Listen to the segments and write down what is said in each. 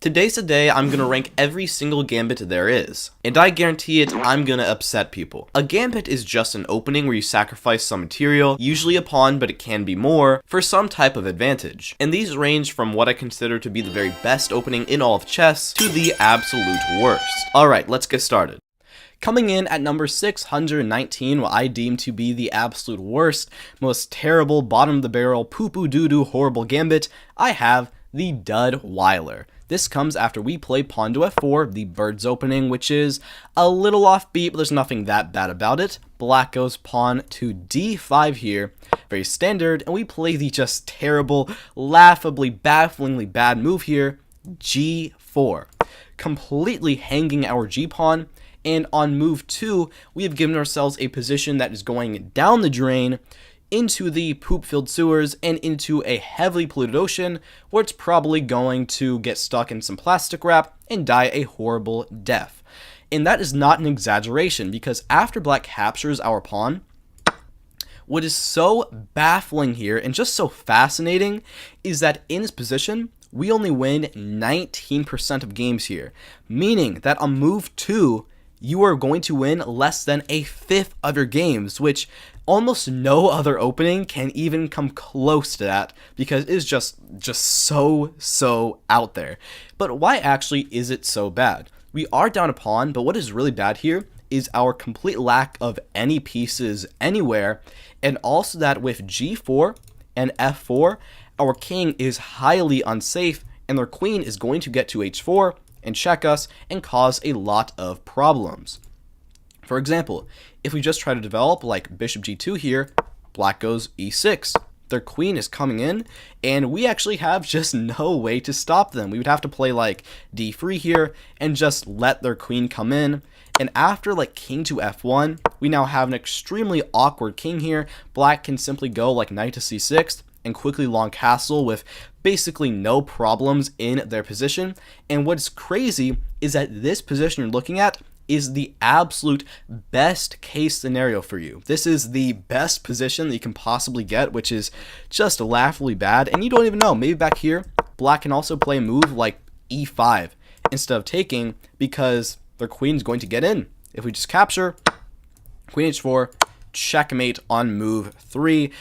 Today's the day I'm gonna rank every single gambit there is, and I guarantee it, I'm gonna upset people. A gambit is just an opening where you sacrifice some material, usually a pawn, but it can be more, for some type of advantage. And these range from what I consider to be the very best opening in all of chess to the absolute worst. Alright, let's get started. Coming in at number 619, what I deem to be the absolute worst, most terrible, bottom of the barrel, poo-poo-doo-doo, horrible gambit, I have the Dud Weiler. This comes after we play pawn to f4, the bird's opening, which is a little offbeat, but there's nothing that bad about it. Black goes pawn to d5 here, very standard, and we play the just terrible, laughably, bafflingly bad move here, g4, completely hanging our g-pawn. And on move 2, we have given ourselves a position that is going down the drain into the poop-filled sewers and into a heavily polluted ocean where it's probably going to get stuck in some plastic wrap and die a horrible death. And that is not an exaggeration, because after black captures our pawn, what is so baffling here and just so fascinating is that in this position, we only win 19% of games here, meaning that on move 2, you are going to win less than a fifth of your games, which almost no other opening can even come close to that, because it is just so out there. But why actually is it so bad? We are down a pawn, but what is really bad here is our complete lack of any pieces anywhere, and also that with g4 and f4, our king is highly unsafe, and their queen is going to get to h4 and check us and cause a lot of problems. For example, if we just try to develop like bishop g2 here, black goes e6. Their queen is coming in, and we actually have just no way to stop them. We would have to play like d3 here and just let their queen come in. And after like king to f1, we now have an extremely awkward king here. Black can simply go like knight to c6 and quickly long castle with basically no problems in their position. And what's crazy is that this position you're looking at is the absolute best case scenario for you. This is the best position that you can possibly get, which is just laughably bad. And you don't even know, maybe back here, black can also play a move like e5 instead of taking, because their queen's going to get in. If we just capture, queen h4, checkmate on move 3.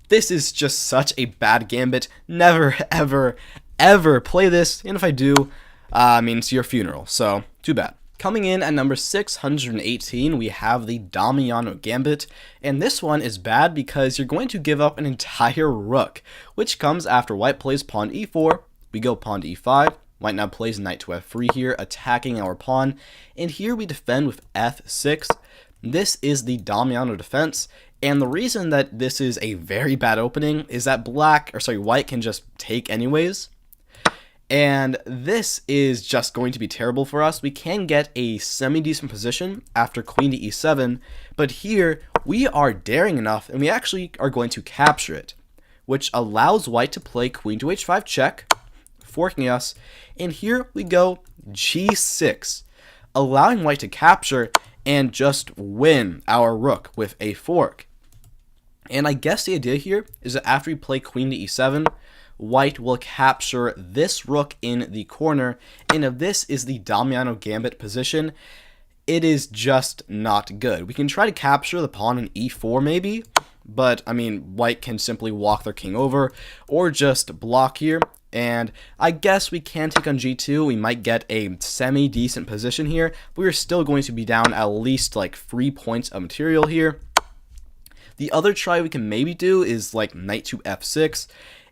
This is just such a bad gambit. Never, ever play this. And if I do, it's your funeral. So, too bad. Coming in at number 618, we have the Damiano Gambit. And this one is bad because you're going to give up an entire rook, which comes after white plays pawn e4. We go pawn to e5. White now plays knight to f3 here, attacking our pawn. And here we defend with f6. This is the Damiano defense. And the reason that this is a very bad opening is that white can just take anyways. And this is just going to be terrible for us. We can get a semi-decent position after queen to e7, but here we are daring enough and we actually are going to capture it, which allows white to play queen to h5 check, forking us, and here we go g6, allowing white to capture and just win our rook with a fork. And I guess the idea here is that after we play queen to e7, white will capture this rook in the corner, and if this is the Damiano Gambit position, it is just not good. We can try to capture the pawn in e4 maybe, but white can simply walk their king over or just block here. And I guess we can take on g2. We might get a semi-decent position here, but we're still going to be down at least like 3 points of material here. The other try we can maybe do is like knight to f6,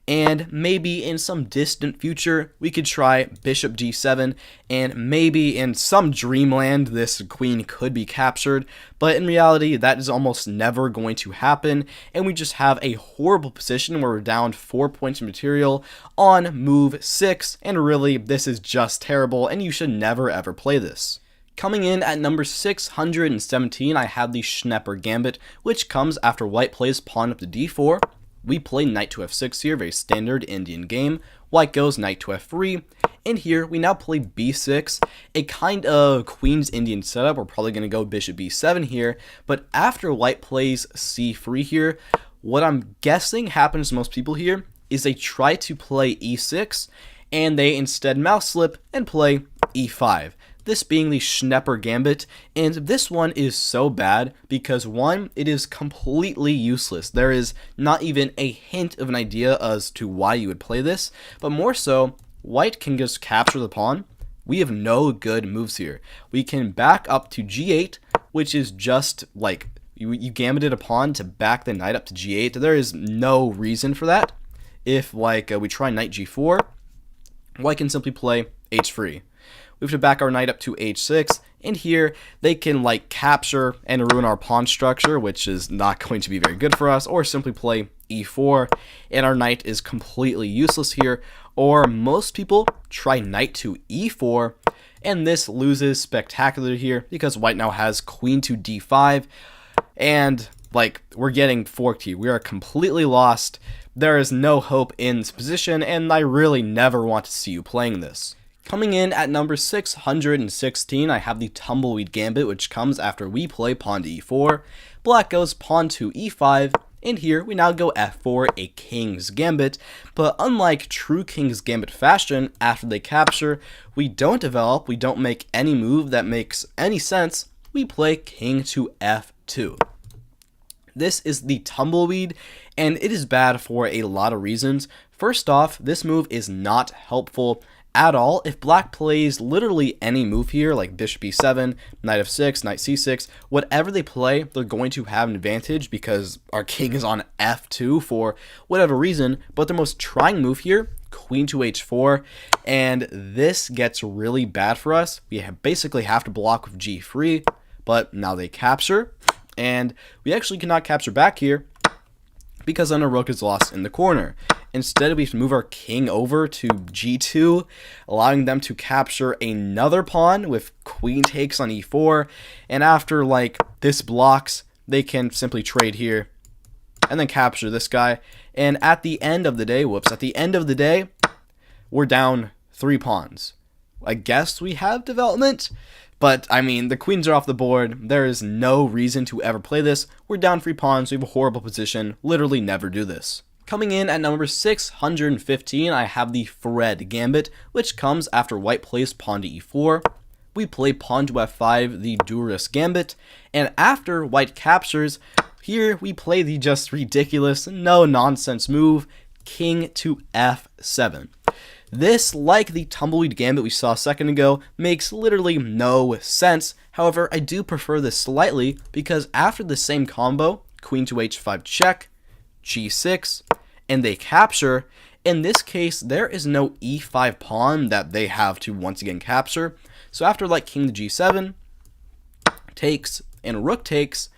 and maybe in some distant future we could try bishop g7, and maybe in some dreamland this queen could be captured, but in reality that is almost never going to happen, and we just have a horrible position where we're down 4 points of material on move 6, and really this is just terrible and you should never ever play this. Coming in at number 617, I have the Schnepper Gambit, which comes after white plays pawn up to d4. We play knight to f6 here, very standard Indian game. White goes knight to f3, and here we now play b6, a kind of Queen's Indian setup. We're probably going to go bishop b7 here, but after white plays c3 here, what I'm guessing happens to most people here is they try to play e6, and they instead mouse slip and play e5. This being the Schnepper Gambit, and this one is so bad because one, it is completely useless. There is not even a hint of an idea as to why you would play this, but more so, white can just capture the pawn. We have no good moves here. We can back up to g8, which is just like, you gambited a pawn to back the knight up to g8. There is no reason for that. If we try knight g4, white can simply play h3. We have to back our knight up to h6, and here they can capture and ruin our pawn structure, which is not going to be very good for us, or simply play e4, and our knight is completely useless here. Or most people try knight to e4, and this loses spectacularly here because white now has queen to d5, and we're getting forked here. We are completely lost. There is no hope in this position, and I really never want to see you playing this. Coming in at number 616, I have the Tumbleweed Gambit, which comes after we play pawn to e4. Black goes pawn to e5, and here we now go f4, a King's Gambit. But unlike true King's Gambit fashion, after they capture, we don't develop, we don't make any move that makes any sense. We play king to f2. This is the Tumbleweed, and it is bad for a lot of reasons. First off, this move is not helpful at all. If black plays literally any move here, like bishop e7, knight f6, knight c6, whatever they play, they're going to have an advantage because our king is on f2 for whatever reason. But the most trying move here, queen to h4, and this gets really bad for us. We basically have to block with g3, but now they capture, and we actually cannot capture back here because then our rook is lost in the corner. Instead, we have to move our king over to g2, allowing them to capture another pawn with queen takes on e4. And after this blocks, they can simply trade here and then capture this guy. And at the end of the day, we're down 3 pawns. I guess we have development, but I mean, the queens are off the board. There is no reason to ever play this. We're down 3 pawns. We have a horrible position. Literally never do this. Coming in at number 615, I have the Fred Gambit, which comes after white plays pawn to e4. We play pawn to f5, the Duras Gambit, and after white captures, here we play the just ridiculous, no-nonsense move, king to f7. This, like the Tumbleweed Gambit we saw a second ago, makes literally no sense. However, I do prefer this slightly because after the same combo, queen to h5 check, g6, and they capture, in this case, there is no e5 pawn that they have to once again capture. So after king to g7, takes, and rook takes,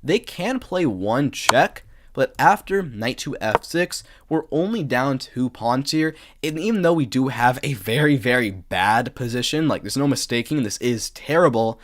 they can play one check, but after knight to f6, we're only down 2 pawns here, and even though we do have a very, very bad position, there's no mistaking, this is terrible,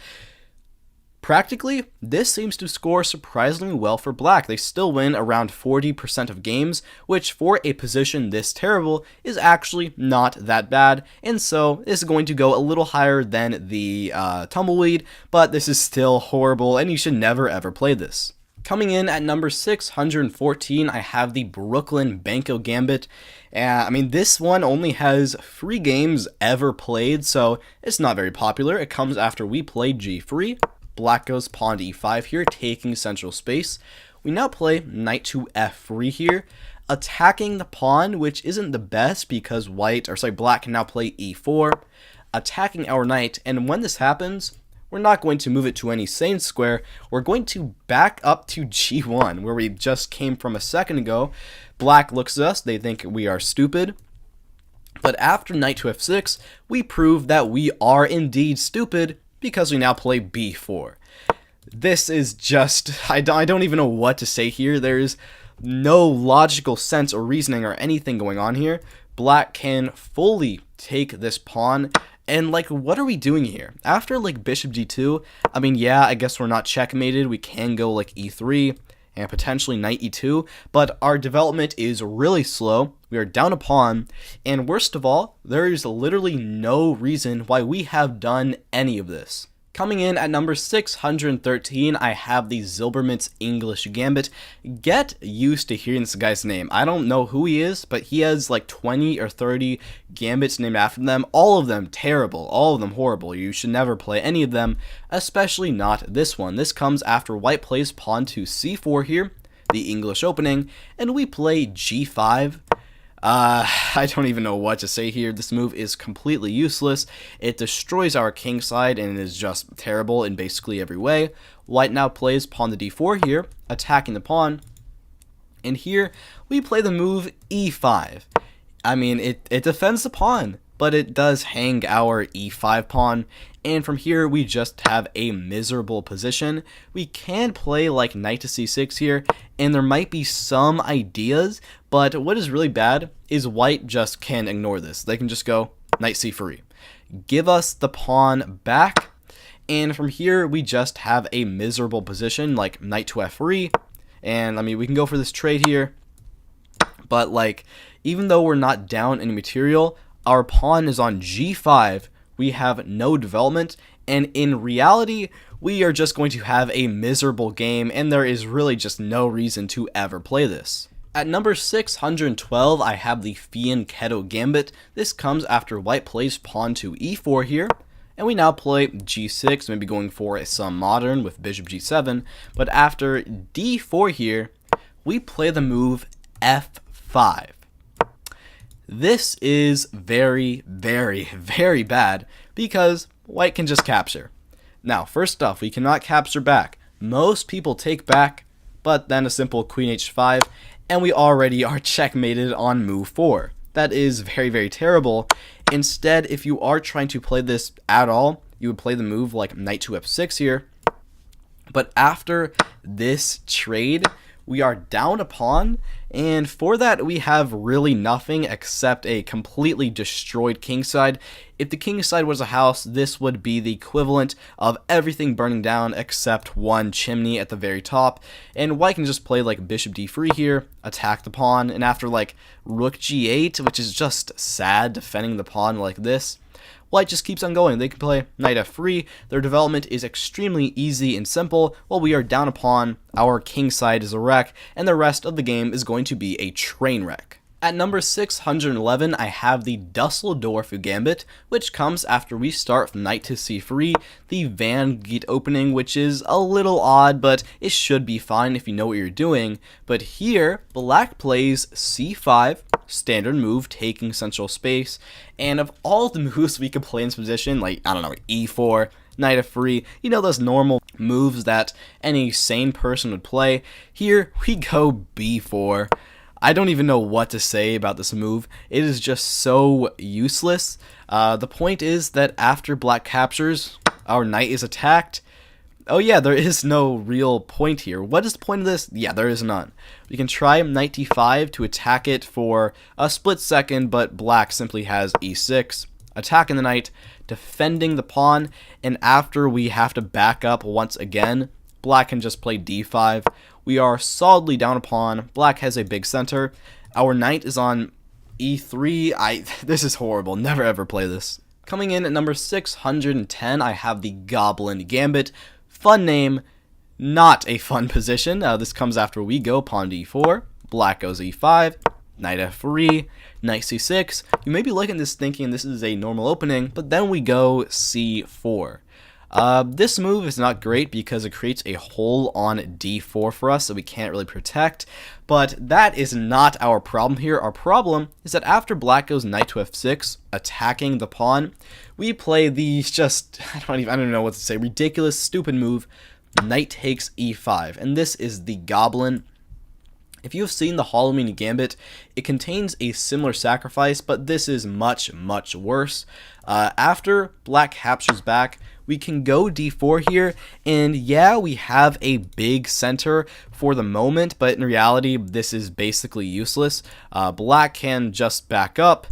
practically, this seems to score surprisingly well for black. They still win around 40% of games, which for a position this terrible is actually not that bad. And so this is going to go a little higher than the Tumbleweed, but this is still horrible and you should never ever play this. Coming in at number 614, I have the Brooklyn Banco Gambit. I mean, this one only has 3 games ever played, so it's not very popular. It comes after we play g3. Black goes pawn to e5 here, taking central space. We now play knight to f3 here, attacking the pawn, which isn't the best because black can now play e4, attacking our knight. And when this happens, we're not going to move it to any sane square. We're going to back up to g1, where we just came from a second ago. Black looks at us, they think we are stupid. But after knight to f6, we prove that we are indeed stupid, because we now play b4. This is just, I don't even know what to say here. There's no logical sense or reasoning or anything going on here. Black can fully take this pawn, and what are we doing here? After bishop g2, I mean, yeah, I guess we're not checkmated. We can go e3 and potentially knight e2, but our development is really slow. We are down a pawn, and worst of all, there is literally no reason why we have done any of this. Coming in at number 613, I have the Zilbermans English Gambit. Get used to hearing this guy's name. I don't know who he is, but he has like 20 or 30 gambits named after them. All of them terrible, all of them horrible. You should never play any of them, especially not this one. This comes after white plays pawn to c4 here, the English opening, and we play g5. I don't even know what to say here. This move is completely useless. It destroys our king side and is just terrible in basically every way. White now plays pawn to d4 here, attacking the pawn. And here we play the move e5. I mean, it defends the pawn, but it does hang our e5 pawn. And from here, we just have a miserable position. We can play like knight to c6 here, and there might be some ideas, but what is really bad is white just can ignore this. They can just go knight c3. Give us the pawn back, and from here, we just have a miserable position like knight to f3. And I mean, we can go for this trade here, but like, even though we're not down any material, our pawn is on g5. We have no development, and in reality, we are just going to have a miserable game, and there is really just no reason to ever play this. At number 612, I have the Fianchetto Gambit. This comes after white plays pawn to e4 here, and we now play g6, maybe going for some modern with bishop g7, but after d4 here, we play the move f5. This is very, very, very bad because white can just capture. Now, first off, we cannot capture back. Most people take back, but then a simple queen h5, and we already are checkmated on move 4. That is very, very terrible. Instead, if you are trying to play this at all, you would play the move like knight to f6 here. But after this trade, we are down a pawn, and for that we have really nothing except a completely destroyed kingside. If the kingside was a house, this would be the equivalent of everything burning down except one chimney at the very top, and white can just play like bishop d3 here, attack the pawn, and after like rook g8, which is just sad defending the pawn like this, white just keeps on going. They can play knight f3. Their development is extremely easy and simple. While we are down a pawn, our king side is a wreck, and the rest of the game is going to be a train wreck. At number 611, I have the Dusseldorf Gambit, which comes after we start from knight to c3, the Van Geet opening, which is a little odd, but it should be fine if you know what you're doing. But here, black plays c5, standard move, taking central space, and of all the moves we could play in this position, like, I don't know, e4, knight f3, you know, those normal moves that any sane person would play, here we go b4. I don't even know what to say about this move. It is just so useless. The point is that after black captures, our knight is attacked. Oh yeah, there is no real point here. What is the point of this? Yeah, there is none. We can try knight d5 to attack it for a split second, but black simply has e6, attacking the knight, defending the pawn, and after we have to back up once again, black can just play d5. We are solidly down a pawn. Black has a big center. Our knight is on e3. This is horrible. Never ever play this. Coming in at number 610, I have the Goblin Gambit. Fun name, not a fun position. This comes after we go pawn d4. Black goes e5. Knight f3. Knight c6. You may be looking at this thinking this is a normal opening, but then we go c4. This move is not great because it creates a hole on d4 for us that we can't really protect, but that is not our problem here. Our problem is that after black goes knight to f6, attacking the pawn, we play the I don't know what to say, ridiculous, stupid move, knight takes e5, and this is the Goblin. If you have seen the Halloween Gambit, it contains a similar sacrifice, but this is much, much worse. After black captures back, we can go d4 here, and yeah, we have a big center for the moment, but in reality, this is basically useless. Black can just back up.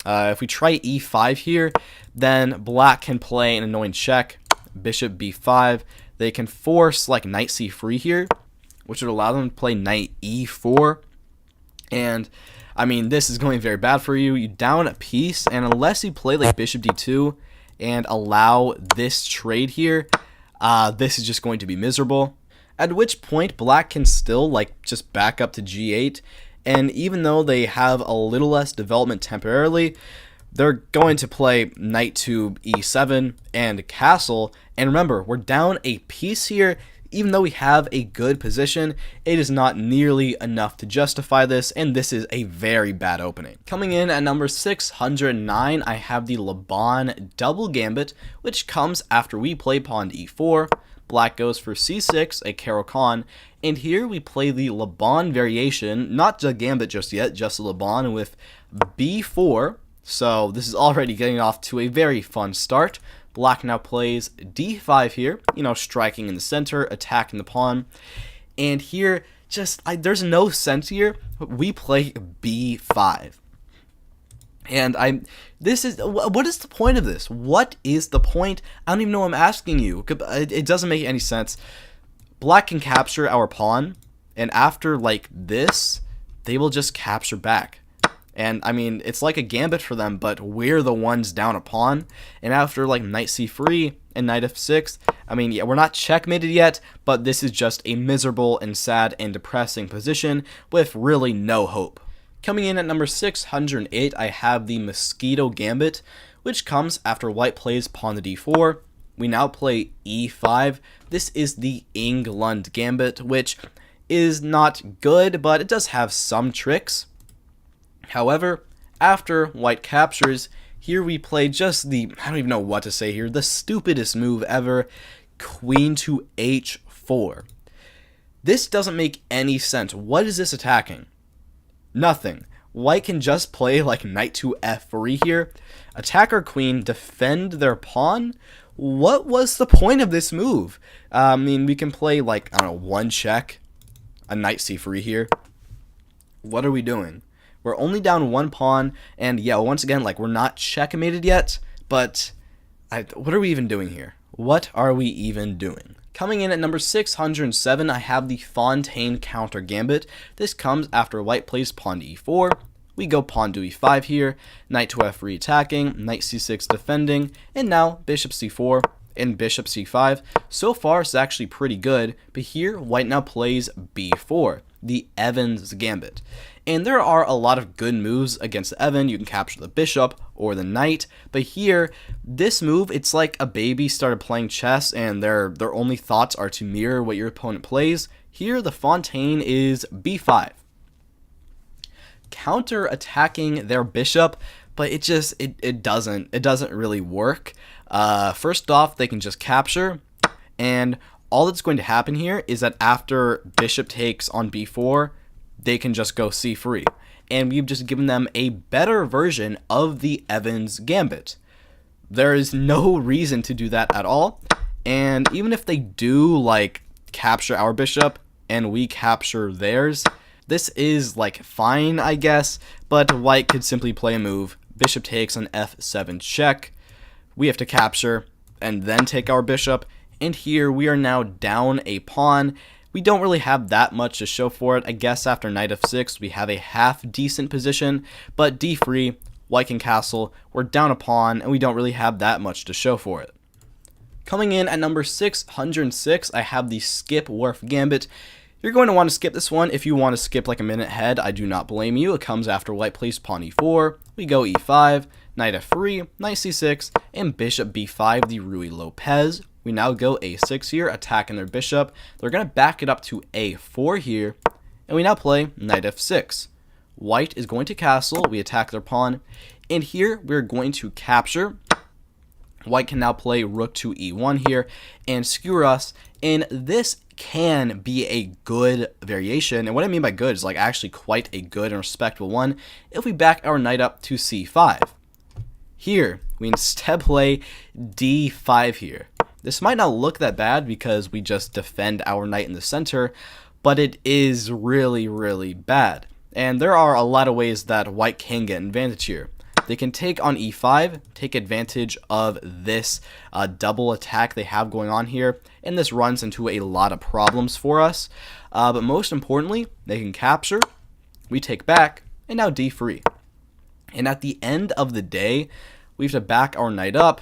If we try e5 here, then black can play an annoying check, bishop b5. They can force like knight c3 here, which would allow them to play knight e4. And I mean, this is going very bad for you. You down a piece, and unless you play like bishop d2 and allow this trade here, this is just going to be miserable. At which point black can still like just back up to g8, and even though they have a little less development temporarily, they're going to play knight to e7 and castle. And remember, we're down a piece here. Even though we have a good position, it is not nearly enough to justify this, and this is a very bad opening. Coming in at number 609, I have the Laban double gambit, which comes after we play pawn to e4. Black goes for c6, a Caro-Kann, and here we play the Laban variation, not the gambit just yet, just the Laban with b4. So this is already getting off to a very fun start. Black now plays d5 here, striking in the center, attacking the pawn. And here, there's no sense here. We play b5. And what is the point of this? What is the point? I don't even know. I'm asking you. It doesn't make any sense. Black can capture our pawn, and after like this, they will just capture back. And I mean, it's like a gambit for them, but we're the ones down a pawn. And after like knight c3 and knight f6, I mean, yeah, we're not checkmated yet, but this is just a miserable and sad and depressing position with really no hope. Coming in at number 608, I have the Mosquito Gambit, which comes after white plays pawn to d4. We now play e5. This is the England Gambit, which is not good, but it does have some tricks. However, after white captures, here we play just I don't even know what to say here, the stupidest move ever, queen to h4. This doesn't make any sense. What is this attacking? Nothing. White can just play like knight to f3 here, attack our queen, defend their pawn. What was the point of this move? I mean, we can play like, I don't know, one check, a knight c3 here. What are we doing? We're only down one pawn, and yeah, once again, like, we're not checkmated yet, but what are we even doing here? What are we even doing? Coming in at number 607, I have the Fontaine counter gambit. This comes after white plays pawn to e4. We go pawn to e5 here, knight to f3 attacking, knight c6 defending, and now bishop c4 and bishop c5. So far, it's actually pretty good, but here, white now plays b4, the Evans gambit. And there are a lot of good moves against Evan. You can capture the bishop or the knight, but here, this move, it's like a baby started playing chess and their only thoughts are to mirror what your opponent plays. Here, the Fontaine is b5. Counter attacking their bishop, but it doesn't really work. First off, they can just capture, and all that's going to happen here is that after bishop takes on b4, they can just go c3, and we've just given them a better version of the Evans gambit. There is no reason to do that at all, and even if they do like capture our bishop and we capture theirs, this is like fine, I guess, but white could simply play a move, bishop takes on f7 check, we have to capture and then take our bishop, and here we are now down a pawn. We don't really have that much to show for it. I guess after knight f6, we have a half decent position, but d3, white can castle, we're down a pawn, and we don't really have that much to show for it. Coming in at number 606, I have the Skip Whorf Gambit. You're going to want to skip this one. If you want to skip like a minute ahead, I do not blame you. It comes after white plays pawn e4, we go e5, knight f3, knight c6, and bishop b5, the Ruy Lopez. We now go a6 here, attacking their bishop. They're going to back it up to a4 here, and we now play knight f6. White is going to castle, we attack their pawn, and here we're going to capture. White can now play rook to e1 here and skewer us, and this can be a good variation. And what I mean by good is like actually quite a good and respectable one if we back our knight up to c5. Here, we instead play d5 here. This might not look that bad because we just defend our knight in the center, but it is really, really bad. And there are a lot of ways that white can get an advantage here. They can take on e5, take advantage of this double attack they have going on here, and this runs into a lot of problems for us. But most importantly, they can capture, we take back, and now d3. And at the end of the day, we have to back our knight up,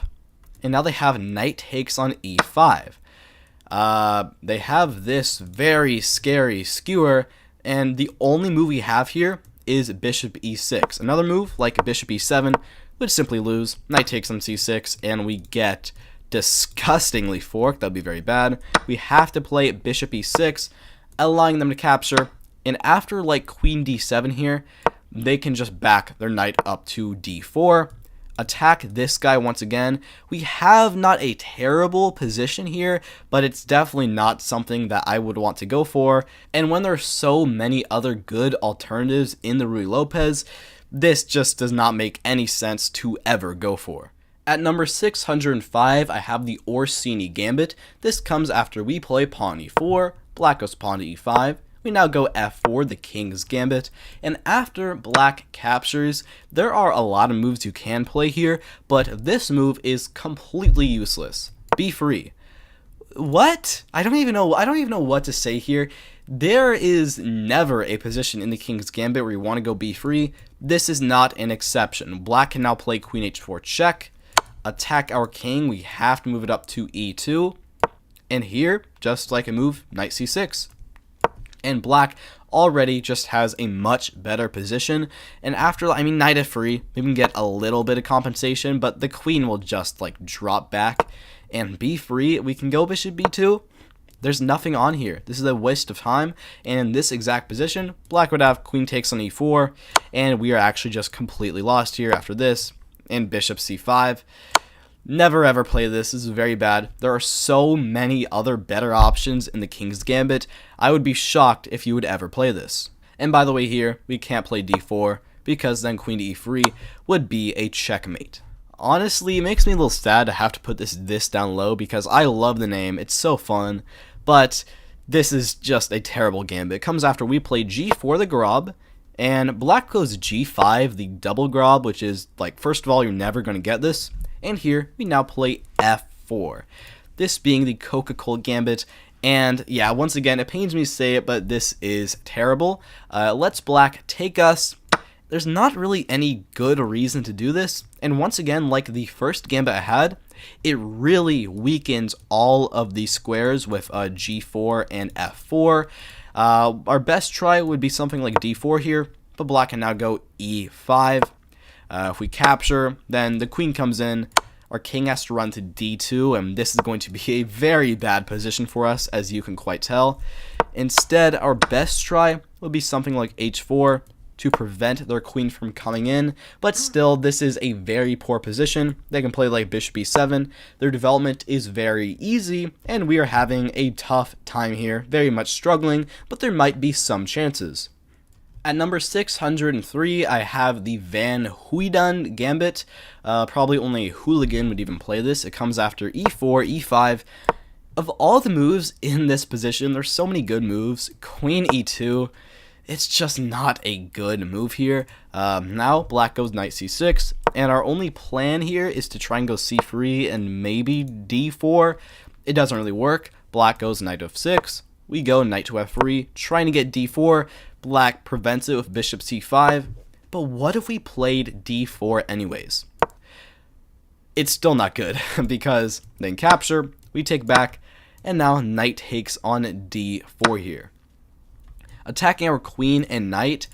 And now they have knight takes on e5. They have this very scary skewer, and the only move we have here is bishop e6. Another move, like bishop e7, would simply lose. Knight takes on c6, and we get disgustingly forked. That would be very bad. We have to play bishop e6, allowing them to capture. And after like queen d7 here, they can just back their knight up to d4. Attack this guy once again. We have not a terrible position here, but it's definitely not something that I would want to go for. And when there's so many other good alternatives in the Ruy Lopez, this just does not make any sense to ever go for. At number 605, I have the Orsini Gambit. This comes after we play pawn e4, black goes pawn to e5. We now go f4, the King's Gambit, and after black captures, there are a lot of moves you can play here, but this move is completely useless. Be free. What? I don't even know what to say here. There is never a position in the King's Gambit where you want to go be free. This is not an exception. Black can now play queen h4 check, attack our king. We have to move it up to e2, and here, just like a move, knight c6. And black already just has a much better position, and after, knight f3, we can get a little bit of compensation, but the queen will just like drop back and be free. We can go bishop b2. There's nothing on here. This is a waste of time, and in this exact position, black would have queen takes on e4, and we are actually just completely lost here after this, and bishop c5. Never ever play this. This is very bad. There are so many other better options in the King's Gambit. I would be shocked if you would ever play this. And by the way, here, we can't play d4 because then queen to e3 would be a checkmate. Honestly, it makes me a little sad to have to put this down low because I love the name. It's so fun. But this is just a terrible gambit. It comes after we play g4, the Grob, and black goes g5, the double Grob, which is, like, first of all, you're never going to get this. And here, we now play f4, this being the Coca-Cola Gambit, and yeah, once again, it pains me to say it, but this is terrible. Let's black take us. There's not really any good reason to do this, and once again, like the first Gambit I had, it really weakens all of the squares with g4 and f4. Our best try would be something like d4 here, but black can now go e5. If we capture, then the queen comes in, our king has to run to d2, and this is going to be a very bad position for us, as you can quite tell. Instead, our best try would be something like h4 to prevent their queen from coming in, but still, this is a very poor position. They can play like bishop e7. Their development is very easy, and we are having a tough time here, very much struggling, but there might be some chances. At number 603, I have the Van Hooydonk Gambit. Probably only a hooligan would even play this. It comes after e4, e5. Of all the moves in this position, there's so many good moves. Queen e2, it's just not a good move here. Now, black goes knight c6, and our only plan here is to try and go c3 and maybe d4. It doesn't really work. Black goes knight f6. We go knight to f3, trying to get d4. Black prevents it with bishop c5, but what if we played d4 anyways? It's still not good, because then capture, we take back, and now knight takes on d4 here. Attacking our queen and knight,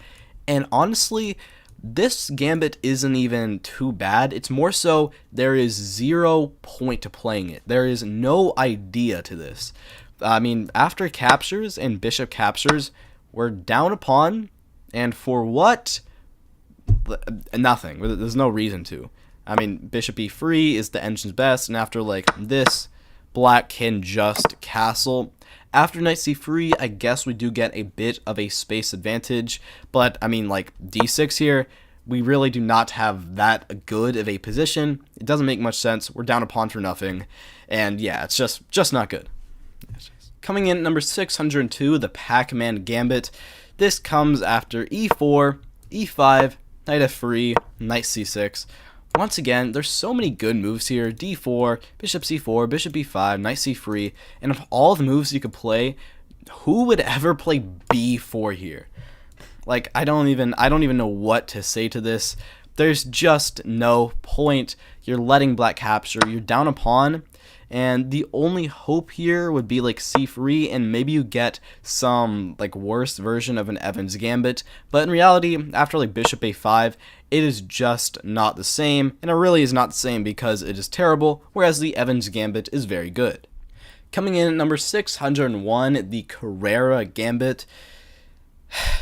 and honestly, this gambit isn't even too bad. It's more so there is 0 point to playing it. There is no idea to this. After captures and bishop captures, we're down a pawn, and for what? Nothing. There's no reason to. Bishop e3 is the engine's best, and after like this, black can just castle. After knight c3, I guess we do get a bit of a space advantage, but like d6 here, we really do not have that good of a position. It doesn't make much sense. We're down a pawn for nothing, and yeah, it's just not good. Coming in at number 602, the Pac-Man Gambit. This comes after e4, e5, knight f3, knight c6. Once again, there's so many good moves here. d4, bishop c4, bishop e5, knight c3, and of all the moves you could play, who would ever play b4 here? Like, I don't even know what to say to this. There's just no point. you're letting black capture, you're down a pawn, and the only hope here would be like c3, and maybe you get some like worse version of an Evans Gambit, but in reality, after like bishop a5, it is just not the same, and it really is not the same because it is terrible, whereas the Evans Gambit is very good. Coming in at number 601, the Carrera Gambit.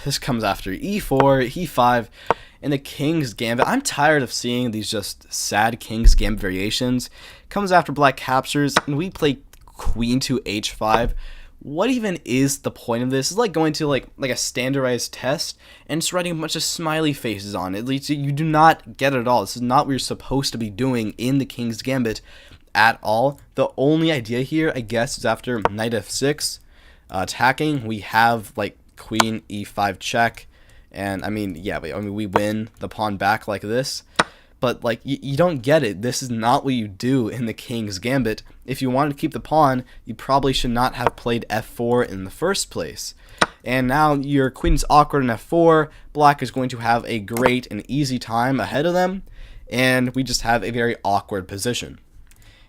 This comes after e4, e5, and the King's Gambit. I'm tired of seeing these just sad King's Gambit variations. Comes after black captures, and we play queen to h5. What even is the point of this? It's like going to like a standardized test and just writing a bunch of smiley faces on it. At least you do not get it at all. This is not what you're supposed to be doing in the King's Gambit at all. The only idea here, I guess, is after knight f6 attacking, we have like queen e5 check, and I mean, yeah, we win the pawn back like this, but like you don't get it. This is not what you do in the King's Gambit. If you wanted to keep the pawn, you probably should not have played f4 in the first place. And now your queen's awkward in f4, black is going to have a great and easy time ahead of them, and we just have a very awkward position.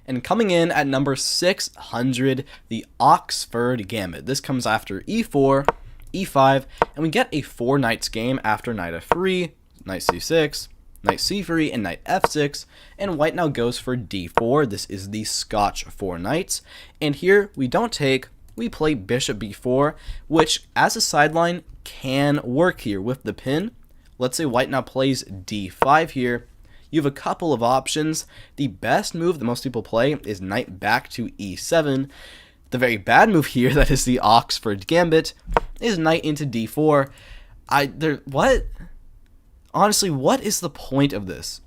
And coming in at number 600, the Oxford Gambit. This comes after e4, e5, and we get a 4 knights game after knight f3, knight c6, knight c3, and knight f6, and white now goes for d4. This is the Scotch 4 knights, and here we don't take, we play bishop b4, which as a sideline can work here with the pin. Let's say white now plays d5 here. You have a couple of options. The best move that most people play is knight back to e7. The very bad move here, that is the Oxford Gambit, is knight into d4. What? Honestly, what is the point of this?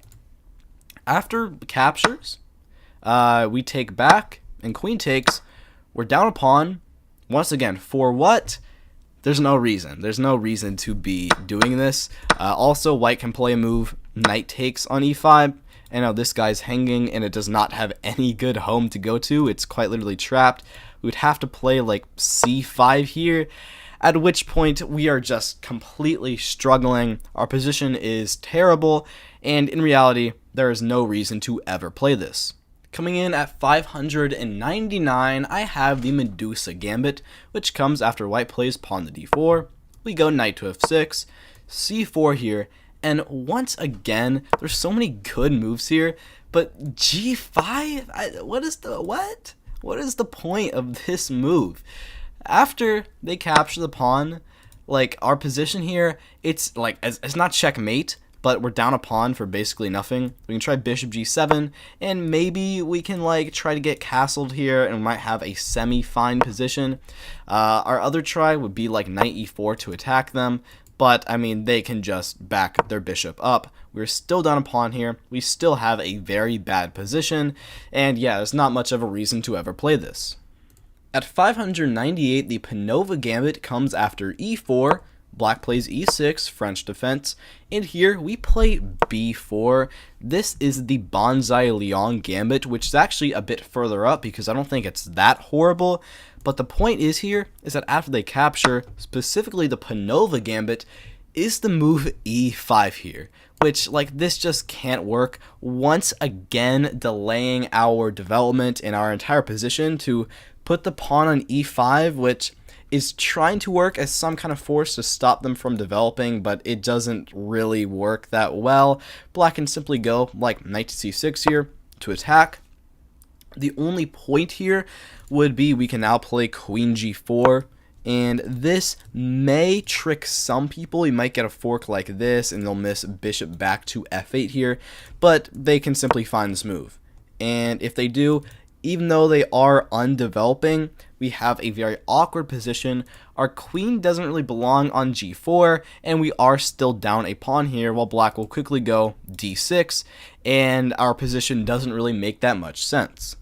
After captures, we take back, and queen takes. We're down a pawn. Once again, for what? There's no reason. There's no reason to be doing this. Also, white can play a move, knight takes on e5. And now this guy's hanging, and it does not have any good home to go to. It's quite literally trapped. We would have to play like c5 here, at which point we are just completely struggling. Our position is terrible, and in reality, there is no reason to ever play this. Coming in at 599, I have the Medusa Gambit, which comes after white plays pawn to d4. We go knight to f6, c4 here, and once again, there's so many good moves here, but g5? What is the point of this move? After they capture the pawn, like our position here, it's like it's not checkmate, but we're down a pawn for basically nothing. We can try bishop g7, and maybe we can like try to get castled here, and we might have a semi-fine position. Our other try would be like knight e4 to attack them, but I mean they can just back their bishop up. We're still down a pawn here. We still have a very bad position, and yeah, there's not much of a reason to ever play this. At 598, the Panova Gambit comes after e4. Black plays e6, French defense, and here we play b4. This is the Bonsai Lion Gambit, which is actually a bit further up because I don't think it's that horrible. But the point is here is that after they capture, specifically the Panova Gambit, is the move e5 here, which like this just can't work. Once again, delaying our development in our entire position to put the pawn on e5, which is trying to work as some kind of force to stop them from developing, but it doesn't really work that well. Black can simply go like knight to c6 here to attack. The only point here would be we can now play queen g4, and this may trick some people. You might get a fork like this, and they'll miss bishop back to f8 here, but they can simply find this move. And if they do, even though they are undeveloping, we have a very awkward position. Our queen doesn't really belong on g4, and we are still down a pawn here, while black will quickly go d6, and our position doesn't really make that much sense.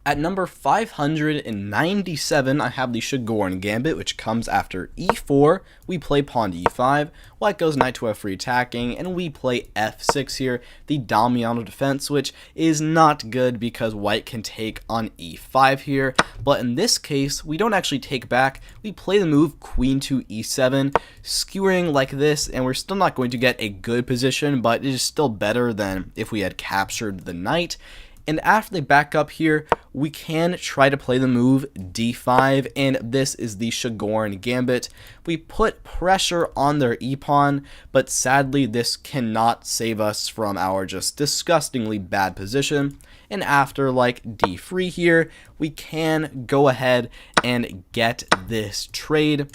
At number 597, I have the Shigorn Gambit, which comes after e4. We play pawn to e5, white goes knight to f3 attacking, and we play f6 here, the Damiano defense, which is not good because white can take on e5 here. But in this case, we don't actually take back. We play the move queen to e7, skewering like this, and we're still not going to get a good position, but it is still better than if we had captured the knight. And after they back up here, we can try to play the move d5, and this is the Shigorn Gambit. We put pressure on their e-pawn, but sadly this cannot save us from our just disgustingly bad position. And after like d3 here, we can go ahead and get this trade.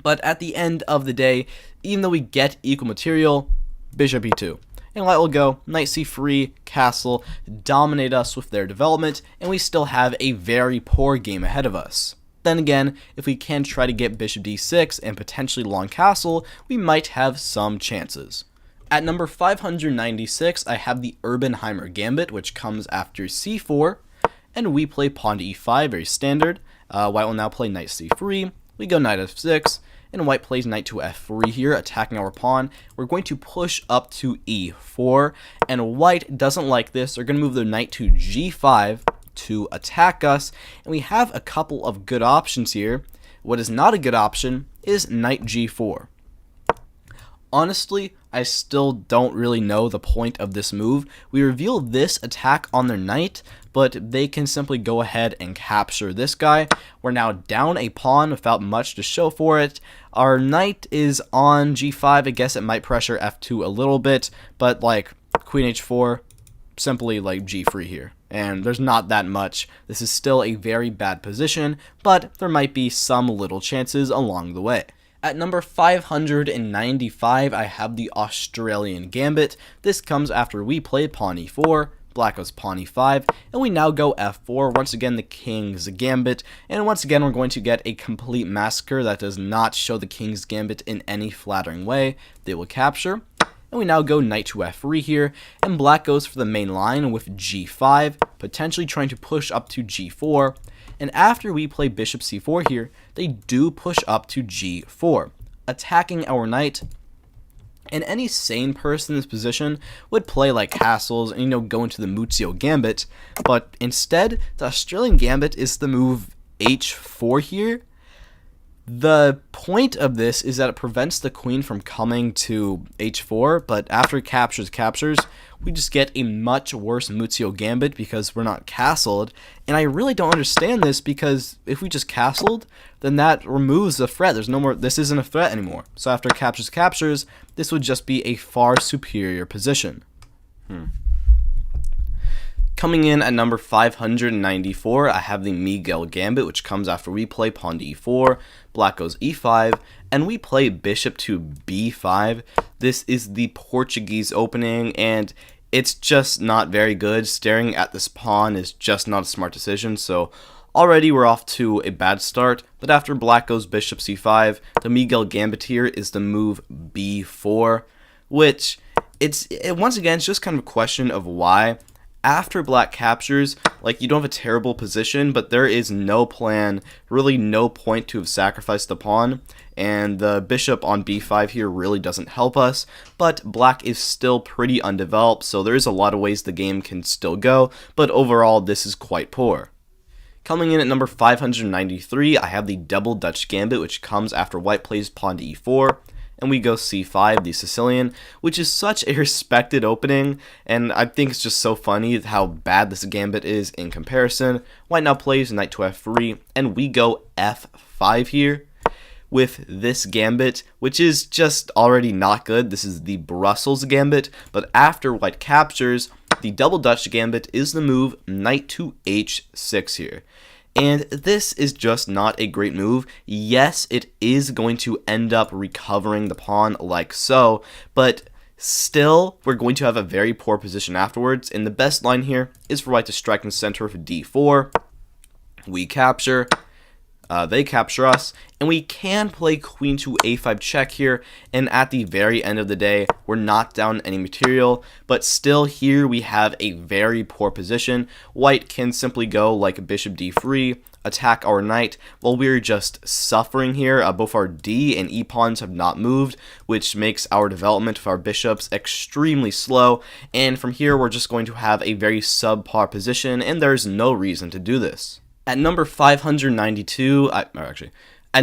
But at the end of the day, even though we get equal material, bishop e2. And white will go knight c3, castle, dominate us with their development, and we still have a very poor game ahead of us. Then again, if we can try to get bishop d6 and potentially long castle, we might have some chances. At number 596, I have the Urbanheimer Gambit, which comes after c4, and we play pawn to e5, very standard. White will now play knight c3, we go knight f6, and white plays knight to f3 here, attacking our pawn. We're going to push up to e4, and white doesn't like this. They're going to move their knight to g5 to attack us, and we have a couple of good options here. What is not a good option is knight g4. Honestly, I still don't really know the point of this move. We reveal this attack on their knight, but they can simply go ahead and capture this guy. We're now down a pawn without much to show for it. Our knight is on g5. I guess it might pressure f2 a little bit, but like queen h4, simply like g3 here. And there's not that much. This is still a very bad position, but there might be some little chances along the way. At number 595, I have the Australian Gambit. This comes after we play pawn e4, black goes pawn e5, and we now go f4, once again the King's Gambit, and once again we're going to get a complete massacre that does not show the King's Gambit in any flattering way. They will capture, and we now go knight to f3 here, and black goes for the main line with g5, potentially trying to push up to g4, and after we play bishop c4 here, they do push up to g4, attacking our knight. And any sane person in this position would play like castles and, go into the Muzio Gambit, but instead, the Australian Gambit is the move h4 here. The point of this is that it prevents the queen from coming to h4, but after it captures, we just get a much worse Muzio Gambit because we're not castled. And I really don't understand this, because if we just castled, then that removes the threat. There's no more, this isn't a threat anymore. So after it captures, this would just be a far superior position. Coming in at number 594, I have the Miguel Gambit, which comes after we play pawn to e4, black goes e5, and we play bishop to b5. This is the Portuguese opening, and it's just not very good. Staring at this pawn is just not a smart decision, so already we're off to a bad start. But after black goes bishop c5, the Miguel Gambit here is the move b4, which once again, it's just kind of a question of why. After black captures, you don't have a terrible position, but there is no plan, really no point to have sacrificed the pawn, and the bishop on b5 here really doesn't help us, but black is still pretty undeveloped, so there's a lot of ways the game can still go, but overall this is quite poor. Coming in at number 593, I have the Double Dutch Gambit, which comes after white plays pawn to e4, and we go c5, the Sicilian, which is such a respected opening, and I think it's just so funny how bad this gambit is in comparison. White now plays knight to f3, and we go f5 here with this gambit, which is just already not good. This is the Brussels Gambit, but after white captures, the Double Dutch Gambit is the move knight to h6 here. And this is just not a great move. Yes, it is going to end up recovering the pawn like so, but still, we're going to have a very poor position afterwards, and the best line here is for white to strike in the center of d4. We capture. They capture us, and we can play queen to a5 check here, and at the very end of the day, we're not down any material, but still here we have a very poor position. White can simply go like bishop d3, attack our knight, while we're just suffering here. Both our d and e pawns have not moved, which makes our development of our bishops extremely slow, and from here we're just going to have a very subpar position, and there's no reason to do this. At number 592, at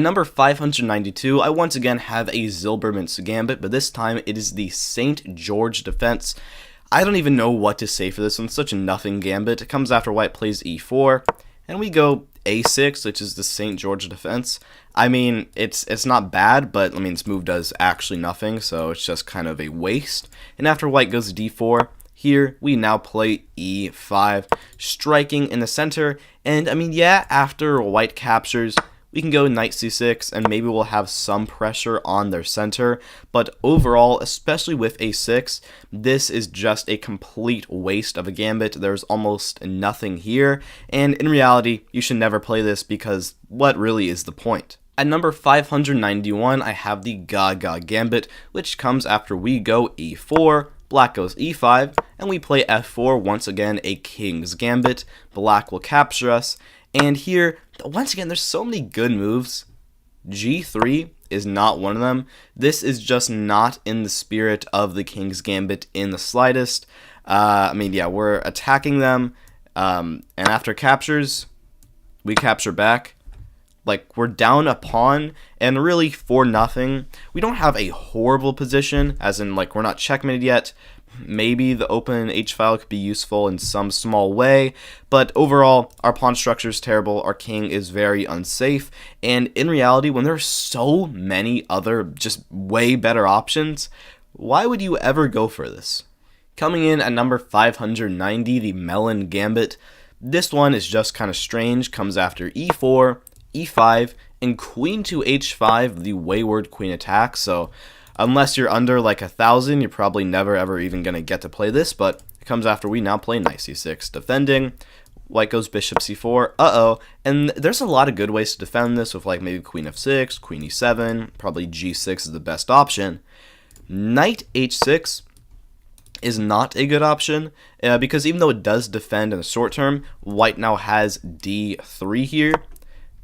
number 592, I once again have a Zilberman's Gambit, but this time it is the St. George defense. I don't even know what to say for this one. It's such a nothing gambit. It comes after white plays e4, and we go a6, which is the St. George defense. I mean, it's not bad, but I mean, this move does actually nothing, so it's just kind of a waste. And after white goes d4, here we now play e5, striking in the center, and I mean, yeah, after white captures, we can go knight c6, and maybe we'll have some pressure on their center, but overall, especially with a6, this is just a complete waste of a gambit. There's almost nothing here, and in reality, you should never play this because what really is the point? At number 591, I have the Gaga Gambit, which comes after we go e4, black goes e5, and we play f4, once again a king's gambit. Black will capture us, and here, once again, there's so many good moves. g3 is not one of them. This is just not in the spirit of the king's gambit in the slightest. I mean, yeah, we're attacking them, and after captures, we capture back. Like, we're down a pawn, and really for nothing. We don't have a horrible position, as in, like, we're not checkmated yet. Maybe the open h-file could be useful in some small way, but overall, our pawn structure is terrible, our king is very unsafe, and in reality, when there are so many other just way better options, why would you ever go for this? Coming in at number 590, the Melon Gambit. This one is just kind of strange, comes after e4, e5, and queen to h5, the wayward queen attack. So unless you're under like 1,000, you're probably never ever even going to get to play this, but it comes after we now play knight c6, defending. White goes bishop c4, and there's a lot of good ways to defend this with like maybe queen f6, queen e7, probably g6 is the best option. Knight h6 is not a good option, because even though it does defend in the short term, white now has d3 here.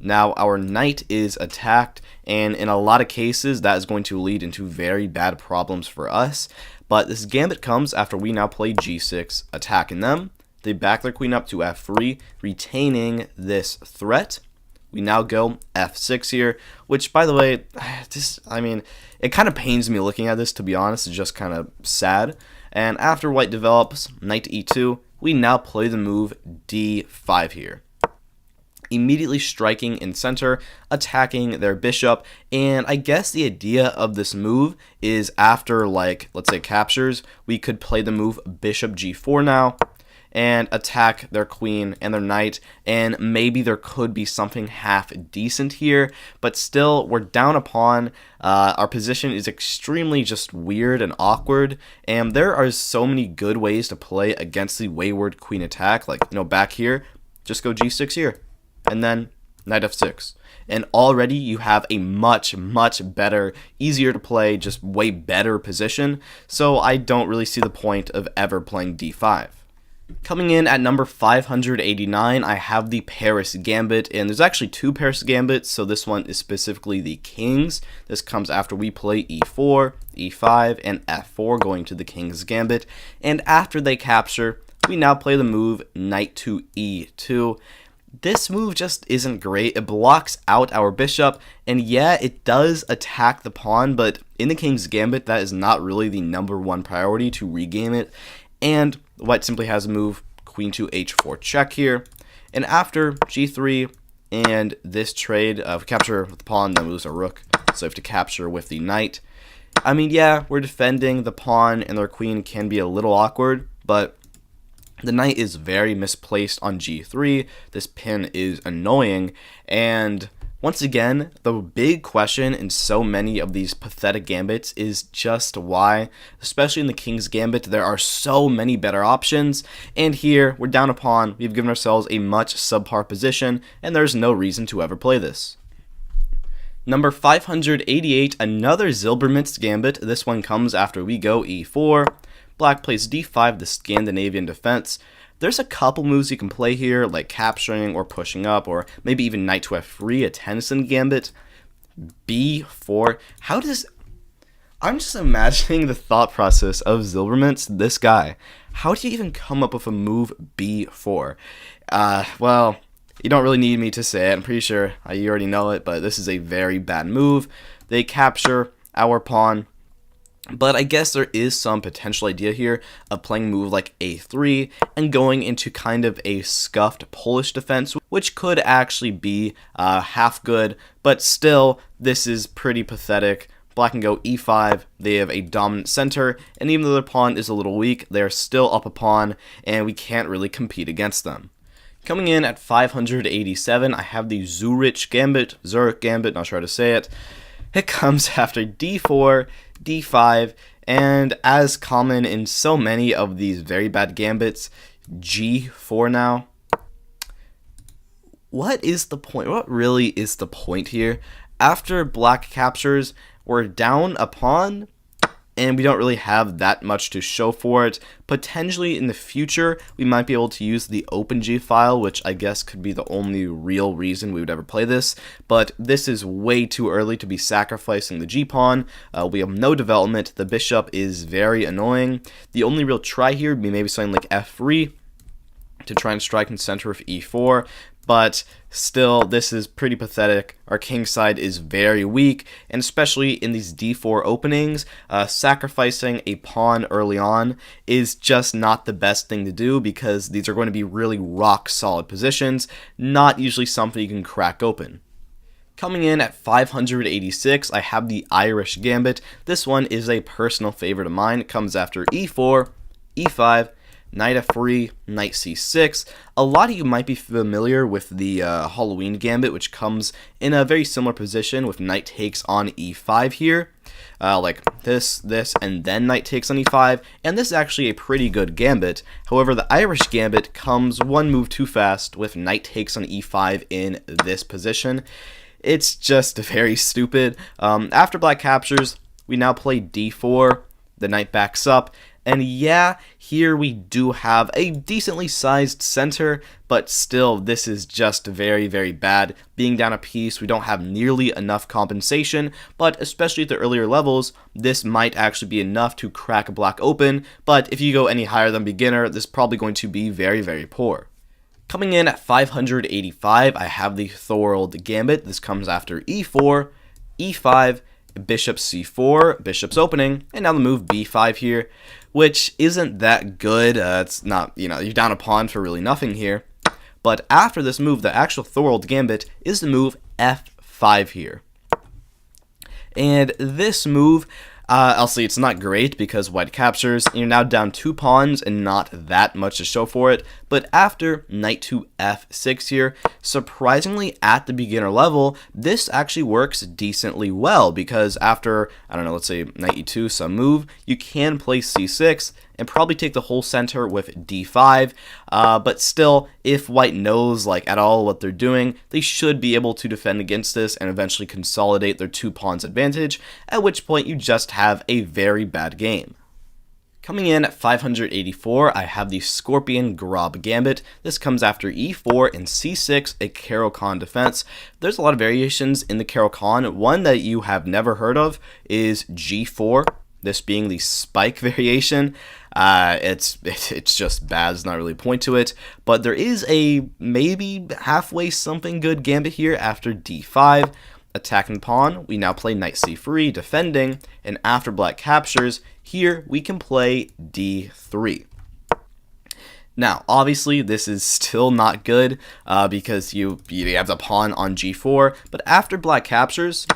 Now our knight is attacked, and in a lot of cases that is going to lead into very bad problems for us, but this gambit comes after we now play g6, attacking them. They back their queen up to f3, retaining this threat. We now go f6 here, which, by the way, it kind of pains me looking at this, to be honest. It's just kind of sad. And after white develops, knight to e2, we now play the move d5 here. Immediately striking in center, attacking their bishop, and I guess the idea of this move is after, like, let's say captures, we could play the move bishop g4 now, and attack their queen and their knight, and maybe there could be something half decent here, but still, we're down a pawn. Our position is extremely just weird and awkward, and there are so many good ways to play against the wayward queen attack. Like, back here, just go g6 here, and then knight f6. And already you have a much, much better, easier to play, just way better position, so I don't really see the point of ever playing d5. Coming in at number 589, I have the Paris Gambit, and there's actually two Paris Gambits, so this one is specifically the King's. This comes after we play e4, e5, and f4, going to the King's Gambit, and after they capture, we now play the move knight to e2. This move just isn't great. It blocks out our bishop, and yeah, it does attack the pawn, but in the King's Gambit, that is not really the number one priority to regain it, and white simply has a move queen to h4 check here, and after g3 and this trade of capture with the pawn, then we lose our rook, so we have to capture with the knight. I mean, yeah, we're defending the pawn, and their queen can be a little awkward, but the knight is very misplaced on g3. This pin is annoying, and Once again, the big question in so many of these pathetic gambits is just why, especially in the King's Gambit, there are so many better options, and here, we're down a pawn, we've given ourselves a much subpar position, and there's no reason to ever play this. Number 588, another Zilbermint's Gambit. This one comes after we go e4, black plays d5, the Scandinavian defense. There's a couple moves you can play here, like capturing or pushing up, or maybe even knight to f3, a Tennyson Gambit. b4, how does... I'm just imagining the thought process of Zilbermint's, this guy. How do you even come up with a move b4? Well, you don't really need me to say it, I'm pretty sure you already know it, but this is a very bad move. They capture our pawn. But I guess there is some potential idea here of playing a move like a3 and going into kind of a scuffed Polish defense, which could actually be half good, but still, this is pretty pathetic. Black can go e5, they have a dominant center, and even though their pawn is a little weak, they are still up a pawn, and we can't really compete against them. Coming in at 587, I have the Zurich Gambit, not sure how to say it. It comes after d4, d5, and as common in so many of these very bad gambits, g4 now. What is the point? What really is the point here? After black captures, we're down a pawn, and we don't really have that much to show for it. Potentially in the future, we might be able to use the OpenG file, which I guess could be the only real reason we would ever play this, but this is way too early to be sacrificing the g-pawn. We have no development, the bishop is very annoying. The only real try here would be maybe something like f3 to try and strike in center with e4, but still, this is pretty pathetic. Our king side is very weak, and especially in these d4 openings, sacrificing a pawn early on is just not the best thing to do because these are going to be really rock solid positions, not usually something you can crack open. Coming in at 586, I have the Irish Gambit. This one is a personal favorite of mine. It comes after e4, e5, knight f3, knight c6. A lot of you might be familiar with the Halloween Gambit, which comes in a very similar position with knight takes on e5 here. Like this, and then knight takes on e5, and this is actually a pretty good gambit. However, the Irish Gambit comes one move too fast with knight takes on e5 in this position. It's just very stupid. After black captures, we now play d4, the knight backs up, and yeah, here we do have a decently sized center, but still, this is just very, very bad. Being down a piece, we don't have nearly enough compensation, but especially at the earlier levels, this might actually be enough to crack a black open, but if you go any higher than beginner, this is probably going to be very, very poor. Coming in at 585, I have the Thorold Gambit. This comes after e4, e5, bishop c4, bishop's opening, and now the move b5 here, which isn't that good. It's not, you're down a pawn for really nothing here. But after this move, the actual Thorold Gambit is the move f5 here. And this move, I'll say it's not great because white captures, and you're now down 2 pawns and not that much to show for it. But after knight to f6 here, surprisingly at the beginner level, this actually works decently well because after, I don't know, let's say knight e2, some move, you can play c6 and probably take the whole center with d5, but still, if white knows at all what they're doing, they should be able to defend against this and eventually consolidate their 2 pawns advantage, at which point you just have a very bad game. Coming in at 584, I have the Scorpion Grob Gambit. This comes after e4 and c6, a Caro-Kann defense. There's a lot of variations in the Caro-Kann. One that you have never heard of is g4, this being the spike variation. It's just bad, there's not really a point to it, but there is a maybe halfway something good gambit here after d5. Attacking pawn, we now play knight c3, defending, and after black captures, here we can play d3. Now, obviously, this is still not good because you have the pawn on g4, but after black captures,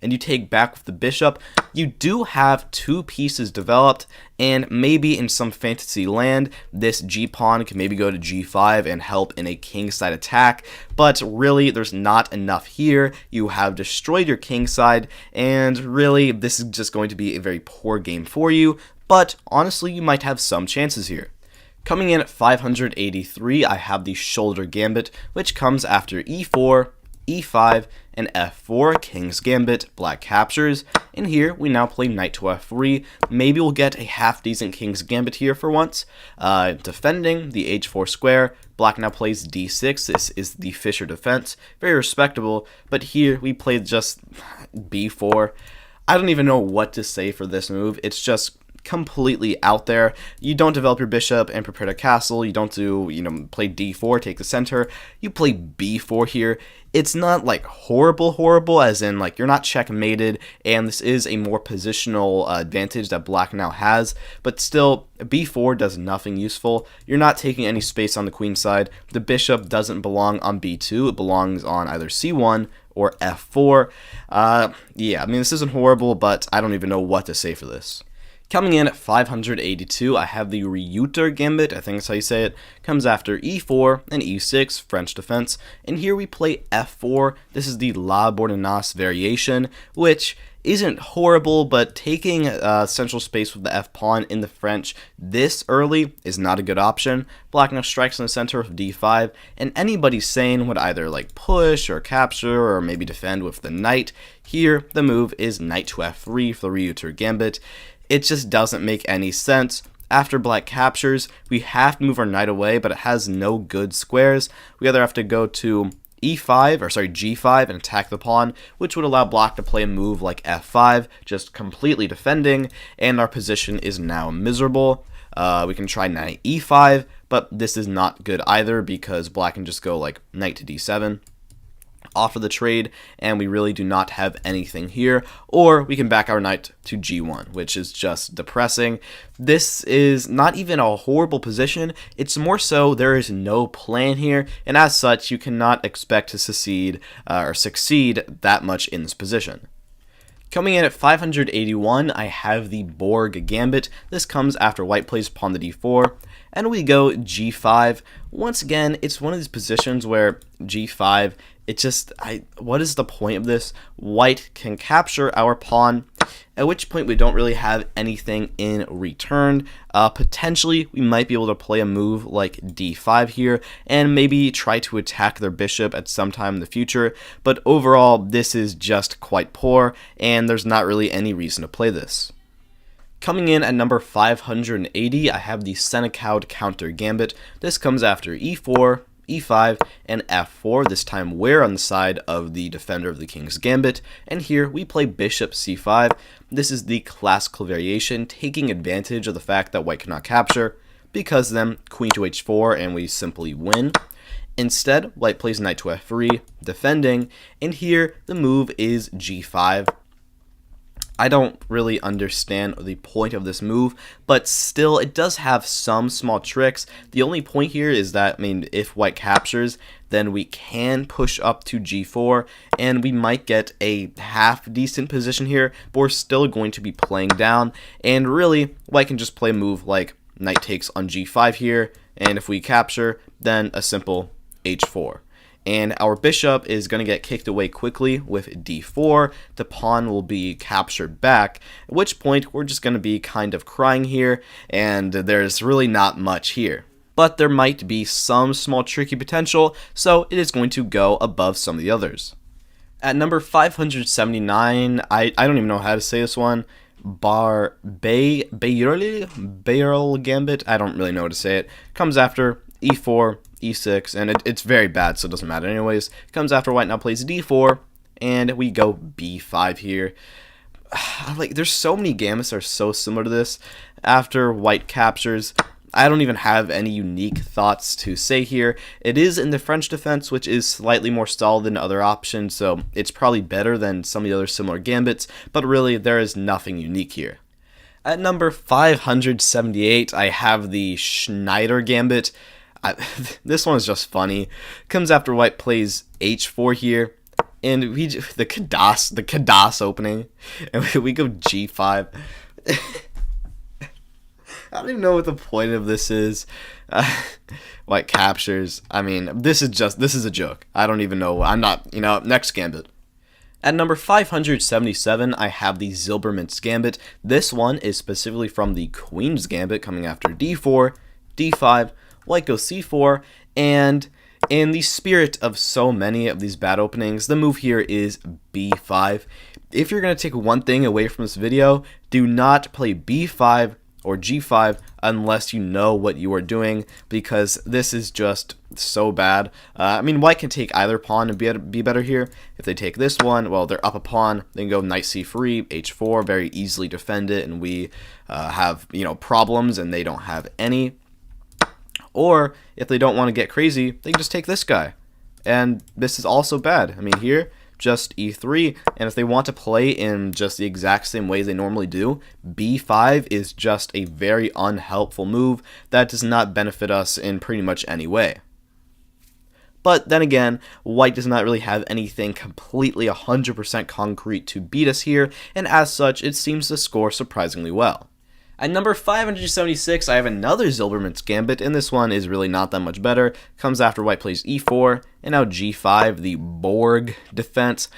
and you take back with the bishop, you do have 2 pieces developed, and maybe in some fantasy land, this g-pawn can maybe go to g5 and help in a kingside attack, but really there's not enough here. You have destroyed your kingside, and really this is just going to be a very poor game for you, but honestly you might have some chances here. Coming in at 583, I have the shoulder gambit, which comes after e4, e5, and f4, king's gambit, black captures, and here we now play knight to f3. Maybe we'll get a half decent king's gambit here for once. Defending the h4 square, black now plays d6. This is the Fischer defense, very respectable, but here we played just b4. I don't even know what to say for this move. It's just completely out there. You don't develop your bishop and prepare to castle. You don't do, play d4, take the center. You play b4 here. It's not like horrible as in like you're not checkmated, and this is a more positional advantage that black now has, but still b4 does nothing useful. You're not taking any space on the queen side. The bishop doesn't belong on b2. It belongs on either c1 or f4. Yeah, I mean, this isn't horrible, but I don't even know what to say for this. Coming in at 582, I have the Reuter gambit, I think that's how you say it. Comes after e4 and e6, French defense, and here we play f4. This is the La Bourdonnais variation, which isn't horrible, but taking central space with the f-pawn in the French this early is not a good option. Black now strikes in the center of d5, and anybody sane would either like push or capture or maybe defend with the knight. Here, the move is knight to f3 for the Reuter gambit. It just doesn't make any sense. After black captures, we have to move our knight away, but it has no good squares. We either have to go to g5 and attack the pawn, which would allow black to play a move like f5, just completely defending, and our position is now miserable. We can try knight e5, but this is not good either because black can just go like knight to d7. Offer the trade, and we really do not have anything here, or we can back our knight to g1, which is just depressing. This is not even a horrible position, it's more so there is no plan here, and as such you cannot expect to succeed that much in this position. Coming in at 581, I have the Borg gambit. This comes after white plays pawn to d4, and we go g5. Once again, it's one of these positions where g5, what is the point of this? White can capture our pawn, at which point we don't really have anything in return. Potentially, we might be able to play a move like d5 here, and maybe try to attack their bishop at some time in the future, but overall, this is just quite poor, and there's not really any reason to play this. Coming in at number 580, I have the Senecaud counter gambit. This comes after e4, e5, and f4. This time we're on the side of the defender of the king's gambit, and here we play bishop c5. This is the classical variation, taking advantage of the fact that white cannot capture, because then queen to h4 and we simply win. Instead, white plays knight to f3, defending, and here the move is g5. I don't really understand the point of this move, but still it does have some small tricks. The only point here is that, if white captures, then we can push up to g4, and we might get a half decent position here, but we're still going to be playing down, and really, white can just play a move like knight takes on g5 here, and if we capture, then a simple h4. And our bishop is going to get kicked away quickly with d4. The pawn will be captured back, at which point we're just going to be kind of crying here, and there's really not much here. But there might be some small tricky potential, so it is going to go above some of the others. At number 579, I don't even know how to say this one, Bayerl gambit, I don't really know how to say it, comes after e4, e6, and it's very bad, so it doesn't matter anyways. Comes after white now plays d4, and we go b5 here. There's so many gambits that are so similar to this. After white captures, I don't even have any unique thoughts to say here. It is in the French defense, which is slightly more solid than other options, so it's probably better than some of the other similar gambits, but really there is nothing unique here. At number 578, I have the Schneider gambit. This one is just funny. Comes after white plays h4 here, And the Kadas opening, and we go G5. I don't even know what the point of this is. White captures. I mean, this is a joke. I don't even know. I'm not, next gambit. At number 577, I have the Zilberman's Gambit. This one is specifically from the Queen's Gambit, coming after d4, d5, white goes c4, and in the spirit of so many of these bad openings, the move here is b5. If you're going to take one thing away from this video, do not play b5 or g5 unless you know what you are doing, because this is just so bad. I mean, white can take either pawn and be better here. If they take this one, well, they're up a pawn. They can go knight c3, h4, very easily defend it, and we have problems, and they don't have any. Or if they don't want to get crazy, they can just take this guy, and this is also bad. I mean, here just e3, and if they want to play in just the exact same ways they normally do, b5 is just a very unhelpful move that does not benefit us in pretty much any way. But then again, white does not really have anything completely 100% concrete to beat us here, and as such, it seems to score surprisingly well. At number 576, I have another Zilberman's Gambit, and this one is really not that much better. Comes after white plays e4, and now g5, the Borg defense.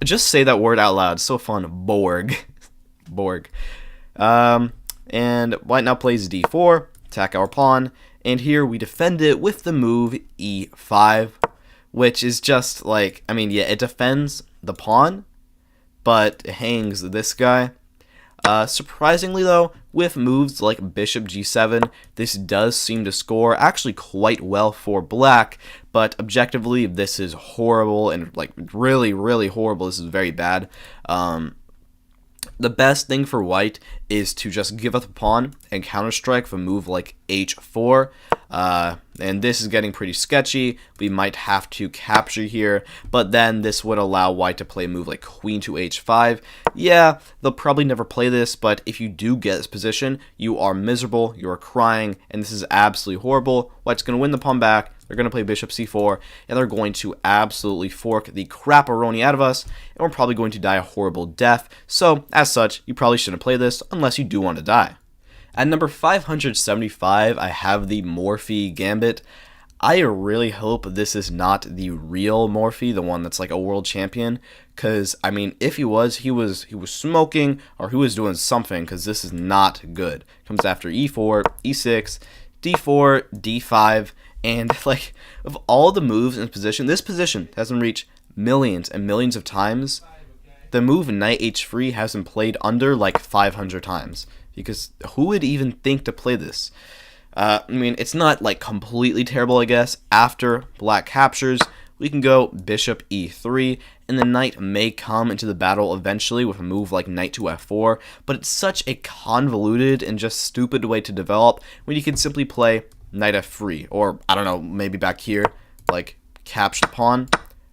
Just say that word out loud, so fun, Borg. Borg. And white now plays d4, attack our pawn, and here we defend it with the move e5, which is just like, I mean, yeah, it defends the pawn, but it hangs this guy. Surprisingly though, with moves like bishop g7, this does seem to score actually quite well for black, but objectively this is horrible, and like really, really horrible. This is very bad. The best thing for white is to just give up the pawn and counterstrike with a move like h4. And this is getting pretty sketchy. We might have to capture here, but then this would allow white to play a move like queen to h5. Yeah, they'll probably never play this, but if you do get this position, you are miserable, you are crying, and this is absolutely horrible. White's going to win the pawn back. They're going to play bishop c4, and they're going to absolutely fork the crap-a-roni out of us, and we're probably going to die a horrible death. So, as such, you probably shouldn't play this unless you do want to die. At number 575, I have the Morphy Gambit. I really hope this is not the real Morphy, the one that's like a world champion, because, I mean, if he was smoking, or he was doing something, because this is not good. Comes after e4, e6, d4, d5, and like, of all the moves in this position has been reached millions and millions of times. The move knight h3 has been played under like 500 times, because who would even think to play this? I mean, it's not like completely terrible, I guess. After black captures, we can go bishop e3, and the knight may come into the battle eventually with a move like knight to f4, but it's such a convoluted and just stupid way to develop when you can simply play knight f3, or I don't know, maybe back here, like capture the pawn,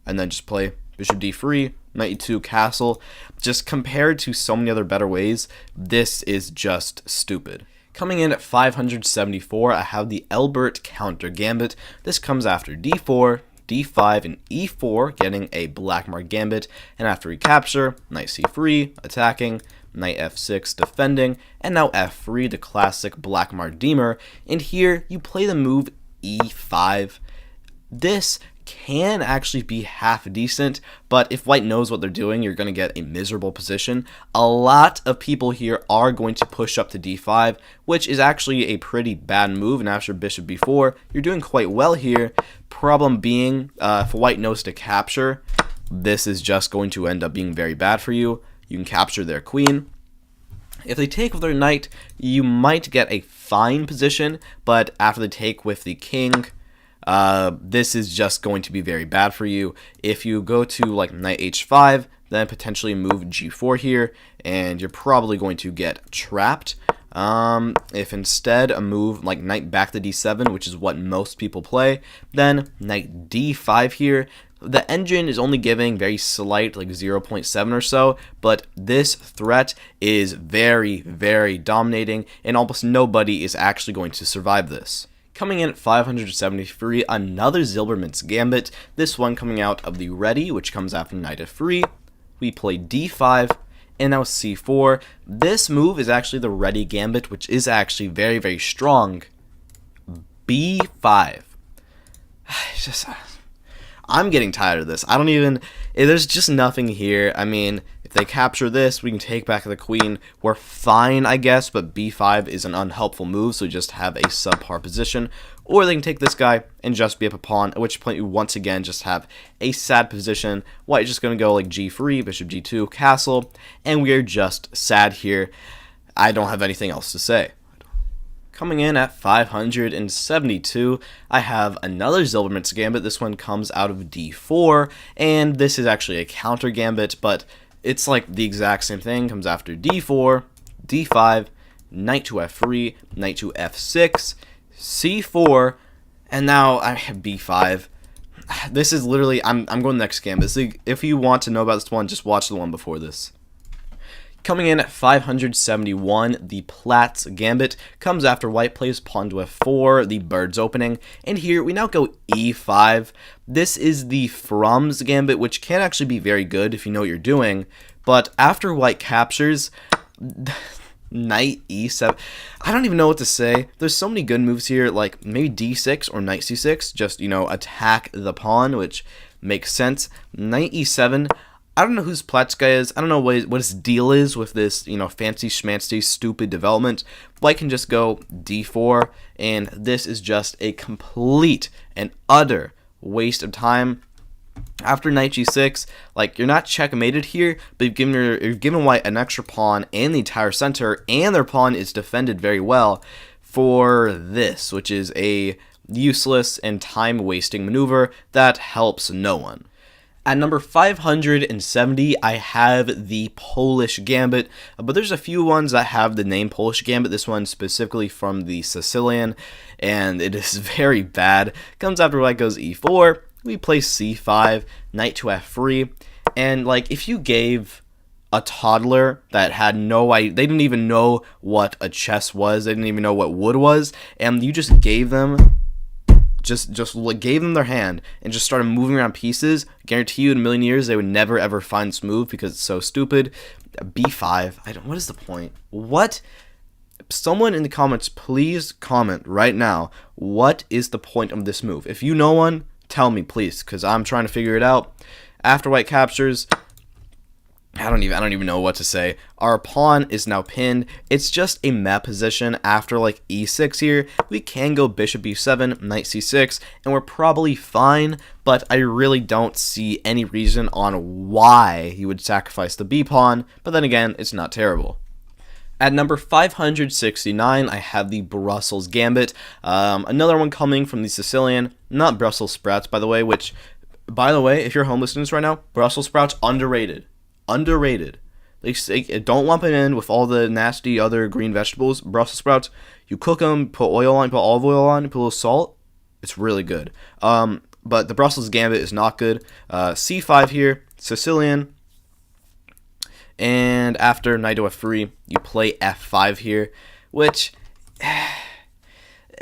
and then just play bishop d3, knight e2, castle. Just compared to so many other better ways, this is just stupid. Coming in at 574, I have the Elbert Counter Gambit. This comes after d4, d5, and e4, getting a Blackmar Gambit, and after recapture, knight c3, attacking, knight f6 defending, and now f3, the classic Blackmar Demer, and here you play the move e5. This can actually be half decent, but if white knows what they're doing, you're going to get a miserable position. A lot of people here are going to push up to d5, which is actually a pretty bad move, and after bishop b4, you're doing quite well here. Problem being, if white knows to capture, this is just going to end up being very bad for you. You can capture their queen. If they take with their knight, you might get a fine position, but after they take with the king, this is just going to be very bad for you. If you go to like knight h5, then potentially move g4 here, and you're probably going to get trapped. If instead a move like knight back to d7, which is what most people play, then knight d5 here. The engine is only giving very slight, like 0.7 or so, but this threat is very, very dominating, and almost nobody is actually going to survive this. Coming in at 573, another Zilberman's Gambit, this one coming out of the ready, which comes after knight f3. We play d5, and now c4. This move is actually the ready gambit, which is actually very, very strong. b5. It's just, I'm getting tired of this. There's just nothing here. I mean, if they capture this, we can take back the queen. We're fine, I guess, but b5 is an unhelpful move, so we just have a subpar position. Or they can take this guy and just be up a pawn, at which point we once again just have a sad position. White is just going to go like g3, bishop g2, castle, and we are just sad here. I don't have anything else to say. Coming in at 572, I have another Zilberman's Gambit. This one comes out of d4, and this is actually a counter gambit, but it's like the exact same thing. Comes after d4, d5, knight to f3, knight to f6, c4, and now I have b5. This is literally, I'm going next gambit. So if you want to know about this one, just watch the one before this. Coming in at 571, the Platz Gambit comes after white plays pawn to f4, the bird's opening, and here we now go e5. This is the From's Gambit, which can actually be very good if you know what you're doing, but after white captures, knight e7, I don't even know what to say. There's so many good moves here, like maybe d6 or knight c6, just, attack the pawn, which makes sense. Knight e7, I don't know whose Platz guy is. I don't know what his deal is with this, fancy schmancy stupid development. White can just go d4, and this is just a complete and utter waste of time. After knight g6, you're not checkmated here, but you've given white an extra pawn and the entire center, and their pawn is defended very well for this, which is a useless and time-wasting maneuver that helps no one. At number 570, I have the Polish Gambit, but there's a few ones that have the name Polish Gambit. This one specifically from the Sicilian, and it is very bad. Comes after white goes e4, we play c5, knight to f3, and if you gave a toddler that had no idea, they didn't even know what a chess was, they didn't even know what wood was, and you just gave them just gave them their hand and just started moving around pieces, guarantee you in a million years they would never ever find this move because it's so stupid. b5, what is the point? What? Someone in the comments, please comment right now, what is the point of this move? If you know one, tell me please, because I'm trying to figure it out. After white captures, I don't even know what to say. Our pawn is now pinned. It's just a map position. After e6 here, we can go bishop b7, knight c6, and we're probably fine, but I really don't see any reason on why he would sacrifice the b pawn, but then again, it's not terrible. At number 569, I have the Brussels Gambit. Another one coming from the Sicilian, not Brussels sprouts, by the way, which, by the way, if you're home listening to this right now, Brussels sprouts, underrated. They don't lump it in with all the nasty other green vegetables. Brussels sprouts, you cook them, put oil on, put olive oil on, put a little salt. It's really good. But the Brussels Gambit is not good. c5 here, Sicilian. And after knight to f3, you play f5 here, which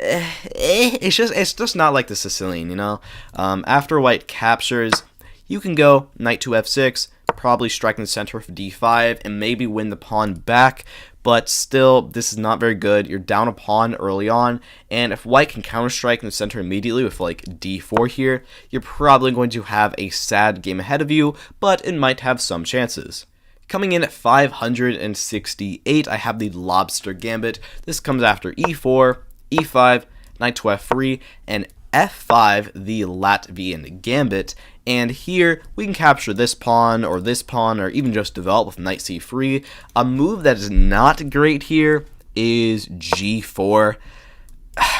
it's just not like the Sicilian, After white captures, you can go knight to f6, probably striking the center for d5 and maybe win the pawn back, but still this is not very good. You're down a pawn early on, and if white can counter-strike in the center immediately with d4 here, you're probably going to have a sad game ahead of you, but it might have some chances. Coming in at 568, I have the Lobster Gambit. This comes after e4, e5, knight to f3, and f5, the Latvian Gambit. And here we can capture this pawn, or even just develop with knight c3. A move that is not great here is g4.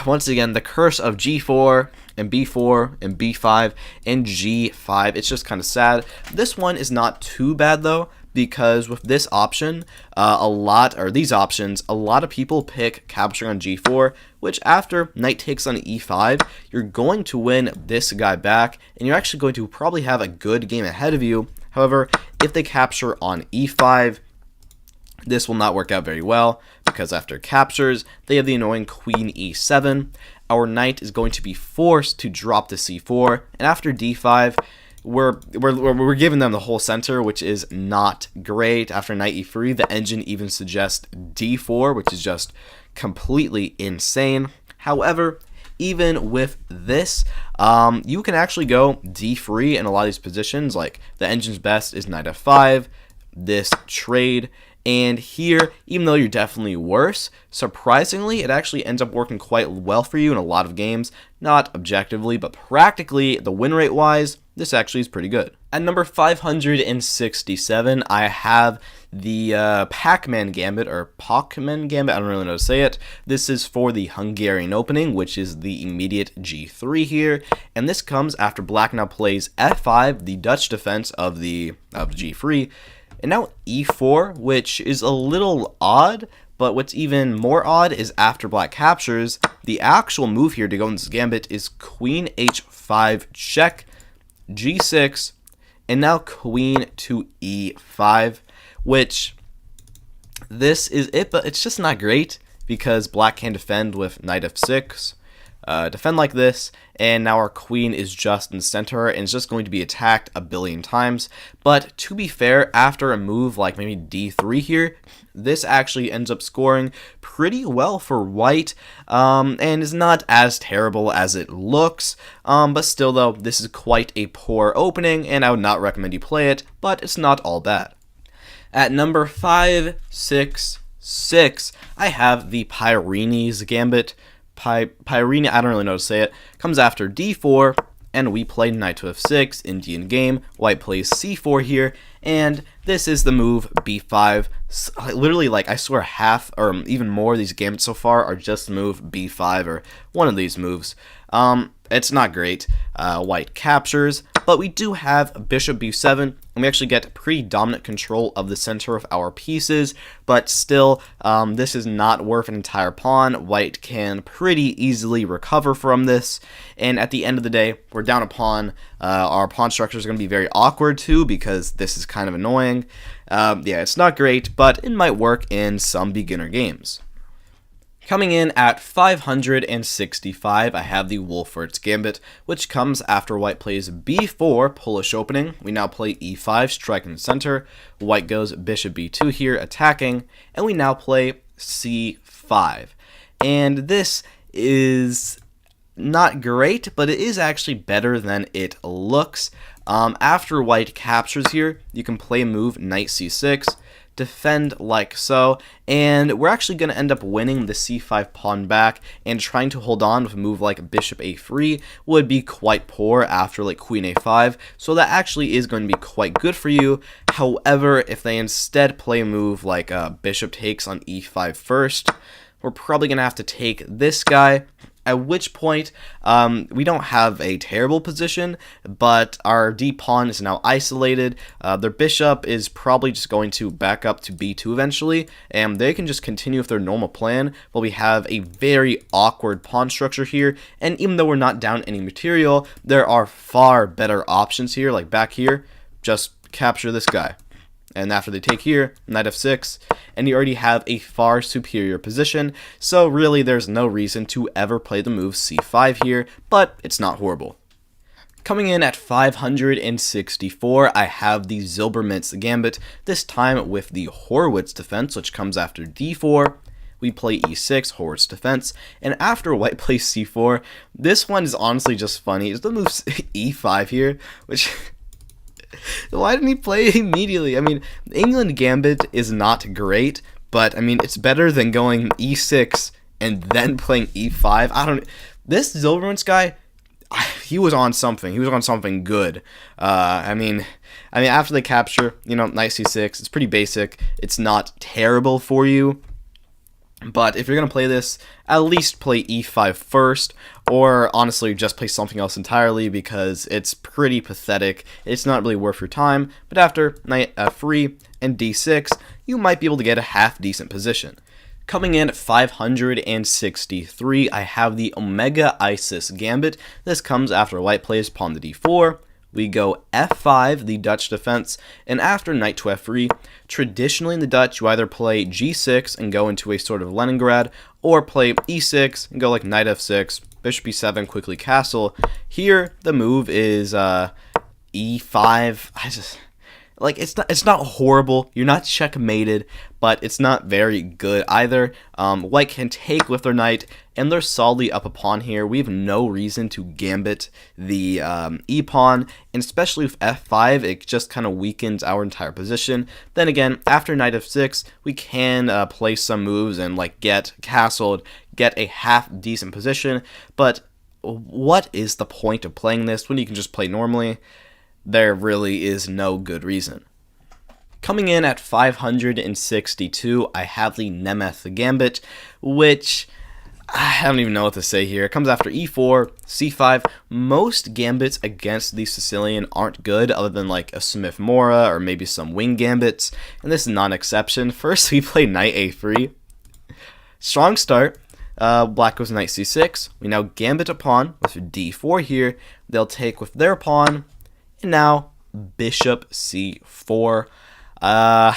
Once again, the curse of g4 and b4 and b5 and g5. It's just kind of sad. This one is not too bad though, because with this option, a lot of people pick capturing on g4, which after knight takes on e5, you're going to win this guy back, and you're actually going to probably have a good game ahead of you. However, if they capture on e5, this will not work out very well, because after captures, they have the annoying queen e7. our knight is going to be forced to drop to c4, and after d5, we're giving them the whole center, which is not great. After knight e3, the engine even suggests d4, which is just completely insane. However, even with this, you can actually go d3 in a lot of these positions. Like, the engine's best is knight f5, this trade, and here, even though you're definitely worse, surprisingly, it actually ends up working quite well for you in a lot of games. Not objectively, but practically, the win rate wise, this actually is pretty good. At number 567, I have the Pac-Man Gambit, or Pacman Gambit, I don't really know how to say it. This is for the Hungarian opening, which is the immediate g3 here, and this comes after black now plays f5, the Dutch defense of g3, and now e4, which is a little odd, but what's even more odd is after black captures, the actual move here to go in this gambit is queen h5 check, g6, and now queen to e5, which this is it, but it's just not great because black can defend with knight f6, defend like this, and now our queen is just in the center and is just going to be attacked a billion times. But to be fair, after a move like maybe d3 here, this actually ends up scoring pretty well for white, and is not as terrible as it looks, but still though, this is quite a poor opening, and I would not recommend you play it, but it's not all bad. At number 566, I have the Pyrenees Gambit. Pyrenees, I don't really know how to say it, comes after d4, and we play knight to f6, Indian game. White plays c4 here, and this is the move b5. Literally, like, I swear half or even more of these gambits so far are just the move b5 or one of these moves. It's not great. White captures, but we do have bishop b7, and we actually get pretty dominant control of the center of our pieces, but still, this is not worth an entire pawn. White can pretty easily recover from this, and at the end of the day, we're down a pawn. Our pawn structure is going to be very awkward too, because this is kind of annoying. Yeah, it's not great, but it might work in some beginner games. Coming in at 565, I have the Wolfert's Gambit, which comes after white plays b4, Polish opening. We now play e5, striking the center. White goes bishop b2 here, attacking, and we now play c5. And this is not great, but it is actually better than it looks. After white captures here, you can play a move knight c6, defend like so, and we're actually going to end up winning the c5 pawn back, and trying to hold on with a move like bishop a3 would be quite poor after like queen a5, so that actually is going to be quite good for you. However, if they instead play a move like bishop takes on e5 first, we're probably going to have to take this guy, at which point we don't have a terrible position, but our d-pawn is now isolated. Their bishop is probably just going to back up to b2 eventually, and they can just continue with their normal plan, while we have a very awkward pawn structure here, and even though we're not down any material, there are far better options here, like back here, just capture this guy. And after they take here, knight f6, and you already have a far superior position, so really there's no reason to ever play the move c5 here, but it's not horrible. Coming in at 564, I have the Zilbermintz Gambit, this time with the Horwitz defense, which comes after d4. We play e6, Horwitz defense, and after white plays c4, this one is honestly just funny. It's the move e5 here, which... Why didn't he play it immediately? I mean, England Gambit is not great, but I mean, it's better than going e6 and then playing e5. This Zilbermintz guy, he was on something. He was on something good. I mean, after the capture, knight c6, it's pretty basic. It's not terrible for you. But if you're going to play this, at least play e5 first, or honestly just play something else entirely, because it's pretty pathetic. It's not really worth your time, but after knight f3 and d6, you might be able to get a half-decent position. Coming in at 563, I have the Omega Isis Gambit. This comes after white plays pawn to d4. We go f5, the Dutch defense, and after knight to f3, traditionally in the Dutch, you either play g6 and go into a sort of Leningrad, or play e6 and go like knight f6, bishop e7, quickly castle. Here, the move is e5. Like, it's not horrible. You're not checkmated, but it's not very good either. White can take with their knight, and they're solidly up a pawn here. We have no reason to gambit the e-pawn, and especially with f5, it just kind of weakens our entire position. Then again, after knight f6, we can play some moves and like get castled, get a half decent position. But what is the point of playing this when you can just play normally? There really is no good reason. Coming in at 562, I have the Nemeth Gambit, which I don't even know what to say here. It comes after e4, c5. Most gambits against the Sicilian aren't good, other than like a Smith Mora or maybe some wing gambits, and this is not an exception. First, we play knight a3. Strong start. Black goes knight c6. We now gambit a pawn with d4 here. They'll take with their pawn. And now, bishop c4. I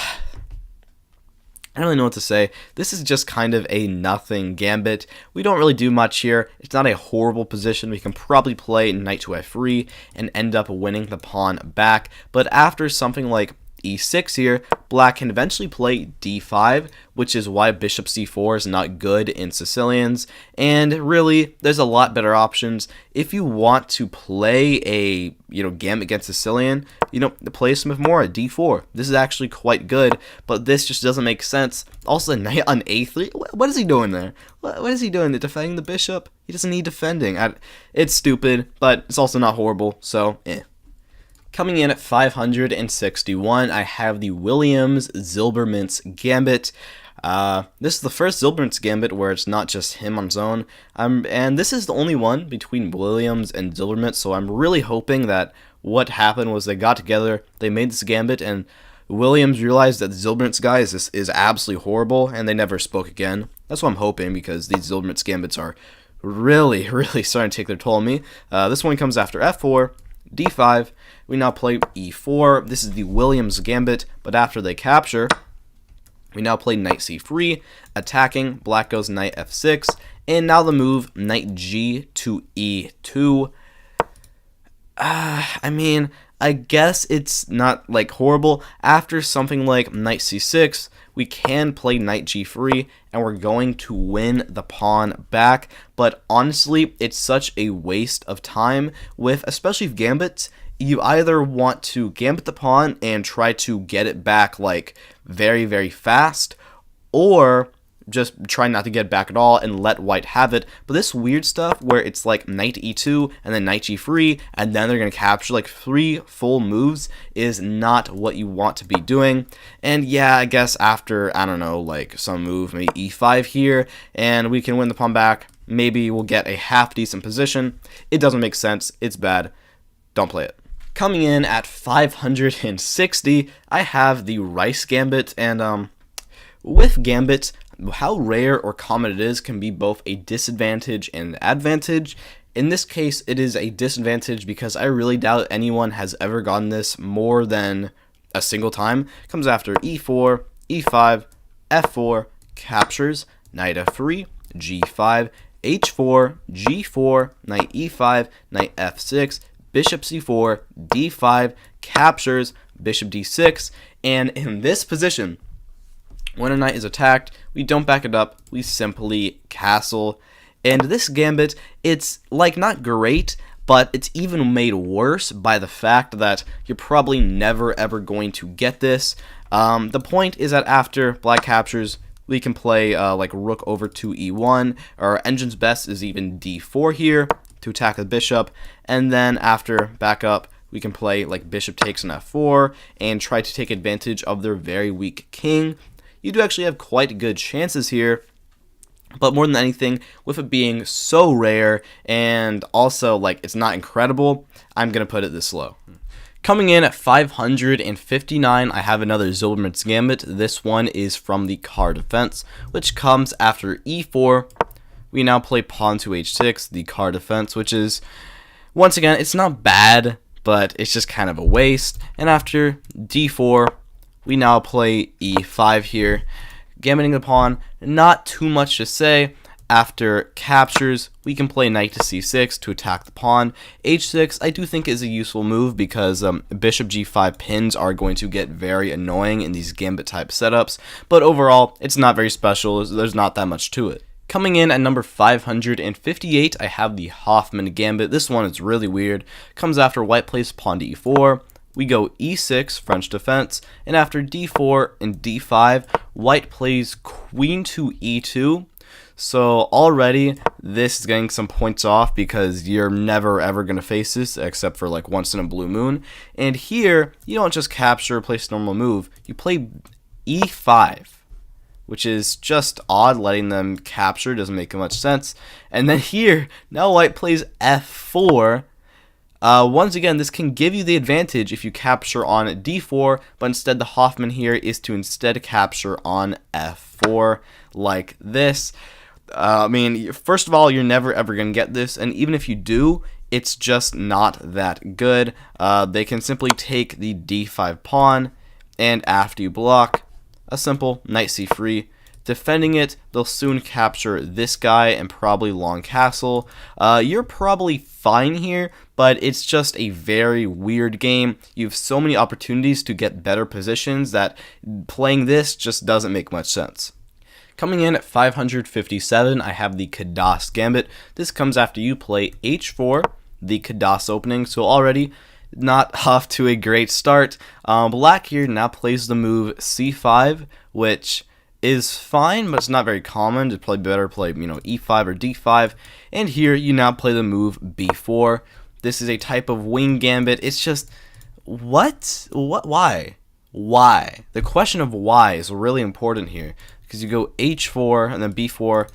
don't really know what to say. This is just kind of a nothing gambit. We don't really do much here. It's not a horrible position. We can probably play knight to f3 and end up winning the pawn back. But after something like e6 here, black can eventually play d5, which is why bishop c4 is not good in Sicilians. And really, there's a lot better options. If you want to play a gambit against Sicilian, play Smith Mora d4. This is actually quite good, but this just doesn't make sense. Also, knight on a3. What is he doing there? What is he doing? Defending the bishop? He doesn't need defending. It's stupid, but it's also not horrible. So, Coming in at 561, I have the Williams-Zilbermans Gambit. This is the first Zilbermans Gambit where it's not just him on his own. And this is the only one between Williams and Zilbermans, so I'm really hoping that what happened was they got together, they made this Gambit, and Williams realized that the Zilbermans guy is absolutely horrible, and they never spoke again. That's what I'm hoping, because these Zilbermans Gambits are really, really starting to take their toll on me. This one comes after f4, d5. We now play e4. This is the Williams Gambit, but after they capture, we now play knight c3, attacking. Black goes knight f6, and now the move knight g to e2. I guess it's not like horrible. After something like knight c6, we can play knight g3, and we're going to win the pawn back. But honestly, it's such a waste of time especially with gambits. You either want to gambit the pawn and try to get it back like very, very fast, or just try not to get it back at all and let white have it. But this weird stuff where it's like knight e2 and then knight g3 and then they're going to capture like 3 full moves is not what you want to be doing. And yeah, I guess after, I don't know, like some move, maybe e5 here, and we can win the pawn back. Maybe we'll get a half decent position. It doesn't make sense. It's bad. Don't play it. Coming in at 560, I have the Rice Gambit, and with Gambit, how rare or common it is can be both a disadvantage and an advantage. In this case, it is a disadvantage because I really doubt anyone has ever gotten this more than a single time. It comes after e4, e5, f4, captures, knight f3, g5, h4, g4, knight e5, knight f6, bishop c4, d5, captures, bishop d6, and in this position, when a knight is attacked, we don't back it up, we simply castle. And this gambit, it's like not great, but it's even made worse by the fact that you're probably never ever going to get this. The point is that after black captures, we can play like rook over to e1, or engine's best is even d4 here to attack the bishop, and then after backup, we can play like bishop takes on f4 and try to take advantage of their very weak king. You do actually have quite good chances here, but more than anything, with it being so rare and also like it's not incredible, I'm going to put it this low. Coming in at 559, I have another Zilbermans Gambit. This one is from the Car Defense, which comes after e4. We now play pawn to h6, the Car Defense, which is, once again, it's not bad, but it's just kind of a waste. And after d4, we now play e5 here, gambiting the pawn. Not too much to say. After captures, we can play knight to c6 to attack the pawn. h6 I do think is a useful move because bishop g5 pins are going to get very annoying in these gambit type setups, but overall it's not very special. There's not that much to it. Coming in at number 558, I have the Hoffman Gambit. This one is really weird. Comes after white plays pawn to e4. We go e6, French defense, and after d4 and d5, white plays queen to e2. So already this is getting some points off because you're never ever going to face this except for like once in a blue moon. And here, you don't just capture or place a normal move. You play e5, which is just odd. Letting them capture doesn't make much sense. And then here, now white plays f4. Once again, this can give you the advantage if you capture on d4, but instead the Hoffman here is to instead capture on f4 like this. I mean, first of all, you're never ever going to get this, and even if you do, it's just not that good. They can simply take the d5 pawn, and after you block, a simple knight c3. Defending it, they'll soon capture this guy and probably long castle. You're probably fine here, but it's just a very weird game. You have so many opportunities to get better positions that playing this just doesn't make much sense. Coming in at 557, I have the Kadas Gambit. This comes after you play h4, the Kadas opening, so already not off to a great start. Black here now plays the move c5, which is fine, but it's not very common. To play better, play e5 or d5, and here you now play the move b4. This is a type of wing gambit. It's just what? Why? The question of why is really important here. Because you go h4 and then b4,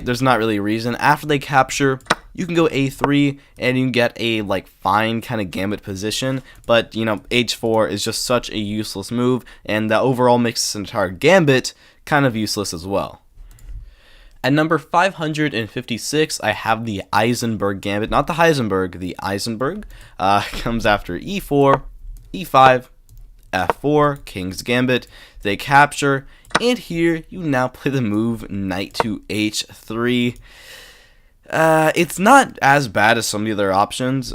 there's not really a reason. After they capture, you can go a3 and you can get a fine kind of gambit position, but h4 is just such a useless move, and that overall makes this entire gambit kind of useless as well. At number 556, I have the Eisenberg Gambit, not the Heisenberg, the Eisenberg. Comes after e4, e5, f4, King's Gambit. They capture, and here you now play the move knight to h3. It's not as bad as some of the other options,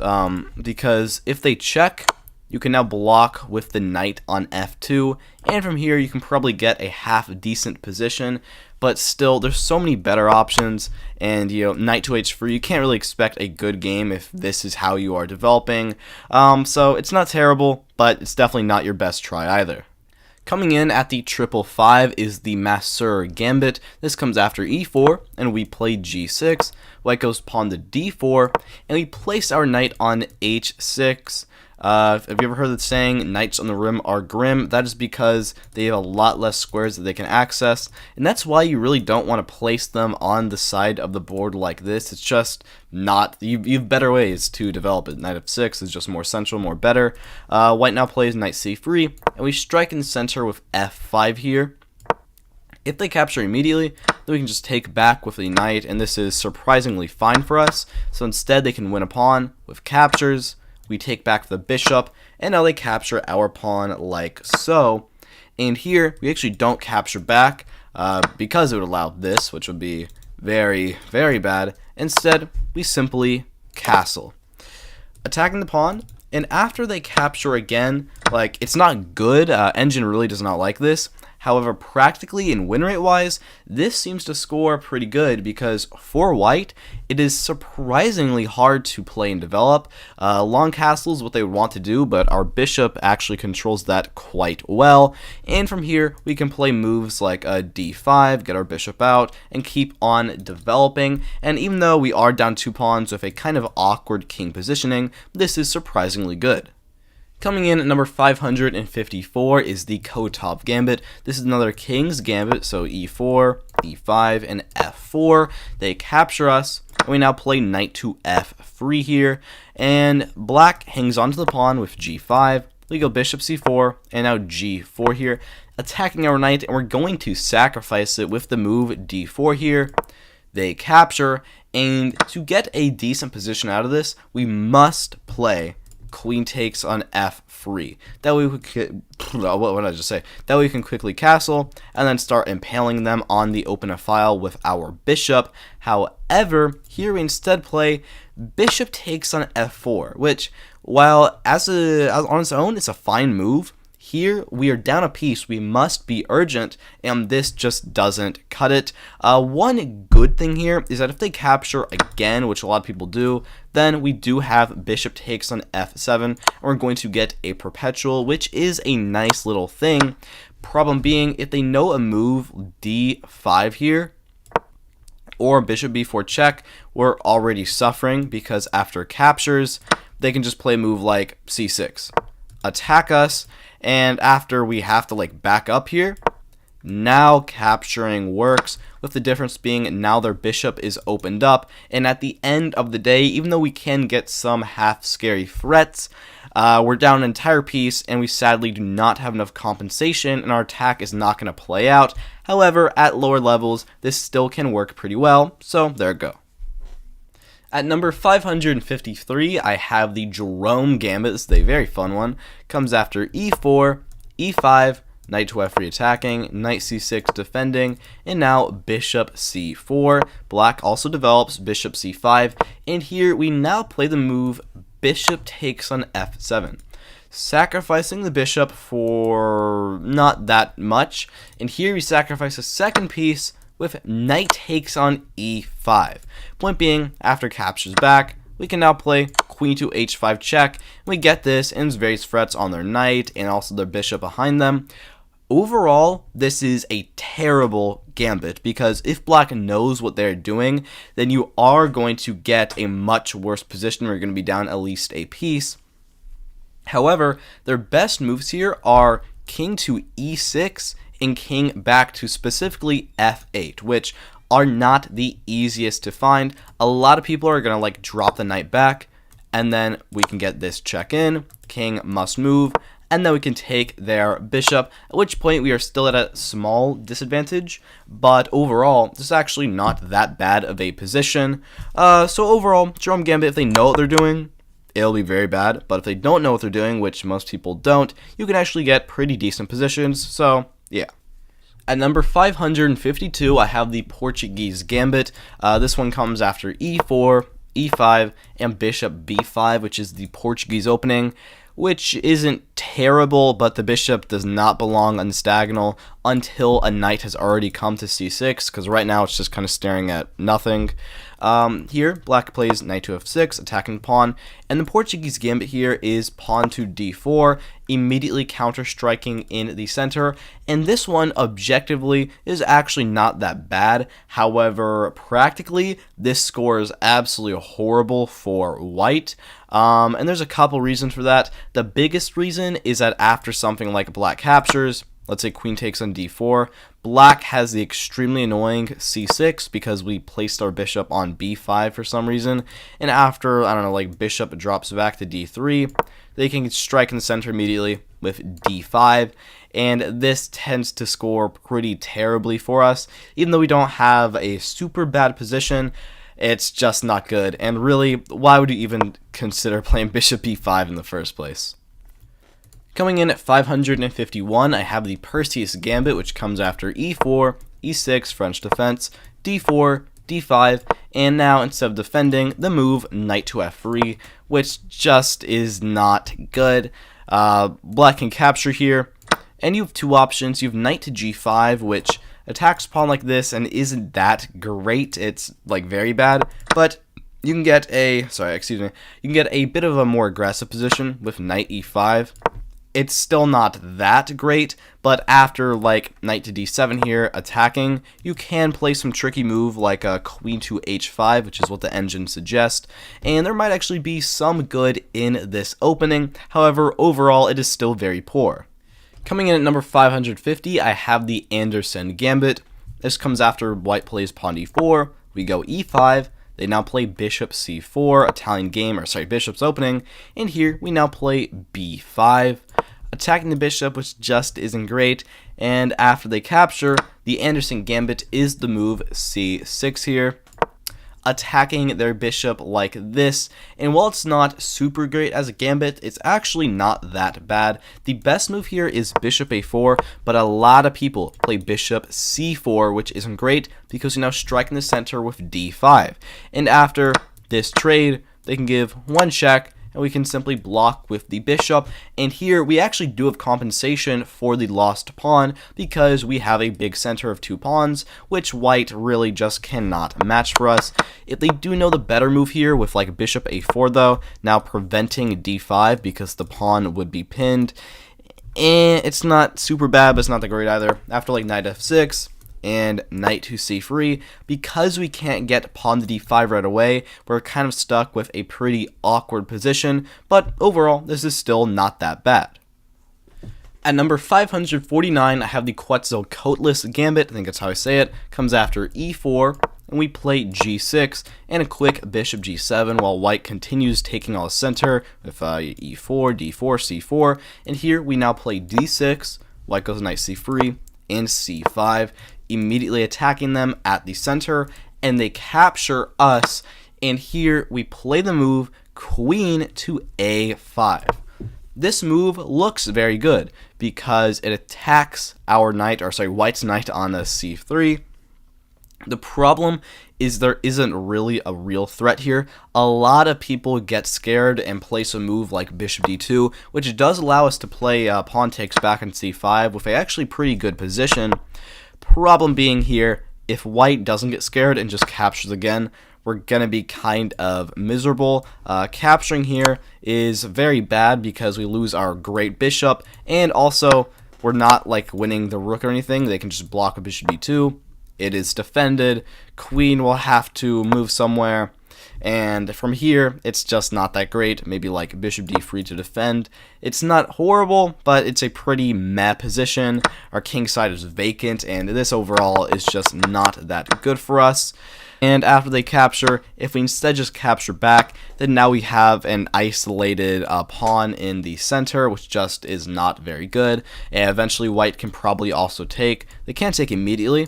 because if they check, you can now block with the knight on f2, and from here you can probably get a half decent position, but still there's so many better options, and knight to h3, you can't really expect a good game if this is how you are developing. So it's not terrible, but it's definitely not your best try either. Coming in at the 555 is the Masseur Gambit. This comes after e4, and we play g6. White goes pawn to d4, and we place our knight on h6. Have you ever heard the saying, knights on the rim are grim? That is because they have a lot less squares that they can access, and that's why you really don't want to place them on the side of the board like this. It's just not, you have better ways to develop it. Knight f6 is just more central, more better. White now plays knight c3, and we strike in the center with f5 here. If they capture immediately, then we can just take back with the knight, and this is surprisingly fine for us. So instead they can win a pawn with captures. We take back the bishop, and now they capture our pawn like so. And here, we actually don't capture back because it would allow this, which would be very, very bad. Instead, we simply castle. Attacking the pawn, and after they capture again, it's not good. Engine really does not like this. However, practically and win rate wise, this seems to score pretty good because for white, it is surprisingly hard to play and develop. Long castle is what they would want to do, but our bishop actually controls that quite well. And from here, we can play moves like a d5, get our bishop out, and keep on developing. And even though we are down 2 pawns with a kind of awkward king positioning, this is surprisingly good. Coming in at number 554 is the Kotov Gambit. This is another King's Gambit, so e4, e5, and f4. They capture us, and we now play knight to f3 here, and black hangs onto the pawn with g5. We go bishop c4, and now g4 here, attacking our knight, and we're going to sacrifice it with the move d4 here. They capture, and to get a decent position out of this, we must play queen takes on f3. That way we could, what did I just say? That way we can quickly castle and then start impaling them on the open file with our bishop. However, here we instead play bishop takes on f4, which, while on its own it's a fine move, here we are down a piece, we must be urgent, and this just doesn't cut it. One good thing here is that if they capture again, which a lot of people do, then we do have bishop takes on f7, and we're going to get a perpetual, which is a nice little thing. Problem being, if they know a move d5 here, or bishop b4 check, we're already suffering, because after captures, they can just play a move like c6, attack us, and after we have to like back up here, now capturing works, with the difference being now their bishop is opened up, and at the end of the day, even though we can get some half scary threats, we're down an entire piece, and we sadly do not have enough compensation, and our attack is not going to play out. However, at lower levels, this still can work pretty well, so there we go. At number 553, I have the Jerome Gambit. This is a very fun one. Comes after e4, e5, knight to f3 attacking, knight c6 defending, and now bishop c4. Black also develops bishop c5, and here we now play the move bishop takes on f7. Sacrificing the bishop for not that much, and here we sacrifice a second piece with knight takes on e5. Point being, after captures back, we can now play queen to h5 check. We get this and various threats on their knight and also their bishop behind them. Overall, this is a terrible gambit, because if black knows what they're doing, then you are going to get a much worse position where you're going to be down at least a piece. However, their best moves here are king to e6 and king back to specifically f8, which are not the easiest to find. A lot of people are going to like drop the knight back, and then we can get this check in, king must move, and then we can take their bishop, at which point we are still at a small disadvantage, but overall, this is actually not that bad of a position. So overall, Jerome Gambit, if they know what they're doing, it'll be very bad, but if they don't know what they're doing, which most people don't, you can actually get pretty decent positions, so yeah. At number 552, I have the Portuguese Gambit. This one comes after e4, e5, and bishop b5, which is the Portuguese opening, which isn't terrible, but the bishop does not belong on diagonal until a knight has already come to c6, because right now it's just kind of staring at nothing. Here, black plays knight to f6, attacking pawn, and the Portuguese Gambit here is pawn to d4, immediately counter-striking in the center, and this one, objectively, is actually not that bad. However, practically, this score is absolutely horrible for white, and there's a couple reasons for that. The biggest reason is that after something like black captures, let's say queen takes on d4, black has the extremely annoying c6 because we placed our bishop on b5 for some reason, and after, I don't know, like bishop drops back to d3, they can strike in the center immediately with d5, and this tends to score pretty terribly for us. Even though we don't have a super bad position, it's just not good, and really, why would you even consider playing bishop b5 in the first place? Coming in at 551, I have the Perseus Gambit, which comes after e4, e6, French defense, d4, d5, and now instead of defending, the move knight to f3, which just is not good. Black can capture here, and you have two options. You have knight to g5, which attacks pawn like this and isn't that great. It's like very bad, but you can get a, you can get a bit of a more aggressive position with knight e5. It's still not that great, but after like knight to d7 here attacking, you can play some tricky move like a queen to h5, which is what the engine suggests, and there might actually be some good in this opening. However, overall it is still very poor. Coming in at number 550, I have the Anderson Gambit. This comes after white plays pawn d4, we go e5, they now play bishop c4, Italian game, bishop's opening, and here we now play b5, attacking the bishop, which just isn't great, and after they capture, the Anderson Gambit is the move c6 here. attacking their bishop like this. And while it's not super great as a gambit, it's actually not that bad. The best move here is bishop a4, but a lot of people play bishop c4, which isn't great because you now strike in the center with d5. And after this trade, they can give one check, and we can simply block with the bishop. And here we actually do have compensation for the lost pawn because we have a big center of 2 pawns, which white really just cannot match for us. If they do know the better move here with like bishop a4 though, now preventing d5 because the pawn would be pinned, and it's not super bad, but it's not that great either. After like knight f6 and knight to c3, because we can't get pawn to d5 right away, we're kind of stuck with a pretty awkward position, but overall this is still not that bad. At number 549, I have the Quetzalcoatlus Gambit, I think that's how I say it. Comes after e4, and we play g6 and a quick bishop g7 while white continues taking all the center with e4, d4, c4, and here we now play d6, white goes knight c3, and c5, immediately attacking them at the center, and they capture us, and here we play the move queen to a5. This move looks very good because it attacks our knight, or sorry, white's knight on a c3. The problem is there isn't really a real threat here. A lot of people get scared and place a move like bishop d2, which does allow us to play pawn takes back on c5 with a actually pretty good position. Problem being here, if white doesn't get scared and just captures again, we're going to be kind of miserable. Capturing here is very bad because we lose our great bishop, and also we're not like winning the rook or anything. They can just block a bishop b2. It is defended. Queen will have to move somewhere. And from here, it's just not that great. Maybe like bishop d3 to defend. It's not horrible, but it's a pretty meh position. Our king side is vacant, and this overall is just not that good for us. And after they capture, if we instead just capture back, then now we have an isolated pawn in the center, which just is not very good. And eventually white can probably also take. They can't take immediately,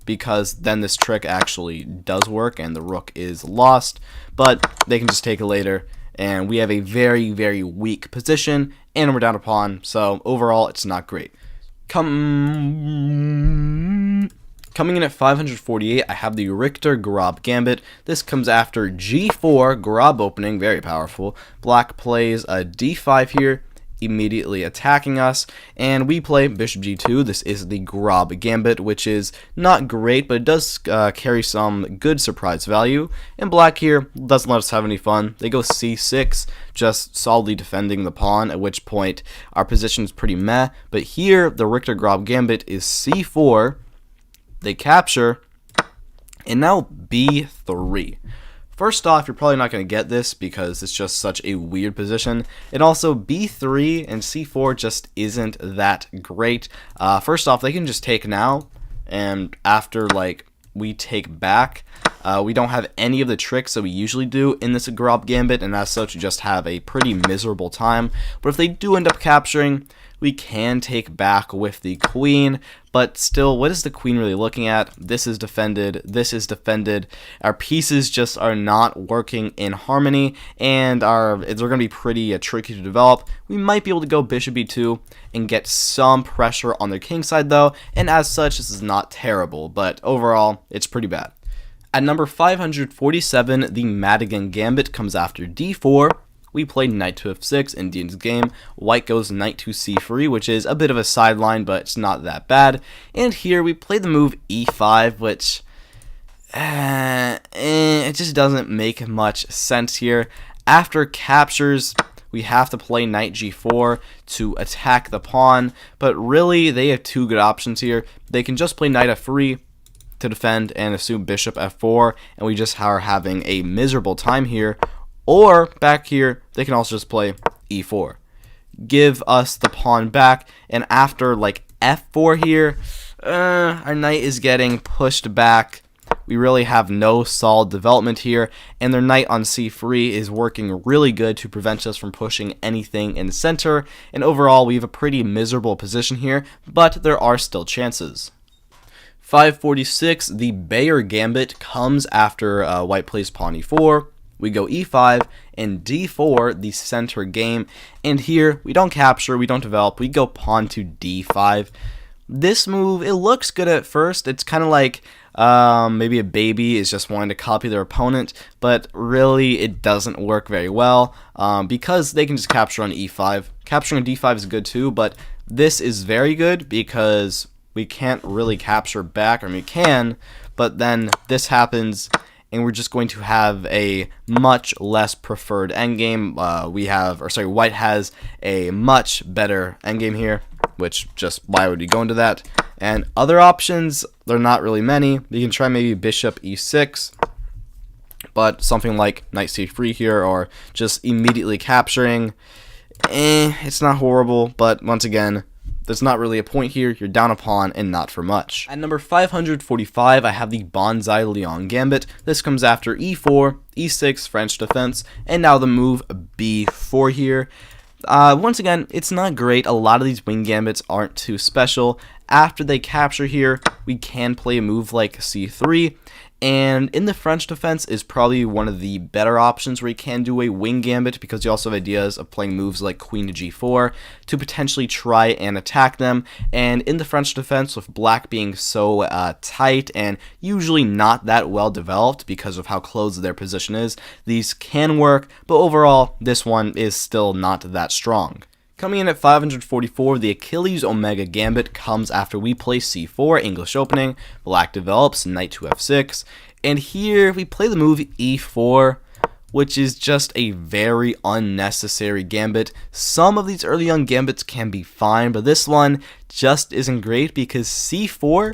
because then this trick actually does work and the rook is lost, but they can just take it later, and we have a very, very weak position, and we're down a pawn, so overall it's not great. Coming in at 548, I have the Richter-Grob Gambit. This comes after g4, Grob opening, very powerful. Black plays a d5 here, immediately attacking us, and we play bishop g2. This is the Grob Gambit, which is not great, but it does carry some good surprise value. And black here doesn't let us have any fun. They go c6, just solidly defending the pawn, at which point our position is pretty meh. But here, the Richter-Grob Gambit is c4, they capture, and now b3. First off, you're probably not going to get this because it's just such a weird position. And also, b3 and c4 just isn't that great. First off, they can just take now, and after like we take back, we don't have any of the tricks that we usually do in this Grob Gambit, and as such, you just have a pretty miserable time. But if they do end up capturing, we can take back with the queen, but still, what is the queen really looking at? This is defended, this is defended. Our pieces just are not working in harmony, and they're going to be pretty tricky to develop. We might be able to go bishop b2 and get some pressure on their king side though, and as such, this is not terrible, but overall, it's pretty bad. At number 547, the Madigan Gambit comes after d4. We play knight to f6 in Dean's game. White goes knight to c3, which is a bit of a sideline, but it's not that bad. And here we play the move e5, which it just doesn't make much sense here. After captures, we have to play knight g4 to attack the pawn, but really they have two good options here. They can just play knight f3 to defend and assume bishop f4, and we just are having a miserable time here. Or, back here, they can also just play e4. Give us the pawn back, and after, like, f4 here, our knight is getting pushed back. We really have no solid development here, and their knight on c3 is working really good to prevent us from pushing anything in the center, and overall, we have a pretty miserable position here, but there are still chances. 546, the Bayer Gambit comes after white plays pawn e4. We go e5 and d4, the center game. And here, we don't capture, we don't develop, we go pawn to d5. This move, it looks good at first. It's kind of like maybe a baby is just wanting to copy their opponent, but really it doesn't work very well because they can just capture on e5. Capturing on d5 is good too, but this is very good because we can't really capture back. I mean, we can, but then this happens, and we're just going to have a much less preferred endgame. White has a much better endgame here, which just, why would we go into that? And other options, they're not really many. You can try maybe bishop e6, but something like knight c3 here, or just immediately capturing, it's not horrible, but once again, there's not really a point here. You're down a pawn and not for much. At number 545, I have the Bonsai Lion Gambit. This comes after e4, e6, French defense, and now the move b4 here. Once again, it's not great. A lot of these wing gambits aren't too special. After they capture here, we can play a move like c3, and in the French defense is probably one of the better options where you can do a wing gambit, because you also have ideas of playing moves like queen to g4 to potentially try and attack them. And in the French defense, with black being so tight and usually not that well developed because of how close their position is, these can work, but overall this one is still not that strong. Coming in at 544, the Achilles Omega Gambit comes after we play c4, English opening, black develops, knight to f6, and here we play the move e4, which is just a very unnecessary gambit. Some of these early young gambits can be fine, but this one just isn't great because c4,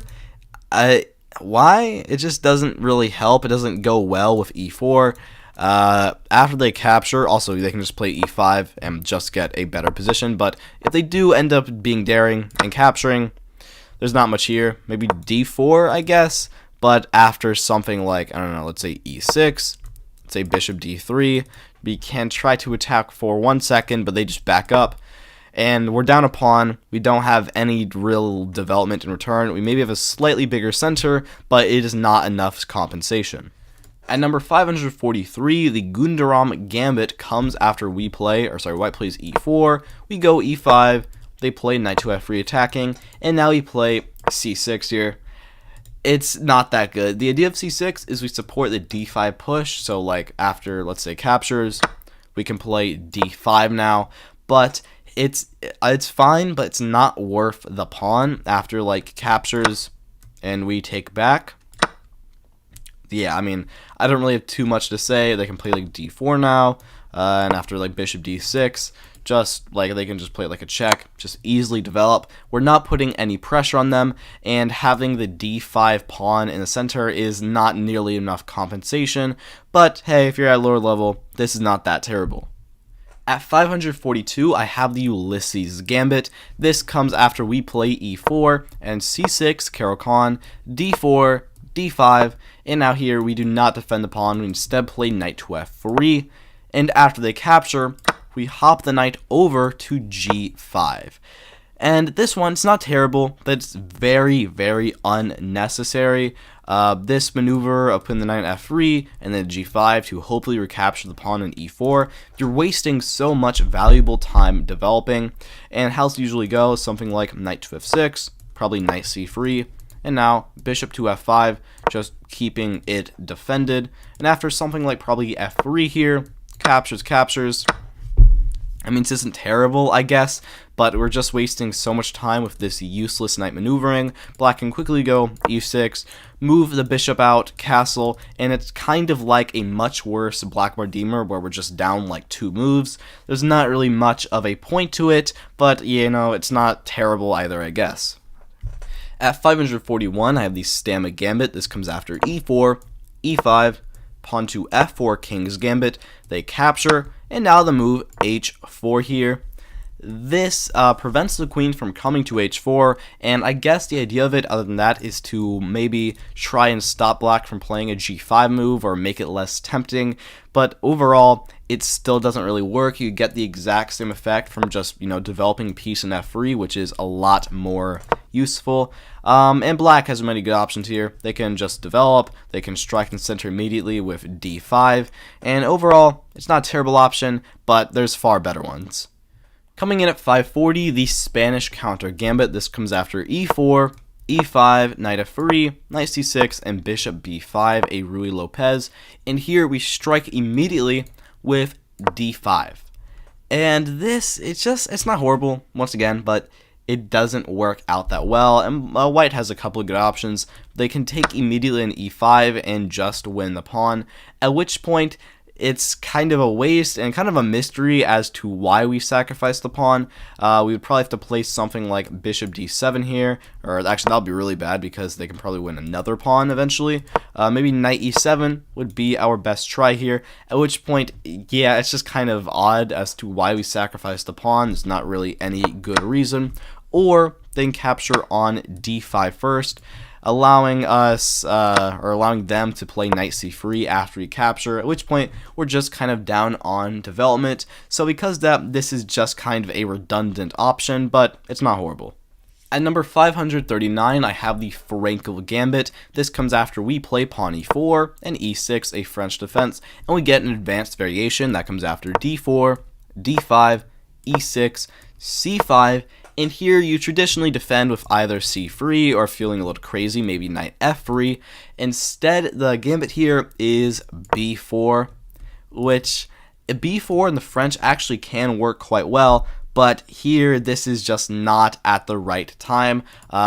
why? It just doesn't really help. It doesn't go well with e4. After they capture, also they can just play e5 and just get a better position, but if they do end up being daring and capturing, there's not much here. Maybe d4, I guess, but after something like, I don't know, let's say e6, let's say bishop d3, we can try to attack for 1 second, but they just back up, and we're down a pawn. We don't have any real development in return. We maybe have a slightly bigger center, but it is not enough compensation. At number 543, the Gundaram Gambit comes after white plays e4, we go e5, they play knight to f3 attacking, and now we play c6 here. It's not that good. The idea of c6 is we support the d5 push, so like after, let's say, captures, we can play d5 now, but it's fine, but it's not worth the pawn after like captures and we take back. Yeah, I mean, I don't really have too much to say. They can play like d4 now, and after like bishop d6, just like they can just play like a check, just easily develop. We're not putting any pressure on them, and having the d5 pawn in the center is not nearly enough compensation, but hey, if you're at lower level, this is not that terrible. At 542, I have the Ulysses Gambit. This comes after we play e4 and c6, Caro-Kann, d4, d5, and now here we do not defend the pawn, we instead play knight to f3, and after they capture, we hop the knight over to g5. And this one, it's not terrible, but it's very, very unnecessary. This maneuver of putting the knight on f3 and then g5 to hopefully recapture the pawn on e4, you're wasting so much valuable time developing, and how it usually goes, something like knight to f6, probably knight c3, and now bishop to f5, just keeping it defended. And after something like probably f3 here, captures. I mean, this isn't terrible, I guess, but we're just wasting so much time with this useless knight maneuvering. Black can quickly go e6, move the bishop out, castle, and it's kind of like a much worse Black Mardymer where we're just down like 2 moves. There's not really much of a point to it, but you know, it's not terrible either, I guess. At 541, I have the Stamma Gambit. This comes after e4, e5, pawn to f4, King's Gambit. They capture, and now the move h4 here. This prevents the queen from coming to h4, and I guess the idea of it, other than that, is to maybe try and stop black from playing a g5 move or make it less tempting, but overall, it still doesn't really work. You get the exact same effect from just, developing piece in f3, which is a lot more useful. And black has many good options here. They can just develop, they can strike and center immediately with d5, and overall, it's not a terrible option, but there's far better ones. Coming in at 540, the Spanish counter gambit. This comes after e4, e5, knight f3, knight c6, and bishop b5, a Ruy Lopez. And here we strike immediately with d5. And this, it's not horrible, once again, but it doesn't work out that well, and white has a couple of good options. They can take immediately an e5 and just win the pawn, at which point it's kind of a waste and kind of a mystery as to why we sacrifice the pawn. We would probably have to place something like bishop d7 here, or actually that would be really bad because they can probably win another pawn eventually. Maybe knight e7 would be our best try here, at which point, yeah, it's just kind of odd as to why we sacrifice the pawn. There's not really any good reason. Or they can capture on d5 first, allowing us, or allowing them to play knight c3 after we capture, at which point we're just kind of down on development. So because that, this is just kind of a redundant option, but it's not horrible. At number 539, I have the Frankel Gambit. This comes after we play pawn e4 and e6, a French defense, and we get an advanced variation that comes after d4, d5, e6, c5, and here you traditionally defend with either c3 or feeling a little crazy, maybe knight f3. Instead, the gambit here is b4, which b4 in the French actually can work quite well, but here this is just not at the right time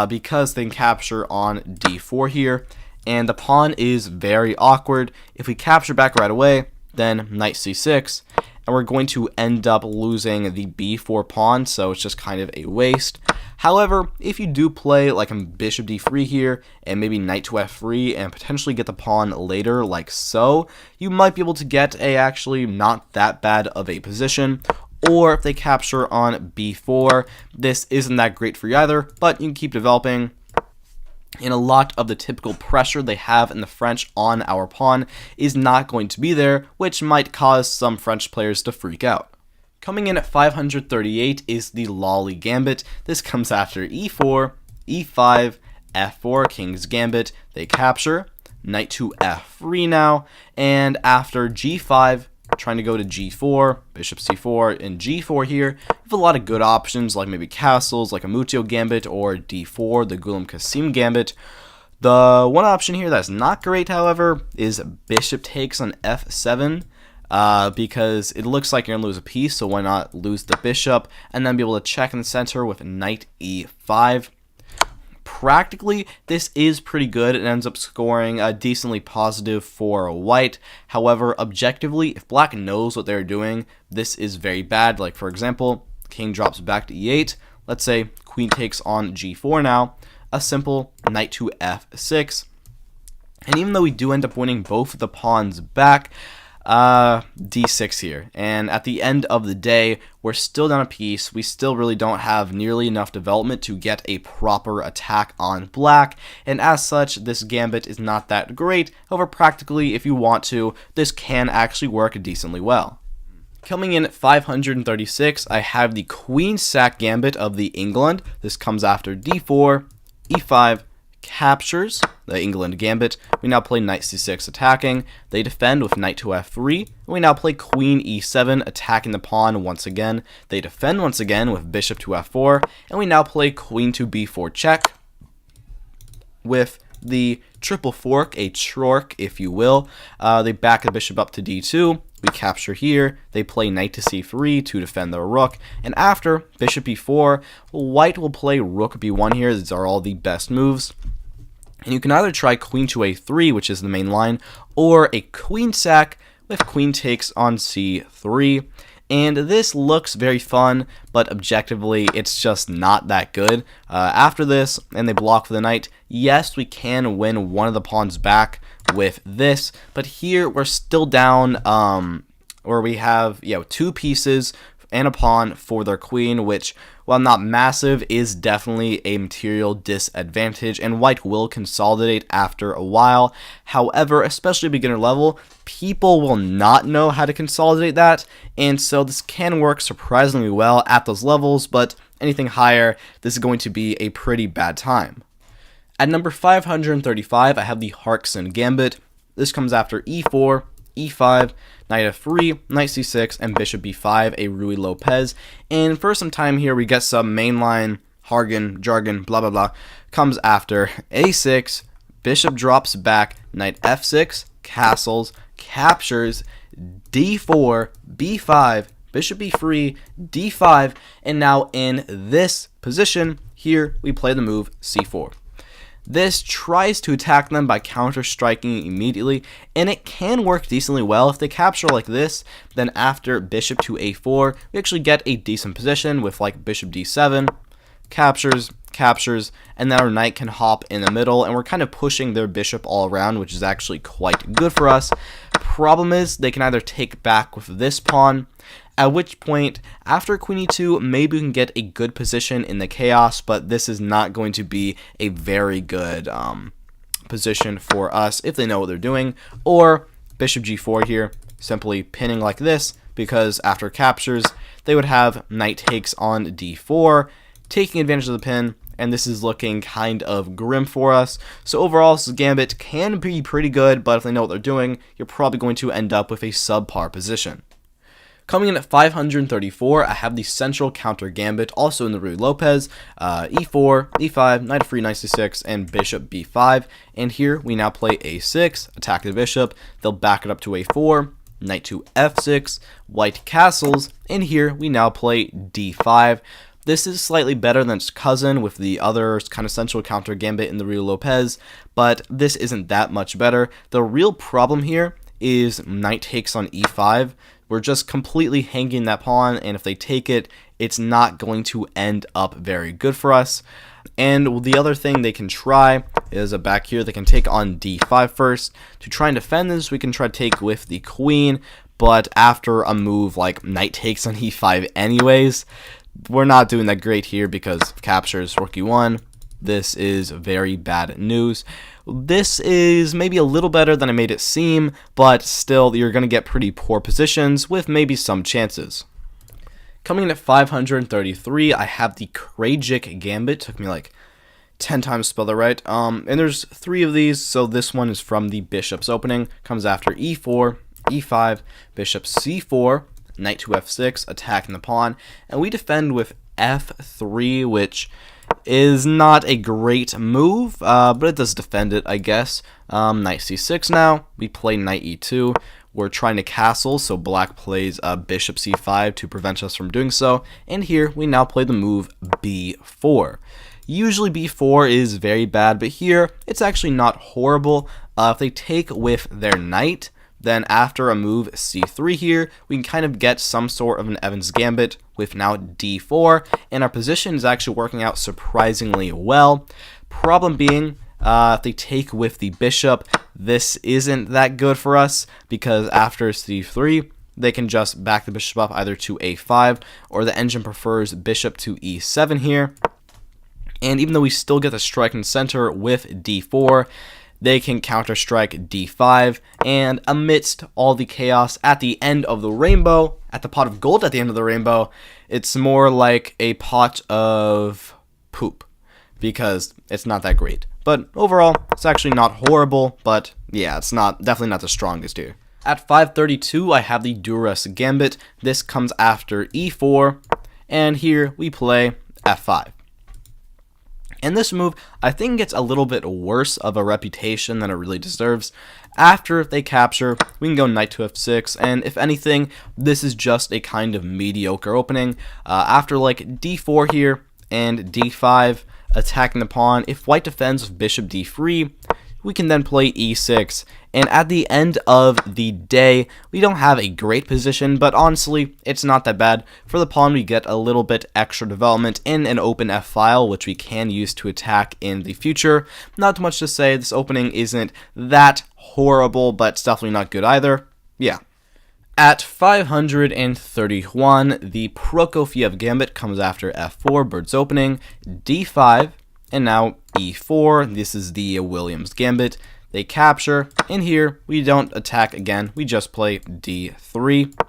because they can capture on d4 here, and the pawn is very awkward. If we capture back right away, then knight c6, and we're going to end up losing the b4 pawn, so it's just kind of a waste. However, if you do play like a bishop d3 here, and maybe knight to f3, and potentially get the pawn later like so, you might be able to get a actually not that bad of a position. Or if they capture on b4, this isn't that great for you either, but you can keep developing. And a lot of the typical pressure they have in the French on our pawn is not going to be there, which might cause some French players to freak out. Coming in at 538 is the Lolly Gambit. This comes after e4, e5, f4, King's Gambit. They capture, knight to f3 now, and after g5, trying to go to g4, bishop c4, and g4 here. You have a lot of good options, like maybe castles, like a Mutio Gambit, or d4, the Ghulam Qasim Gambit. The one option here that's not great, however, is bishop takes on f7, because it looks like you're going to lose a piece, so why not lose the bishop, and then be able to check in the center with knight e5. Practically, this is pretty good. It ends up scoring decently positive for white. However, objectively, if black knows what they're doing, this is very bad. Like, for example, king drops back to e8. Let's say queen takes on g4 now. A simple knight to f6. And even though we do end up winning both of the pawns back, d6 here, and at the end of the day we're still down a piece. We still really don't have nearly enough development to get a proper attack on black, and as such this gambit is not that great. However, practically, if you want to, this can actually work decently well. Coming in at 536, I have the Queen Sack Gambit of the England. This comes after d4, e5, captures, the England Gambit. We now play knight c6 attacking. They defend with knight to f3. We now play queen e7 attacking the pawn once again. They defend once again with bishop to f4. And we now play queen to b4 check with the triple fork, a trork if you will. They back the bishop up to d2. We capture here. They play knight to c3 to defend their rook. And after bishop e4, white will play rook b1 here. These are all the best moves. And you can either try queen to a3, which is the main line, or a queen sack with queen takes on c3. And this looks very fun, but objectively, it's just not that good. After this, and they block for the knight, yes, we can win one of the pawns back with this, but here we're still down, where we have, two pieces, and a pawn for their queen, which, while not massive, is definitely a material disadvantage, and white will consolidate after a while. However, especially beginner level, people will not know how to consolidate that, and so this can work surprisingly well at those levels, but anything higher, this is going to be a pretty bad time. At number 535, I have the Harkison Gambit. This comes after e4, e5, knight f3, knight c6, and bishop b5, a Ruy Lopez. And for some time here, we get some mainline jargon, blah blah blah, comes after a6, bishop drops back, knight f6, castles, captures, d4, b5, bishop b3, d5, and now in this position, here we play the move c4. This tries to attack them by counter-striking immediately, and it can work decently well. If they capture like this, then after bishop to a4, we actually get a decent position with like bishop d7, captures, and then our knight can hop in the middle, and we're kind of pushing their bishop all around, which is actually quite good for us. Problem is, they can either take back with this pawn, at which point, after queen e2, maybe we can get a good position in the chaos, but this is not going to be a very good position for us if they know what they're doing. Or bishop g4 here, simply pinning like this, because after captures, they would have knight takes on d4, taking advantage of the pin, and this is looking kind of grim for us. So overall, this gambit can be pretty good, but if they know what they're doing, you're probably going to end up with a subpar position. Coming in at 534, I have the central counter gambit, also in the Ruy Lopez, e4, e5, knight f3, knight c6, and bishop b5. And here we now play a6, attack the bishop. They'll back it up to a4, knight to f6, white castles, and here we now play d5. This is slightly better than its cousin with the other kind of central counter gambit in the Ruy Lopez, but this isn't that much better. The real problem here is knight takes on e5. We're just completely hanging that pawn, and if they take it, it's not going to end up very good for us. And the other thing they can try is back here, they can take on d5 first. To try and defend this, we can try to take with the queen, but after a move like knight takes on e5 anyways, we're not doing that great here because captures rook e1. This is very bad news. This is maybe a little better than I made it seem, but still you're going to get pretty poor positions with maybe some chances. Coming in at 533, I have the Krajicek Gambit. Took me like 10 times to spell that right. And there's 3 of these, so this one is from the Bishop's Opening. Comes after e4, e5, bishop c4, knight to f6, attacking the pawn, and we defend with f3, which is not a great move, but it does defend it, I guess. Knight c6 now, we play knight e2, we're trying to castle, so black plays bishop c5 to prevent us from doing so, and here we now play the move b4. Usually b4 is very bad, but here it's actually not horrible. If they take with their knight, then after a move c3 here, we can kind of get some sort of an Evans Gambit with now d4, and our position is actually working out surprisingly well. Problem being, if they take with the bishop, this isn't that good for us, because after c3, they can just back the bishop up either to a5, or the engine prefers bishop to e7 here. And even though we still get the strike in center with d4, they can counter-strike d5, and amidst all the chaos at the end of the rainbow, at the pot of gold at the end of the rainbow, it's more like a pot of poop, because it's not that great. But overall, it's actually not horrible, but yeah, it's definitely not the strongest here. At 532, I have the Duras Gambit. This comes after e4, and here we play f5. And this move, I think, gets a little bit worse of a reputation than it really deserves. After they capture, we can go knight to f6, and if anything, this is just a kind of mediocre opening. After like d4 here and d5, attacking the pawn, if white defends with bishop d3, we can then play e6, and at the end of the day, we don't have a great position, but honestly, it's not that bad. For the pawn, we get a little bit extra development in an open f-file, which we can use to attack in the future. Not much to say, this opening isn't that horrible, but it's definitely not good either. Yeah. At 531, the Prokofiev Gambit comes after f4, bird's opening, d5, and now e4. This is the Williams Gambit. They capture, and here we don't attack again, we just play d3.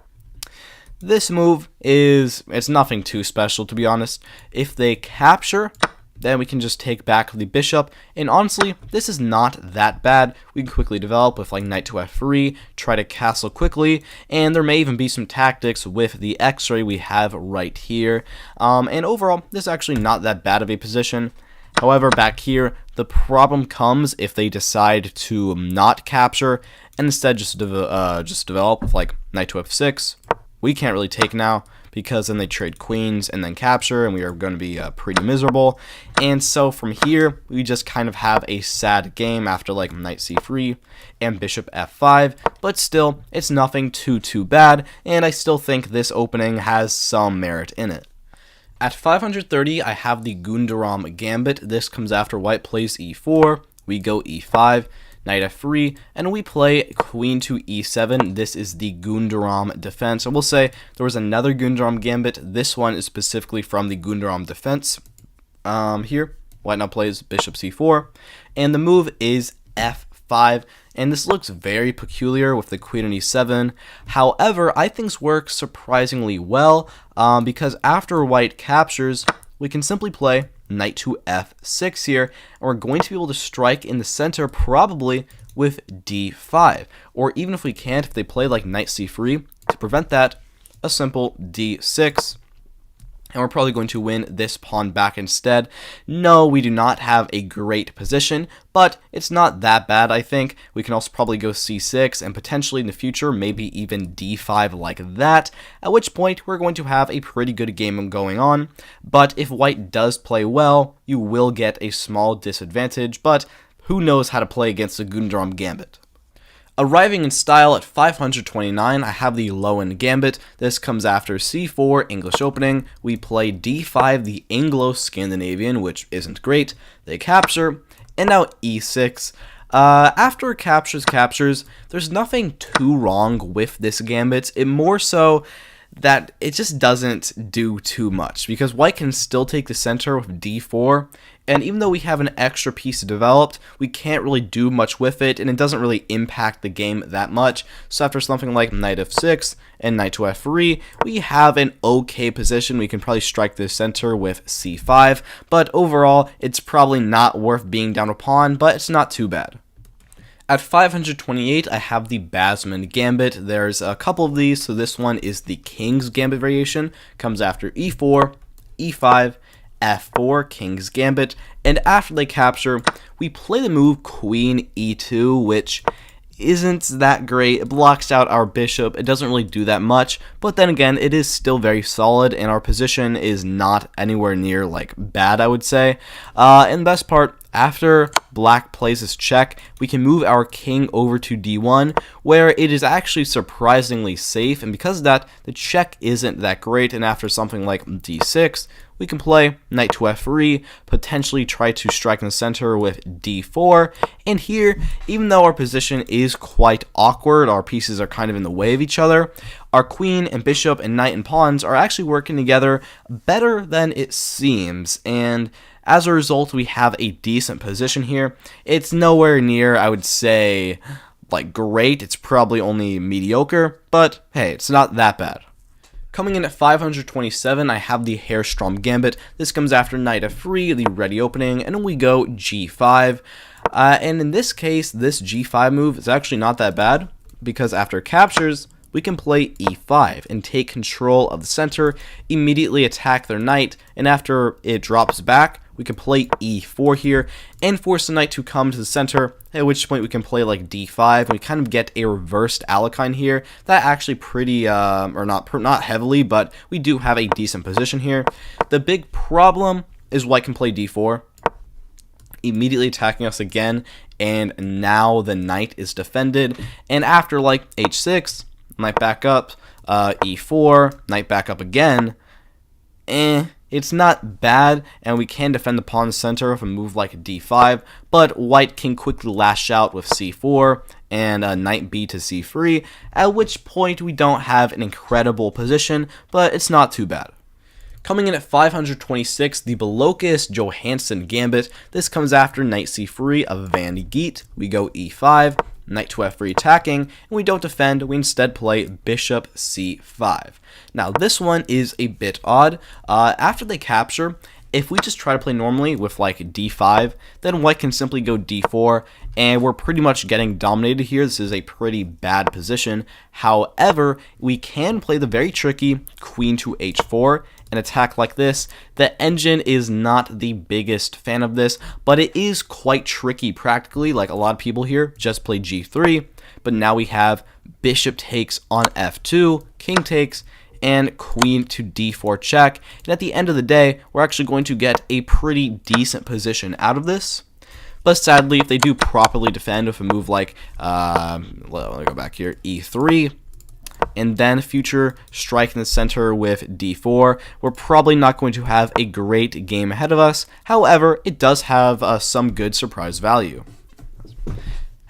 This move it's nothing too special, to be honest. If they capture, then we can just take back the bishop, and honestly, this is not that bad. We can quickly develop with like knight to f3, try to castle quickly, and there may even be some tactics with the x-ray we have right here. And overall, this is actually not that bad of a position. However, back here, the problem comes if they decide to not capture, and instead just develop with like knight to f6. We can't really take now, because then they trade queens and then capture, and we are going to be pretty miserable. And so from here, we just kind of have a sad game after like knight c3 and bishop f5, but still, it's nothing too bad, and I still think this opening has some merit in it. At 530, I have the Gundaram Gambit. This comes after white plays e4, we go e5, knight f3, and we play queen to e7. This is the Gundaram defense. I will say there was another Gundaram Gambit. This one is specifically from the Gundaram defense. Here, white now plays bishop c4, and the move is f5, and this looks very peculiar with the queen on e7. However, I think this works surprisingly well, because after white captures, we can simply play knight to f6 here, and we're going to be able to strike in the center probably with d5, or even if we can't, if they play like knight c3, to prevent that, a simple d6, and we're probably going to win this pawn back instead. No, we do not have a great position, but it's not that bad, I think. We can also probably go c6, and potentially in the future, maybe even d5 like that, at which point we're going to have a pretty good game going on. But if white does play well, you will get a small disadvantage, but who knows how to play against the Gundaram Gambit. Arriving in style at 529, I have the Lowen Gambit. This comes after c4, English opening. We play d5, the Anglo-Scandinavian, which isn't great. They capture, and now e6. After captures, there's nothing too wrong with this gambit. It more so that it just doesn't do too much, because white can still take the center with d4, and even though we have an extra piece developed, we can't really do much with it, and it doesn't really impact the game that much. So after something like knight f6 and knight to f3, we have an okay position. We can probably strike the center with c5, but overall, it's probably not worth being down a pawn, but it's not too bad. At 528, I have the Basman Gambit. There's a couple of these, so this one is the King's Gambit variation. Comes after e4, e5, f4, King's Gambit, and after they capture, we play the move Queen e2, which isn't that great. It blocks out our bishop. It doesn't really do that much, but then again, it is still very solid, and our position is not anywhere near like bad, I would say. And the best part, after black plays this check, we can move our king over to d1, where it is actually surprisingly safe, and because of that, the check isn't that great, and after something like d6, we can play knight to f3, potentially try to strike in the center with d4, and here, even though our position is quite awkward, our pieces are kind of in the way of each other, our queen and bishop and knight and pawns are actually working together better than it seems, and as a result, we have a decent position here. It's nowhere near, I would say, like great. It's probably only mediocre, but hey, it's not that bad. Coming in at 527, I have the Herrstrom Gambit. This comes after knight f3, the ready opening, and then we go g5. And in this case, this g5 move is actually not that bad, because after captures, we can play e5 and take control of the center, immediately attack their knight, and after it drops back, we can play e4 here and force the knight to come to the center, at which point we can play like d5, and we kind of get a reversed Alekhine here. That actually pretty, or not heavily, but we do have a decent position here. The big problem is white can play d4, immediately attacking us again, and now the knight is defended, and after like h6, knight back up, e4, knight back up again, It's not bad, and we can defend the pawn center with a move like d5, but white can quickly lash out with c4 and knight b to c3, at which point we don't have an incredible position, but it's not too bad. Coming in at 526, the Belokis-Johansson Gambit. This comes after knight c3 of Van Geet. We go e5, knight to f3 attacking, and we don't defend, we instead play bishop c5. Now this one is a bit odd. After they capture, if we just try to play normally with like d5, then white can simply go d4, and we're pretty much getting dominated here. This is a pretty bad position. However, we can play the very tricky queen to h4 and attack like this. The engine is not the biggest fan of this, but it is quite tricky practically. Like a lot of people here just play g3, but now we have bishop takes on f2, king takes, and queen to d4 check. And at the end of the day, we're actually going to get a pretty decent position out of this. But sadly, if they do properly defend with a move like, let me go back here, e3, and then future strike in the center with d4, we're probably not going to have a great game ahead of us. However, it does have some good surprise value.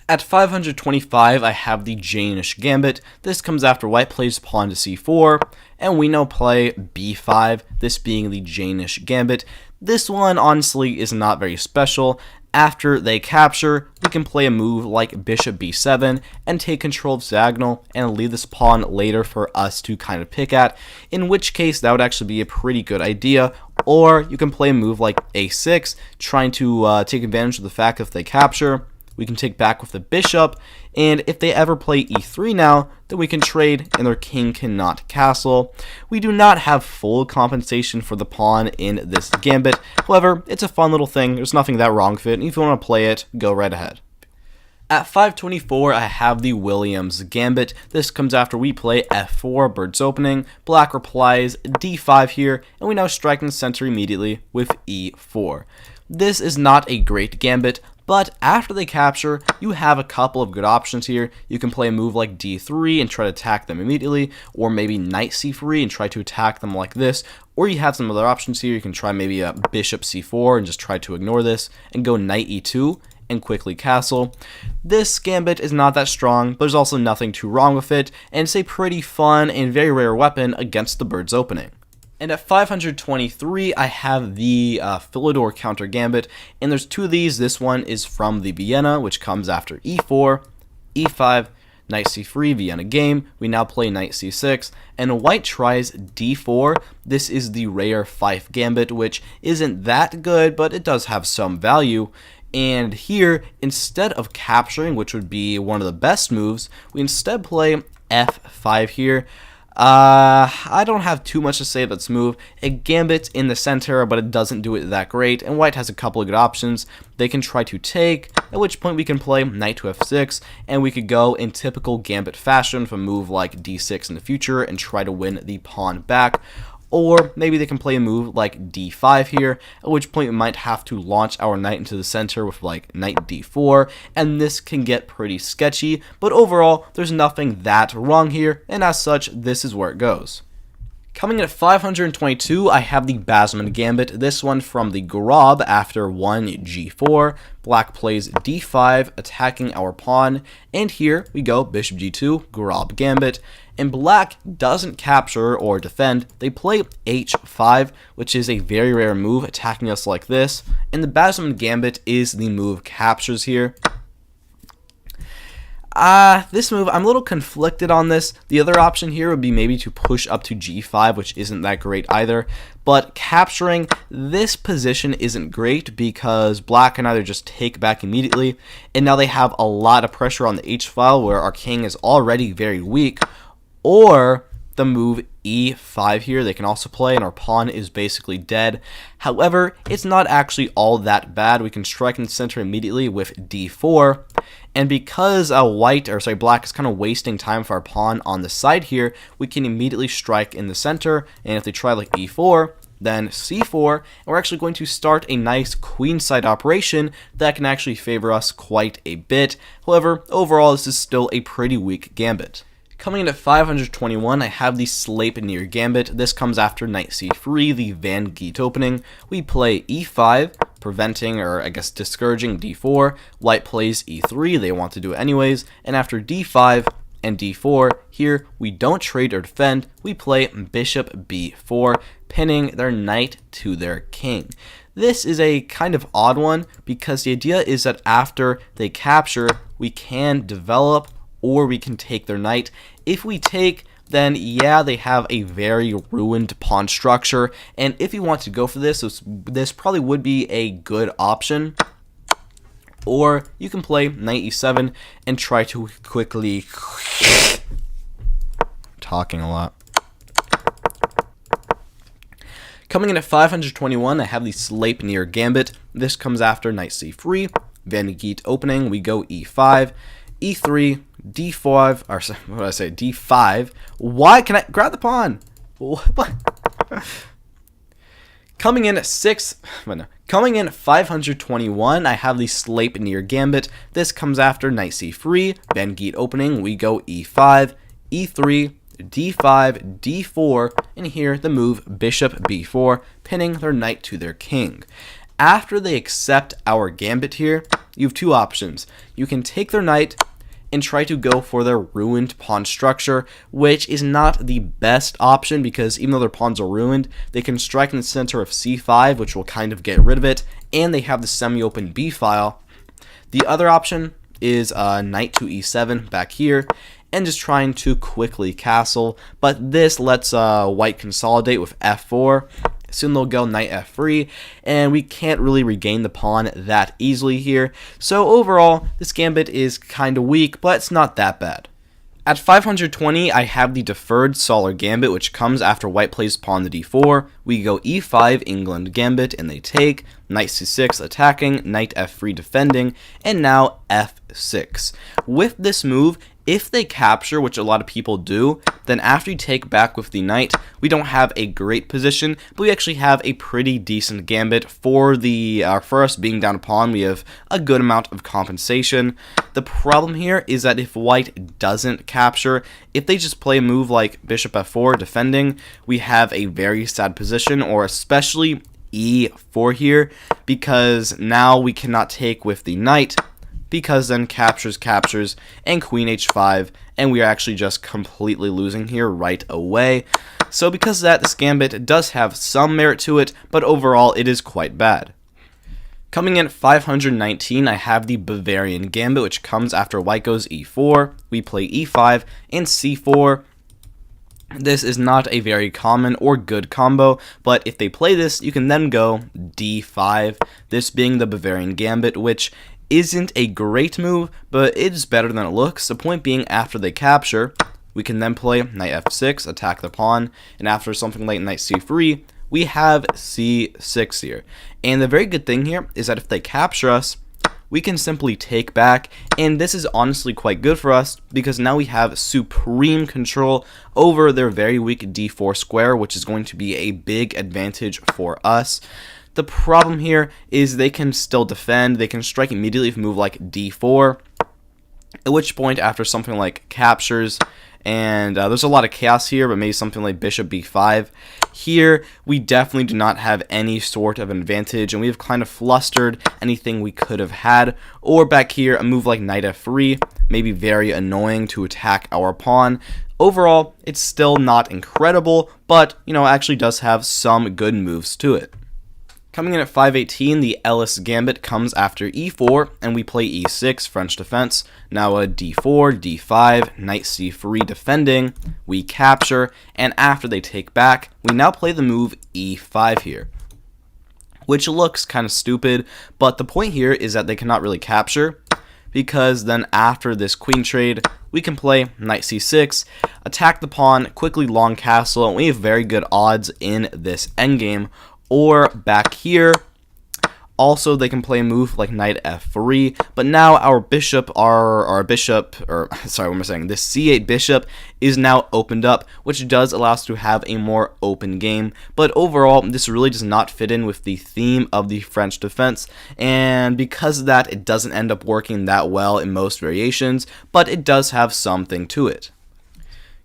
At 525, I have the Jaenisch Gambit. This comes after white plays pawn to c4, and we now play b5, this being the Jaenisch Gambit. This one, honestly, is not very special. After they capture, we can play a move like bishop b7 and take control of diagonal and leave this pawn later for us to kind of pick at, in which case that would actually be a pretty good idea. Or you can play a move like a6, trying to take advantage of the fact that if they capture, we can take back with the bishop, and if they ever play e3 now, then we can trade and their king cannot castle. We do not have full compensation for the pawn in this gambit. However, it's a fun little thing. There's nothing that wrong with it, and if you want to play it, go right ahead. At 524, I have the Williams Gambit. This comes after we play f4, bird's opening. Black replies d5 here, and we now strike in the center immediately with e4. This is not a great gambit, but after they capture, you have a couple of good options here. You can play a move like d3 and try to attack them immediately, or maybe knight c3 and try to attack them like this, or you have some other options here. You can try maybe a bishop c4 and just try to ignore this, and go knight e2 and quickly castle. This gambit is not that strong, but there's also nothing too wrong with it, and it's a pretty fun and very rare weapon against the bird's opening. And at 523, I have the Philidor counter gambit, and there's two of these. This one is from the Vienna, which comes after e4, e5, knight c3, Vienna game. We now play knight c6, and white tries d4. This is the rare Fife gambit, which isn't that good, but it does have some value. And here, instead of capturing, which would be one of the best moves, we instead play f5 here. I don't have too much to say about this move. It gambits in the center, but it doesn't do it that great, and white has a couple of good options. They can try to take, at which point we can play knight to f6, and we could go in typical gambit fashion with a move like d6 in the future and try to win the pawn back. Or maybe they can play a move like d5 here, at which point we might have to launch our knight into the center with like knight d4, and this can get pretty sketchy, but overall, there's nothing that wrong here, and as such, this is where it goes. Coming in at 522, I have the Basman Gambit, this one from the Grob after 1 g4. Black plays d5, attacking our pawn, and here we go bishop g2, Grob Gambit. And black doesn't capture or defend, they play h5, which is a very rare move, attacking us like this. And the Basman Gambit is the move captures here. This move, I'm a little conflicted on this. The other option here would be maybe to push up to g5, which isn't that great either. But capturing this position isn't great because black can either just take back immediately, and now they have a lot of pressure on the h-file where our king is already very weak, or the move e5 here they can also play, and our pawn is basically dead. However, it's not actually all that bad. We can strike in the center immediately with d4, and because black is kind of wasting time for our pawn on the side here, we can immediately strike in the center, and if they try like e4, then c4, and we're actually going to start a nice queenside operation that can actually favor us quite a bit. However, overall, this is still a pretty weak gambit. Coming in at 521, I have the Sleipnir Gambit. This comes after knight c3, the Van Geet opening. We play e5, preventing, or I guess discouraging d4. White plays e3, they want to do it anyways. And after d5 and d4, here we don't trade or defend, we play bishop b4, pinning their knight to their king. This is a kind of odd one because the idea is that after they capture, we can develop or we can take their knight. If we take, then yeah, they have a very ruined pawn structure, and if you want to go for this probably would be a good option. Or you can play knight e7 and try to quickly talking a lot. Coming in at 521, I have the Sleipnir Gambit. This comes after knight c3, Van Geet opening. We go e5, e3, d5, or what did I say? d5. Why can I grab the pawn? What? Coming in at 521, I have the Sleipnir Gambit. This comes after knight c3, Van Geet opening. We go e5, e3, d5, d4, and here the move bishop b4, pinning their knight to their king. After they accept our gambit here, you have two options. You can take their knight and try to go for their ruined pawn structure, which is not the best option because even though their pawns are ruined, they can strike in the center of c5, which will kind of get rid of it, and they have the semi-open b file. The other option is knight to e7 back here, and just trying to quickly castle, but this lets white consolidate with f4. Soon they'll go knight f3, and we can't really regain the pawn that easily here. So overall, this gambit is kind of weak, but it's not that bad. At 520, I have the deferred Solar Gambit, which comes after white plays pawn to d4. We go e5, England Gambit, and they take, knight c6 attacking, knight f3 defending, and now f6. With this move, if they capture, which a lot of people do, then after you take back with the knight, we don't have a great position, but we actually have a pretty decent gambit for us being down a pawn. We have a good amount of compensation. The problem here is that if white doesn't capture, if they just play a move like bishop f4 defending, we have a very sad position, or especially e4 here, because now we cannot take with the knight, because then captures, and queen h5, and we are actually just completely losing here right away. So because of that, this gambit does have some merit to it, but overall it is quite bad. Coming in at 519, I have the Bavarian Gambit, which comes after white goes e4, we play e5, and c4. This is not a very common or good combo, but if they play this, you can then go d5, this being the Bavarian Gambit, which isn't a great move, but it is better than it looks. The point being, after they capture, we can then play knight f6, attack the pawn, and after something like knight c3, we have c6 here. And the very good thing here is that if they capture us, we can simply take back, and this is honestly quite good for us because now we have supreme control over their very weak d4 square, which is going to be a big advantage for us. The problem here is they can still defend, they can strike immediately if we move like d4, at which point after something like captures, and there's a lot of chaos here, but maybe something like bishop b5, here we definitely do not have any sort of advantage, and we have kind of flustered anything we could have had. Or back here, a move like knight f3 may be very annoying to attack our pawn. Overall, it's still not incredible, but it actually does have some good moves to it. Coming in at 518, the Ellis Gambit comes after e4, and we play e6, French defense. Now a d4, d5, knight c3 defending, we capture, and after they take back, we now play the move e5 here, which looks kind of stupid, but the point here is that they cannot really capture, because then after this queen trade, we can play knight c6, attack the pawn, quickly long castle, and we have very good odds in this endgame. Or back here, also they can play a move like knight f3, but now this c8 bishop is now opened up, which does allow us to have a more open game. But overall, this really does not fit in with the theme of the French defense, and because of that, it doesn't end up working that well in most variations, but it does have something to it.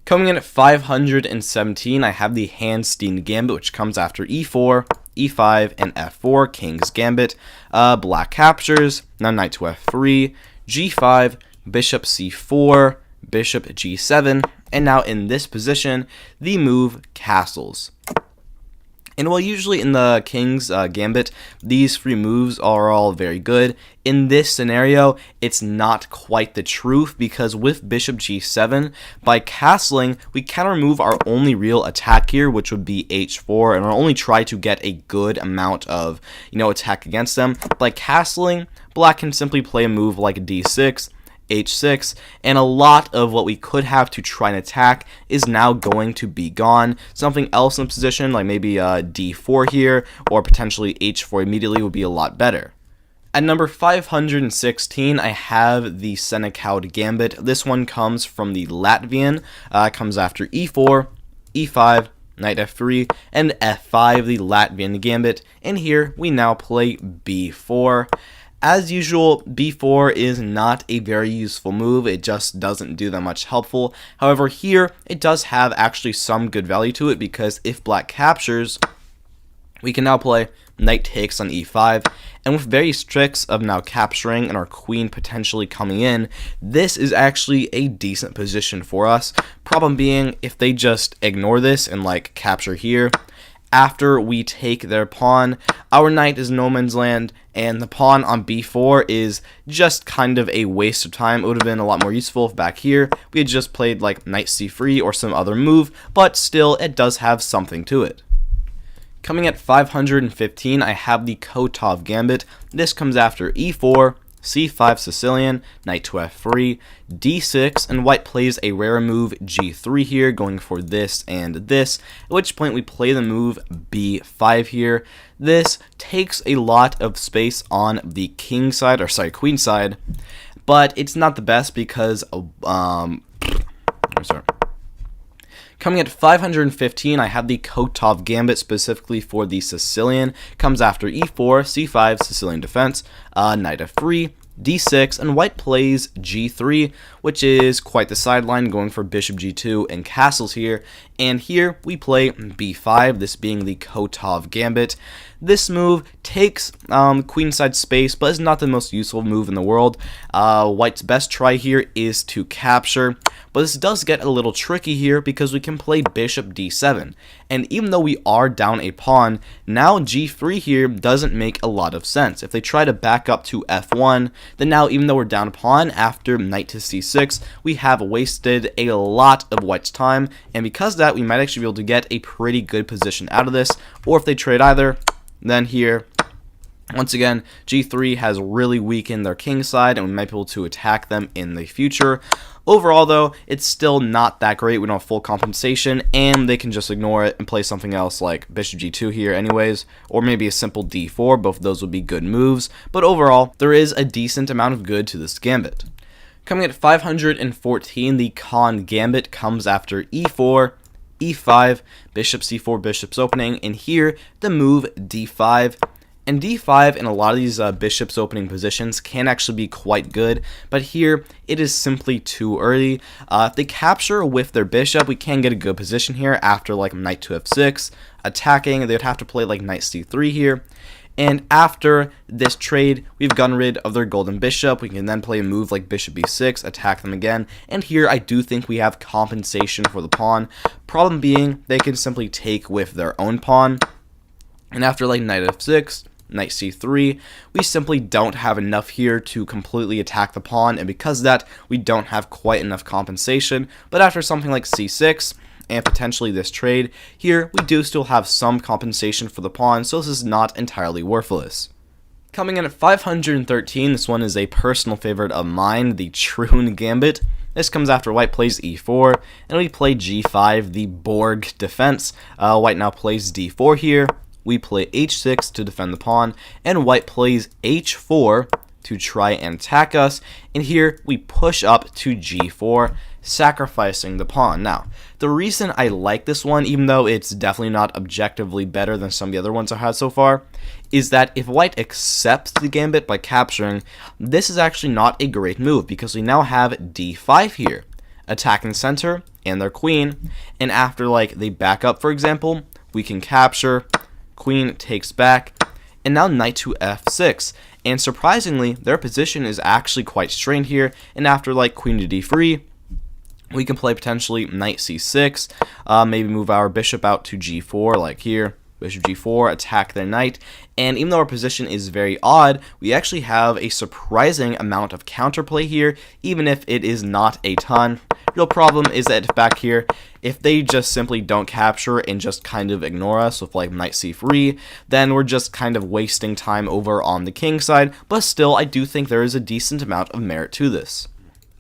Coming in at 517, I have the Hansteen Gambit, which comes after e4, e5, and f4, King's Gambit. Black captures, now knight to f3, g5, bishop c4, bishop g7, and now in this position, the move castles. And while usually in the King's Gambit, these three moves are all very good, in this scenario, it's not quite the truth, because with bishop g7, by castling, we can remove our only real attack here, which would be h4, and we'll only try to get a good amount of, attack against them. By castling, black can simply play a move like d6, h6, and a lot of what we could have to try and attack is now going to be gone. Something else in position, like maybe d4 here, or potentially h4 immediately, would be a lot better. At number 516, I have the Senecaud Gambit. This one comes from the Latvian, comes after e4, e5, knight f3, and f5, the Latvian Gambit, and here we now play b4. As usual, b4 is not a very useful move, it just doesn't do that much helpful. However, here, it does have actually some good value to it, because if black captures, we can now play knight takes on e5, and with various tricks of now capturing and our queen potentially coming in, this is actually a decent position for us. Problem being, if they just ignore this and capture here, after we take their pawn, our knight is no man's land, and the pawn on b4 is just kind of a waste of time. It would have been a lot more useful if back here we had just played knight c3 or some other move, but still it does have something to it. Coming at 515, I have the Kotov Gambit. This comes after e4, c5 Sicilian, knight to f3, d6, and white plays a rare move g3 here, going for this and this, at which point we play the move b5 here. This takes a lot of space on the king side, or sorry, queen side, but it's not the best because, Coming at 515, I have the Kotov Gambit, specifically for the Sicilian. Comes after e4, c5, Sicilian defense, knight f3, d6, and white plays g3, which is quite the sideline, going for bishop g2 and castles here. And here we play b5, this being the Kotov Gambit. This move takes queenside space, but is not the most useful move in the world. White's best try here is to capture, but this does get a little tricky here because we can play bishop d7. And even though we are down a pawn, now g3 here doesn't make a lot of sense. If they try to back up to f1, then now even though we're down a pawn after knight to c6, we have wasted a lot of white's time, and because of that, we might actually be able to get a pretty good position out of this. Or if they trade either, then here, once again, g3 has really weakened their king side, and we might be able to attack them in the future. Overall, though, it's still not that great. We don't have full compensation, and they can just ignore it and play something else like bishop g2 here anyways, or maybe a simple d4. Both of those would be good moves, but overall, there is a decent amount of good to this gambit. Coming at 514, the Kan Gambit comes after e4, e5, bishop c4, bishop's opening, and here the move d5. And d5 in a lot of these bishop's opening positions can actually be quite good, but here it is simply too early. If they capture with their bishop, we can get a good position here after knight to f6, attacking. They would have to play knight c3 here. And after this trade, we've gotten rid of their golden bishop. We can then play a move like bishop b6, attack them again. And here I do think we have compensation for the pawn. Problem being, they can simply take with their own pawn. And after knight f6, knight c3, we simply don't have enough here to completely attack the pawn. And because of that, we don't have quite enough compensation. But after something like c6, and potentially this trade, here we do still have some compensation for the pawn, so this is not entirely worthless. Coming in at 513, this one is a personal favorite of mine, the Troon Gambit. This comes after white plays e4, and we play g5, the Borg defense. White now plays d4 here, we play h6 to defend the pawn, and white plays h4 to try and attack us, and here we push up to g4, sacrificing the pawn. Now, the reason I like this one, even though it's definitely not objectively better than some of the other ones I've had so far, is that if white accepts the gambit by capturing, this is actually not a great move because we now have d5 here. attacking center and their queen, and after like they back up, for example, we can capture, queen takes back, and now knight to f6. And surprisingly, their position is actually quite strained here, and after like queen to d3, we can play potentially knight c6, maybe move our bishop out to g4 like here, bishop g4, attack their knight, and even though our position is very odd, we actually have a surprising amount of counterplay here, even if it is not a ton. Real problem is that if back here, if they just simply don't capture and just kind of ignore us with like knight c3, then we're just kind of wasting time over on the king side, but still I do think there is a decent amount of merit to this.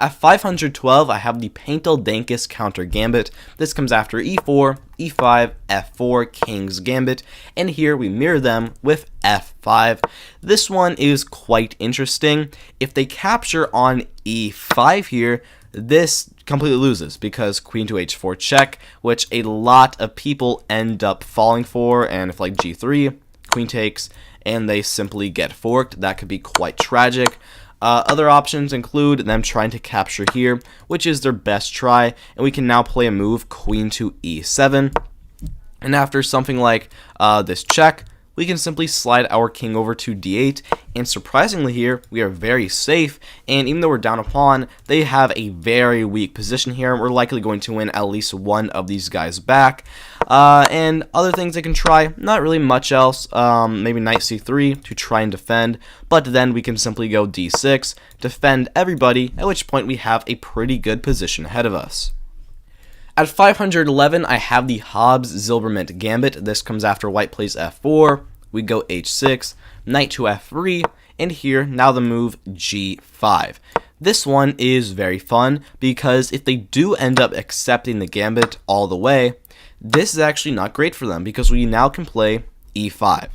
At 512, I have the Paintal-Dankus counter gambit. This comes after e4, e5, f4, king's gambit, and here we mirror them with f5. This one is quite interesting. If they capture on e5 here, this completely loses because queen to h4 check, which a lot of people end up falling for, and if like g3, queen takes, and they simply get forked, that could be quite tragic. Other options include them trying to capture here, which is their best try, and we can now play a move queen to e7, and after something like this check, we can simply slide our king over to d8, and surprisingly here, we are very safe, and even though we're down a pawn, they have a very weak position here, and we're likely going to win at least one of these guys back. And other things they can try, not really much else, maybe knight c3 to try and defend, but then we can simply go d6, defend everybody, at which point we have a pretty good position ahead of us. At 511, I have the Hobbes-Zilberman gambit. This comes after white plays f4, we go h6, knight to f3, and here, now the move g5. This one is very fun, because if they do end up accepting the gambit all the way, this is actually not great for them, because we now can play e5.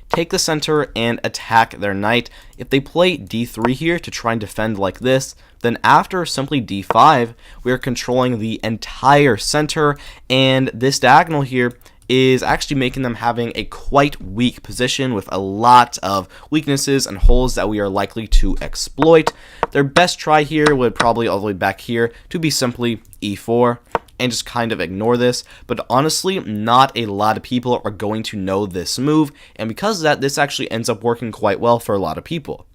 Take the center and attack their knight. If they play d3 here to try and defend like this, then after simply d5, we are controlling the entire center, and this diagonal here is actually making them having a quite weak position with a lot of weaknesses and holes that we are likely to exploit. Their best try here would probably all the way back here to be simply e4 and just kind of ignore this, but honestly, not a lot of people are going to know this move, and because of that, this actually ends up working quite well for a lot of people.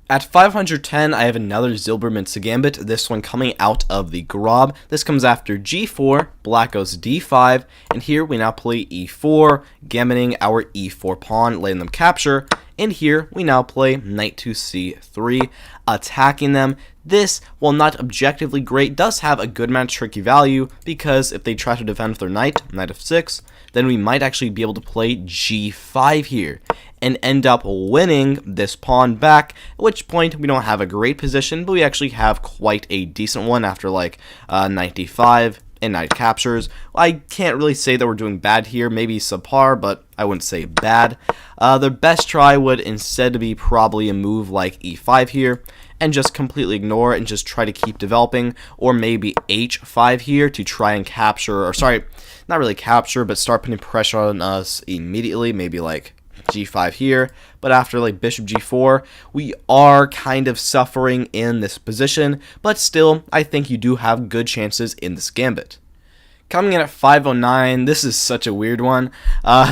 At 510, I have another Zilberman gambit, this one coming out of the Grob. This comes after g4, black goes d5, and here we now play e4, gambiting our e4 pawn, letting them capture, and here we now play knight to c3, attacking them. This, while not objectively great, does have a good amount of tricky value, because if they try to defend with their knight f6, then we might actually be able to play g5 here, and end up winning this pawn back, at which point we don't have a great position, but we actually have quite a decent one after like knight d5 and knight captures. I can't really say that we're doing bad here, maybe subpar, but I wouldn't say bad. The best try would instead be probably a move like e5 here, and just completely ignore it and just try to keep developing, or maybe h5 here to try and capture, or sorry, not really capture, but start putting pressure on us immediately, maybe like g5 here, but after like bishop g4, we are kind of suffering in this position, but still, I think you do have good chances in this gambit. Coming in at 509, this is such a weird one.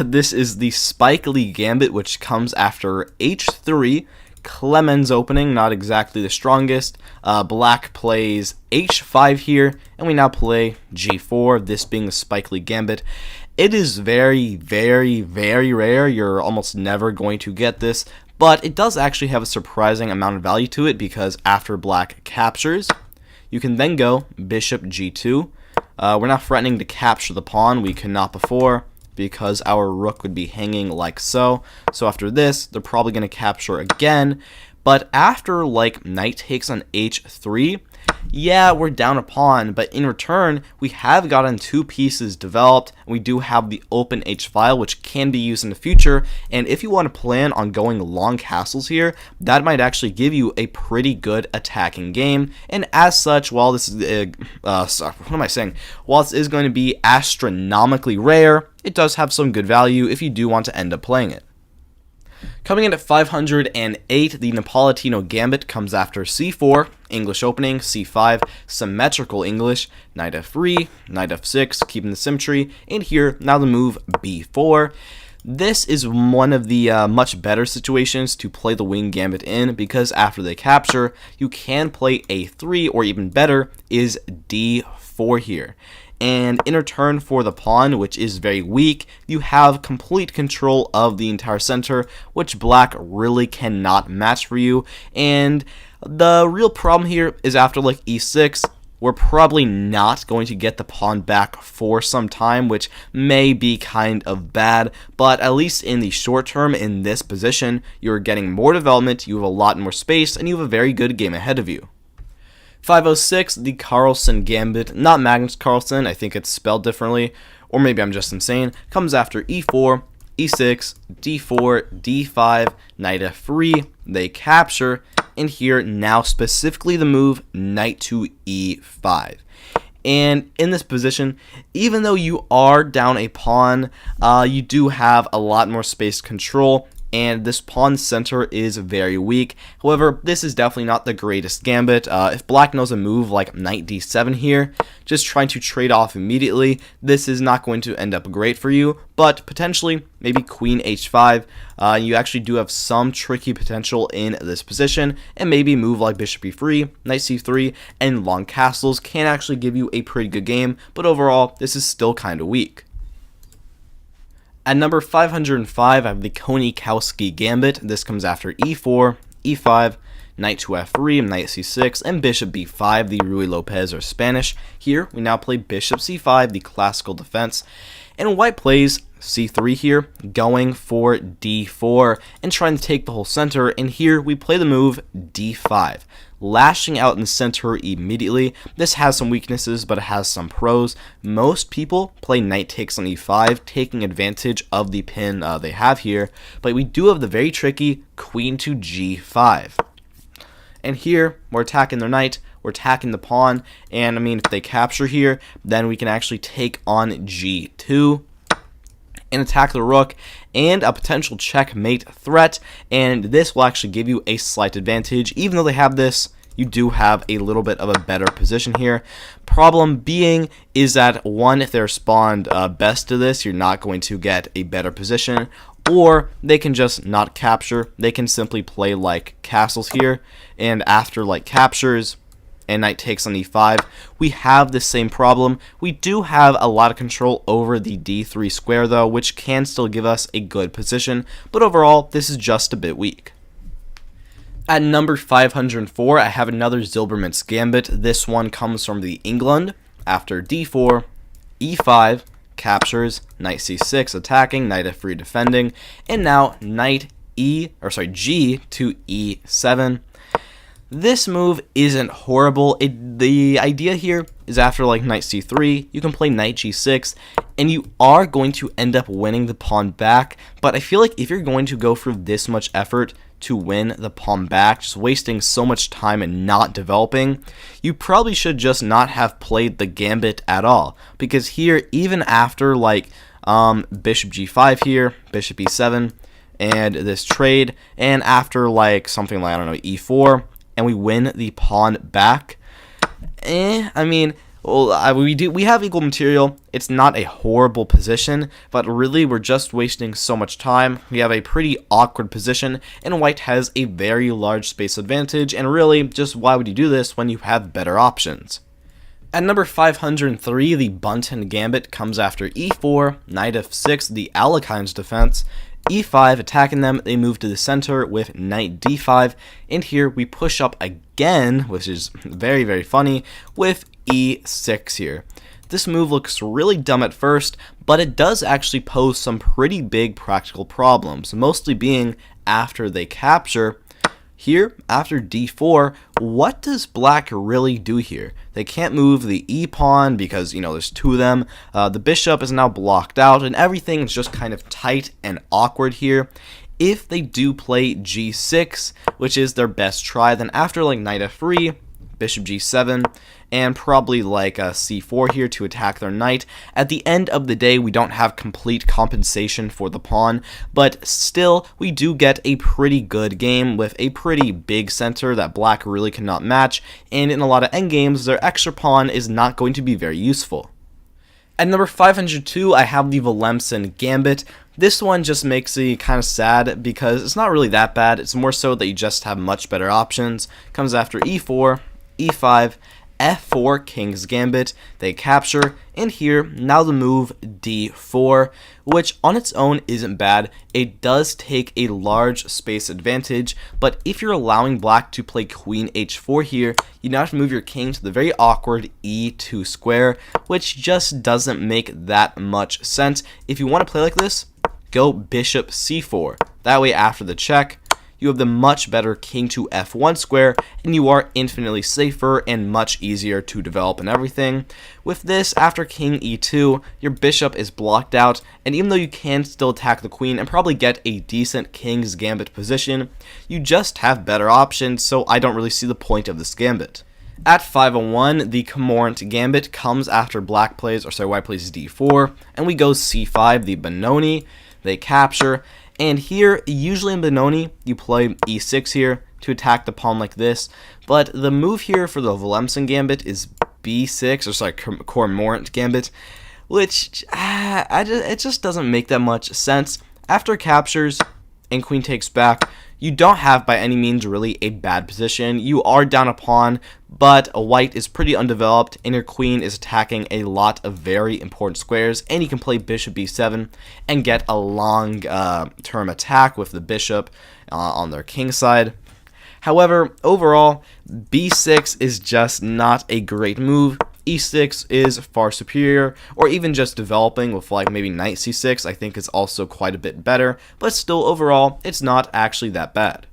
This is the Spike Lee gambit, which comes after h3, Clemens opening, not exactly the strongest. Black plays h5 here, and we now play g4, this being the Spike Lee gambit. It is very, very, very rare. You're almost never going to get this, but it does actually have a surprising amount of value to it, because after black captures, you can then go bishop g2. We're not threatening to capture the pawn. We could not before, because our rook would be hanging like so. So after this, they're probably going to capture again. But after like knight takes on h3, yeah, we're down a pawn, but in return, we have gotten two pieces developed, and we do have the open h-file, which can be used in the future, and if you want to plan on going long castles here, that might actually give you a pretty good attacking game, and as such, while this is, while this is going to be astronomically rare, it does have some good value if you do want to end up playing it. Coming in at 508, the Napolitano Gambit comes after c4, English opening, c5, symmetrical English, knight f3, knight f6, keeping the symmetry, and here, now the move b4. This is one of the much better situations to play the wing gambit in, because after they capture, you can play a3, or even better, is d4 here. And in return for the pawn, which is very weak, you have complete control of the entire center, which black really cannot match for you. And the real problem here is after like e6, we're probably not going to get the pawn back for some time, which may be kind of bad, but at least in the short term in this position, you're getting more development, you have a lot more space, and you have a very good game ahead of you. 506, the Carlsen Gambit, not Magnus Carlsen, I think it's spelled differently, or maybe I'm just insane, comes after e4, e6, d4, d5, knight f3, they capture, and here now specifically the move knight to e5. And in this position, even though you are down a pawn, you do have a lot more space control, and this pawn center is very weak. However, this is definitely not the greatest gambit. If black knows a move like knight d7 here, just trying to trade off immediately, this is not going to end up great for you, but potentially maybe queen h5. You actually do have some tricky potential in this position, and maybe a move like bishop e3, knight c3, and long castles can actually give you a pretty good game, but overall, this is still kind of weak. At number 505, I have the Konikowski Gambit. This comes after e4, e5, knight to f3, knight c6, and bishop b5, the Ruy Lopez or Spanish. Here, we now play bishop c5, the classical defense. And white plays c3 here, going for d4, and trying to take the whole center. And here, we play the move d5. Lashing out in the center immediately. This has some weaknesses, but it has some pros. Most people play knight takes on e5, taking advantage of the pin they have here, but we do have the very tricky queen to g5. And here, we're attacking their knight, we're attacking the pawn, and I mean, if they capture here, then we can actually take on g2, and attack the rook, and a potential checkmate threat, and this will actually give you a slight advantage. Even though they have this, you do have a little bit of a better position here. Problem being is that, one, if they respond best to this, you're not going to get a better position, or they can just not capture. They can simply play like castles here, and after like captures, and knight takes on e5, we have the same problem. We do have a lot of control over the d3 square though, which can still give us a good position, but overall, this is just a bit weak. At number 504, I have another Zilberman's Gambit. This one comes from the England. After d4, e5, captures, knight c6 attacking, knight f3 defending, and now knight g to e7. This move isn't horrible. The idea here is after like knight c3, you can play knight g6, and you are going to end up winning the pawn back, but I feel like if you're going to go through this much effort to win the pawn back, just wasting so much time and not developing, you probably should just not have played the gambit at all, because here, even after like bishop g5 here, bishop e7, and this trade, and after like something like, I don't know, e4, and we win the pawn back, I mean, well, we have equal material. It's not a horrible position, but really we're just wasting so much time. We have a pretty awkward position, and white has a very large space advantage, and really, just why would you do this when you have better options? At number 503, the Bunten Gambit comes after e4, knight f6, the Alekhine's defense, e5, attacking them, they move to the center with knight d5, and here we push up again, which is very, very funny, with e6 here. This move looks really dumb at first, but it does actually pose some pretty big practical problems, mostly being after they capture. Here, after d4, what does black really do here? They can't move the e-pawn because, you know, there's two of them. The bishop is now blocked out, and everything is just kind of tight and awkward here. If they do play g6, which is their best try, then after like knight f3, bishop g7, and probably like a c4 here to attack their knight. At the end of the day, we don't have complete compensation for the pawn, but still, we do get a pretty good game with a pretty big center that black really cannot match, and in a lot of endgames, their extra pawn is not going to be very useful. At number 502, I have the Willemsen Gambit. This one just makes me kind of sad because it's not really that bad. It's more so that you just have much better options. Comes after e4, e5, f4, King's Gambit. They capture, and here, now the move d4, which on its own isn't bad. It does take a large space advantage, but if you're allowing black to play queen h4 here, you now have to move your king to the very awkward e2 square, which just doesn't make that much sense. If you want to play like this, go bishop c4. That way, after the check, you have the much better king to f1 square, and you are infinitely safer and much easier to develop and everything. With this, after king e2, your bishop is blocked out, and even though you can still attack the queen and probably get a decent King's Gambit position, you just have better options, so I don't really see the point of this gambit. At 501, the Cormorant Gambit comes after white plays d4, and we go c5, the Benoni. They capture, and here, usually in Benoni, you play e6 here to attack the pawn like this, but the move here for the Willemsen Gambit is b6, Cormorant Gambit, which, it just doesn't make that much sense. After captures and queen takes back, you don't have by any means really a bad position. You are down a pawn, but a white is pretty undeveloped, and your queen is attacking a lot of very important squares, and you can play bishop b7 and get a long term attack with the bishop on their king side. However, overall, b6 is just not a great move. e6 is far superior, or even just developing with like maybe knight c6 I think is also quite a bit better, but still overall it's not actually that bad.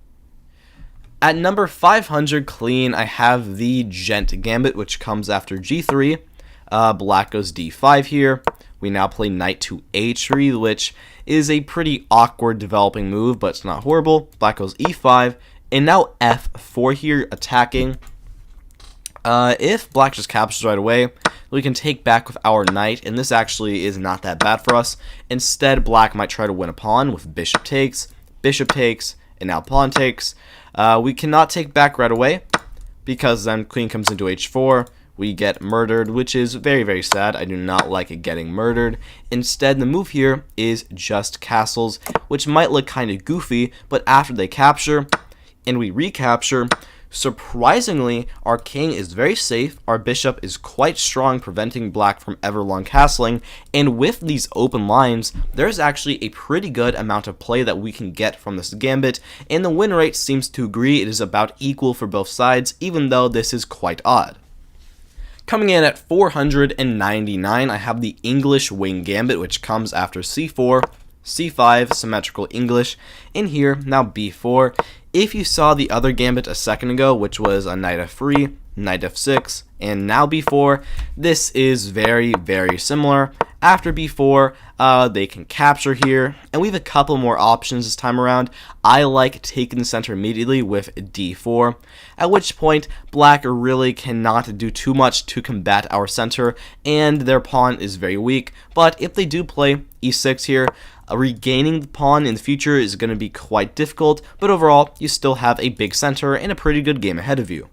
At number 500 clean, I have the Gent Gambit, which comes after g3. Black goes d5 here. We now play knight to h3, which is a pretty awkward developing move, but it's not horrible. Black goes e5, and now f4 here, attacking. If black just captures right away, we can take back with our knight, and this actually is not that bad for us. Instead, black might try to win a pawn with bishop takes, and now pawn takes. We cannot take back right away, because then queen comes into h4, we get murdered, which is very, very sad. I do not like it getting murdered. Instead, the move here is just castles, which might look kind of goofy, but after they capture, and we recapture, surprisingly, our king is very safe, our bishop is quite strong, preventing black from ever long castling, and with these open lines, there's actually a pretty good amount of play that we can get from this gambit, and the win rate seems to agree it is about equal for both sides, even though this is quite odd. Coming in at 499, I have the English Wing Gambit, which comes after c4, c5, symmetrical English, in here, now b4. If you saw the other gambit a second ago, which was a knight f3, knight f6, and now b4, this is very, very similar. After b4, they can capture here, and we have a couple more options this time around. I like taking the center immediately with d4, at which point black really cannot do too much to combat our center, and their pawn is very weak. But if they do play e6 here, regaining the pawn in the future is going to be quite difficult, but overall, you still have a big center and a pretty good game ahead of you.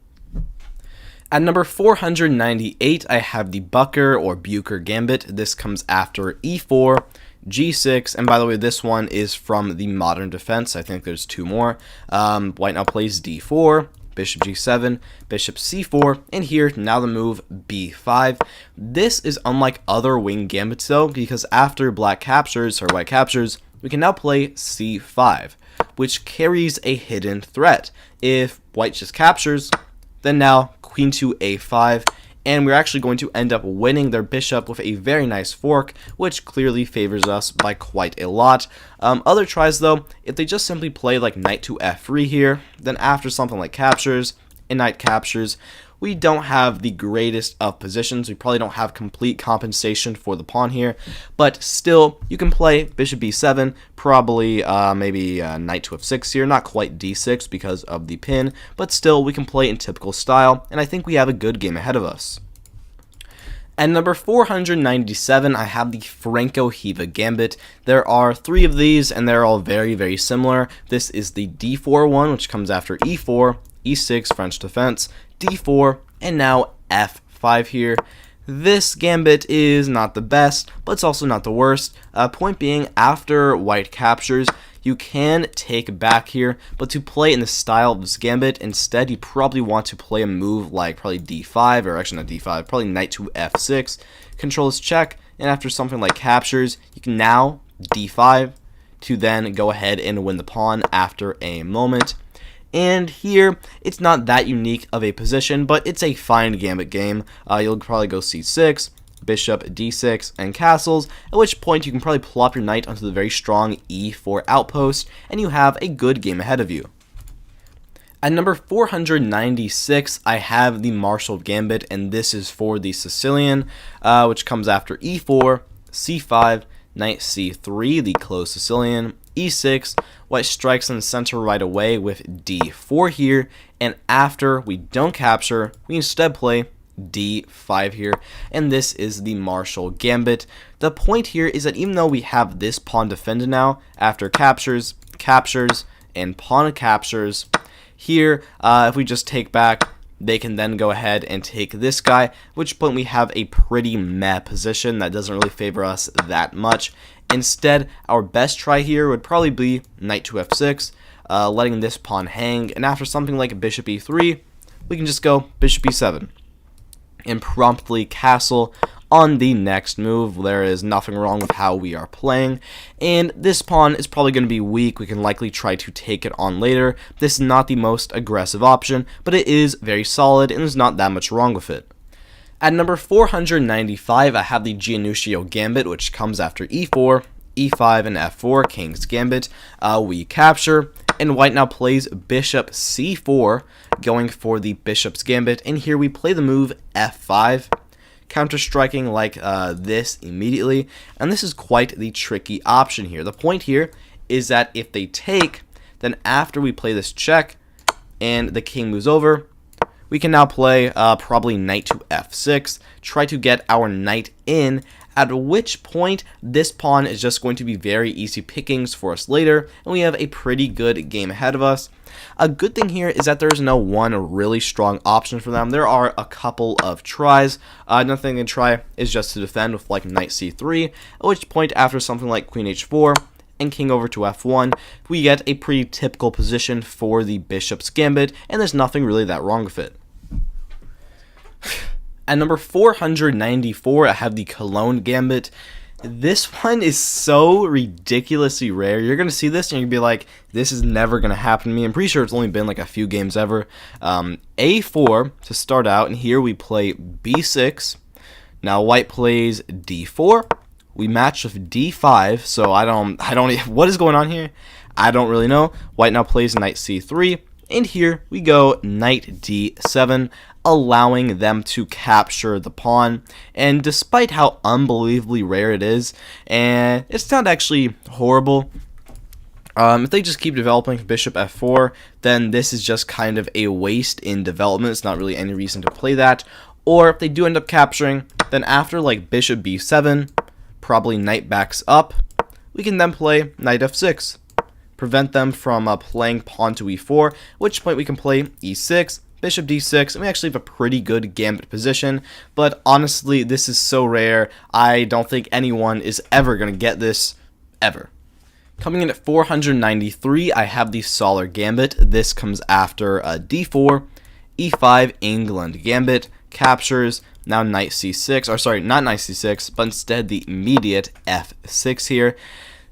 At number 498, I have the Bucker or Bucher Gambit. This comes after e4, g6, and by the way, this one is from the Modern Defense. I think there's two more. White now plays d4, bishop g7, bishop c4, and here, now the move b5. This is unlike other wing gambits though, because after white captures, we can now play c5, which carries a hidden threat. If white just captures, then now queen to a5, and we're actually going to end up winning their bishop with a very nice fork, which clearly favors us by quite a lot. Other tries though, if they just simply play like knight to f3 here, then after something like captures, and knight captures, we don't have the greatest of positions. We probably don't have complete compensation for the pawn here, but still, you can play bishop b7, probably maybe knight to f6 here, not quite d6 because of the pin, but still, we can play in typical style, and I think we have a good game ahead of us. At number 497, I have the Franco Hiva Gambit. There are 3 of these, and they're all very, very similar. This is the d4 one, which comes after e4, e6, French defense, d4, and now f5 here. This gambit is not the best, but it's also not the worst. Point being, after white captures, you can take back here, but to play in the style of this gambit, instead you probably want to play a move like probably d5, or actually not d5, probably knight to f6, control this check, and after something like captures, you can now d5 to then go ahead and win the pawn after a moment. And here, it's not that unique of a position, but it's a fine gambit game. You'll probably go c6, bishop d6, and castles, at which point you can probably plop your knight onto the very strong e4 outpost, and you have a good game ahead of you. At number 496, I have the Marshall Gambit, and this is for the Sicilian, which comes after e4, c5, knight c3, the closed Sicilian, e6, white strikes in the center right away with d4 here, and after we don't capture, we instead play d5 here, and this is the Marshall Gambit. The point here is that even though we have this pawn defended now, after captures, and pawn captures, here, if we just take back, they can then go ahead and take this guy, at which point we have a pretty meh position that doesn't really favor us that much. Instead, our best try here would probably be knight to f6, letting this pawn hang, and after something like bishop e3, we can just go bishop e7, and promptly castle on the next move. There is nothing wrong with how we are playing, and this pawn is probably going to be weak. We can likely try to take it on later. This is not the most aggressive option, but it is very solid, and there's not that much wrong with it. At number 495, I have the Giannuscio Gambit, which comes after e4, e5, and f4, King's Gambit. We capture, and white now plays bishop c4, going for the bishop's gambit, and here we play the move f5, counter-striking like this immediately, and this is quite the tricky option here. The point here is that if they take, then after we play this check, and the king moves over, we can now play probably knight to f6, try to get our knight in, at which point this pawn is just going to be very easy pickings for us later, and we have a pretty good game ahead of us. A good thing here is that there's no one really strong option for them. There are a couple of tries. Another thing they can try is just to defend with like knight c3, at which point after something like queen h4, and king over to f1, we get a pretty typical position for the bishop's gambit, and there's nothing really that wrong with it. At number 494, I have the Cologne Gambit. This one is so ridiculously rare. You're going to see this and you're going to be like, this is never going to happen to me. I'm pretty sure it's only been like a few games ever. A4 to start out, and here we play b6. Now white plays d4. We match with d5, so I don't what is going on here? I don't really know. White now plays knight c3, and here we go knight d7, allowing them to capture the pawn. And despite how unbelievably rare it is, and it's not actually horrible, if they just keep developing bishop f4, then this is just kind of a waste in development. It's not really any reason to play that. Or if they do end up capturing, then after like bishop b7, probably knight backs up, we can then play knight f6, prevent them from playing pawn to e4, at which point we can play e6, bishop d6, and we actually have a pretty good gambit position. But honestly, this is so rare, I don't think anyone is ever going to get this, ever. Coming in at 493, I have the Solar Gambit. This comes after d4, e5, England Gambit, captures, now knight c6, or sorry, not knight c6, but instead the immediate f6 here.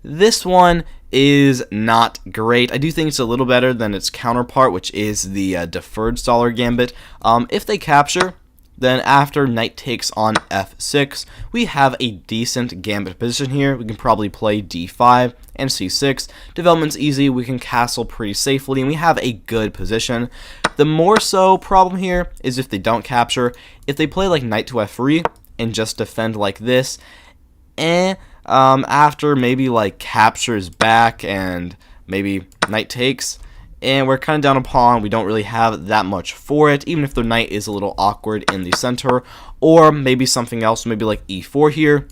This one is not great. I do think it's a little better than its counterpart, which is the deferred Solar Gambit. If they capture, Then after knight takes on f6, we have a decent gambit position here. We can probably play d5 and c6. Development's easy, we can castle pretty safely, and we have a good position. The more so problem here is if they don't capture. If they play like knight to f3 and just defend like this, after maybe like captures back and maybe knight takes, and we're kind of down a pawn, we don't really have that much for it, even if the knight is a little awkward in the center, or maybe something else, maybe like e4 here,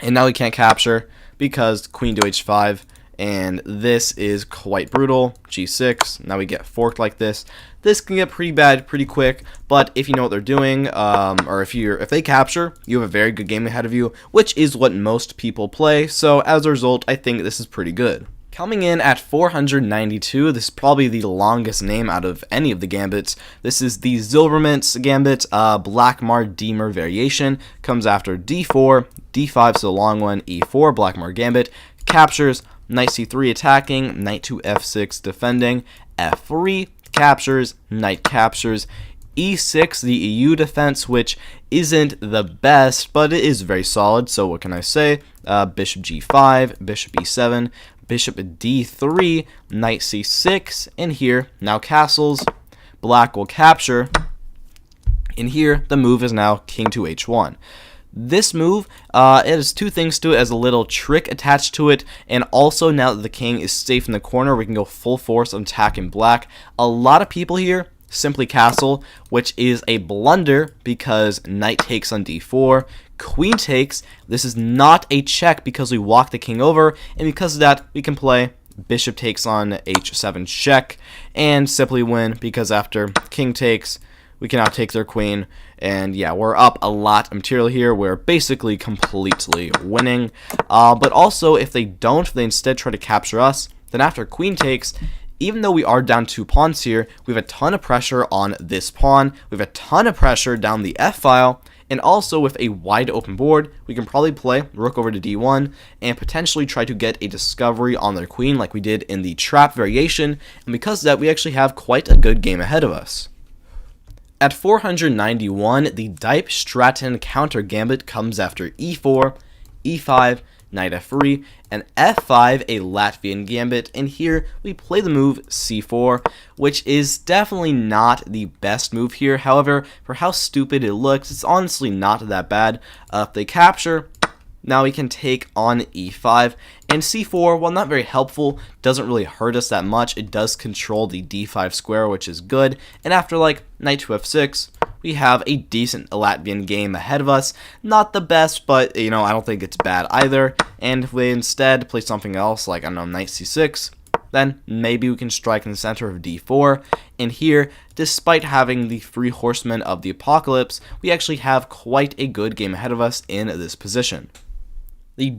and now we can't capture because queen to h5, and this is quite brutal. G6, now we get forked like this. This can get pretty bad pretty quick, but if you know what they're doing, or if they capture, you have a very good game ahead of you, which is what most people play, so as a result, I think this is pretty good. Coming in at 492, this is probably the longest name out of any of the gambits. This is the Zilvermint's gambit, Blackmar Demer variation. Comes after d4, d5 is the long one, e4, Blackmar gambit, captures, knight c3 attacking, knight to f6 defending, f3 captures, knight captures, e6 the EU defense, which isn't the best, but it is very solid, so what can I say? Bishop g5, bishop e7, bishop d3, knight c6, and here, now castles, black will capture, and here, the move is now king to h1. This move, it has two things to it, as a little trick attached to it, and also now that the king is safe in the corner, we can go full force on attacking black. A lot of people here simply castle, which is a blunder because knight takes on d4, queen takes. This is not a check because we walk the king over, and because of that, we can play bishop takes on h7 check and simply win, because after king takes, we can now take their queen, and yeah, we're up a lot of material here. We're basically completely winning. But also, if they don't, if they instead try to capture us, then after queen takes, even though we are down 2 pawns here, we have a ton of pressure on this pawn, we have a ton of pressure down the f-file, and also with a wide open board, we can probably play rook over to d1 and potentially try to get a discovery on their queen like we did in the trap variation, and because of that, we actually have quite a good game ahead of us. At 491, the Dijp Stratton counter gambit comes after e4, e5, knight f3, and f5, a Latvian gambit, and here we play the move c4, which is definitely not the best move here. However, for how stupid it looks, it's honestly not that bad. If they capture, now we can take on e5, and c4, while not very helpful, doesn't really hurt us that much. It does control the d5 square, which is good, and after like knight to f6, we have a decent Latvian game ahead of us. Not the best, but I don't think it's bad either. And if we instead play something else, like, I don't know, knight c6, then maybe we can strike in the center of d4. And here, despite having the 3 horsemen of the apocalypse, we actually have quite a good game ahead of us in this position. The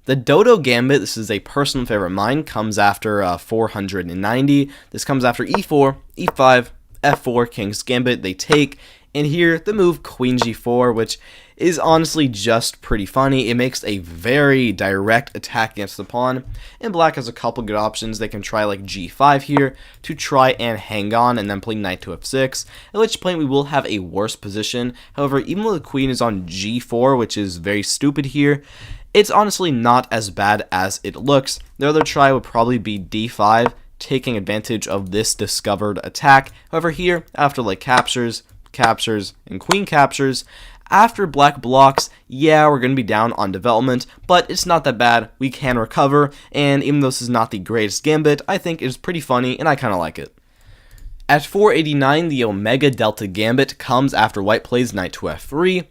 Dodo Gambit, this is a personal favorite of mine, comes after 490. This comes after e4, e5, f4, King's Gambit, they take, and here the move queen g4, which is honestly just pretty funny. It makes a very direct attack against the pawn, and black has a couple good options. They can try like g5 here to try and hang on, and then play knight to f6, at which point we will have a worse position. However, even though the queen is on g4, which is very stupid here, it's honestly not as bad as it looks. The other try would probably be d5, taking advantage of this discovered attack. However, here, after like captures, and queen captures, after black blocks, yeah, we're going to be down on development, but it's not that bad. We can recover, and even though this is not the greatest gambit, I think it's pretty funny, and I kind of like it. At 489, the Omega Delta Gambit comes after white plays knight to f3.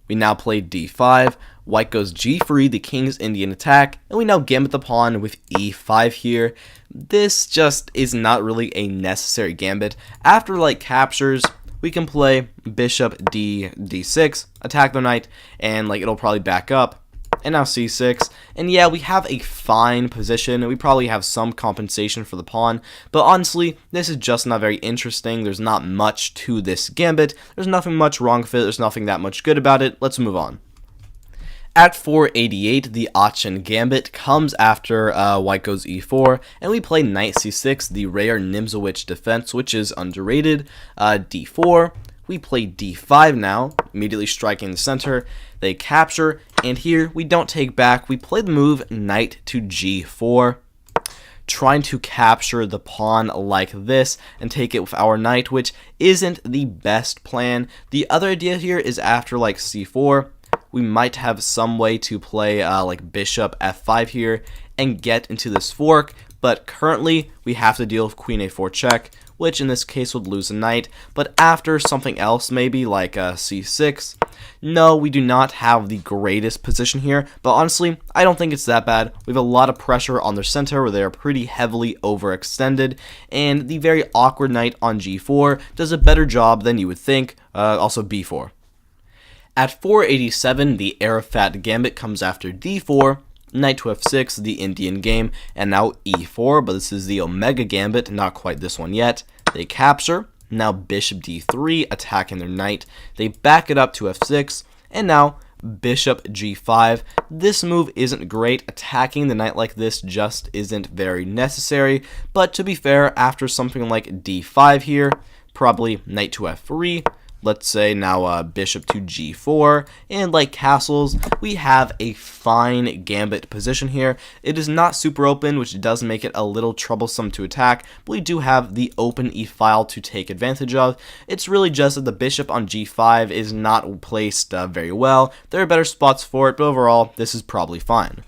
We now play d5. White goes g3, the king's Indian attack, and we now gambit the pawn with e5 here. This just is not really a necessary gambit. After like captures, we can play bishop d6, attack the knight, and like it'll probably back up. And now c6, and yeah, we have a fine position. We probably have some compensation for the pawn, but honestly, this is just not very interesting. There's not much to this gambit. There's nothing much wrong with it. There's nothing that much good about it. Let's move on. At 488, the Aachen Gambit comes after white goes e4, and we play knight c6, the rare Nimzowitsch defense, which is underrated. D4, we play d5 now, immediately striking the center. They capture, and here we don't take back. We play the move knight to g4, trying to capture the pawn like this and take it with our knight, which isn't the best plan. The other idea here is after like c4, we might have some way to play like bishop f5 here and get into this fork, but currently we have to deal with queen a4 check, which in this case would lose a knight. But after something else, maybe like c6, no, we do not have the greatest position here, but honestly, I don't think it's that bad. We have a lot of pressure on their center where they are pretty heavily overextended, and the very awkward knight on g4 does a better job than you would think. Also b4. At 487, the Arafat gambit comes after d4, knight to f6, the Indian game, and now e4, but this is the Omega gambit, not quite this one yet. They capture, now bishop d3, attacking their knight. They back it up to f6, and now bishop g5. This move isn't great. Attacking the knight like this just isn't very necessary, but to be fair, after something like d5 here, probably knight to f3, let's say now bishop to g4, and like castles, we have a fine gambit position here. It is not super open, which does make it a little troublesome to attack, but we do have the open e-file to take advantage of. It's really just that the bishop on g5 is not placed very well. There are better spots for it, but overall, this is probably fine.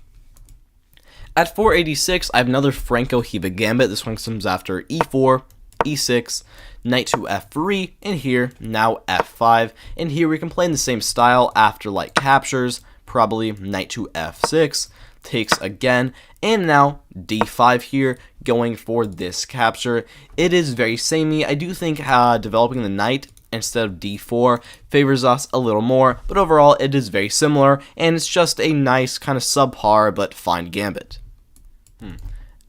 At 486, I have another Franco Hiva gambit. This one comes after e4, e6, knight to f3, and here, now f5, and here we can play in the same style after like captures, probably knight to f6, takes again, and now d5 here, going for this capture. It is very samey. I do think developing the knight instead of d4 favors us a little more, but overall it is very similar, and it's just a nice kind of subpar but fine gambit.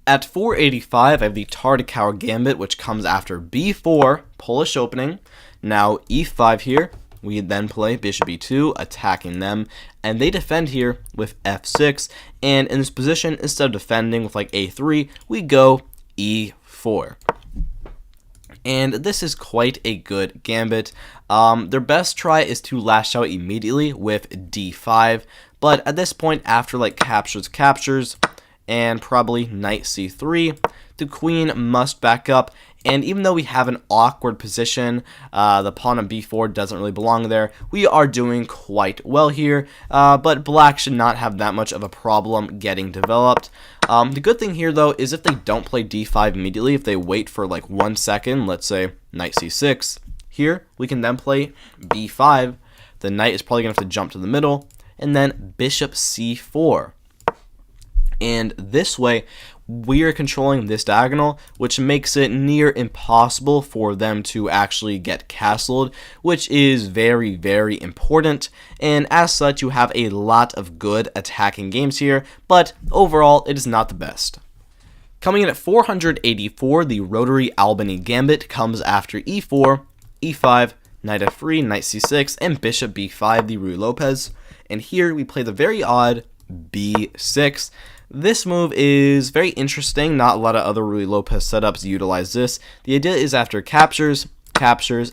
At 485, I have the Tartakower gambit, which comes after b4, Polish opening. Now e5 here, we then play bishop e2, attacking them, and they defend here with f6, and in this position, instead of defending with like a3, we go e4. And this is quite a good gambit. Their best try is to lash out immediately with d5, but at this point, after like captures, and probably knight c3, the queen must back up, and even though we have an awkward position, the pawn on b4 doesn't really belong there, we are doing quite well here, but black should not have that much of a problem getting developed. The good thing here though is if they don't play d5 immediately, if they wait for like 1 second, let's say knight c6, here we can then play b5, the knight is probably going to have to jump to the middle, and then bishop c4. And this way, we are controlling this diagonal, which makes it near impossible for them to actually get castled, which is very, very important. And as such, you have a lot of good attacking games here, but overall, it is not the best. Coming in at 484, the Rotary Albany Gambit comes after e4, e5, knight f3, knight c6, and bishop b5, the Ruy Lopez. And here we play the very odd b6. This move is very interesting. Not a lot of other Ruy Lopez setups utilize this. The idea is after captures,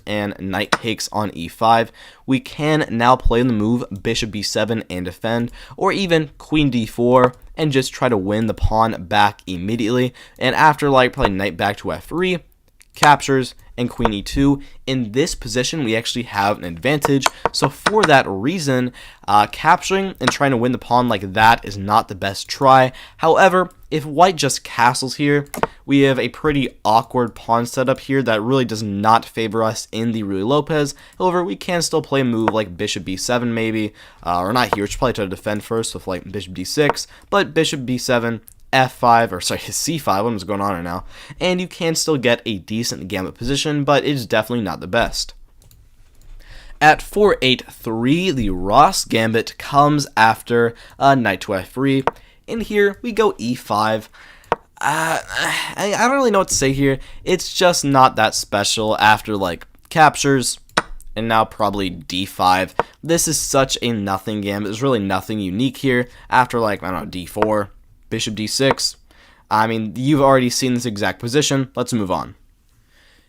and knight takes on e5, we can now play the move bishop b7 and defend, or even queen d4 and just try to win the pawn back immediately. And after like probably knight back to f3, captures, and queen e2, in this position we actually have an advantage. So for that reason, capturing and trying to win the pawn like that is not the best try. However, if white just castles here, we have a pretty awkward pawn setup here that really does not favor us in the Ruy Lopez. However, we can still play a move like bishop b7 maybe, or not here, we should probably try to defend first with like bishop d6, but bishop b7, f5, or sorry, c5, what is going on right now, and you can still get a decent gambit position, but it is definitely not the best. At 483, the Ross gambit comes after knight to f3, and here we go e5. I don't really know what to say here. It's just not that special after like captures, and now probably d5. This is such a nothing gambit. There's really nothing unique here after like, I don't know, d4. Bishop d6. I mean, you've already seen this exact position. Let's move on.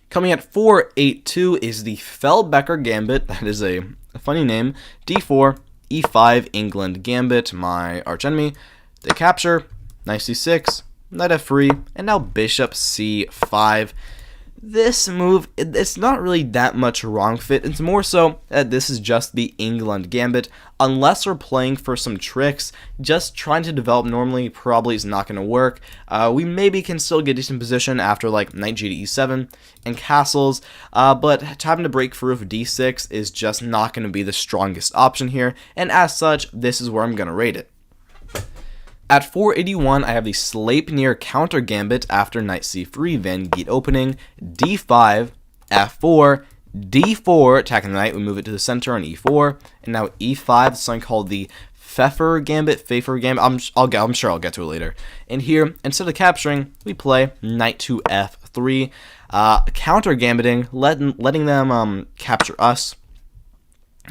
Coming at 482 is the Feldbecker Gambit. That is a funny name. d4, e5, England Gambit, my archenemy. They capture, knight c6, knight f3, and now bishop c5. This move, it's not really that much wrong fit. It's more so that this is just the England Gambit. Unless we're playing for some tricks, just trying to develop normally probably is not going to work. We maybe can still get decent position after like knight g to e7 and castles, but having to break through with d6 is just not going to be the strongest option here, and as such, this is where I'm going to rate it. At 481, I have the Sleipnir counter gambit after knight c3, Van Geet opening, d5, f4, d4, attacking the knight, we move it to the center on e4, and now e5, something called the Pfeffer gambit, I'm sure I'll get to it later. And here, instead of capturing, we play knight to f3, counter gambiting, letting them capture us.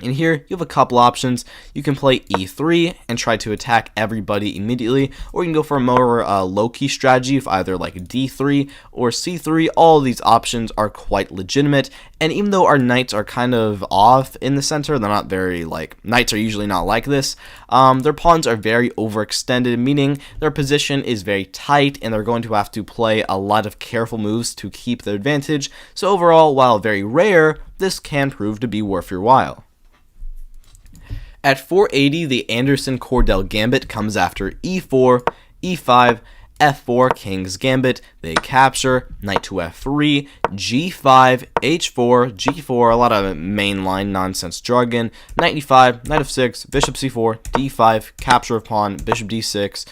And here, you have a couple options. You can play e3 and try to attack everybody immediately, or you can go for a more low-key strategy of either like d3 or c3. All of these options are quite legitimate, and even though our knights are kind of off in the center, they're not very, knights are usually not like this, their pawns are very overextended, meaning their position is very tight, and they're going to have to play a lot of careful moves to keep their advantage. So overall, while very rare, this can prove to be worth your while. At 480, the Anderson-Cordell Gambit comes after e4, e5, f4, King's Gambit. They capture, knight to f3, g5, h4, g4, a lot of mainline nonsense jargon, knight e5, knight f6, bishop c4, d5, capture of pawn, bishop d6,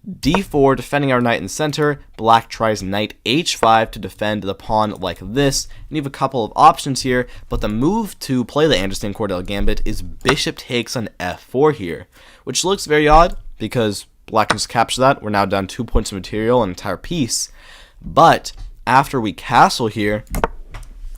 d4, defending our knight in the center. Black tries knight h5 to defend the pawn like this. And you have a couple of options here, but the move to play the Anderson-Cordell Gambit is bishop takes on f4 here, which looks very odd because black can just capture that. We're now down 2 points of material, an entire piece. But after we castle here,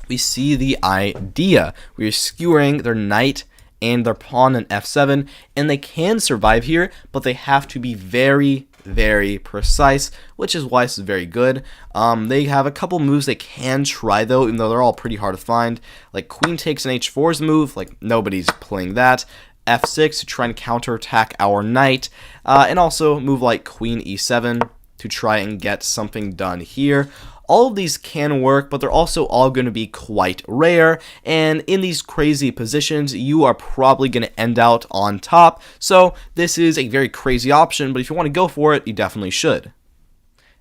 we see the idea. We are skewering their knight and their pawn on f7, and they can survive here, but they have to be very, very precise, which is why this is very good. They have a couple moves they can try though, even though they're all pretty hard to find. Like queen takes an h4's move, like nobody's playing that. f6 to try and counterattack our knight, and also a move like queen e7 to try and get something done here. All of these can work, but they're also all going to be quite rare, and in these crazy positions, you are probably going to end out on top, so this is a very crazy option, but if you want to go for it, you definitely should.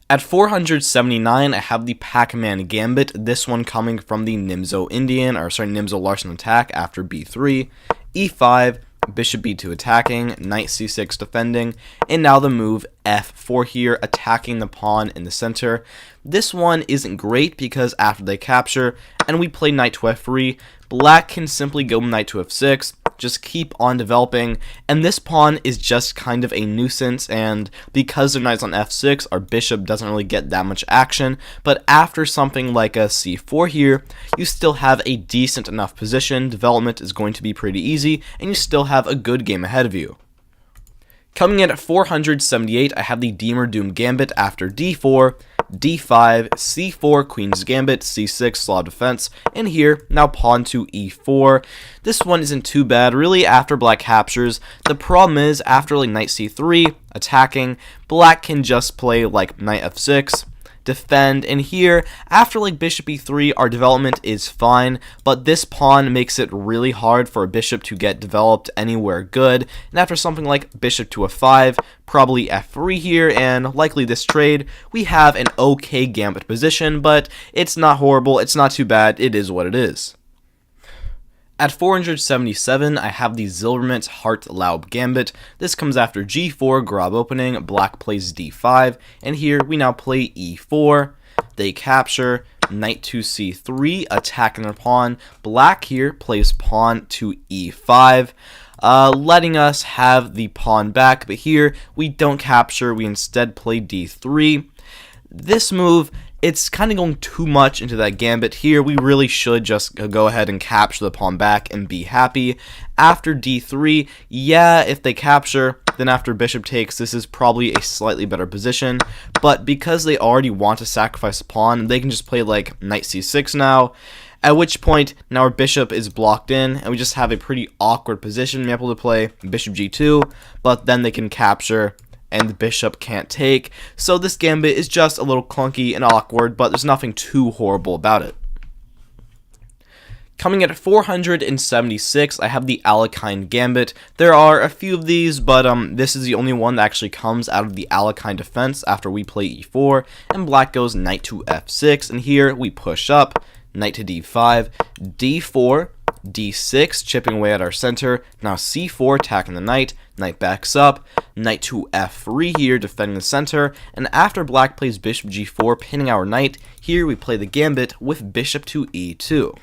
At 479, I have the Pac-Man Gambit, this one coming from the Nimzo Larsen attack after b3, e5, bishop b2 attacking, knight c6 defending, and now the move f4 here, attacking the pawn in the center. This one isn't great because after they capture and we play knight to f3, black can simply go knight to f6, just keep on developing, and this pawn is just kind of a nuisance, and because their knight's on f6, our bishop doesn't really get that much action, but after something like a c4 here, you still have a decent enough position, development is going to be pretty easy, and you still have a good game ahead of you. Coming in at 478, I have the Diemer Doom Gambit after d4, d5, c4, Queen's Gambit, c6, Slav defense, and here, now pawn to e4. This one isn't too bad, really, after black captures. The problem is, after like knight c3, attacking, black can just play like knight f6, defend, and here, after like bishop e3, our development is fine, but this pawn makes it really hard for a bishop to get developed anywhere good, and after something like bishop to f5, probably f3 here, and likely this trade, we have an okay gambit position, but it's not horrible, it's not too bad, it is what it is. At 477, I have the Zilbermans Hartlaub Gambit. This comes after g4, Grob opening, black plays d5, and here we now play e4. They capture, knight to c3, attacking their pawn. Black here plays pawn to e5, letting us have the pawn back, but here we don't capture, we instead play d3. This move, it's kind of going too much into that gambit here. We really should just go ahead and capture the pawn back and be happy. After d3, yeah, if they capture, then after bishop takes, this is probably a slightly better position, but because they already want to sacrifice a pawn, they can just play like knight c6 now, at which point now our bishop is blocked in, and we just have a pretty awkward position. We're able to play bishop g2, but then they can capture, and the bishop can't take. So this gambit is just a little clunky and awkward, but there's nothing too horrible about it. Coming at 476, I have the Alekhine Gambit. There are a few of these, but this is the only one that actually comes out of the Alekhine defense after we play e4, and black goes knight to f6, and here we push up, knight to d5, d4, d6, chipping away at our center, now c4, attacking the knight backs up, knight to f3 here, defending the center, and after black plays bishop g4, pinning our knight, here we play the gambit with bishop to e2.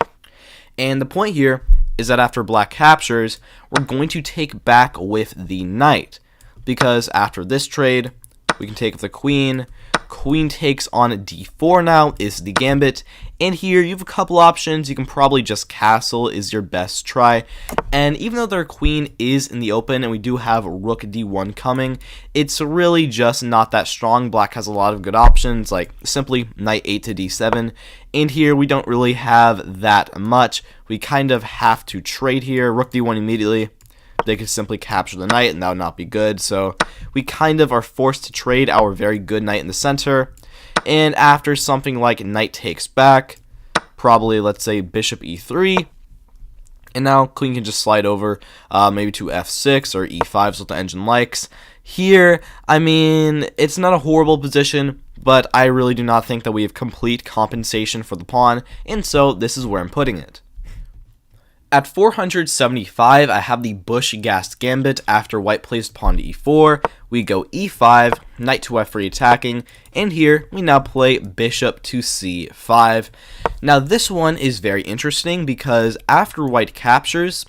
And the point here is that after black captures, we're going to take back with the knight, because after this trade, we can take the queen. Queen takes on d4 now is the gambit, and here you have a couple options. You can probably just castle is your best try, and even though their queen is in the open and we do have rook d1 coming, it's really just not that strong. Black has a lot of good options like simply knight 8 to d7, and here we don't really have that much. We kind of have to trade here, rook d1 immediately. They could simply capture the knight, and that would not be good. So we kind of are forced to trade our very good knight in the center. And after something like knight takes back, probably, let's say, bishop e3. And now queen can just slide over maybe to f6 or e5 is what the engine likes. Here, I mean, it's not a horrible position, but I really do not think that we have complete compensation for the pawn. And so this is where I'm putting it. At 475, I have the Bush-Gast Gambit. After white plays pawn to e4, we go e5, knight to f3 attacking, and here we now play bishop to c5. Now this one is very interesting because after white captures,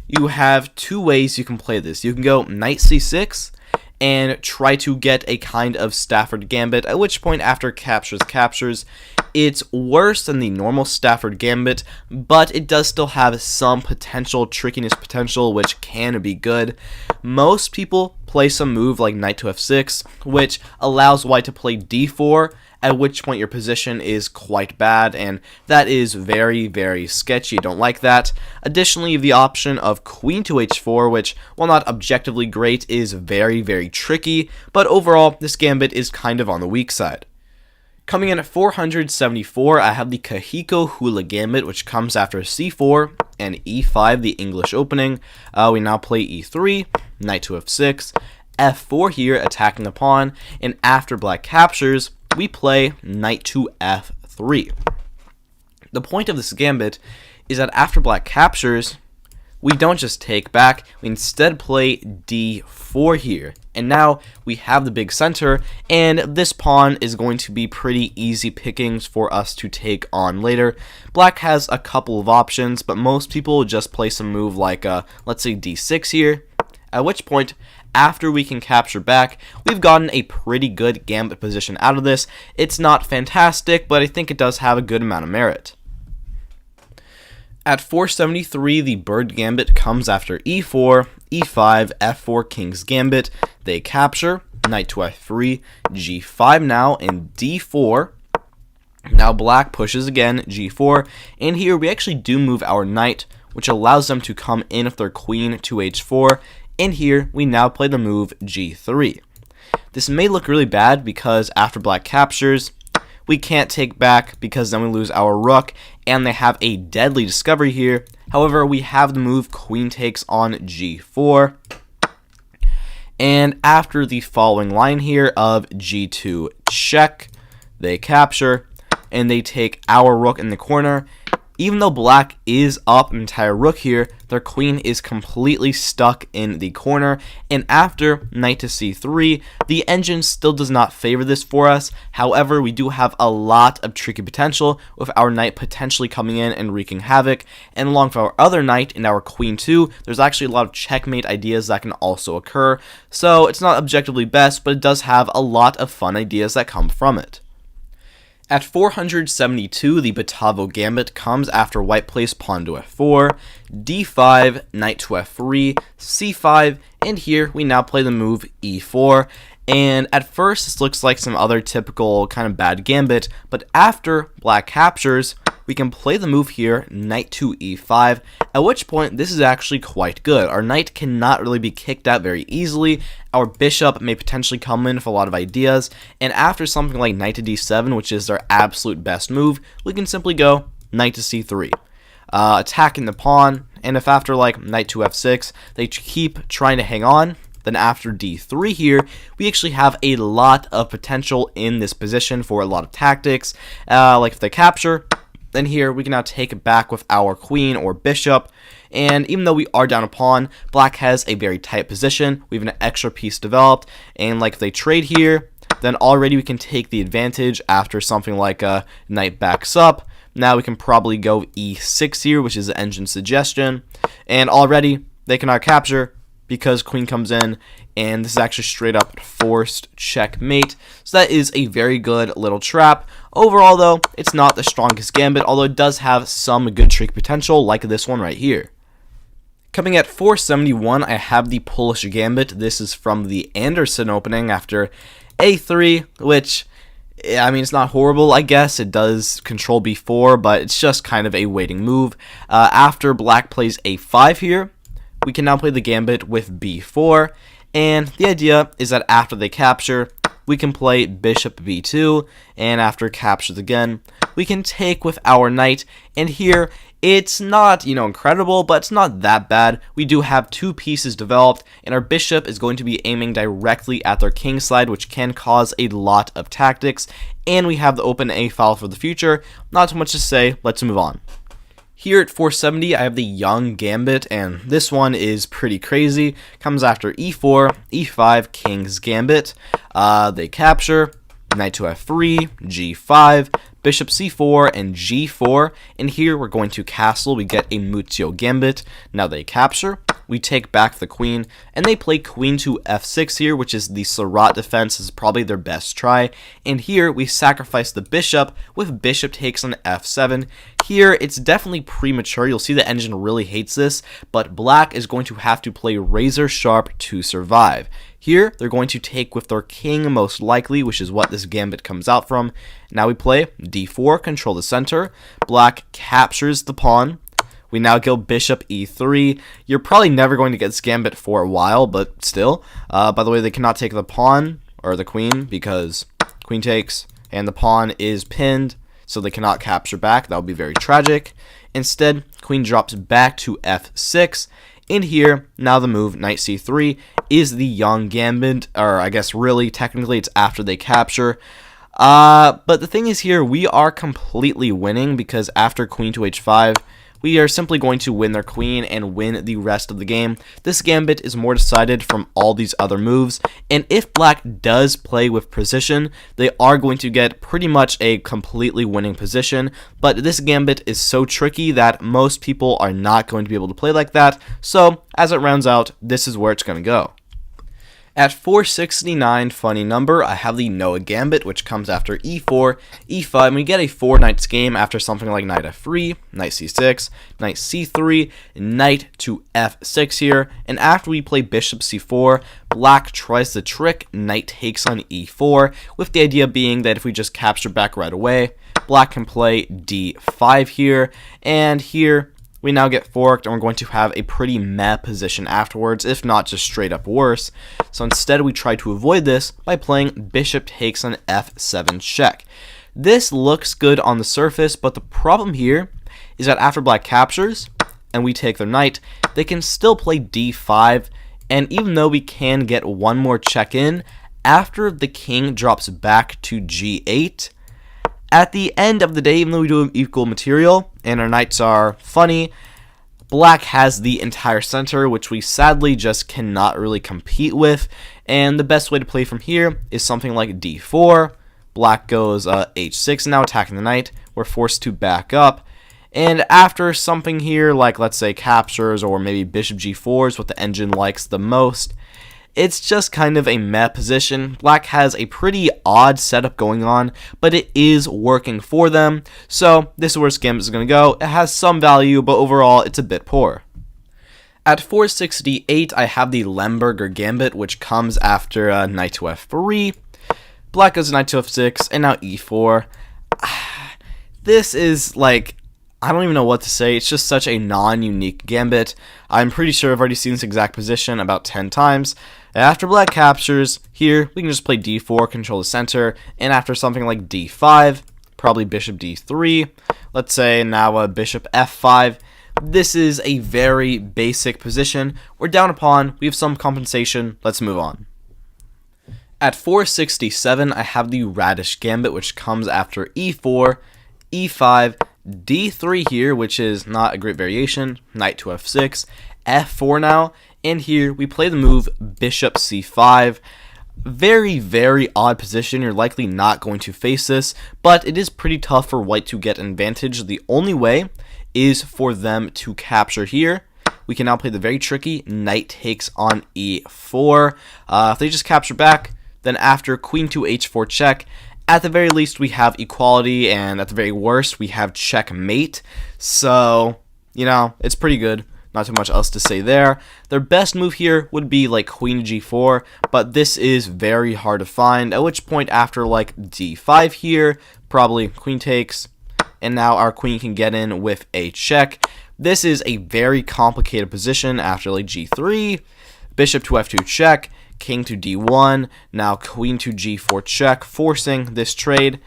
you have two ways you can play this. You can go knight c6 and try to get a kind of Stafford Gambit, at which point after captures, it's worse than the normal Stafford Gambit, but it does still have some trickiness potential, which can be good. Most people play some move like knight to f6, which allows white to play d4, at which point your position is quite bad, and that is very, very sketchy. I don't like that. Additionally, you have the option of queen to h4, which, while not objectively great, is very, very tricky, but overall, this gambit is kind of on the weak side. Coming in at 474, I have the Kahiko Hula Gambit, which comes after c4 and e5, the English opening. We now play e3, knight to f6, f4 here, attacking the pawn, and after black captures, we play knight to f3. The point of this gambit is that after black captures, we don't just take back, we instead play d4 here. And now we have the big center, and this pawn is going to be pretty easy pickings for us to take on later. Black has a couple of options, but most people just play some move like, let's say d6 here, at which point, after we can capture back, we've gotten a pretty good gambit position out of this. It's not fantastic, but I think it does have a good amount of merit. At 473, the Bird Gambit comes after e4, e5, f4, King's Gambit. They capture, knight to f3, g5 now, and d4. Now black pushes again, g4, and here we actually do move our knight, which allows them to come in with their queen to h4, and here we now play the move g3. This may look really bad because after black captures, we can't take back because then we lose our rook, and they have a deadly discovery here. However, we have the move queen takes on g4. And after the following line here of g2 check, they capture, and they take our rook in the corner. Even though black is up an entire rook here, their queen is completely stuck in the corner, and after knight to c3, the engine still does not favor this for us. However, we do have a lot of tricky potential with our knight potentially coming in and wreaking havoc, and along with our other knight and our queen too, there's actually a lot of checkmate ideas that can also occur. So it's not objectively best, but it does have a lot of fun ideas that come from it. At 472, the Batavo Gambit comes after white plays pawn to f4, d5, knight to f3, c5, and here we now play the move e4. And at first this looks like some other typical kind of bad gambit, but after black captures, we can play the move here, knight to e5, at which point this is actually quite good. Our knight cannot really be kicked out very easily, our bishop may potentially come in with a lot of ideas, and after something like knight to d7, which is their absolute best move, we can simply go knight to c3. Attacking the pawn, and if after like knight to f6, they keep trying to hang on, then after d3 here, we actually have a lot of potential in this position for a lot of tactics, like if they capture, then here we can now take it back with our queen or bishop, and even though we are down a pawn, black has a very tight position, we have an extra piece developed, and like if they trade here, then already we can take the advantage after something like a knight backs up. Now we can probably go e6 here, which is the engine suggestion, and already they cannot capture because queen comes in, and this is actually straight up forced checkmate. So that is a very good little trap. Overall though, it's not the strongest gambit, although it does have some good trick potential like this one right here. Coming at 471, I have the Polish Gambit. This is from the Anderson opening after a3, which, I mean, it's not horrible, I guess. It does control b4, but it's just kind of a waiting move. After black plays a5 here, we can now play the gambit with b4, and the idea is that after they capture, we can play bishop b2, and after captures again, we can take with our knight, and here, it's not, incredible, but it's not that bad. We do have two pieces developed, and our bishop is going to be aiming directly at their king side, which can cause a lot of tactics, and we have the open a file for the future. Not too much to say, let's move on. Here at 470, I have the Young Gambit, and this one is pretty crazy. Comes after e4, e5, King's Gambit. They capture, knight to f3, g5, bishop c4, and g4. And here we're going to castle. We get a Muzio Gambit. Now they capture. We take back the queen, and they play queen to f6 here, which is the Surratt defense. This is probably their best try. And here we sacrifice the bishop with bishop takes on f7. Here it's definitely premature. You'll see the engine really hates this, but black is going to have to play razor sharp to survive. Here they're going to take with their king most likely, which is what this gambit comes out from. Now we play d4, control the center. Black captures the pawn. We now go bishop e3. You're probably never going to get this gambit for a while, but still. By the way, they cannot take the pawn or the queen because queen takes and the pawn is pinned, so they cannot capture back. That would be very tragic. Instead, queen drops back to f6. In here, now the move knight c3 is the Young Gambit, or I guess really technically it's after they capture. But the thing is here, we are completely winning because after queen to h5, we are simply going to win their queen and win the rest of the game. This gambit is more decided from all these other moves, and if black does play with precision, they are going to get pretty much a completely winning position, but this gambit is so tricky that most people are not going to be able to play like that, so as it rounds out, this is where it's going to go. At 469, funny number, I have the Noah Gambit, which comes after e4, e5, and we get a 4 knights game after something like knight f3, knight c6, knight c3, knight to f6 here, and after we play bishop c4, black tries the trick, knight takes on e4, with the idea being that if we just capture back right away, black can play d5 here, and here we now get forked, and we're going to have a pretty meh position afterwards, if not just straight up worse. So instead we try to avoid this by playing bishop takes on f7 check. This looks good on the surface, but the problem here is that after black captures, and we take their knight, they can still play d5, and even though we can get one more check in, after the king drops back to g8, at the end of the day, even though we do equal material, and our knights are funny, black has the entire center, which we sadly just cannot really compete with, and the best way to play from here is something like d4, black goes h6, now attacking the knight, we're forced to back up, and after something here, like let's say captures, or maybe bishop g4 is what the engine likes the most, It's just kind of a meh position. Black has a pretty odd setup going on, but it is working for them. So this is where this gambit is going to go. It has some value, but overall it's a bit poor. At 468, I have the Lemberger Gambit, which comes after knight to f3. Black goes knight to f6, and now e4. This is like, I don't even know what to say. It's just such a non-unique gambit. I'm pretty sure I've already seen this exact position about 10 times. After black captures, here we can just play d4, control the center, and after something like d5, probably bishop d3, let's say now bishop f5. This is a very basic position. We're down a pawn, we have some compensation, let's move on. At 467, I have the Radish Gambit, which comes after e4, e5, d3 here, which is not a great variation, knight to f6, f4 now, and here we play the move bishop c5. Very, very odd position. You're likely not going to face this, but it is pretty tough for white to get an advantage. The only way is for them to capture here. We can now play the very tricky knight takes on e4. If they just capture back, then after queen to h4 check, at the very least we have equality, and at the very worst we have checkmate. So, you know, it's pretty good. Not too much else to say there. Their best move here would be like queen to g4, but this is very hard to find, at which point after like d5 here, probably queen takes, and now our queen can get in with a check. This is a very complicated position after like g3, bishop to f2 check, king to d1, now queen to g4 check, forcing this trade.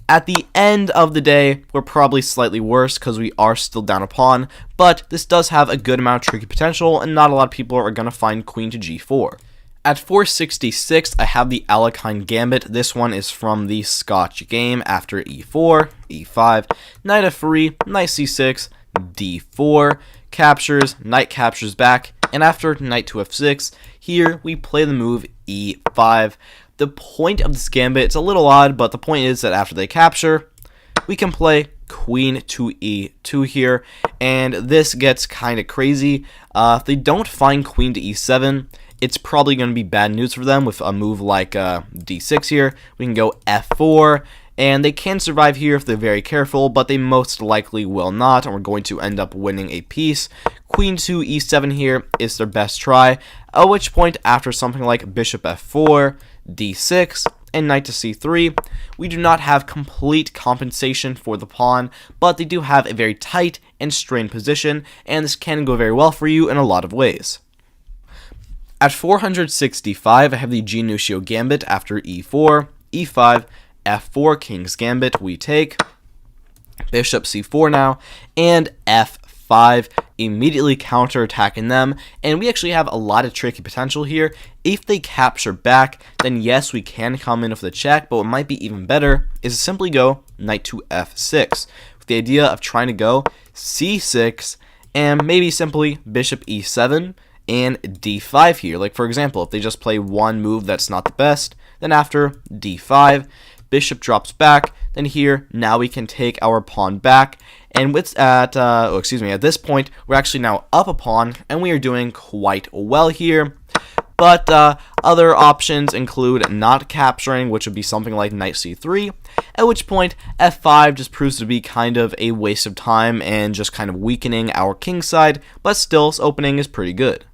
At the end of the day, we're probably slightly worse because we are still down a pawn, but this does have a good amount of tricky potential, and not a lot of people are going to find queen to g4. At 466, I have the Alekhine Gambit. This one is from the Scotch game after e4, e5, knight f3, knight c6, d4, captures, knight captures back, and after knight to f6, here we play the move e5. The point of this gambit, it's a little odd, but the point is that after they capture, we can play queen to e2 here, and this gets kind of crazy. If they don't find queen to e7, it's probably going to be bad news for them with a move like d6 here. We can go f4, and they can survive here if they're very careful, but they most likely will not, and we're going to end up winning a piece. Queen to e7 here is their best try, at which point after something like bishop f4, d6, and knight to c3, we do not have complete compensation for the pawn, but they do have a very tight and strained position, and this can go very well for you in a lot of ways. At 465, I have the Giannuccio Gambit after e4, e5, f4, King's Gambit, we take, bishop c4 now, and f5, immediately counterattacking them, and we actually have a lot of tricky potential here. If they capture back, then yes, we can come in with the check, but what might be even better is to simply go knight to f6, with the idea of trying to go c6, and maybe simply bishop e7, and d5 here. Like for example, if they just play one move that's not the best, then after d5, bishop drops back, then here, now we can take our pawn back, and at this point, we're actually now up a pawn, and we are doing quite well here. But other options include not capturing, which would be something like knight c3, at which point f5 just proves to be kind of a waste of time and just kind of weakening our king side, but still, this opening is pretty good.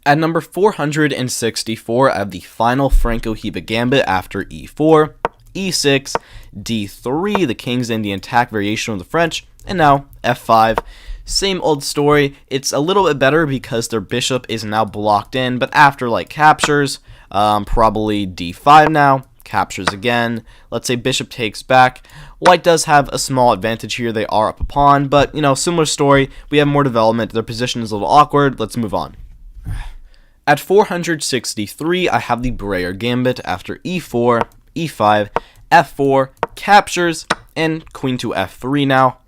At number 464, I have the final Franco Hiba Gambit after e4, e6, d3, the King's Indian attack variation of the French, and now f5. Same old story. It's a little bit better because their bishop is now blocked in, but after like captures, probably d5 now, captures again. Let's say bishop takes back. White does have a small advantage here. They are up a pawn, but you know, similar story. We have more development. Their position is a little awkward. Let's move on. At 463, I have the Breyer Gambit after e4, e5, f4, captures, and queen to f3 now.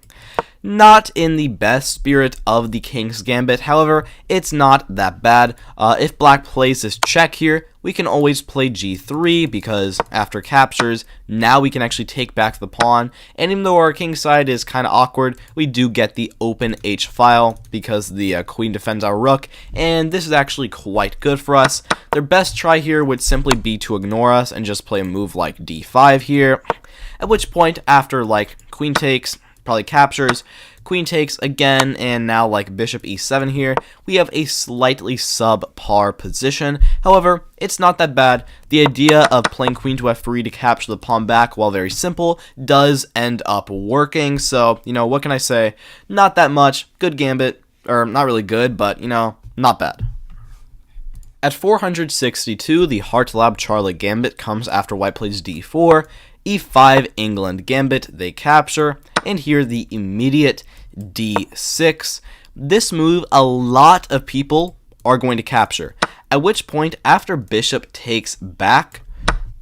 Not in the best spirit of the King's Gambit, however, it's not that bad. If black plays this check here, we can always play g3 because after captures, now we can actually take back the pawn, and even though our king side is kind of awkward, we do get the open h file because the queen defends our rook, and this is actually quite good for us. Their best try here would simply be to ignore us and just play a move like d5 here, at which point after like queen takes, probably captures, queen takes again, and now like bishop e7 here, we have a slightly subpar position. However, it's not that bad. The idea of playing queen to f3 to capture the pawn back, while very simple, does end up working. So, you know, what can I say? Not that much. Good gambit, or not really good, but, you know, not bad. At 462, the Heartlab Charlie Gambit comes after white plays d4, e5 England Gambit, they capture, and here the immediate d6. This move, a lot of people are going to capture, at which point after bishop takes back,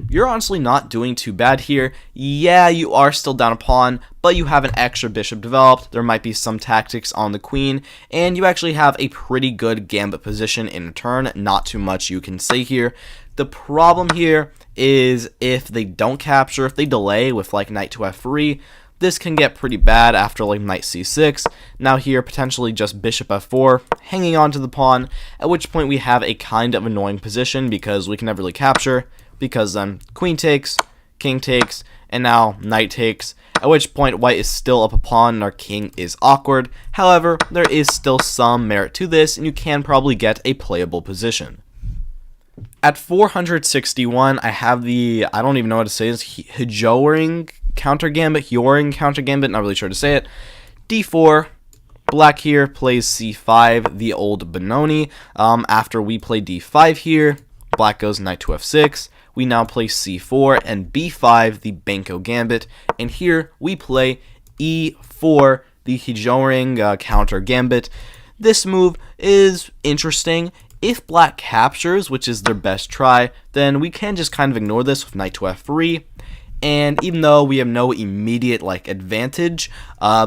you're honestly not doing too bad here. Yeah, you are still down a pawn, but you have an extra bishop developed, there might be some tactics on the queen, and you actually have a pretty good gambit position in turn. Not too much you can say here. The problem here is if they don't capture, if they delay with like knight to f3, this can get pretty bad after like knight c6. Now here potentially just bishop f4, hanging on to the pawn, at which point we have a kind of annoying position because we can never really capture, because then queen takes, king takes, and now knight takes, at which point white is still up a pawn and our king is awkward. However, there is still some merit to this, and you can probably get a playable position. At 461, I have the, I don't even know how to say this, Hjoring counter gambit, not really sure to say it. d4, black here plays c5, the old Benoni. After we play d5 here, black goes knight to f6. We now play c4 and b5, the Benko gambit. And here we play e4, the Hjoring counter gambit. This move is interesting. If black captures, which is their best try, then we can just kind of ignore this with knight to f3. And even though we have no immediate like advantage,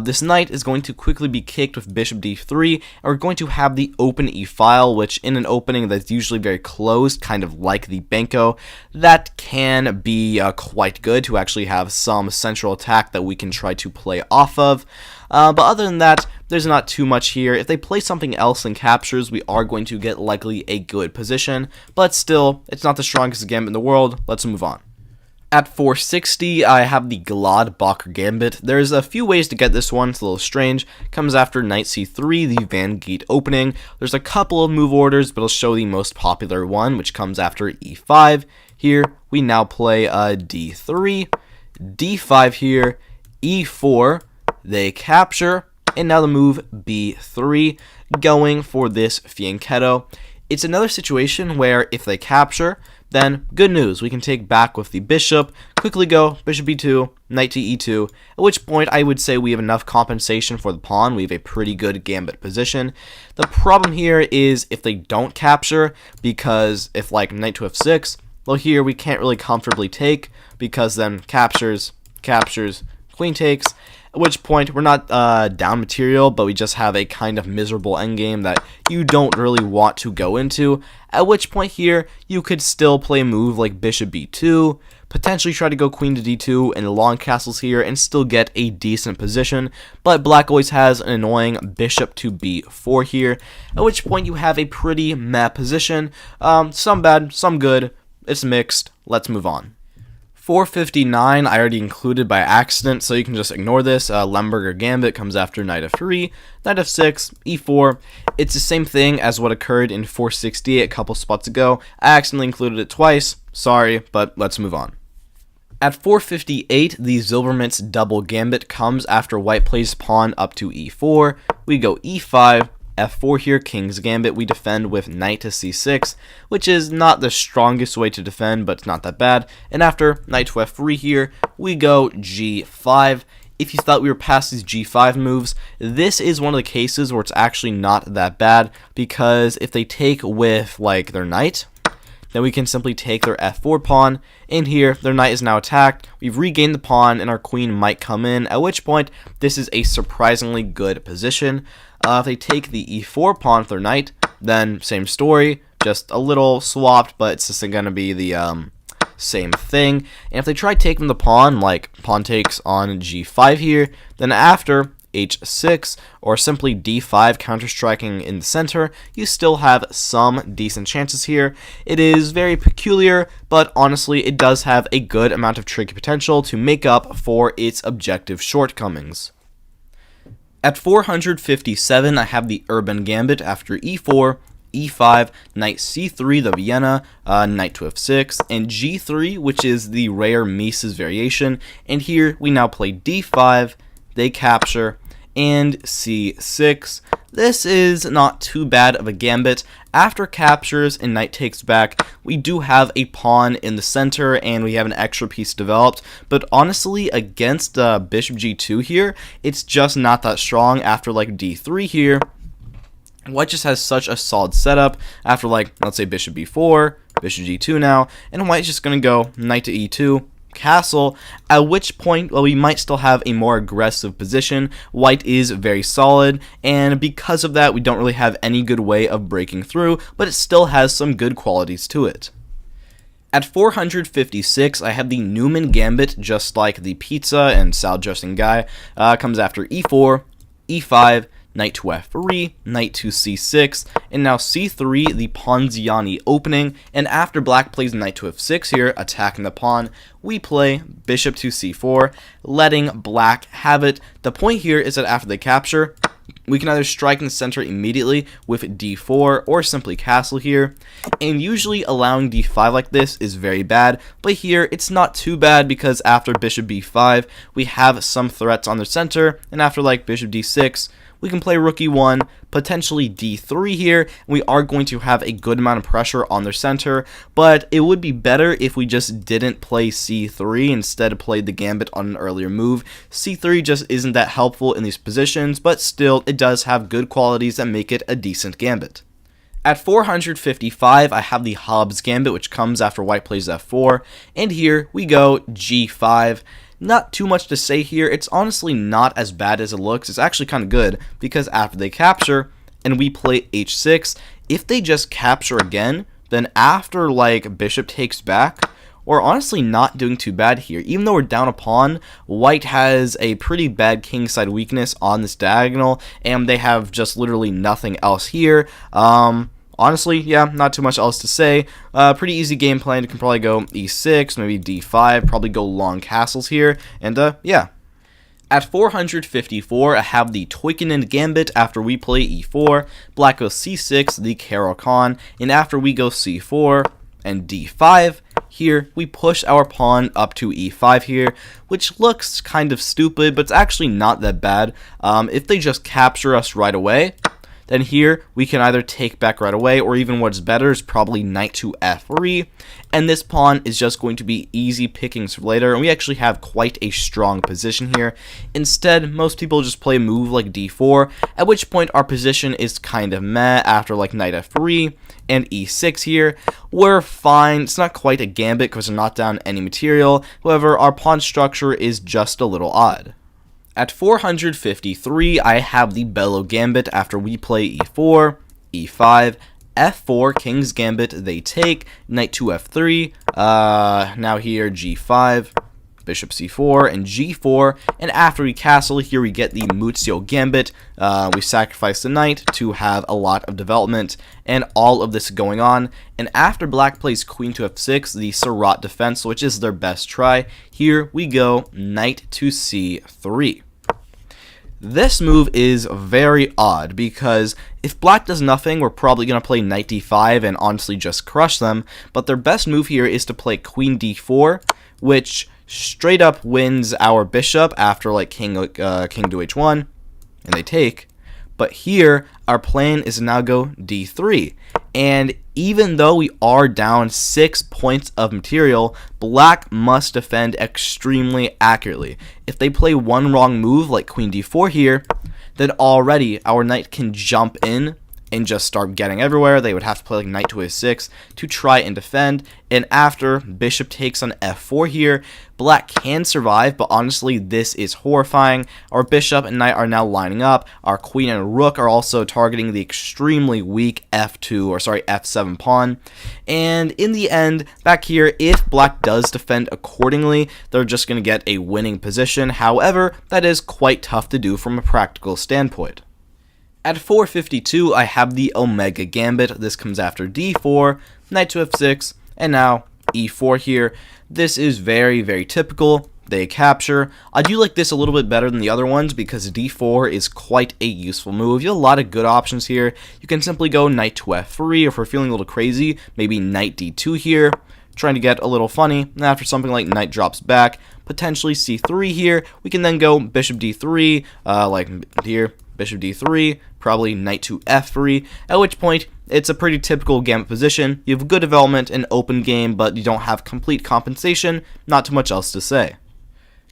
this knight is going to quickly be kicked with bishop d3, and we're going to have the open e file, which in an opening that's usually very closed, kind of like the Benko, that can be quite good to actually have some central attack that we can try to play off of. But other than that, there's not too much here. If they play something else and captures, we are going to get likely a good position, but still, it's not the strongest gambit in the world. Let's move on. At 460, I have the Gladbacher Gambit. There's a few ways to get this one. It's a little strange. Comes after knight c3, the Van Geet opening. There's a couple of move orders, but I'll show the most popular one, which comes after e5. Here, we now play d3, d5 here, e4, they capture, and now the move b3, going for this fianchetto. It's another situation where if they capture, then good news, we can take back with the bishop, quickly go bishop e2, knight to e2, at which point I would say we have enough compensation for the pawn. We have a pretty good gambit position. The problem here is if they don't capture, because if like knight to f6, well here we can't really comfortably take, because then captures, queen takes, at which point we're not down material, but we just have a kind of miserable endgame that you don't really want to go into, at which point here you could still play a move like bishop b2, potentially try to go queen to d2 and long castles here and still get a decent position, but black always has an annoying bishop to b4 here, at which point you have a pretty meh position, some bad, some good, it's mixed. Let's move on. 459 I already included by accident, so you can just ignore this. Lemberger Gambit comes after knight f3, knight f6, e4. It's the same thing as what occurred in 468 a couple spots ago. I accidentally included it twice. Sorry, but let's move on. At 458, the Zilbermint's double gambit comes after white plays pawn up to e4. We go e5, f4 here, king's gambit. We defend with knight to c6, which is not the strongest way to defend, but it's not that bad. And after knight to f3 here, we go g5. If you thought we were past these g5 moves, this is one of the cases where it's actually not that bad, because if they take with like their knight, then we can simply take their f4 pawn. In here, their knight is now attacked. We've regained the pawn, and our queen might come in, at which point this is a surprisingly good position. If they take the e4 pawn with their knight, then same story, just a little swapped, but it's just going to be the same thing. And if they try taking the pawn, like pawn takes on g5 here, then after h6 or simply d5 counter-striking in the center, you still have some decent chances here. It is very peculiar, but honestly it does have a good amount of tricky potential to make up for its objective shortcomings. At 457, I have the Urban Gambit after e4, e5, knight c3, the Vienna, knight to f6, and g3, which is the rare Mises variation. And here we now play d5, they capture, and c6. This is not too bad of a gambit. After captures and knight takes back, we do have a pawn in the center and we have an extra piece developed, but honestly against bishop g2 here, it's just not that strong. After like d3 here, white just has such a solid setup. After like, let's say bishop b4, bishop g2 now, and white's just going to go knight to e2, castle, at which point, well, we might still have a more aggressive position. White is very solid, and because of that, we don't really have any good way of breaking through, but it still has some good qualities to it. At 456, I have the Newman Gambit, just like the pizza and salad dressing guy. Comes after e4, e5, knight to f3, knight to c6, and now c3, the Ponziani opening. And after black plays knight to f6 here, attacking the pawn, we play bishop to c4, letting black have it. The point here is that after they capture, we can either strike in the center immediately with d4 or simply castle here, and usually allowing d5 like this is very bad, but here it's not too bad because after bishop b5 we have some threats on the center, and after like bishop d6 we can play rook e1, potentially d3 here, and we are going to have a good amount of pressure on their center, but it would be better if we just didn't play c3, instead of played the gambit on an earlier move. c3 just isn't that helpful in these positions, but still it does have good qualities that make it a decent gambit. At 455, I have the Hobbs Gambit, which comes after white plays f4, and here we go g5. Not too much to say here. It's honestly not as bad as it looks. It's actually kind of good because after they capture and we play h6, if they just capture again, then after like bishop takes back, we're honestly not doing too bad here. Even though we're down a pawn, white has a pretty bad kingside weakness on this diagonal, and they have just literally nothing else here. Honestly, yeah, not too much else to say. Pretty easy game plan. You can probably go e6, maybe d5, probably go long castles here, and yeah. At 454, I have the Toikkanen Gambit after we play e4, black goes c6, the Caro-Kann, and after we go c4 and d5, here we push our pawn up to e5 here, which looks kind of stupid, but it's actually not that bad. If they just capture us right away, then here we can either take back right away, or even what's better is probably knight to f3, and this pawn is just going to be easy pickings for later, and we actually have quite a strong position here. Instead, most people just play a move like d4, at which point our position is kind of meh. After like knight f3 and e6 here, we're fine. It's not quite a gambit because we're not down any material, however our pawn structure is just a little odd. At 453, I have the Bello Gambit after we play e4, e5, f4, King's Gambit, they take, knight to f3, now here g5, bishop c4, and g4, and after we castle, here we get the Muzio Gambit. We sacrifice the knight to have a lot of development, and all of this going on, and after black plays queen to f6, the Sarratt defense, which is their best try, here we go knight to c3. This move is very odd because if black does nothing, we're probably going to play knight d5 and honestly just crush them, but their best move here is to play queen d4, which straight up wins our bishop after like king to h1, and they take. But here, our plan is to now go d3, and even though we are down 6 points of material, black must defend extremely accurately. If they play one wrong move like queen d4 here, then already our knight can jump in and just start getting everywhere. They would have to play like knight to a6 to try and defend, and after bishop takes on f4 here, black can survive, but honestly this is horrifying. Our bishop and knight are now lining up, our queen and rook are also targeting the extremely weak f7 pawn, and in the end back here, if black does defend accordingly, they're just going to get a winning position. However, that is quite tough to do from a practical standpoint. At 452, I have the Omega Gambit. This comes after d4, knight to f6, and now e4 here. This is very, very typical. They capture. I do like this a little bit better than the other ones because d4 is quite a useful move. You have a lot of good options here. You can simply go knight to f3, or if we're feeling a little crazy, maybe knight d2 here, trying to get a little funny. And after something like knight drops back, potentially c3 here, we can then go bishop d3, like here, bishop d3, probably knight to f3, at which point it's a pretty typical gambit position. You have good development and open game, but you don't have complete compensation. Not too much else to say.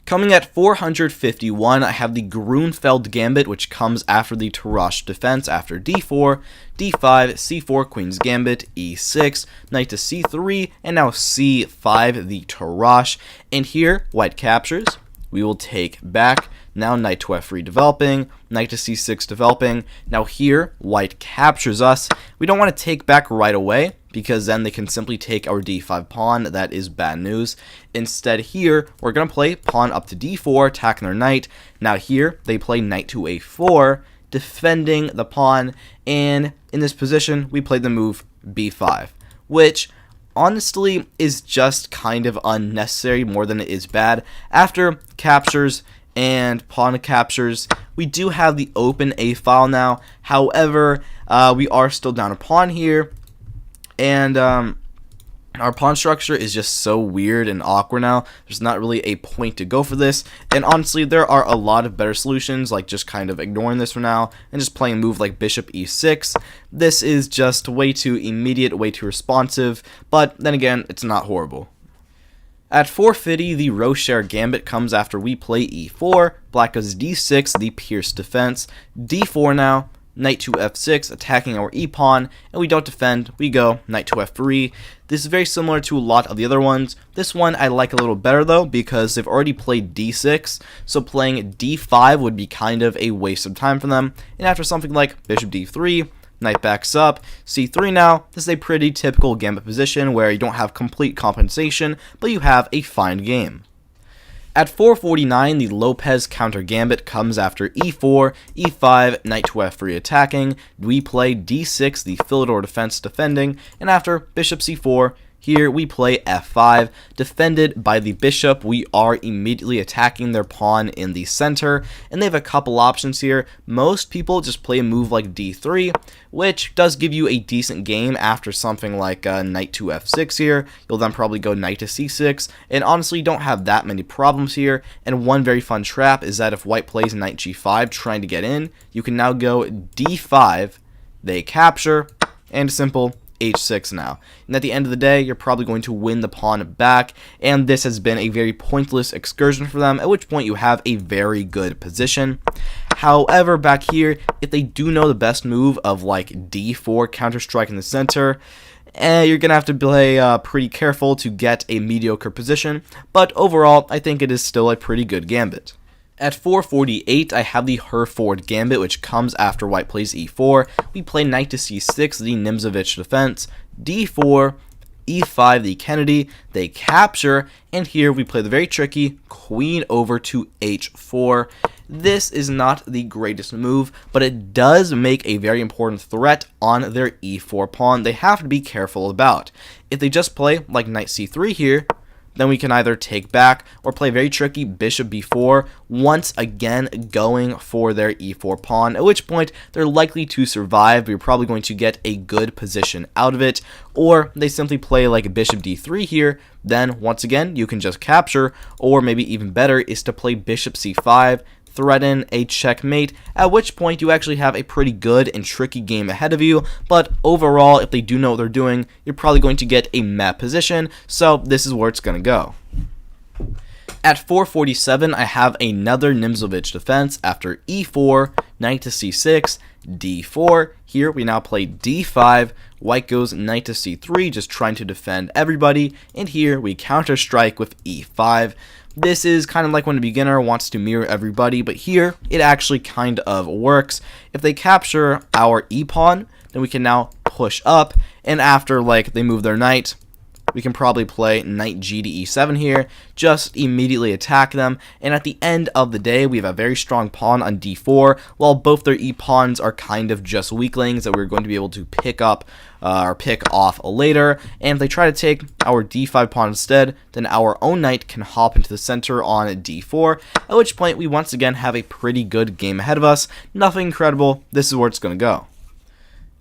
Coming at 451, I have the Grunfeld Gambit, which comes after the Tarrasch defense after d4, d5, c4, Queen's Gambit, e6, knight to c3, and now c5, the Tarrasch. And here, white captures. We will take back. Now knight to f3 developing, knight to c6 developing. Now here, white captures us. We don't want to take back right away because then they can simply take our d5 pawn. That is bad news. Instead here, we're going to play pawn up to d4, attacking their knight. Now here, they play knight to a4, defending the pawn. And in this position, we play the move b5, which honestly is just kind of unnecessary more than it is bad. After captures and pawn captures, we do have the open a file now. However, we are still down a pawn here, and our pawn structure is just so weird and awkward now. There's not really a point to go for this, and honestly there are a lot of better solutions, like just kind of ignoring this for now and just playing a move like bishop e6. This is just way too immediate, way too responsive, but then again, it's not horrible. At 450, the Rocher Gambit comes after we play e4, black goes d6, the Pierce defense, d4 now, knight to f6, attacking our e-pawn, and we don't defend, we go knight to f3. This is very similar to a lot of the other ones. This one I like a little better though, because they've already played d6, so playing d5 would be kind of a waste of time for them, and after something like bishop d3, knight backs up, c3 now. This is a pretty typical gambit position where you don't have complete compensation, but you have a fine game. At 449, the Lopez counter gambit comes after e4, e5, knight to f3 attacking. We play d6, the Philidor defense defending, and after bishop c4, here we play f5, defended by the bishop. We are immediately attacking their pawn in the center, and they have a couple options here. Most people just play a move like d3, which does give you a decent game after something like knight to f6 here. You'll then probably go knight to c6, and honestly don't have that many problems here. And one very fun trap is that if white plays knight g5 trying to get in, you can now go d5, they capture, and simple h6 now. And at the end of the day, you're probably going to win the pawn back, and this has been a very pointless excursion for them, at which point you have a very good position. However, back here, if they do know the best move of like d4 counter strike in the center, you're going to have to play pretty careful to get a mediocre position, but overall, I think it is still a pretty good gambit. At 448, I have the Herford Gambit, which comes after white plays e4. We play knight to c6, the Nimzovich defense, d4, e5, the Kennedy, they capture, and here we play the very tricky queen over to h4. This is not the greatest move, but it does make a very important threat on their e4 pawn they have to be careful about. If they just play like knight c3 here, then we can either take back or play very tricky bishop b4, once again going for their e4 pawn, at which point they're likely to survive, but you're probably going to get a good position out of it. Or they simply play like bishop d3 here, then once again you can just capture, or maybe even better is to play bishop c5, threaten a checkmate, at which point you actually have a pretty good and tricky game ahead of you. But overall, if they do know what they're doing, you're probably going to get a map position, so this is where it's going to go. At 447, I have another Nimzovich defense after e4, knight to c6, d4. Here we now play d5, white goes knight to c3, just trying to defend everybody, and here we counter strike with e5. This is kind of like when a beginner wants to mirror everybody, but here it actually kind of works. If they capture our e-pawn, then we can now push up, and after like they move their knight, we can probably play knight g to e7 here, just immediately attack them, and at the end of the day, we have a very strong pawn on d4, while both their e-pawns are kind of just weaklings that we're going to be able to pick up or pick off later, and if they try to take our d5 pawn instead, then our own knight can hop into the center on d4, at which point we once again have a pretty good game ahead of us. Nothing incredible, this is where it's going to go.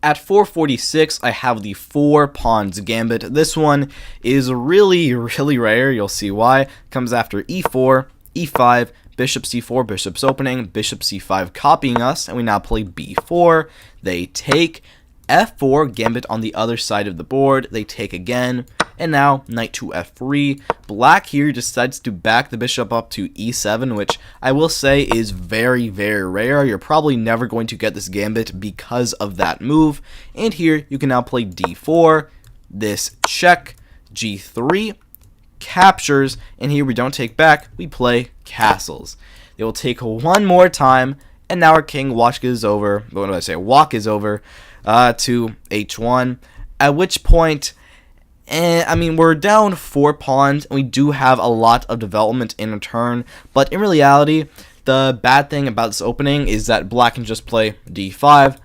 At 446, I have the 4 pawns gambit. This one is really rare. You'll see why. Comes after e4, e5, bishop c4, bishop's opening, bishop c5 copying us, and we now play b4. They take f4, gambit on the other side of the board. They take again, and now knight to f3. Black here decides to back the bishop up to e7, which I will say is very rare. You're probably never going to get this gambit because of that move. And here you can now play d4, this check, g3, captures, and here we don't take back, we play castles. They will take one more time, and now our king walk is over to h1, at which point, I mean, we're down 4 pawns, and we do have a lot of development in a turn, but in reality, the bad thing about this opening is that black can just play d5,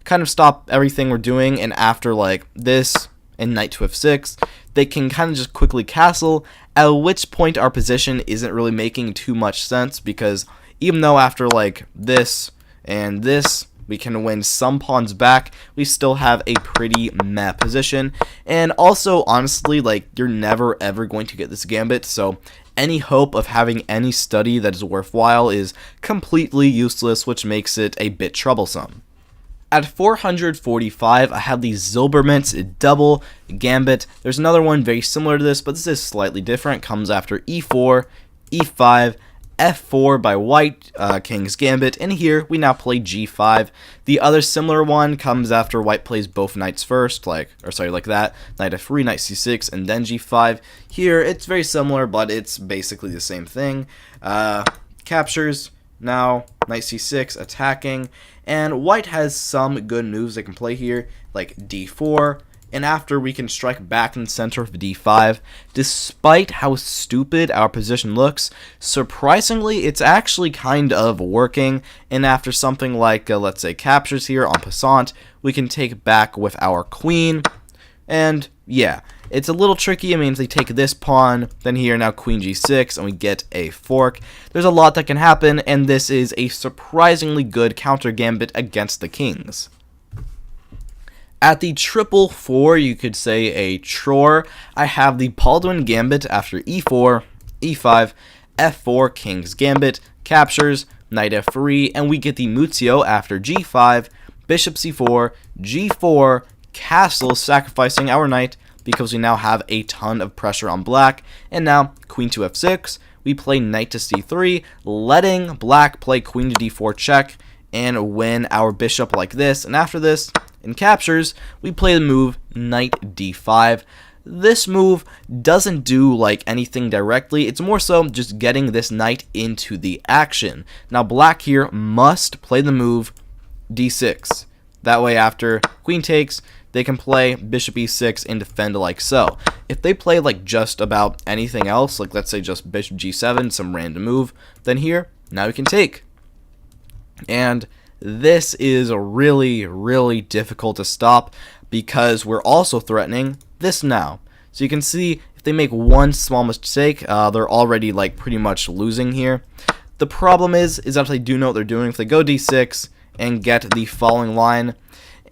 kind of stop everything we're doing, and after like this and knight to f6, they can kind of just quickly castle, at which point our position isn't really making too much sense, because even though after like this and this, we can win some pawns back, we still have a pretty meh position. And also, honestly, like, you're never ever going to get this gambit, so any hope of having any study that is worthwhile is completely useless, which makes it a bit troublesome. At 445, I have the Zilbermans double gambit. There's another one very similar to this, but this is slightly different. Comes after e4, e5, f4 by white, king's gambit, and here we now play g5. The other similar one comes after white plays both knights first, like that, knight f3, knight c6, and then g5. Here it's very similar, but it's basically the same thing. Captures, now knight c6, attacking, and white has some good moves they can play here, like d4, and after we can strike back in the center of d5. Despite how stupid our position looks, surprisingly it's actually kind of working, and after something like let's say captures here en passant, we can take back with our queen, and yeah, it's a little tricky. It means they take this pawn, then here now queen g6, and we get a fork. There's a lot that can happen, and this is a surprisingly good counter gambit against the kings. At the 444, you could say a chore, I have the Baldwin gambit after e4, e5, f4, king's gambit, captures, knight f3, and we get the Muzio after g5, bishop c4, g4, castle, sacrificing our knight because we now have a ton of pressure on black, and now queen to f6, we play knight to c3, letting black play queen to d4 check, and win our bishop like this, and after this, in captures, we play the move knight d5. This move doesn't do like anything directly, it's more so just getting this knight into the action. Now black here must play the move d6. That way after queen takes, they can play bishop e6 and defend like so. If they play like just about anything else, like let's say just bishop g7, some random move, then here, now we can take. And this is really difficult to stop because we're also threatening this now. So you can see if they make one small mistake, they're already like pretty much losing here. The problem is that if they do know what they're doing, if they go d6 and get the following line,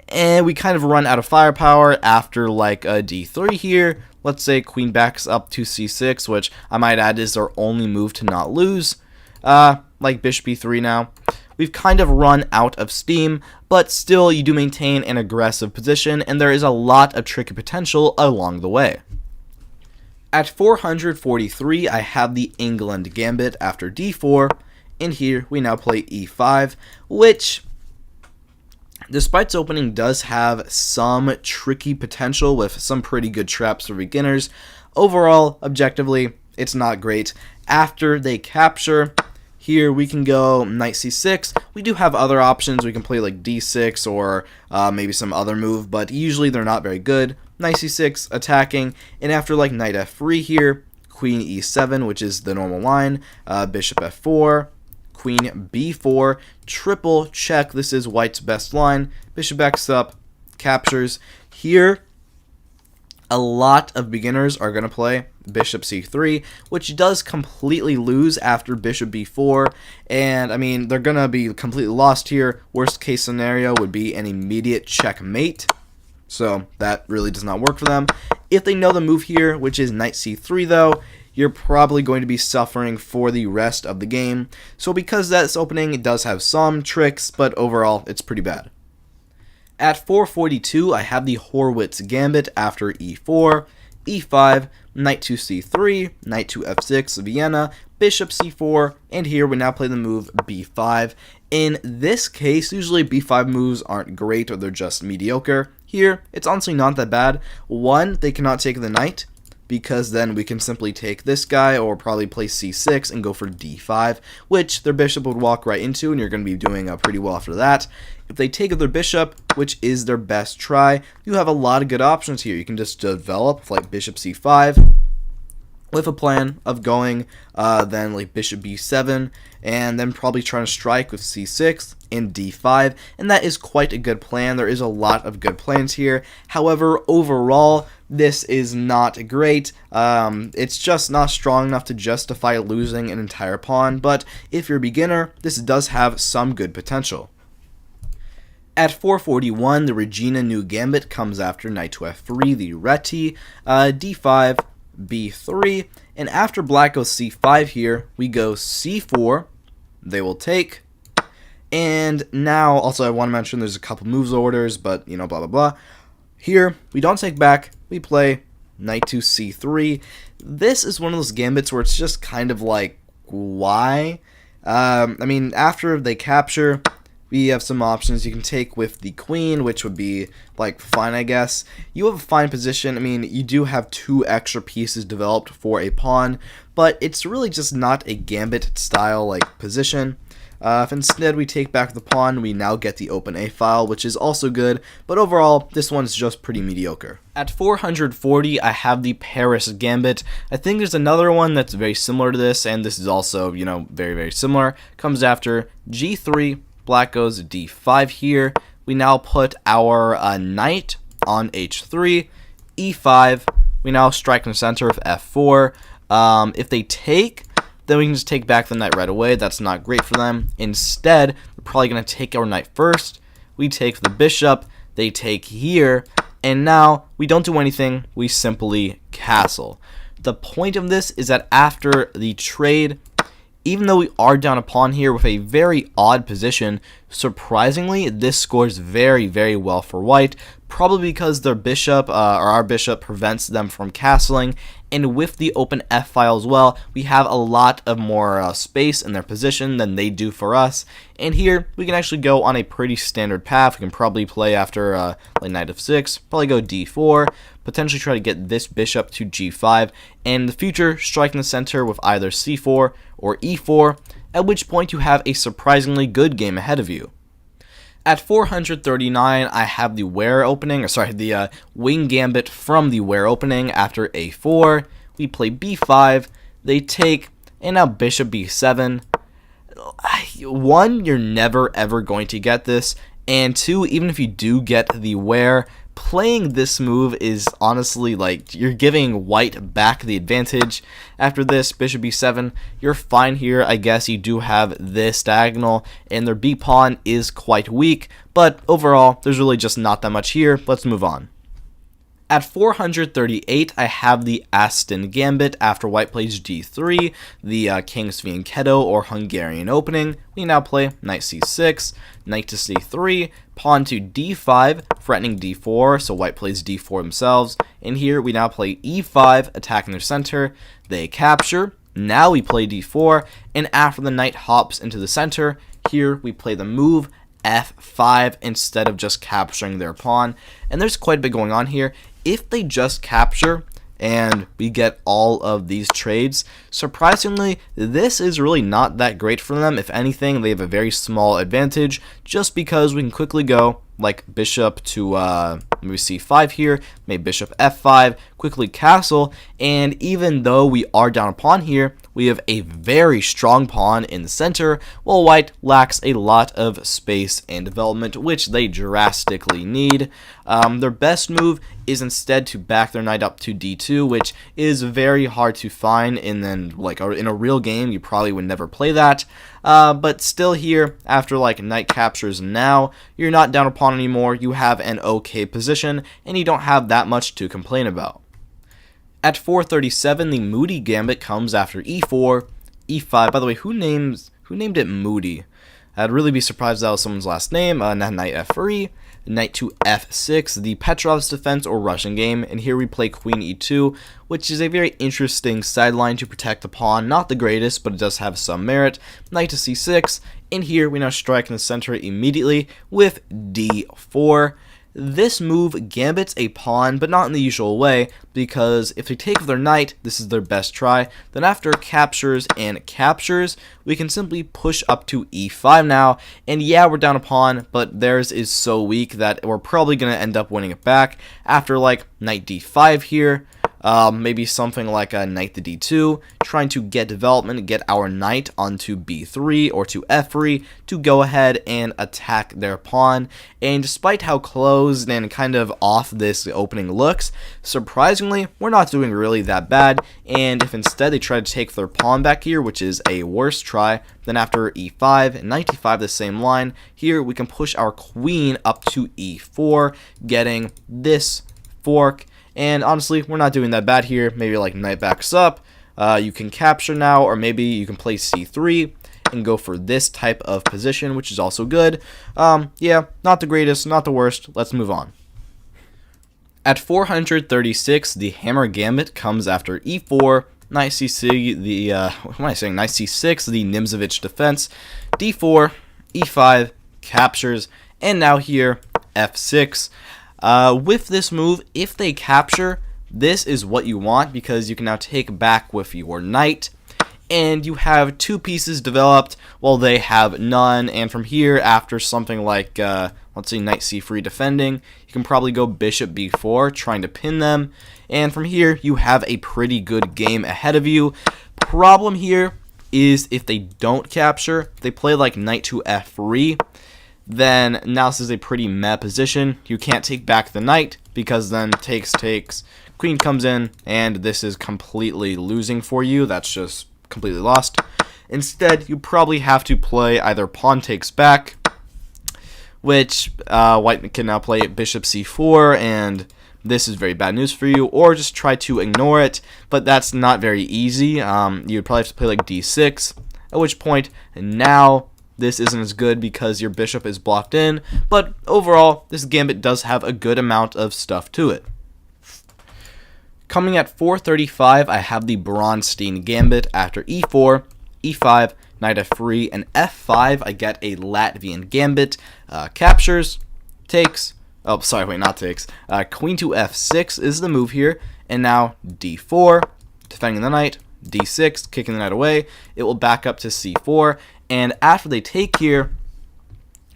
and we kind of run out of firepower after like a d3 here. Let's say queen backs up to c6, which I might add is their only move to not lose. Like bishop e3 now. We've kind of run out of steam, but still you do maintain an aggressive position, and there is a lot of tricky potential along the way. At 443, I have the England Gambit after d4, and here we now play e5, which, despite its opening, does have some tricky potential with some pretty good traps for beginners. Overall, objectively, it's not great. After they capture, here we can go knight c6. We do have other options. We can play like d6 or maybe some other move, but usually they're not very good. Knight c6 attacking, and after like knight f3 here, queen e7, which is the normal line, bishop f4, queen b4, triple check. This is white's best line. Bishop backs up, captures. Here, a lot of beginners are going to play bishop c3, which does completely lose after bishop b4, and I mean, they're going to be completely lost here. Worst case scenario would be an immediate checkmate, so that really does not work for them. If they know the move here, which is knight c3 though, you're probably going to be suffering for the rest of the game. So because that's opening, it does have some tricks, but overall, it's pretty bad. At 442, I have the Horwitz Gambit after e4, e5, knight to c3, knight to f6, Vienna, bishop c4, and here we now play the move b5. In this case, usually b5 moves aren't great or they're just mediocre. Here, it's honestly not that bad. One, they cannot take the knight, because then we can simply take this guy or probably play c6 and go for d5, which their bishop would walk right into, and you're going to be doing pretty well after that. If they take their bishop, which is their best try, you have a lot of good options here. You can just develop like bishop c5 with a plan of going then like bishop b7, and then probably trying to strike with c6 and d5, and that is quite a good plan. There is a lot of good plans here. However, overall, this is not great. It's just not strong enough to justify losing an entire pawn, but if you're a beginner, this does have some good potential. At 441, the Regina New Gambit comes after knight to f3, the Reti, d5, b3, and after black goes c5 here, we go c4, they will take, and now, also I want to mention there's a couple moves orders, but, you know, blah, blah, blah. Here, we don't take back, we play knight to c3. This is one of those gambits where it's just kind of like, why? I mean, after they capture, we have some options you can take with the queen, which would be, like, fine, I guess. You have a fine position. I mean, you do have 2 extra pieces developed for a pawn, but it's really just not a gambit-style, like, position. If instead we take back the pawn, we now get the open A file, which is also good, but overall, this one's just pretty mediocre. At 440, I have the Paris Gambit. I think there's another one that's very similar to this, and this is also, you know, very, very similar. Comes after g3, black goes d5 here. We now put our knight on h3, e5. We now strike in the center of f4. If they take, then we can just take back the knight right away. That's not great for them. Instead, we're probably going to take our knight first. We take the bishop. They take here. And now, we don't do anything. We simply castle. The point of this is that after the trade, even though we are down a pawn here with a very odd position, surprisingly, this scores very, very well for white, probably because their bishop, or our bishop, prevents them from castling, and with the open f-file as well, we have a lot of more space in their position than they do for us, and here, we can actually go on a pretty standard path. We can probably play after like knight f6, probably go d4, potentially try to get this bishop to g5, and in the future, strike in the center with either c4 or e4, at which point you have a surprisingly good game ahead of you. At 439, I have the the Wing Gambit from the Ware opening after a4. We play b5, they take, and now bishop b7. 1, you're never ever going to get this, and 2, even if you do get the Ware, playing this move is honestly like you're giving white back the advantage. After this, bishop b7, you're fine here. I guess you do have this diagonal, and their b pawn is quite weak, but overall, there's really just not that much here. Let's move on. At 438, I have the Aston Gambit after white plays g3, the King's Fianchetto or Hungarian opening. We now play knight c6, knight to c3, pawn to d5, threatening d4, so white plays d4 themselves. And here we now play e5, attacking their center. They capture. Now we play d4, and after the knight hops into the center, here we play the move f5 instead of just capturing their pawn. And there's quite a bit going on here. If they just capture and we get all of these trades, surprisingly, this is really not that great for them. If anything, they have a very small advantage just because we can quickly go like bishop to maybe c5 here, maybe bishop f5, quickly castle, and even though we are down a pawn here, we have a very strong pawn in the center, while white lacks a lot of space and development, which they drastically need. Their best move is instead to back their knight up to d2, which is very hard to find, and then like in a real game, you probably would never play that. But still here, after like knight captures now, you're not down a pawn anymore, you have an okay position, and you don't have that much to complain about. At 437, the Moody Gambit comes after e4, e5. By the way, who named it Moody? I'd really be surprised if that was someone's last name. Knight f3, knight to f6, the Petrov's defense or Russian game, and here we play queen e2, which is a very interesting sideline to protect the pawn. Not the greatest, but it does have some merit. Knight to c6, and here we now strike in the center immediately with d4. This move gambits a pawn, but not in the usual way, because if they take their knight, this is their best try. Then after captures and captures, we can simply push up to e5 now, and yeah, we're down a pawn, but theirs is so weak that we're probably going to end up winning it back after like knight d5 here. Maybe something like a knight to d2, trying to get development, get our knight onto b3 or to f3 to go ahead and attack their pawn. And despite how closed and kind of off this opening looks, surprisingly, we're not doing really that bad. And if instead they try to take their pawn back here, which is a worse try, then after e5 and knight e5, the same line, here we can push our queen up to e4, getting this fork. And honestly, we're not doing that bad here. Maybe like knight backs up, you can capture now, or maybe you can play c3 and go for this type of position, which is also good. Yeah, not the greatest, not the worst. Let's move on. At 436, the Hammer Gambit comes after e4, knight c6, what am I saying? Knight c6, the Nimzovich defense, d4, e5, captures, and now here f6. With this move, if they capture, this is what you want because you can now take back with your knight, and you have two pieces developed while they have none. And from here, after something like, let's say knight c3 defending, you can probably go bishop b4, trying to pin them. And from here, you have a pretty good game ahead of you. Problem here is if they don't capture, they play like knight to f3. Then now this is a pretty meh position. You can't take back the knight because then takes, queen comes in, and this is completely losing for you. That's just completely lost. Instead, you probably have to play either pawn takes back, which white can now play bishop c4, and this is very bad news for you, or just try to ignore it, but that's not very easy. You'd probably have to play like d6, at which point now this isn't as good because your bishop is blocked in, but overall, this gambit does have a good amount of stuff to it. Coming at 435, I have the Bronstein Gambit after e4, e5, knight f3, and f5. I get a Latvian Gambit, captures, takes, oh, sorry, wait, not takes, queen to f6 is the move here, and now d4, defending the knight, d6, kicking the knight away, it will back up to c4, and after they take here,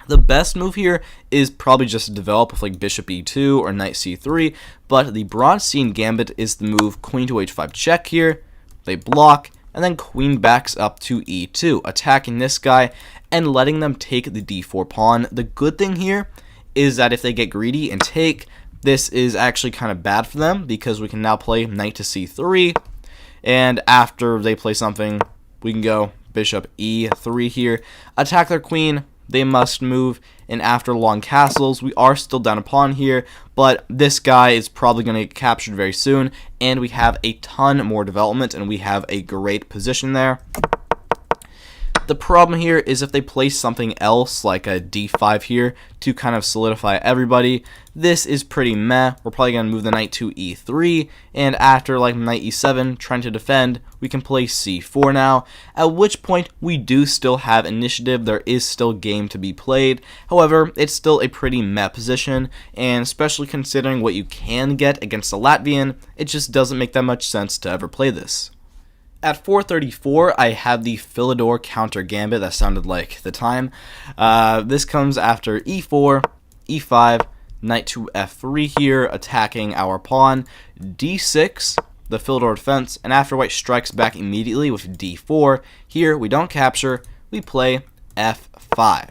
the best move here is probably just to develop with like bishop e2 or knight c3, but the Bronstein Gambit is the move queen to h5 check here, they block, and then queen backs up to e2, attacking this guy and letting them take the d4 pawn. The good thing here is that if they get greedy and take, this is actually kind of bad for them because we can now play knight to c3, and after they play something, we can go bishop e3 here, attack their queen, they must move, and after long castles, we are still down a pawn here, but this guy is probably going to get captured very soon, and we have a ton more development, and we have a great position there. The problem here is if they place something else like a d5 here to kind of solidify everybody, this is pretty meh. We're probably going to move the knight to e3, and after like knight e7 trying to defend, we can play c4 now, at which point we do still have initiative. There is still game to be played. However, it's still a pretty meh position, and especially considering what you can get against a Latvian, it just doesn't make that much sense to ever play this. At 434, I have the Philidor counter gambit. That sounded like the time. This comes after e4, e5, knight to f3 here, attacking our pawn, d6, the Philidor defense, and after white strikes back immediately with d4, here we don't capture, we play f5.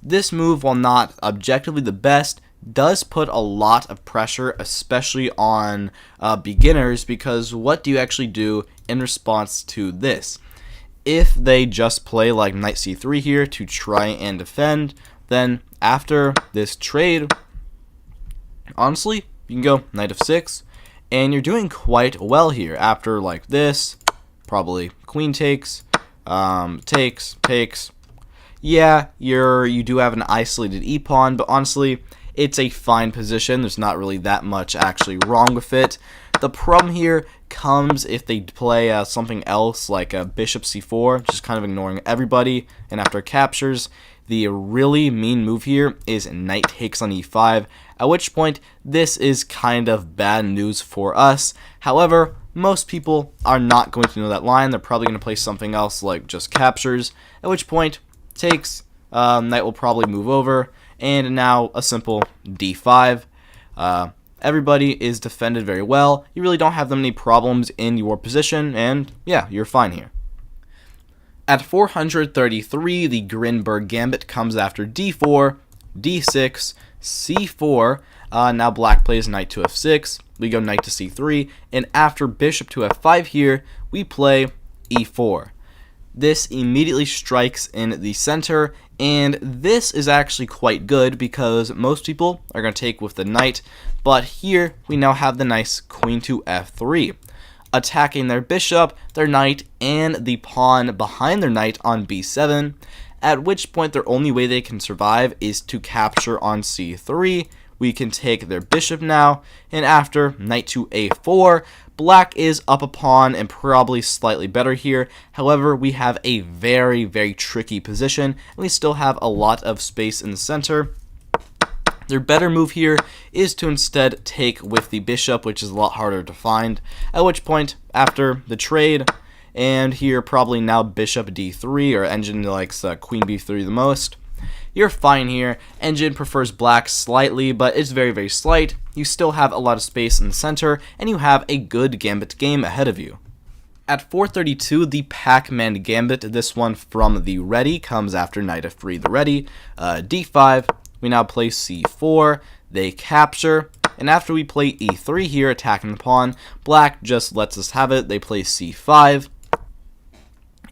This move, while not objectively the best, does put a lot of pressure, especially on beginners, because what do you actually do in response to this? If they just play like knight c3 here to try and defend, then after this trade, honestly, you can go knight f6, and you're doing quite well here. After like this, probably queen takes, takes. Yeah, you do have an isolated e-pawn, but honestly, it's a fine position. There's not really that much actually wrong with it. The problem here comes if they play something else like a bishop c4, just kind of ignoring everybody, and after captures, the really mean move here is knight takes on e5, at which point this is kind of bad news for us. However, most people are not going to know that line. They're probably going to play something else like just captures, at which point takes, knight will probably move over, and now a simple d5. Everybody is defended very well. You really don't have that many problems in your position, and yeah, you're fine here. At 433, the Grinberg gambit comes after d4, d6, c4. Now black plays knight to f6. We go knight to c3, and after bishop to f5 here, we play e4. This immediately strikes in the center, and this is actually quite good because most people are going to take with the knight, but here we now have the nice queen to f3, attacking their bishop, their knight, and the pawn behind their knight on b7, at which point their only way they can survive is to capture on c3. We can take their bishop now, and after knight to a4, black is up a pawn and probably slightly better here. However, we have a very, very tricky position, and we still have a lot of space in the center. Their better move here is to instead take with the bishop, which is a lot harder to find, at which point, after the trade, and here probably now bishop d3, or Engine likes queen b3 the most, you're fine here. Engine prefers black slightly, but it's very, very slight. You still have a lot of space in the center, and you have a good gambit game ahead of you. At 432, the Pac-Man gambit, this one from the ready, comes after knight f3 the ready, d5, we now play c4, they capture, and after we play e3 here, attacking the pawn, black just lets us have it, they play c5,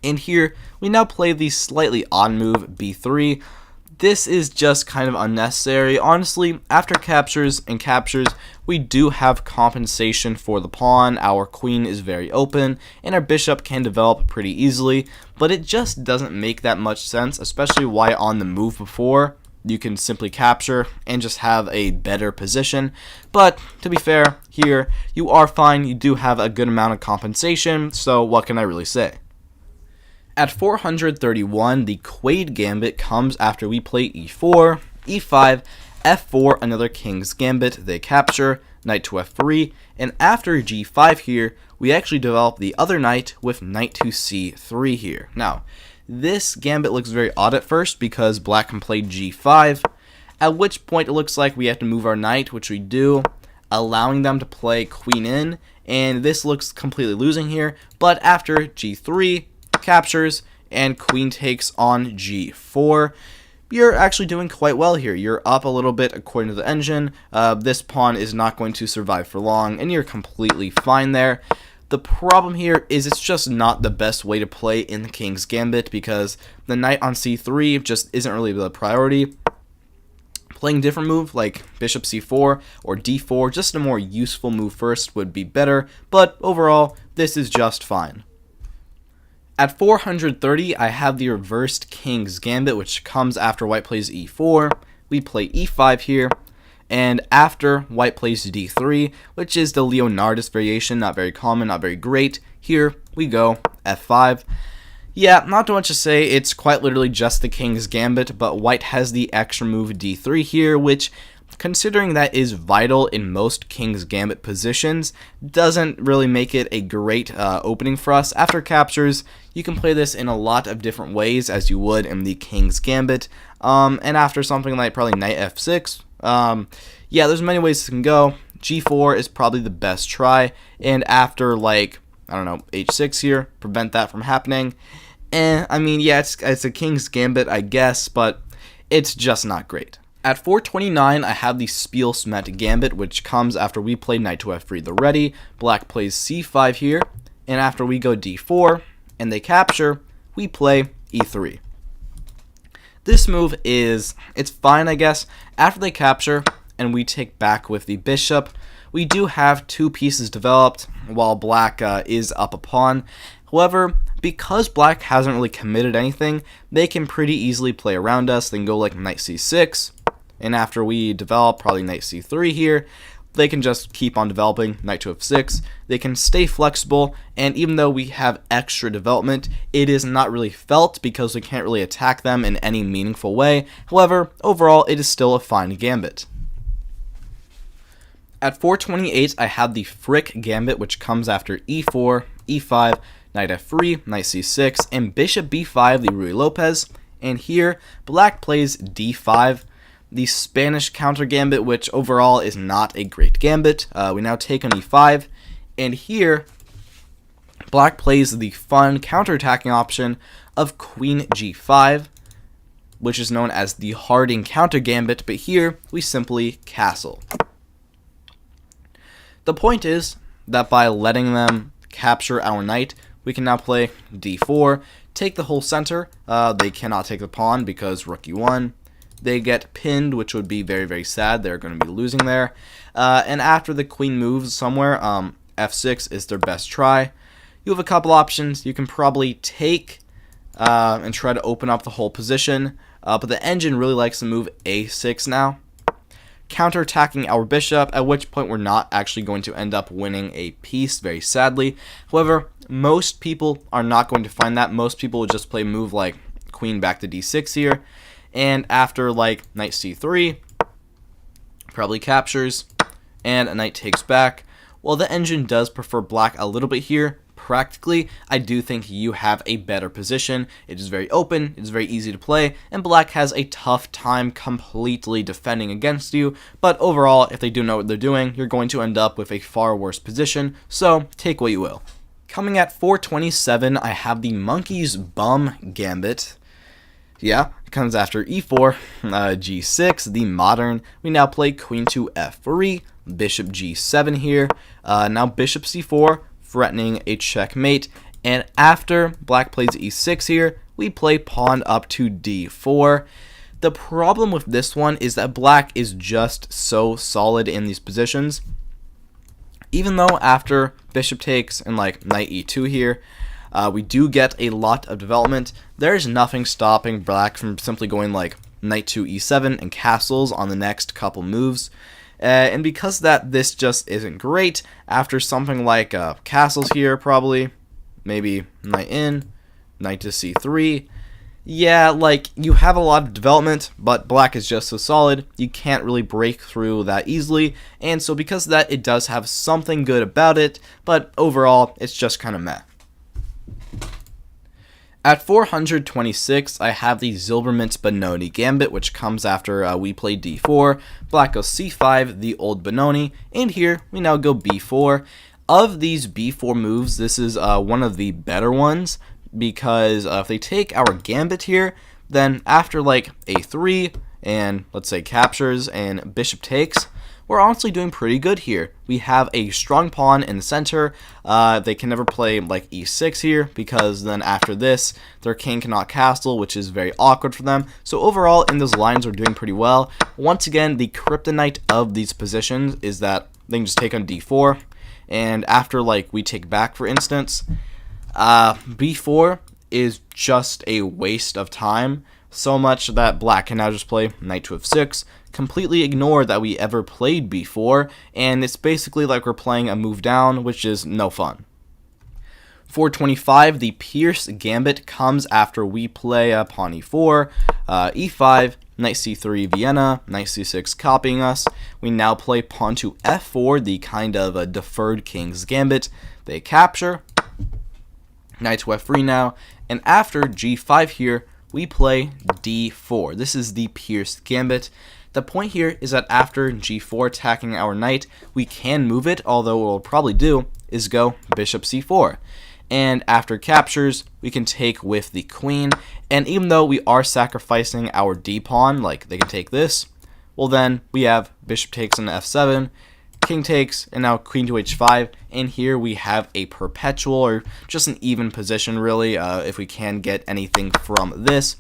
and here we now play the slightly odd move, b3. This is just kind of unnecessary. Honestly, after captures and captures, we do have compensation for the pawn. Our queen is very open, and our bishop can develop pretty easily, but it just doesn't make that much sense, especially why on the move before, you can simply capture and just have a better position. But to be fair, here, you are fine. You do have a good amount of compensation, so what can I really say? At 431, the Quaid gambit comes after we play e4, e5, f4, another king's gambit, they capture, knight to f3, and after g5 here, we actually develop the other knight with knight to c3 here. Now, this gambit looks very odd at first because black can play g5, at which point it looks like we have to move our knight, which we do, allowing them to play queen in, and this looks completely losing here, but after g3, captures, and queen takes on g4, you're actually doing quite well here. You're up a little bit according to the engine. This pawn is not going to survive for long, and you're completely fine there. The problem here is it's just not the best way to play in the King's Gambit because the knight on c3 just isn't really the priority. Playing different move like bishop c4 or d4, just a more useful move first, would be better, but overall, this is just fine. At 430, I have the reversed King's Gambit, which comes after white plays e4. We play e5 here, and after white plays d3, which is the Leonardus variation, not very common, not very great. Here we go, f5. Yeah, not too much to say, it's quite literally just the King's Gambit, but white has the extra move d3 here, which, considering that is vital in most King's Gambit positions, doesn't really make it a great opening for us. After captures, you can play this in a lot of different ways as you would in the King's Gambit, and after something like probably knight f6, yeah, there's many ways it can go. g4 is probably the best try, and after like, I don't know, h6 here, prevent that from happening. I mean, yeah, it's a King's Gambit, I guess, but it's just not great. At 429, I have the Spiel-Smet Gambit, which comes after we play knight to f3 the ready. Black plays c5 here, and after we go d4, and they capture, we play e3. This move it's fine, I guess. After they capture, and we take back with the bishop, we do have two pieces developed, while black is up a pawn. However, because black hasn't really committed anything, they can pretty easily play around us. They can go like knight c6, and after we develop probably knight c3 here, they can just keep on developing knight to f6. They can stay flexible, and even though we have extra development, it is not really felt because we can't really attack them in any meaningful way. However, overall, it is still a fine gambit. At 428, I have the Frick Gambit, which comes after e4, e5, knight f3, knight c6, and bishop b5, the Ruy Lopez. And here, black plays d5, the Spanish counter gambit, which overall is not a great gambit. We now take on e5, and here, black plays the fun counterattacking option of queen g5, which is known as the Harding counter gambit, but here, we simply castle. The point is that by letting them capture our knight, we can now play d4, take the whole center. They cannot take the pawn because rook e1. They get pinned, which would be very, very sad. They're going to be losing there. And after the queen moves somewhere, f6 is their best try. You have a couple options. You can probably take and try to open up the whole position, but the engine really likes to move a6 now, counterattacking our bishop, at which point we're not actually going to end up winning a piece, very sadly. However, most people are not going to find that. Most people will just play a move like queen back to d6 here, and after like knight c3, probably captures, and a knight takes back. While the engine does prefer black a little bit here, practically, I do think you have a better position. It is very open, it is very easy to play, and black has a tough time completely defending against you, but overall, if they do know what they're doing, you're going to end up with a far worse position, so take what you will. Coming at 427, I have the Monkey's Bum Gambit. Yeah, it comes after e4, g6, the modern. We now play queen to f3, bishop g7 here, now bishop c4, threatening a checkmate, and after black plays e6 here, we play pawn up to d4. The problem with this one is that black is just so solid in these positions. Even though after bishop takes and like knight e2 here, we do get a lot of development, there's nothing stopping black from simply going like knight to e7 and castles on the next couple moves. And because that this just isn't great, after something like castles here probably, maybe knight in, knight to c3, yeah, like you have a lot of development, but black is just so solid, you can't really break through that easily, and so because of that, it does have something good about it, but overall, it's just kind of meh. At 426, I have the Zilberman-Benoni Gambit, which comes after we play d4, black goes c5, the old Benoni, and here we now go b4. Of these b4 moves, this is one of the better ones, because if they take our gambit here, then after like a3, and let's say captures and bishop takes, we're honestly doing pretty good here. We have a strong pawn in the center. They can never play like e6 here, because then after this, their king cannot castle, which is very awkward for them. So overall, in those lines, we're doing pretty well. Once again, the kryptonite of these positions is that they can just take on d4, and after like we take back, for instance, b4 is just a waste of time. So much that black can now just play knight to f6, completely ignore that we ever played b4, and it's basically like we're playing a move down, which is no fun. 425, the Pierce Gambit comes after we play pawn e4, e5, knight c3 Vienna, knight c6 copying us. We now play pawn to f4, the kind of a deferred king's gambit. They capture, knight to f3 now, and after g5 here, we play d4. This is the Pierce Gambit. The point here is that after g4 attacking our knight, we can move it, although what we'll probably do is go bishop c4. And after captures, we can take with the queen, and even though we are sacrificing our d-pawn, like they can take this, well then we have bishop takes on f7, king takes, and now queen to h5, and here we have a perpetual, or just an even position really, if we can get anything from this.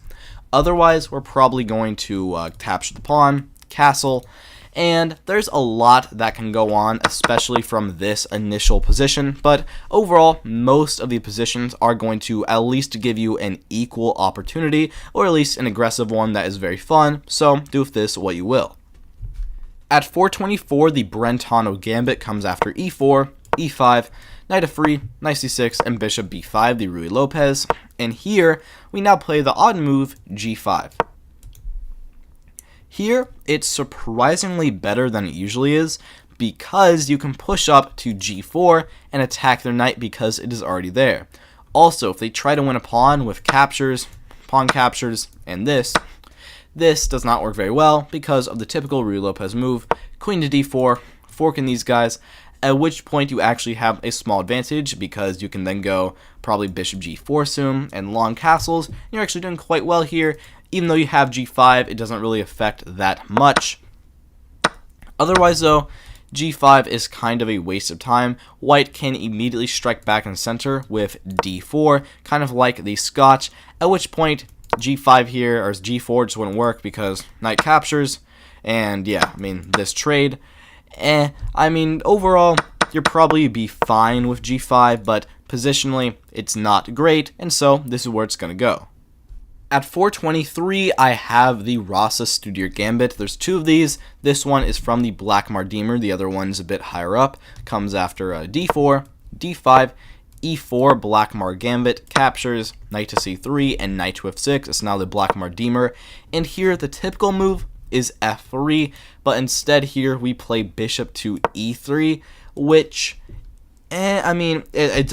Otherwise, we're probably going to capture the pawn, castle, and there's a lot that can go on, especially from this initial position, but overall, most of the positions are going to at least give you an equal opportunity, or at least an aggressive one that is very fun, so do with this what you will. At 424, the Brentano Gambit comes after e4, e5, knight f3, knight c6, and bishop b5, the Ruy Lopez. And here, we now play the odd move, g5. Here, it's surprisingly better than it usually is, because you can push up to g4 and attack their knight because it is already there. Also, if they try to win a pawn with captures, pawn captures, and this does not work very well because of the typical Ruy Lopez move, queen to d4, forking these guys, at which point you actually have a small advantage because you can then go probably bishop g4 soon and long castles. You're actually doing quite well here. Even though you have g5, it doesn't really affect that much. Otherwise though, g5 is kind of a waste of time. White can immediately strike back in center with d4, kind of like the Scotch, at which point g5 here, or g4 just wouldn't work because knight captures, and yeah, I mean, this trade, I mean, overall, you'll probably be fine with g5, but positionally, it's not great, and so this is where it's going to go. At 423, I have the Rasa Studier Gambit. There's two of these. This one is from the Black Mardimer. The other one's a bit higher up. Comes after d4, d5, e4, Black Mar Gambit, captures, knight to c3, and knight to f6. It's now the Black Mardimer. And here, the typical move is f3, but instead here, we play bishop to e3, which, I mean, it's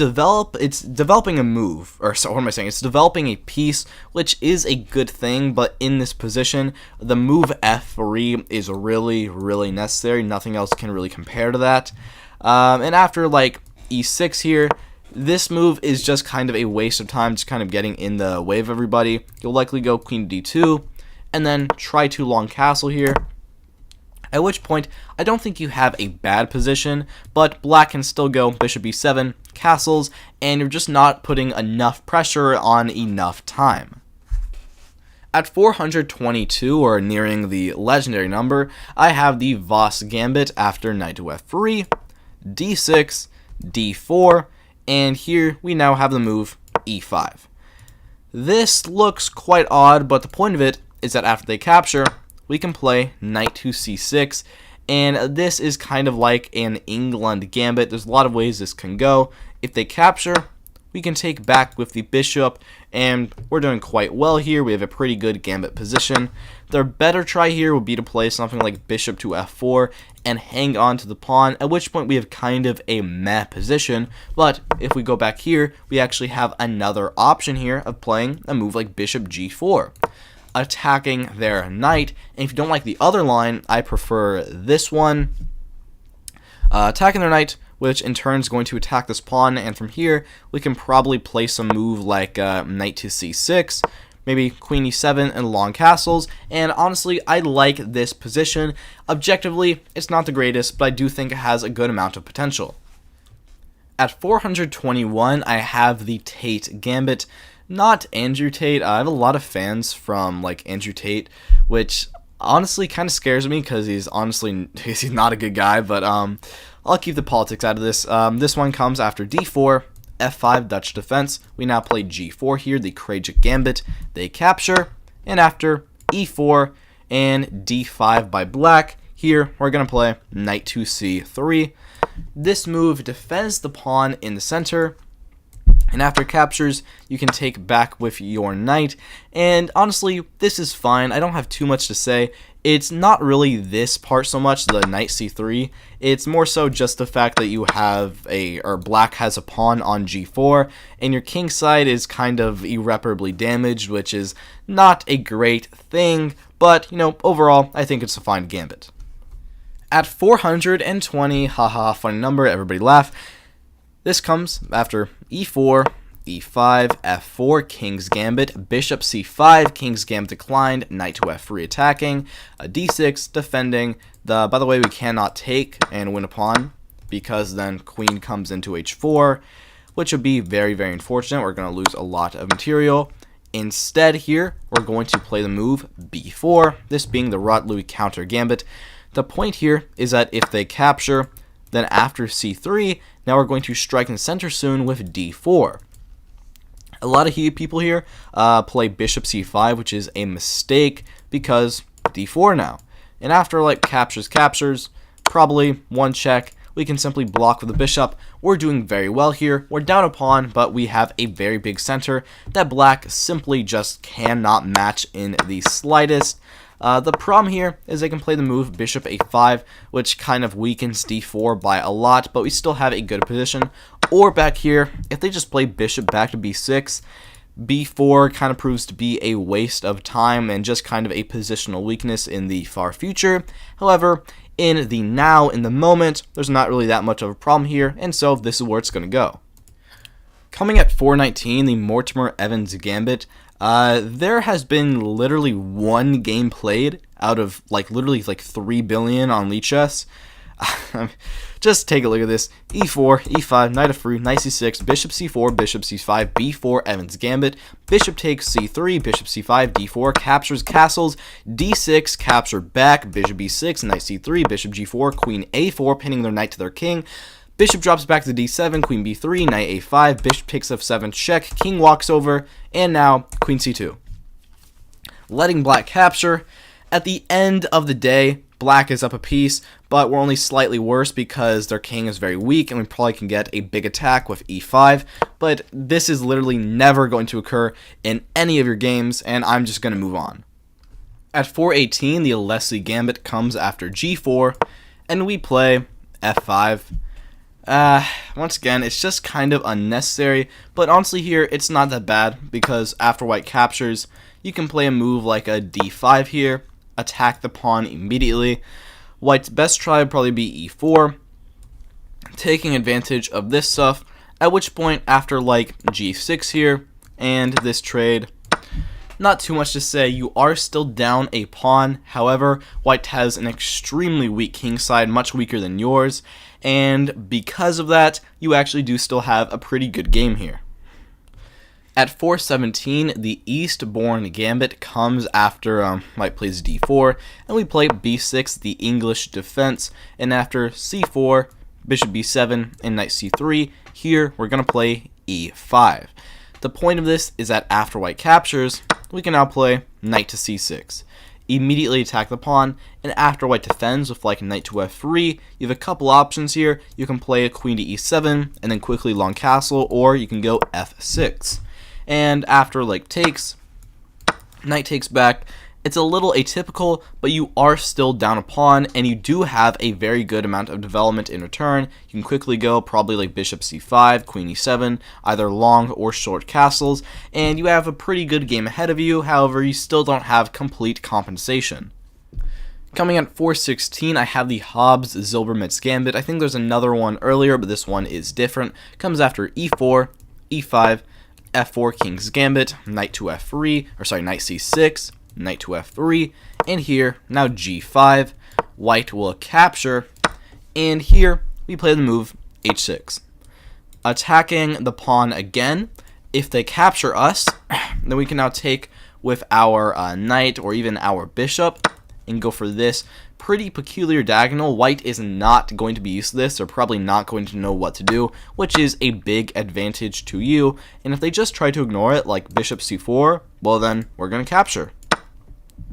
developing a move, or so what am I saying? It's developing a piece, which is a good thing, but in this position, the move f3 is really, really necessary. Nothing else can really compare to that. And after, like, e6 here, this move is just kind of a waste of time, just kind of getting in the way of everybody. You'll likely go queen d2, and then try to long castle here. At which point, I don't think you have a bad position, but black can still go bishop e7, castles, and you're just not putting enough pressure on enough time. At 422, or nearing the legendary number, I have the Voss Gambit after knight to f3, d6, d4, and here we now have the move e5. This looks quite odd, but the point of it is that after they capture, we can play knight to c6, and this is kind of like an England gambit. There's a lot of ways this can go. If they capture, we can take back with the bishop, and we're doing quite well here. We have a pretty good gambit position. Their better try here would be to play something like bishop to f4 and hang on to the pawn, at which point we have kind of a meh position. But if we go back here, we actually have another option here of playing a move like bishop g4, attacking their knight. And if you don't like the other line, I prefer this one, attacking their knight, which in turn is going to attack this pawn, and from here we can probably play some move like knight to c6, maybe queen e7 and long castles, and honestly, I like this position. Objectively, it's not the greatest, but I do think it has a good amount of potential. At 421, I have the Tate Gambit, not Andrew Tate. I have a lot of fans from like Andrew Tate, which honestly kind of scares me because he's not a good guy, but I'll keep the politics out of this. This one comes after d4, f5 Dutch defense. We now play g4 here, the Krajicek Gambit. They capture, and after e4 and d5 by black, here we're going to play knight to c3. This move defends the pawn in the center, and after captures, you can take back with your knight, and honestly, this is fine. I don't have too much to say. It's not really this part so much, the knight c3. It's more so just the fact that you have black has a pawn on g4, and your king side is kind of irreparably damaged, which is not a great thing, but, overall, I think it's a fine gambit. At 420, haha, funny number, everybody laugh. This comes after e4, e5, f4, King's Gambit, bishop c5, King's Gambit declined, knight to f3 attacking, d6 defending. By the way, we cannot take and win a pawn because then queen comes into h4, which would be very, very unfortunate. We're going to lose a lot of material. Instead here, we're going to play the move b4, this being the Rot-Louis counter gambit. The point here is that if they capture, then after c3, now we're going to strike in the center soon with d4. A lot of people here play bishop c5, which is a mistake because d4 now. And after captures, probably one check, we can simply block with the bishop. We're doing very well here. We're down a pawn, but we have a very big center that black simply just cannot match in the slightest. The problem here is they can play the move bishop a5, which kind of weakens d4 by a lot, but we still have a good position. Or back here, if they just play bishop back to b6, b4 kind of proves to be a waste of time and just kind of a positional weakness in the far future. However, in the now, in the moment, there's not really that much of a problem here, and so this is where it's going to go. Coming at 419, the Mortimer Evans Gambit. There has been literally one game played out of literally 3 billion on Lichess. Just take a look at this. e4, e5, knight f3, knight c6, bishop c4, bishop c5, b4, Evans Gambit, bishop takes c3, bishop c5, d4, captures castles, d6, capture back, bishop b6, knight c3, bishop g4, queen a4, pinning their knight to their king. Bishop drops back to d7, queen b3, knight a5, bishop takes f7, check, king walks over, and now queen c2. Letting black capture. At the end of the day, black is up a piece, but we're only slightly worse because their king is very weak, and we probably can get a big attack with e5, but this is literally never going to occur in any of your games, and I'm just going to move on. At 418, the Alessi Gambit comes after g4, and we play f5. Once again, it's just kind of unnecessary, but honestly here, it's not that bad, because after white captures, you can play a move like a d5 here, attack the pawn immediately. White's best try would probably be e4, taking advantage of this stuff, at which point, after g6 here, and this trade, not too much to say. You are still down a pawn. However, white has an extremely weak king side, much weaker than yours, and because of that, you actually do still have a pretty good game here. At 417, the Eastbourne Gambit comes after white plays d4, and we play b6, the English defense, and after c4, bishop b7, and knight c3, here we're going to play e5. The point of this is that after white captures, we can now play knight to c6. Immediately attack the pawn, and after white defends with knight to f3, you have a couple options here. You can play a queen to e7, and then quickly long castle, or you can go f6. And after takes, knight takes back. It's a little atypical, but you are still down a pawn, and you do have a very good amount of development in return. You can quickly go probably bishop c5, queen e7, either long or short castles, and you have a pretty good game ahead of you. However, you still don't have complete compensation. Coming at 416, I have the Hobbs Zilbermetz Gambit. I think there's another one earlier, but this one is different. Comes after e4, e5, f4 King's Gambit, knight to f3, or sorry, knight c6, knight to f3, and here, now g5, white will capture, and here we play the move h6. Attacking the pawn again. If they capture us, then we can now take with our knight or even our bishop and go for this pretty peculiar diagonal. White is not going to be used to this. They're probably not going to know what to do, which is a big advantage to you. And if they just try to ignore it, like bishop c4, well then we're going to capture.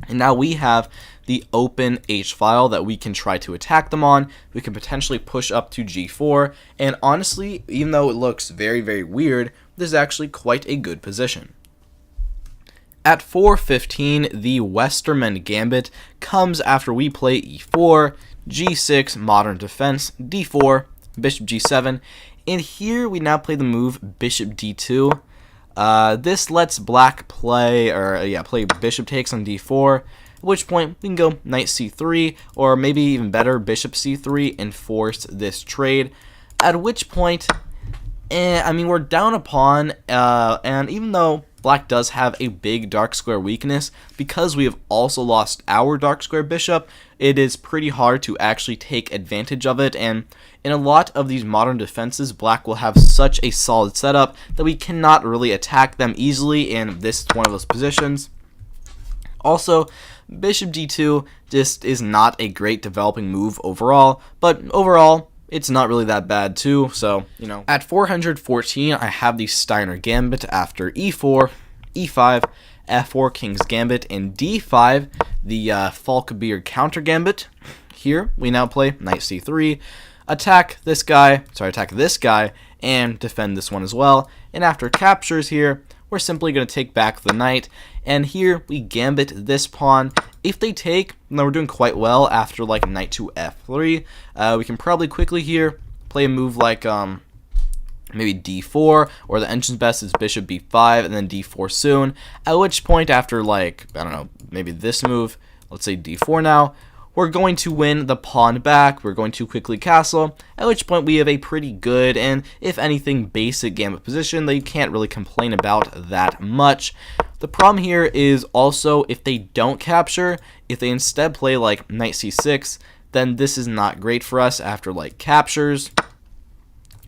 And now we have the open h-file that we can try to attack them on. We can potentially push up to g4. And honestly, even though it looks very, very weird, this is actually quite a good position. At 4:15, the Westermann Gambit comes after we play e4, g6, modern defense, d4, bishop g7, and here we now play the move bishop d2. This lets black play bishop takes on d4, at which point we can go knight c3, or maybe even better, bishop c3 and force this trade, at which point, we're down a pawn, and even though black does have a big dark square weakness, because we have also lost our dark square bishop, it is pretty hard to actually take advantage of it, and in a lot of these modern defenses, black will have such a solid setup that we cannot really attack them easily, and this is one of those positions. Also, bishop d2 just is not a great developing move overall, but overall, it's not really that bad too, so, At 414, I have the Steiner Gambit after e4, e5, f4 King's Gambit, and d5, the Falkbeer counter gambit. Here, we now play knight c3, attack this guy, and defend this one as well. And after captures here, we're simply going to take back the knight, and here we gambit this pawn. If they take, then we're doing quite well after like knight to f3. We can probably quickly here play a move like maybe d4, or the entrance best is bishop b5 and then d4 soon, at which point after maybe this move, let's say d4 now, we're going to win the pawn back. We're going to quickly castle, at which point we have a pretty good and, if anything, basic gambit position that you can't really complain about that much. The problem here is also if they don't capture, if they instead play like knight c6, then this is not great for us after like captures.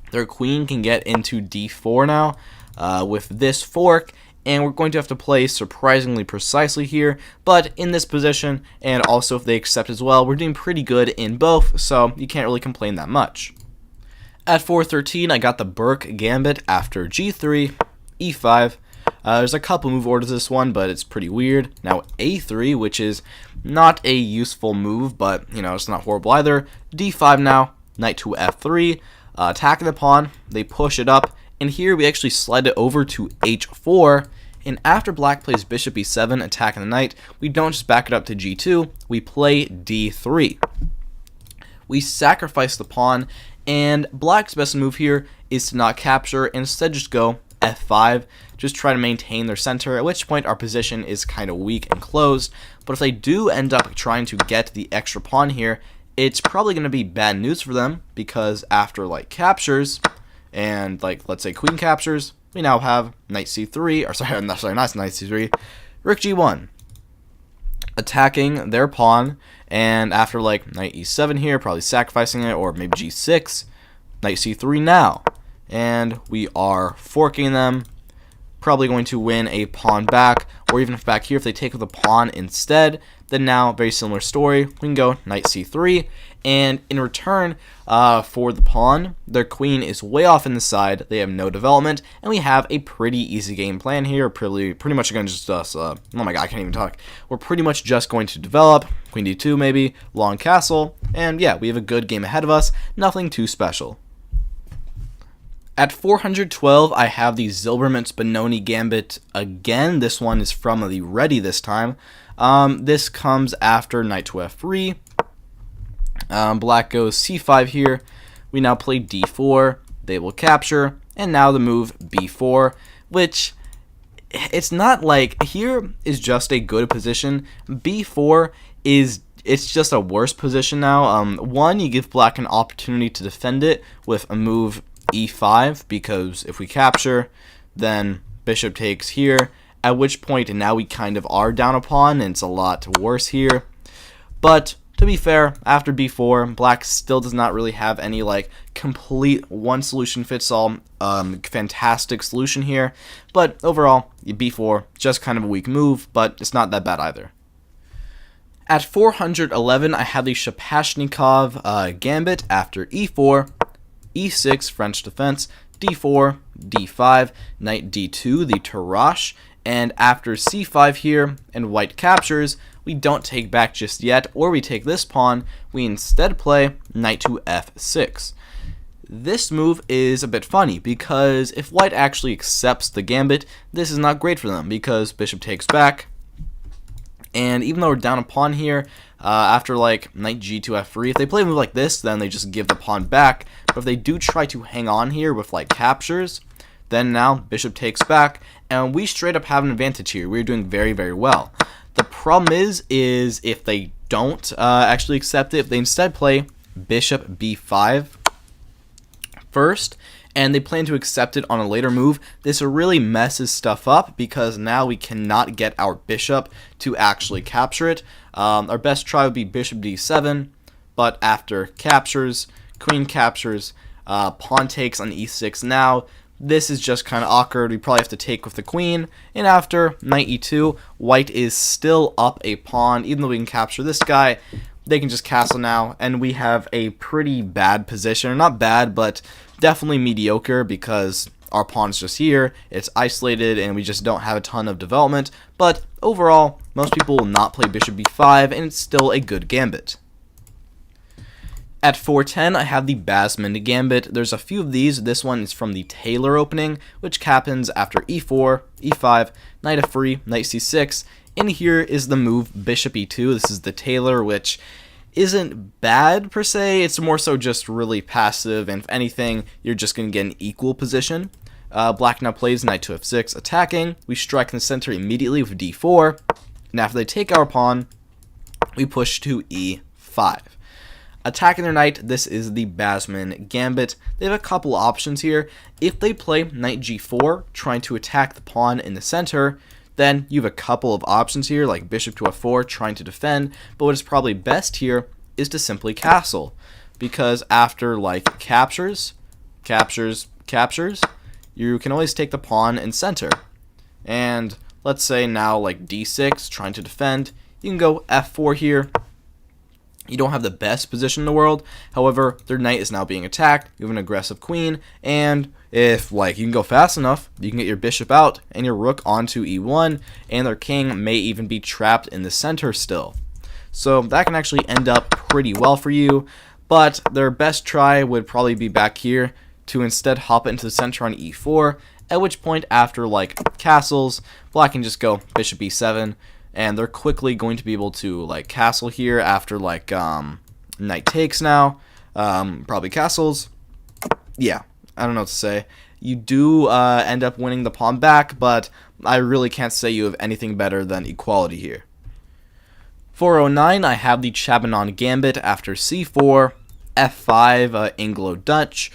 Their queen can get into d4 now with this fork, and we're going to have to play surprisingly precisely here, but in this position, and also if they accept as well, we're doing pretty good in both, so you can't really complain that much. At 4:13, I got the Burke Gambit after g3, e5. There's a couple move orders to this one, but it's pretty weird. Now a3, which is not a useful move, but it's not horrible either. d5 now, knight to f3, attacking the pawn, they push it up, and here we actually slide it over to h4, and after black plays bishop e7, attacking the knight, we don't just back it up to g2, we play d3. We sacrifice the pawn, and black's best move here is to not capture, and instead just go f5, just try to maintain their center, at which point our position is kind of weak and closed. But if they do end up trying to get the extra pawn here, it's probably going to be bad news for them, because after like captures, and like let's say queen captures, we now have knight c3, or not knight c3, rook g1, attacking their pawn, and after like knight e7 here, probably sacrificing it, or maybe g6, knight c3 now, and we are forking them, probably going to win a pawn back, or even if back here, if they take the pawn instead, then now, very similar story, we can go knight c3, and in return for the pawn, their queen is way off in the side, they have no development, and we have a pretty easy game plan here. Pretty much going to just oh my god, I can't even talk. We're pretty much just going to develop, queen d2 maybe, long castle, and yeah, we have a good game ahead of us, nothing too special. At 412, I have the Zilbermans Benoni Gambit again. This one is from the ready this time. This comes after knight to f3. Black goes c5 here. We now play d4. They will capture. And now the move b4, which it's not like, here is just a good position. b4 it's just a worse position now. One, you give black an opportunity to defend it with a move e5, because if we capture, then bishop takes here, at which point now we kind of are down a pawn, and it's a lot worse here. But to be fair, after b4, black still does not really have any like complete one solution fits all fantastic solution here. But overall, b4, just kind of a weak move, but it's not that bad either. At 411, I have the Shapashnikov gambit after e4, e6, French defense, d4, d5, knight d2, the Tarrasch, and after c5 here, and white captures, we don't take back just yet, or we take this pawn, we instead play knight to f6. This move is a bit funny, because if white actually accepts the gambit, this is not great for them, because bishop takes back, and even though we're down a pawn here, after like knight g to f3, if they play a move like this, then they just give the pawn back. But if they do try to hang on here with like captures, then now bishop takes back, and we straight up have an advantage here. We're doing very, very well. The problem is if they don't actually accept it, if they instead play bishop b5 first, and they plan to accept it on a later move, this really messes stuff up because now we cannot get our bishop to actually capture it. Our best try would be bishop d7, but after captures, queen captures, pawn takes on e6 now, this is just kind of awkward. We probably have to take with the queen, and after knight e2, white is still up a pawn. Even though we can capture this guy, they can just castle now, and we have a pretty bad position. Not bad, but definitely mediocre because our pawn's just here, it's isolated, and we just don't have a ton of development. But overall, most people will not play bishop b5, and it's still a good gambit. At 410, I have the Basman gambit. There's a few of these. This one is from the Taylor opening, which happens after e4, e5, knight f3, knight c6. In here is the move bishop e2. This is the Taylor, which isn't bad per se. It's more so just really passive, and if anything, you're just going to get an equal position. Black now plays knight to f6, attacking. We strike in the center immediately with d4, and after they take our pawn, we push to e5. Attacking their knight, this is the Basman gambit. They have a couple options here. If they play knight g4, trying to attack the pawn in the center, then you have a couple of options here, like bishop to f4, trying to defend, but what is probably best here is to simply castle, because after like captures, you can always take the pawn and center. And let's say now like d6, trying to defend, you can go f4 here. You don't have the best position in the world, however, their knight is now being attacked, you have an aggressive queen, and if like you can go fast enough, you can get your bishop out and your rook onto e1, and their king may even be trapped in the center still. So that can actually end up pretty well for you, but their best try would probably be back here to instead hop into the center on e4, at which point after like castles, black can just go bishop e7, and they're quickly going to be able to like castle here after like knight takes now, probably castles. Yeah, I don't know what to say. You do end up winning the pawn back, but I really can't say you have anything better than equality here. 409, I have the Chabanon gambit after c4, f5, Anglo-Dutch.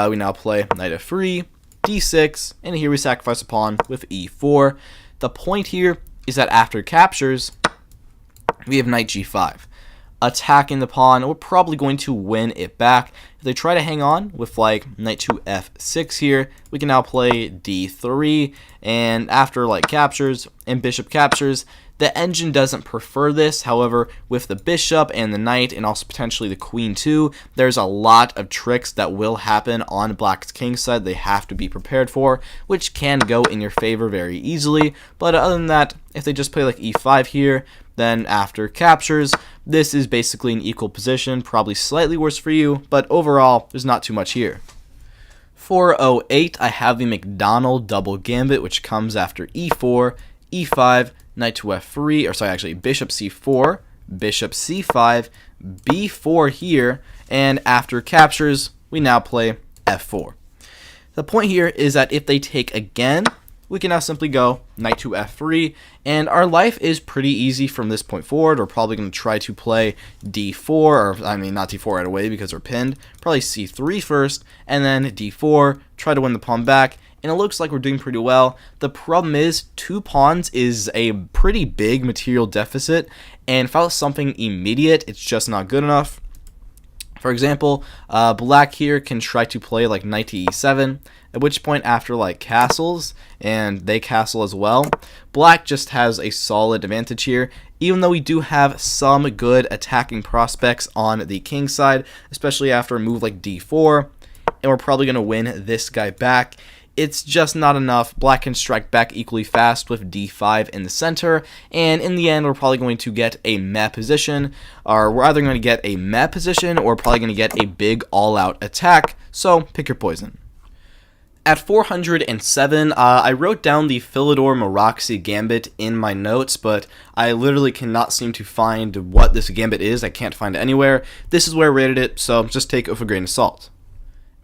We now play knight f3, d6, and here we sacrifice a pawn with e4. The point here is that after captures, we have knight g5. Attacking the pawn, we're probably going to win it back. If they try to hang on with like knight to f6 here, we can now play d3, and after like captures and bishop captures, the engine doesn't prefer this. However, with the bishop and the knight and also potentially the queen too, there's a lot of tricks that will happen on black's king side they have to be prepared for, which can go in your favor very easily. But other than that, if they just play like e5 here, then after captures, this is basically an equal position, probably slightly worse for you, but overall, there's not too much here. 408, I have the McDonald double gambit, which comes after e4, e5, knight to f3, or sorry, actually bishop c4, bishop c5, b4 here, and after captures, we now play f4. The point here is that if they take again, we can now simply go knight to f3, and our life is pretty easy from this point forward. We're probably going to try to play d4, or I mean not d4 right away because we're pinned, probably c3 first, and then d4, try to win the pawn back, and it looks like we're doing pretty well. The problem is 2 pawns is a pretty big material deficit, and without something immediate, it's just not good enough. For example, black here can try to play like knight to e7, at which point after like castles, and they castle as well, black just has a solid advantage here, even though we do have some good attacking prospects on the king side, especially after a move like d4, and we're probably going to win this guy back. It's just not enough. Black can strike back equally fast with d5 in the center, and in the end we're probably going to get a meh position, or we're either going to get a meh position or probably going to get a big all-out attack, so pick your poison. At 407, I wrote down the Philidor Meraxi Gambit in my notes, but I literally cannot seem to find what this gambit is. I can't find it anywhere. This is where I rated it, so just take it with a grain of salt.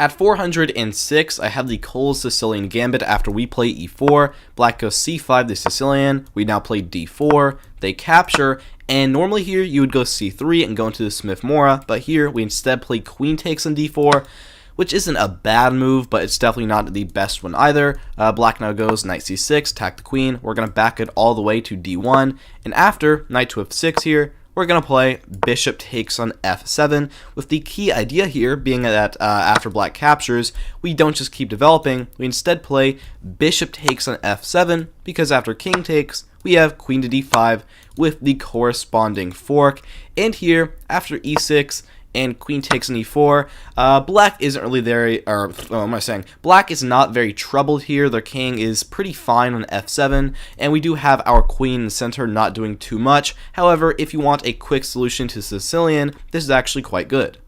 At 406, I have the Cole's Sicilian Gambit after we play e4, black goes c5, the Sicilian, we now play d4, they capture, and normally here you would go c3 and go into the Smith-Morra, but here we instead play queen takes on d4, which isn't a bad move, but it's definitely not the best one either. Black now goes knight c6, attack the queen, we're going to back it all the way to d1, and after knight to f6 here, we're going to play bishop takes on f7, with the key idea here being that after black captures, we don't just keep developing, we instead play bishop takes on f7, because after king takes, we have queen to d5 with the corresponding fork, and here, after e6, and queen takes on e4, black isn't really there, or what am I saying? Black is not very troubled here. Their king is pretty fine on f7, and we do have our queen in the center not doing too much. However, if you want a quick solution to Sicilian, this is actually quite good.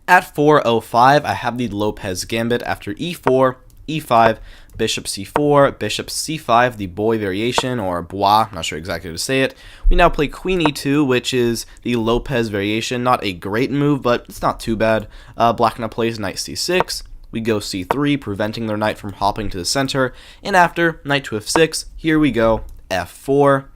At 405, I have the Lopez Gambit after e4, e5, bishop c4, bishop c5, the boy variation, or bois, not sure exactly how to say it. We now play queen e2, which is the Lopez variation. Not a great move, but it's not too bad. Black now plays knight c6. We go c3, preventing their knight from hopping to the center. And after knight to f6, here we go f4.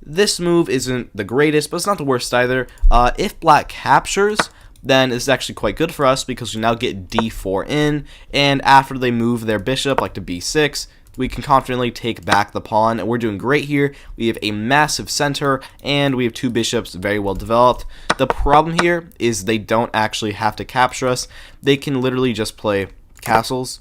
This move isn't the greatest, but it's not the worst either. If black captures, then it's actually quite good for us because we now get d4 in, and after they move their bishop like to b6, we can confidently take back the pawn, and we're doing great here. We have a massive center, and we have 2 bishops very well developed. The problem here is they don't actually have to capture us. They can literally just play castles,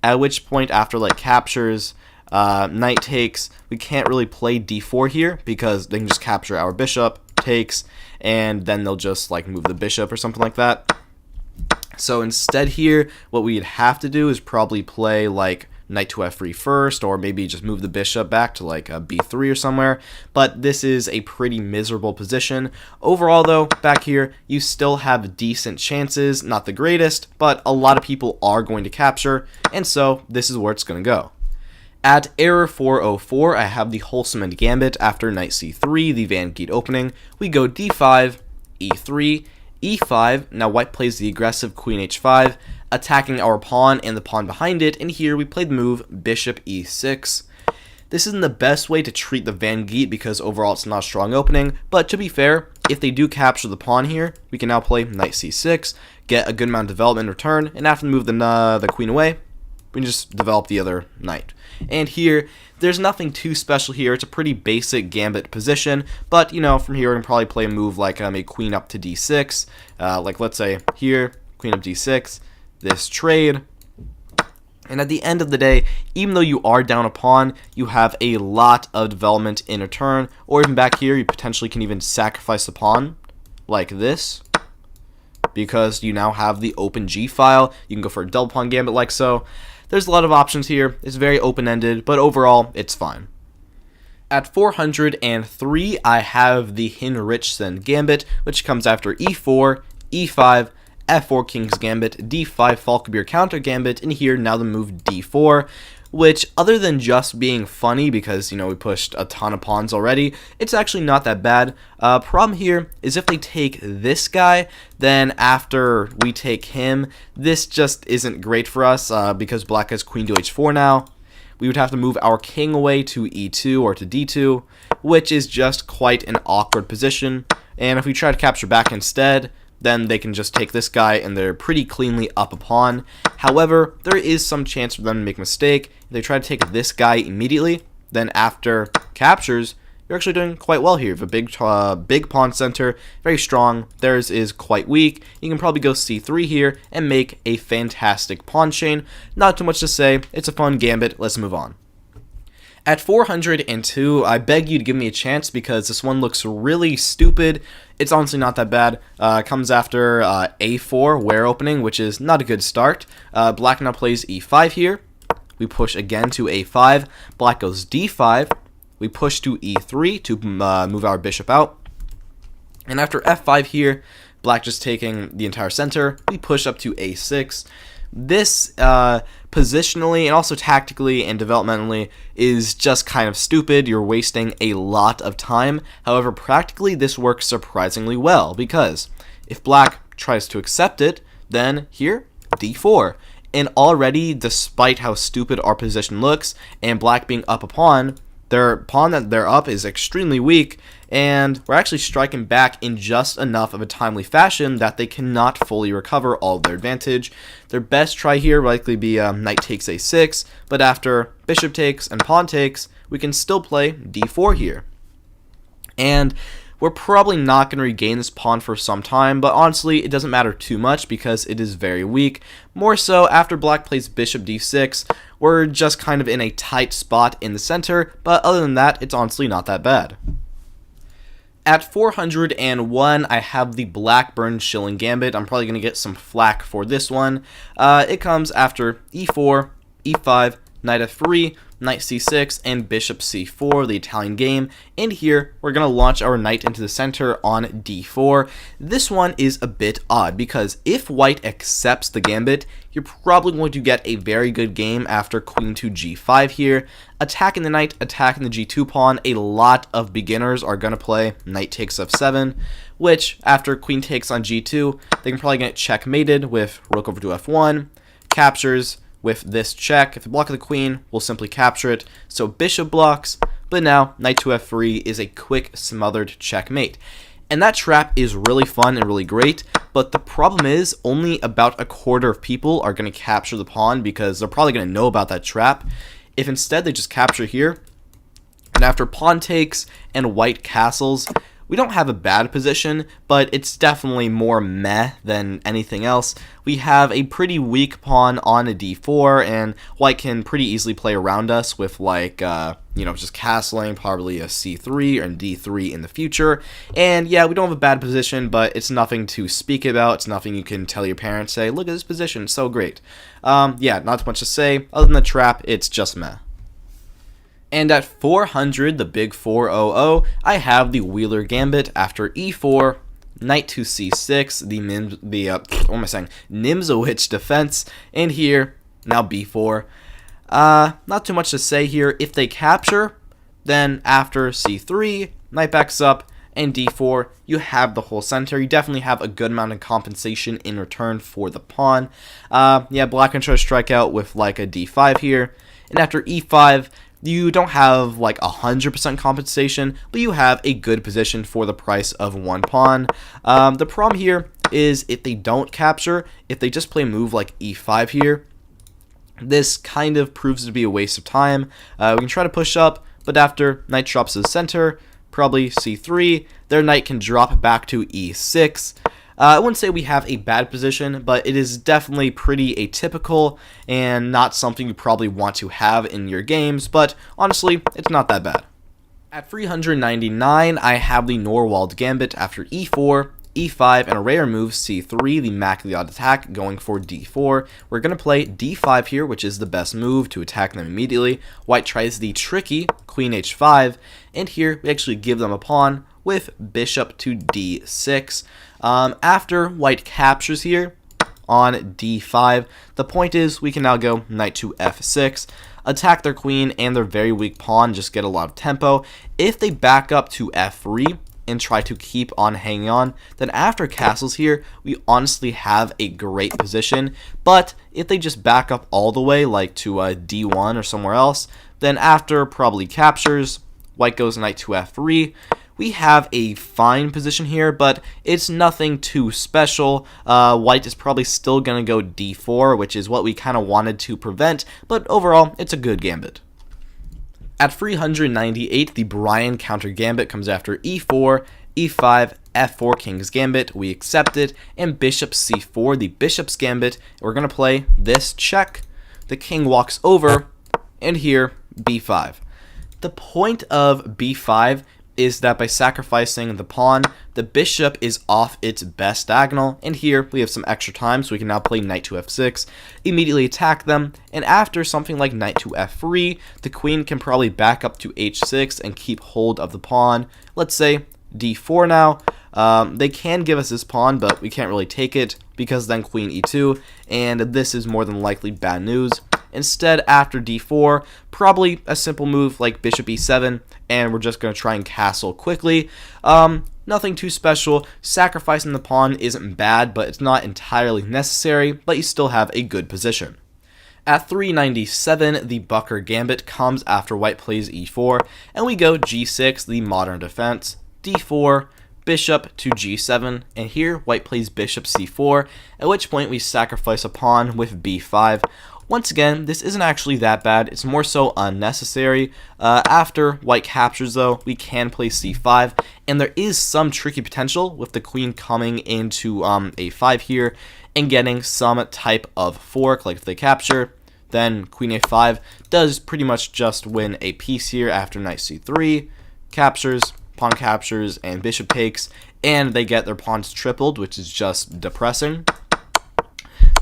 at which point after like captures, knight takes, we can't really play d4 here because they can just capture our bishop, takes, and then they'll just like move the bishop or something like that. So instead here, what we'd have to do is probably play like knight to f3 first, or maybe just move the bishop back to like b3 or somewhere, but this is a pretty miserable position. Overall though, back here, you still have decent chances, not the greatest, but a lot of people are going to capture, and so this is where it's going to go. At error 404, I have the Holzmann Gambit after knight c3, the Van Geet opening. We go d5, e3, e5, now white plays the aggressive queen h5, attacking our pawn and the pawn behind it, and here we play the move bishop e6. This isn't the best way to treat the Van Geet because overall it's not a strong opening, but to be fair, if they do capture the pawn here, we can now play knight c6, get a good amount of development in return, and after we move the queen away, we can just develop the other knight. And here, there's nothing too special here. It's a pretty basic gambit position, but you know, from here we can probably play a move like a queen up to d6, like let's say here, queen up d6, this trade. And at the end of the day, even though you are down a pawn, you have a lot of development in a turn, or even back here, you potentially can even sacrifice a pawn, like this, because you now have the open g file. You can go for a double pawn gambit like so. There's a lot of options here. It's very open-ended, but overall, it's fine. At 403, I have the Hinrichsen Gambit, which comes after e4, e5, f4 King's Gambit, d5 Falkbeer Counter Gambit, and here now the move d4, which other than just being funny because, you know, we pushed a ton of pawns already, it's actually not that bad. Problem here is if they take this guy, then after we take him, this just isn't great for us because black has queen to h4 now. We would have to move our king away to e2 or to d2, which is just quite an awkward position. And if we try to capture back instead, then they can just take this guy and they're pretty cleanly up a pawn. However, there is some chance for them to make a mistake. If they try to take this guy immediately, then after captures, you're actually doing quite well here. You have a big pawn center, very strong. Theirs is quite weak. You can probably go c3 here and make a fantastic pawn chain. Not too much to say. It's a fun gambit. Let's move on. At 402, I beg you to give me a chance because this one looks really stupid. It's honestly not that bad. Comes after a4, ware opening, which is not a good start. Black now plays e5 here. We push again to a5. Black goes d5. We push to e3 to move our bishop out. And after f5 here, black just taking the entire center. We push up to a6. This positionally and also tactically and developmentally is just kind of stupid. You're wasting a lot of time. However, practically this works surprisingly well because if black tries to accept it, then here, d4. And already, despite how stupid our position looks and black being up a pawn, their pawn that they're up is extremely weak, and we're actually striking back in just enough of a timely fashion that they cannot fully recover all of their advantage. Their best try here will likely be knight takes a6, but after bishop takes and pawn takes, we can still play d4 here. And we're probably not going to regain this pawn for some time, but honestly, it doesn't matter too much because it is very weak. More so, after black plays bishop d6, we're just kind of in a tight spot in the center, but other than that, it's honestly not that bad. At 401, I have the Blackburn Shilling Gambit. I'm probably going to get some flack for this one. It comes after e4, e5, knight f3, knight c6, and bishop c4, the Italian game. And here, we're going to launch our knight into the center on d4. This one is a bit odd because if white accepts the gambit, you're probably going to get a very good game after queen to g5 here. Attacking the knight, attacking the g2 pawn, a lot of beginners are going to play knight takes f7, which after queen takes on g2, they can probably get checkmated with rook over to f1, captures with this check. If they block the queen, we'll simply capture it. So bishop blocks, but now knight to f3 is a quick smothered checkmate. And that trap is really fun and really great, but the problem is only about a quarter of people are going to capture the pawn because they're probably going to know about that trap. If instead they just capture here, and after pawn takes and white castles, we don't have a bad position, but it's definitely more meh than anything else. We have a pretty weak pawn on a d4, and white can pretty easily play around us with like, just castling, probably a c3 and d3 in the future. And yeah, we don't have a bad position, but it's nothing to speak about. It's nothing you can tell your parents, say, look at this position, it's so great. Yeah, not too much to say. Other than the trap, it's just meh. And at 400, the big 400, I have the Wheeler Gambit after e4, knight to c6, Nimzowitsch defense, and here, now b4. Not too much to say here. If they capture, then after c3, knight backs up, and d4, you have the whole center. You definitely have a good amount of compensation in return for the pawn. Yeah, black can try to strike out with like a d5 here, and after e5, you don't have like 100% compensation, but you have a good position for the price of one pawn. The problem here is if they don't capture, if they just play a move like e5 here, this kind of proves to be a waste of time. We can try to push up, but after knight drops to the center, probably c3, their knight can drop back to e6. I wouldn't say we have a bad position, but it is definitely pretty atypical and not something you probably want to have in your games, but honestly, it's not that bad. At 399, I have the Norwald Gambit after e4, e5, and a rare move, c3, the Macleod attack, going for d4. We're going to play d5 here, which is the best move to attack them immediately. White tries the tricky queen h5, and here we actually give them a pawn with bishop to d6. After white captures here on d5, the point is we can now go knight to f6, attack their queen and their very weak pawn, just get a lot of tempo. If they back up to f3 and try to keep on hanging on, then after castles here, we honestly have a great position. But if they just back up all the way, like to d1 or somewhere else, then after probably captures, white goes knight to f3. we have a fine position here, but it's nothing too special. White is probably still going to go d4, which is what we kind of wanted to prevent, but overall, it's a good gambit. At 398, the Brian counter gambit comes after e4, e5, f4 king's gambit. We accept it, and bishop c4, the bishop's gambit. We're going to play this check. The king walks over, and here, b5. The point of b5 is that by sacrificing the pawn, the bishop is off its best diagonal, and here we have some extra time, so we can now play knight to f6, immediately attack them, and after something like knight to f3, the queen can probably back up to h6 and keep hold of the pawn. Let's say d4 now. They can give us this pawn, but we can't really take it, because then queen e2, and this is more than likely bad news. Instead, after d4, probably a simple move like bishop e7, and we're just going to try and castle quickly. Nothing too special. Sacrificing the pawn isn't bad, but it's not entirely necessary, but you still have a good position. At 397, the Bucker gambit comes after white plays e4, and we go g6, the modern defense, d4, bishop to g7, and here white plays bishop c4, at which point we sacrifice a pawn with b5. Once again, this isn't actually that bad, it's more so unnecessary. After white captures though, we can play c5, and there is some tricky potential with the queen coming into a5 here, and getting some type of fork, like if they capture, then queen a5 does pretty much just win a piece here after knight c3, captures, pawn captures, and bishop takes, and they get their pawns tripled, which is just depressing.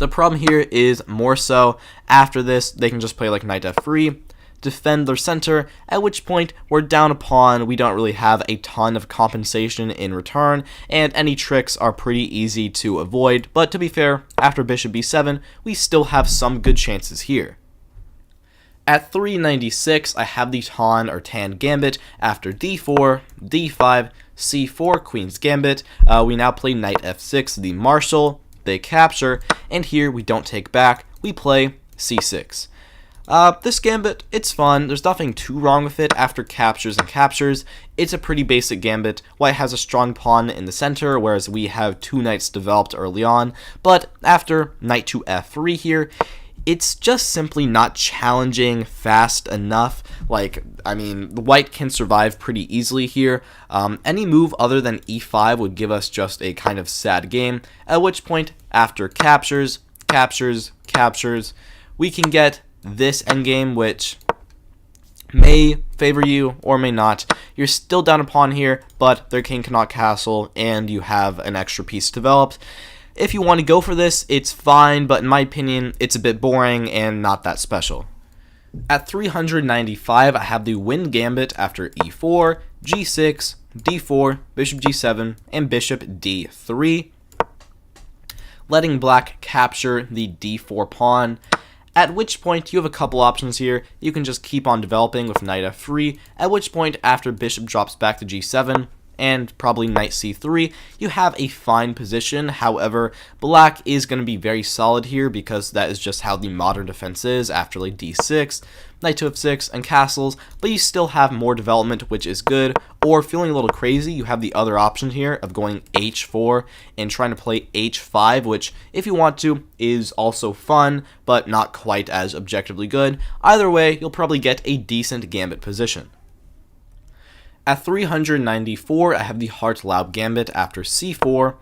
The problem here is more so after this, they can just play like knight f3, defend their center, at which point we're down a pawn, we don't really have a ton of compensation in return, and any tricks are pretty easy to avoid, but to be fair, after bishop b7, we still have some good chances here. At 396, I have the Tan or Tan gambit after d4, d5, c4, queen's gambit. We now play knight f6, the marshal. They capture, and here we don't take back, we play c6. This gambit, it's fun, there's nothing too wrong with it after captures and captures. It's a pretty basic gambit. White has a strong pawn in the center, whereas we have two knights developed early on, but after knight to f3 here, it's just simply not challenging fast enough. Like, I mean, white can survive pretty easily here. Any move other than e5 would give us just a kind of sad game, at which point, after captures, we can get this endgame, which may favor you or may not. You're still down a pawn here, but their king cannot castle, and you have an extra piece developed. If you want to go for this, it's fine, but in my opinion, it's a bit boring and not that special. At 395, I have the Win gambit after e4, g6, d4, bishop g7, and bishop d3, letting black capture the d4 pawn, at which point you have a couple options here. You can just keep on developing with knight f3, at which point after bishop drops back to g7, and probably knight c3, you have a fine position. However, black is going to be very solid here because that is just how the modern defense is after like d6, knight to f6, and castles, but you still have more development, which is good. Or feeling a little crazy, you have the other option here of going h4 and trying to play h5, which, if you want to, is also fun, but not quite as objectively good. Either way, you'll probably get a decent gambit position. At 394, I have the Hartlaub gambit after c4,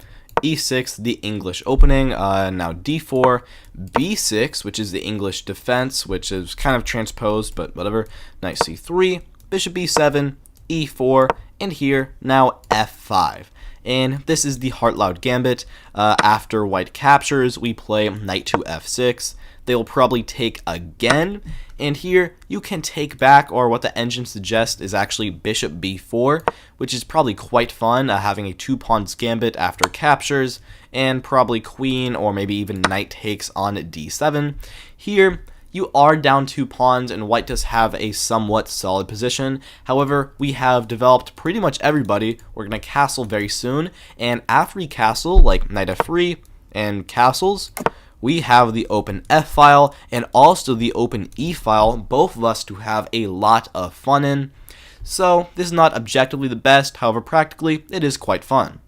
e6, the English opening, now d4, b6, which is the English defense, which is kind of transposed, but whatever, knight c3, bishop b7, e4, and here, now f5. And this is the Hartlaub gambit. After white captures, we play knight to f6. They will probably take again, and here you can take back, or what the engine suggests is actually bishop b4, which is probably quite fun, having a two pawns gambit after captures, and probably queen or maybe even knight takes on d7. Here you are down two pawns, and white does have a somewhat solid position. However, we have developed pretty much everybody. We're going to castle very soon, and after we castle, like knight f3 and castles, we have the open F file and also the open E file, both of us to have a lot of fun in. so this is not objectively the best, however practically it is quite fun.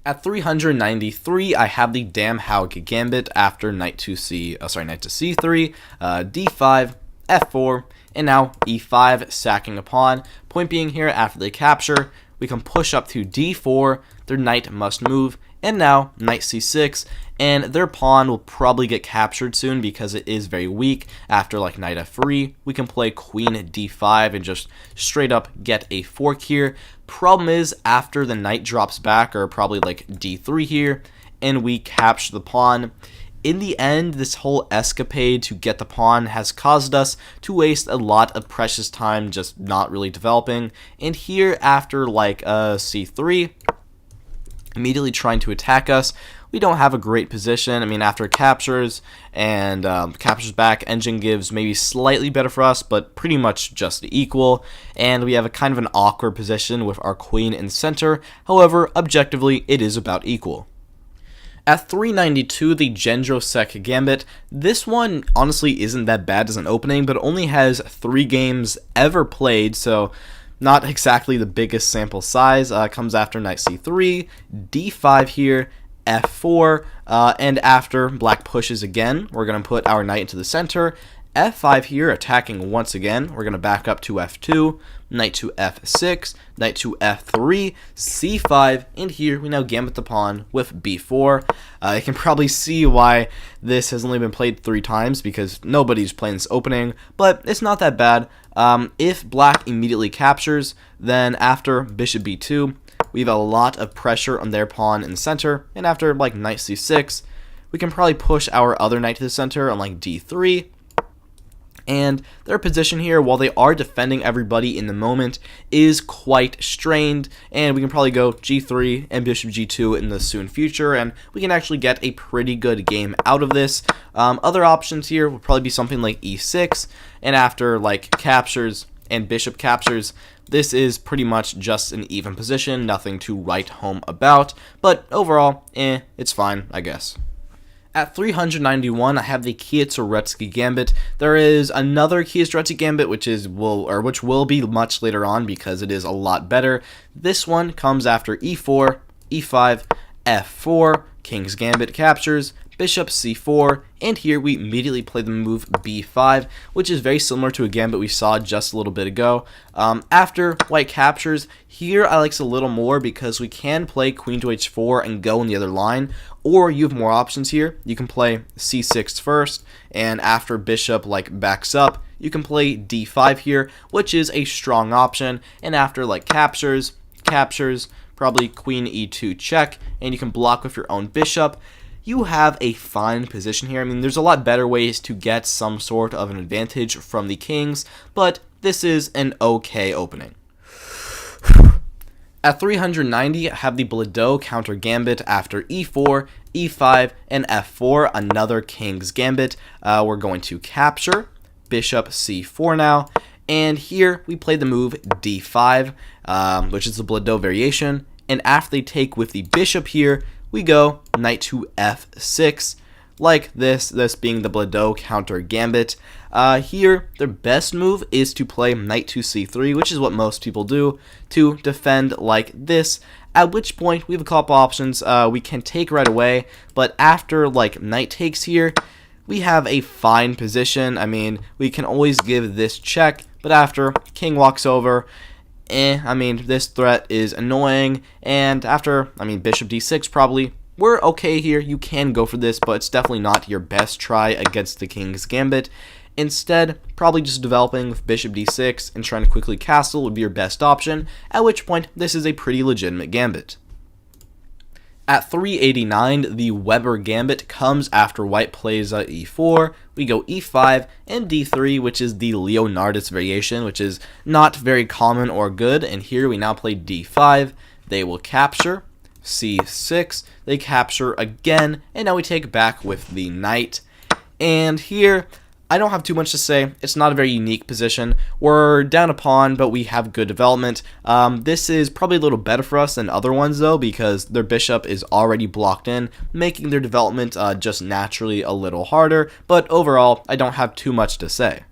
At 393, I have the Damhaug Gambit after knight to c3, d5, f4, and now e5, sacking a pawn. Point being here, after they capture, we can push up to d4, their knight must move, and now knight c6, and their pawn will probably get captured soon because it is very weak. After like knight f3, we can play queen d5 and just straight up get a fork here. Problem is, after the knight drops back, or probably like d3 here, and we capture the pawn, in the end, this whole escapade to get the pawn has caused us to waste a lot of precious time just not really developing. And here, after like c3, immediately trying to attack us, we don't have a great position. I mean, after it captures and captures back, engine gives maybe slightly better for us, but pretty much just equal. And we have a kind of an awkward position with our queen in the center. However, objectively, it is about equal. At 392, the Jędrzejczyk Gambit. This one honestly isn't that bad as an opening, but only has 3 games ever played, so not exactly the biggest sample size. Comes after knight c3, d5 here, f4, and after black pushes again, we're going to put our knight into the center. f5 here, attacking once again. We're going to back up to f2, knight to f6, knight to f3, c5, and here we now gambit the pawn with b4. You can probably see why this has only been played 3 times, because nobody's playing this opening, but it's not that bad. If black immediately captures, then after bishop b2, we have a lot of pressure on their pawn in the center, and after like knight c6, we can probably push our other knight to the center on like d3, and their position here, while they are defending everybody in the moment, is quite strained, and we can probably go g3 and bishop g2 in the soon future, and we can actually get a pretty good game out of this. Other options here would probably be something like e6, and after like captures and bishop captures, this is pretty much just an even position, nothing to write home about, but overall, it's fine, I guess. At 391, I have the Kieseritzky Gambit. There is another Kieseritzky Gambit, which will be much later on because it is a lot better. This one comes after e4, e5, f4, King's Gambit captures, bishop c4, and here we immediately play the move b5, which is very similar to a gambit we saw just a little bit ago. After white captures, here I like this a little more because we can play queen to h4 and go in the other line, or you have more options here. You can play c6 first, and after bishop like backs up, you can play d5 here, which is a strong option, and after like captures, probably queen e2 check, and you can block with your own bishop. You have a fine position here. I mean, there's a lot better ways to get some sort of an advantage from the kings, but this is an okay opening. At 390, I have the Bladeau counter gambit after e4, e5, and f4, another King's Gambit. We're going to capture, bishop c4 now, and here we play the move d5, which is the Bladeau variation, and after they take with the bishop here, we go knight to f6, like this being the Bladeau counter gambit. Here, their best move is to play knight to c3, which is what most people do, to defend like this, at which point we have a couple options. We can take right away, but after like knight takes here, we have a fine position. I mean, we can always give this check, but after king walks over, I mean, this threat is annoying, and after, bishop d6 probably, we're okay here. You can go for this, but it's definitely not your best try against the King's Gambit. Instead, probably just developing with bishop d6 and trying to quickly castle would be your best option, at which point this is a pretty legitimate gambit. At 389, the Weber Gambit comes after white plays e4, we go e5 and d3, which is the Leonardus variation, which is not very common or good, and here we now play d5, they will capture, c6, they capture again, and now we take back with the knight, and here, I don't have too much to say. It's not a very unique position. We're down a pawn, but we have good development. This is probably a little better for us than other ones, though, because their bishop is already blocked in, making their development just naturally a little harder. But overall, I don't have too much to say.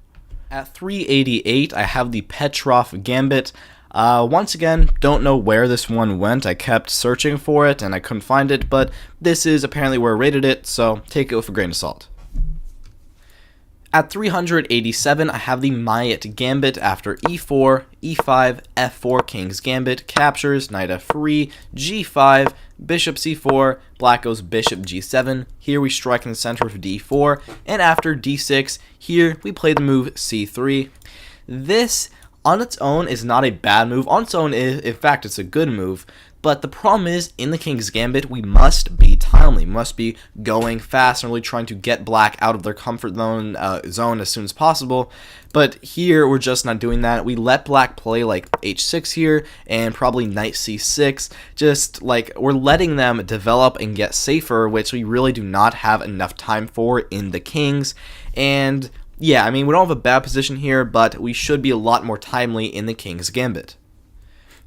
At 388, I have the Petrov Gambit. Once again, don't know where this one went. I kept searching for it and I couldn't find it, but this is apparently where I rated it, so take it with a grain of salt. At 387, I have the Maiet Gambit after e4, e5, f4, King's Gambit, captures, knight f3, g5, bishop c4, black goes bishop g7, here we strike in the center with d4, and after d6, here we play the move c3. This, on its own, is not a bad move. On its own, in fact, it's a good move. But the problem is, in the King's Gambit, we must be timely, must be going fast and really trying to get black out of their comfort zone as soon as possible. But here, we're just not doing that. We let black play like h6 here and probably knight c6. Just like we're letting them develop and get safer, which we really do not have enough time for in the Kings. And yeah, I mean, we don't have a bad position here, but we should be a lot more timely in the King's Gambit.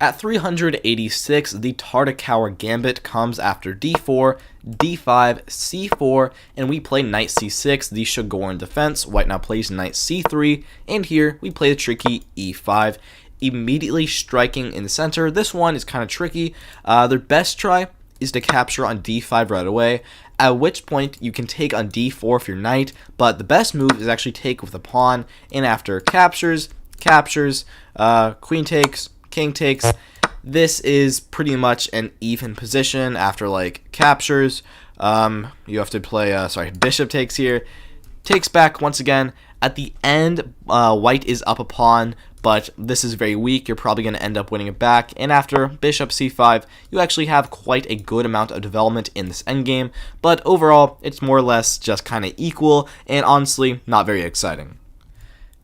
At 386, the Tartakower Gambit comes after d4, d5, c4, and we play knight c6, the Shogun defense. White now plays knight c3, and here we play the tricky e5, immediately striking in the center. This one is kind of tricky. Their best try is to capture on d5 right away, at which point you can take on d4 if you're knight, but the best move is actually take with the pawn, and after captures, queen takes, king takes. This is pretty much an even position after like captures. You have to play, bishop takes here. Takes back once again. At the end, white is up a pawn, but this is very weak. You're probably going to end up winning it back. And after bishop c5, you actually have quite a good amount of development in this endgame. But overall, it's more or less just kind of equal and honestly not very exciting.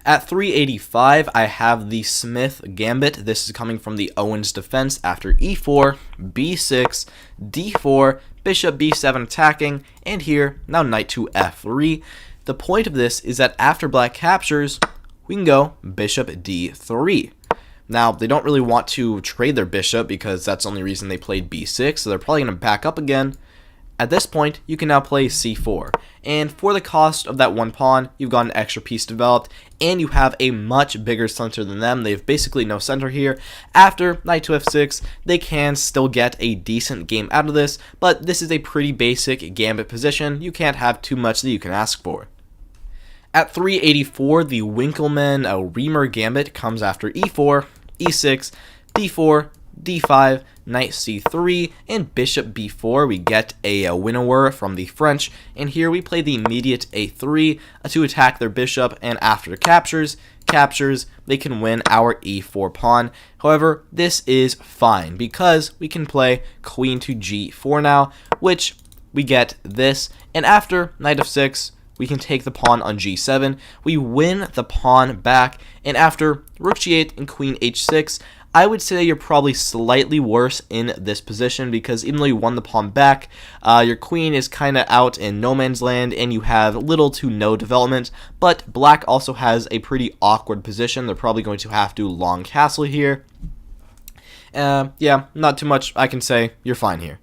At 385, I have the Smith Gambit. This is coming from the Owens defense after e4, b6, d4, bishop b7 attacking, and here, now knight to f3. The point of this is that after black captures, we can go bishop d3. Now, they don't really want to trade their bishop because that's the only reason they played b6, so they're probably going to back up again. At this point, you can now play c4, and for the cost of that one pawn, you've got an extra piece developed, and you have a much bigger center than them. They have basically no center here. After knight to f6, they can still get a decent game out of this, but this is a pretty basic gambit position. You can't have too much that you can ask for. At 384, the Winkelmann Reamer Gambit comes after e4, e6, d4, d5, knight c3, and bishop b4. We get a winnower from the French, and here we play the immediate a3 to attack their bishop, and after captures, they can win our e4 pawn. However, this is fine because we can play queen to g4 now, which we get this, and after knight f6, we can take the pawn on g7. We win the pawn back, and after rook g8 and queen h6, I would say you're probably slightly worse in this position because even though you won the pawn back, your queen is kind of out in no man's land and you have little to no development, but black also has a pretty awkward position. They're probably going to have to long castle here. Yeah, not too much I can say. You're fine here.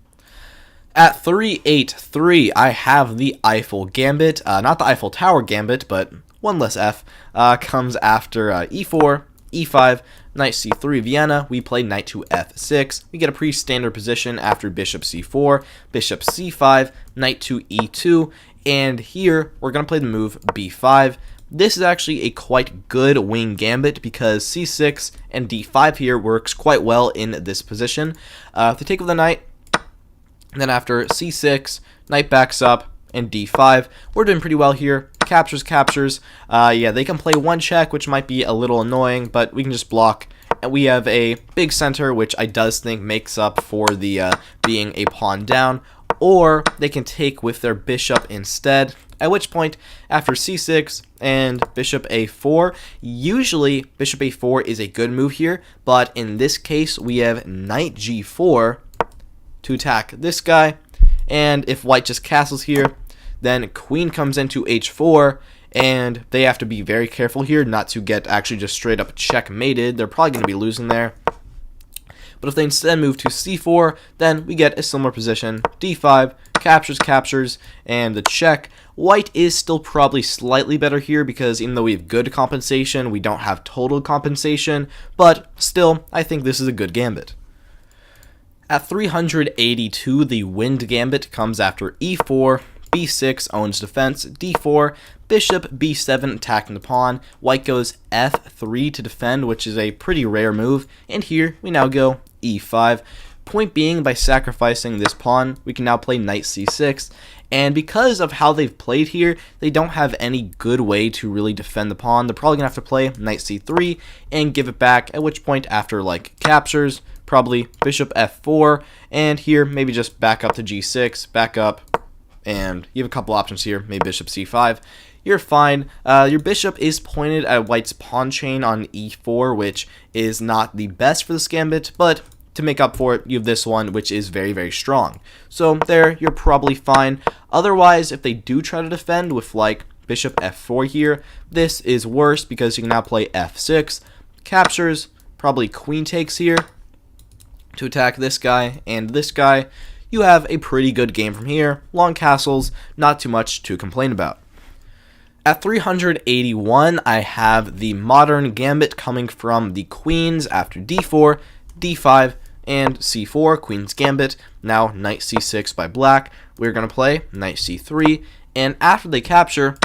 At 383, I have the Eiffel Gambit. Not the Eiffel Tower Gambit, but one less F. Comes after e4, e5, knight c3 Vienna. We play knight to f6. We get a pretty standard position after bishop c4, bishop c5, knight to e2, and here we're going to play the move b5. This is actually a quite good wing gambit because c6 and d5 here works quite well in this position. If they take with the knight, then after c6, knight backs up, and d5, we're doing pretty well here. Captures. Yeah, they can play one check, which might be a little annoying, but we can just block. And we have a big center, which I does think makes up for the being a pawn down. Or they can take with their bishop instead. At which point, after c6 and bishop a4, usually bishop a4 is a good move here, but in this case, we have knight g4 to attack this guy. And if white just castles here, then queen comes into h4, and they have to be very careful here not to get actually just straight up checkmated. They're probably going to be losing there. but if they instead move to c4, then we get a similar position. d5, captures, and the check. White is still probably slightly better here because even though we have good compensation, we don't have total compensation, but still, I think this is a good gambit. At 382, the winged gambit comes after e4, b6 owns defense, d4, bishop b7 attacking the pawn, white goes f3 to defend, which is a pretty rare move, and here we now go e5. Point being, by sacrificing this pawn, we can now play knight c6, and because of how they've played here, they don't have any good way to really defend the pawn. They're probably going to have to play knight c3 and give it back, at which point after like captures, probably bishop f4, and here maybe just back up to g6, back up, and you have a couple options here, maybe bishop c5. You're fine. Your bishop is pointed at white's pawn chain on e4, which is not the best for this gambit, but to make up for it, you have this one, which is very, very strong. So there, you're probably fine. Otherwise, if they do try to defend with like bishop f4 here, this is worse because you can now play f6, captures, probably queen takes here to attack this guy and this guy. You have a pretty good game from here. Long castles, not too much to complain about. At 381, I have the modern gambit coming from the queens after d4, d5, and c4, queen's gambit. Now knight c6 by black. We're going to play knight c3, and after they capture,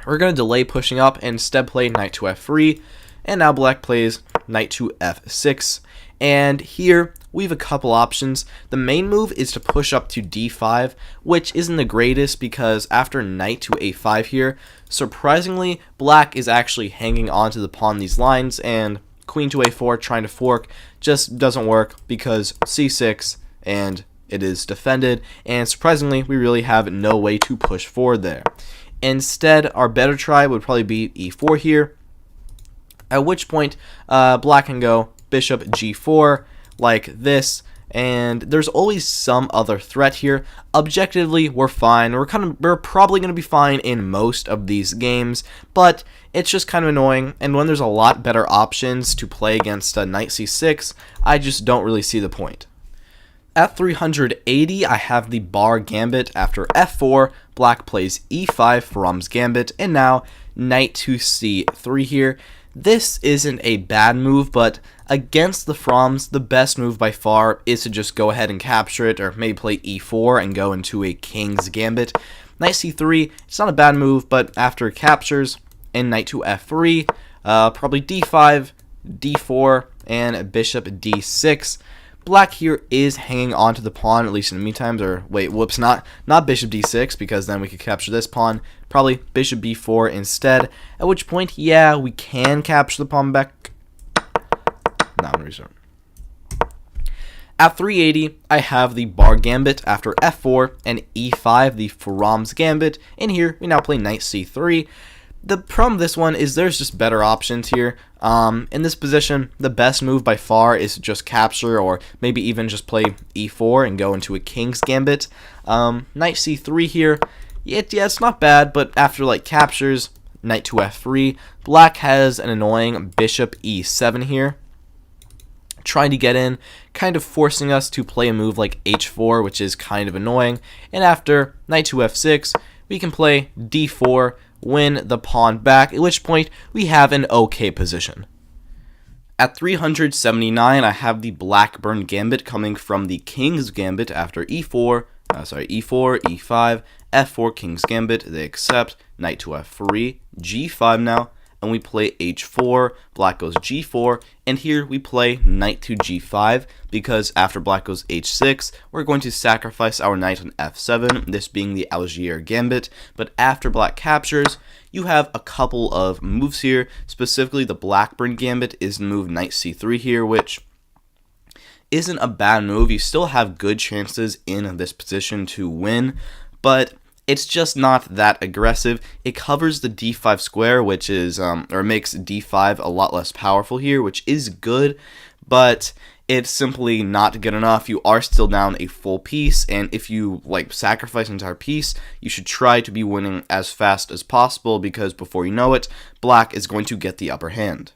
we're going to delay pushing up and instead play knight to f3, and now black plays knight to f6. And here we have a couple options. The main move is to push up to d5, which isn't the greatest because after knight to a5 here, surprisingly, black is actually hanging onto the pawn these lines, and queen to a4 trying to fork just doesn't work because c6 and it is defended, and surprisingly, we really have no way to push forward there. Instead, our better try would probably be e4 here, at which point black can go bishop g4 like this, and there's always some other threat here. Objectively, we're fine. We're probably going to be fine in most of these games, but it's just kind of annoying, and when there's a lot better options to play against knight c6, I just don't really see the point. At 380, I have the bar gambit after f4, black plays e5 for From's gambit, and now knight to c3 here. This isn't a bad move, but against the Froms, the best move by far is to just go ahead and capture it, or maybe play e4 and go into a king's gambit. Knight c3, it's not a bad move, but after captures and knight to f3, probably d5, d4, and bishop d6. Black here is hanging on to the pawn, at least in the meantime, or wait, whoops, not bishop d6, because then we could capture this pawn, probably bishop b4 instead, at which point, yeah, we can capture the pawn back. Now I'm going to restart. At 380, I have the bar gambit after f4 and e5, the From's gambit, and here we now play knight c3. The problem with this one is there's just better options here. In this position, the best move by far is to just capture, or maybe even just play e4 and go into a king's gambit. Knight c3 here, yeah, it's not bad, but after like captures, knight to f3, black has an annoying bishop e7 here, trying to get in, kind of forcing us to play a move like h4, which is kind of annoying. And after knight to f6, we can play d4, win the pawn back, at which point we have an okay position. At 379, I have the Blackburn gambit coming from the King's gambit after e4, e5, f4, King's gambit. They accept, knight to f3, g5 now, and we play h4, black goes g4, and here we play knight to g5, because after black goes h6, we're going to sacrifice our knight on f7, this being the Algiers gambit. But after black captures, you have a couple of moves here, specifically the Blackburn gambit is the move knight c3 here, which isn't a bad move. You still have good chances in this position to win, but it's just not that aggressive. It covers the d5 square, which is, or makes d5 a lot less powerful here, which is good, but it's simply not good enough. You are still down a full piece, and if you like sacrifice an entire piece, you should try to be winning as fast as possible, because before you know it, black is going to get the upper hand.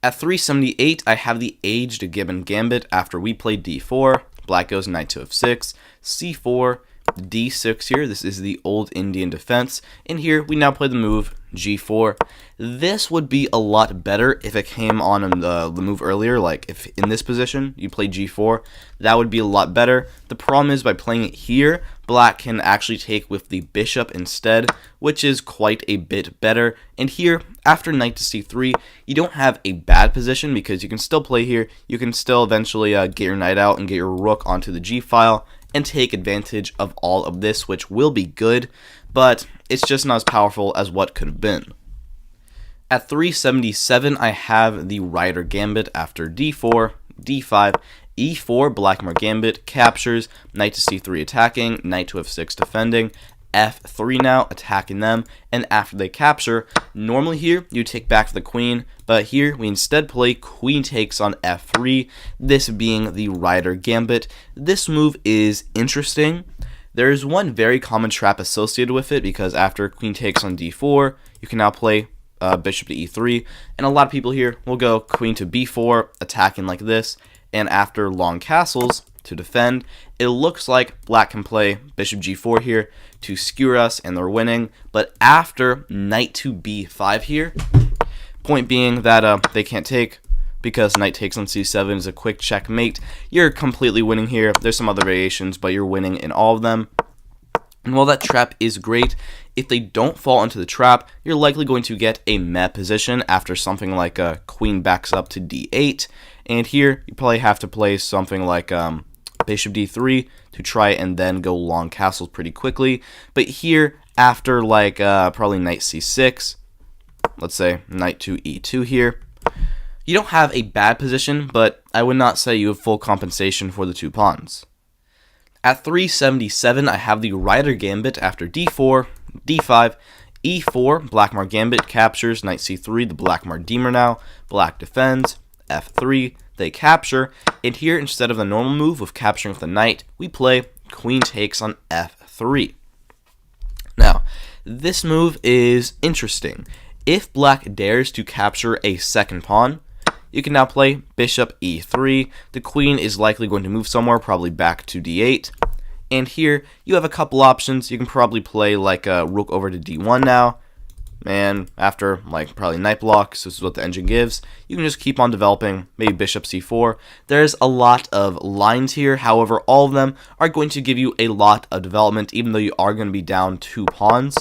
At 378, I have the aged Gibbon Gambit after we play d4. Black goes knight to f6, c4, d6 here. This is the old Indian defense. And here we now play the move g4. This would be a lot better if it came on the move earlier, like if in this position you play g4, that would be a lot better. The problem is by playing it here, black can actually take with the bishop instead, which is quite a bit better. And here, after knight to c3, you don't have a bad position because you can still play here. You can still eventually get your knight out and get your rook onto the g-file and take advantage of all of this, which will be good, but it's just not as powerful as what could have been. At 377, I have the Rider Gambit after d4, d5, e4, Blackmore Gambit, captures, knight to c3 attacking, knight to f6 defending, f3 now, attacking them, and after they capture, normally here you take back the queen, but here we instead play queen takes on f3, this being the Rider Gambit. This move is interesting. There is one very common trap associated with it because after queen takes on d4, you can now play bishop to e3, and a lot of people here will go queen to b4, attacking like this, and after long castles to defend, it looks like black can play bishop g4 here to skewer us and they're winning, but after knight to b5 here, point being that they can't take because knight takes on c7 is a quick checkmate, you're completely winning here. There's some other variations, but you're winning in all of them. And while that trap is great, if they don't fall into the trap, you're likely going to get a meh position after something like a queen backs up to d8, and here you probably have to play something like bishop d3 to try and then go long castles pretty quickly. But here, after like probably knight c6, let's say knight to e2 here, you don't have a bad position, but I would not say you have full compensation for the two pawns. At 377, I have the Rider Gambit after d4, d5, e4, Blackmore Gambit captures, knight c3, the Blackmore Deemer now, black defends, f3, they capture, and here instead of the normal move of capturing with the knight, we play queen takes on f3. Now, this move is interesting. If black dares to capture a second pawn, you can now play bishop e3. The queen is likely going to move somewhere, probably back to d8. And here, you have a couple options. You can probably play like a rook over to d1 now. And after like probably knight blocks, this is what the engine gives, you can just keep on developing, maybe bishop c4. There's a lot of lines here, however, all of them are going to give you a lot of development, even though you are going to be down 2 pawns.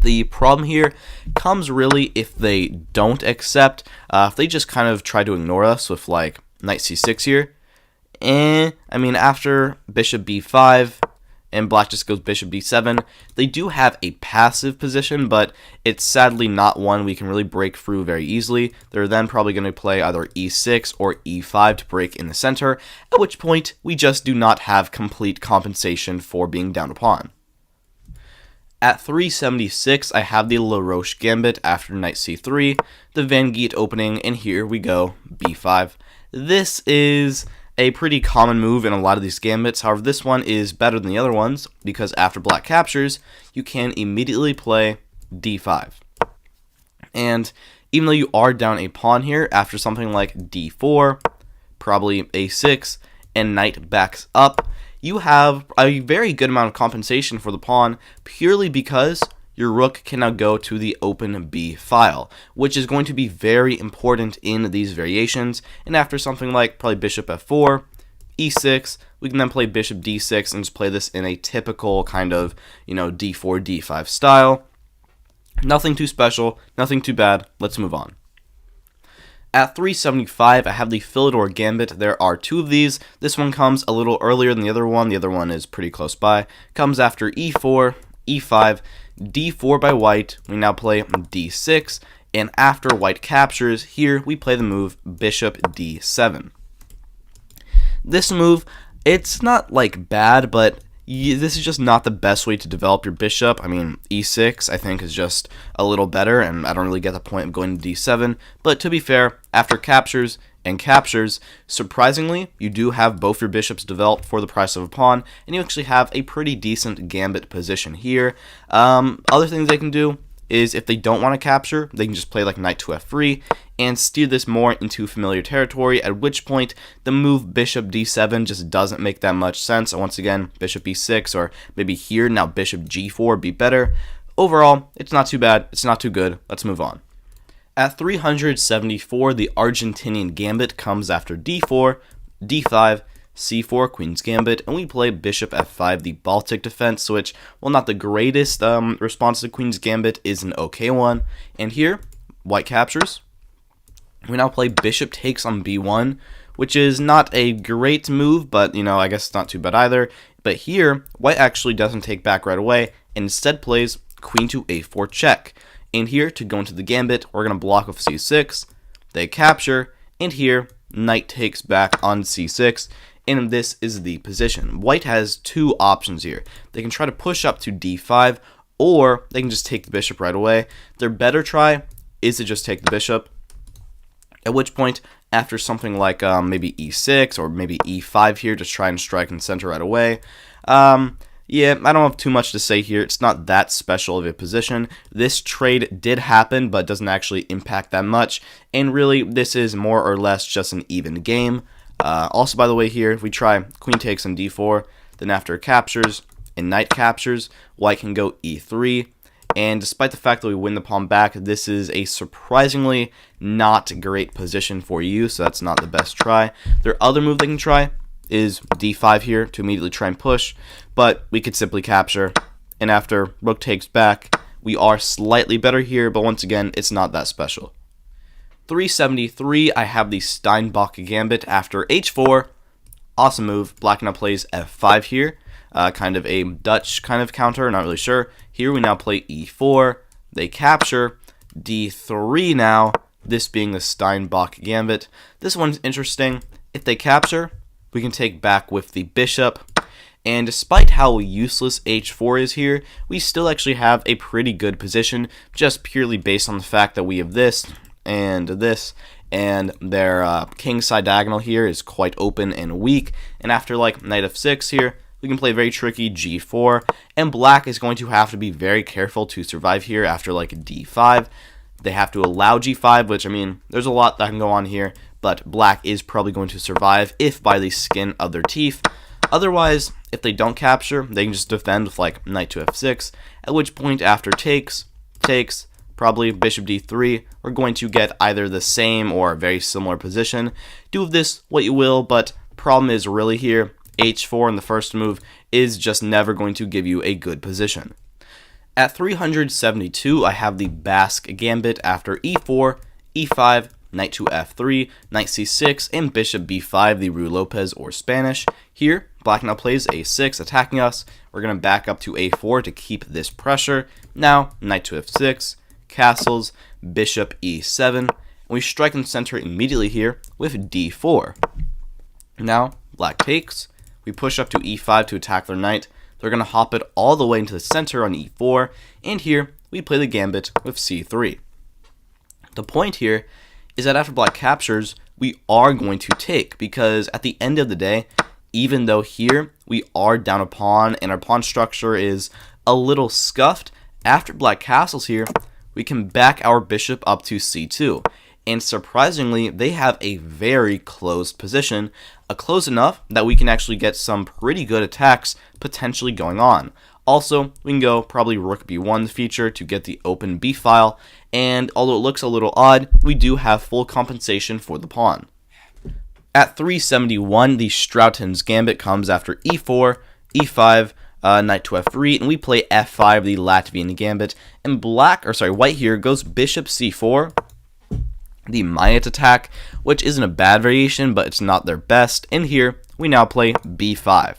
The problem here comes really if they don't accept, if they just kind of try to ignore us with like knight c6 here. I mean, after bishop b5 and black just goes bishop d7, they do have a passive position, but it's sadly not one we can really break through very easily. They're then probably going to play either e6 or e5 to break in the center, at which point we just do not have complete compensation for being down a pawn. At 376, I have the LaRoche Gambit after knight c3, the Van Geet opening, and here we go, b5. This is a pretty common move in a lot of these gambits. However, this one is better than the other ones because after black captures, you can immediately play d5. And even though you are down a pawn here, after something like d4, probably a6, and knight backs up, you have a very good amount of compensation for the pawn purely because your rook can now go to the open b file, which is going to be very important in these variations. And after something like probably bishop f4, e6, we can then play bishop d6 and just play this in a typical kind of, d4, d5 style. Nothing too special, nothing too bad. Let's move on. At 375, I have the Philidor Gambit. There are 2 of these. This one comes a little earlier than the other one. The other one is pretty close by. Comes after e4, e5, d4 by white. We now play d6. And after white captures, here we play the move bishop d7. This move, it's not like bad, but this is just not the best way to develop your bishop. I mean, e6 I think is just a little better, and I don't really get the point of going to d7. But to be fair, after captures and captures, surprisingly, you do have both your bishops developed for the price of a pawn, and you actually have a pretty decent gambit position here. Other things they can do, is if they don't want to capture, they can just play like knight to f3 and steer this more into familiar territory, at which point the move bishop d7 just doesn't make that much sense. And once again, bishop e6, or maybe here, now bishop g4 would be better. Overall, it's not too bad, it's not too good. Let's move on. At 374, the Argentinian gambit comes after d4, d5, c4, queen's gambit, and we play bishop f5, the Baltic defense, which, while not the greatest response to queen's gambit, is an okay one. And here, white captures. We now play bishop takes on b1, which is not a great move, but, you know, I guess it's not too bad either. But here, white actually doesn't take back right away, and instead plays queen to a4 check. And here, to go into the gambit, we're going to block with c6, they capture, and here, knight takes back on c6, and this is the position. White has two options here. They can try to push up to d5, or they can just take the bishop right away. Their better try is to just take the bishop, at which point, after something like maybe e6 or maybe e5 here, just try and strike and center right away. Yeah, I don't have too much to say here. It's not that special of a position. This trade did happen, but doesn't actually impact that much. And really, this is more or less just an even game. Also, by the way, here, if we try queen takes on d4, then after captures and knight captures, white can go e3. And despite the fact that we win the pawn back, this is a surprisingly not great position for you, so that's not the best try. Their other move they can try is d5 here to immediately try and push, but we could simply capture. And after rook takes back, we are slightly better here, but once again, it's not that special. 373, I have the Steinbock gambit after h4. Awesome move. Black now plays f5 here. Kind of a Dutch kind of counter, not really sure. Here we now play e4. They capture. d3 now, this being the Steinbock gambit. This one's interesting. If they capture, we can take back with the bishop. And despite how useless h4 is here, we still actually have a pretty good position, just purely based on the fact that we have this, and their king side diagonal here is quite open and weak. And after like knight f6 here, we can play very tricky g4, and black is going to have to be very careful to survive here after like d5. They have to allow g5, which, I mean, there's a lot that can go on here, but black is probably going to survive if by the skin of their teeth. Otherwise, if they don't capture, they can just defend with like knight to f6, at which point after takes, probably bishop d3, we're going to get either the same or a very similar position. Do with this what you will, but problem is really here, h4 in the first move is just never going to give you a good position. At 372, I have the Basque gambit after e4, e5, knight to f3, knight c6, and bishop b5, the Ruy Lopez or Spanish. Here, black now plays a6, attacking us. We're going to back up to a4 to keep this pressure. Now, knight to f6, castles, bishop e7, and we strike in center immediately here with d4. Now, black takes. We push up to e5 to attack their knight. They're going to hop it all the way into the center on e4, and here we play the gambit with c3. The point here is that after black captures, we are going to take, because at the end of the day, even though here we are down a pawn and our pawn structure is a little scuffed, after black castles here, we can back our bishop up to c2. And surprisingly, they have a very closed position, close enough that we can actually get some pretty good attacks potentially going on. Also, we can go probably rook b1 feature to get the open b file, and although it looks a little odd, we do have full compensation for the pawn. At 371, the Stroughton's gambit comes after e4, e5, knight to f3, and we play f5, the Latvian gambit, and white here goes bishop c4, the Mayet attack, which isn't a bad variation, but it's not their best, and here we now play b5.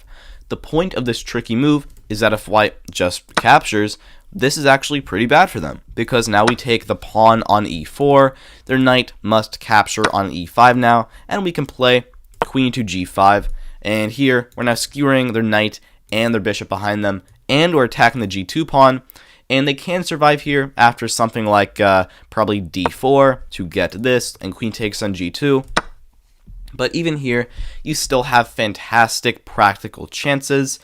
The point of this tricky move is that if white just captures, this is actually pretty bad for them, because now we take the pawn on e4, their knight must capture on e5 now, and we can play queen to g5, and here we're now skewering their knight and their bishop behind them, and we're attacking the g2 pawn, and they can survive here after something like probably d4 to get this, and queen takes on g2. But even here, you still have fantastic practical chances.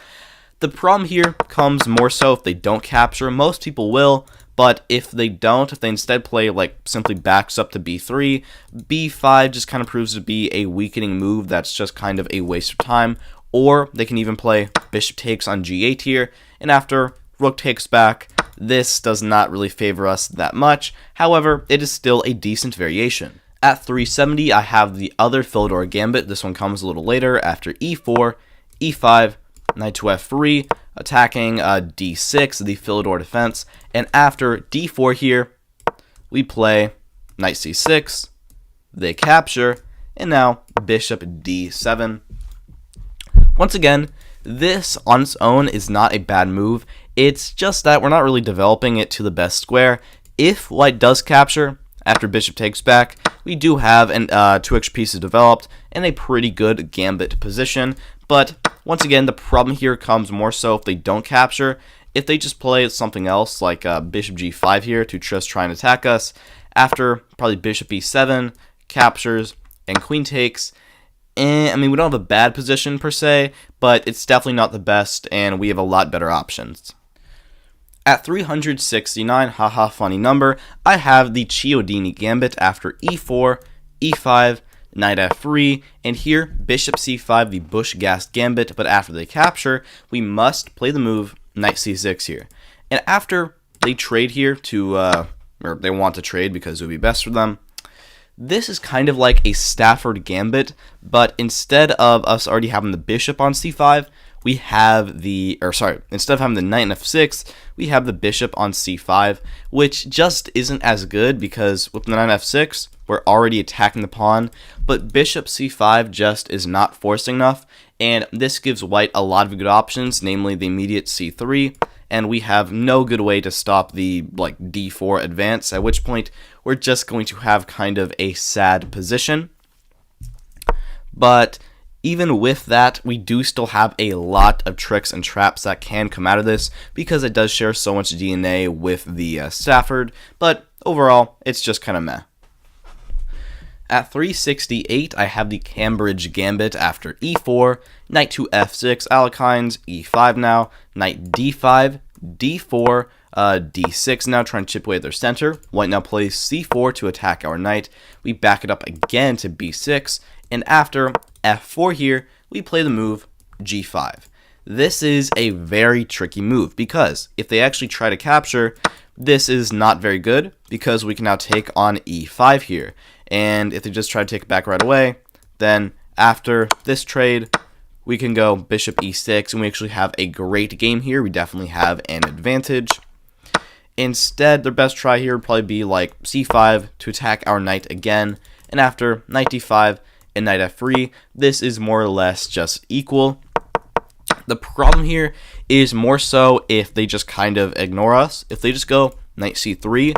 The problem here comes more so if they don't capture. Most people will, But if they don't, if they instead play like simply backs up to b3, b5 just kind of proves to be a weakening move that's just kind of a waste of time. Or they can even play bishop takes on g8 here, and after rook takes back, this does not really favor us that much. However, it is still a decent variation. At 370, I have the other Philidor Gambit. This one comes a little later after e4, e5, knight to f3, attacking d6, the Philidor defense, and after d4 here, we play knight c6, they capture, and now bishop d7. Once again, this on its own is not a bad move. It's just that we're not really developing it to the best square. If white does capture after bishop takes back, we do have two extra pieces developed and a pretty good gambit position. But once again, the problem here comes more so if they don't capture. If they just play something else like bishop g5 here to just try and attack us, after probably bishop e7, captures, and queen takes, I mean, we don't have a bad position per se, but it's definitely not the best, and we have a lot better options. At 369, haha, funny number, I have the Chiodini Gambit after e4, e5, knight f3, and here, bishop c5, the Bush-Gast Gambit, but after they capture, we must play the move knight c6 here. And after they trade here to, or they want to trade because it would be best for them, this is kind of like a Stafford Gambit, but instead of us already having the bishop on c5, we have instead of having the knight on f6, we have the bishop on c5, which just isn't as good because with the knight on f6, we're already attacking the pawn, but bishop c5 just is not forcing enough, and this gives white a lot of good options, namely the immediate c3, and we have no good way to stop the d4 advance, at which point we're just going to have kind of a sad position. But even with that, we do still have a lot of tricks and traps that can come out of this because it does share so much DNA with the Stafford, but overall, it's just kind of meh. At 368, I have the Cambridge Gambit after e4, knight to f6, Alekhines, e5 now, knight d5, d4, d6 now, trying to chip away at their center. White now plays c4 to attack our knight. We back it up again to b6, and after f4 here, we play the move g5. This is a very tricky move because if they actually try to capture, this is not very good because we can now take on e5 here. And if they just try to take it back right away, then after this trade, we can go bishop e6, and we actually have a great game here. We definitely have an advantage. Instead, their best try here would probably be like c5 to attack our knight again, and after knight d5 and knight f3, this is more or less just equal. The problem here is more so if they just kind of ignore us. If they just go knight c3,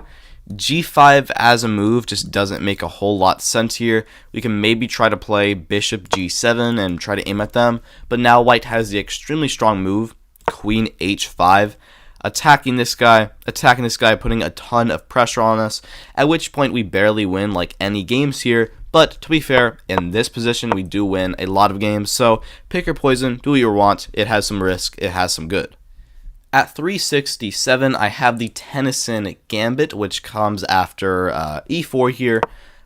g5 as a move just doesn't make a whole lot sense here. We can maybe try to play bishop g7 and try to aim at them, but now white has the extremely strong move, queen h5, attacking this guy, putting a ton of pressure on us, at which point we barely win like any games here. But to be fair, in this position we do win a lot of games, so pick your poison, do what you want. It has some risk, it has some good. At 367, I have the Tennyson Gambit, which comes after e4 here.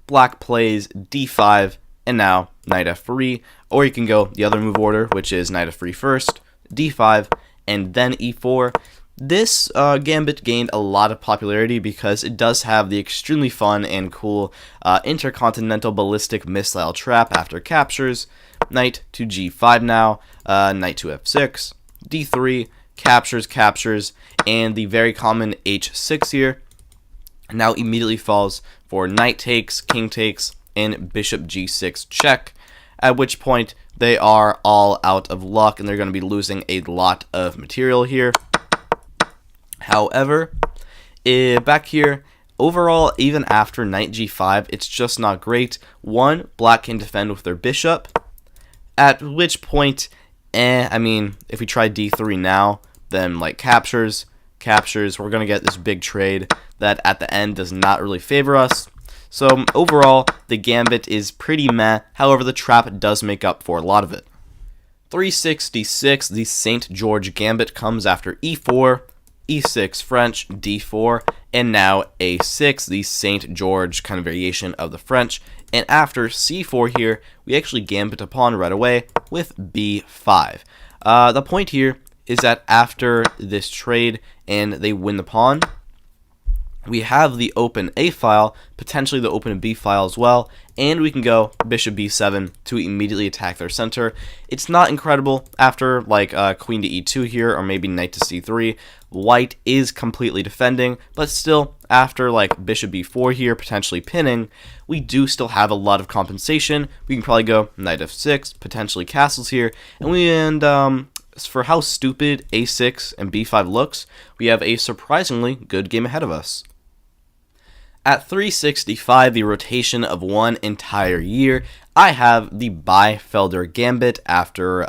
Black plays d5, and now knight f3. Or you can go the other move order, which is knight f3 first, d5, and then e4. This gambit gained a lot of popularity because it does have the extremely fun and cool intercontinental ballistic missile trap after captures. Knight to g5 now, knight to f6, d3, captures, and the very common h6 here now immediately falls for knight takes, king takes, and bishop g6 check, at which point they are all out of luck and they're going to be losing a lot of material here. However, back here, overall, even after knight g5, it's just not great. One, black can defend with their bishop, at which point, I mean, if we try d3 now, then like captures, we're going to get this big trade that at the end does not really favor us. So overall, the gambit is pretty meh. However, the trap does make up for a lot of it. 366, the St. George Gambit comes after e4, e6 French, d4, and now a6, the St. George kind of variation of the French. And after c4 here, we actually gambit a pawn right away with b5. The point here is that after this trade and they win the pawn, we have the open A file, potentially the open B file as well, and we can go bishop b7 to immediately attack their center. It's not incredible after like queen to e2 here, or maybe knight to c3. White is completely defending, but still after like bishop b4 here, potentially pinning, we do still have a lot of compensation. We can probably go knight f6, potentially castles here, and for how stupid a6 and b5 looks, we have a surprisingly good game ahead of us. At 365, the rotation of one entire year, I have the Byfelder Gambit after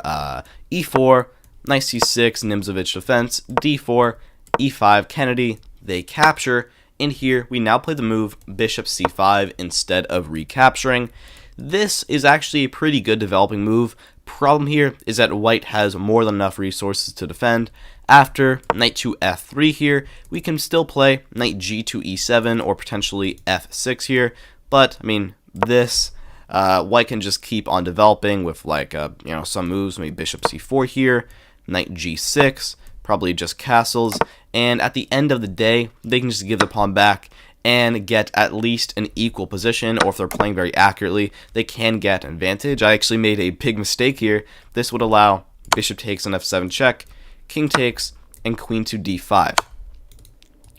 e4, knight c6, Nimzovich defense, d4, e5, Kennedy, they capture, and here we now play the move bishop c5 instead of recapturing. This is actually a pretty good developing move. Problem here is that white has more than enough resources to defend. After knight to f3 here, we can still play knight g to e7 or potentially f6 here, but I mean this white can just keep on developing with like some moves, maybe bishop c4 here, knight g6, probably just castles, and at the end of the day they can just give the pawn back and get at least an equal position, or if they're playing very accurately, they can get an advantage. I actually made a big mistake here. This would allow bishop takes on f7 check, king takes, and queen to d5.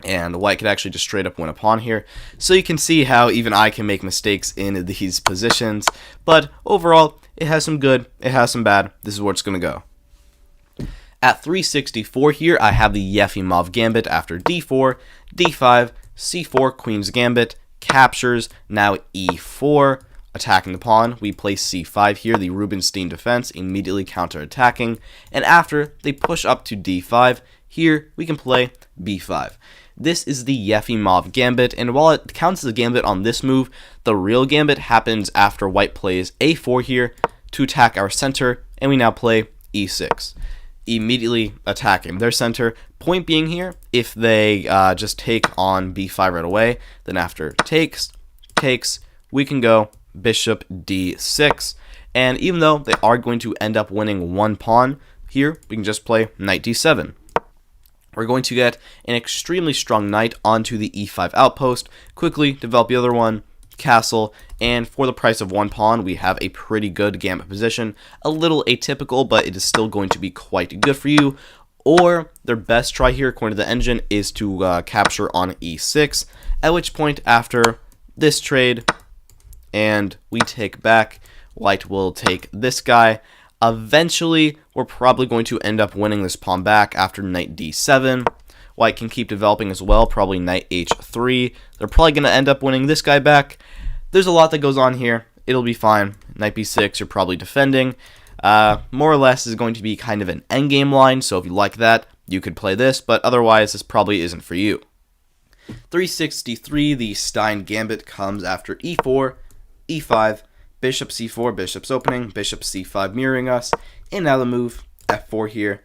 And white could actually just straight up win a pawn here. So you can see how even I can make mistakes in these positions. But overall, it has some good, it has some bad. This is where it's going to go. At 364 here, I have the Yefimov Gambit after d4, d5, c4, Queen's Gambit, captures, now e4, attacking the pawn. We play c5 here, the Rubinstein defense, immediately counter-attacking, and after they push up to d5, here we can play b5. This is the Yefimov Gambit, and while it counts as a gambit on this move, the real gambit happens after white plays a4 here to attack our center, and we now play e6. Immediately attacking their center. Point being here, if they just take on b5 right away, then after takes, we can go bishop d6, and even though they are going to end up winning one pawn, here we can just play knight d7. We're going to get an extremely strong knight onto the e5 outpost, quickly develop the other one, castle, and for the price of one pawn, we have a pretty good gambit position. A little atypical, but it is still going to be quite good for you. Or their best try here, according to the engine, is to capture on e6, at which point after this trade, and we take back, white will take this guy. Eventually, we're probably going to end up winning this pawn back after knight d7. White can keep developing as well, probably knight h3. They're probably going to end up winning this guy back. There's a lot that goes on here. It'll be fine. Knight b6, you're probably defending. More or less is going to be kind of an endgame line, so if you like that, you could play this, but otherwise, this probably isn't for you. 363, the Stein Gambit comes after e4, e5, bishop c4, bishop's opening, bishop c5 mirroring us, and now the move f4 here.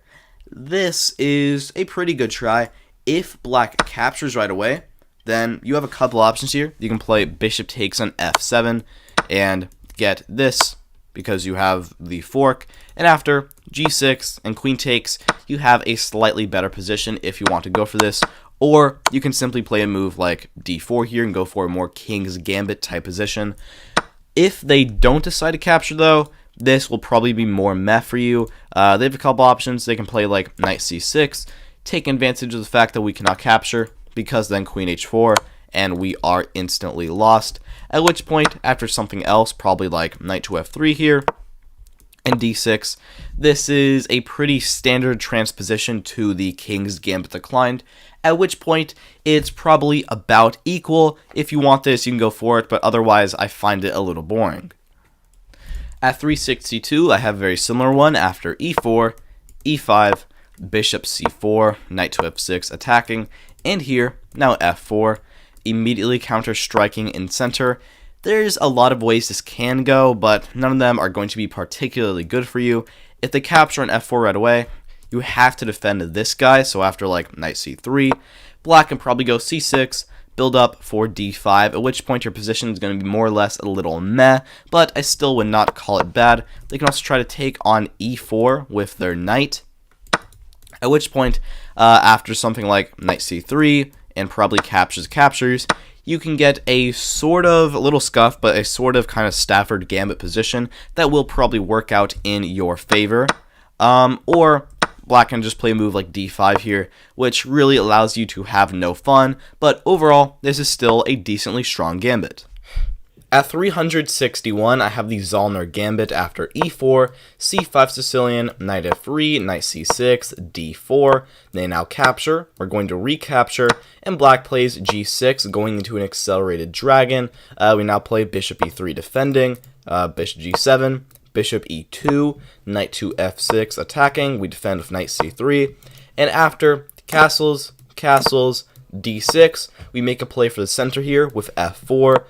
This is a pretty good try. If black captures right away, then you have a couple options here. You can play bishop takes on f7 and get this because you have the fork, and after g6 and queen takes, you have a slightly better position if you want to go for this, or you can simply play a move like d4 here and go for a more king's gambit type position. If they don't decide to capture though, this will probably be more meh for you. They have a couple options. They can play like knight c6, take advantage of the fact that we cannot capture, because then queen h4, and we are instantly lost. At which point, after something else, probably like knight to f3 here, and d6, this is a pretty standard transposition to the King's Gambit Declined, at which point it's probably about equal. If you want this, you can go for it, but otherwise I find it a little boring. At 362, I have a very similar one after e4, e5, bishop c4, knight to f6 attacking, and here, now f4, immediately counter-striking in center. There's a lot of ways this can go, but none of them are going to be particularly good for you. If they capture an f4 right away, you have to defend this guy. So after like knight c3, black can probably go c6, build up for d5, at which point your position is going to be more or less a little meh, but I still would not call it bad. They can also try to take on e4 with their knight, at which point after something like knight c3 and probably captures, you can get a sort of, a little scuff, but a sort of kind of Stafford Gambit position that will probably work out in your favor. Or black can just play a move like d5 here, which really allows you to have no fun, but overall, this is still a decently strong gambit. At 361, I have the Zollner Gambit after e4, c5 Sicilian, knight f3, knight c6, d4. They now capture, we're going to recapture, and black plays g6, going into an accelerated dragon. We now play bishop e3 defending, bishop g7, bishop e2, knight to f6 attacking, we defend with knight c3, and after castles, d6, we make a play for the center here with f4,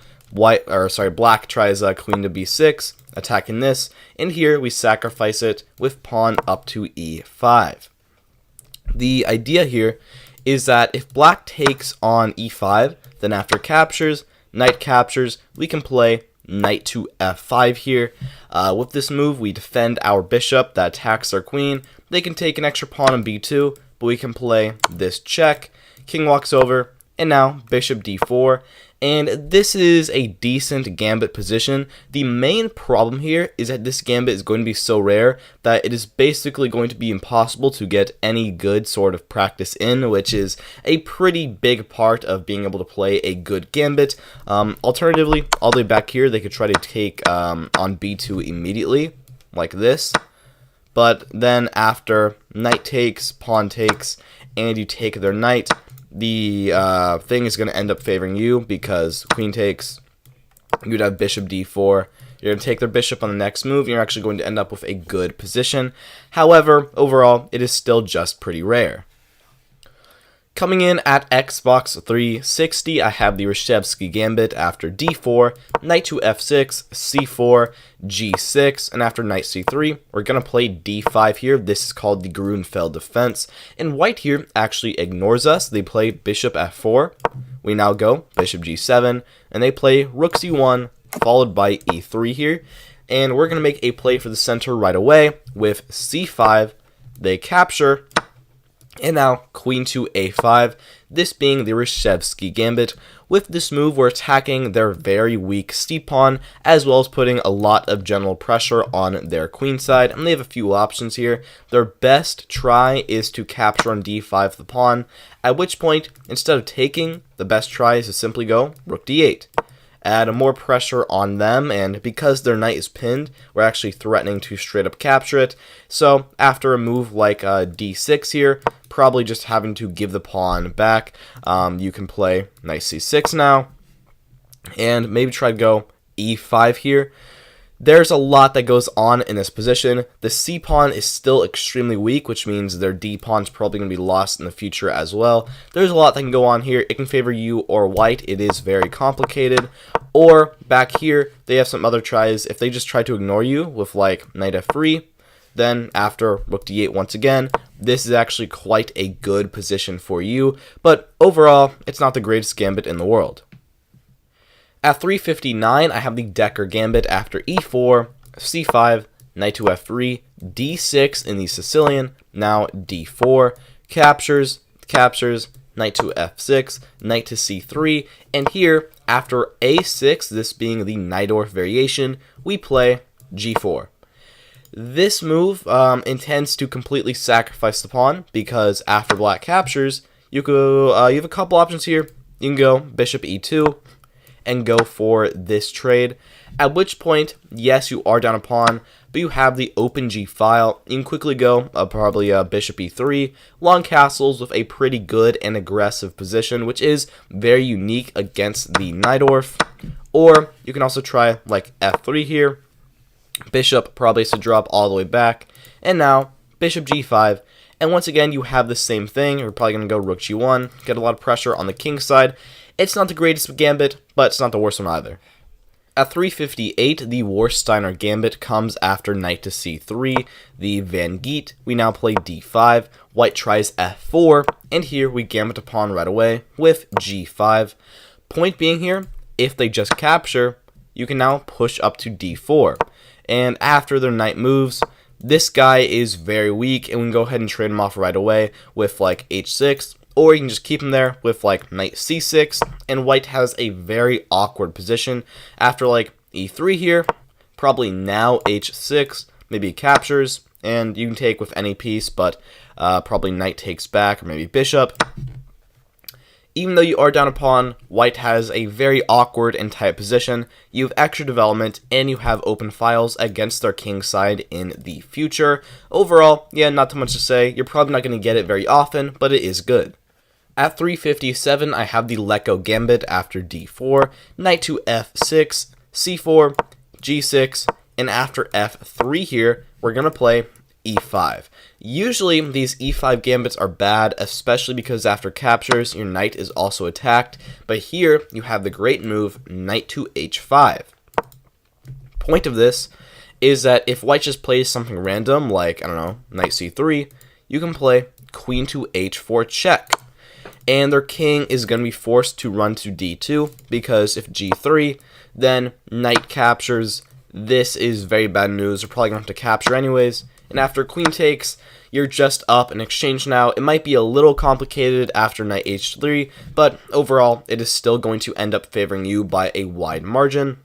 black tries queen to b6, attacking this, and here we sacrifice it with pawn up to e5. The idea here is that if black takes on e5, then after captures, knight captures, we can play knight to f5 here. With this move, we defend our bishop that attacks our queen. They can take an extra pawn on b2, but we can play this check. King walks over, and now bishop d4. And this is a decent gambit position. The main problem here is that this gambit is going to be so rare that it is basically going to be impossible to get any good sort of practice in, which is a pretty big part of being able to play a good gambit. Alternatively, all the way back here, they could try to take on b2 immediately, like this. But then after knight takes, pawn takes, and you take their knight, the thing is going to end up favoring you because queen takes, you'd have bishop d4, you're going to take their bishop on the next move, and you're actually going to end up with a good position. However, overall, it is still just pretty rare. Coming in at Xbox 360, I have the Reshevsky Gambit after d4, knight to f6, c4, g6, and after knight c3, we're going to play d5 here. This is called the Grunfeld defense, and white here actually ignores us. They play bishop f4. We now go bishop g7, and they play rook c1, followed by e3 here, and we're going to make a play for the center right away with c5. They capture, and now queen to a5, this being the Reshevsky Gambit. With this move, we're attacking their very weak c-pawn, as well as putting a lot of general pressure on their queen side, and they have a few options here. Their best try is to capture on d5 the pawn, at which point, instead of taking, the best try is to simply go rook d8. Add more pressure on them, and because their knight is pinned, we're actually threatening to straight up capture it. So after a move like d6 here, probably just having to give the pawn back, you can play knight c6 now, and maybe try to go e5 here. There's a lot that goes on in this position. The c-pawn is still extremely weak, which means their d-pawn is probably going to be lost in the future as well. There's a lot that can go on here. It can favor you or white. It is very complicated. Or back here, they have some other tries. If they just try to ignore you with like knight f3, then after rook d8 once again, this is actually quite a good position for you. But overall, it's not the greatest gambit in the world. At 359, I have the Decker Gambit after e4, c5, knight to f3, d6 in the Sicilian, now d4, captures, knight to f6, knight to c3, and here, after a6, this being the Najdorf variation, we play g4. This move intends to completely sacrifice the pawn, because after black captures, you have a couple options here. You can go bishop e2, and go for this trade, at which point, yes, you are down a pawn, but you have the open g file. You can quickly go probably bishop e3, long castles with a pretty good and aggressive position, which is very unique against the Najdorf. Or you can also try like f3 here. Bishop probably has to drop all the way back, and now bishop g5. And once again, you have the same thing. You're probably going to go rook g1, get a lot of pressure on the king side. It's not the greatest gambit, but it's not the worst one either. At 358, the Warsteiner Gambit comes after knight to c3, the Van Giet. We now play d5, white tries f4, and here we gambit a pawn right away with g5. Point being here, if they just capture, you can now push up to d4. And after their knight moves, this guy is very weak, and we can go ahead and trade him off right away with like h6, or you can just keep him there with like knight c6, and white has a very awkward position after like e3 here, probably now h6, maybe captures, and you can take with any piece, but probably knight takes back, or maybe bishop. Even though you are down a pawn, white has a very awkward and tight position. You have extra development, and you have open files against their king side in the future. Overall, yeah, not too much to say. You're probably not going to get it very often, but it is good. At 357, I have the Lecco Gambit after d4, knight to f6, c4, g6, and after f3 here, we're going to play e5. Usually, these e5 gambits are bad, especially because after captures, your knight is also attacked, but here, you have the great move, knight to h5. Point of this is that if white just plays something random, like, I don't know, knight c3, you can play queen to h4 check. And their king is going to be forced to run to d2, because if g3, then knight captures. This is very bad news. They're probably going to have to capture anyways. And after queen takes, you're just up in exchange now. It might be a little complicated after knight h3, but overall, it is still going to end up favoring you by a wide margin.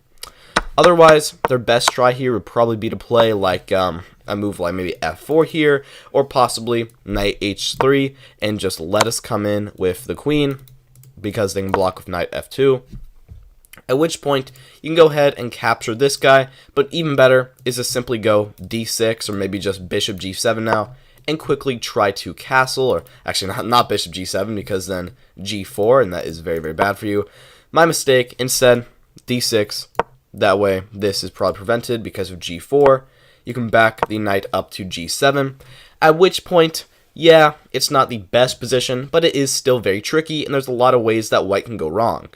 Otherwise, their best try here would probably be to play like a move like maybe f4 here, or possibly knight h3, and just let us come in with the queen, because they can block with knight f2. At which point, you can go ahead and capture this guy, but even better is to simply go d6, or maybe just bishop g7 now, and quickly try to castle, or actually not bishop g7, because then g4, and that is very, very bad for you. My mistake, instead, d6, that way this is probably prevented because of g4. You can back the knight up to g7, at which point, yeah, it's not the best position, but it is still very tricky, and there's a lot of ways that white can go wrong.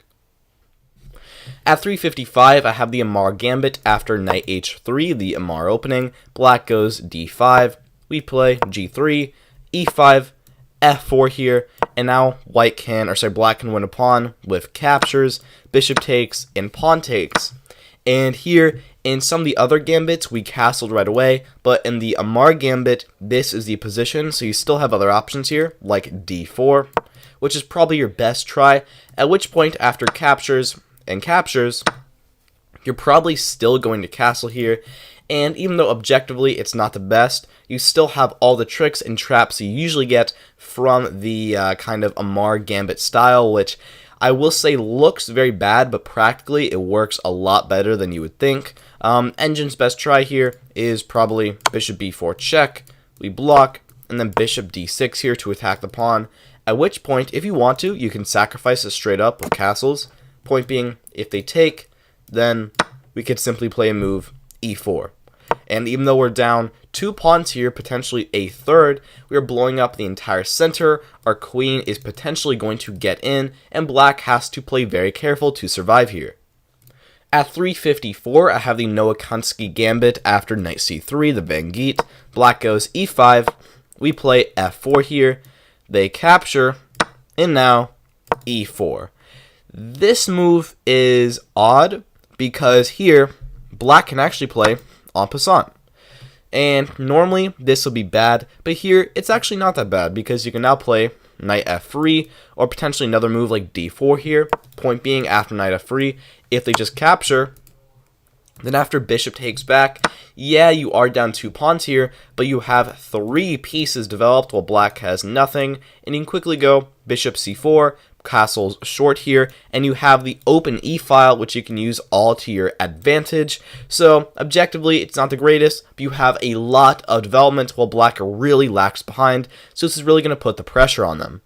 At 355, I have the Amarr Gambit after knight h3, the Amarr opening. Black goes d5, we play g3, e5, f4 here, and now black can win a pawn with captures, bishop takes, and pawn takes. And here, in some of the other gambits, we castled right away, but in the Amarr Gambit, this is the position, so you still have other options here, like d4, which is probably your best try, at which point, after captures, you're probably still going to castle here, and even though objectively it's not the best, you still have all the tricks and traps you usually get from the kind of Amarr Gambit style, which I will say looks very bad, but practically it works a lot better than you would think. Engine's best try here is probably bishop b4 check, we block, and then bishop d6 here to attack the pawn, at which point, if you want to, you can sacrifice it straight up with castles. Point being, if they take, then we could simply play a move, e4. And even though we're down 2 pawns here, potentially a third, we are blowing up the entire center. Our queen is potentially going to get in, and black has to play very careful to survive here. At 354, I have the Noah Kansky Gambit after knight c3, the Van Giet. Black goes e5, we play f4 here, they capture, and now e4. This move is odd because here, black can actually play en passant. And normally this will be bad, but here it's actually not that bad because you can now play knight f3 or potentially another move like d4 here. Point being, after knight f3, if they just capture, then after bishop takes back, yeah, you are down 2 pawns here, but you have 3 pieces developed while black has nothing, and you can quickly go bishop c4, castles short here, and you have the open e-file, which you can use all to your advantage. So objectively, it's not the greatest, but you have a lot of development while black really lacks behind, so this is really going to put the pressure on them.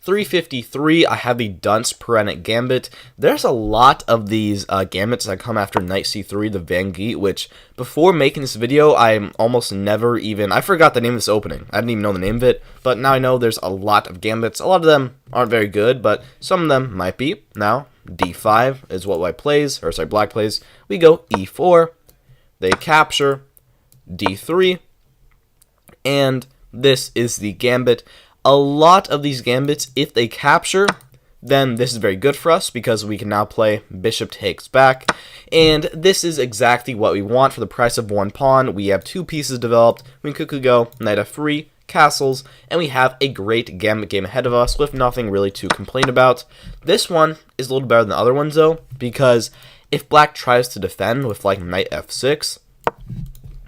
353, I have the Dunce-Perennick Gambit. There's a lot of these gambits that come after knight c3, the Van Giet, which before making this video, I almost never even, I forgot the name of this opening. I didn't even know the name of it, but now I know there's a lot of gambits. A lot of them aren't very good, but some of them might be. Now, d5 is what white plays, or sorry, black plays. We go e4, they capture, d3, and this is the gambit. A lot of these gambits, if they capture, then this is very good for us because we can now play bishop takes back. And this is exactly what we want for the price of one pawn. We have two pieces developed. We can quickly go knight f3, castles, and we have a great gambit game ahead of us with nothing really to complain about. This one is a little better than the other ones though, because if black tries to defend with like knight f6,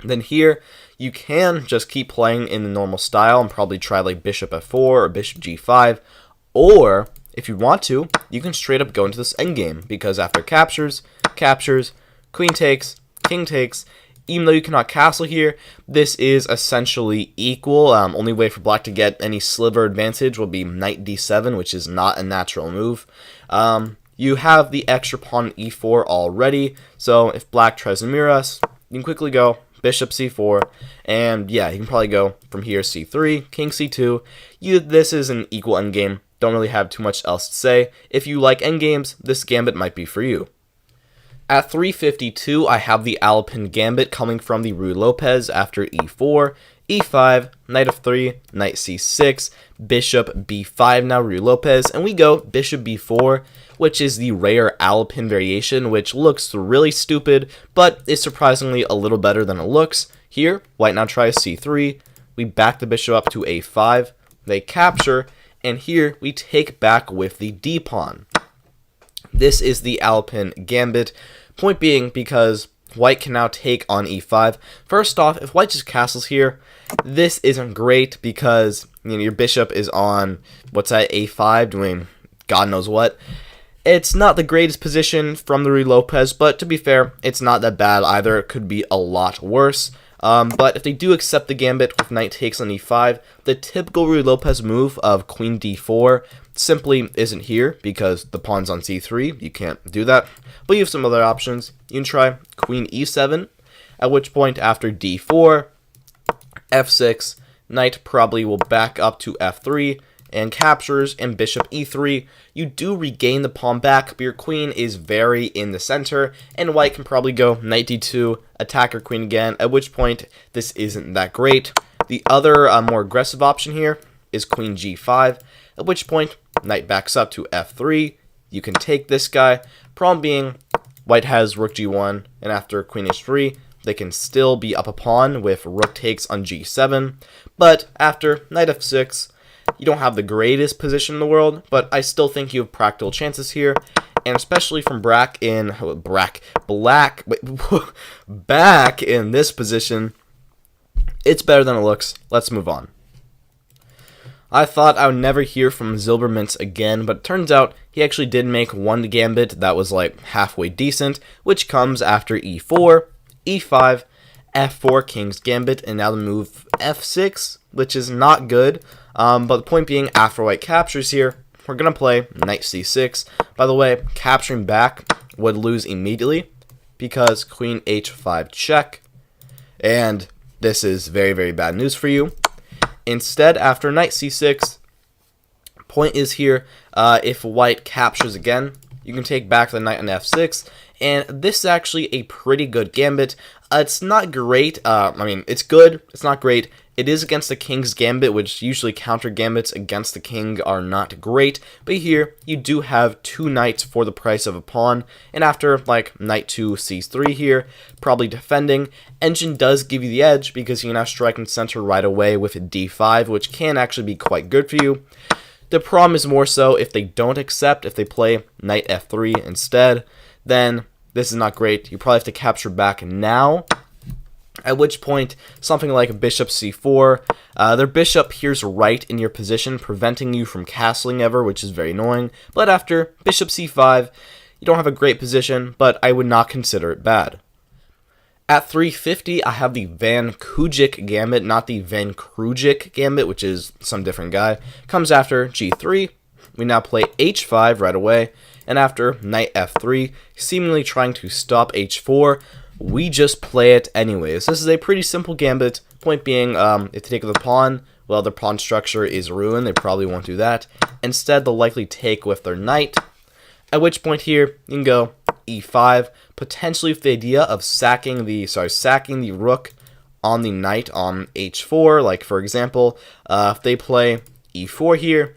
then here you can just keep playing in the normal style and probably try like bishop f4 or bishop g5, or if you want to, you can straight up go into this endgame, because after captures, queen takes, king takes, even though you cannot castle here, this is essentially equal. Only way for black to get any sliver advantage will be knight d7, which is not a natural move. You have the extra pawn e4 already, so if black tries to mirror us, you can quickly go bishop c4, and yeah, you can probably go from here c3, king c2. This is an equal endgame. Don't really have too much else to say. If you like endgames, this gambit might be for you. At 352, I have the Alapin gambit coming from the Ruy Lopez after e4, e5, knight f3, knight c6, bishop b5 now Ruy Lopez, and we go bishop b4, which is the rare Alapin variation, which looks really stupid, but is surprisingly a little better than it looks. Here, white now tries c3, we back the bishop up to a5, they capture, and here we take back with the d-pawn. This is the Alapin gambit, point being because white can now take on e5. First off, if white just castles here, this isn't great because your bishop is on, what's that, a5, doing God knows what. It's not the greatest position from the Ruy Lopez, but to be fair, it's not that bad either. It could be a lot worse. But if they do accept the gambit with knight takes on e5, the typical Ruy Lopez move of queen d4 simply isn't here because the pawn's on c3. You can't do that. But you have some other options. You can try queen e7, at which point after d4, f6, knight probably will back up to f3, and captures, and bishop e3. You do regain the pawn back, but your queen is very in the center, and white can probably go knight d2, attack your queen again, at which point this isn't that great. The other more aggressive option here is queen g5, at which point knight backs up to f3. You can take this guy. Problem being, white has rook g1, and after queen h3, they can still be up a pawn with rook takes on g7, but after knight f6, you don't have the greatest position in the world, but I still think you have practical chances here, and especially from back in this position, it's better than it looks. Let's move on. I thought I would never hear from Zilbermintz again, but it turns out he actually did make one gambit that was like halfway decent, which comes after e4, e5, f4 king's gambit, and now the move f6, which is not good. But the point being, after white captures here, we're going to play knight c6. By the way, capturing back would lose immediately because queen h5 check. And this is very, very bad news for you. Instead, after knight c6, point is here, if white captures again, you can take back the knight on f6. And this is actually a pretty good gambit. It's not great. It's good. It's not great. It is against the king's gambit, which usually counter gambits against the king are not great. But here, you do have two knights for the price of a pawn. And after, like, knight to c3 here, probably defending, engine does give you the edge because you can now strike in center right away with a d5, which can actually be quite good for you. The problem is more so if they don't accept, if they play knight f3 instead, then this is not great. You probably have to capture back now, at which point something like bishop c4, their bishop here's right in your position, preventing you from castling ever, which is very annoying. But after bishop c5, you don't have a great position, but I would not consider it bad. At 350, I have the Van Kujic gambit, not the Van Krujic gambit, which is some different guy. Comes after g3. We now play h5 right away, and after knight f3, seemingly trying to stop h4, we just play it anyways. This is a pretty simple gambit. Point being, if they take the pawn, well, their pawn structure is ruined. They probably won't do that. Instead, they'll likely take with their knight, At which point here, you can go e5, potentially with the idea of sacking the rook on the knight on h4. Like, for example, if they play e4 here,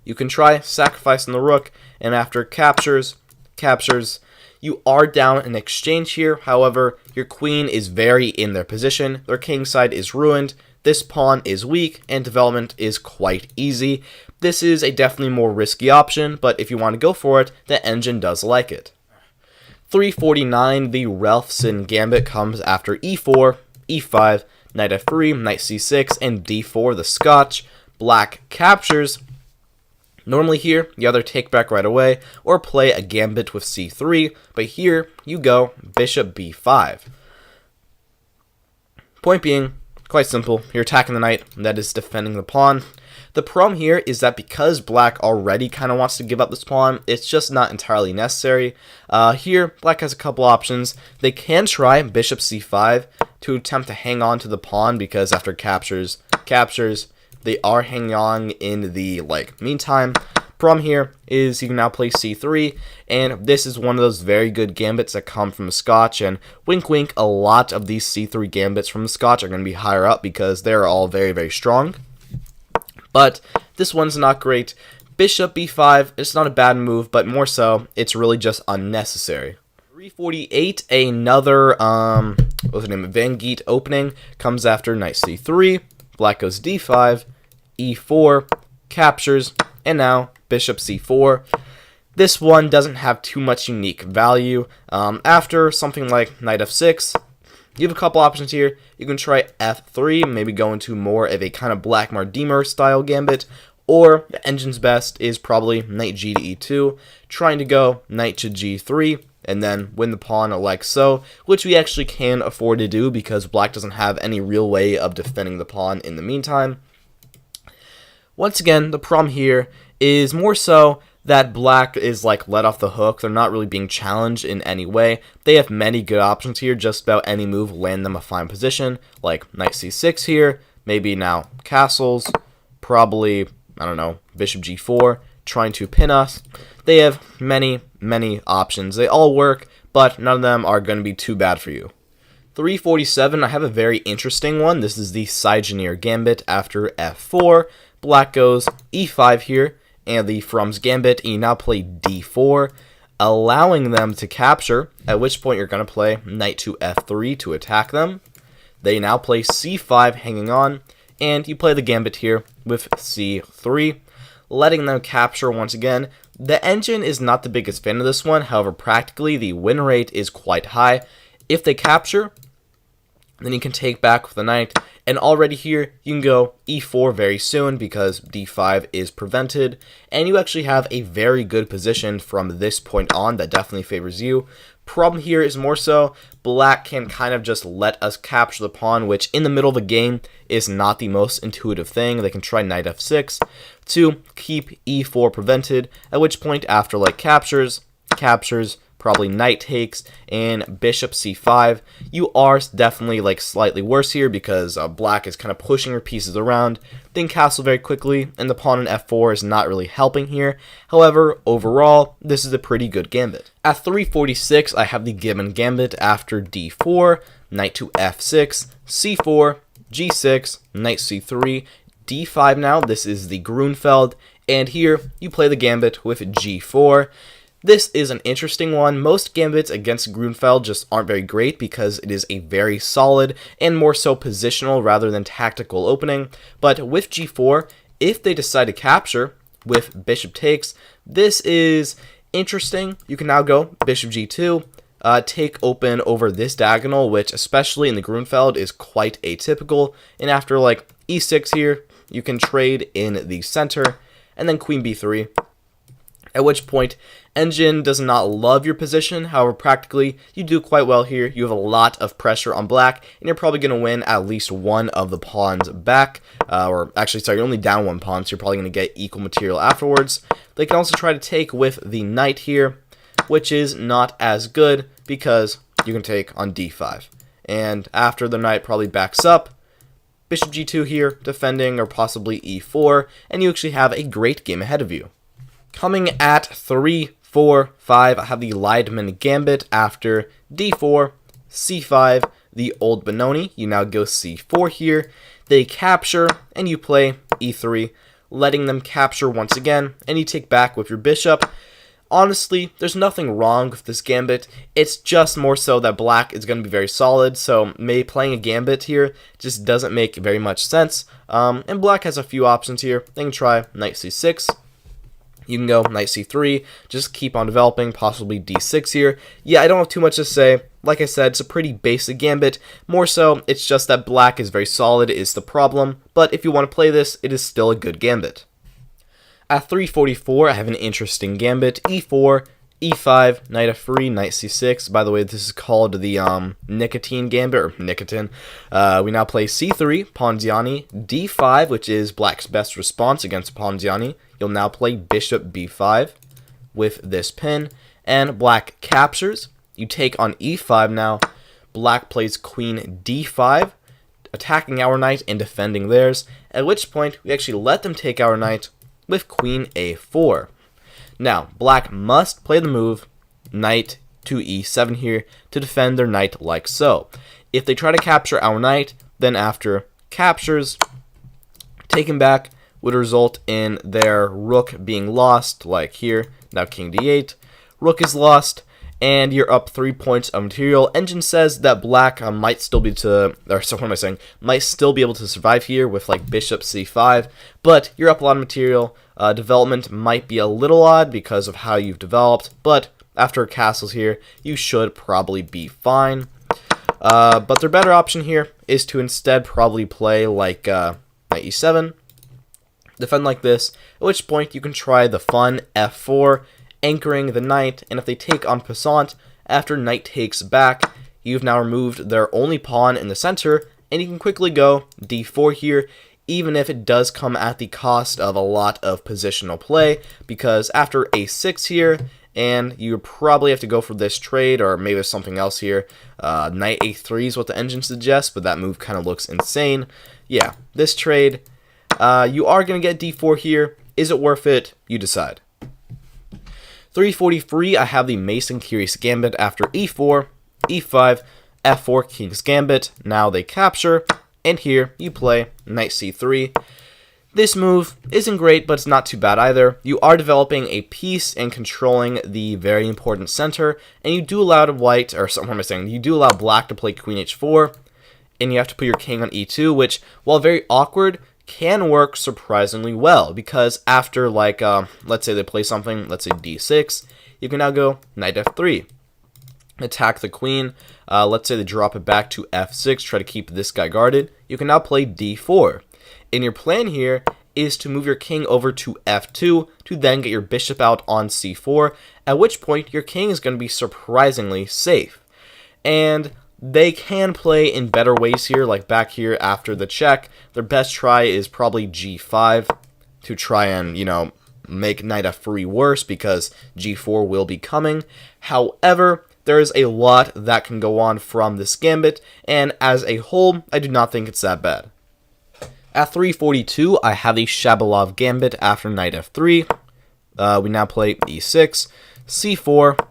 you can try sacrificing the rook, and after captures, you are down an exchange here. However, your queen is very in their position, their king side is ruined, this pawn is weak, and development is quite easy. This is a definitely more risky option, but if you want to go for it, the engine does like it. 349, the Relfsen gambit comes after e4, e5, knight f3, knight c6, and d4, the Scotch. Black captures. Normally here, you either take back right away or play a gambit with c3, but here you go bishop b5. Point being, quite simple, you're attacking the knight, that is defending the pawn. The problem here is that because black already kind of wants to give up this pawn, it's just not entirely necessary. Here, black has a couple options. They can try bishop c5 to attempt to hang on to the pawn, because after captures, they are hanging on in the meantime. Problem here is you can now play c3, and this is one of those very good gambits that come from the Scotch, and wink wink, a lot of these c3 gambits from the Scotch are going to be higher up because they're all very, very strong. But this one's not great. Bishop b5, it's not a bad move, but more so, it's really just unnecessary. 348, another, Van Geet opening, comes after knight c3, black goes d5, e4, captures, and now bishop c4. This one doesn't have too much unique value. After something like knight f6, you have a couple options here. You can try f3, maybe go into more of a kind of Black Mardimer style gambit, or the engine's best is probably knight g to e2, trying to go knight to g3, and then win the pawn like so, which we actually can afford to do because black doesn't have any real way of defending the pawn in the meantime. Once again, the problem here is more so that black is let off the hook. They're not really being challenged in any way. They have many good options here. Just about any move land them a fine position, like knight c6 here, maybe now castles, probably, I don't know, bishop g4, trying to pin us. They have many, many options. They all work, but none of them are going to be too bad for you. 347, I have a very interesting one. This is the Saijinir gambit after f4. Black goes e5 here, and the Frum's gambit, and you now play d4, allowing them to capture, at which point you're going to play knight to f3 to attack them. They now play c5 hanging on, and you play the gambit here with c3, letting them capture once again. The engine is not the biggest fan of this one, however practically the win rate is quite high. If they capture, then you can take back with the knight, and already here you can go e4 very soon because d5 is prevented, and you actually have a very good position from this point on that definitely favors you. Problem here is more so black can kind of just let us capture the pawn, which in the middle of a game is not the most intuitive thing. They can try knight f6 to keep e4 prevented, at which point after captures, probably knight takes, and bishop c5. You are definitely slightly worse here because black is kind of pushing her pieces around, then castle very quickly, and the pawn on f4 is not really helping here. However, overall, this is a pretty good gambit. At 346, I have the Gibbon gambit after d4, knight to f6, c4, g6, knight c3, d5 now. This is the Grunfeld, and here you play the gambit with g4. This is an interesting one. Most gambits against Grunfeld just aren't very great because it is a very solid and more so positional rather than tactical opening. But with g4, if they decide to capture with bishop takes, this is interesting. You can now go bishop g2, take open over this diagonal, which especially in the Grunfeld is quite atypical. And after e6 here, you can trade in the center, and then queen b3. At which point, engine does not love your position. However, practically, you do quite well here. You have a lot of pressure on black, and you're probably going to win at least one of the pawns back. Or actually, sorry, you're only down one pawn, so you're probably going to get equal material afterwards. They can also try to take with the knight here, which is not as good because you can take on d5. And after the knight probably backs up, bishop g2 here, defending, or possibly e4, and you actually have a great game ahead of you. Coming at 3, 4, 5, I have the Liedman Gambit after d4, c5, the old Benoni. You now go c4 here. They capture, and you play e3, letting them capture once again, and you take back with your bishop. Honestly, there's nothing wrong with this gambit. It's just more so that black is going to be very solid, so maybe playing a gambit here just doesn't make very much sense. And black has a few options here. They can try knight c6. You can go knight c3, just keep on developing, possibly d6 here. Yeah, I don't have too much to say. Like I said, it's a pretty basic gambit. More so, it's just that black is very solid is the problem. But if you want to play this, it is still a good gambit. At 344, I have an interesting gambit. e4, e5, knight f3, knight c6. By the way, this is called the nicotine gambit, or nicotine. We now play c3, Ponziani, d5, which is black's best response against Ponziani. You'll now play bishop b5 with this pin, and black captures. You take on e5 now. Black plays queen d5, attacking our knight and defending theirs, at which point we actually let them take our knight with queen a4. Now, black must play the move knight to e7 here to defend their knight like so. If they try to capture our knight, then after captures, taken back would result in their rook being lost, like here. Now king d8, rook is lost, and you're up 3 points of material. Engine says that black might still be might still be able to survive here with like bishop c5, but you're up a lot of material. Development might be a little odd because of how you've developed, but after castles here, you should probably be fine. But their better option here is to instead probably play like knight e7, defend like this, at which point you can try the fun f4, anchoring the knight, and if they take en passant, after knight takes back, you've now removed their only pawn in the center, and you can quickly go d4 here, even if it does come at the cost of a lot of positional play, because after a6 here, and you probably have to go for this trade, or maybe there's something else here. Knight a3 is what the engine suggests, but that move kind of looks insane. Yeah, this trade, you are going to get d4 here. Is it worth it? You decide. 343, I have the Mason Curious Gambit after e4, e5, f4, King's Gambit. Now they capture, and here you play knight c3. This move isn't great, but it's not too bad either. You are developing a piece and controlling the very important center, and you do allow you do allow black to play queen h4, and you have to put your king on e2, which, while very awkward, can work surprisingly well, because after, like, let's say they play something, let's say d6, you can now go knight f3, attack the queen. Let's say they drop it back to f6, try to keep this guy guarded. You can now play d4. And your plan here is to move your king over to f2 to then get your bishop out on c4, at which point your king is going to be surprisingly safe. And they can play in better ways here, like back here after the check. Their best try is probably g5 to try and, make knight f3 worse, because g4 will be coming. However, there is a lot that can go on from this gambit, and as a whole, I do not think it's that bad. At 342, I have the Shabalov Gambit after knight f3. We now play e6, c4,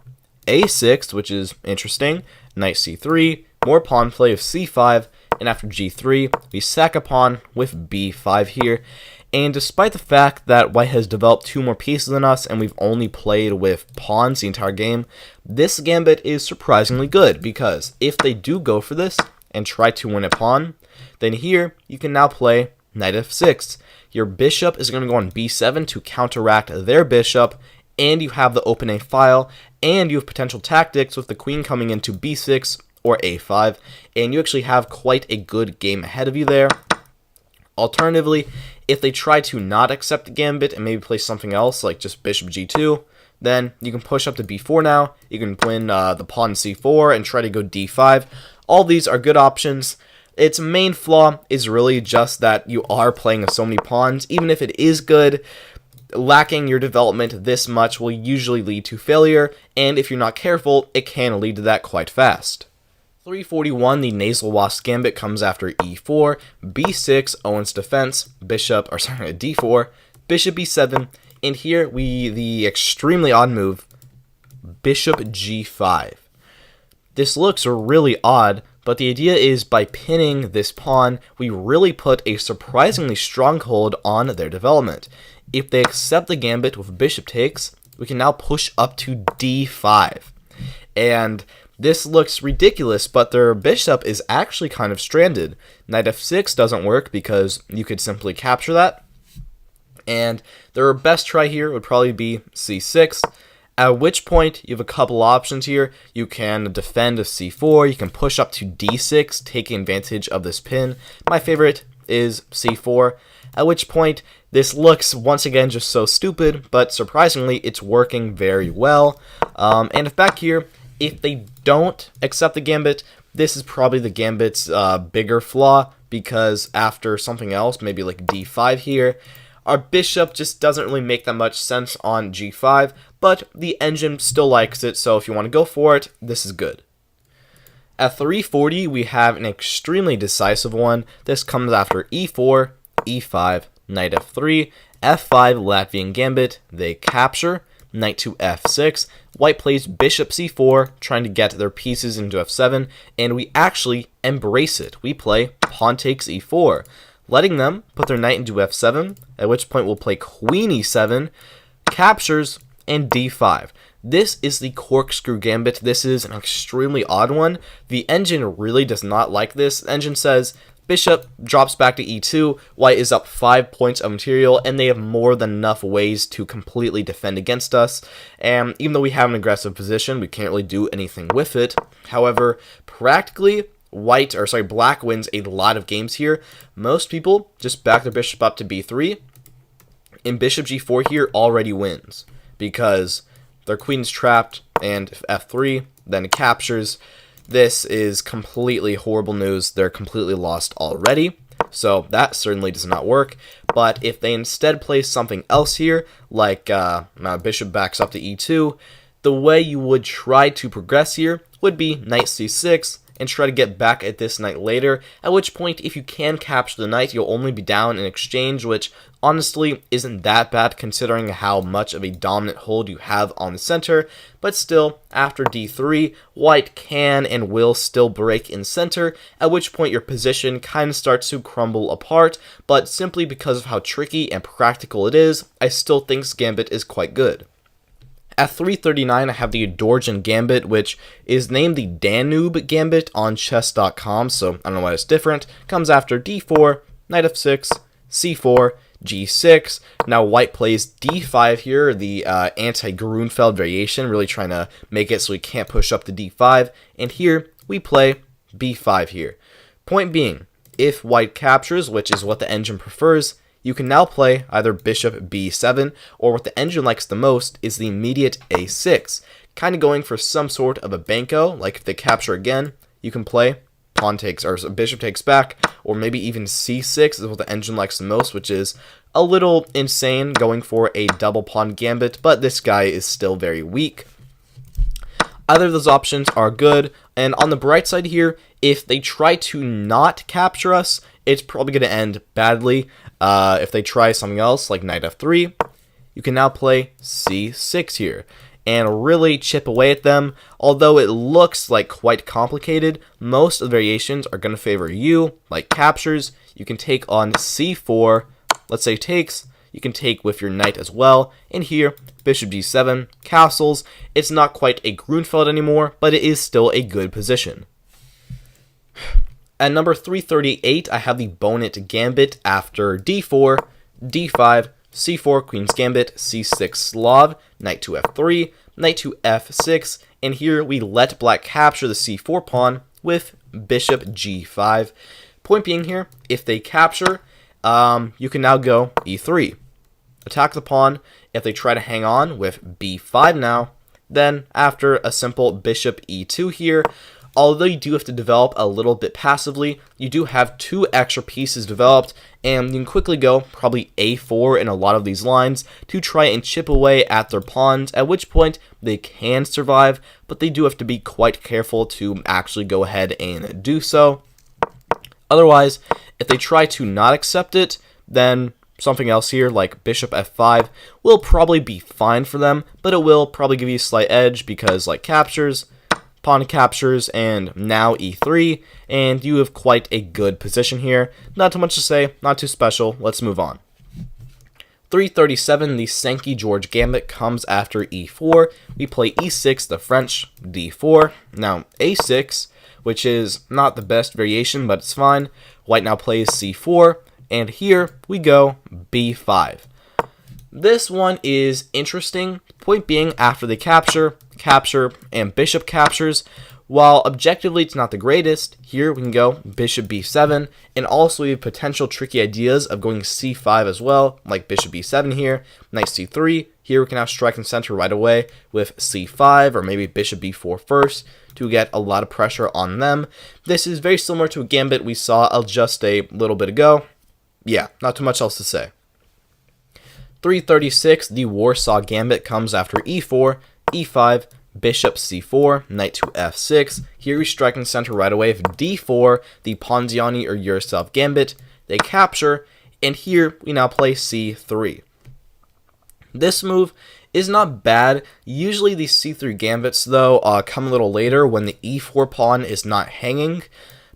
a6, which is interesting, knight c3, more pawn play of c5, and after g3, we sack a pawn with b5 here. And despite the fact that white has developed 2 more pieces than us, and we've only played with pawns the entire game, this gambit is surprisingly good, because if they do go for this and try to win a pawn, then here you can now play knight f6. Your bishop is going to go on b7 to counteract their bishop, and you have the open a file, and you have potential tactics with the queen coming into b6 or a5, and you actually have quite a good game ahead of you there. Alternatively, if they try to not accept the gambit and maybe play something else, like just bishop g2, then you can push up to b4 now. You can win the pawn c4 and try to go d5. All these are good options. Its main flaw is really just that you are playing with so many pawns. Even if it is good, lacking your development this much will usually lead to failure, and if you're not careful, it can lead to that quite fast. 341, the Nasal Wasp Gambit comes after e4, b6, Owen's defense, d4, bishop b7, And here the extremely odd move, bishop g5. This looks really odd, but the idea is by pinning this pawn, we really put a surprisingly strong hold on their development. If they accept the gambit with bishop takes, we can now push up to d5. And this looks ridiculous, but their bishop is actually kind of stranded. Knight f6 doesn't work because you could simply capture that. And their best try here would probably be c6. At which point, you have a couple options here. You can defend with c4, you can push up to d6, taking advantage of this pin. My favorite is c4, at which point, this looks, once again, just so stupid, but surprisingly, it's working very well. And if back here, if they don't accept the gambit, this is probably the gambit's bigger flaw, because after something else, maybe like d5 here, our bishop just doesn't really make that much sense on g5, but the engine still likes it, so if you want to go for it, this is good. At 340, we have an extremely decisive one. This comes after e4, e5, knight f3, f5 Latvian gambit, they capture, knight to f6, white plays bishop c4, trying to get their pieces into f7, and we actually embrace it. We play pawn takes e4. Letting them put their knight into f7, at which point we'll play queen e7, captures, and d5. This is the corkscrew gambit. This is an extremely odd one. The engine really does not like this. The engine says bishop drops back to e2, white is up 5 points of material, and they have more than enough ways to completely defend against us. And even though we have an aggressive position, we can't really do anything with it. However, practically, black wins a lot of games here. Most people just back their bishop up to b3, and bishop g4 here already wins because their queen's trapped, and if f3 then it captures. This is completely horrible news. They're completely lost already, so that certainly does not work. But if they instead play something else here, like bishop backs up to e2, the way you would try to progress here would be knight c6, and try to get back at this knight later, at which point, if you can capture the knight, you'll only be down in exchange, which honestly isn't that bad considering how much of a dominant hold you have on the center. But still, after d3, white can and will still break in center, at which point your position kind of starts to crumble apart, but simply because of how tricky and practical it is, I still think this gambit is quite good. At 339, I have the Dorjan Gambit, which is named the Danube Gambit on chess.com, so I don't know why it's different. Comes after d4, knight f6, c4, g6. Now white plays d5 here, the anti-Grunfeld variation, really trying to make it so he can't push up to d5. And here, we play b5 here. Point being, if white captures, which is what the engine prefers, you can now play either bishop b7, or what the engine likes the most is the immediate a6, kind of going for some sort of a banco. Like if they capture again, you can play pawn takes, or bishop takes back, or maybe even c6 is what the engine likes the most, which is a little insane, going for a double pawn gambit, but this guy is still very weak. Either of those options are good, and on the bright side here, if they try to not capture us, it's probably going to end badly. If they try something else, like knight f3, you can now play c6 here, and really chip away at them. Although it looks like quite complicated, most of the variations are going to favor you, like captures. You can take on c4, let's say takes, you can take with your knight as well, and here, bishop g7, castles. It's not quite a Grunfeld anymore, but it is still a good position. At number 338, I have the Bonnet Gambit after d4, d5, c4, Queen's Gambit, c6 Slav, knight to f3, knight to f6, and here we let black capture the c4 pawn with bishop g5. Point being here, if they capture, you can now go e3. Attack the pawn. If they try to hang on with b5 now, then after a simple bishop e2 here, although you do have to develop a little bit passively, you do have 2 extra pieces developed, and you can quickly go probably a4 in a lot of these lines to try and chip away at their pawns, at which point they can survive, but they do have to be quite careful to actually go ahead and do so. Otherwise, if they try to not accept it, then something else here, like bishop f5, will probably be fine for them, but it will probably give you a slight edge because, like, captures, pawn captures, and now e3, and you have quite a good position here. Not too much to say, not too special. Let's move on. 337, the Sankey George Gambit comes after e4. We play e6, the French, d4. Now, a6, which is not the best variation, but it's fine. White now plays c4, and here we go b5. This one is interesting, point being after the capture, and bishop captures. While objectively it's not the greatest, here we can go bishop b7, and also we have potential tricky ideas of going c5 as well, like bishop b7 here, knight c3. Here we can now strike and center right away with c5, or maybe bishop b4 first, to get a lot of pressure on them. This is very similar to a gambit we saw just a little bit ago. Yeah, not too much else to say. 336, the Warsaw Gambit comes after e4, e5, bishop c4, knight to f6. Here we strike and center right away with d4, the Ponziani or Yuroslavl Gambit. They capture, and here we now play c3. This move is not bad. Usually these c3 gambits, though, come a little later when the e4 pawn is not hanging,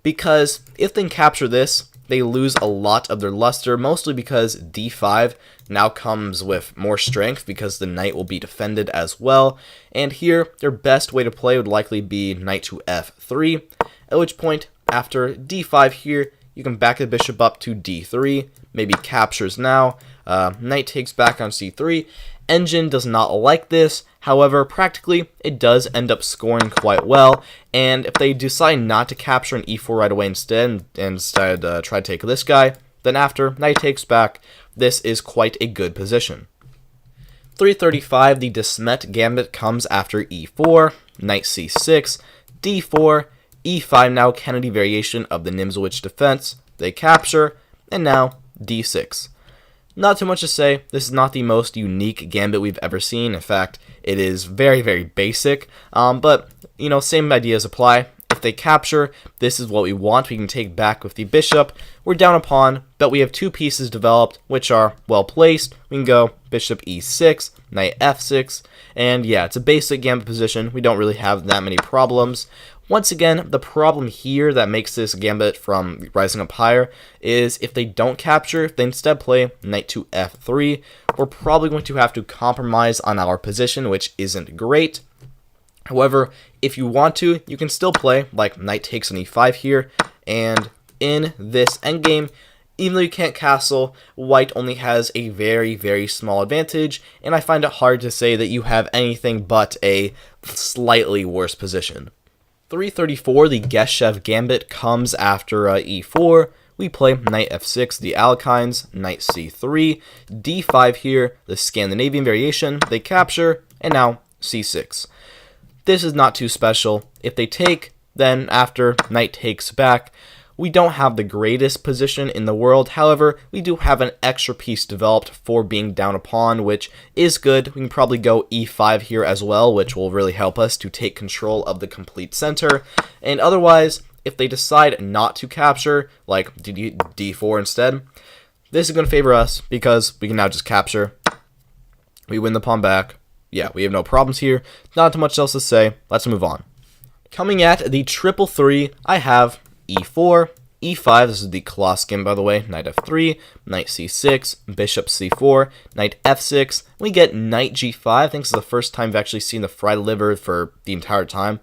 because if they capture this, they lose a lot of their luster, mostly because d5 now comes with more strength because the knight will be defended as well. And here, their best way to play would likely be knight to f3, at which point, after d5 here, you can back the bishop up to d3, maybe captures now, knight takes back on c3. Engine does not like this, however, practically, it does end up scoring quite well, and if they decide not to capture an e4 right away instead, try to take this guy, then after knight takes back, this is quite a good position. 335, the Desmet Gambit comes after e4, knight c6, d4, e5 now Kennedy variation of the Nimzowitsch defense, they capture, and now d6. Not too much to say. This is not the most unique gambit we've ever seen. In fact, it is very, very basic. But, same ideas apply. If they capture, this is what we want. We can take back with the bishop. We're down a pawn, but we have two pieces developed, which are well placed. We can go bishop e6, knight f6, and yeah, it's a basic gambit position. We don't really have that many problems. Once again, the problem here that makes this gambit from rising up higher is if they don't capture, if they instead play knight to f3, we're probably going to have to compromise on our position, which isn't great. However, if you want to, you can still play like knight takes on e5 here, and in this endgame, even though you can't castle, white only has a very, very small advantage, and I find it hard to say that you have anything but a slightly worse position. 334, the Geshev Gambit comes after e4. We play knight f6, the Alekhines, knight c3, d5 here, the Scandinavian variation, they capture, and now c6. This is not too special. If they take, then after knight takes back, we don't have the greatest position in the world. However, we do have an extra piece developed for being down a pawn, which is good. We can probably go e5 here as well, which will really help us to take control of the complete center. And otherwise, if they decide not to capture, like d4 instead, this is going to favor us because we can now just capture. We win the pawn back. Yeah, we have no problems here. Not too much else to say. Let's move on. Coming at the triple three, I have e4, e5, this is the Colossus game, by the way, knight f3, knight c6, bishop c4, knight f6, we get knight g5. I think this is the first time we've actually seen the fried liver for the entire time.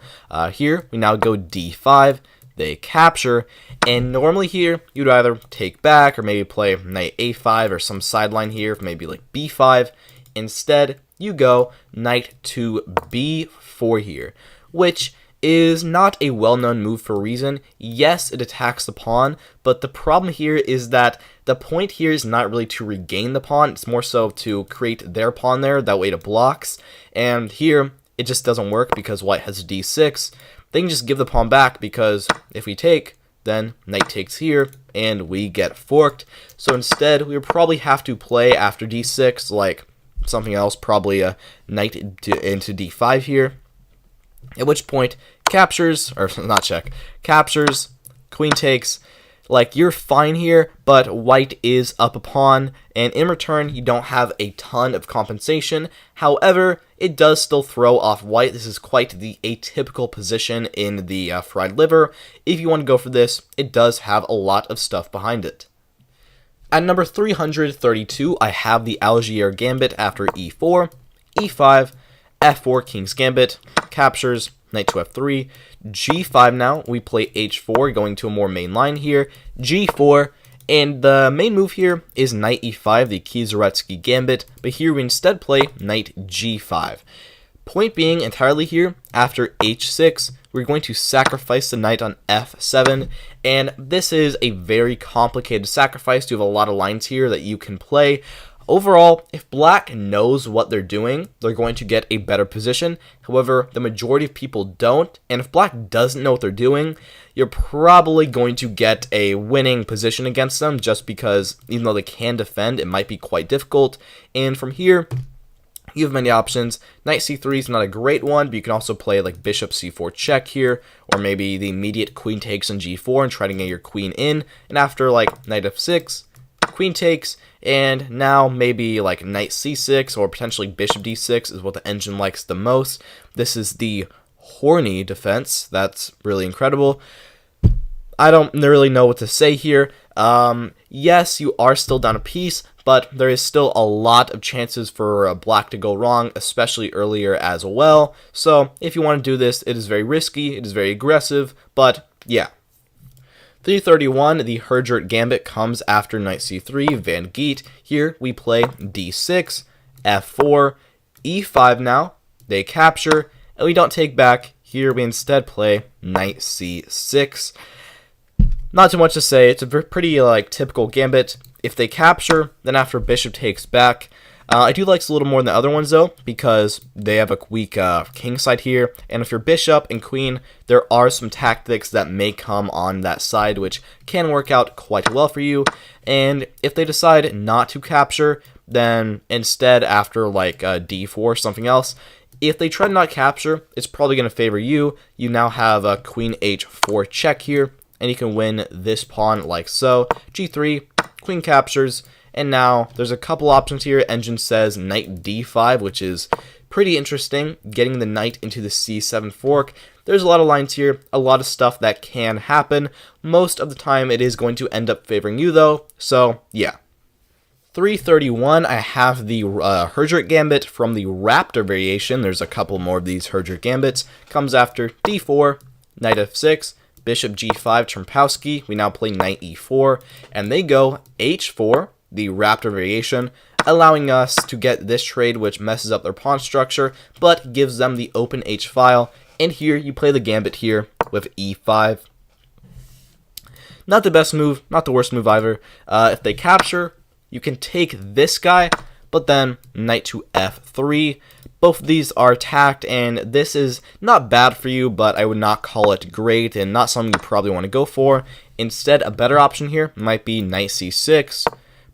Here, we now go d5, they capture, and normally here, you'd either take back or maybe play knight a5 or some sideline here, maybe like b5. Instead, you go knight to b4 here, which is not a well-known move for a reason. Yes, it attacks the pawn, but the problem here is that the point here is not really to regain the pawn, it's more so to create their pawn there, that way it blocks, and here, it just doesn't work because white has d6. They can just give the pawn back because if we take, then knight takes here, and we get forked. So instead, we would probably have to play after d6, like something else, probably a knight into d5 here, at which point captures, or not check, captures, queen takes, like, you're fine here, but white is up a pawn, and in return, you don't have a ton of compensation. However, it does still throw off white. This is quite the atypical position in the fried liver. If you want to go for this, it does have a lot of stuff behind it. At number 332, I have the Algier Gambit after e4, e5, f4, King's Gambit, captures, knight to f3, g5 now, we play h4, going to a more main line here, g4, and the main move here is knight e5, the Kieseritzky Gambit, but here we instead play knight g5. Point being entirely here, after h6, we're going to sacrifice the knight on f7, and this is a very complicated sacrifice. You have a lot of lines here that you can play. Overall, if black knows what they're doing, they're going to get a better position. However, the majority of people don't, and if black doesn't know what they're doing, you're probably going to get a winning position against them, just because even though they can defend, it might be quite difficult. And from here, you have many options. Knight c3 is not a great one, but you can also play like bishop c4 check here, or maybe the immediate queen takes on g4 and try to get your queen in, and after like knight f6, queen takes, and now maybe like knight c6 or potentially bishop d6 is what the engine likes the most. This is the horny defense. That's really incredible. I don't really know what to say here. Yes, you are still down a piece, but there is still a lot of chances for black to go wrong, especially earlier as well. So if you want to do this, it is very risky, it is very aggressive, but yeah. 331, the Herjert Gambit comes after knight c3, Van Geet. Here we play d6, f4, e5 now, they capture, and we don't take back. Here we instead play knight c6. Not too much to say, it's a pretty typical gambit. If they capture, then after bishop takes back. I do like this a little more than the other ones though, because they have a weak king side here, and if you're bishop and queen, there are some tactics that may come on that side which can work out quite well for you. And if they decide not to capture, then instead after like d4 or something else, if they try to not capture, it's probably going to favor you. You now have a queen h4 check here, and you can win this pawn like so. g3, queen captures, and now there's a couple options here. Engine says knight d5, which is pretty interesting, getting the knight into the c7 fork. There's a lot of lines here, a lot of stuff that can happen. Most of the time it is going to end up favoring you though, so yeah. 331, I have the Herjert Gambit from the Raptor variation. There's a couple more of these Herjert Gambits. Comes after d4, knight f6, bishop g5, Trempowski. We now play knight e4, and they go h4, the Raptor variation, allowing us to get this trade which messes up their pawn structure, but gives them the open h-file. And here you play the gambit here with e5. Not the best move, not the worst move either. If they capture, you can take this guy, but then knight to f3. Both of these are attacked, and this is not bad for you, but I would not call it great and not something you probably want to go for. Instead, a better option here might be knight c6,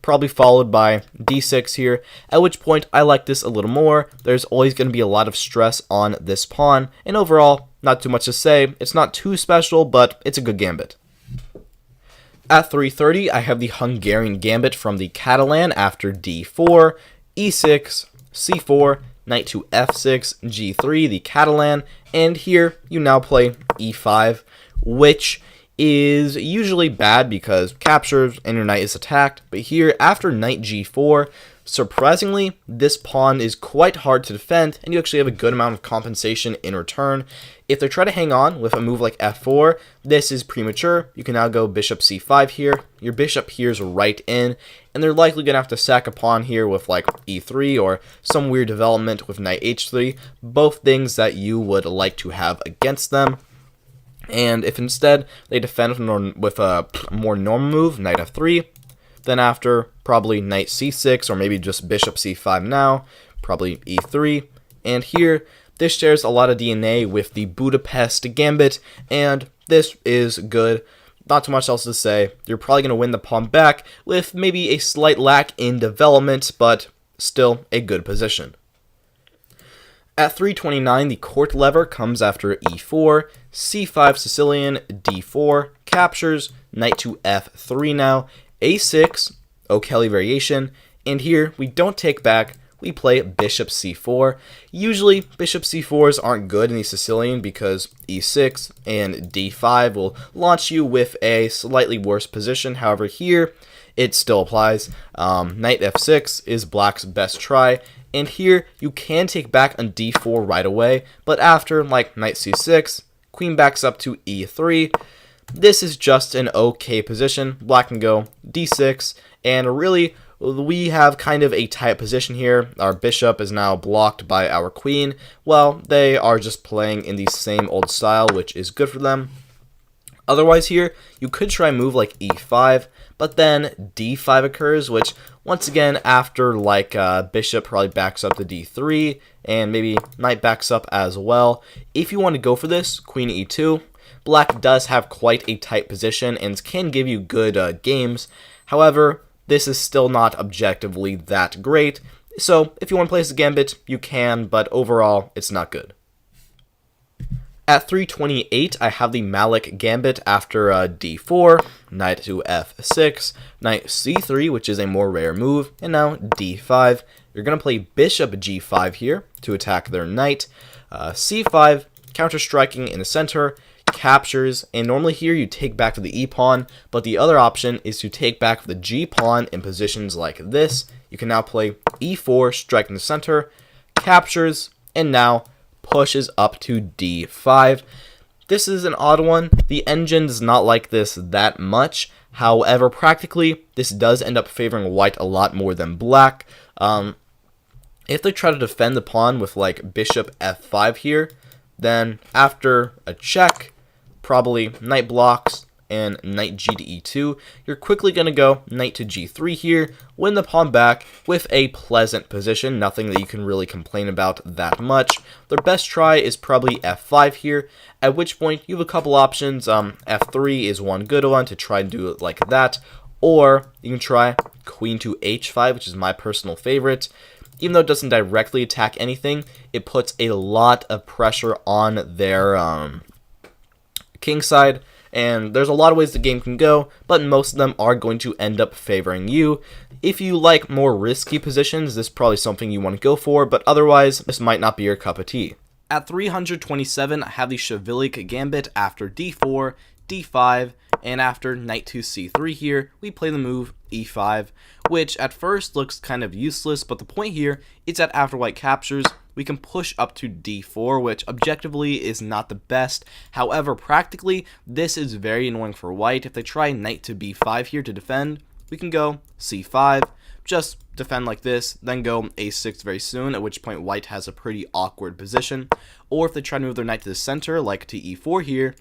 probably followed by d6 here, at which point I like this a little more. There's always going to be a lot of stress on this pawn, and overall, not too much to say. It's not too special, but it's a good gambit. At 330, I have the Hungarian Gambit from the Catalan after d4, e6, c4, knight to f6, g3, the Catalan, and here you now play e5, which is usually bad because captures and your knight is attacked, but here after knight g4, surprisingly, this pawn is quite hard to defend, and you actually have a good amount of compensation in return. If they try to hang on with a move like f4, this is premature. You can now go bishop c5 here. Your bishop here is right in, and they're likely going to have to sack a pawn here with like e3 or some weird development with knight h3, both things that you would like to have against them. And if instead they defend with a more normal move, knight f3, then after probably knight c6 or maybe just bishop c5 now, probably e3, and here this shares a lot of DNA with the Budapest Gambit, and this is good. Not too much else to say. You're probably going to win the pawn back with maybe a slight lack in development, but still a good position. At 329, the court lever comes after e4, c5 Sicilian, d4, captures, knight to f3 now, a6, O'Kelly variation, and here we don't take back, we play bishop c4. Usually, bishop c4s aren't good in the Sicilian because e6 and d5 will launch you with a slightly worse position. However, here it still applies. Knight f6 is black's best try, and here you can take back on d4 right away, but after, like knight c6, queen backs up to e3. This is just an okay position. Black can go d6, and really, we have kind of a tight position here. Our bishop is now blocked by our queen. Well, they are just playing in the same old style, which is good for them. Otherwise here, you could try a move like e5, but then d5 occurs, which once again, after like bishop probably backs up to d3, and maybe knight backs up as well. If you want to go for this, queen e2, black does have quite a tight position and can give you good games. However, this is still not objectively that great, so if you want to play this gambit, you can, but overall, it's not good. At 328, I have the Malik gambit after d4, knight to f6, knight c3, which is a more rare move, and now d5. You're going to play bishop g5 here to attack their knight, c5, counter-striking in the center, captures, and normally here you take back to the e-pawn, but the other option is to take back the g-pawn in positions like this. You can now play e4, strike in the center, captures, and now pushes up to d5. This is an odd one. The engine does not like this that much. However, practically, this does end up favoring white a lot more than black. If they try to defend the pawn with like bishop f5 here, then after a check, probably knight blocks and knight g to e2, you're quickly going to go knight to g3 here, win the pawn back with a pleasant position, nothing that you can really complain about that much. Their best try is probably f5 here, at which point you have a couple options. F3 is one good one to try and do it like that, or you can try queen to h5, which is my personal favorite. Even though it doesn't directly attack anything, it puts a lot of pressure on their king side, and there's a lot of ways the game can go, but most of them are going to end up favoring you. If you like more risky positions, this is probably something you want to go for, but otherwise, this might not be your cup of tea. At 327, I have the Shvili gambit after d4, d5, and after knight to c3 here, we play the move e5, which at first looks kind of useless, but the point here is that after white captures, we can push up to d4, which objectively is not the best. However, practically, this is very annoying for white. If they try knight to b5 here to defend, we can go c5, just defend like this, then go a6 very soon, at which point white has a pretty awkward position. Or if they try to move their knight to the center, like to e4 here,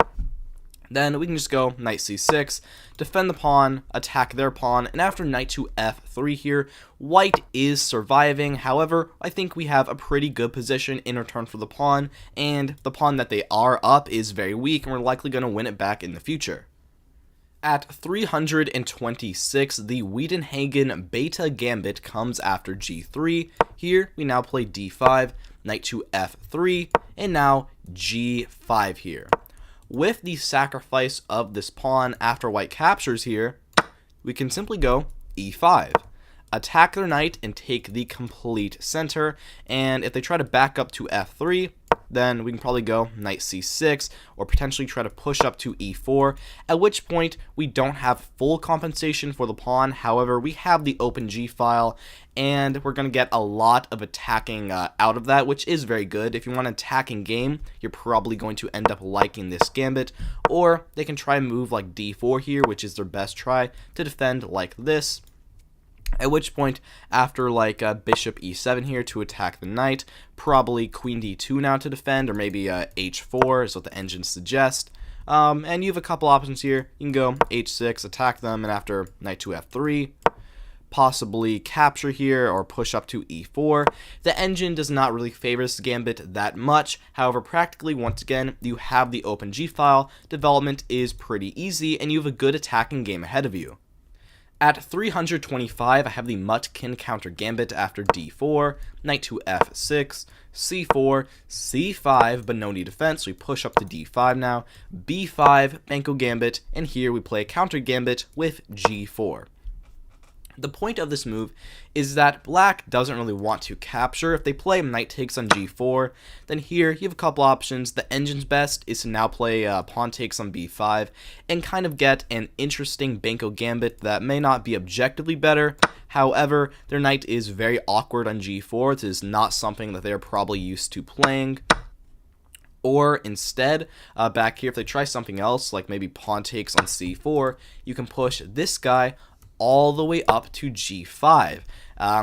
then we can just go knight c6, defend the pawn, attack their pawn, and after knight to f3 here, white is surviving. However, I think we have a pretty good position in return for the pawn, and the pawn that they are up is very weak, and we're likely going to win it back in the future. At 326, the Wiedenhagen beta gambit comes after g3. Here, we now play d5, knight to f3, and now g5 here. With the sacrifice of this pawn after white captures here, we can simply go e5, attack their knight and take the complete center, and if they try to back up to f3, then we can probably go knight c6 or potentially try to push up to e4, at which point we don't have full compensation for the pawn. However, we have the open g file, and we're going to get a lot of attacking out of that, which is very good. If you want an attacking game, you're probably going to end up liking this gambit, or they can try a move like d4 here, which is their best try to defend like this. At which point, after like bishop e7 here to attack the knight, probably queen d2 now to defend, or maybe h4 is what the engine suggests. And you have a couple options here. You can go h6, attack them, and after knight to f3, possibly capture here or push up to e4. The engine does not really favor this gambit that much. However, practically, once again, you have the open g file. Development is pretty easy, and you have a good attacking game ahead of you. At 325, I have the Muttkin counter gambit after d4, knight to f6, c4, c5, but no need defense, so we push up to d5 now, b5, Banco gambit, and here we play a counter gambit with g4. The point of this move is that black doesn't really want to capture. If they play knight takes on g4, then here you have a couple options. The engine's best is to now play pawn takes on b5 and kind of get an interesting Banco gambit that may not be objectively better. However, their knight is very awkward on g4. It is not something that they're probably used to playing. Or instead, back here, if they try something else, like maybe pawn takes on c4, you can push this guy all the way up to g5.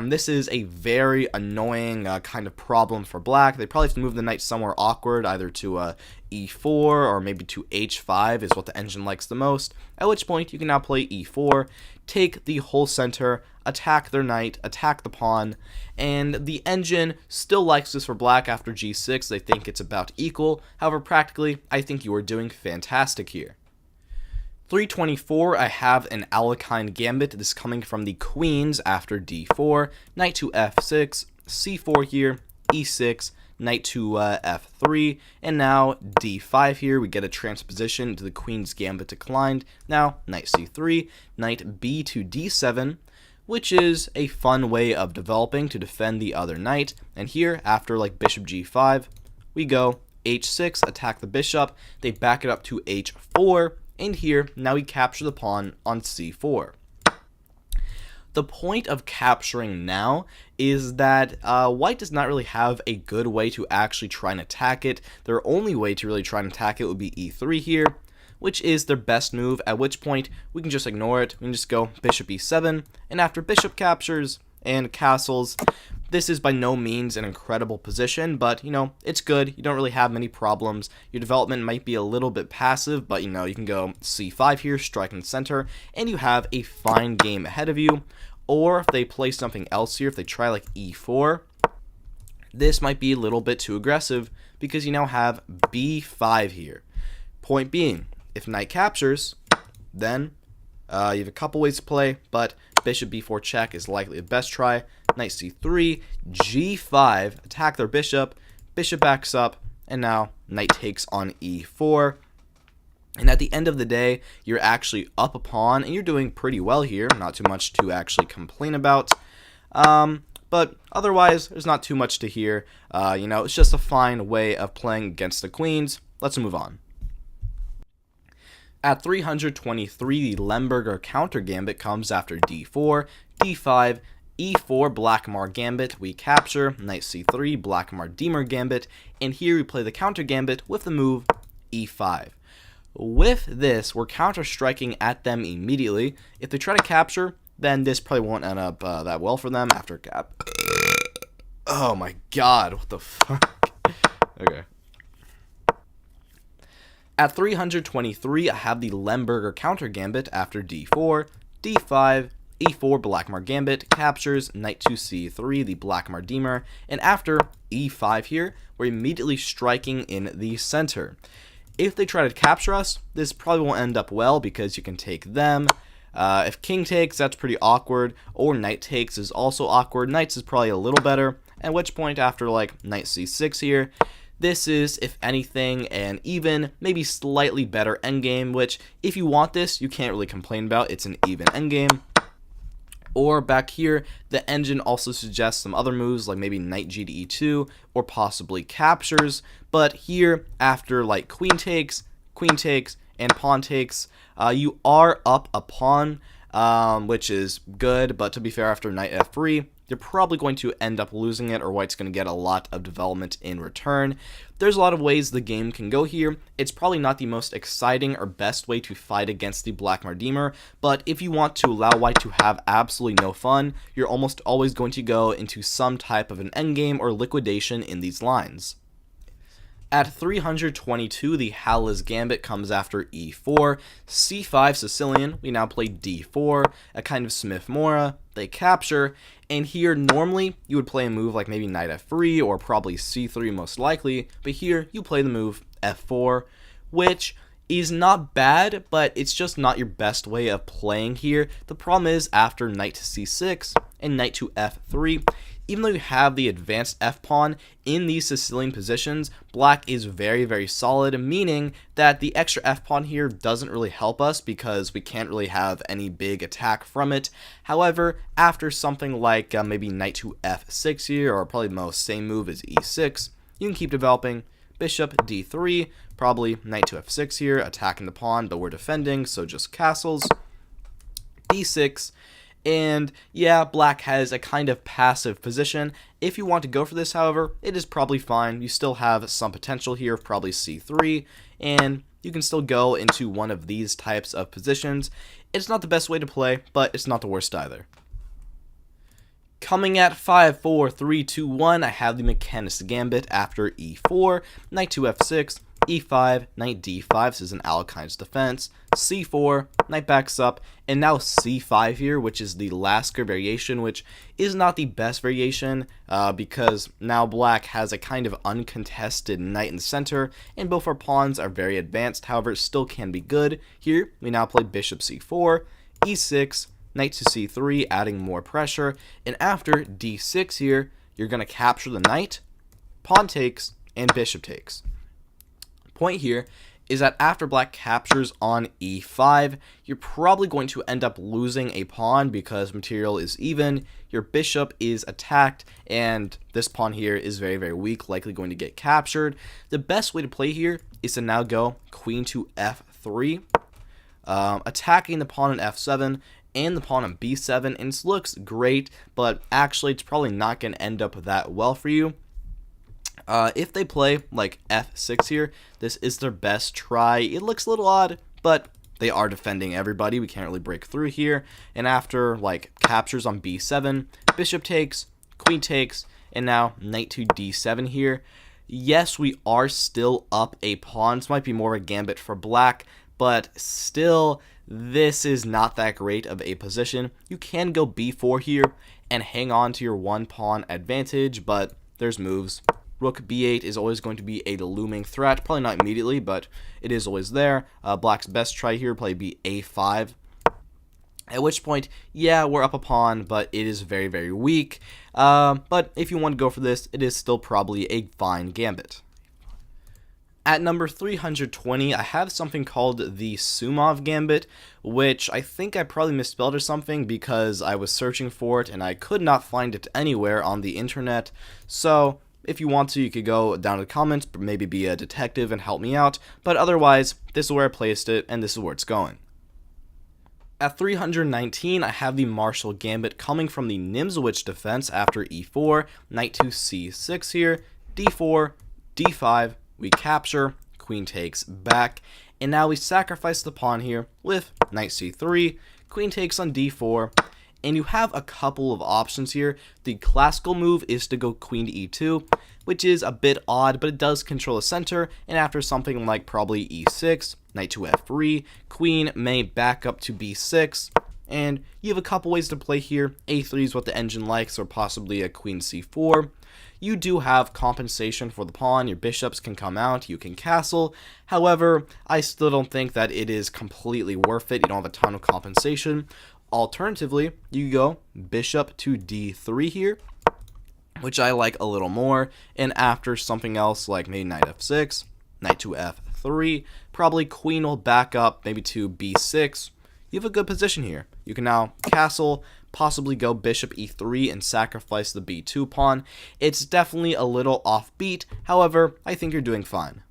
This is a very annoying kind of problem for black. They probably have to move the knight somewhere awkward, either to e4 or maybe to h5 is what the engine likes the most, at which point you can now play e4, take the whole center, attack their knight, attack the pawn, and the engine still likes this for black after g6. They think it's about equal. However, practically, I think you are doing fantastic here. 324, I have an Alekhine gambit. This is coming from the queens after d4, knight to f6, c4 here, e6, knight to f3, and now d5 here. We get a transposition to the queen's gambit declined. Now, knight c3, knight b to d7, which is a fun way of developing to defend the other knight. And here, after like bishop g5, we go h6, attack the bishop. They back it up to h4. And here, now we capture the pawn on c4. The point of capturing now is that white does not really have a good way to actually try and attack it. Their only way to really try and attack it would be e3 here, which is their best move, at which point we can just ignore it. We can just go bishop e7, and after bishop captures and castles, this is by no means an incredible position, but, you know, it's good. You don't really have many problems. Your development might be a little bit passive, but, you know, you can go c5 here, strike in the center, and you have a fine game ahead of you. Or if they play something else here, if they try like e4, this might be a little bit too aggressive because you now have b5 here. Point being, if knight captures, then you have a couple ways to play, but bishop b4 check is likely the best try. Knight c3, g5, attack their bishop, bishop backs up, and now knight takes on e4. And at the end of the day, you're actually up a pawn, and you're doing pretty well here. Not too much to actually complain about. But otherwise, there's not too much to hear. You know, it's just a fine way of playing against the queens. Let's move on. At 323, the Lemberger counter gambit comes after d4, d5, e4, Blackmar gambit, we capture, knight c3, Blackmar Demer gambit, and here we play the counter gambit with the move e5. With this, we're counter-striking at them immediately. If they try to capture, then this probably won't end up that well for them after cap. Oh my god, what the fuck? Okay. At 323, I have the Lemberger counter gambit after d4, d5, e4, Blackmar gambit, captures, knight to c3, the Blackmar Demer, and after e5 here, we're immediately striking in the center. If they try to capture us, this probably won't end up well because you can take them. If king takes, that's pretty awkward, or knight takes is also awkward. Knights is probably a little better, at which point after like knight c6 here, this is, if anything, an even, maybe slightly better endgame, which if you want this, you can't really complain about. It's an even endgame. Or back here, the engine also suggests some other moves like maybe knight g to e2 or possibly captures. But here, after like queen takes, and pawn takes, you are up a pawn, which is good. But to be fair, after knight f3, you're probably going to end up losing it, or white's going to get a lot of development in return. There's a lot of ways the game can go here. It's probably not the most exciting or best way to fight against the Blackmar Demer, but if you want to allow white to have absolutely no fun, you're almost always going to go into some type of an endgame or liquidation in these lines. At 322, the Halas gambit comes after e4, c5 Sicilian, we now play d4, a kind of Smith-Morra, they capture, and here normally you would play a move like maybe knight f3 or probably c3 most likely, but here you play the move f4, which is not bad, but it's just not your best way of playing here. The problem is after knight to c6 and knight to f3, even though you have the advanced f-pawn in these Sicilian positions, black is very, very solid, meaning that the extra f-pawn here doesn't really help us because we can't really have any big attack from it. However, after something like maybe knight to f6 here, or probably the most same move as e6, you can keep developing. Bishop d3, probably knight to f6 here, attacking the pawn, but we're defending, so just castles. d6, and yeah, black has a kind of passive position. If you want to go for this, however, it is probably fine. You still have some potential here, probably c3, and you can still go into one of these types of positions. It's not the best way to play, but it's not the worst either. Coming at 5, 4, 3, 2, 1, I have the Mechanic's Gambit after e4, knight to f6, e5, knight d5, this is an Alekhine's defense, c4, knight backs up, and now c5 here, which is the Lasker variation, which is not the best variation because now black has a kind of uncontested knight in the center, and both our pawns are very advanced. However, it still can be good. Here, we now play bishop c4, e6, knight to c3, adding more pressure, and after d6 here, you're going to capture the knight, pawn takes, and bishop takes. Point here is that after black captures on e5, you're probably going to end up losing a pawn because material is even, your bishop is attacked, and this pawn here is very, very weak, likely going to get captured. The best way to play here is to now go queen to f3, attacking the pawn on f7, and the pawn on b7, and this looks great, but actually it's probably not going to end up that well for you. If they play like f6 here, this is their best try. It looks a little odd, but they are defending everybody. We can't really break through here. And after like captures on b7, bishop takes, queen takes, and now knight to d7 here. Yes, we are still up a pawn. This might be more of a gambit for black, but still, this is not that great of a position. You can go b4 here and hang on to your one pawn advantage, but there's moves. Rook b8 is always going to be a looming threat. Probably not immediately, but it is always there. Black's best try here probably be a5. At which point, yeah, we're up a pawn, but it is very, very weak. But if you want to go for this, it is still probably a fine gambit. At number 320, I have something called the Sumov Gambit, which I think I probably misspelled or something because I was searching for it and I could not find it anywhere on the internet. So if you want to, you could go down in the comments, maybe be a detective and help me out. But otherwise, this is where I placed it and this is where it's going. At 319, I have the Marshall Gambit coming from the Nimzowitsch defense after e4, knight to c6 here, d4, d5, we capture, queen takes back, and now we sacrifice the pawn here with knight c3, queen takes on d4, and you have a couple of options here. The classical move is to go queen to e2, which is a bit odd, but it does control the center, and after something like probably e6, knight to f3, queen may back up to b6, and you have a couple ways to play here. a3 is what the engine likes, or possibly a queen c4. You do have compensation for the pawn, your bishops can come out, you can castle. However, I still don't think that it is completely worth it. You don't have a ton of compensation. Alternatively, you go bishop to d3 here, which I like a little more, and after something else like maybe knight f6, knight to f3, probably queen will back up maybe to b6. You have a good position here. You can now castle, possibly go bishop e3 and sacrifice the b2 pawn. It's definitely a little offbeat, however, I think you're doing fine.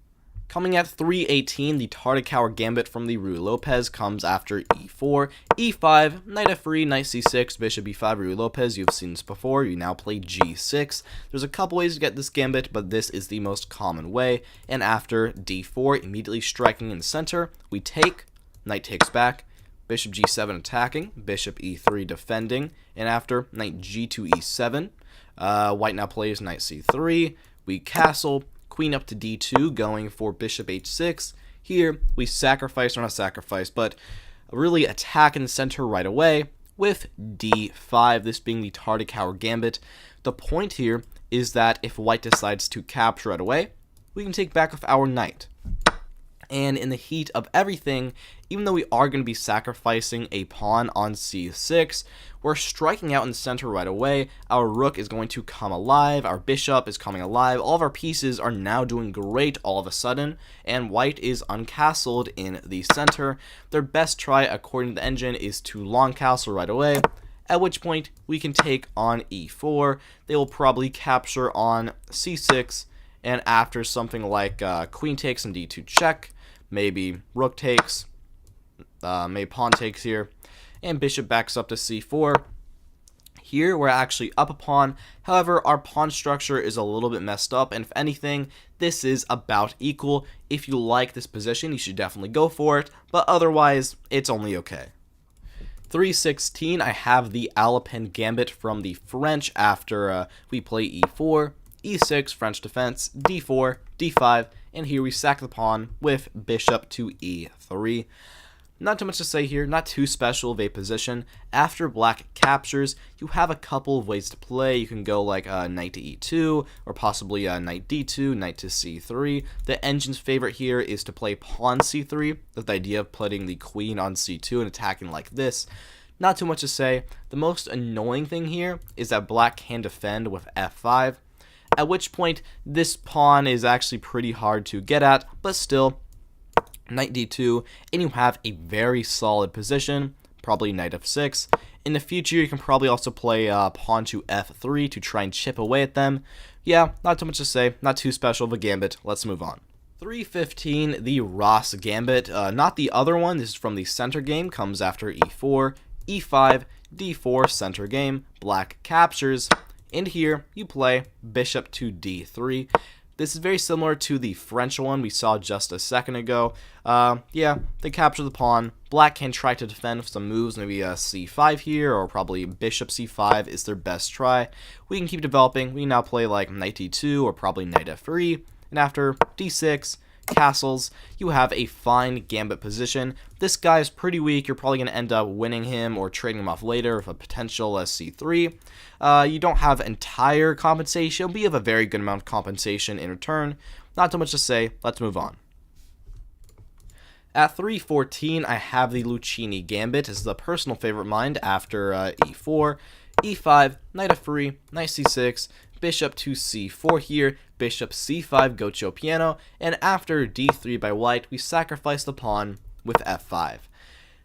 Coming at 318, the Tartakower Gambit from the Ruy Lopez comes after e4, e5, knight f3, knight c6, bishop e5, Ruy Lopez. You've seen this before. You now play g6. There's a couple ways to get this gambit, but this is the most common way. And after d4, immediately striking in the center, we take, knight takes back, bishop g7 attacking, bishop e3 defending, and after knight g to e7, white now plays knight c3, we castle, queen up to d2, going for bishop h6. Here, we sacrifice, or not sacrifice, but really attack in the center right away with d5, this being the Tartakower Gambit. The point here is that if white decides to capture right away, we can take back with our knight. And in the heat of everything, even though we are going to be sacrificing a pawn on c6, we're striking out in the center right away. Our rook is going to come alive, our bishop is coming alive, all of our pieces are now doing great all of a sudden, and white is uncastled in the center. Their best try, according to the engine, is to long castle right away, at which point we can take on e4. They will probably capture on c6, and after something like queen takes and d2 check, maybe rook takes, maybe pawn takes here, and bishop backs up to c4. Here we're actually up a pawn, however our pawn structure is a little bit messed up, and if anything, this is about equal. If you like this position, you should definitely go for it, but otherwise, it's only okay. 316, I have the Alapin Gambit from the French after we play e4, e6, French defense, d4, d5, and here we sack the pawn with bishop to e3. Not too much to say here, not too special of a position. After black captures, you have a couple of ways to play. You can go like knight to e2, or possibly knight d2, knight to c3. The engine's favorite here is to play pawn c3, with the idea of putting the queen on c2 and attacking like this. Not too much to say. The most annoying thing here is that black can defend with f5, at which point this pawn is actually pretty hard to get at, but still, knight d2, and you have a very solid position, probably knight f6. In the future, you can probably also play pawn to f3 to try and chip away at them. Yeah, not too much to say, not too special of a gambit. Let's move on. 315, the Ross Gambit, not the other one. This is from the center game, comes after e4, e5, d4, center game, black captures, and here you play bishop to d3. This is very similar to the French one we saw just a second ago. Yeah, they capture the pawn. Black can try to defend with some moves, maybe a c5 here, or probably bishop c5 is their best try. We can keep developing. We can now play like knight d2, or probably knight f3, and after d6, castles, you have a fine gambit position. This guy is pretty weak. You're probably going to end up winning him or trading him off later with a potential c3. You don't have entire compensation, but you have a very good amount of compensation in return. Not too much to say. Let's move on. At 314, I have the Lucchini Gambit. This is a personal favorite of mine after e4, e5, knight f3, knight c6, bishop to c4 here, bishop c5, Gocho piano, and after d3 by white, we sacrifice the pawn with f5.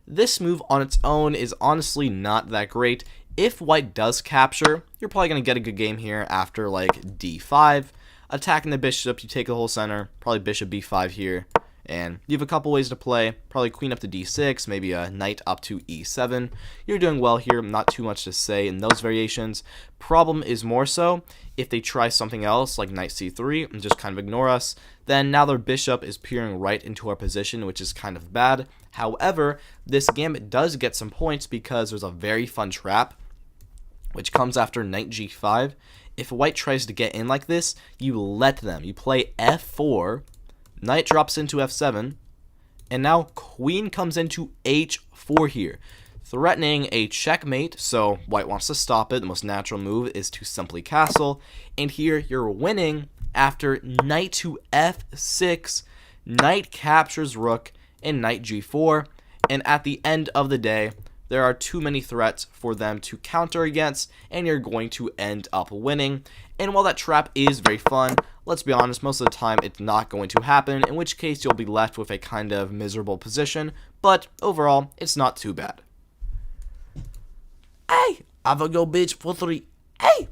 This move on its own is honestly not that great. If white does capture, you're probably going to get a good game here after like d5. Attacking the bishop, you take the whole center, probably bishop b5 here. And you have a couple ways to play, probably queen up to d6, maybe a knight up to e7. You're doing well here, not too much to say in those variations. Problem is more so, if they try something else like knight c3 and just kind of ignore us, then now their bishop is peering right into our position, which is kind of bad. However, this gambit does get some points because there's a very fun trap, which comes after knight g5. If white tries to get in like this, you let them. You play f4, knight drops into f7, and now queen comes into h4 here, threatening a checkmate, so white wants to stop it. The most natural move is to simply castle, and here you're winning after knight to f6, knight captures rook, and knight g4, and at the end of the day, there are too many threats for them to counter against, and you're going to end up winning. And while that trap is very fun, let's be honest, most of the time it's not going to happen, in which case you'll be left with a kind of miserable position, but overall, it's not too bad. Hey, I will go bitch for 3. Hey!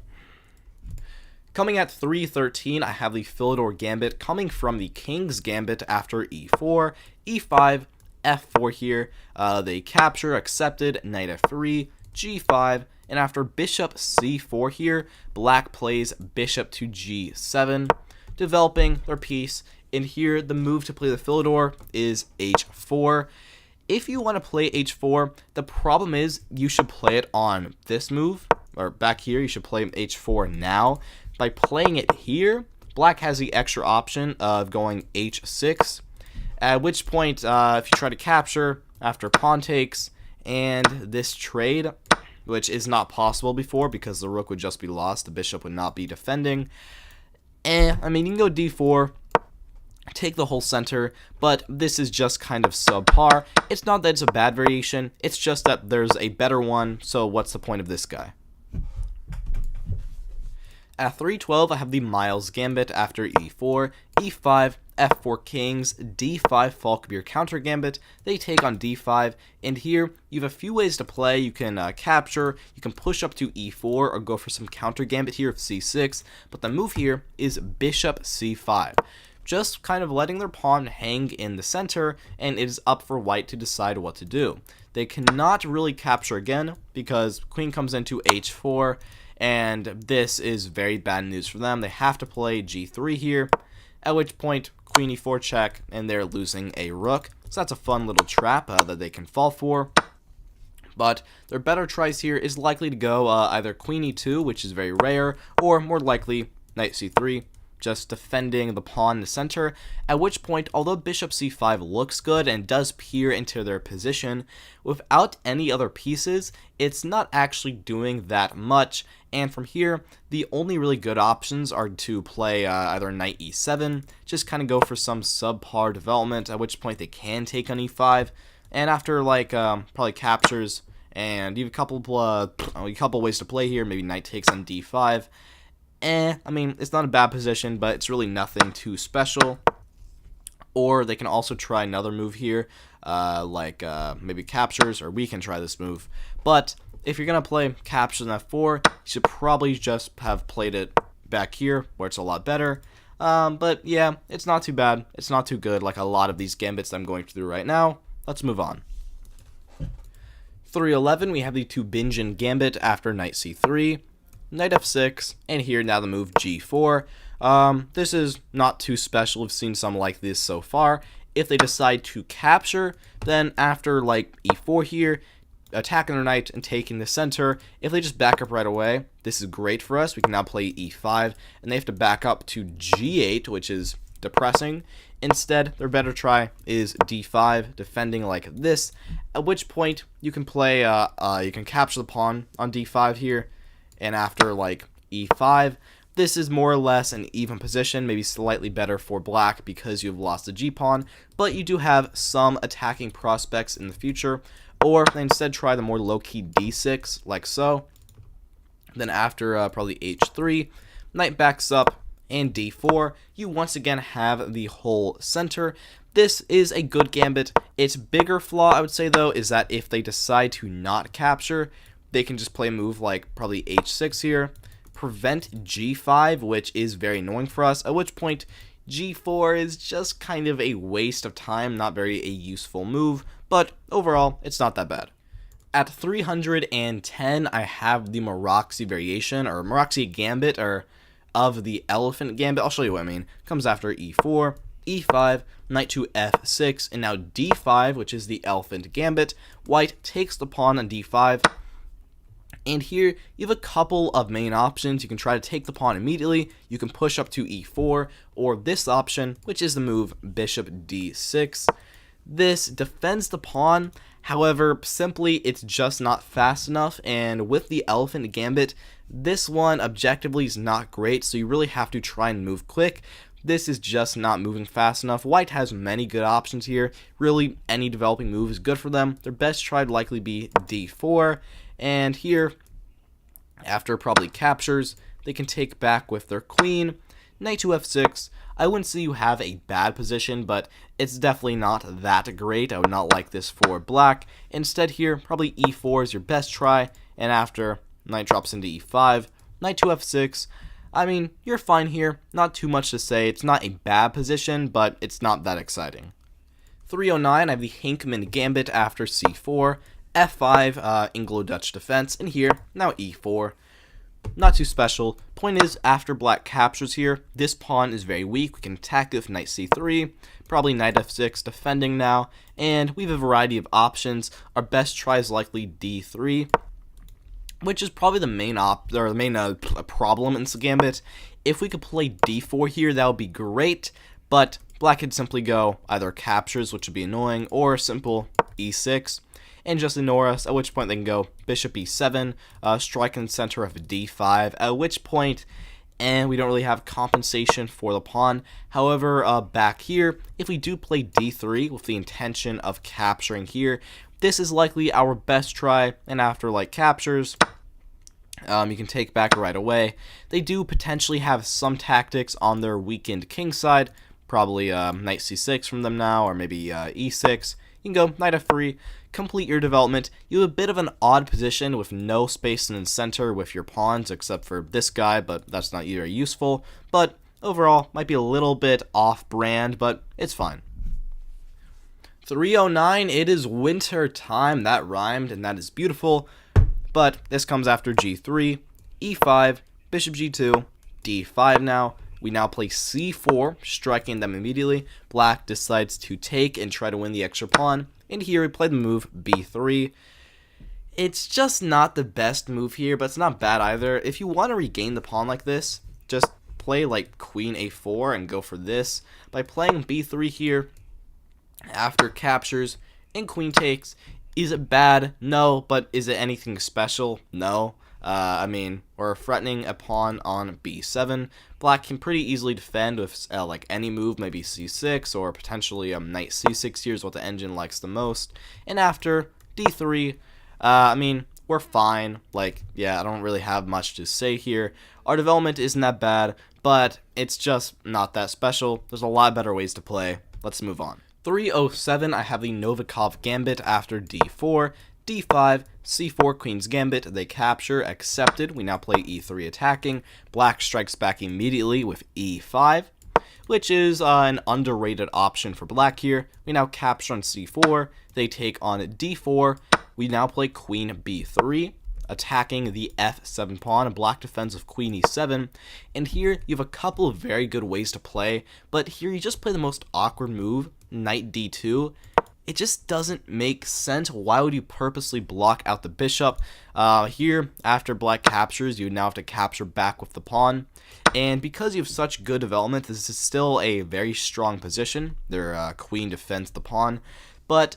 Coming at 313, I have the Philidor Gambit coming from the King's Gambit after e4, e5, f4 here. They capture, accepted, knight f3, g5, and after bishop c4 here, black plays bishop to g7, developing their piece. And here, the move to play the Philidor is h4. If you want to play h4, the problem is you should play it on this move, or back here, you should play h4 now. By playing it here, black has the extra option of going h6, at which point, if you try to capture after pawn takes and this trade, which is not possible before because the rook would just be lost, the bishop would not be defending. I mean, you can go d4, take the whole center, but this is just kind of subpar. It's not that it's a bad variation, it's just that there's a better one, so what's the point of this guy? At 312, I have the Miles Gambit after e4, e5, f4 kings, d5 Falkbeer counter gambit. They take on d5, and here you have a few ways to play. You can capture, you can push up to e4, or go for some counter gambit here of c6, but the move here is bishop c5. Just kind of letting their pawn hang in the center, and it is up for white to decide what to do. They cannot really capture again, because queen comes into h4, and this is very bad news for them. They have to play g3 here, at which point queen e4 check, and they're losing a rook. So that's a fun little trap that they can fall for. But their better tries here is likely to go either queen e2, which is very rare, or more likely knight c3, just defending the pawn in the center, at which point, although bishop c5 looks good and does peer into their position, without any other pieces, it's not actually doing that much, and from here, the only really good options are to play either knight e7, just kind of go for some subpar development, at which point they can take on e5, and after probably captures, and you have a couple ways to play here, maybe knight takes on d5, I mean, it's not a bad position, but it's really nothing too special. Or they can also try another move here, maybe captures, or we can try this move. But if you're going to play captures on f4, you should probably just have played it back here, where it's a lot better. But yeah, it's not too bad. It's not too good like a lot of these gambits that I'm going through right now. Let's move on. 311, we have the Tübingen Gambit after knight c3. Knight f6, and here now the move g4. This is not too special. We've seen some like this so far. If they decide to capture, then after e4 here, attacking their knight and taking the center, if they just back up right away, this is great for us. We can now play e5, and they have to back up to g8, which is depressing. Instead, their better try is d5, defending like this, at which point you can play, you can capture the pawn on d5 here, and after e5, this is more or less an even position, maybe slightly better for black because you've lost the g-pawn, but you do have some attacking prospects in the future, or they instead try the more low-key d6, like so. Then after probably h3, knight backs up, and d4, you once again have the whole center. This is a good gambit. Its bigger flaw, I would say, though, is that if they decide to not capture, they can just play a move like probably h6 here, prevent g5, which is very annoying for us, at which point g4 is just kind of a waste of time, not very a useful move, but overall, it's not that bad. At 310, I have the Maroczy variation, or Maroczy Gambit, or of the Elephant Gambit. I'll show you what I mean. Comes after e4, e5, knight to f6, and now d5, which is the Elephant Gambit. White takes the pawn on d5, and here you have a couple of main options. You can try to take the pawn immediately, you can push up to e4, or this option, which is the move bishop d6. This defends the pawn, however, simply it's just not fast enough, and with the Elephant Gambit, this one objectively is not great, so you really have to try and move quick. This is just not moving fast enough. White has many good options here. Really, any developing move is good for them. Their best try would likely be d4, and here, after probably captures, they can take back with their queen, knight to f6. I wouldn't say you have a bad position, but it's definitely not that great. I would not like this for black. Instead here, probably e4 is your best try, and after, knight drops into e5, knight to f6. I mean, you're fine here. Not too much to say. It's not a bad position, but it's not that exciting. 309, I have the Hinkman Gambit after c4, f5, Anglo-Dutch defense, and here, now e4. Not too special. Point is, after black captures here, this pawn is very weak. We can attack it with knight c3, probably knight f6, defending now, and we have a variety of options. Our best try is likely d3, which is probably the main problem in this gambit. If we could play d4 here, that would be great, but black could simply go either captures, which would be annoying, or simple e6, and just ignore us, at which point they can go bishop e7, strike in the center of d5, at which point and we don't really have compensation for the pawn. However, back here, if we do play d3 with the intention of capturing here, this is likely our best try, and after like captures, you can take back right away. They do potentially have some tactics on their weakened king side, probably knight c6 from them now, or maybe e6. You can go knight f3, complete your development. You have a bit of an odd position with no space in the center with your pawns, except for this guy, but that's not very useful. But overall, might be a little bit off-brand, but it's fine. 309, it is winter time. That rhymed, and that is beautiful. But this comes after g3, e5, bishop g2, d5 now. We now play c4, striking them immediately. Black decides to take and try to win the extra pawn. And here we play the move b3. It's just not the best move here, but it's not bad either. If you want to regain the pawn like this, just play like queen a4 and go for this. By playing b3 here, after captures and queen takes, is it bad? No. But is it anything special? No. I mean, we're threatening a pawn on b7. Black can pretty easily defend with like any move, maybe c6 or potentially knight c6 here is what the engine likes the most. And after d3, I mean, we're fine. Like, yeah, I don't really have much to say here. Our development isn't that bad, but it's just not that special. There's a lot better ways to play. Let's move on. 307, I have the Novikov Gambit after d4, d5, c4, Queen's Gambit, they capture, accepted. We now play e3 attacking. Black strikes back immediately with e5, which is an underrated option for black here. We now capture on c4, they take on d4. We now play queen b3, attacking the f7 pawn. Black defends with queen e7, and here you have a couple of very good ways to play, but here you just play the most awkward move, knight d2. It just doesn't make sense. Why would you purposely block out the bishop? Here, after black captures, you now have to capture back with the pawn. And because you have such good development, this is still a very strong position. Their queen defends the pawn. But,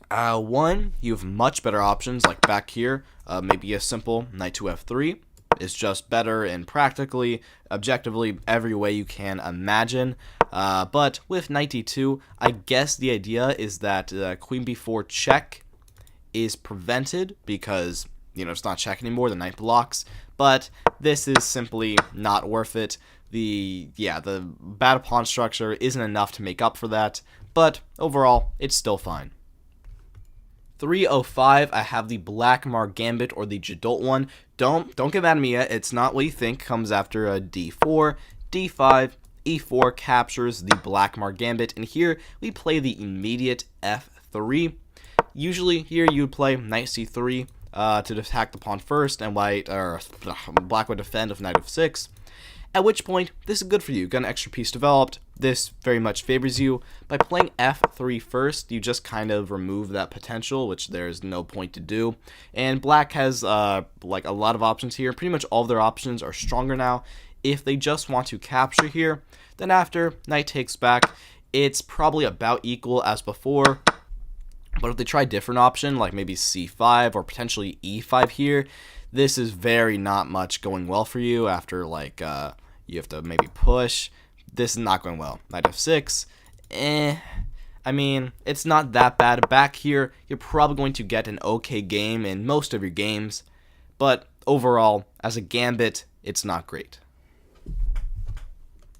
one, you have much better options, like back here. Maybe a simple knight to f3 is just better in practically, objectively, every way you can imagine. But with knight d2, I guess the idea is that queen b4 check is prevented because, you know, it's not check anymore, the knight blocks. But this is simply not worth it. The bad pawn structure isn't enough to make up for that, but overall, it's still fine. 305, I have the Blackmar Gambit, or the Jadot one. Don't get mad at me yet. It's not what you think. Comes after a d4, d5, e4 captures the Blackmar Gambit, and here we play the immediate f3. Usually here you would play knight c3 to attack the pawn first, and black would defend with knight f6. At which point, this is good for you. Got an extra piece developed. This very much favors you. By playing f3 first, you just kind of remove that potential, which there's no point to do. And black has like a lot of options here. Pretty much all of their options are stronger now. If they just want to capture here, then after knight takes back, it's probably about equal as before. But if they try a different option, like maybe c5 or potentially e5 here, this is very not much going well for you. After like you have to maybe push, this is not going well. Knight f6, I mean, it's not that bad. Back here, you're probably going to get an okay game in most of your games, but overall, as a gambit, it's not great.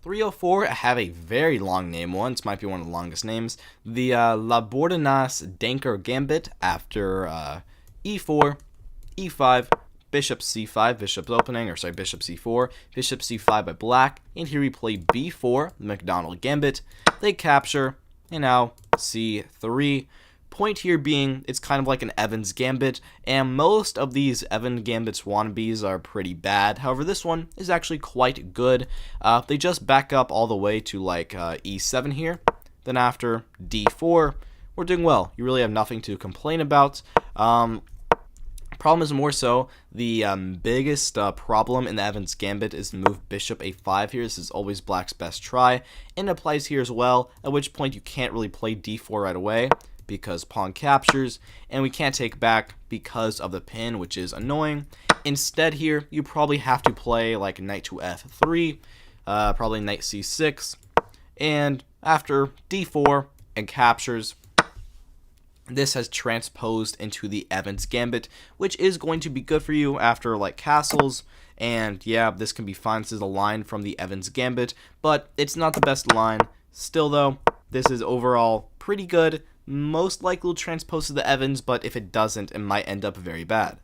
304, I have a very long name one. This might be one of the longest names. The Labordanas Danker Gambit after e4, e5, bishop c5, bishop's opening, or sorry, bishop c4, bishop c5 by black, and here we play b4, the McDonald Gambit. They capture, and now c3. Point here being, it's kind of like an Evans Gambit, and most of these Evan Gambits wannabes are pretty bad. However, this one is actually quite good. They just back up all the way to like e7 here. Then after d4, we're doing well. You really have nothing to complain about. Problem is more so, the biggest problem in the Evans Gambit is to move bishop a5 here. This is always black's best try, and it applies here as well, at which point you can't really play d4 right away because pawn captures, and we can't take back because of the pin, which is annoying. Instead here, you probably have to play like knight to f3, probably knight c6, and after d4 and captures, this has transposed into the Evans Gambit, which is going to be good for you after like castles. And yeah, this can be fine. This is a line from the Evans Gambit, but it's not the best line. Still though, this is overall pretty good. Most likely will transpose to the Evans, but if it doesn't, it might end up very bad.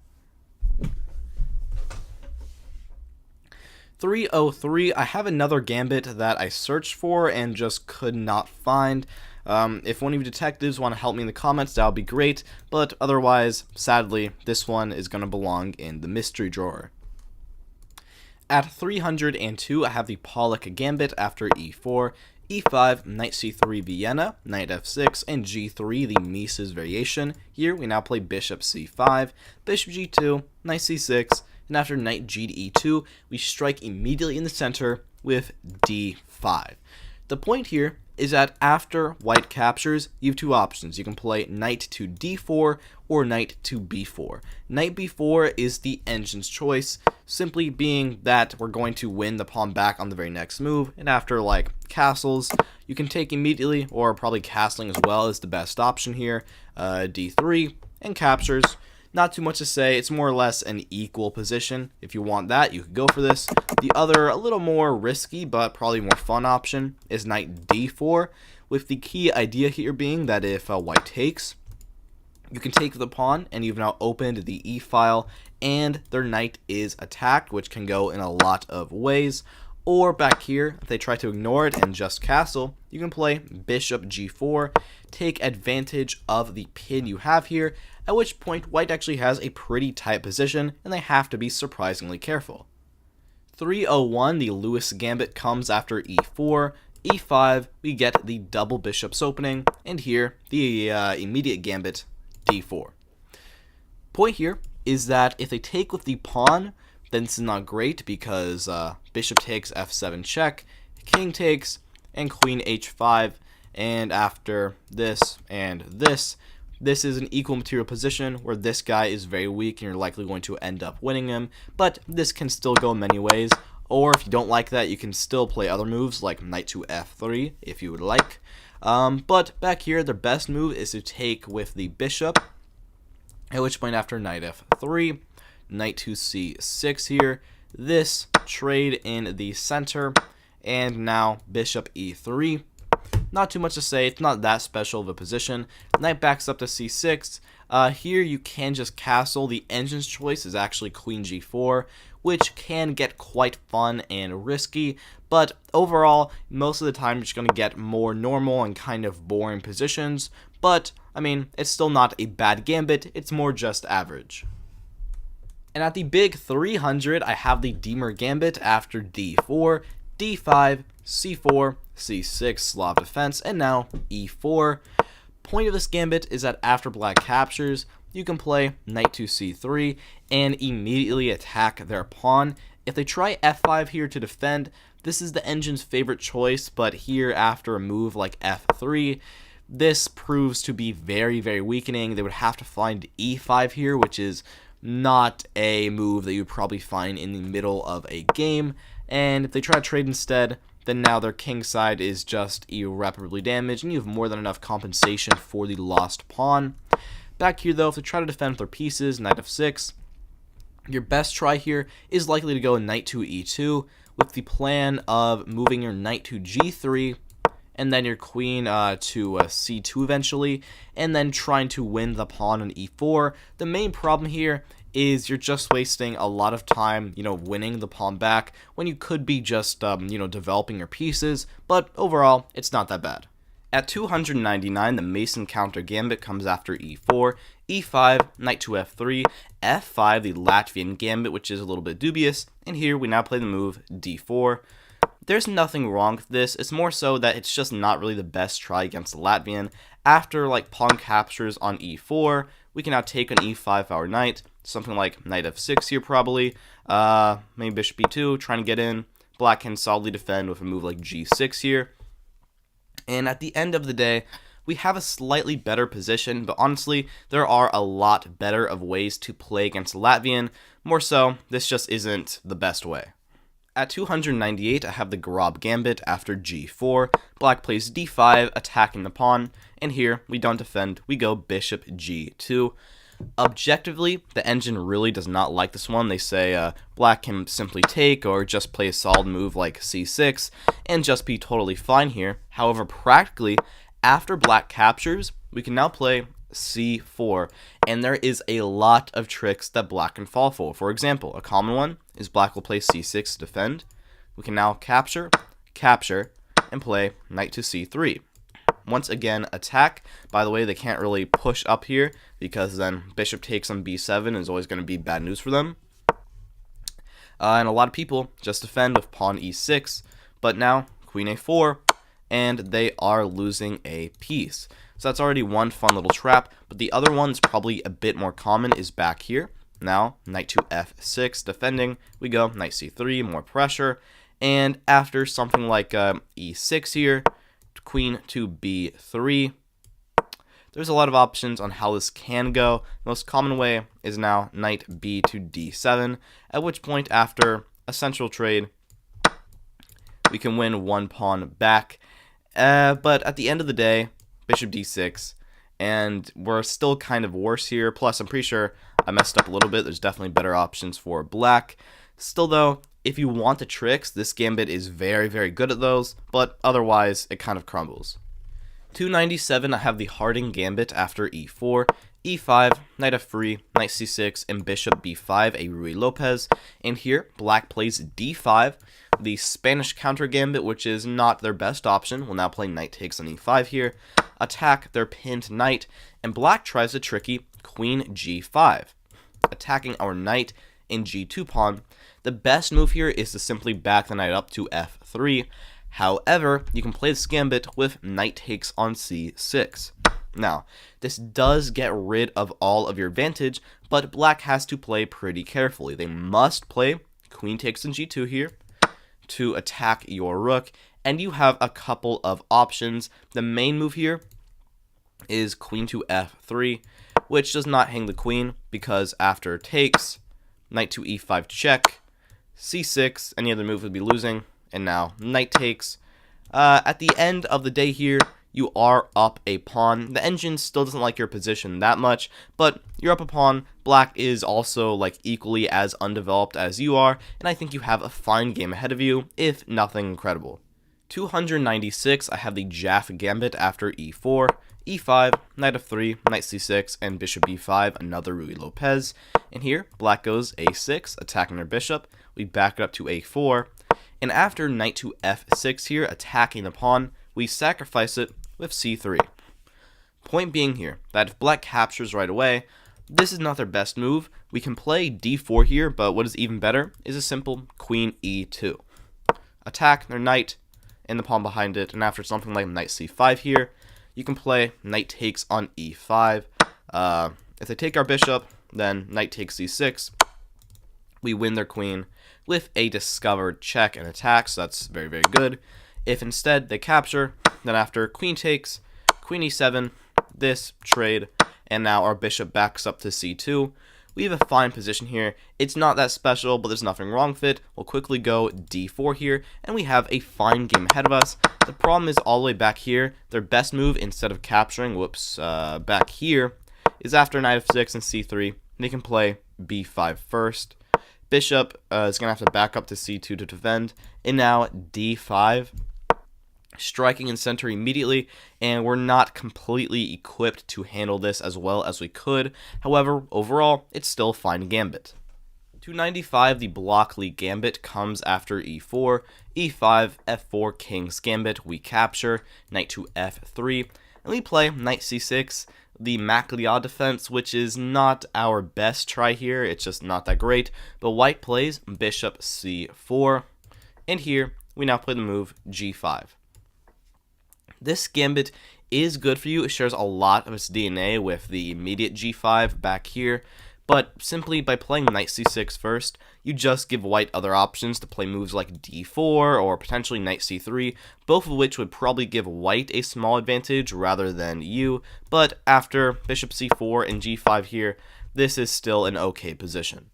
303, I have another gambit that I searched for and just could not find. If one of you detectives want to help me in the comments, that would be great, but otherwise, sadly, this one is going to belong in the mystery drawer. At 302, I have the Pollock Gambit after e4, e5, knight c3 Vienna, knight f6, and g3, the Mises variation. Here, we now play bishop c5, bishop g2, knight c6, and after knight g to e2, we strike immediately in the center with d5. The point here is that after white captures, you have two options. You can play knight to d4 or knight to b4. Knight b4 is the engine's choice, simply being that we're going to win the pawn back on the very next move, and after like castles, you can take immediately, or probably castling as well is the best option here, d3, and captures. Not too much to say, it's more or less an equal position. If you want that, you could go for this. The other, a little more risky, but probably more fun option is knight d4, with the key idea here being that if white takes, you can take the pawn, and you've now opened the e-file, and their knight is attacked, which can go in a lot of ways. Or back here, if they try to ignore it and just castle, you can play bishop g4, take advantage of the pin you have here, at which point white actually has a pretty tight position, and they have to be surprisingly careful. 301, the Lewis Gambit comes after e4, e5, we get the double bishops opening, and here, the immediate gambit, d4. Point here is that if they take with the pawn, then this is not great because bishop takes f7 check, king takes, and queen h5, and after this and this is an equal material position where this guy is very weak and you're likely going to end up winning him, but this can still go many ways. Or if you don't like that, you can still play other moves like knight to f3 if you would like. But back here, the best move is to take with the bishop, at which point after knight f3, knight to c6 here, this trade in the center, and now bishop e3. Not too much to say, it's not that special of a position. Knight backs up to c6. Here you can just castle. The engine's choice is actually queen g4, which can get quite fun and risky, but overall, most of the time you're just going to get more normal and kind of boring positions. But, I mean, it's still not a bad gambit, it's more just average. And at the big 300, I have the Demer Gambit after d4, d5, c4, c6, Slav defense, and now e4. Point of this gambit is that after black captures, you can play knight to c3 and immediately attack their pawn. If they try f5 here to defend, this is the engine's favorite choice, but here after a move like f3, this proves to be very, very weakening. They would have to find e5 here, which is not a move that you would probably find in the middle of a game. And if they try to trade instead, then now their king side is just irreparably damaged, and you have more than enough compensation for the lost pawn. Back here, though, if they try to defend with their pieces, knight f6, your best try here is likely to go knight to e2, with the plan of moving your knight to g3, and then your queen to c2 eventually, and then trying to win the pawn on e4. The main problem here is you're just wasting a lot of time, winning the pawn back when you could be just, developing your pieces, but overall, it's not that bad. At 299, the Mason counter gambit comes after e4, e5, knight to f3, f5, the Latvian gambit, which is a little bit dubious, and here we now play the move d4. There's nothing wrong with this, it's more so that it's just not really the best try against the Latvian. After, pawn captures on e4, we can now take on e5 our knight, something like knight f6 here probably, maybe bishop e2, trying to get in. Black can solidly defend with a move like g6 here. And at the end of the day, we have a slightly better position, but honestly, there are a lot better of ways to play against Latvian. More so, this just isn't the best way. At 298, I have the Garrob Gambit after g4. Black plays d5, attacking the pawn, and here we don't defend, we go bishop g2. Objectively, the engine really does not like this one. They say black can simply take or just play a solid move like c6 and just be totally fine here. However, practically, after black captures, we can now play c4, and there is a lot of tricks that black can fall for. For example, a common one is black will play c6 to defend. We can now capture, and play knight to c3. Once again, attack. By the way, they can't really push up here because then bishop takes on b7 is always going to be bad news for them. And a lot of people just defend with pawn e6, but now queen a4, and they are losing a piece. So that's already one fun little trap, but the other one is probably a bit more common is back here. Now, knight to f6, defending, we go knight c3, more pressure, and after something like e6 here, queen to b3. There's a lot of options on how this can go. The most common way is now knight b to d7, at which point after a central trade, we can win one pawn back. But at the end of the day, bishop d6, and we're still kind of worse here. Plus, I'm pretty sure I messed up a little bit. There's definitely better options for black. Still though, if you want the tricks, this gambit is very, very good at those, but otherwise, it kind of crumbles. 297, I have the Harding Gambit after e4, e5, knight f3, knight c6, and bishop b5, a Ruy Lopez. And here, black plays d5, the Spanish counter gambit, which is not their best option. Will now play knight takes on e5 here, attack their pinned knight, and black tries a tricky queen g5, attacking our knight in g2 pawn. The best move here is to simply back the knight up to f3. However, you can play this gambit with knight takes on c6. Now, this does get rid of all of your advantage, but black has to play pretty carefully. They must play queen takes on g2 here to attack your rook, and you have a couple of options. The main move here is queen to f3, which does not hang the queen, because after takes, knight to e5 check, c6, any other move would be losing, and now knight takes. At the end of the day here, you are up a pawn. The engine still doesn't like your position that much, but you're up a pawn. Black is also like equally as undeveloped as you are, and I think you have a fine game ahead of you, if nothing incredible. 296, I have the Jaff Gambit after e4, e5, knight f3, knight c6, and bishop b5, another Ruy Lopez. And here, black goes a6, attacking their bishop. We back it up to a4, and after knight to f6 here, attacking the pawn, we sacrifice it with c3. Point being here, that if black captures right away, this is not their best move. We can play d4 here, but what is even better is a simple queen e2. Attack their knight and the pawn behind it, and after something like knight c5 here, you can play knight takes on e5. If they take our bishop, then knight takes c6. We win their queen with a discovered check and attack, so that's very, very good. If instead they capture, then after queen takes, queen e7, this trade, and now our bishop backs up to c2. We have a fine position here. It's not that special, but there's nothing wrong with it. We'll quickly go d4 here, and we have a fine game ahead of us. The problem is all the way back here. Their best move, instead of capturing, back here, is after knight f6 and c3. They can play b5 first. Bishop is going to have to back up to c2 to defend, and now d5. Striking in center immediately, and we're not completely equipped to handle this as well as we could. However, overall, it's still a fine gambit. 295, the Blockley Gambit comes after e4, e5, f4, King's Gambit. We capture, knight to f3, and we play knight c6, the Macleod defense, which is not our best try here. It's just not that great, but white plays bishop c4, and here we now play the move g5. This gambit is good for you. It shares a lot of its DNA with the immediate g5 back here, but simply by playing knight c6 first, you just give white other options to play moves like d4 or potentially knight c3, both of which would probably give white a small advantage rather than you, but after bishop c4 and g5 here, this is still an okay position.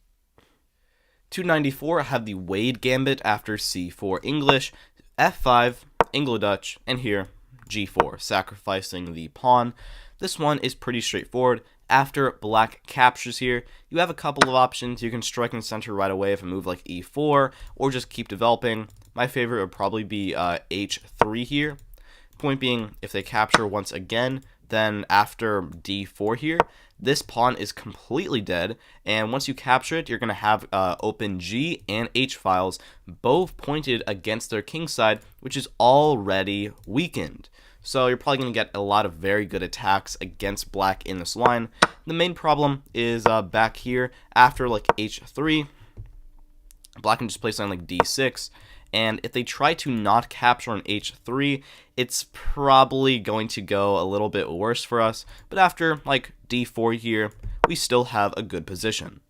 294, I have the Wade Gambit after c4 English, f5 Anglo-Dutch, and here g4, sacrificing the pawn. This one is pretty straightforward. After black captures here, you have a couple of options. You can strike in the center right away if a move like e4, or just keep developing. My favorite would probably be h3 here. Point being, if they capture once again, then after d4 here, this pawn is completely dead, and once you capture it, you're going to have open g and h files, both pointed against their king side, which is already weakened. So you're probably going to get a lot of very good attacks against black in this line. The main problem is back here, after like h3, black can just play something like d6, and if they try to not capture on h3, it's probably going to go a little bit worse for us, but after like d4 here, we still have a good position.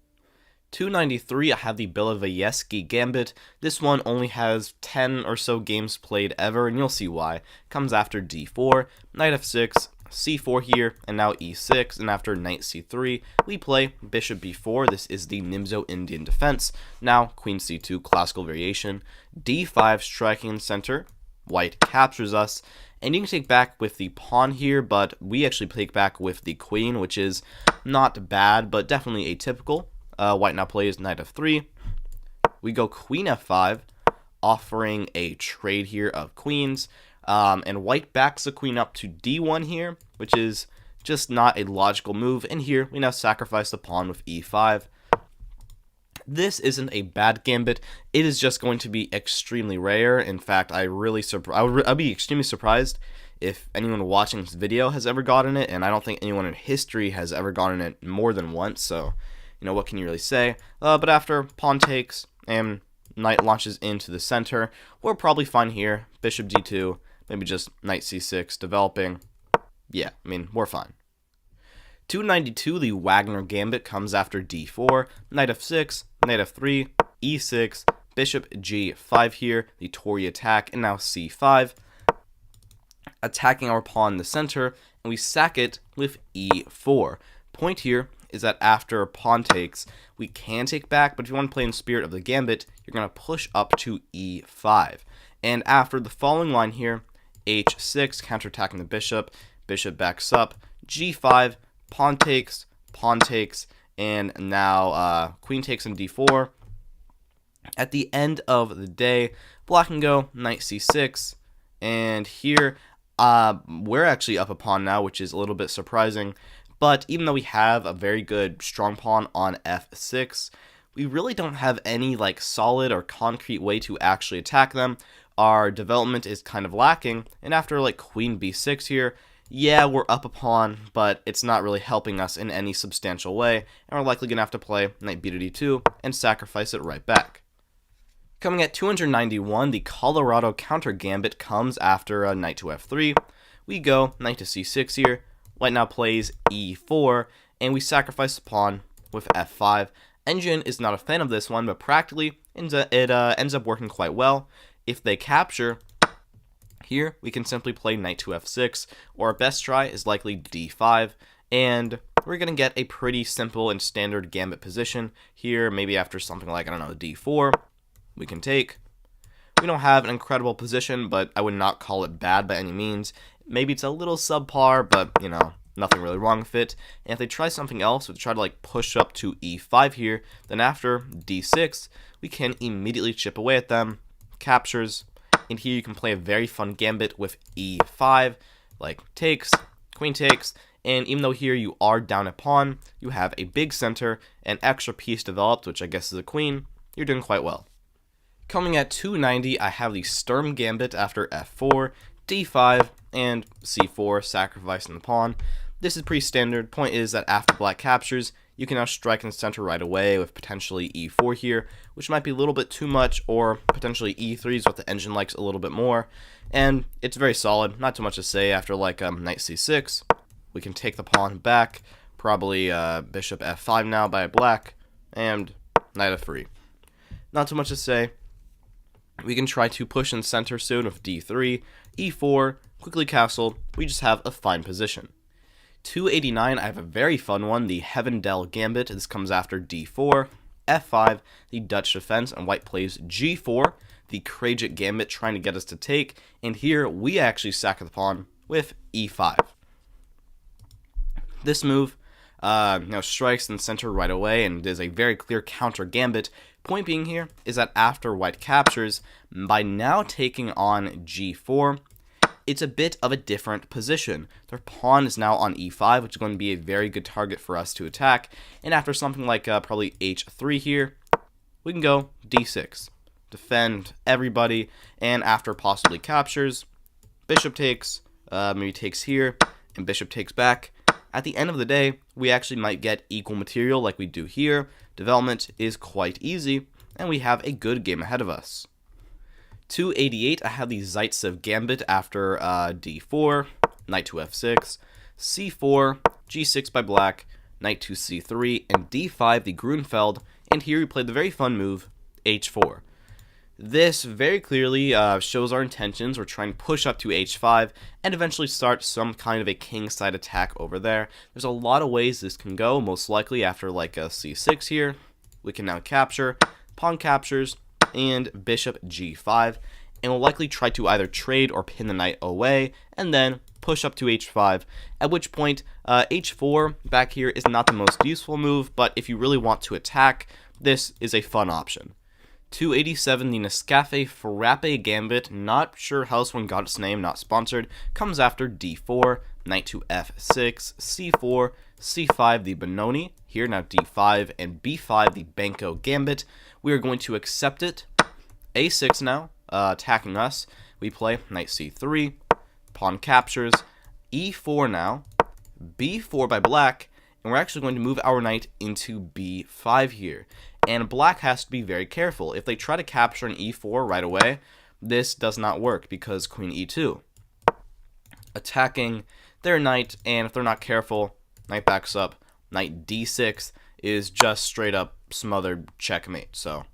293, I have the Beloveyeski Gambit. This one only has 10 or so games played ever, and you'll see why. It comes after d4, knight f6, c4 here, and now e6, and after knight c3, we play bishop b4. This is the Nimzo Indian defense. Now queen c2, classical variation, d5, striking in center. White captures us, and you can take back with the pawn here, but we actually take back with the queen, which is not bad, but definitely atypical. White now plays knight f3. We go queen f5, offering a trade here of queens, and white backs the queen up to d1 here, which is just not a logical move, and here we now sacrifice the pawn with e5. This isn't a bad gambit. It is just going to be extremely rare. In fact, I'd be extremely surprised if anyone watching this video has ever gotten it, and I don't think anyone in history has ever gotten it more than once, so, you know, what can you really say? But after pawn takes and knight launches into the center, we're probably fine here. Bishop d2, maybe just knight c6, developing. Yeah, I mean, we're fine. 292, the Wagner Gambit comes after d4, knight f6, knight f3, e6, bishop g5 here, the Tory attack, and now c5, attacking our pawn in the center, and we sack it with e4. Point here is that after pawn takes, we can take back, but if you want to play in spirit of the gambit, you're going to push up to e5. And after the following line here, h6, counterattacking the bishop, bishop backs up, g5, pawn takes, and now queen takes on d4. At the end of the day, black can go knight c6, and here we're actually up a pawn now, which is a little bit surprising. But even though we have a very good strong pawn on f6, we really don't have any like solid or concrete way to actually attack them. Our development is kind of lacking, and after like queen b6 here, yeah, we're up a pawn, but it's not really helping us in any substantial way, and we're likely going to have to play knight b to d2 and sacrifice it right back. Coming at 291, the Colorado counter gambit comes after knight to f3. We go knight to c6 here. White now plays e4, and we sacrifice the pawn with f5. Engine is not a fan of this one, but practically it ends up working quite well. If they capture, here we can simply play knight to f6, or our best try is likely d5, and we're going to get a pretty simple and standard gambit position here. Maybe after something like, I don't know, d4, we can take. We don't have an incredible position, but I would not call it bad by any means. Maybe it's a little subpar, but, you know, nothing really wrong with it. And if they try something else, or try to like push up to e5 here, then after d6, we can immediately chip away at them. Captures, and here you can play a very fun gambit with e5, like takes, queen takes, and even though here you are down a pawn, you have a big center, an extra piece developed, which I guess is a queen. You're doing quite well. Coming at 290, I have the Sturm Gambit after f4, d5, and c4, sacrificing the pawn. This is pretty standard. Point is that after black captures, you can now strike in the center right away with potentially e4 here, which might be a little bit too much, or potentially e3 is what the engine likes a little bit more. And it's very solid, not too much to say. After like knight c6, we can take the pawn back, probably bishop f5 now by black, and knight f3. Not too much to say. We can try to push in center soon with d3, e4, quickly castled. We just have a fine position. 289, I have a very fun one, the Heavendell Gambit. This comes after d4, f5, the Dutch defense, and white plays g4, the Krajik gambit trying to get us to take, and here we actually sack the pawn with e5. This move now strikes in the center right away and is a very clear counter gambit. Point being here is that after white captures, by now taking on g4, it's a bit of a different position. Their pawn is now on e5, which is going to be a very good target for us to attack, and after something like probably h3 here, we can go d6. Defend everybody, and after possibly captures, bishop takes, maybe takes here, and bishop takes back. At the end of the day, we actually might get equal material like we do here. Development is quite easy, and we have a good game ahead of us. 288, I have the Zaitsev gambit after d4, knight to f6, c4, g6 by black, knight to c3, and d5, the Grunfeld, and here we play the very fun move, h4. This very clearly shows our intentions. We're trying to push up to h5 and eventually start some kind of a kingside attack over there. There's a lot of ways this can go. Most likely after like a c6 here, we can now capture, pawn captures, and bishop g5, and we'll likely try to either trade or pin the knight away, and then push up to h5, at which point h4 back here is not the most useful move, but if you really want to attack, this is a fun option. 287, the Nescafe Frappe gambit, not sure how this one got its name, not sponsored, comes after d4, knight to f6, c4, c5, the Benoni, here now d5, and b5, the Banco gambit. We are going to accept it. a6 now, attacking us. We play knight c3, pawn captures, e4 now, b4 by black, and we're actually going to move our knight into b5 here. And black has to be very careful. If they try to capture an e4 right away, this does not work because queen e2. Attacking their knight, and if they're not careful, knight backs up, knight d6 is just straight up smothered checkmate. So,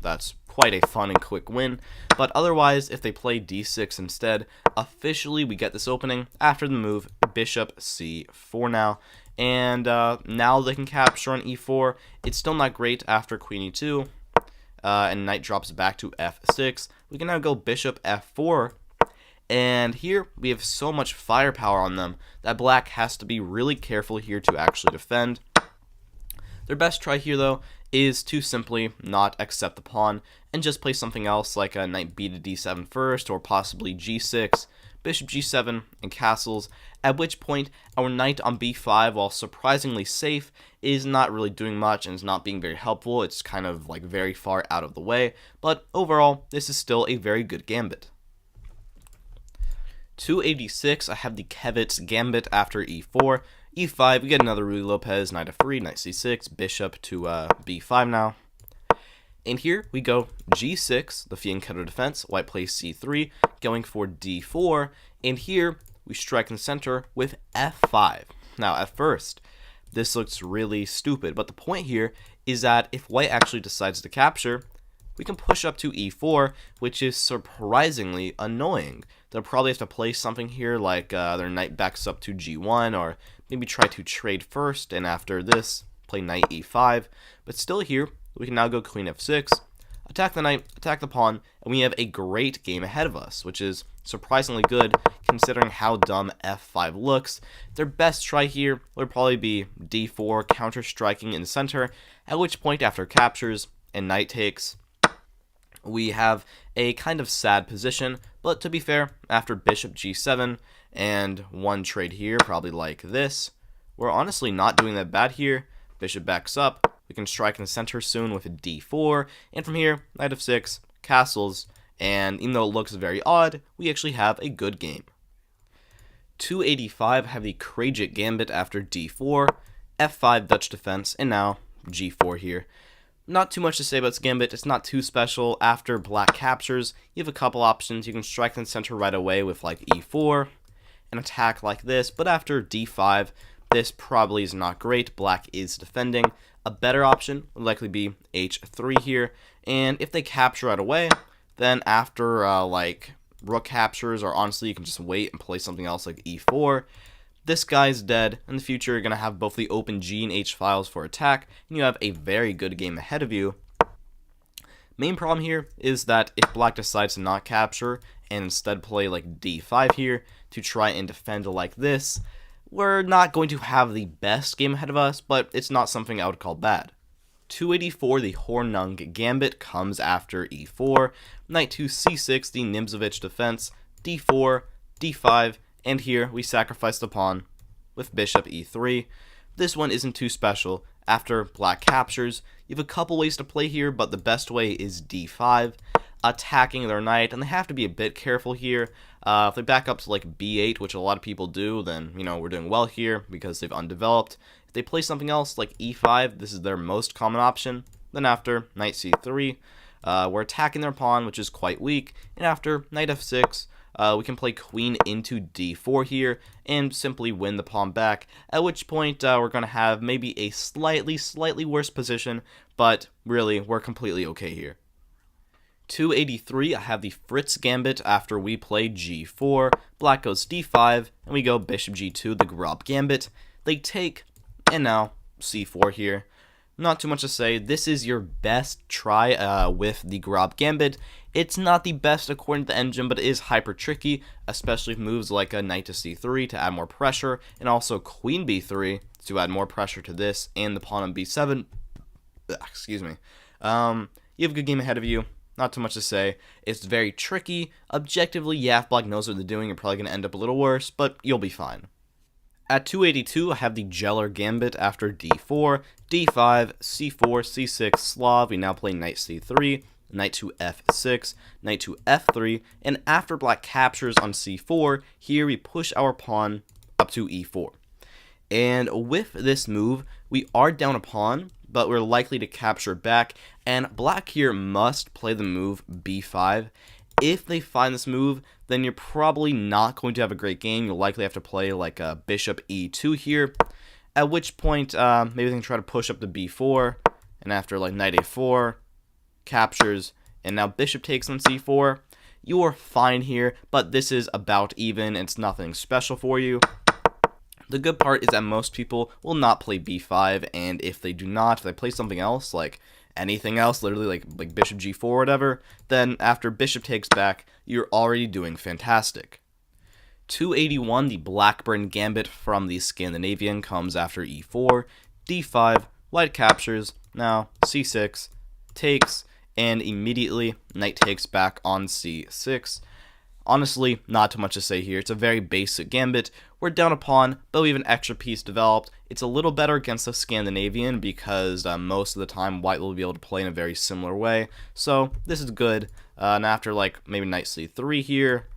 that's quite a fun and quick win. But otherwise, if they play d6 instead, officially we get this opening after the move bishop c4 now. And now they can capture on e4. It's still not great after queen e2. And knight drops back to f6. We can now go bishop f4. And here we have so much firepower on them that black has to be really careful here to actually defend. Their best try here, though, is to simply not accept the pawn and just play something else like a knight b to d7 first, or possibly g6, bishop g7, and castles, at which point our knight on b5, while surprisingly safe, is not really doing much and is not being very helpful. It's kind of like very far out of the way, but overall, this is still a very good gambit. 286, I have the Kevitz gambit after e4, e5, we get another Ruy Lopez, knight f3, knight c6, bishop to b5 now. And here we go g6, the fianchetto defense, white plays c3, going for d4, and here we strike in the center with f5. Now, at first, this looks really stupid, but the point here is that if white actually decides to capture, we can push up to e4, which is surprisingly annoying. They'll probably have to play something here like their knight backs up to g1, or maybe try to trade first, and after this, play knight e5. But still here, we can now go queen f6, attack the knight, attack the pawn, and we have a great game ahead of us, which is surprisingly good considering how dumb f5 looks. Their best try here would probably be d4, counter-striking in the center, at which point after captures and knight takes, we have a kind of sad position, but to be fair, after bishop g7 and one trade here, probably like this, we're honestly not doing that bad here. Bishop backs up, we can strike in the center soon with a d4, and from here, knight f6, castles, and even though it looks very odd, we actually have a good game. 285 have the Krajik gambit after d4, f5 Dutch defense, and now g4 here. Not too much to say about this gambit. It's not too special. After black captures, you have a couple options. You can strike in the center right away with like e4, and attack like this, but after d5, this probably is not great. Black is defending. A better option would likely be h3 here, and if they capture right away, then after like rook captures, or honestly you can just wait and play something else like e4, This guy's dead. In the future, you're going to have both the open G and H files for attack, and you have a very good game ahead of you. Main problem here is that if black decides to not capture and instead play like d5 here to try and defend like this, we're not going to have the best game ahead of us, but it's not something I would call bad. 284, the Hornung Gambit comes after e4, knight to c6, the Nimzovich defense, d4, d5, and here we sacrifice the pawn with bishop e3. This one isn't too special. After black captures, you have a couple ways to play here, but the best way is d5, attacking their knight, and they have to be a bit careful here. If they back up to like b8, which a lot of people do, then, we're doing well here because they've undeveloped. If they play something else like e5, this is their most common option. Then after knight c3, we're attacking their pawn, which is quite weak, and after knight f6, we can play queen into d4 here and simply win the pawn back, at which point we're going to have maybe a slightly worse position, but really we're completely okay here. 283, I have the Fritz Gambit after we play g4, black goes d5, and we go bishop g2, the Grob Gambit. They take, and now c4 here. Not too much to say. This is your best try with the Grob Gambit. It's not the best according to the engine, but it is hyper tricky, especially with moves like a knight to c3 to add more pressure, and also queen b3 to add more pressure to this, and the pawn on b7. Excuse me. You have a good game ahead of you. Not too much to say. It's very tricky. Objectively, yeah, if black knows what they're doing, you're probably going to end up a little worse, but you'll be fine. At 282, I have the Geller Gambit after d4, d5, c4, c6, Slav. We now play knight c3, knight to f6, knight to f3, and after black captures on c4, here we push our pawn up to e4. And with this move, we are down a pawn, but we're likely to capture back, and black here must play the move b5. If they find this move, then you're probably not going to have a great game. You'll likely have to play like a bishop e2 here, at which point maybe they can try to push up to b4, and after like knight a4, captures, and now bishop takes on c4. You are fine here, but this is about even. It's nothing special for you. The good part is that most people will not play b5, and if they do not, if they play something else, like anything else, literally like bishop g4 or whatever, then after bishop takes back, you're already doing fantastic. 281, the Blackburn Gambit from the Scandinavian comes after e4, d5, white captures, now c6, takes, and immediately knight takes back on c6. Honestly, not too much to say here. It's a very basic gambit. We're down a pawn, but we have an extra piece developed. It's a little better against the Scandinavian because most of the time white will be able to play in a very similar way. So this is good. And after like maybe knight c3 here,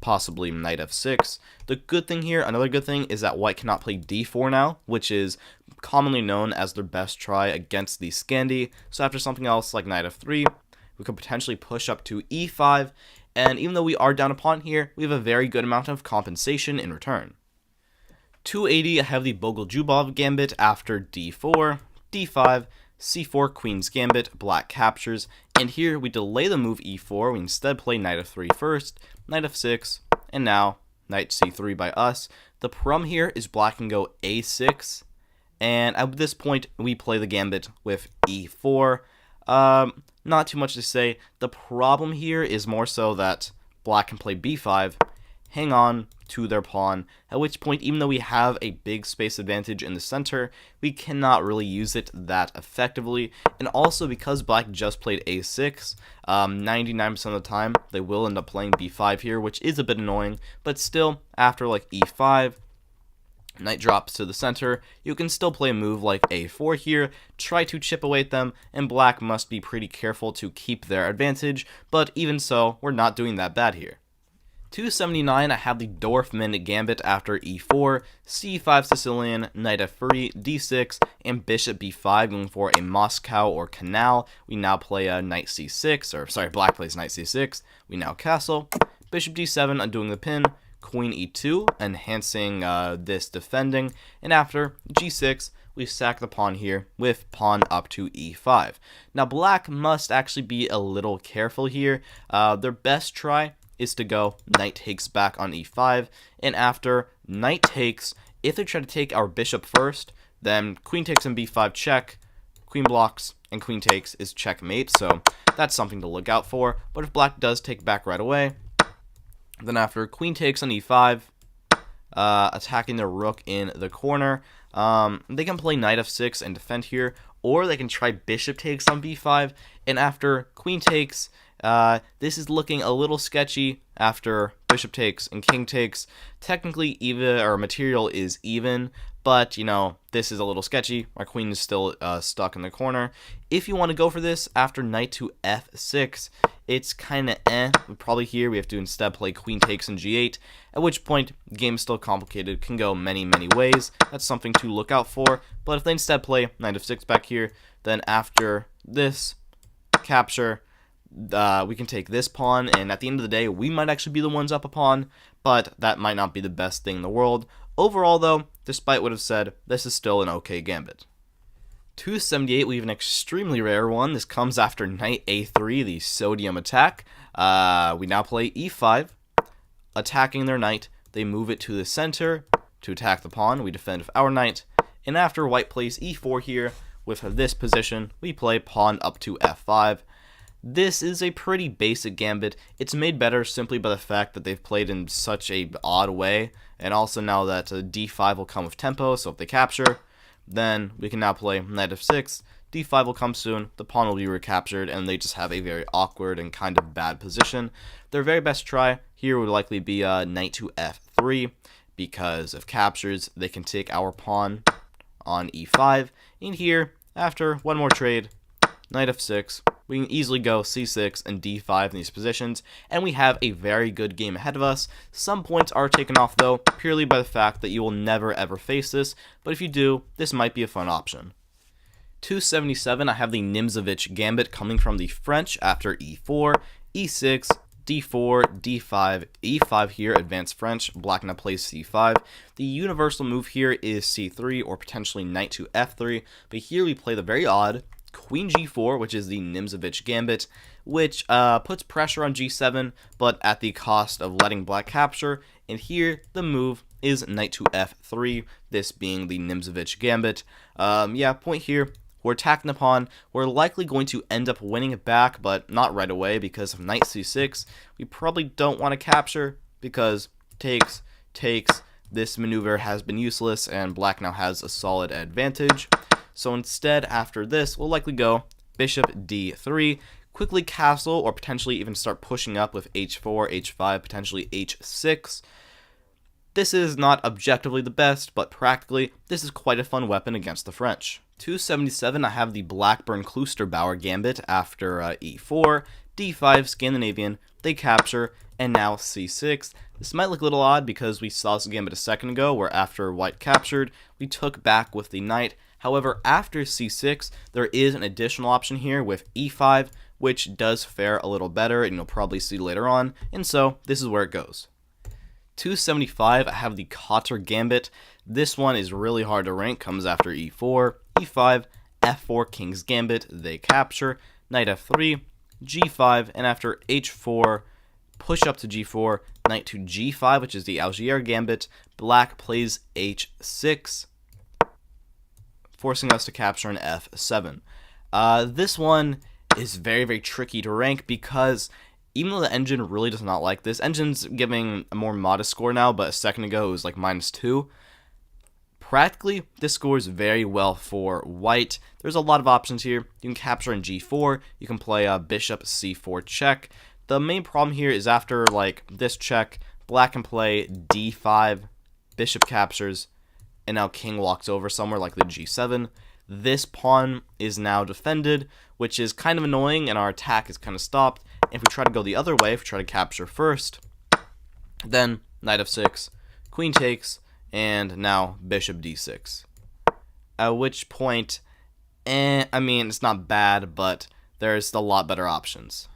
possibly knight f6. The good thing here, another good thing, is that white cannot play d4 now, which is commonly known as their best try against the Scandi. So after something else like knight f3, we could potentially push up to e5. And even though we are down a pawn here, we have a very good amount of compensation in return. 280, I have the Bogoljubov Gambit after d4, d5, c4, Queen's Gambit, black captures, and here we delay the move e4, we instead play knight f3 first, knight f6, and now knight c3 by us. The problem here is black can go a6, and at this point we play the gambit with e4. Not too much to say. The problem here is more so that black can play b5, hang on to their pawn, at which point, even though we have a big space advantage in the center, we cannot really use it that effectively. And also because black just played a6, 99% of the time they will end up playing b5 here, which is a bit annoying, but still, after like e5, knight drops to the center, you can still play a move like a4 here, try to chip away at them, and black must be pretty careful to keep their advantage, but even so, we're not doing that bad here. 279, I have the Dorfman Gambit after e4, c5 Sicilian, knight f3, d6, and bishop b5 going for a Moscow or canal. We now play a knight c6, or sorry, black plays knight c6, we now castle, bishop d7 undoing the pin, queen e2, enhancing this defending, and after g6, we sack the pawn here with pawn up to e5. Now black must actually be a little careful here. Their best try is to go knight takes back on e5, and after knight takes If they try to take our bishop first, then queen takes and b5 check, queen blocks, and queen takes is checkmate, so that's something to look out for. But if black does take back right away, then after queen takes on e5, attacking the rook in the corner, they can play knight f6 and defend here, or they can try bishop takes on b5, and after queen takes, this is looking a little sketchy after bishop takes and king takes. Technically, even or material is even, but you know, this is a little sketchy. My queen is still stuck in the corner. If you want to go for this after knight to f6, it's kind of Probably here we have to instead play queen takes and g8, at which point the game is still complicated, can go many ways. That's something to look out for. But if they instead play knight f6 back here, then after this capture, we can take this pawn, and at the end of the day, we might actually be the ones up a pawn, but that might not be the best thing in the world. Overall, though, despite what I've said, this is still an okay gambit. 278, we have an extremely rare one. This comes after knight a3, the sodium attack. We now play e5, attacking their knight. They move it to the center to attack the pawn. We defend with our knight, and after white plays e4 here, with this position, we play pawn up to f5. This is a pretty basic gambit. It's made better simply by the fact that they've played in such a odd way, and also now that d5 will come with tempo, so if they capture, then we can now play knight f6, d5 will come soon, the pawn will be recaptured, and they just have a very awkward and kind of bad position. Their very best try here would likely be knight to f3, because if captures, they can take our pawn on e5, and here, after one more trade, knight f6, we can easily go c6 and d5 in these positions, and we have a very good game ahead of us. Some points are taken off, though, purely by the fact that you will never ever face this, but if you do, this might be a fun option. 277, I have the Nimzovich gambit coming from the French after e4, e6, d4, d5, e5 here, advanced French, black now plays c5. The universal move here is c3 or potentially knight to f3, but here we play the very odd queen g4, which is the Nimzovich gambit, which puts pressure on g7, but at the cost of letting black capture, and here the move is knight to f3, this being the Nimzovich gambit. Point here, we're attacking the pawn. We're likely going to end up winning it back, but not right away, because of knight c6, we probably don't want to capture, because takes, this maneuver has been useless, and black now has a solid advantage. So instead, after this, we'll likely go bishop d3, quickly castle, or potentially even start pushing up with h4, h5, potentially h6. This is not objectively the best, but practically, this is quite a fun weapon against the French. 277, I have the Blackburn-Kloosterbauer gambit after e4, d5, Scandinavian, they capture, and now c6. This might look a little odd because we saw this gambit a second ago, where after white captured, we took back with the knight. However, after c6, there is an additional option here with e5, which does fare a little better, and you'll probably see later on, and so this is where it goes. 275, I have the Cotter gambit. This one is really hard to rank, comes after e4, e5, f4, king's gambit, they capture, knight f3, g5, and after h4, push up to g4, knight to g5, which is the Algier gambit, black plays h6, forcing us to capture an f7. This one is very tricky to rank because even though the engine really does not like this, engine's giving a more modest score now, but a second ago it was like -2. Practically, this scores very well for white. There's a lot of options here. You can capture in g4, you can play bishop c4 check. The main problem here is after like this check, black can play d5, bishop captures, and now king walks over somewhere like the g7. This pawn is now defended, which is kind of annoying, and our attack is kind of stopped. If we try to go the other way, if we try to capture first, then knight f6, queen takes, and now bishop d6. At which point, it's not bad, but there's a lot better options.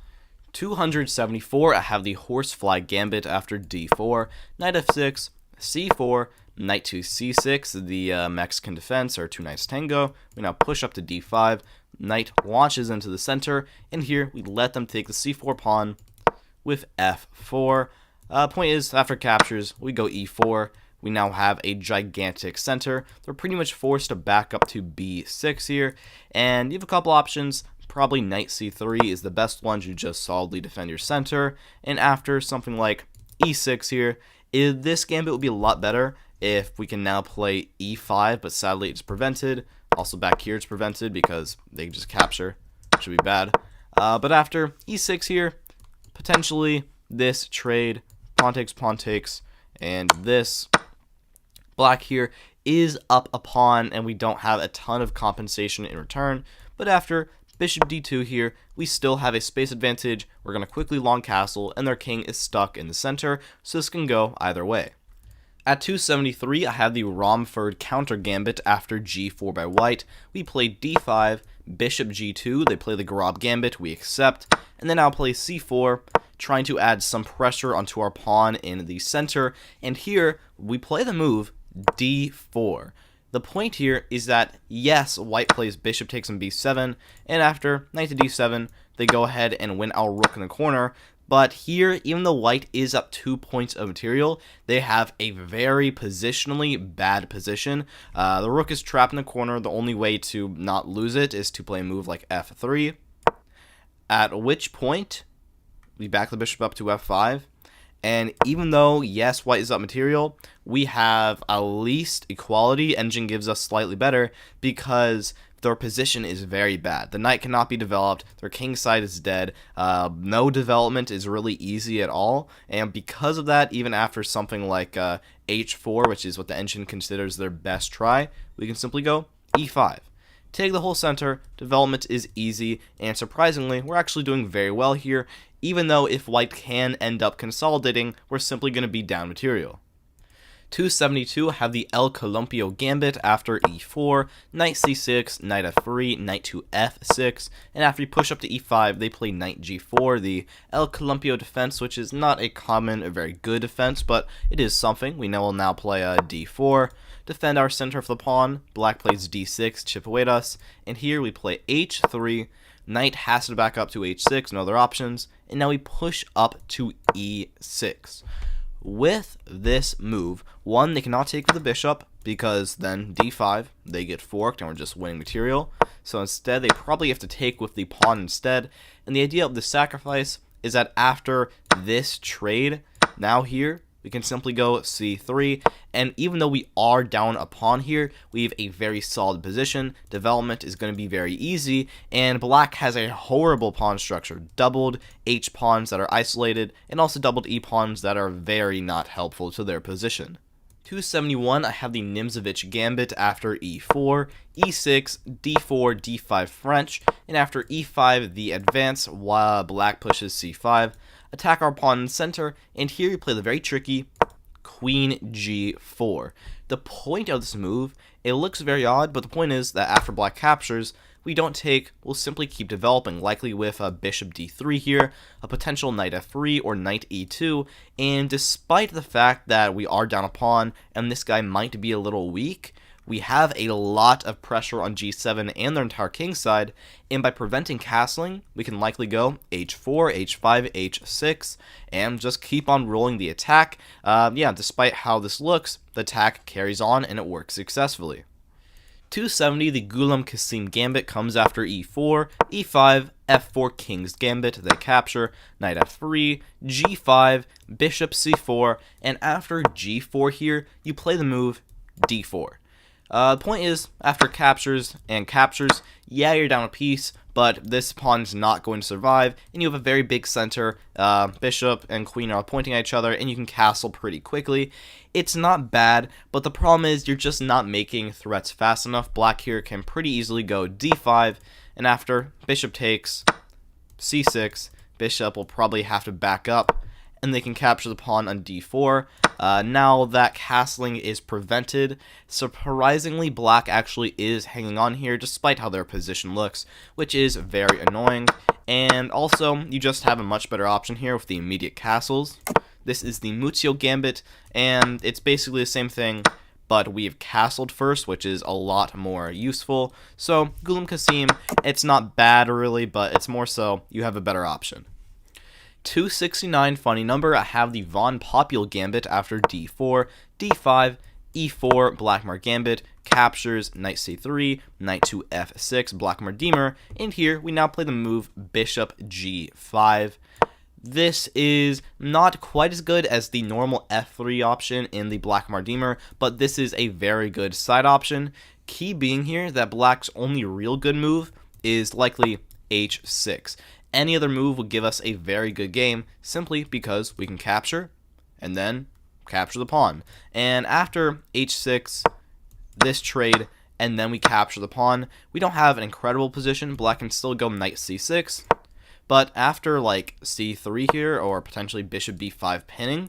274, I have the horsefly gambit after d4, knight f6, c4, knight to c6, the Mexican defense, or two knights tango. We now push up to d5, knight launches into the center, and here we let them take the c4 pawn with f4. Point is, after captures, we go e4, we now have a gigantic center. They're pretty much forced to back up to b6 here, and you have a couple options. Probably knight c3 is the best one to just solidly defend your center, and after something like e6 here, this gambit would be a lot better if we can now play e5, but sadly it's prevented. Also back here it's prevented because they can just capture, which would be bad. But after e6 here, potentially this trade, pawn takes, and this black here is up a pawn, and we don't have a ton of compensation in return. But after bishop d2 here, we still have a space advantage. We're going to quickly long castle, and their king is stuck in the center, so this can go either way. At 273, I have the Romford counter gambit after g4 by white. We play d5, bishop g2, they play the Grob gambit, we accept, and then I'll play c4, trying to add some pressure onto our pawn in the center, and here we play the move d4. The point here is that, yes, white plays bishop takes on b7, and after knight to d7, they go ahead and win our rook in the corner. But here, even though white is up 2 points of material, they have a very positionally bad position. The rook is trapped in the corner. The only way to not lose it is to play a move like f3, at which point we back the bishop up to f5. And even though, yes, white is up material, we have at least equality. Engine gives us slightly better because their position is very bad. The knight cannot be developed. Their king side is dead. No development is really easy at all. And because of that, even after something like h4, which is what the engine considers their best try, we can simply go e5. Take the whole center, development is easy, and surprisingly, we're actually doing very well here, even though if white can end up consolidating, we're simply going to be down material. 272 have the El Columpio gambit after e4, knight c6, knight f3, knight to f6, and after you push up to e5, they play knight g4, the El Columpio defense, which is not a common or very good defense, but it is something. We will now play d4, defend our center for the pawn, black plays d6, chip away at us, and here we play h3, knight has to back up to h6, no other options, and now we push up to e6. With this move, one, they cannot take with the bishop, because then d5, they get forked and we're just winning material. So instead, they probably have to take with the pawn instead. And the idea of the sacrifice is that after this trade, now here, we can simply go c3, and even though we are down a pawn here, we have a very solid position. Development is going to be very easy, and black has a horrible pawn structure. Doubled h pawns that are isolated, and also doubled e pawns that are very not helpful to their position. 271, I have the Nimzovich gambit after e4, e6, d4, d5 French, and after e5, the advance while black pushes c5. Attack our pawn in the center, and here we play the very tricky queen g4. The point of this move, it looks very odd, but the point is that after black captures, we don't take, we'll simply keep developing, likely with a bishop d3 here, a potential knight f3 or knight e2, and despite the fact that we are down a pawn and this guy might be a little weak, we have a lot of pressure on g7 and their entire king side, and by preventing castling, we can likely go h4, h5, h6, and just keep on rolling the attack. Despite how this looks, the attack carries on and it works successfully. 270, the Ghulam Qasim gambit comes after e4, e5, f4 king's gambit, they capture, knight f3, g5, bishop c4, and after g4 here, you play the move d4. The point is, after captures, yeah, you're down a piece, but this pawn is not going to survive, and you have a very big center. Bishop and queen are pointing at each other, and you can castle pretty quickly. It's not bad, but the problem is you're just not making threats fast enough. Black here can pretty easily go d5, and after bishop takes c6, bishop will probably have to back up, and they can capture the pawn on d4. Now that castling is prevented, surprisingly black actually is hanging on here despite how their position looks, which is very annoying. And also, you just have a much better option here with the immediate castles. This is the Muzio gambit, and it's basically the same thing, but we've castled first, which is a lot more useful. So, Ghulam Qasim, it's not bad really, but it's more so you have a better option. 269, funny number. I have the Von Popul Gambit after d4, d5, e4, Blackmar Gambit, captures, knight c3, knight to f6, Blackmar Demer, and here we now play the move bishop g5. This is not quite as good as the normal f3 option in the Blackmar Demer, but this is a very good side option. Key being here that black's only real good move is likely h6. Any other move would give us a very good game simply because we can capture and then capture the pawn. And after h6, this trade, and then we capture the pawn, we don't have an incredible position. Black can still go knight c6, but after like c3 here, or potentially bishop b5 pinning,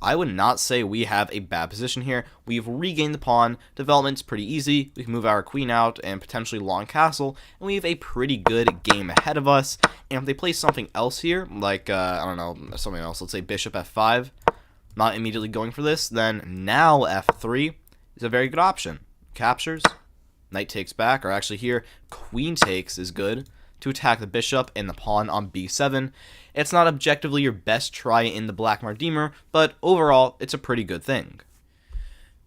I would not say we have a bad position here. We've regained the pawn, development's pretty easy, we can move our queen out and potentially long castle, and we have a pretty good game ahead of us. And if they play something else here, like, I don't know, something else, let's say bishop f5, not immediately going for this, then now f3 is a very good option. Captures, knight takes back, or actually here, queen takes is good to attack the bishop and the pawn on b7. It's not objectively your best try in the Blackmar Demer, but overall, it's a pretty good thing.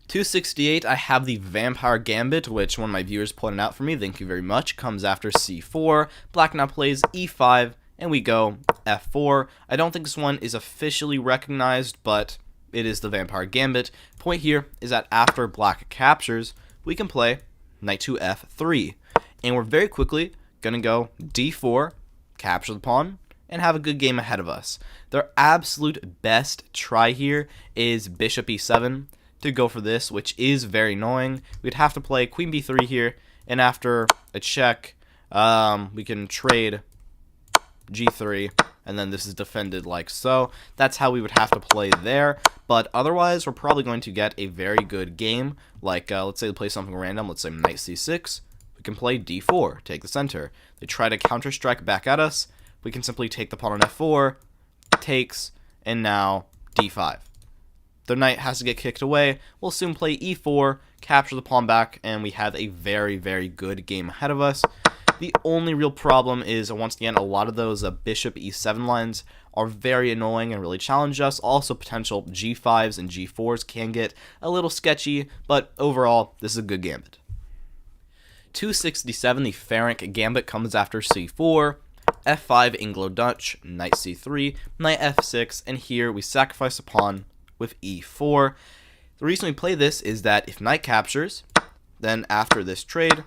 268, I have the Vampire Gambit, which one of my viewers pointed out for me, thank you very much, comes after c4. Black now plays e5, and we go f4. I don't think this one is officially recognized, but it is the Vampire Gambit. Point here is that after black captures, we can play knight to f3, and we're very quickly going to go d4, capture the pawn, and have a good game ahead of us. Their absolute best try here is bishop e7 to go for this, which is very annoying. We'd have to play queen b3 here, and after a check, we can trade g3, and then this is defended like so. That's how we would have to play there, but otherwise we're probably going to get a very good game. Like, let's say they play something random, let's say knight c6, we can play d4, take the center. They try to counter-strike back at us, we can simply take the pawn on f4, takes, and now d5. The knight has to get kicked away, we'll soon play e4, capture the pawn back, and we have a very, very good game ahead of us. The only real problem is, once again, a lot of those bishop e7 lines are very annoying and really challenge us. Also, potential g5s and g4s can get a little sketchy, but overall, this is a good gambit. 267, the Ferenc Gambit comes after c4, f5 Anglo-Dutch, knight c3, knight f6, and here we sacrifice a pawn with e4. The reason we play this is that if knight captures, then after this trade,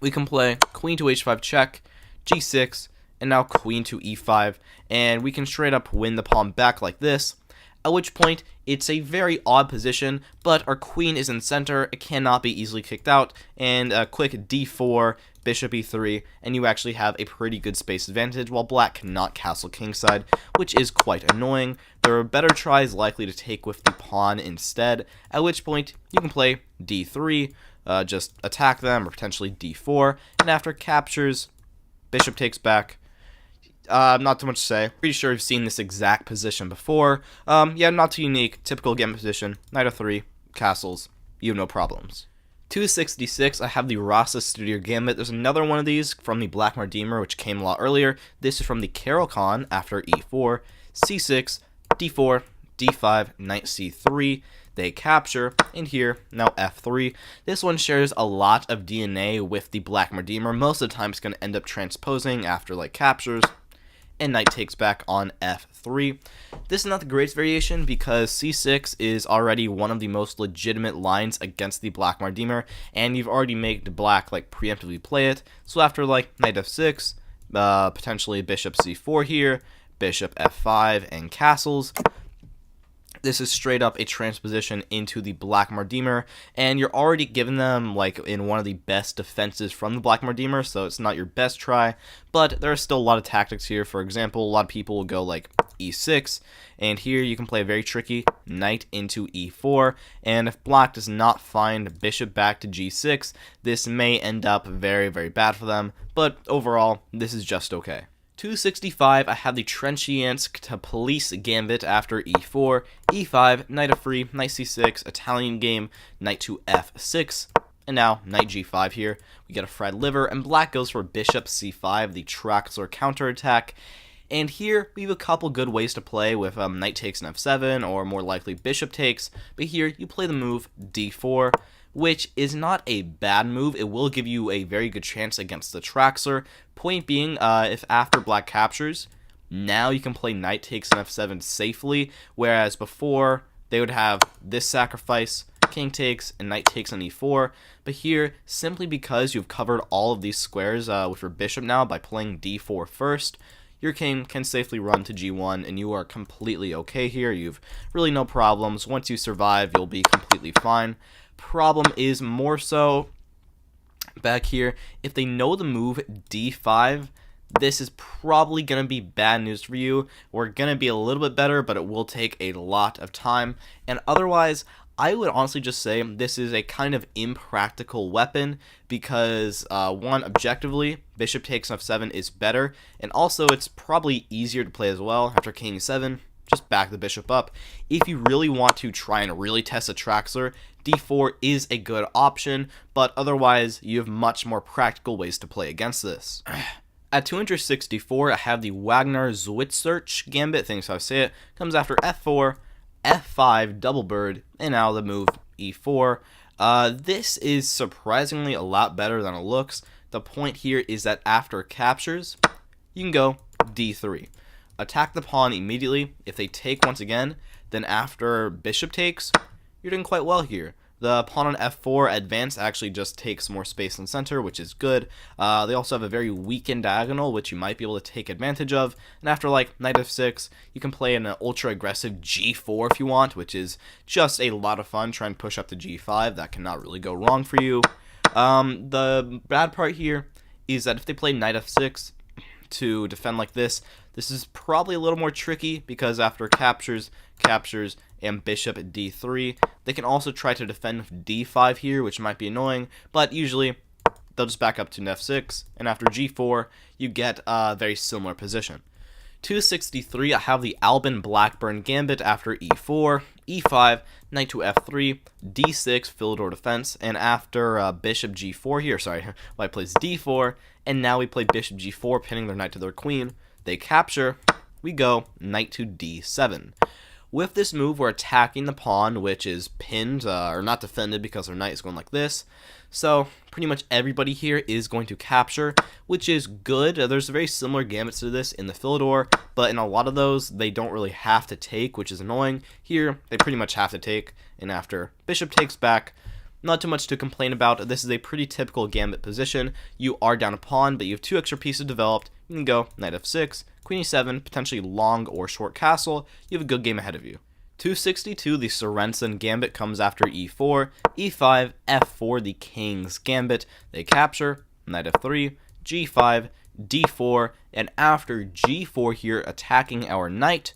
we can play queen to h5 check, g6, and now queen to e5, and we can straight up win the pawn back like this, at which point it's a very odd position, but our queen is in center, it cannot be easily kicked out, and a quick d4, bishop e3, and you actually have a pretty good space advantage, while black cannot castle kingside, which is quite annoying. There are better tries likely to take with the pawn instead, at which point you can play d3, just attack them, or potentially d4, and after captures, bishop takes back. Not too much to say. Pretty sure you've seen this exact position before. Yeah, not too unique. Typical gambit position. Knight f3, castles. You have no problems. 266, I have the Rasa Studio Gambit. There's another one of these from the Blackmar Demer, which came a lot earlier. This is from the Caro-Kann after e4, c6, d4, d5, knight c3. They capture, and here, now f3. This one shares a lot of DNA with the Blackmar Demer. Most of the time it's going to end up transposing after like captures, and knight takes back on f3. This is not the greatest variation because c6 is already one of the most legitimate lines against the Blackmar Demer, and you've already made black like preemptively play it. So after like knight f6, potentially bishop c4 here, bishop f5, and castles. This is straight up a transposition into the Blackmar Demer, and you're already giving them like in one of the best defenses from the Blackmar Demer, so it's not your best try, but there are still a lot of tactics here. For example, a lot of people will go like e6, and here you can play a very tricky knight into e4, and if black does not find bishop back to g6, this may end up very, very bad for them, but overall, this is just okay. 265, I have the Trenchiansk to Police Gambit after e4, e5, knight f3, knight c6, Italian game, knight to f6, and now knight g5 here. We get a fried liver, and black goes for bishop c5, the Traxler counterattack. And here we have a couple good ways to play with knight takes an f7, or more likely bishop takes, but here you play the move d4, which is not a bad move. It will give you a very good chance against the Traxler. Point being, if after black captures, now you can play knight takes an f7 safely, whereas before they would have this sacrifice, king takes, and knight takes on e4. But here, simply because you've covered all of these squares with your bishop now by playing d4 first, your king can safely run to g1, and you are completely okay here. You've really no problems. Once you survive, you'll be completely fine. Problem is more so back here, if they know the move d5, this is probably going to be bad news for you. We're going to be a little bit better, but it will take a lot of time. And otherwise, I would honestly just say this is a kind of impractical weapon because, one, objectively, bishop takes f7 is better, and also it's probably easier to play as well. After king e7, just back the bishop up. If you really want to try and really test a Traxler, d4 is a good option, but otherwise, you have much more practical ways to play against this. At 264, I have the Wagner-Zwitserch gambit, thanks how I say it, comes after f4, f5, double bird, and now the move e4. This is surprisingly a lot better than it looks. The point here is that after captures, you can go d3. Attack the pawn immediately. If they take once again, then after bishop takes, you're doing quite well here. The pawn on f4 advance actually just takes more space in center, which is good. They also have a very weakened diagonal, which you might be able to take advantage of. And after like knight f6, you can play an ultra aggressive g4 if you want, which is just a lot of fun. Try and push up to g5. That cannot really go wrong for you. The bad part here is that if they play knight f6 to defend like this is probably a little more tricky because after captures, and bishop at d3, they can also try to defend with d5 here, which might be annoying, but usually they'll just back up to f6, and after g4, you get a very similar position. 263, I have the Albin Blackburn gambit after e4, e5, knight to f3, d6, Philidor defense, and after bishop g4 here, white plays d4, and now we play bishop g4, pinning their knight to their queen. They capture, we go knight to d7. With this move, we're attacking the pawn, which is pinned, or not defended because their knight is going like this. So, pretty much everybody here is going to capture, which is good. There's very similar gambits to this in the Philidor, but in a lot of those, they don't really have to take, which is annoying. Here, they pretty much have to take, and after bishop takes back, not too much to complain about. This is a pretty typical gambit position. You are down a pawn, but you have 2 extra pieces developed. You can go knight f6, queen e7, potentially long or short castle. You have a good game ahead of you. 262, the Sorensen gambit comes after e4, e5, f4, the king's gambit. They capture, knight f3, g5, d4, and after g4 here attacking our knight,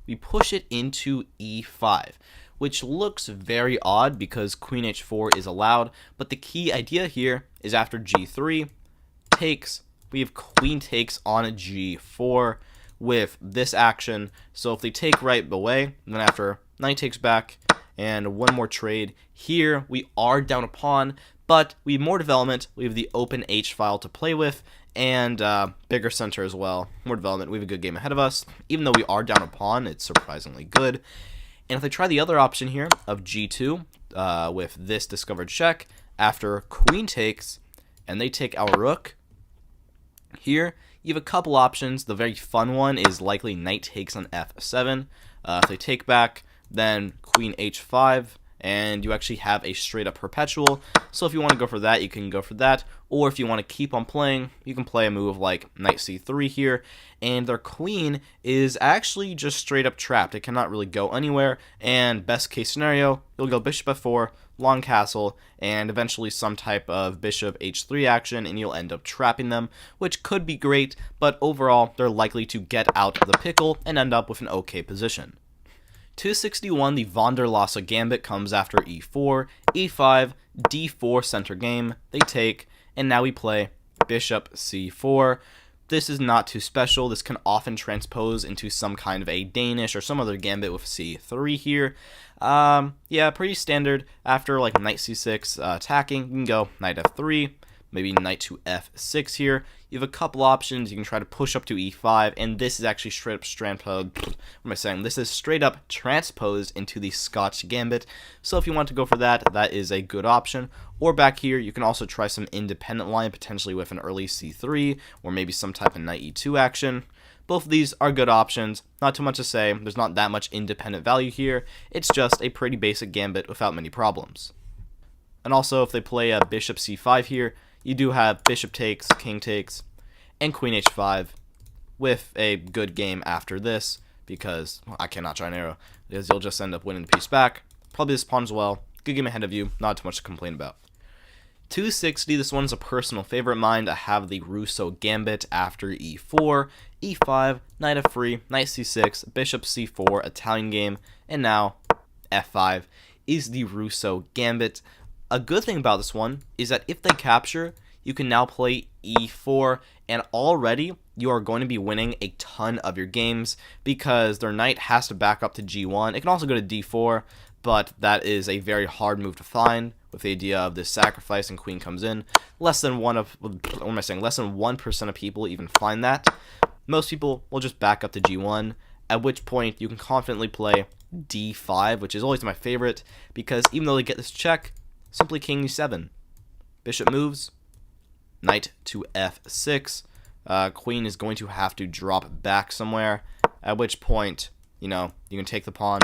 we push it into e5. Which looks very odd because queen h4 is allowed, but the key idea here is after g3 takes, we have queen takes on a g4 with this action. So if they take right away, then after knight takes back and one more trade, here we are down a pawn, but we have more development. We have the open h file to play with, and bigger center as well. More development. We have a good game ahead of us. Even though we are down a pawn, it's surprisingly good. And if they try the other option here of g2 with this discovered check, after queen takes, and they take our rook, here you have a couple options. The very fun one is likely knight takes on f7. If they take back, then queen h5, and you actually have a straight up perpetual. So if you want to go for that, you can go for that. Or if you want to keep on playing, you can play a move like knight c3 here, and their queen is actually just straight up trapped. It cannot really go anywhere, and best case scenario, you'll go bishop f4, long castle, and eventually some type of bishop h3 action, and you'll end up trapping them, which could be great, but overall, they're likely to get out of the pickle and end up with an okay position. 261, the Von der Lasse gambit comes after e4, e5, d4 center game, they take, and now we play bishop c4. This is not too special. This can often transpose into some kind of a Danish or some other gambit with c3 here. Yeah, pretty standard. After like knight c6 attacking, you can go knight f3, maybe knight to f6 here. you have a couple options. You can try to push up to e5, and this is actually straight up This is straight up transposed into the Scotch Gambit. So if you want to go for that, that is a good option. Or back here, you can also try some independent line, potentially with an early c3, or maybe some type of knight e2 action. Both of these are good options. Not too much to say. There's not that much independent value here. It's just a pretty basic gambit without many problems. And also, if they play a bishop c5 here, you do have bishop takes, king takes, and queen h5 with a good game after this, because I cannot try an arrow, because you'll just end up winning the piece back. Probably this pawn as well. Good game ahead of you. Not too much to complain about. 260, this one's a personal favorite of mine. I have the Russo Gambit after e4, e5, knight f3, knight c6, bishop c4, Italian game, and now f5 is the Russo Gambit. A good thing about this one is that if they capture, you can now play e4, and already you are going to be winning a ton of your games because their knight has to back up to g1. It can also go to d4, but that is a very hard move to find with the idea of this sacrifice and queen comes in. Less than 1% of people even find that. Most people will just back up to g1, at which point you can confidently play d5, which is always my favorite, because even though they get this check, simply king e7. Bishop moves, knight to f6. Queen is going to have to drop back somewhere, at which point, you can take the pawn.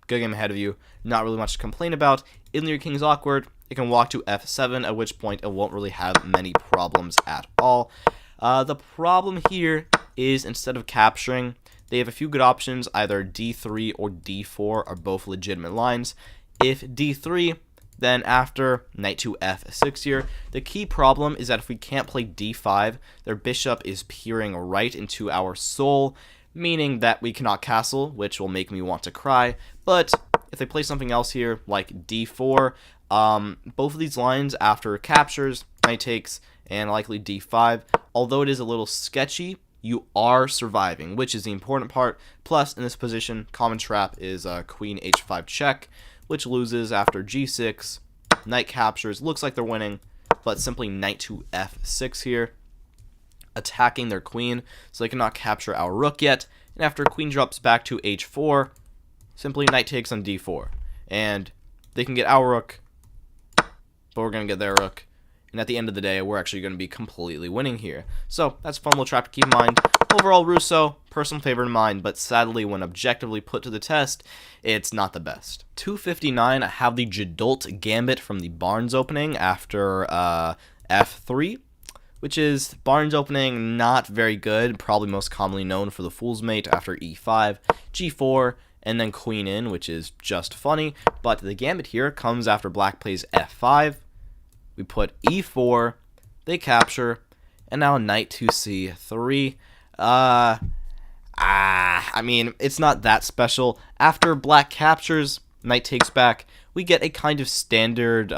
Good game ahead of you. Not really much to complain about. Even though your king's awkward, it can walk to f7, at which point it won't really have many problems at all. The problem here is instead of capturing, they have a few good options. Either d3 or d4 are both legitimate lines. If d3, then after knight to f6 here, the key problem is that if we can't play d5, their bishop is peering right into our soul, meaning that we cannot castle, which will make me want to cry. But if they play something else here, like d4, both of these lines after captures, knight takes, and likely d5, although it is a little sketchy, you are surviving, which is the important part. Plus, in this position, common trap is queen h5 check, which loses after g6, knight captures, looks like they're winning, but simply knight to f6 here, attacking their queen, so they cannot capture our rook yet, and after queen drops back to h4, simply knight takes on d4, and they can get our rook, but we're going to get their rook, and at the end of the day, we're actually going to be completely winning here. So that's a fun little trap to keep in mind. Overall, Russo, personal favorite of mine, but sadly, when objectively put to the test, it's not the best. 259, I have the Jadot Gambit from the Barnes opening after f3, which is Barnes opening, not very good, probably most commonly known for the Fool's Mate after e5, g4, and then queen in, which is just funny. But the Gambit here comes after black plays f5, we put e4, they capture, and now knight to c3. I mean, it's not that special. After black captures, knight takes back, we get a kind of standard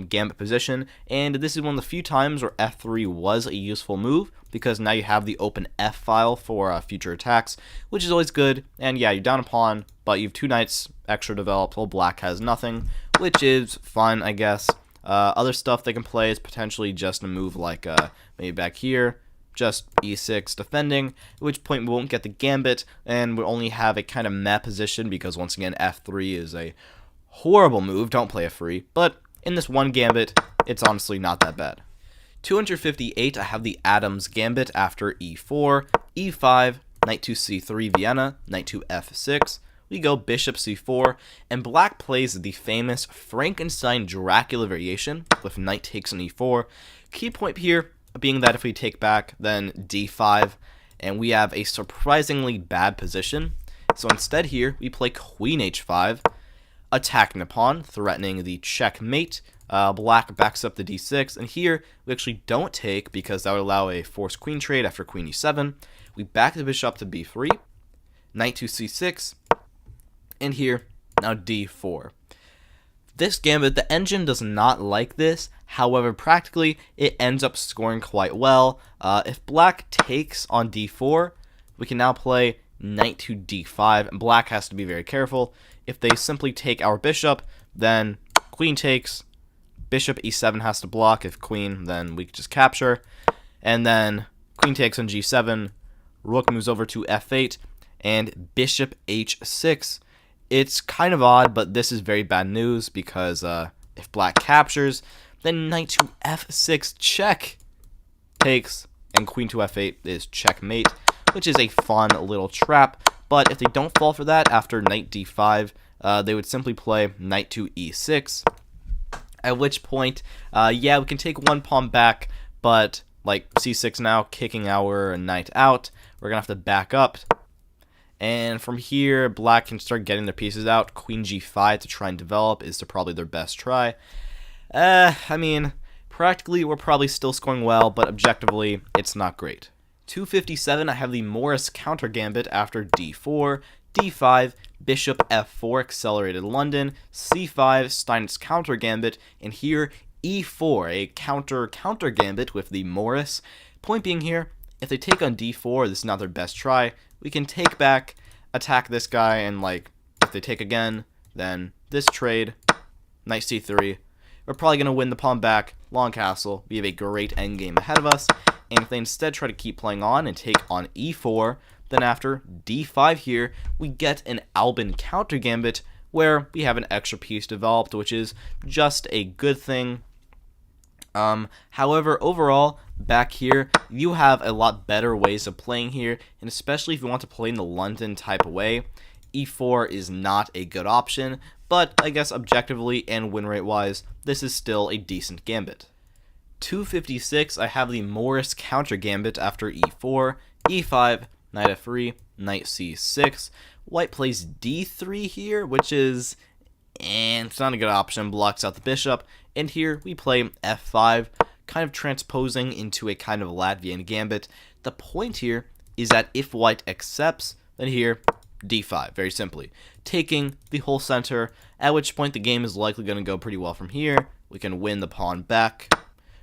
gambit position, and this is one of the few times where f3 was a useful move, because now you have the open f file for future attacks, which is always good. And yeah, you're down a pawn, but you have two knights extra developed, while black has nothing, which is fun, I guess. Other stuff they can play is potentially just a move like maybe back here, just e6 defending, at which point we won't get the gambit, and we'll only have a kind of meh position, because once again, f3 is a horrible move, don't play f3, but in this one gambit, it's honestly not that bad. 258, I have the Adams Gambit after e4, e5, knight to c3 Vienna, knight to f6, we go bishop c4, and black plays the famous Frankenstein Dracula variation with knight takes on e4. Key point here being that if we take back, then d5, and we have a surprisingly bad position. So instead here, we play queen h5, attacking the pawn, threatening the checkmate. Black backs up the d6, and here we actually don't take because that would allow a forced queen trade after queen e7. We back the bishop to b3, knight to c6, and here, now d4. This gambit, the engine does not like this, however, practically, it ends up scoring quite well. If black takes on d4, we can now play knight to d5, and black has to be very careful. If they simply take our bishop, then queen takes, bishop e7 has to block. If queen, then we just capture. And then queen takes on g7, rook moves over to f8, and bishop h6. It's kind of odd, but this is very bad news because if black captures, then knight to f6 check takes, and queen to f8 is checkmate, which is a fun little trap. But if they don't fall for that after knight d5, they would simply play knight to e6, at which point, yeah, we can take one pawn back, but like c6 now, kicking our knight out. We're going to have to back up. And from here, black can start getting their pieces out. Queen g5 to try and develop is probably their best try. I mean, practically, we're probably still scoring well, but objectively, it's not great. 257, I have the Morris counter gambit after d4, d5, bishop f4, accelerated London, c5, Steinitz counter gambit, and here, e4, a counter gambit with the Morris. Point being here, if they take on d4, this is not their best try. We can take back, attack this guy, and like, if they take again, then this trade, knight c3, we're probably going to win the pawn back, long castle, we have a great endgame ahead of us, and if they instead try to keep playing on and take on e4, then after d5 here, we get an Albin counter gambit, where we have an extra piece developed, which is just a good thing. However, overall, back here, you have a lot better ways of playing here, and especially if you want to play in the London type of way, e4 is not a good option, but I guess objectively and win rate wise, this is still a decent gambit. 256, I have the Morris counter gambit after e4, e5, knight f3, knight c6, white plays d3 here, which is, it's not a good option, blocks out the bishop, and here we play f5, kind of transposing into a kind of Latvian gambit. The point here is that if white accepts, then here, d5, very simply, taking the whole center, at which point the game is likely going to go pretty well from here. We can win the pawn back.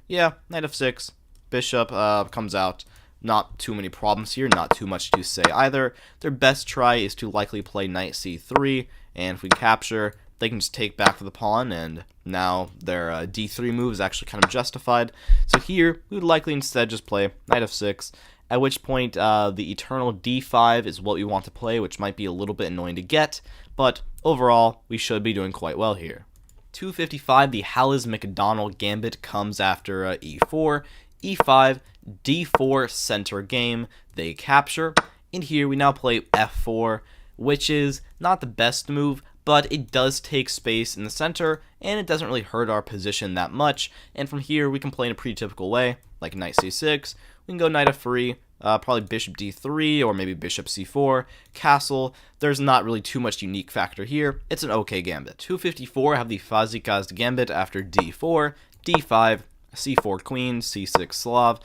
Yeah, knight f6, bishop comes out. Not too many problems here, not too much to say either. Their best try is to likely play knight c3, and if we capture, they can just take back for the pawn, and now their d3 move is actually kind of justified. So here, we would likely instead just play knight f6, at which point the eternal d5 is what we want to play, which might be a little bit annoying to get, but overall, we should be doing quite well here. 255, the Hallis McDonald gambit comes after e4, e5, d4 center game, they capture, and here we now play f4, which is not the best move, but it does take space in the center, and it doesn't really hurt our position that much, and from here we can play in a pretty typical way, like knight c6, we can go knight f3, probably bishop d3, or maybe bishop c4, castle. There's not really too much unique factor here. It's an okay gambit. 254, I have the Fazekas gambit after d4, d5, c4 queen, c6 Slav.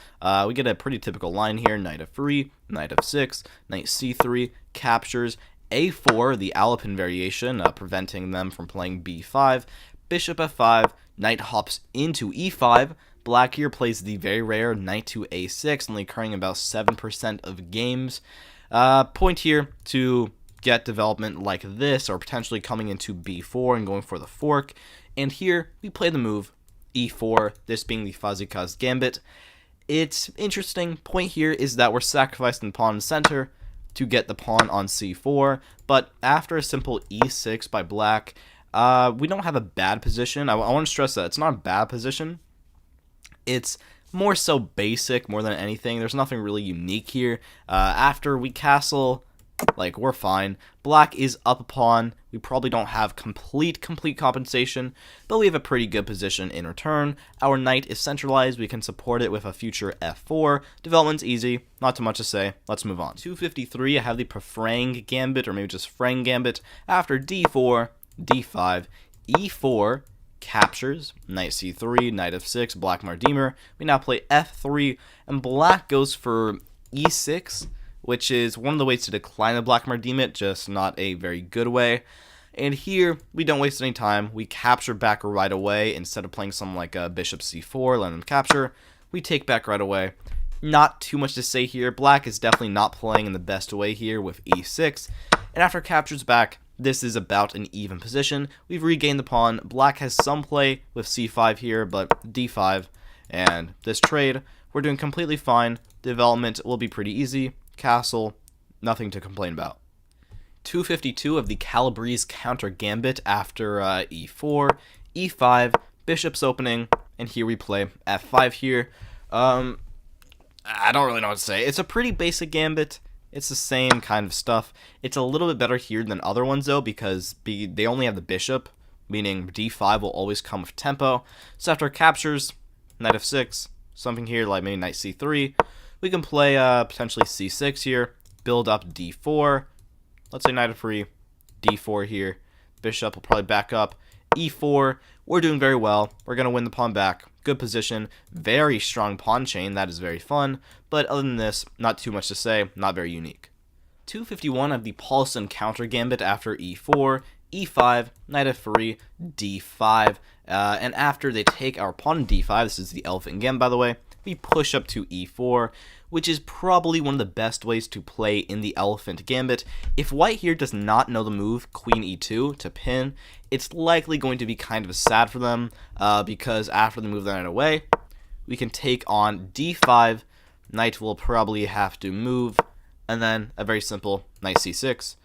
We get a pretty typical line here, knight f3, knight f6, knight c3, captures, a4, the Alapin variation, preventing them from playing b5, bishop f5, knight hops into e5, black here plays the very rare knight to a6, only occurring about 7% of games. Point here to get development like this, or potentially coming into b4 and going for the fork, and here we play the move e4, this being the Fazekas gambit. It's interesting. Point here is that we're sacrificing the pawn in the center to get the pawn on c4, but after a simple e6 by black, we don't have a bad position. I want to stress that it's not a bad position. It's more so basic more than anything. There's nothing really unique here. After we castle, like, we're fine. Black is up a pawn. We probably don't have complete compensation, but we have a pretty good position in return. Our knight is centralized. We can support it with a future f4. Development's easy. Not too much to say. Let's move on. 253, I have the Prefrang gambit, or maybe just Frang gambit. After d4, d5, e4, captures, knight c3, knight f6, black Mardimer. We now play f3, and black goes for e6, which is one of the ways to decline the black Mardimet, just not a very good way. And here, we don't waste any time. We capture back right away. Instead of playing something like bishop c4, letting them capture, we take back right away. Not too much to say here. Black is definitely not playing in the best way here with e6. And after captures back, this is about an even position. We've regained the pawn. Black has some play with c5 here, but d5. And this trade, we're doing completely fine. Development will be pretty easy. Castle, nothing to complain about. 252 of the Calabrese counter gambit after e4, e5, bishop's opening, and here we play f5 here. I don't really know what to say. It's a pretty basic gambit. It's the same kind of stuff. It's a little bit better here than other ones, though, because they only have the bishop, meaning d5 will always come with tempo. So after captures, knight f6, something here like maybe knight c3, we can play potentially c6 here, build up d4, let's say knight f3, d4 here, bishop will probably back up, e4, we're doing very well, we're going to win the pawn back, good position, very strong pawn chain, that is very fun, but other than this, not too much to say, not very unique. 251 of the Paulsen counter gambit after e4, e5, knight f3, d5, and after they take our pawn d5, this is the elephant gambit by the way, we push up to e4, which is probably one of the best ways to play in the elephant gambit. If white here does not know the move queen e2 to pin, it's likely going to be kind of sad for them, because after they move the knight away, we can take on d5, knight will probably have to move, and then a very simple knight c6.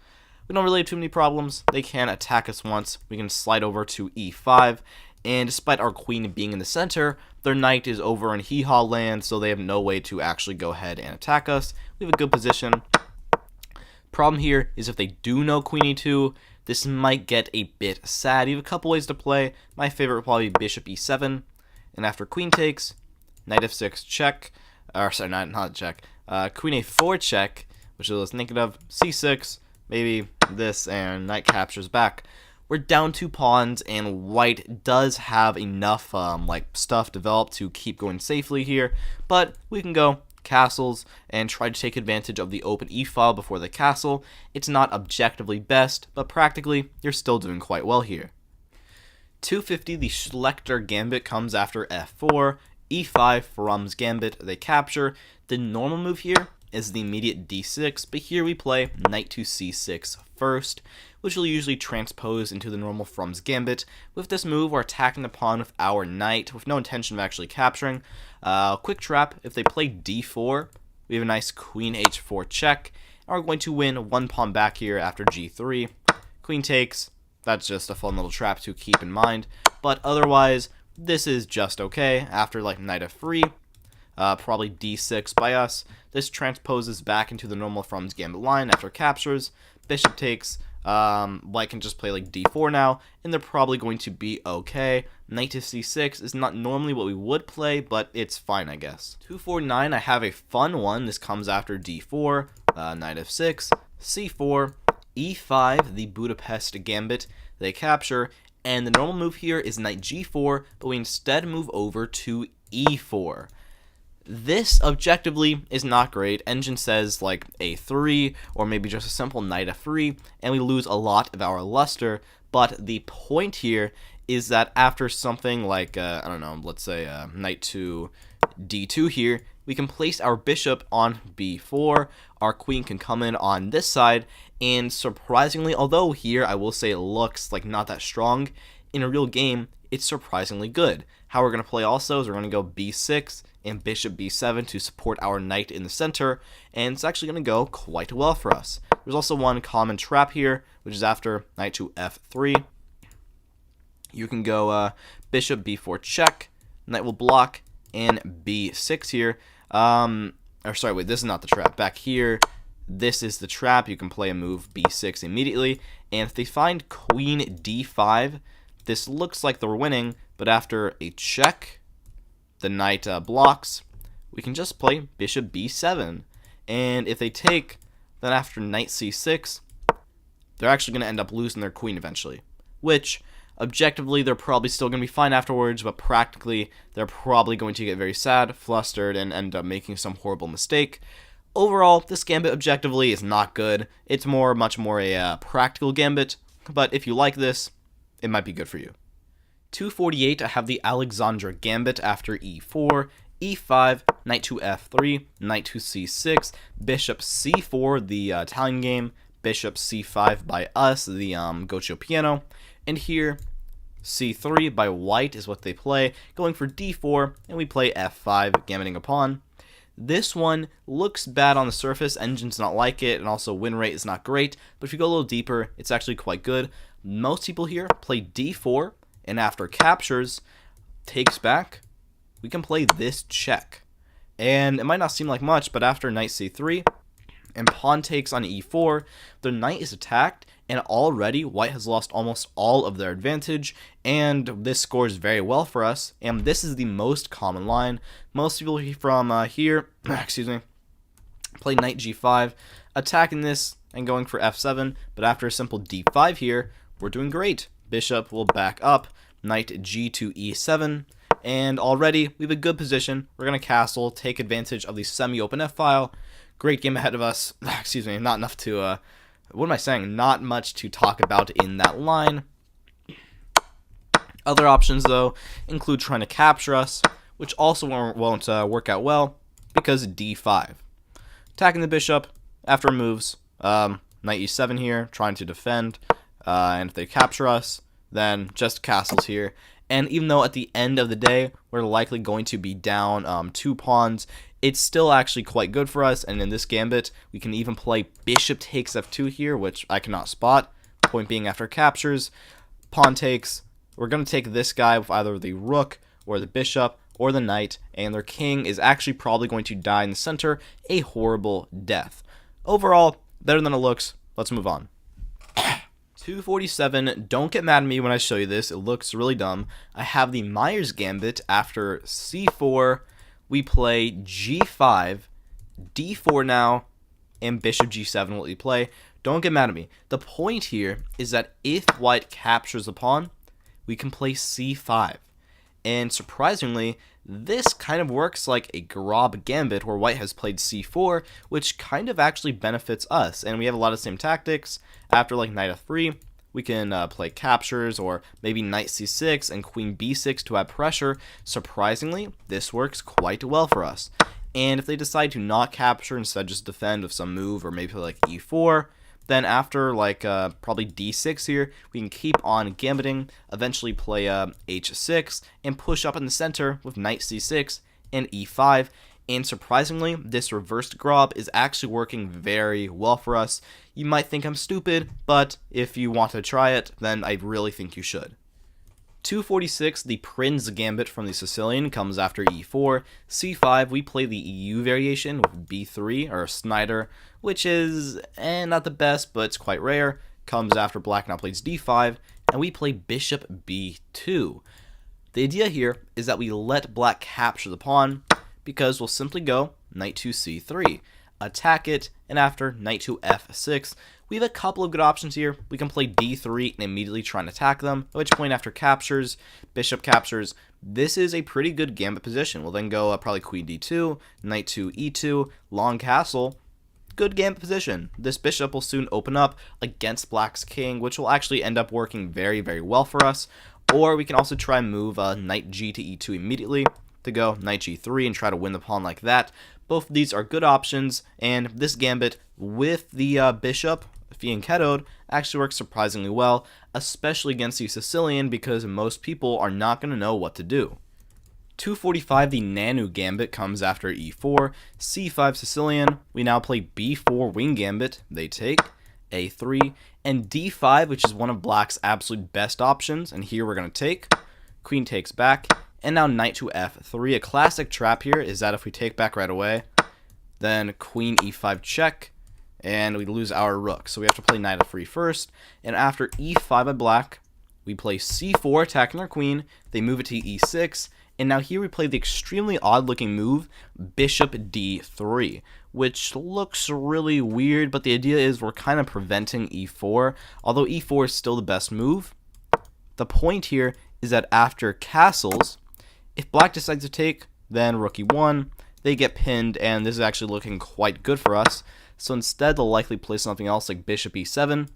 We don't really have too many problems. They can attack us once. We can slide over to e5, and despite our queen being in the center, their knight is over in hee-haw land, so they have no way to actually go ahead and attack us. We have a good position. Problem here is if they do know queen e2, this might get a bit sad. You have a couple ways to play. My favorite would probably be bishop e7, and after queen takes, knight f6 check, or sorry, not check, queen a4 check, which is what I was thinking of, c6, maybe this, and knight captures back. We're down 2 pawns, and white does have enough stuff developed to keep going safely here, but we can go castles and try to take advantage of the open e-file before the castle. It's not objectively best, but practically, you're still doing quite well here. 250, the Schlechter gambit comes after f4, e5, Frum's gambit, they capture. The normal move here is the immediate d6, but here we play knight to c6 first, which will usually transpose into the normal Frum's gambit. With this move, we're attacking the pawn with our knight, with no intention of actually capturing. Quick trap, if they play d4, we have a nice queen h4 check, and we're going to win 1 pawn back here after g3. Queen takes, that's just a fun little trap to keep in mind, but otherwise, this is just okay. After like knight f3, probably d6 by us, this transposes back into the normal Frum's gambit line after captures. Bishop takes, white can just play like d4 now, and they're probably going to be okay. Knight to c6 is not normally what we would play, but it's fine, I guess. 249, I have a fun one. This comes after d4, knight f6, c4, e5, the Budapest gambit, they capture, and the normal move here is knight g4, but we instead move over to e4. This objectively is not great. Engine says like a3 or maybe just a simple knight f3, and we lose a lot of our luster. But the point here is that after something like I don't know, let's say knight to d2 here, we can place our bishop on b4. Our queen can come in on this side, and surprisingly, although here I will say it looks like not that strong, in a real game it's surprisingly good. How we're going to play also is we're going to go b6 and bishop b7 to support our knight in the center, and it's actually going to go quite well for us. There's also one common trap here, which is after knight to f3. You can go bishop b4 check, knight will block, and b6 here. Or sorry, wait, this is not the trap. Back here, this is the trap. You can play a move b6 immediately, and if they find queen d5, this looks like they're winning, but after a check, the knight blocks, we can just play bishop b7, and if they take, then after knight c6, they're actually going to end up losing their queen eventually, which objectively they're probably still going to be fine afterwards, but practically they're probably going to get very sad, flustered, and end up making some horrible mistake. Overall, this gambit objectively is not good. It's much more a practical gambit, but if you like this, it might be good for you. 248, I have the Alexandra gambit after e4, e5, knight to f3, knight to c6, bishop c4, the Italian game, bishop c5 by us, the Goccio Piano, and here, c3 by white is what they play, going for d4, and we play f5, gambiting a pawn. This one looks bad on the surface, Engine's not like it, and also win rate is not great, but if you go a little deeper, it's actually quite good. Most people here play d4, and after captures, takes back, we can play this check. And it might not seem like much, but after knight c3, and pawn takes on e4, the knight is attacked, and already white has lost almost all of their advantage, and this scores very well for us, and this is the most common line. Most people from here, excuse me, play knight g5, attacking this and going for f7, but after a simple d5 here, we're doing great. Bishop will back up, knight g to e7, and already we have a good position. We're going to castle, take advantage of the semi-open f-file. Great game ahead of us. Excuse me, not enough to, what am I saying? Not much to talk about in that line. Other options, though, include trying to capture us, which also won't work out well, because d5. Attacking the bishop, after moves, knight e7 here, trying to defend, and if they capture us, then just castles here. And even though at the end of the day, we're likely going to be down 2 pawns, it's still actually quite good for us, and in this gambit, we can even play bishop takes f2 here, which I cannot spot. Point being, after captures, pawn takes, we're going to take this guy with either the rook or the bishop or the knight, and their king is actually probably going to die in the center, a horrible death. Overall, better than it looks. Let's move on. 247, don't get mad at me when I show you this, it looks really dumb. I have the Myers Gambit. After c4, we play g5, d4 now, and bishop g7 will we play. Don't get mad at me. The point here is that if white captures the pawn, we can play c5. And surprisingly, this kind of works like a Grob Gambit where white has played c4, which kind of actually benefits us. And we have a lot of same tactics. After like knight f3, we can play captures, or maybe knight c6 and queen b6 to add pressure. Surprisingly, this works quite well for us. And if they decide to not capture, instead just defend with some move, or maybe like e4, then after like probably d6 here, we can keep on gambiting, eventually play h6, and push up in the center with knight c6 and e5. And surprisingly, this reversed Grob is actually working very well for us. You might think I'm stupid, but if you want to try it, then I really think you should. 246, the Prince Gambit from the Sicilian, comes after e4. c5, we play the EU variation with b3, or Snyder, which is not the best, but it's quite rare. Comes after black now plays d5, and we play bishop b2. The idea here is that we let black capture the pawn, because we'll simply go knight to c3, attack it, and after knight to f6, we have a couple of good options here. We can play d3 and immediately try and attack them, at which point after captures, bishop captures, this is a pretty good gambit position. We'll then go probably queen d2, knight to e2, long castle. Good gambit position. This bishop will soon open up against black's king, which will actually end up working very, very well for us. Or we can also try and move knight g to e2 immediately, to go knight g3 and try to win the pawn like that. Both of these are good options, and this gambit with the bishop fianchettoed actually works surprisingly well, especially against the Sicilian, because most people are not going to know what to do. 245, the Nanu Gambit, comes after e4, c5 Sicilian, we now play b4 wing gambit, they take, a3, and d5, which is one of black's absolute best options, and here we're going to take, queen takes back, and now knight to f3. A classic trap here is that if we take back right away, then queen e5 check, and we lose our rook. So we have to play knight f3 first, and after e5 by black, we play c4, attacking our queen, they move it to e6, and now here we play the extremely odd looking move, bishop d3, which looks really weird, but the idea is we're kind of preventing e4, although e4 is still the best move. The point here is that after castles, if black decides to take, then rook e1, they get pinned, and this is actually looking quite good for us. So instead, they'll likely play something else like bishop e7,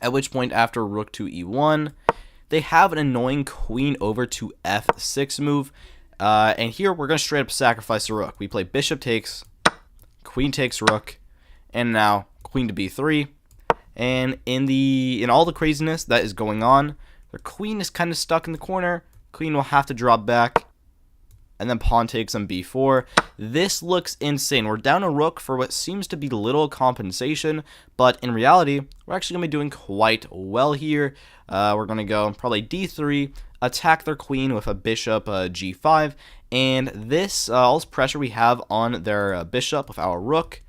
at which point after rook to e1, they have an annoying queen over to f6 move, and here we're going to straight up sacrifice the rook. We play bishop takes, queen takes rook, and now queen to b3, and in all the craziness that is going on, Their queen is kind of stuck in the corner. Queen will have to drop back, and then pawn takes on b4. This looks insane. We're down a rook for what seems to be little compensation, but in reality, we're actually going to be doing quite well here. We're going to go probably d3, attack their queen with a bishop g5, and this, all this pressure we have on their bishop with our rook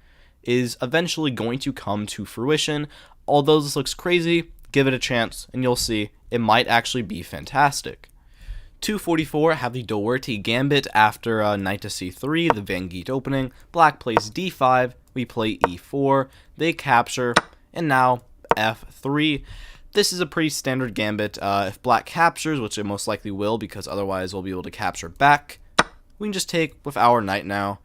is eventually going to come to fruition. Although this looks crazy, give it a chance, and you'll see it might actually be fantastic. 244, have the Doherty gambit after knight to c3, the Van Geet opening. Black plays d5, we play e4, they capture, and now f3. This is a pretty standard gambit. If black captures, which it most likely will because otherwise we'll be able to capture back, we can just take with our knight now.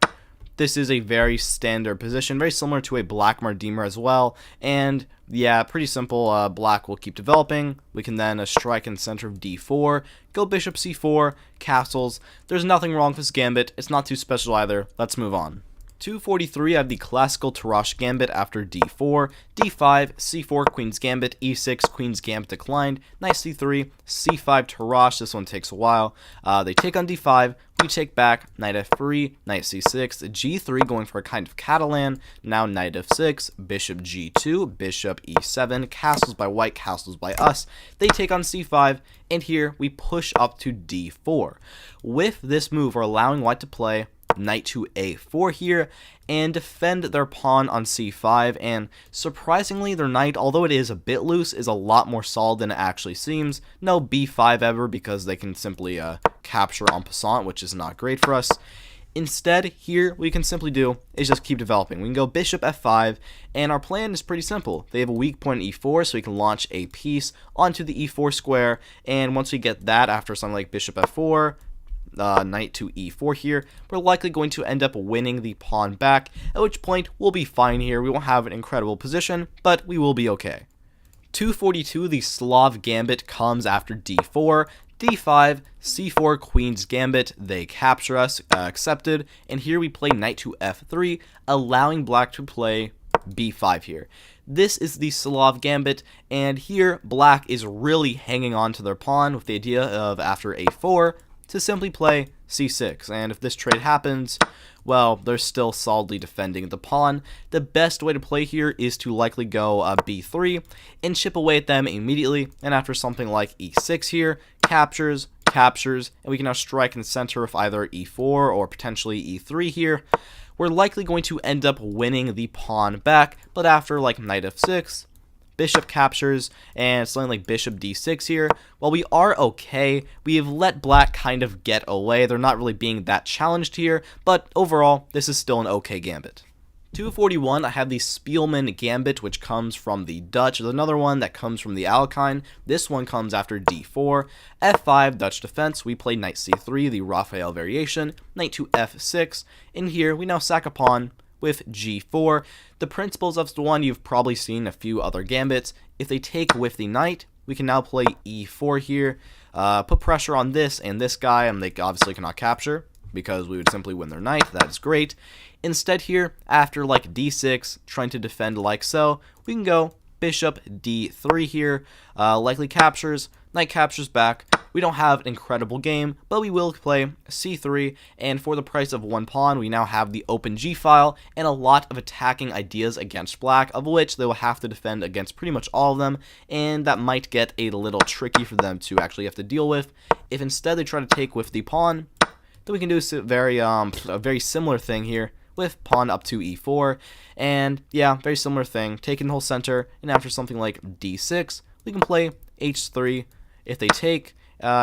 This is a very standard position, very similar to a black Mardimer as well, and yeah, pretty simple. Black will keep developing. We can then strike in center of d4, go bishop c4, castles. There's nothing wrong with this gambit. It's not too special either. Let's move on. 243, I have the classical Tarrasch gambit after d4, d5, c4, queen's gambit, e6, queen's gambit declined, knight c3, c5, Tarrasch. This one takes a while. They take on d5, we take back, knight f3, knight c6, g3 going for a kind of Catalan, now knight f6, bishop g2, bishop e7, castles by white, castles by us. They take on c5, and here we push up to d4. With this move, we're allowing white to play knight to a4 here and defend their pawn on c5, and surprisingly their knight, although it is a bit loose, is a lot more solid than it actually seems. No b5 ever because they can simply capture en passant, which is not great for us. Instead, here we can simply do is just keep developing. We can go bishop f5, and our plan is pretty simple. They have a weak point e4, so we can launch a piece onto the e4 square, and once we get that after something like bishop f4, knight to e4 here, we're likely going to end up winning the pawn back, at which point we'll be fine here. We won't have an incredible position, but we will be okay. 242, the Slav gambit comes after d4, d5, c4, queen's gambit, they capture us, accepted, and here we play knight to f3, allowing black to play b5 here. This is the Slav gambit, and here black is really hanging on to their pawn with the idea of after a4, to simply play c6, and if this trade happens, well, they're still solidly defending the pawn. The best way to play here is to likely go b3 and chip away at them immediately, and after something like e6 here, captures, and we can now strike in the center with either e4 or potentially e3 here. We're likely going to end up winning the pawn back, but after like knight f6, bishop captures, and something like bishop d6 here, while we are okay, we have let black kind of get away. They're not really being that challenged here, but overall, this is still an okay gambit. 241, I have the Spielmann gambit, which comes from the Dutch. There's another one that comes from the Alekhine. This one comes after d4, f5, Dutch defense. We play knight c3, the Raphael variation, knight to f6, and here we now sack a pawn with g4. The principles of the one you've probably seen a few other gambits. If they take with the knight, we can now play e4 here, put pressure on this and this guy, and they obviously cannot capture because we would simply win their knight. That is great. Instead here, after like d6, trying to defend like so, we can go bishop d3 here, likely captures, knight captures back. We don't have an incredible game, but we will play c3, and for the price of one pawn, we now have the open g-file and a lot of attacking ideas against black, of which they will have to defend against pretty much all of them, and that might get a little tricky for them to actually have to deal with. If instead they try to take with the pawn, then we can do a very similar thing here with pawn up to e4, and yeah, very similar thing, taking the whole center, and after something like d6, we can play h3. If they take,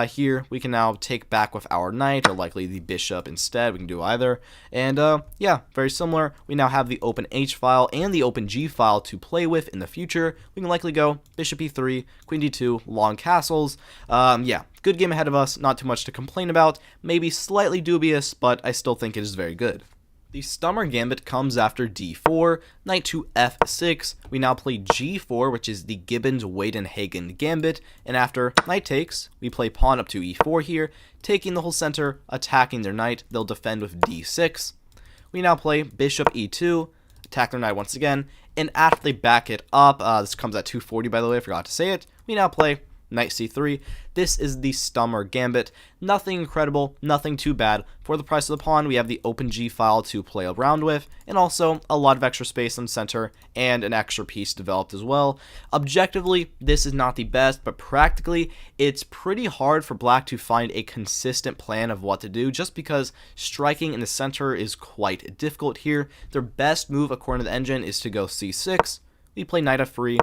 here we can now take back with our knight, or likely the bishop instead. We can do either, and yeah, very similar. We now have the open h file and the open g file to play with in the future. We can likely go bishop e3, queen d2, long castles. Yeah, good game ahead of us, not too much to complain about, maybe slightly dubious, but I still think it is very good. The Stummer gambit comes after d4, knight to f6. We now play g4, which is the Gibbons-Wadenhagen gambit, and after knight takes, we play pawn up to e4 here, taking the whole center, attacking their knight. They'll defend with d6. We now play bishop e2, attack their knight once again, and after they back it up, this comes at 240 by the way, I forgot to say it, we now play knight c3. This is the Stummer Gambit. Nothing incredible, nothing too bad. For the price of the pawn, we have the open g file to play around with, and also a lot of extra space in the center, and an extra piece developed as well. Objectively, this is not the best, but practically, it's pretty hard for black to find a consistent plan of what to do, just because striking in the center is quite difficult here. Their best move, according to the engine, is to go c6. We play knight f3,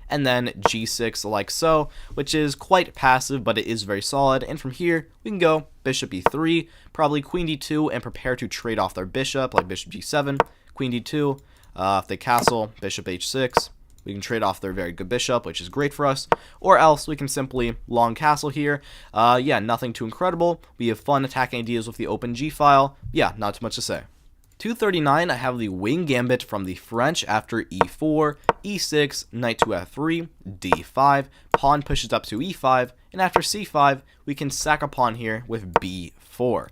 and then g6 like so, which is quite passive, but it is very solid. And from here, we can go bishop e3, probably queen d2, and prepare to trade off their bishop, like bishop g7, queen d2. If they castle, bishop h6. We can trade off their very good bishop, which is great for us. Or else we can simply long castle here. Yeah, nothing too incredible. We have fun attacking ideas with the open g file. Yeah, not too much to say. 239, I have the wing gambit from the French after e4, e6, knight to f3, d5, pawn pushes up to e5, and after c5, we can sack a pawn here with b4.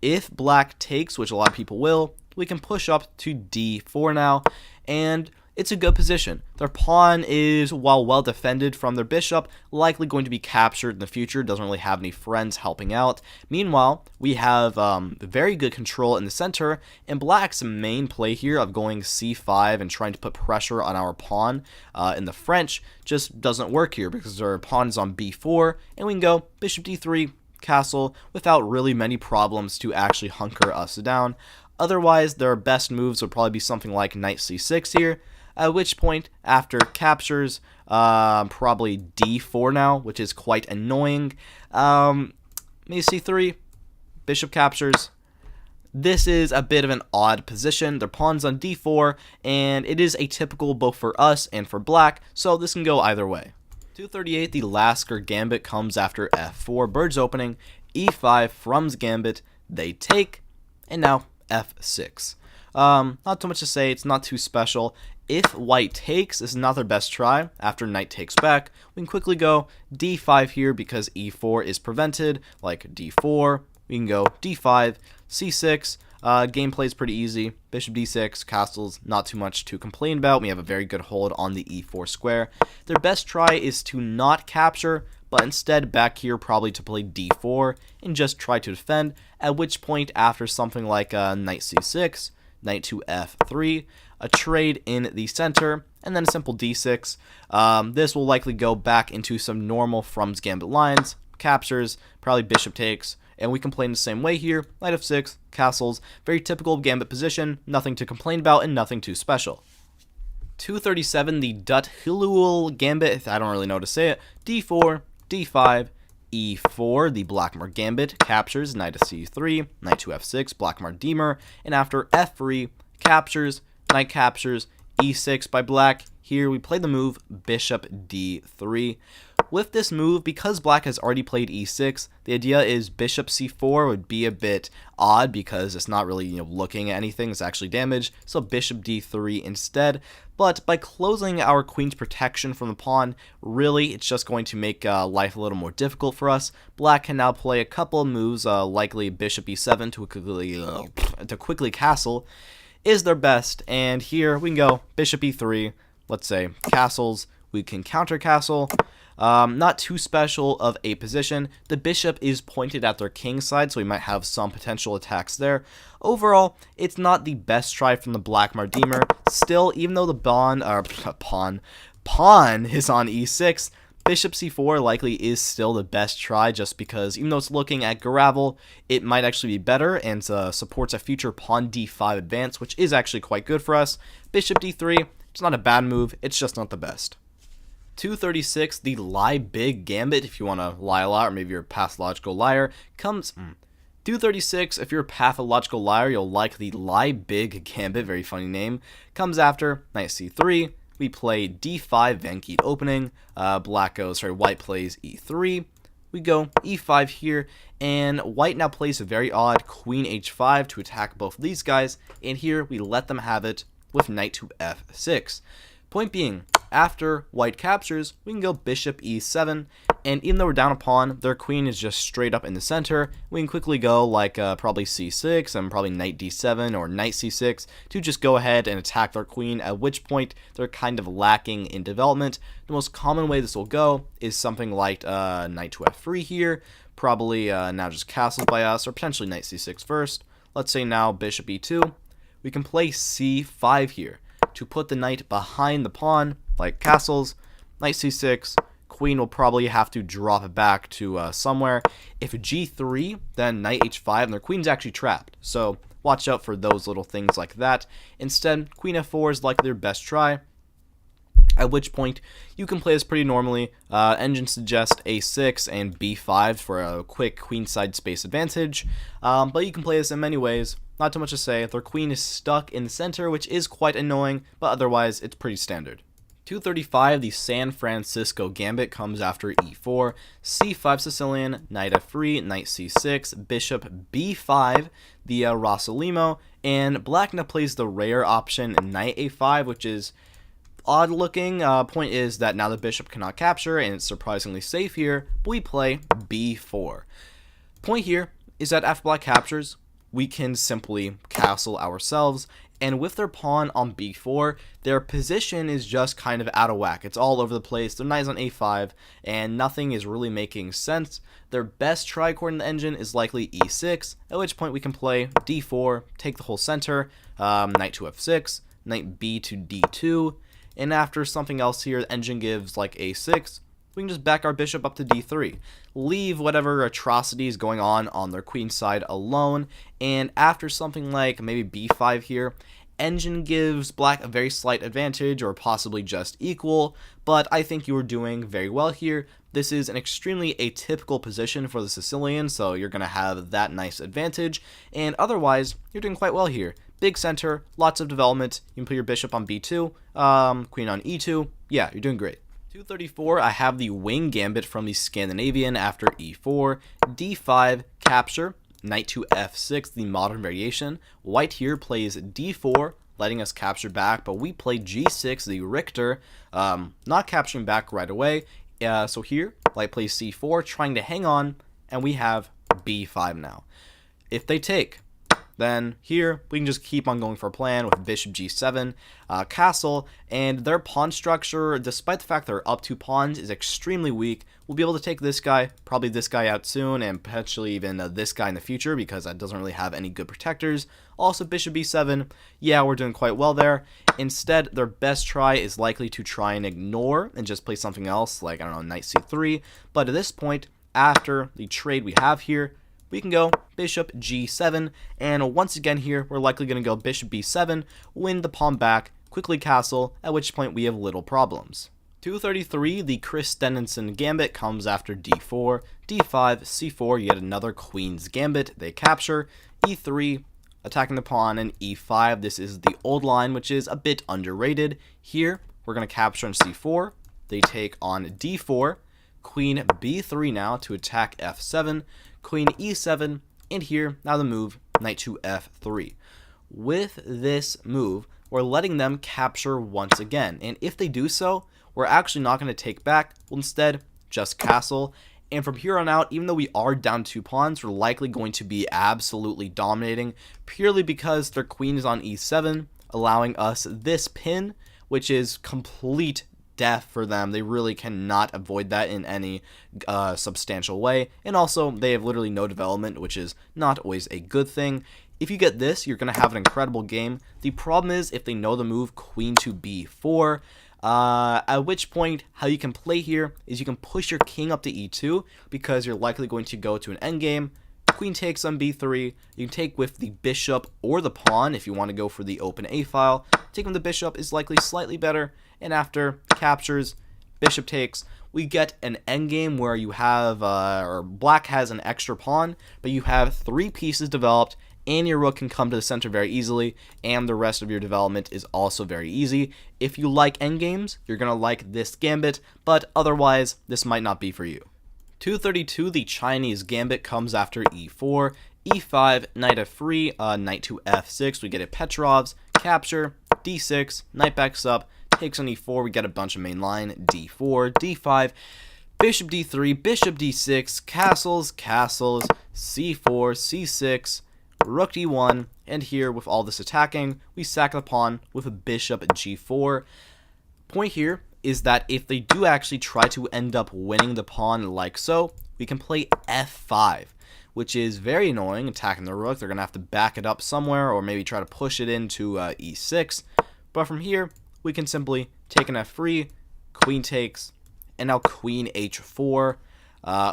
If black takes, which a lot of people will, we can push up to d4 now, and it's a good position. Their pawn is, while well defended from their bishop, likely going to be captured in the future. Doesn't really have any friends helping out. Meanwhile, we have very good control in the center, and black's main play here of going c5 and trying to put pressure on our pawn in the French just doesn't work here because our pawn is on b4, and we can go bishop d3, castle, without really many problems to actually hunker us down. Otherwise, their best moves would probably be something like knight c6 here, at which point, after captures, probably d4 now, which is quite annoying. Maybe c3, bishop captures. This is a bit of an odd position. Their pawn's on d4, and it is atypical both for us and for black, so this can go either way. 238, the Lasker Gambit comes after f4, bird's opening, e5, Frum's Gambit, they take, and now f6. Not too much to say, it's not too special. If white takes, this is not their best try. After knight takes back, we can quickly go d5 here because e4 is prevented, like d4. We can go d5, c6. Gameplay is pretty easy. Bishop d6, castles, not too much to complain about. We have a very good hold on the e4 square. Their best try is to not capture, but instead back here probably to play d4 and just try to defend, at which point after something like knight c6, knight to f3, a trade in the center, and then a simple d6. This will likely go back into some normal Frum's Gambit lines, captures, probably bishop takes, and we can play in the same way here, knight f6, castles, very typical Gambit position, nothing to complain about and nothing too special. 237, the Dut Hilul Gambit, I don't really know how to say it, d4, d5, e4, the Blackmar Gambit, captures, knight to c3, knight to f6, Blackmar Demer, and after f3, captures, knight captures, e6 by black. Here we play the move bishop d3. With this move, because black has already played e6, the idea is bishop c4 would be a bit odd because it's not really looking at anything, it's actually damaged, so bishop d3 instead. But by closing our queen's protection from the pawn, really it's just going to make life a little more difficult for us. Black can now play a couple of moves, likely bishop e7 to quickly castle is their best, and here we can go bishop e3, let's say castles, we can counter castle. Not too special of a position. The bishop is pointed at their king side, so we might have some potential attacks there. Overall, it's not the best try from the Blackmar Demer. Still, even though the pawn is on e6, bishop c4 likely is still the best try, just because even though it's looking at Gravel, it might actually be better and supports a future pawn d5 advance, which is actually quite good for us. Bishop d3, it's not a bad move, it's just not the best. 236, the Lie Big Gambit, if you want to lie a lot, or maybe you're a pathological liar, comes... 236, if you're a pathological liar, you'll like the Lie Big Gambit, very funny name, comes after knight c3, we play d5, Vankeet opening, white plays e3, we go e5 here, and white now plays a very odd queen h5 to attack both of these guys, and here we let them have it with knight to f6. Point being, after white captures, we can go bishop e7, And even though we're down a pawn, their queen is just straight up in the center. We can quickly go like probably c6 and probably knight d7 or knight c6 to just go ahead and attack their queen, at which point they're kind of lacking in development. The most common way this will go is something like knight to f3 here, probably now just castles by us, or potentially knight c6 first. Let's say now bishop e2. We can play c5 here to put the knight behind the pawn, like castles, knight c6, queen will probably have to drop it back to somewhere. If g3, then knight h5, and their queen's actually trapped. So watch out for those little things like that. Instead, queen f4 is likely their best try, at which point you can play this pretty normally. Engine suggests a6 and b5 for a quick queenside space advantage, but you can play this in many ways. Not too much to say. Their queen is stuck in the center, which is quite annoying, but otherwise it's pretty standard. 235, the San Francisco Gambit comes after e4, c5 Sicilian, knight f3, knight c6, bishop b5, the Rossolimo, and black now plays the rare option knight a5, which is odd looking. Point is that now the bishop cannot capture, and it's surprisingly safe here, but we play b4. Point here is that after black captures, we can simply castle ourselves, and with their pawn on b4, their position is just kind of out of whack. It's all over the place. Their knight's on a5, and nothing is really making sense. Their best try according to the engine is likely e6, at which point we can play d4, take the whole center, knight to f6, knight b to d2, and after something else here, the engine gives like a6, we can just back our bishop up to d3, leave whatever atrocities going on their queen side alone, and after something like maybe b5 here, engine gives black a very slight advantage or possibly just equal, but I think you are doing very well here. This is an extremely atypical position for the Sicilian, so you're going to have that nice advantage, and otherwise, you're doing quite well here. Big center, lots of development. You can put your bishop on b2, queen on e2. Yeah, you're doing great. 234, I have the wing gambit from the Scandinavian after e4, d5, capture, knight to f6, the modern variation. White here plays d4, letting us capture back, but we play g6, the Richter, not capturing back right away. So here, white plays c4, trying to hang on, and we have b5 now. If they take, then here we can just keep on going for a plan with bishop g7, castle, and their pawn structure, despite the fact they're up 2 pawns, is extremely weak. We'll be able to take this guy, probably this guy out soon, and potentially even this guy in the future, because that doesn't really have any good protectors. Also, bishop b7, yeah, we're doing quite well there. Instead, their best try is likely to try and ignore and just play something else, like, I don't know, knight c3. But at this point, after the trade we have here, we can go bishop g7, and once again here, we're likely going to go bishop b7, win the pawn back, quickly castle, at which point we have little problems. 233, the Chris Dennison Gambit comes after d4, d5, c4, yet another Queen's Gambit, they capture, e3, attacking the pawn, and e5, this is the old line, which is a bit underrated. Here, we're going to capture on c4, they take on d4, queen b3 now to attack f7, queen e7, and here, now the move, knight to f3. With this move, we're letting them capture once again, and if they do so, we're actually not going to take back, we'll instead just castle, and from here on out, even though we are down 2 pawns, we're likely going to be absolutely dominating, purely because their queen is on e7, allowing us this pin, which is complete death for them. They really cannot avoid that in any substantial way, and also they have literally no development, which is not always a good thing. If you get this, you're going to have an incredible game. The problem is if they know the move queen to b4, at which point how you can play here is you can push your king up to e2 because you're likely going to go to an endgame. Queen takes on b3, you can take with the bishop or the pawn if you want to go for the open a file. Taking the bishop is likely slightly better, and after captures, bishop takes, we get an endgame where you have, or black has an extra pawn, but you have 3 pieces developed, and your rook can come to the center very easily, and the rest of your development is also very easy. If you like endgames, you're going to like this gambit, but otherwise, this might not be for you. 232, the Chinese Gambit comes after e4, e5, knight f3, knight to f6, we get a Petrov's, capture, d6, knight backs up, takes on e4, we get a bunch of main line, d4, d5, Bishop d3, bishop d6, castles, castles, c4, c6, rook d1, and here with all this attacking, we sack the pawn with a bishop g4. Point here is that if they do actually try to end up winning the pawn like so, we can play f5, which is very annoying, attacking the rook. They're going to have to back it up somewhere or maybe try to push it into e6. But from here, we can simply take an f3, queen takes, and now queen h4.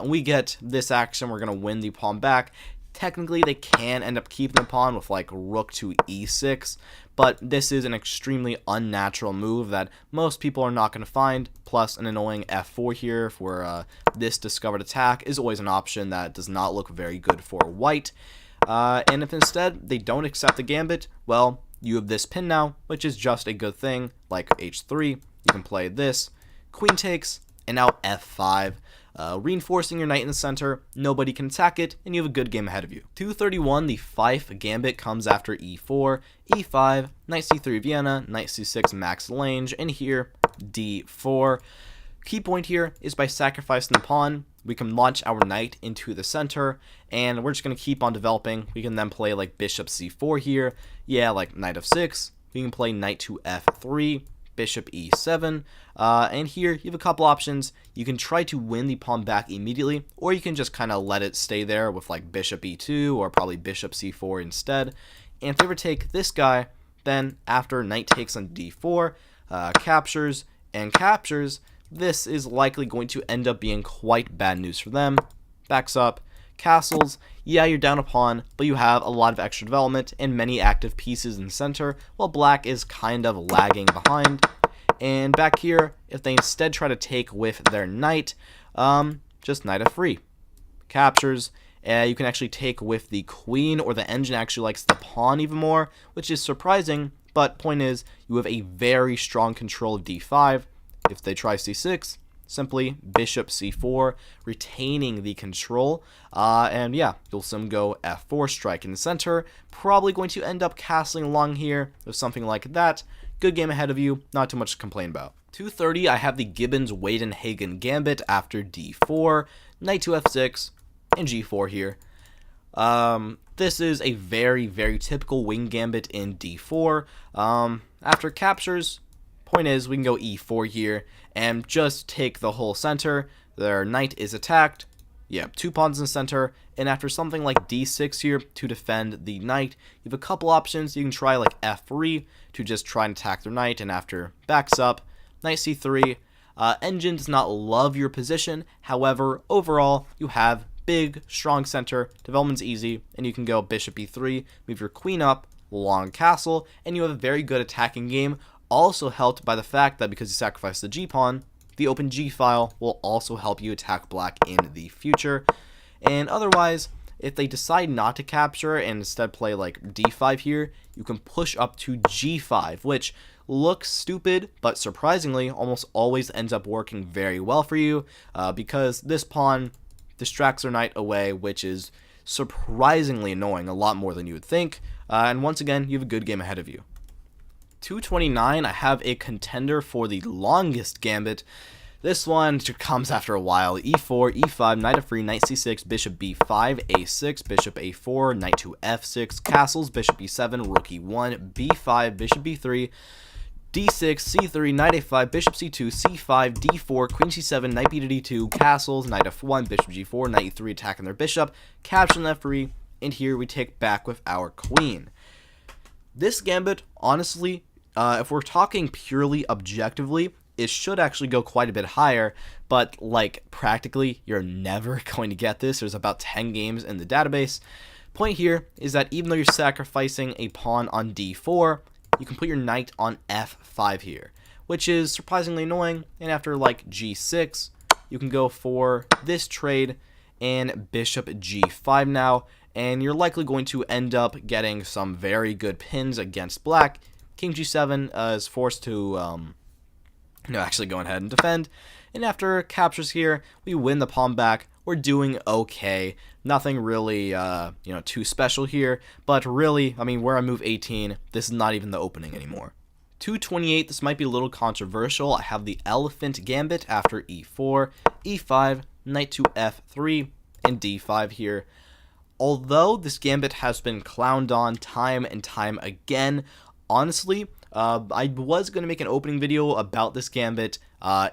We get this action. We're going to win the pawn back. Technically, they can end up keeping the pawn with like rook to e6, but this is an extremely unnatural move that most people are not going to find. Plus, an annoying f4 here for this discovered attack is always an option that does not look very good for white. And if instead they don't accept the gambit, well, you have this pin now, which is just a good thing, like h3. You can play this, queen takes, and now f5. Reinforcing your knight in the center, nobody can attack it, and you have a good game ahead of you. 231, the Fife gambit comes after e4, e5, knight c3 Vienna, knight c6 Max Lange, and here d4. Key point here is by sacrificing the pawn, we can launch our knight into the center, and we're just going to keep on developing. We can then play like bishop c4 here, yeah, like knight f6, we can play knight to f3, bishop e7, and here you have a couple options. You can try to win the pawn back immediately, or you can just kind of let it stay there with like bishop e2 or probably bishop c4 instead. And if they ever take this guy, then after knight takes on d4, captures and captures, this is likely going to end up being quite bad news for them. Backs up, castles, yeah, you're down a pawn, but you have a lot of extra development and many active pieces in the center, while black is kind of lagging behind. And back here, if they instead try to take with their knight, just knight f3. Captures, you can actually take with the queen, or the engine actually likes the pawn even more, which is surprising, but point is, you have a very strong control of d5. If they try c6, simply bishop c4, retaining the control, and yeah, you'll soon go f4, strike in the center, probably going to end up castling along here with something like that. Good game ahead of you, not too much to complain about. 230, I have the Gibbons-Wadenhagen gambit after d4, knight to f6, and g4 here. This is a very, very typical wing gambit in d4. After captures, point is, we can go e4 here and just take the whole center. Their knight is attacked. Yeah, two pawns in the center. And after something like d6 here to defend the knight, you have a couple options. You can try like f3 to just try and attack their knight. And after backs up, knight c3. Engine does not love your position. However, overall, you have big, strong center. Development's easy. And you can go bishop e3, move your queen up, long castle, and you have a very good attacking game. Also helped by the fact that because you sacrifice the g-pawn, the open g-file will also help you attack black in the future. And otherwise, if they decide not to capture and instead play like d5 here, you can push up to g5, which looks stupid, but surprisingly almost always ends up working very well for you, because this pawn distracts their knight away, which is surprisingly annoying, a lot more than you would think. And once again, you have a good game ahead of you. 229, I have a contender for the longest gambit. This one comes after a while. e4, e5, knight f3, knight c6, bishop b5, a6, bishop a4, knight to f6, castles, bishop e7, rook e1, b5, bishop b3, d6, c3, knight a5, bishop c2, c5, d4, queen c7, knight b to d2, castles, knight f1, bishop g4, knight e3 attacking their bishop, capturing f3, and here we take back with our queen. This gambit, honestly, if we're talking purely objectively, it should actually go quite a bit higher, but like practically you're never going to get this. There's about 10 games in the database. Point here is that even though you're sacrificing a pawn on d4, you can put your knight on f5 here, which is surprisingly annoying. And after like g6, you can go for this trade and bishop g5 now, and you're likely going to end up getting some very good pins against black. King g7 is forced to actually go ahead and defend. And after captures here, we win the pawn back. We're doing okay. Nothing really, too special here. But really, I mean, where I move 18, this is not even the opening anymore. 228, this might be a little controversial. I have the elephant gambit after e4, e5, knight to f3, and d5 here. Although this gambit has been clowned on time and time again, honestly, I was going to make an opening video about this gambit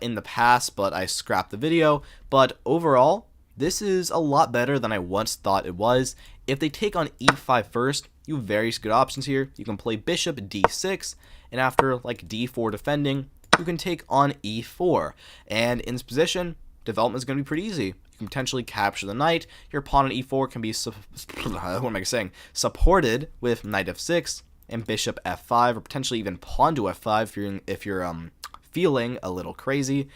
in the past, but I scrapped the video. But overall, this is a lot better than I once thought it was. If they take on e5 first, you have various good options here. You can play bishop d6, and after like d4 defending, you can take on e4. And in this position, development is going to be pretty easy. You can potentially capture the knight. Your pawn on e4 can be supported with knight f6 and bishop f5, or potentially even pawn to f5 if you're feeling a little crazy.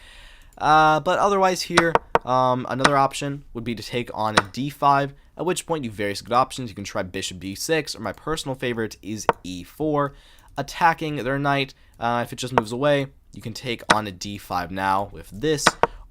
But otherwise here, another option would be to take on d5, at which point you have various good options. You can try bishop d6, or my personal favorite is e4, attacking their knight. If it just moves away, you can take on a d5 now with this,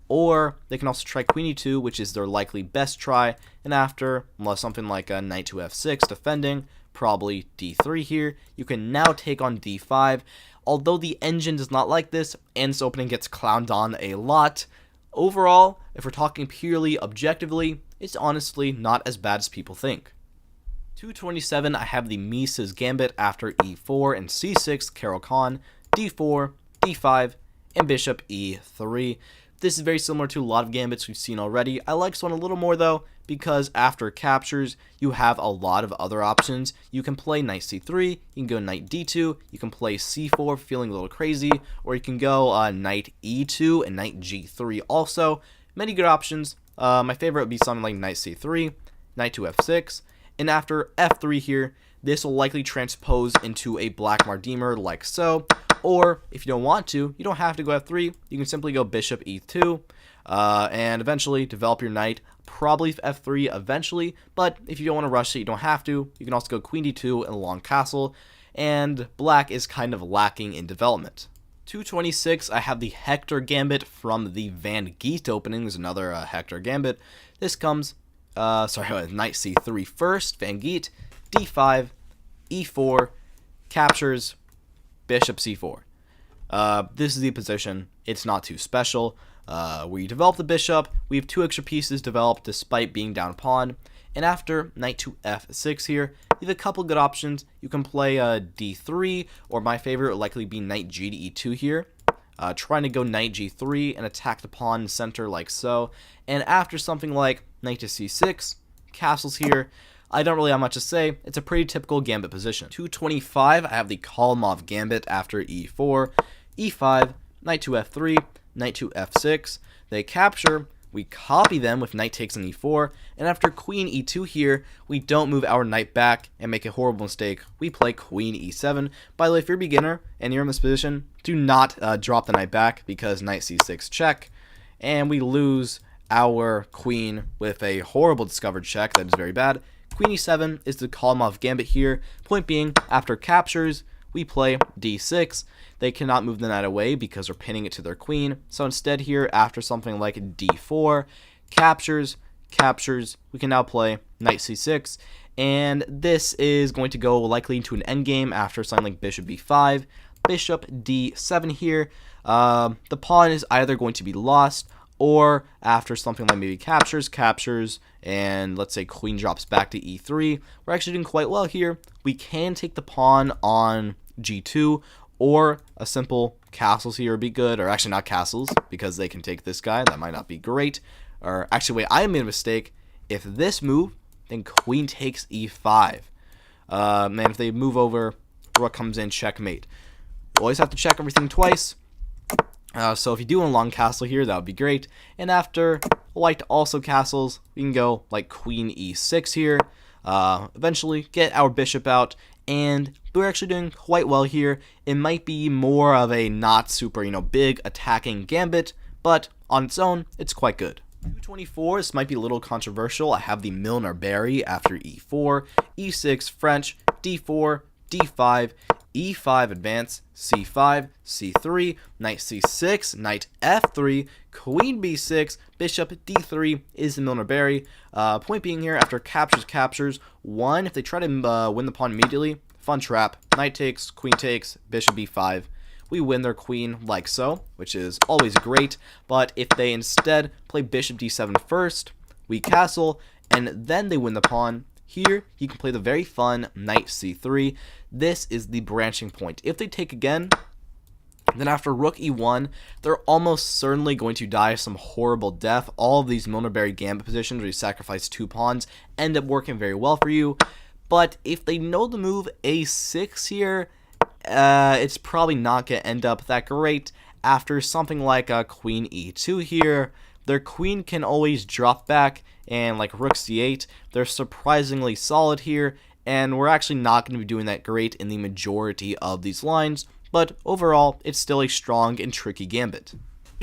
or they can also try queen e2, which is their likely best try, and after, unless something like a knight to f6 defending, probably d3 here, you can now take on d5. Although the engine does not like this, and this opening gets clowned on a lot, overall, if we're talking purely objectively, it's honestly not as bad as people think. 227, I have the Mises Gambit after e4 and c6, Caro-Kann, d4, d5, and bishop e3. This is very similar to a lot of gambits we've seen already. I like this one a little more though, because after captures, you have a lot of other options. You can play knight c3, you can go knight d2, you can play c4 feeling a little crazy, or you can go knight e2 and knight g3 also. Many good options. My favorite would be something like knight c3, knight to f6, and after f3 here, this will likely transpose into a black Mardymer like so. Or if you don't want to, you don't have to go f3. You can simply go bishop e2 and eventually develop your knight, probably f3 eventually. But if you don't want to rush it, you don't have to. You can also go queen d2 and a long castle. And black is kind of lacking in development. 226, I have the Hector Gambit from the Van Geet opening. There's another Hector Gambit. This comes, knight c3 first, Van Geet, d5, e4, captures, bishop c4. This is the position. It's not too special. We develop the bishop. We have 2 extra pieces developed despite being down pawn. And after knight to f6 here, you have a couple good options. You can play d3, or my favorite would likely be knight g to e2 here. Trying to go knight g3 and attack the pawn in the center like so. And after something like knight to c6, castles here, I don't really have much to say. It's a pretty typical gambit position. 225, I have the Kalmov Gambit after e4, e5, knight to f3, knight to f6. They capture. We copy them with knight takes on e4, and after queen e2 here, we don't move our knight back and make a horrible mistake. We play queen e7. By the way, if you're a beginner and you're in this position, do not drop the knight back, because knight c6 check, and we lose our queen with a horrible discovered check. That is very bad. Queen e7 is the Kalmov Gambit here. Point being, after captures, we play d6. They cannot move the knight away because we're pinning it to their queen. So instead here, after something like d4, captures, we can now play knight c6. And this is going to go likely into an endgame after something like bishop b5, bishop d7 here. The pawn is either going to be lost, or after something like maybe captures, and let's say queen drops back to e3, we're actually doing quite well here. We can take the pawn on g2, or a simple castles here would be good, or actually not castles, because they can take this guy. That might not be great. Or actually, wait, I made a mistake. If this move, then queen takes e5. And if they move over, rook comes in, checkmate. You always have to check everything twice. So if you do want a long castle here, that would be great. And after white also castles, we can go like queen e6 here. Eventually get our bishop out, and we're actually doing quite well here. It might be more of a not super, big attacking gambit, but on its own, it's quite good. 224, this might be a little controversial. I have the Milner-Berry after e4, e6 French, d4, d5, e5 advance, c5, c3, knight c6, knight f3, queen b6, bishop d3 is the Milner-Berry. Point being here, after captures, 1, if they try to win the pawn immediately, fun trap, knight takes, queen takes, bishop b5. We win their queen like so, which is always great, but if they instead play bishop d7 first, we castle, and then they win the pawn, here you can play the very fun knight c3. This is the branching point. If they take again, then after rook e1, they're almost certainly going to die some horrible death. All of these Milnerberry Gambit positions where you sacrifice 2 pawns end up working very well for you. But if they know the move a6 here, it's probably not going to end up that great. After something like a queen e2 here, their queen can always drop back, and like rook c8, they're surprisingly solid here, and we're actually not going to be doing that great in the majority of these lines. But overall, it's still a strong and tricky gambit.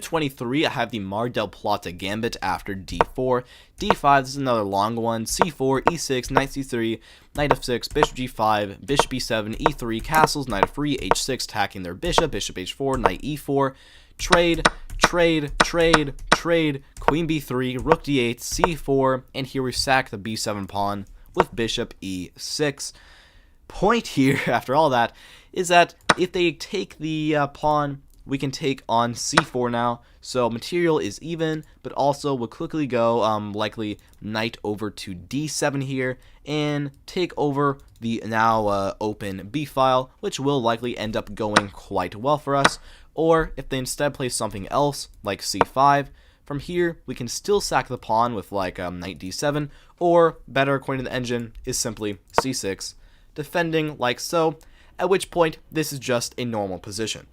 23, I have the Mar del Plata gambit after d4, d5, this is another long one, c4, e6, knight c3, knight f6, bishop g5, bishop e7, e3, castles, knight f3, h6, attacking their bishop, bishop h4, knight e4, trade, trade, trade, trade, queen b3, rook d8, c4, and here we sack the b7 pawn with bishop e6. Point here, after all that, is that if they take the pawn, we can take on c4 now, so material is even, but also we'll quickly go likely knight over to d7 here, and take over the now open b file, which will likely end up going quite well for us. Or if they instead play something else, like c5, from here we can still sack the pawn with like knight d7, or better according to the engine is simply c6, defending like so, at which point this is just a normal position.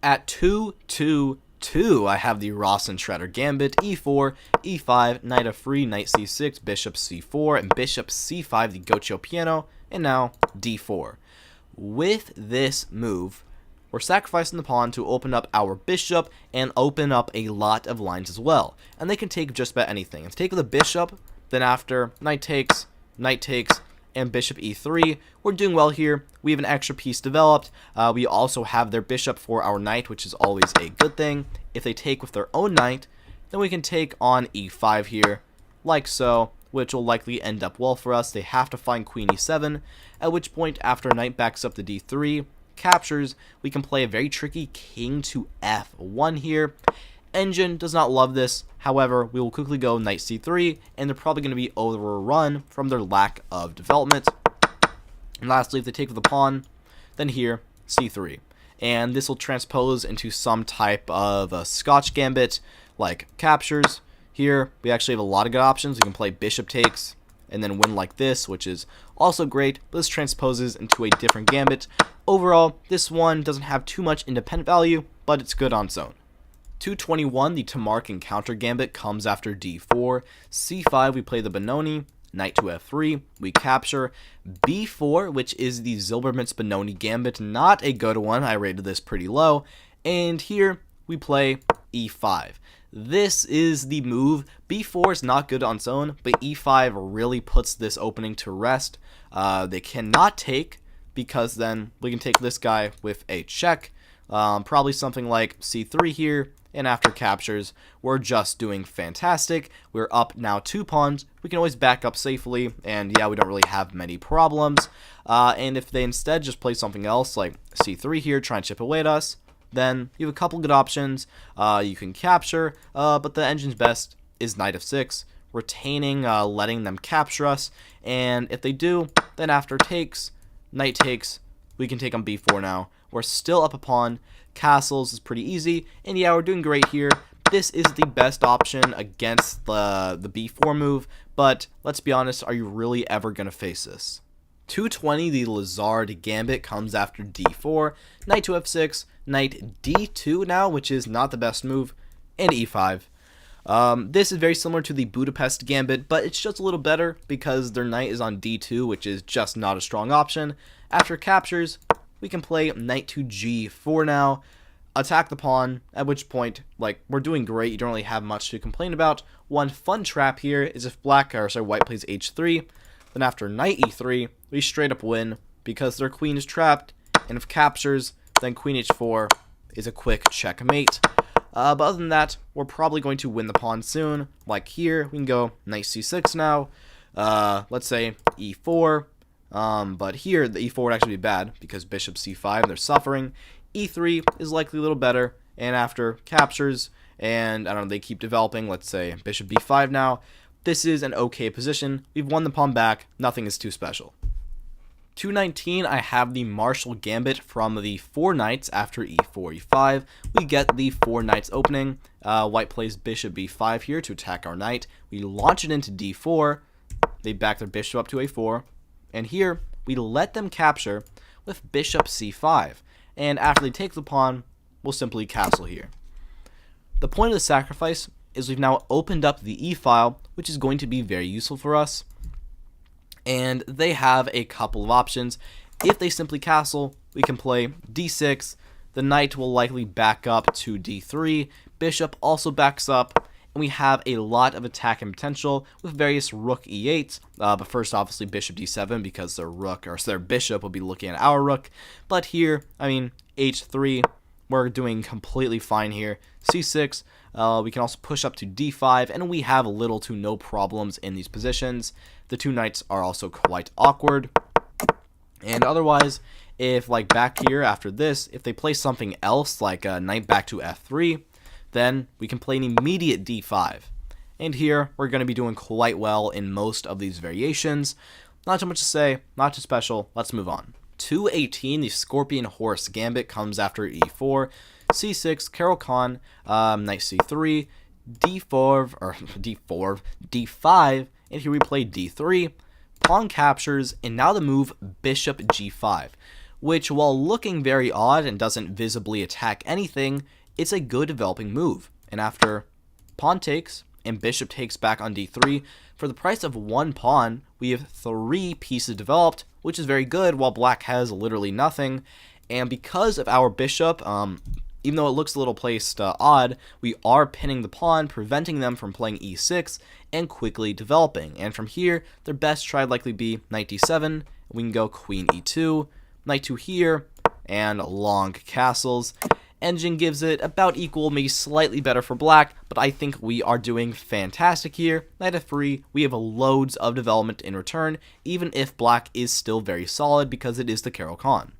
At 2-2-2, I have the Rosenstreiter gambit, e4, e5, knight f3, knight c6, bishop c4, and bishop c5, the Goccio piano, and now d4. With this move, we're sacrificing the pawn to open up our bishop and open up a lot of lines as well. And they can take just about anything. If they take the bishop, then after knight takes, and bishop e3, we're doing well here. We have an extra piece developed. We also have their bishop for our knight, which is always a good thing. If they take with their own knight, then we can take on e5 here, like so, which will likely end up well for us. They have to find queen e7, at which point after knight backs up to d3, captures, we can play a very tricky king to f1 here. Engine does not love this, however, we will quickly go knight c3, and they're probably going to be overrun from their lack of development. And lastly, if they take with the pawn, then here, c3. And this will transpose into some type of a Scotch gambit, like captures. Here, we actually have a lot of good options. We can play bishop takes, and then win like this, which is also great, but this transposes into a different gambit. Overall, this one doesn't have too much independent value, but it's good on its own. 221, the Tamarkin counter gambit comes after d4, c5, we play the Benoni, knight to f3, we capture, b4, which is the Zilberman's Benoni gambit, not a good one, I rated this pretty low, and here we play e5. This is the move. b4 is not good on its own, but e5 really puts this opening to rest. They cannot take, because then we can take this guy with a check, probably something like c3 here, and after captures, we're just doing fantastic. We're up now 2 pawns. We can always back up safely, and yeah, we don't really have many problems. And if they instead just play something else, like c3 here, try and chip away at us, then you have a couple good options. You can capture, but the engine's best is knight f6, retaining, letting them capture us, and if they do, then after takes, knight takes, we can take on b4 now. We're still up a pawn. Castles is pretty easy, and yeah, we're doing great here. This is the best option against the b4 move, but let's be honest, are you really ever going to face this? 220, the Lazard gambit comes after d4, knight to f6, knight d2 now, which is not the best move, and e5. This is very similar to the Budapest gambit, but it's just a little better because their knight is on d2, which is just not a strong option. After captures, we can play knight to g4 now, attack the pawn, at which point, like, we're doing great. You don't really have much to complain about. One fun trap here is if white plays h3, then after knight e3, we straight up win because their queen is trapped, and if captures, then queen h4 is a quick checkmate. But other than that, we're probably going to win the pawn soon. Like here, we can go knight c6 now. Let's say e4, But here, the e4 would actually be bad because bishop c5, they're suffering. e3 is likely a little better, and after captures, and I don't know, they keep developing, let's say bishop b5 now, this is an okay position. We've won the pawn back, nothing is too special. 219, I have the Marshall Gambit from the 4 knights after e4, e5. We get the 4 knights opening. White plays bishop b5 here to attack our knight. We launch it into d4. They back their bishop up to a4. And here, we let them capture with bishop c5. And after they take the pawn, we'll simply castle here. The point of the sacrifice is we've now opened up the e-file, which is going to be very useful for us. And they have a couple of options. If they simply castle, we can play d6. The knight will likely back up to d3. Bishop also backs up. And we have a lot of attacking potential with various rook e8. But first, obviously, bishop d7 because their bishop will be looking at our rook. But here, I mean, h3, we're doing completely fine here. c6, we can also push up to d5, and we have little to no problems in these positions. The 2 knights are also quite awkward. And otherwise, if like back here after this, if they play something else like a knight back to f3, then we can play an immediate d5. And here, we're going to be doing quite well in most of these variations. Not too much to say, not too special. Let's move on. 218, the Scorpion Horse Gambit comes after e4, c6, Caro-Kann, knight c3, d5, and here we play d3, pawn captures, and now the move bishop g5, which while looking very odd and doesn't visibly attack anything, it's a good developing move. And after pawn takes and bishop takes back on d3, for the price of 1 pawn, we have 3 pieces developed, which is very good, while black has literally nothing. And because of our bishop, even though it looks a little placed odd, we are pinning the pawn, preventing them from playing e6 and quickly developing. And from here, their best try would likely be knight d7. We can go queen e2, knight 2 here, and long castles. Engine gives it about equal, maybe slightly better for black, but I think we are doing fantastic here. Knight f3, we have loads of development in return, even if black is still very solid because it is the Caro-Kann.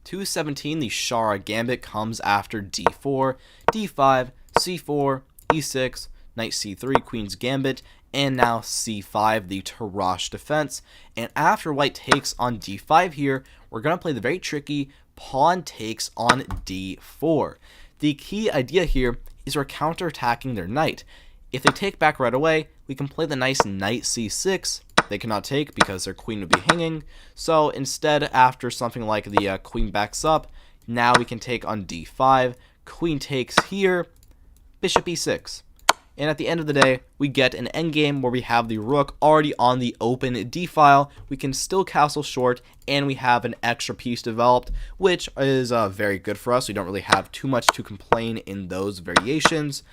217, the Shara Gambit comes after d4, d5, c4, e6, knight c3, queen's gambit, and now c5, the Tarrasch defense. And after white takes on d5 here, we're going to play the very tricky pawn takes on d4. The key idea here is we're counterattacking their knight. If they take back right away, we can play the nice knight c6. They cannot take because their queen would be hanging. So instead, after something like the queen backs up, now we can take on d5. Queen takes here, bishop e6. And at the end of the day, we get an endgame where we have the rook already on the open d-file. We can still castle short, and we have an extra piece developed, which is very good for us. We don't really have too much to complain in those variations.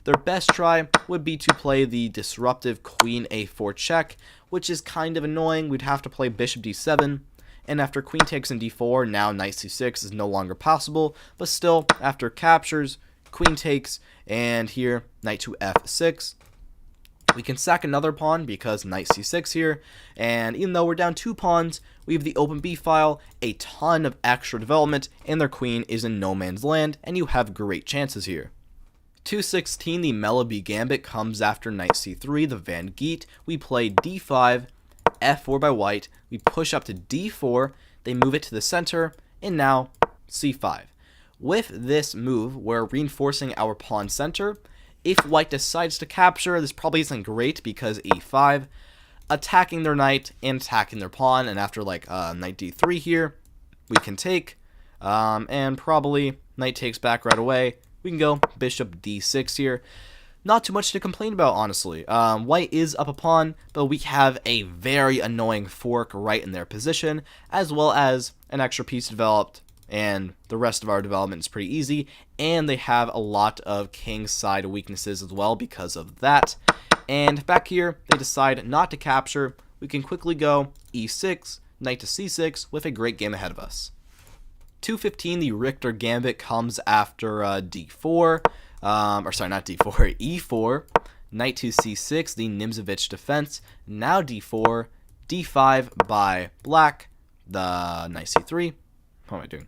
Their best try would be to play the disruptive queen a4 check, which is kind of annoying. We'd have to play bishop d7. And after queen takes in d4, now knight c6 is no longer possible. But still, after captures, queen takes, and here, knight to f6. We can sack another pawn because knight c6 here, and even though we're down 2 pawns, we have the open b-file, a ton of extra development, and their queen is in no man's land, and you have great chances here. 216, the Melleby Gambit comes after knight c3, the Van Geet. We play d5, f4 by white, we push up to d4, they move it to the center, and now c5. With this move, we're reinforcing our pawn center. If white decides to capture, this probably isn't great because e5, attacking their knight and attacking their pawn, and after like knight d3 here, we can take, and probably knight takes back right away. We can go bishop d6 here. Not too much to complain about, honestly. White is up a pawn, but we have a very annoying fork right in their position, as well as an extra piece developed, and the rest of our development is pretty easy, and they have a lot of king's side weaknesses as well because of that. And back here, they decide not to capture. We can quickly go e6, knight to c6 with a great game ahead of us. 215, the Richter Gambit comes after d4, or sorry, not d4, e4, knight to c6, the Nimzovich defense, now d4, d5 by black, the knight c3. What am I doing?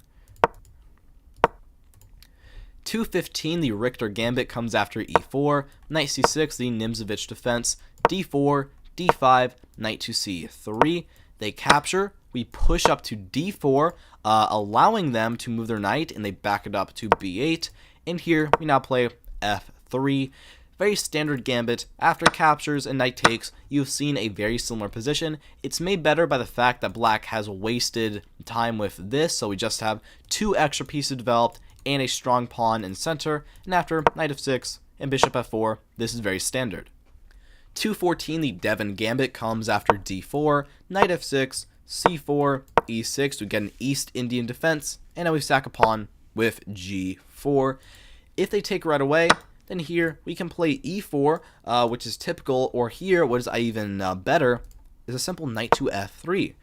215, the Richter Gambit comes after e4, knight c6, the Nimzovich defense, d4, d5, knight to c3. They capture, we push up to d4, allowing them to move their knight, and they back it up to b8. And here, we now play f3. Very standard gambit. After captures and knight takes, you've seen a very similar position. It's made better by the fact that black has wasted time with this, so we just have 2 extra pieces developed and a strong pawn in center. And after knight f6 and bishop f4, this is very standard. 214, the Devon Gambit comes after d4, knight f6, c4, e6 to get an East Indian defense, and now we sack a pawn with g4. If they take right away, then here we can play e4, which is typical, or here, what is even better, is a simple knight to f3.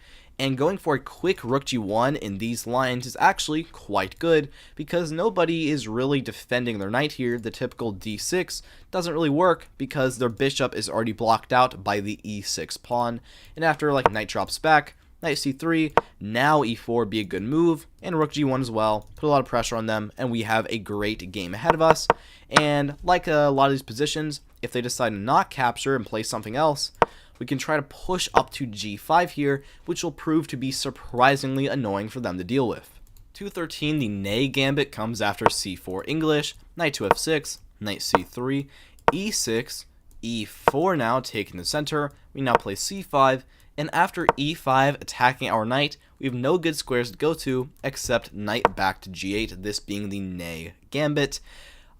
And going for a quick rook g1 in these lines is actually quite good, because nobody is really defending their knight here. The typical d6 doesn't really work because their bishop is already blocked out by the e6 pawn. And after like knight drops back, knight c3, now e4 be a good move, and rook g1 as well, put a lot of pressure on them, and we have a great game ahead of us. And like a lot of these positions, if they decide to not capture and play something else, we can try to push up to g5 here, which will prove to be surprisingly annoying for them to deal with. 213, the Ney Gambit comes after c4 English, knight to f6, knight c3, e6, e4 now taking the center, we now play c5, and after e5 attacking our knight, we have no good squares to go to except knight back to g8, this being the Ney Gambit.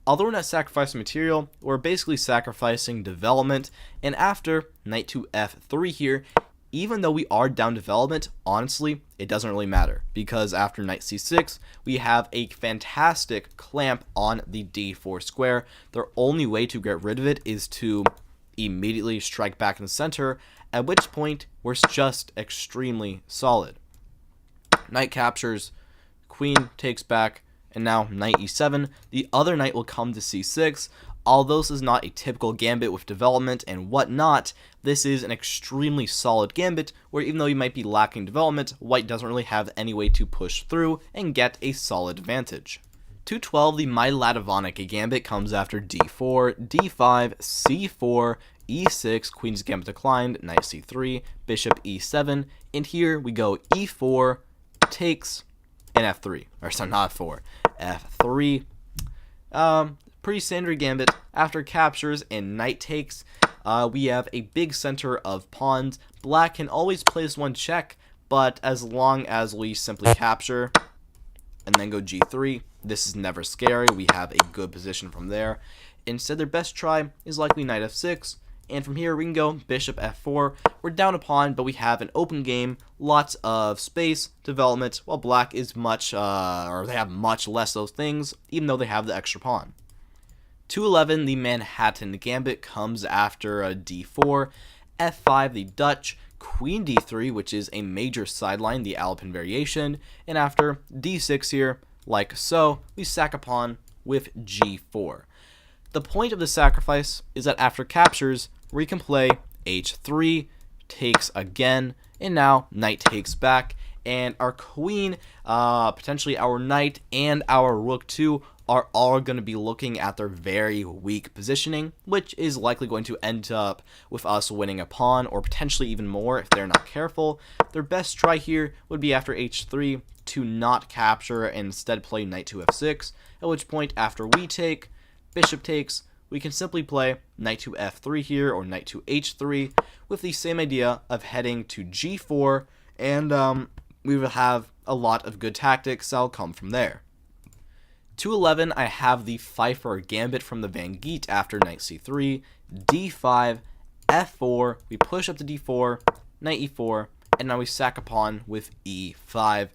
Although we're not sacrificing material, we're basically sacrificing development, and after knight to f3 here, even though we are down development, honestly, it doesn't really matter, because after knight c6, we have a fantastic clamp on the d4 square. Their only way to get rid of it is to immediately strike back in the center, at which point we're just extremely solid. Knight captures, queen takes back, and now knight e7, the other knight will come to c6. Although this is not a typical gambit with development and whatnot, this is an extremely solid gambit where even though you might be lacking development, white doesn't really have any way to push through and get a solid advantage. 212, the Mailadovonic Gambit comes after d4, d5, c4, e6, queen's gambit declined, knight c3, bishop e7, and here we go e4, takes, and f3, or sorry, not f4, f3. Pretty standard gambit. After captures and knight takes, we have a big center of pawns. Black can always place one check, but as long as we simply capture and then go g3, this is never scary. We have a good position from there. Instead, their best try is likely knight f6, and from here we can go bishop f4. We're down a pawn, but we have an open game, lots of space, development, while black is much, or they have much less of those things, even though they have the extra pawn. 211, the Manhattan Gambit comes after a d4, f5, the Dutch, queen d3, which is a major sideline, the Alpin variation, and after d6 here, like so, we sack a pawn with g4. The point of the sacrifice is that after captures, we can play h3, takes again, and now knight takes back, and our queen, potentially our knight, and our rook too, are all going to be looking at their very weak positioning, which is likely going to end up with us winning a pawn, or potentially even more if they're not careful. Their best try here would be after h3 to not capture and instead play knight to f6, at which point after we take, bishop takes, we can simply play knight to f3 here, or knight to h3, with the same idea of heading to g4, and we will have a lot of good tactics that'll come from there. 211, I have the Pfeiffer Gambit from the Van Geet after knight c3, d5, f4, we push up to d4, knight e4, and now we sack a pawn with e5.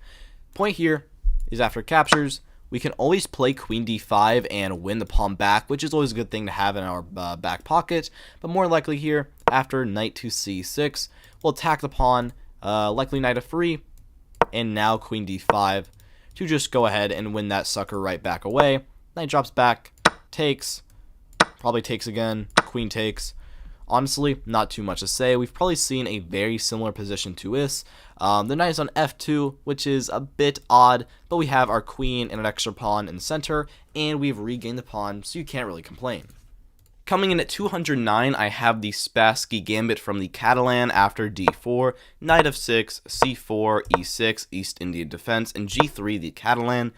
Point here is after captures, we can always play queen d5 and win the pawn back, which is always a good thing to have in our back pocket, but more likely here, after knight to c6, we'll attack the pawn, likely knight f3, and now queen d5, to just go ahead and win that sucker right back away. Knight drops back, takes, probably takes again, queen takes. Honestly, not too much to say. We've probably seen a very similar position to this. The knight is on f2, which is a bit odd, but we have our queen and an extra pawn in the center, and we've regained the pawn, so you can't really complain. Coming in at 209, I have the Spassky Gambit from the Catalan after d4, knight f6, c4, e6, East Indian defense, and g3, the Catalan.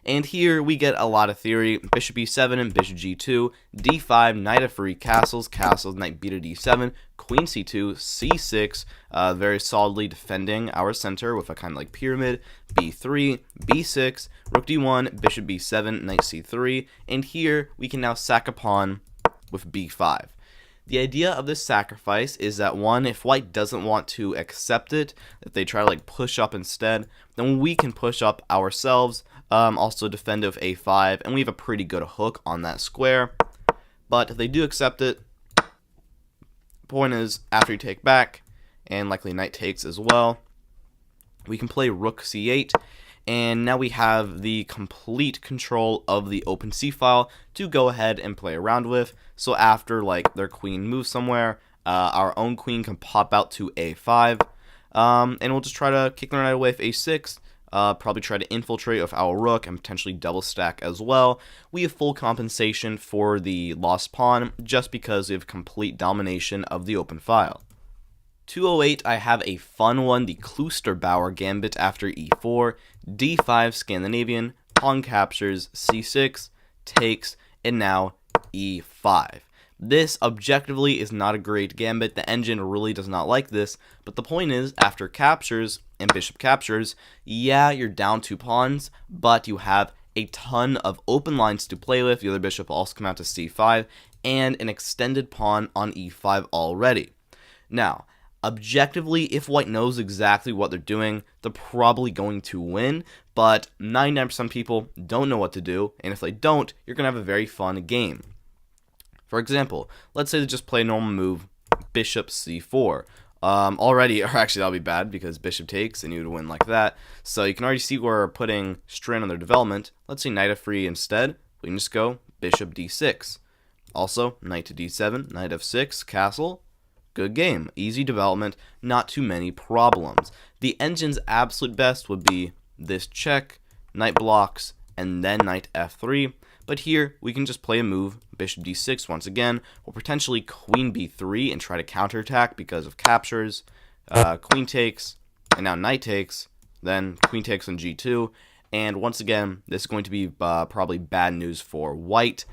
And here we get a lot of theory: bishop e7 and bishop g2, d5, knight f3, castles, knight b to d7, queen c2, c6, very solidly defending our center with a kind of like pyramid, b3, b6, rook d1, bishop b7, knight c3, and here we can now sack a pawn with b5. The idea of this sacrifice is that, one, if white doesn't want to accept it, if they try to like push up instead, then we can push up ourselves, also defend with a5, and we have a pretty good hook on that square. But if they do accept it, point is, after you take back, and likely knight takes as well, we can play rook c8, and now we have the complete control of the open c-file to go ahead and play around with. So after like their queen moves somewhere, our own queen can pop out to a5, and we'll just try to kick the knight away with a6, probably try to infiltrate with our rook and potentially double stack as well. We have full compensation for the lost pawn just because we have complete domination of the open file. 208, I have a fun one, the Klosterbauer Gambit after e4, d5 Scandinavian, pawn captures, c6, takes, and now e5. This objectively is not a great gambit. The engine really does not like this, but the point is, after captures and bishop captures, yeah, you're down 2 pawns, but you have a ton of open lines to play with. The other bishop will also come out to c5, and an extended pawn on e5 already. Now, objectively, if white knows exactly what they're doing, they're probably going to win, but 99% of people don't know what to do, and if they don't, you're going to have a very fun game. For example, let's say they just play a normal move, bishop c4. Already, or actually that'll be bad because bishop takes and you would win like that. So you can already see where we're putting strain on their development. Let's say knight f3 instead. We can just go bishop d6. Also, knight to d7, knight f6, castle. Good game, easy development, not too many problems. The engine's absolute best would be this check, knight blocks, and then knight f3. But here, we can just play a move, bishop d6 once again, or potentially queen b3 and try to counterattack because of captures, queen takes, and now knight takes, then queen takes on g2, and once again, this is going to be probably bad news for white.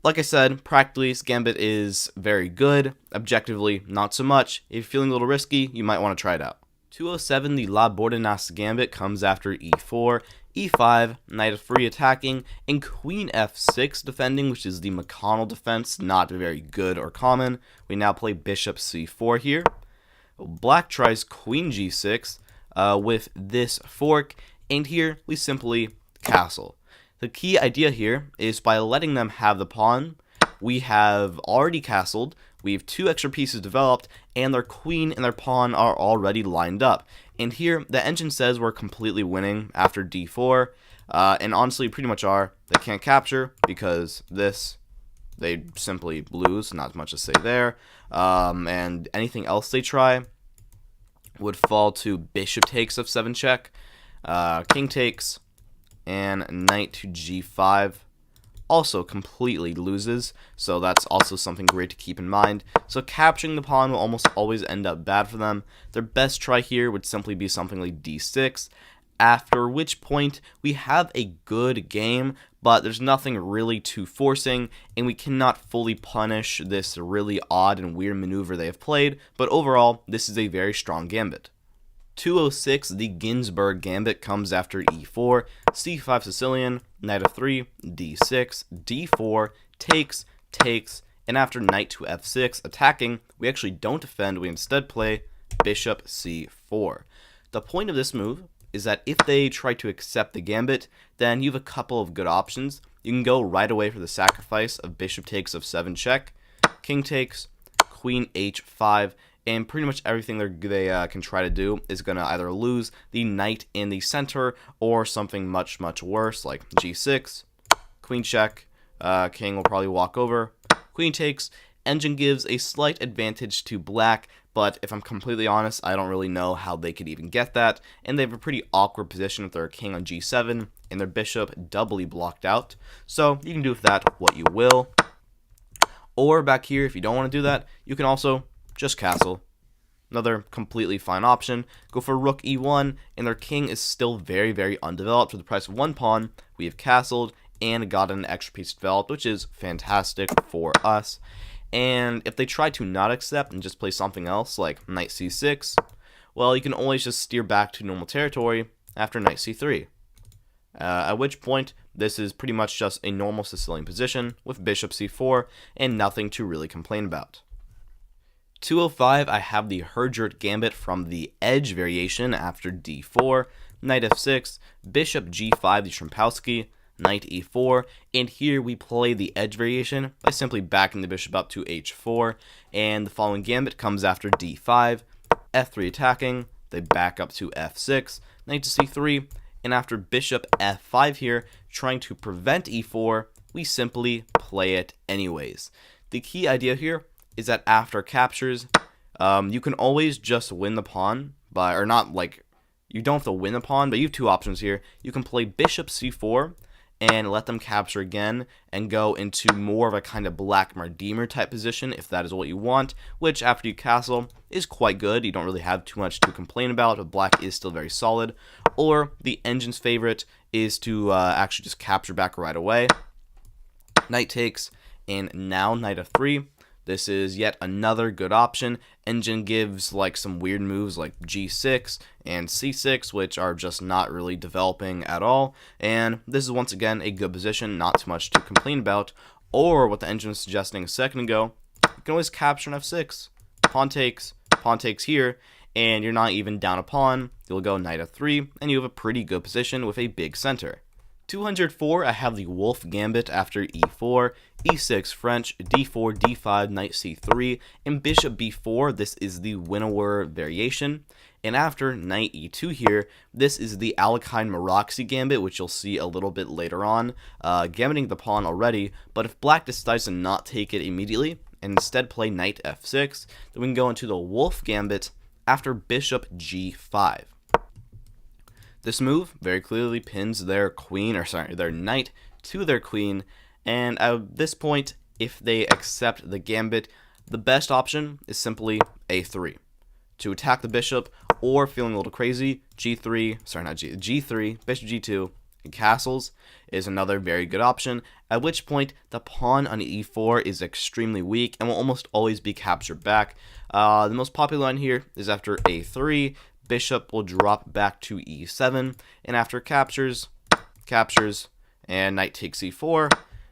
Like I said, practically, this gambit is very good. Objectively, not so much. If you're feeling a little risky, you might want to try it out. 207, the La Bordenas Gambit comes after e4, e5, knight f3 attacking, and queen f6 defending, which is the McConnell defense, not very good or common. We now play bishop c4 here. Black tries queen g6 with this fork, and here we simply castle. The key idea here is by letting them have the pawn, we have already castled, we have 2 extra pieces developed, and their queen and their pawn are already lined up. And here, the engine says we're completely winning after d4, and honestly pretty much are. They can't capture because this, they simply lose, not much to say there. And anything else they try would fall to bishop takes f7 check, king takes, and knight to g5 also completely loses, so that's also something great to keep in mind. So capturing the pawn will almost always end up bad for them. Their best try here would simply be something like d6, after which point we have a good game, but there's nothing really too forcing, and we cannot fully punish this really odd and weird maneuver they have played, but overall, this is a very strong gambit. 206, the Ginsburg Gambit comes after e4, c5 Sicilian, knight f3, d6, d4, takes, and after knight to f6 attacking, we actually don't defend, we instead play bishop c4. The point of this move is that if they try to accept the gambit, then you have a couple of good options. You can go right away for the sacrifice of bishop takes f7 check, king takes, queen h5, and pretty much everything they can try to do is going to either lose the knight in the center or something much, much worse like g6, queen check, king will probably walk over, queen takes, Engine gives a slight advantage to black, but if I'm completely honest, I don't really know how they could even get that, and they have a pretty awkward position with their king on g7, and their bishop doubly blocked out, so you can do with that what you will. Or back here, if you don't want to do that, you can also just castle. Another completely fine option. Go for rook e1, and their king is still very, very undeveloped. For the price of one pawn, we have castled and got an extra piece developed, which is fantastic for us. And if they try to not accept and just play something else, like knight c6, well, you can always just steer back to normal territory after knight c3. At which point, this is pretty much just a normal Sicilian position with bishop c4 and nothing to really complain about. 205, I have the Herjert Gambit from the edge variation after d4, knight f6, bishop g5, the Strzembowski, knight e4, and here we play the edge variation by simply backing the bishop up to h4, and the following gambit comes after d5, f3 attacking, they back up to f6, knight to c3, and after bishop f5 here, trying to prevent e4, we simply play it anyways. The key idea here is that after captures, you can always just win the pawn by, or not like, you don't have to win the pawn, but you have two options here. You can play bishop c4 and let them capture again and go into more of a kind of black Mardymer type position if that is what you want, which after you castle is quite good. You don't really have too much to complain about, but black is still very solid. Or the engine's favorite is to actually just capture back right away. Knight takes, and now knight f3. This is yet another good option. Engine gives like some weird moves like g6 and c6, which are just not really developing at all. And this is once again a good position, not too much to complain about. Or what the engine was suggesting a second ago, you can always capture an f6. Pawn takes here, and you're not even down a pawn. You'll go knight f3, and you have a pretty good position with a big center. 204, I have the Wolf Gambit after e4, e6 French, d4, d5, knight c3, and bishop b4. This is the winnower variation. And after knight e2 here, this is the Alekhine Maroczy Gambit, which you'll see a little bit later on, gambiting the pawn already. But if black decides to not take it immediately, and instead play knight f6, then we can go into the Wolf Gambit after bishop g5. This move very clearly pins their their knight to their queen, and at this point, if they accept the gambit, the best option is simply a3 to attack the bishop, or feeling a little crazy, g3, bishop g2, and castles is another very good option, at which point the pawn on e4 is extremely weak and will almost always be captured back. The most popular line here is after a3, bishop will drop back to e7, and after captures, and knight takes e4,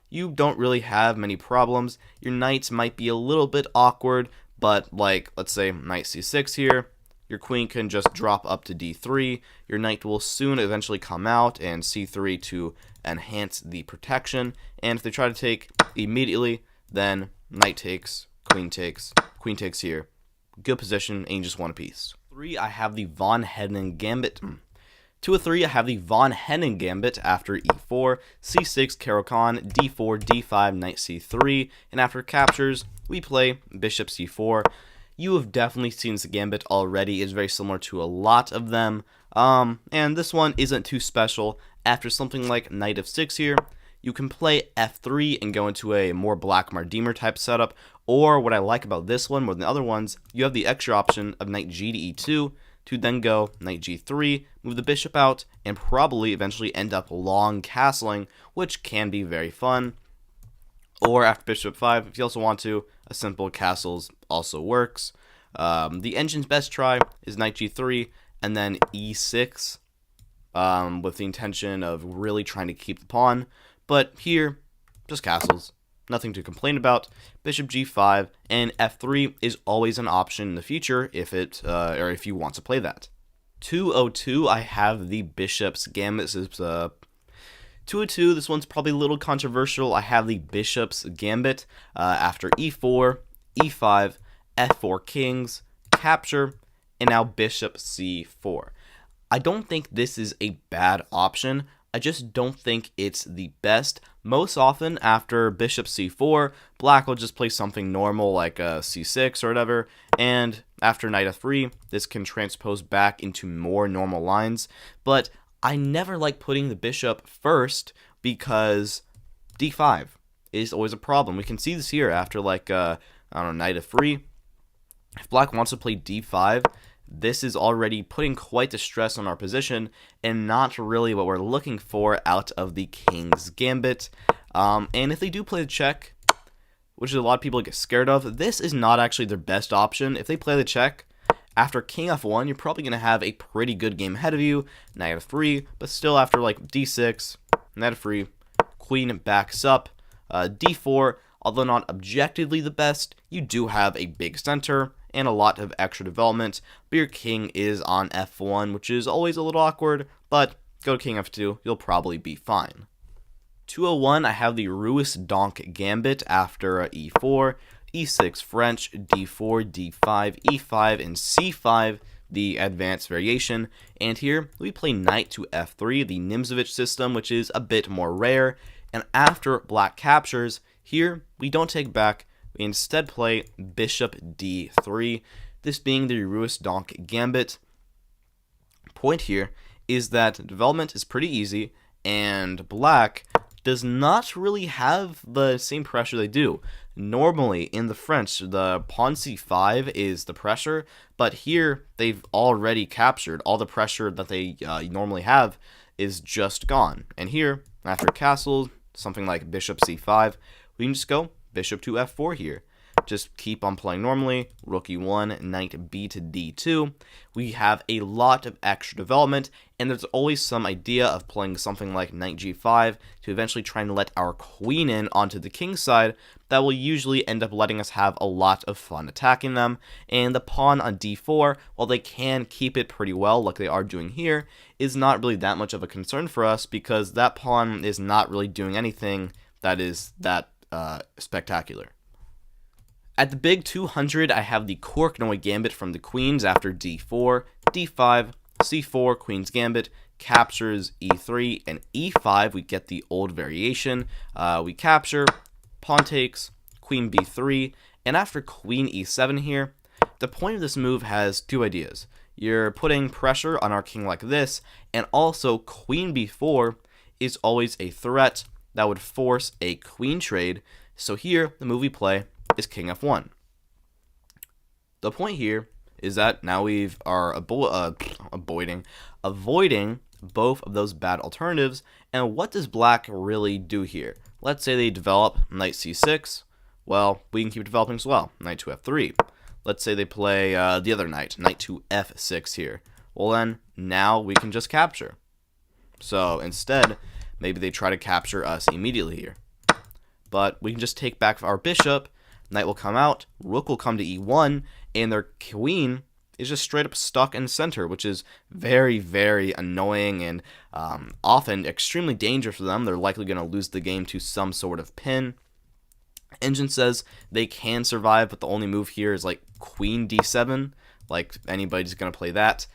you don't really have many problems. Your knights might be a little bit awkward, but like, let's say knight c6 here, your queen can just drop up to d3, your knight will soon eventually come out, and c3 to enhance the protection, and if they try to take immediately, then knight takes, queen takes here. Good position, and you just want a piece. 3, I have the Von Henning Gambit. 203, I have the Von Henning Gambit after e4, c6 Caro-Kann, d4, d5, knight c3, and after captures, we play bishop c4. You have definitely seen this gambit already. It's very similar to a lot of them, and this one isn't too special. After something like knight f6 here, you can play f3 and go into a more black Mardymer type setup, or what I like about this one more than the other ones, you have the extra option of knight g to e2 to then go knight g3, move the bishop out, and probably eventually end up long castling, which can be very fun. Or after bishop 5, if you also want to, a simple castles also works. The engine's best try is knight g3 and then e6, with the intention of really trying to keep the pawn. But here, just castles. Nothing to complain about. Bishop g5 and f3 is always an option in the future if if you want to play that. 202, I have the Bishop's Gambit. This is 202. This one's probably a little controversial. I have the Bishop's Gambit after e4, e5, f4 kings, capture, and now bishop c4. I don't think this is a bad option. I just don't think it's the best, Most often, after bishop c4, black will just play something normal like a c6 or whatever, and after knight f3, this can transpose back into more normal lines, but I never like putting the bishop first because d5 is always a problem. We can see this here after like, I don't know, knight f3. If black wants to play d5, this is already putting quite the stress on our position and not really what we're looking for out of the king's gambit. And if they do play the check, which is a lot of people get scared of, this is not actually their best option. If they play the check, after king f1, you're probably going to have a pretty good game ahead of you, knight f3, but still after like d6, knight f3, queen backs up, d4, although not objectively the best, you do have a big center and a lot of extra development, but your king is on f1, which is always a little awkward, but go to king f2, you'll probably be fine. 201, I have the Ruysdancq gambit after e4, e6 French, d4, d5, e5, and c5, the advanced variation, and here we play knight to f3, the Nimzowitsch system, which is a bit more rare, and after black captures, here we don't take back, we instead play bishop d3, this being the Ruysdancq gambit. Point here is that development is pretty easy, and black does not really have the same pressure they do. Normally in the French, the pawn c5 is the pressure, but here they've already captured. All the pressure that they normally have is just gone. And here, after castle, something like bishop c5, we can just go bishop to f4 here. Just keep on playing normally, rook e1, knight b to d2. We have a lot of extra development, and there's always some idea of playing something like knight g5 to eventually try and let our queen in onto the king's side. That will usually end up letting us have a lot of fun attacking them. And the pawn on d4, while they can keep it pretty well like they are doing here, is not really that much of a concern for us because that pawn is not really doing anything that is that spectacular. At the big 200, I have the Korchnoi gambit from the queens after d4, d5, c4, queen's gambit, captures e3, and e5, we get the old variation. We capture, pawn takes, queen b3, and after queen e7 here, the point of this move has two ideas. You're putting pressure on our king like this, and also queen b4 is always a threat that would force a queen trade. So here, the move we play is king f1. The point here is that now we are avoiding both of those bad alternatives. And what does black really do here? Let's say they develop knight c6. Well, we can keep developing as well. Knight to f3. Let's say they play the other knight to f6 here. Well then, now we can just capture. So instead, maybe they try to capture us immediately here. But we can just take back our bishop, knight will come out, rook will come to e1, and their queen is just straight up stuck in center, which is very, very annoying and often extremely dangerous for them. They're likely going to lose the game to some sort of pin. Engine says they can survive, but the only move here is like queen d7, like anybody's going to play that.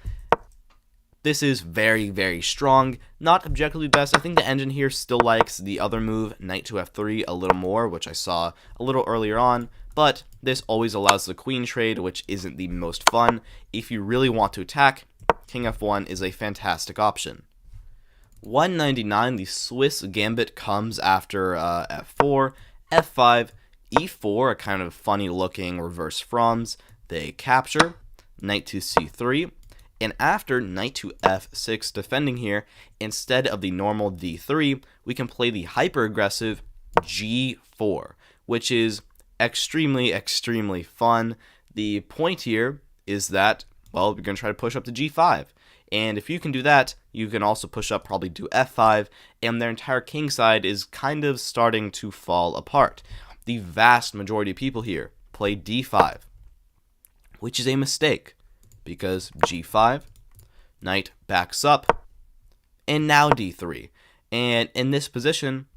This is very, very strong. Not objectively best. I think the engine here still likes the other move, knight to f3, a little more, which I saw a little earlier on. But this always allows the queen trade, which isn't the most fun. If you really want to attack, king f1 is a fantastic option. 199, the Swiss gambit comes after f4, f5, e4, a kind of funny looking reverse Franz. They capture, knight to c3. And after knight to f6 defending here, instead of the normal d3, we can play the hyper-aggressive g4, which is extremely, extremely fun. The point here is that, well, we're going to try to push up to g5. And if you can do that, you can also push up probably to f5, and their entire king side is kind of starting to fall apart. The vast majority of people here play d5, which is a mistake. Because g5, knight backs up, and now d3. And in this position,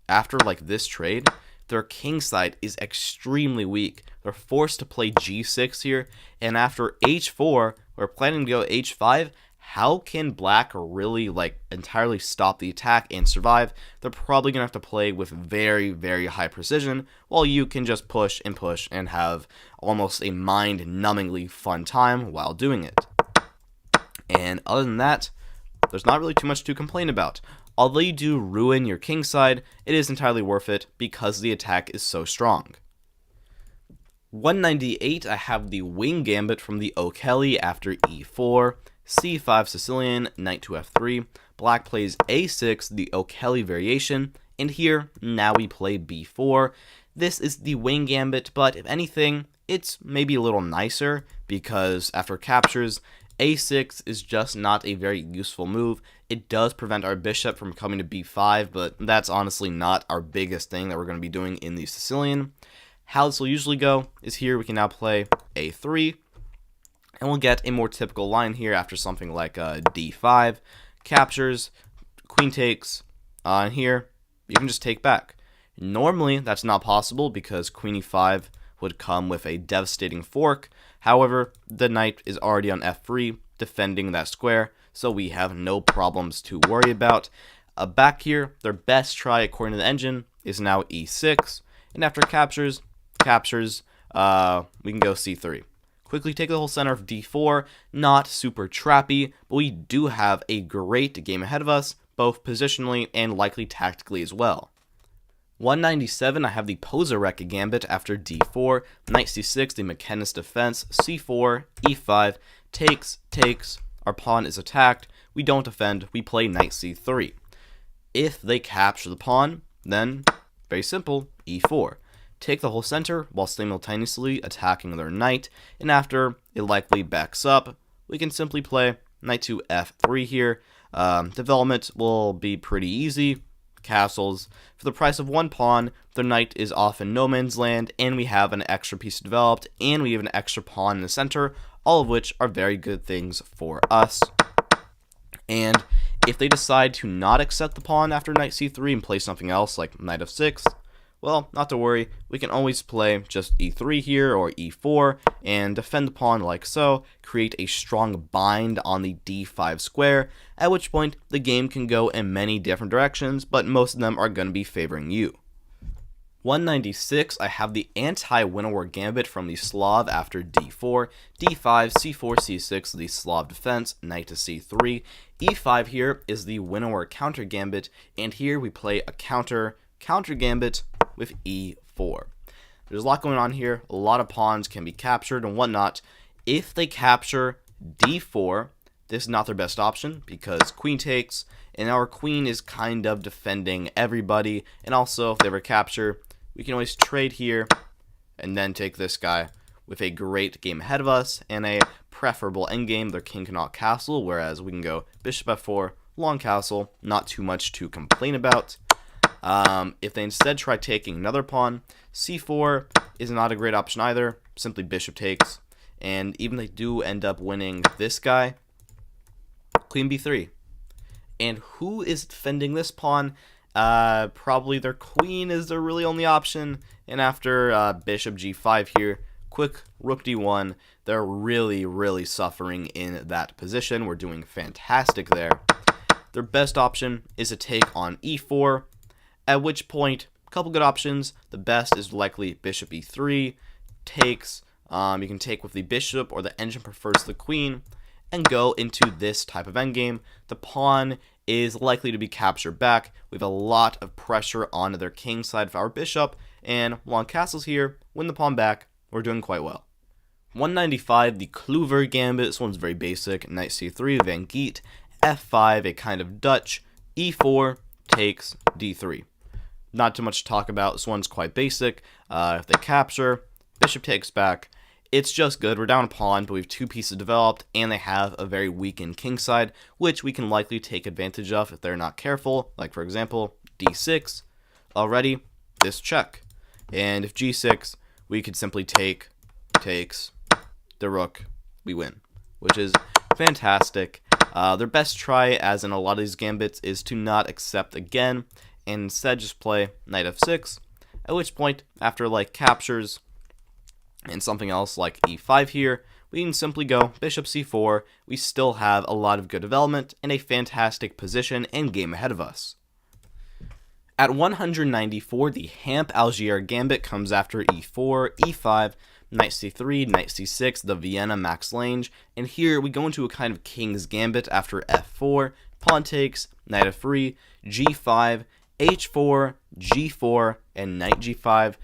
after like this trade, their king side is extremely weak. They're forced to play g6 here, and after h4, we're planning to go h5. how can black really entirely stop the attack and survive? They're probably gonna have to play with very, very high precision, while you can just push and have almost a mind-numbingly fun time while doing it. And other than that, there's not really too much to complain about. Although you do ruin your kingside, it is entirely worth it because the attack is so strong. 198, I have the wing gambit from the O'Kelly after e4, c5 Sicilian, knight to f3, black plays a6, the O'Kelly variation, and here, now we play b4. This is the wing gambit, but if anything, it's maybe a little nicer, because after captures, a6 is just not a very useful move. It does prevent our bishop from coming to b5, but that's honestly not our biggest thing that we're going to be doing in the Sicilian. How this will usually go is here we can now play a3, and we'll get a more typical line here after something like d5, captures, queen takes, and here you can just take back. Normally that's not possible because queen e5 would come with a devastating fork. However, the knight is already on f3 defending that square, so we have no problems to worry about. Back here, their best try according to the engine is now e6, and after captures, we can go c3. Quickly take the whole center of d4, not super trappy, but we do have a great game ahead of us, both positionally and likely tactically as well. 197, I have the Posorek gambit after d4, knight c6, the McKenna's defense, c4, e5, takes, our pawn is attacked, we don't defend, we play knight c3. If they capture the pawn, then, very simple, e4. Take the whole center while simultaneously attacking their knight, and after it likely backs up, we can simply play knight to f3 here. Development will be pretty easy. Castles. For the price of one pawn, the knight is off in no man's land, and we have an extra piece developed, and we have an extra pawn in the center, all of which are very good things for us. And if they decide to not accept the pawn after knight c3 and play something else like knight f6, well, not to worry, we can always play just e3 here or e4 and defend the pawn like so, create a strong bind on the d5 square, at which point the game can go in many different directions, but most of them are going to be favoring you. 196, I have the anti-Winnower gambit from the Slav after d4, d5, c4, c6, the Slav defense, knight to c3, e5 here is the Winnower counter gambit, and here we play a counter gambit with e4. There's a lot going on here. A lot of pawns can be captured and whatnot. If they capture d4, this is not their best option because queen takes, and our queen is kind of defending everybody. And also, if they ever capture, we can always trade here and then take this guy with a great game ahead of us and a preferable endgame. Their king cannot castle, whereas we can go bishop f4, long castle, not too much to complain about. If they instead try taking another pawn, c4 is not a great option either, simply bishop takes, and even if they do end up winning this guy, queen b3. And who is defending this pawn? Probably their queen is their really only option, and after bishop g5 here, quick rook d1, they're really suffering in that position. We're doing fantastic there. Their best option is to take on e4, at which point, a couple good options. The best is likely bishop e3, takes. You can take with the bishop, or the engine prefers the queen, and go into this type of endgame. The pawn is likely to be captured back. We have a lot of pressure on their king side of our bishop, and long castles here, win the pawn back. We're doing quite well. 195, the Kluver gambit. This one's very basic. Knight c3, Van Giet, f5, a kind of Dutch, e4, takes, d3. Not too much to talk about. This one's quite basic. If they capture, bishop takes back. It's just good. We're down a pawn, but we have two pieces developed, and they have a very weakened king side, which we can likely take advantage of if they're not careful. Like, for example, d6. Already, this check. And if g6, we could simply takes the rook, we win, which is fantastic. Their best try, as in a lot of these gambits, is to not accept again, and instead just play knight f6, at which point, after like captures and something else like e5 here, we can simply go bishop c4. We still have a lot of good development and a fantastic position and game ahead of us. At 194, the Hamp Algier gambit comes after e4, e5, knight c3, knight c6, the Vienna max range, and here we go into a kind of king's gambit after f4, pawn takes, knight f3, g5, h4, g4, and knight g5.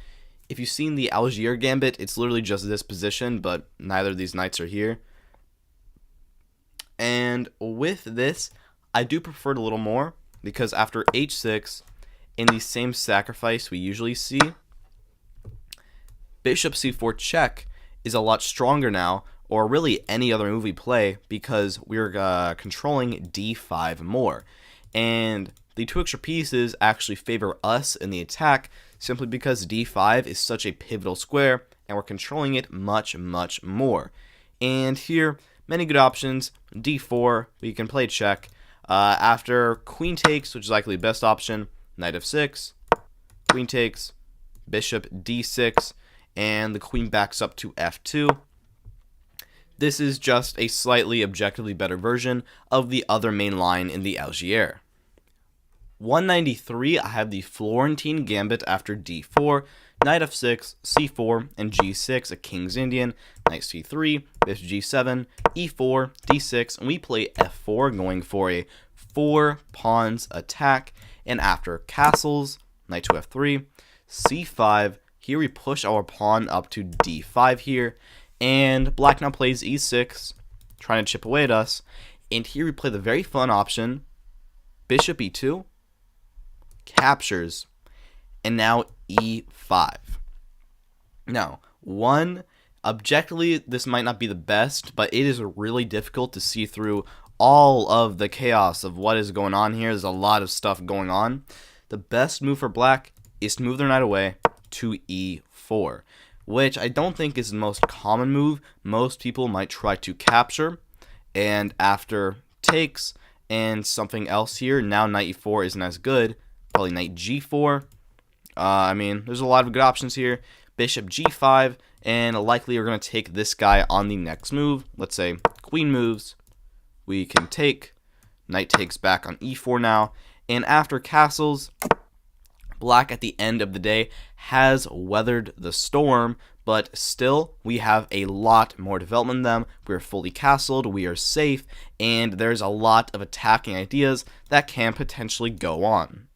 If you've seen the Algier gambit, it's literally just this position, but neither of these knights are here. And with this, I do prefer it a little more, because after h6, in the same sacrifice we usually see, bishop c4 check is a lot stronger now, or really any other move we play, because we're controlling d5 more. And the 2 extra pieces actually favor us in the attack, simply because d5 is such a pivotal square, and we're controlling it much, much more. And here, many good options. d4, we can play check. After queen takes, which is likely the best option, knight f6, queen takes, bishop d6, and the queen backs up to f2. This is just a slightly objectively better version of the other main line in the Algier. 193, I have the Florentine gambit after d4, knight f6, c4, and g6, a king's Indian, knight c3, bishop g7, e4, d6, and we play f4, going for a 4 pawns attack. And after castles, knight to f3, c5, here we push our pawn up to d5 here, and black now plays e6, trying to chip away at us, and here we play the very fun option, bishop e2, captures, and now e5. Now, objectively, this might not be the best, but it is really difficult to see through all of the chaos of what is going on here. There's a lot of stuff going on. The best move for black is to move their knight away to e4, which I don't think is the most common move. Most people might try to capture, and after takes and something else here, now knight e4 isn't as good. Probably knight g4. There's a lot of good options here. Bishop g5, and likely we're going to take this guy on the next move. Let's say queen moves. We can take, knight takes back on e4 now, and after castles, black at the end of the day has weathered the storm, but still we have a lot more development than them. We're fully castled, we are safe, and there's a lot of attacking ideas that can potentially go on.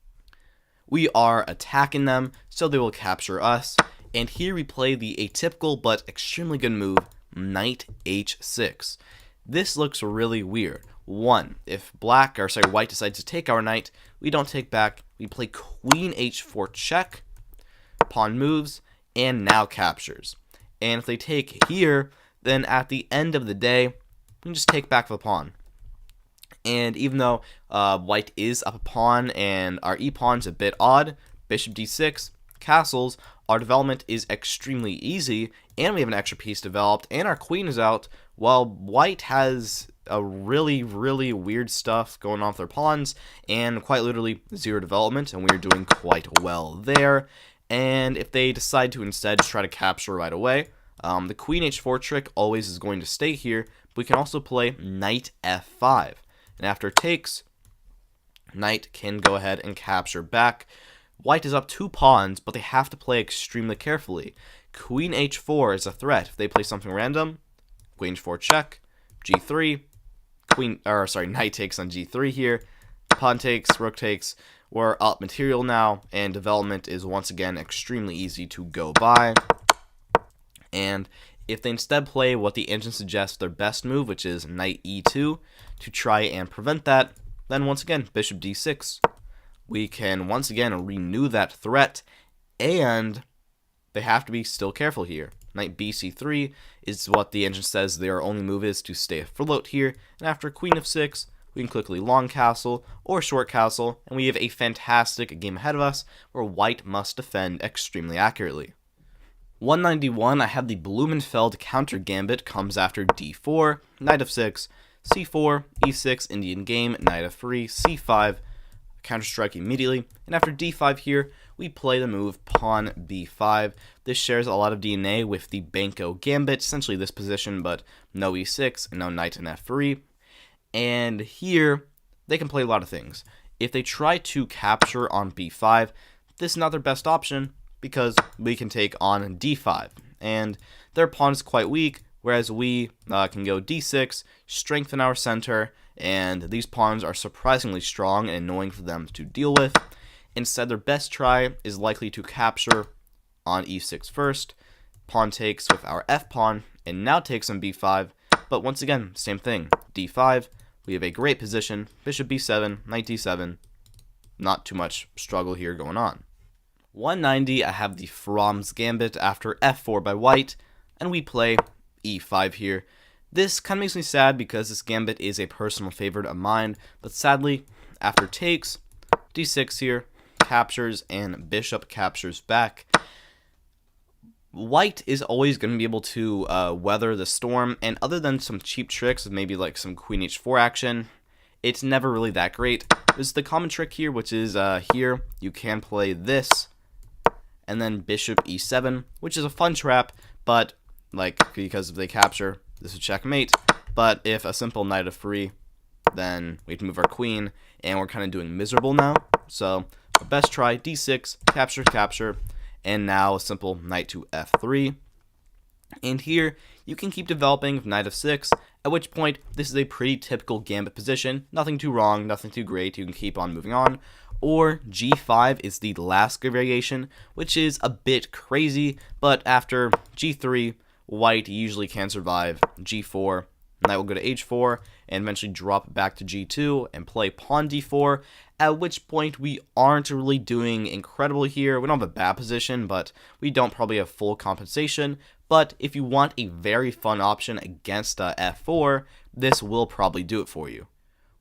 We are attacking them, so they will capture us, and here we play the atypical but extremely good move, knight h6. This looks really weird. If white decides to take our knight, we don't take back. We play queen h4 check, pawn moves, and now captures. And if they take here, then at the end of the day, we can just take back the pawn. And even though white is up a pawn and our e-pawn's a bit odd, bishop d6, castles, our development is extremely easy, and we have an extra piece developed, and our queen is out, while white has a really, really weird stuff going on with their pawns, and quite literally 0 development, and we're doing quite well there. And if they decide to instead just try to capture right away, the queen h4 trick always is going to stay here, but we can also play knight f5. And after takes, knight can go ahead and capture back. White is up 2 pawns, but they have to play extremely carefully. Queen h4 is a threat. If they play something random, queen h4 check, g3, knight takes on g3 here, pawn takes, rook takes. We're up material now, and development is once again extremely easy to go by. And if they instead play what the engine suggests their best move, which is knight e2, to try and prevent that, then once again, bishop d6. We can once again renew that threat, and they have to be still careful here. Knight bc3 is what the engine says their only move is to stay afloat here, and after queen f6, we can quickly long castle or short castle, and we have a fantastic game ahead of us where white must defend extremely accurately. 191, I have the Blumenfeld counter gambit, comes after d4, knight f6, c4, e6, Indian game, knight f3, c5, counter-strike immediately, and after d5 here, we play the move pawn b5. This shares a lot of DNA with the Banco gambit, essentially this position, but no e6 and no knight in f3. And here, they can play a lot of things. If they try to capture on b5, this is not their best option because we can take on d5, and their pawn is quite weak, whereas we can go d6, strengthen our center, and these pawns are surprisingly strong and annoying for them to deal with. Instead, their best try is likely to capture on e6 first, pawn takes with our f-pawn, and now takes on b5, but once again, same thing, d5, we have a great position, bishop b7, knight d7, not too much struggle here going on. 190, I have the Fromm's gambit after f4 by white, and we play e5 here. This kind of makes me sad because this gambit is a personal favorite of mine, but sadly, after takes, d6 here, captures, and bishop captures back. White is always going to be able to weather the storm, and other than some cheap tricks, maybe like some queen h4 action, it's never really that great. There's the common trick here, which is here, you can play this, and then bishop e7, which is a fun trap, but because if they capture, this is checkmate. But if a simple knight of free, then we can move our queen, and we're kind of doing miserable now. So our best try, d6, capture, capture, and now a simple knight to f3. And here, you can keep developing with knight of 6, at which point this is a pretty typical gambit position. Nothing too wrong, nothing too great, you can keep on moving on. Or g5 is the last good variation, which is a bit crazy, but after g3, white usually can survive. g4, knight will go to h4, and eventually drop back to g2 and play pawn d4, at which point we aren't really doing incredible here. We don't have a bad position, but we don't probably have full compensation. But if you want a very fun option against f4, this will probably do it for you.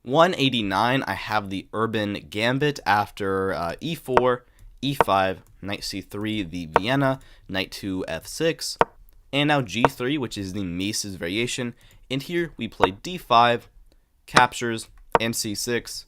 189, I have the Urban gambit after e4, e5, knight c3, the Vienna, knight to f6, and now g3, which is the Mises variation. And here we play d5, captures, and c6.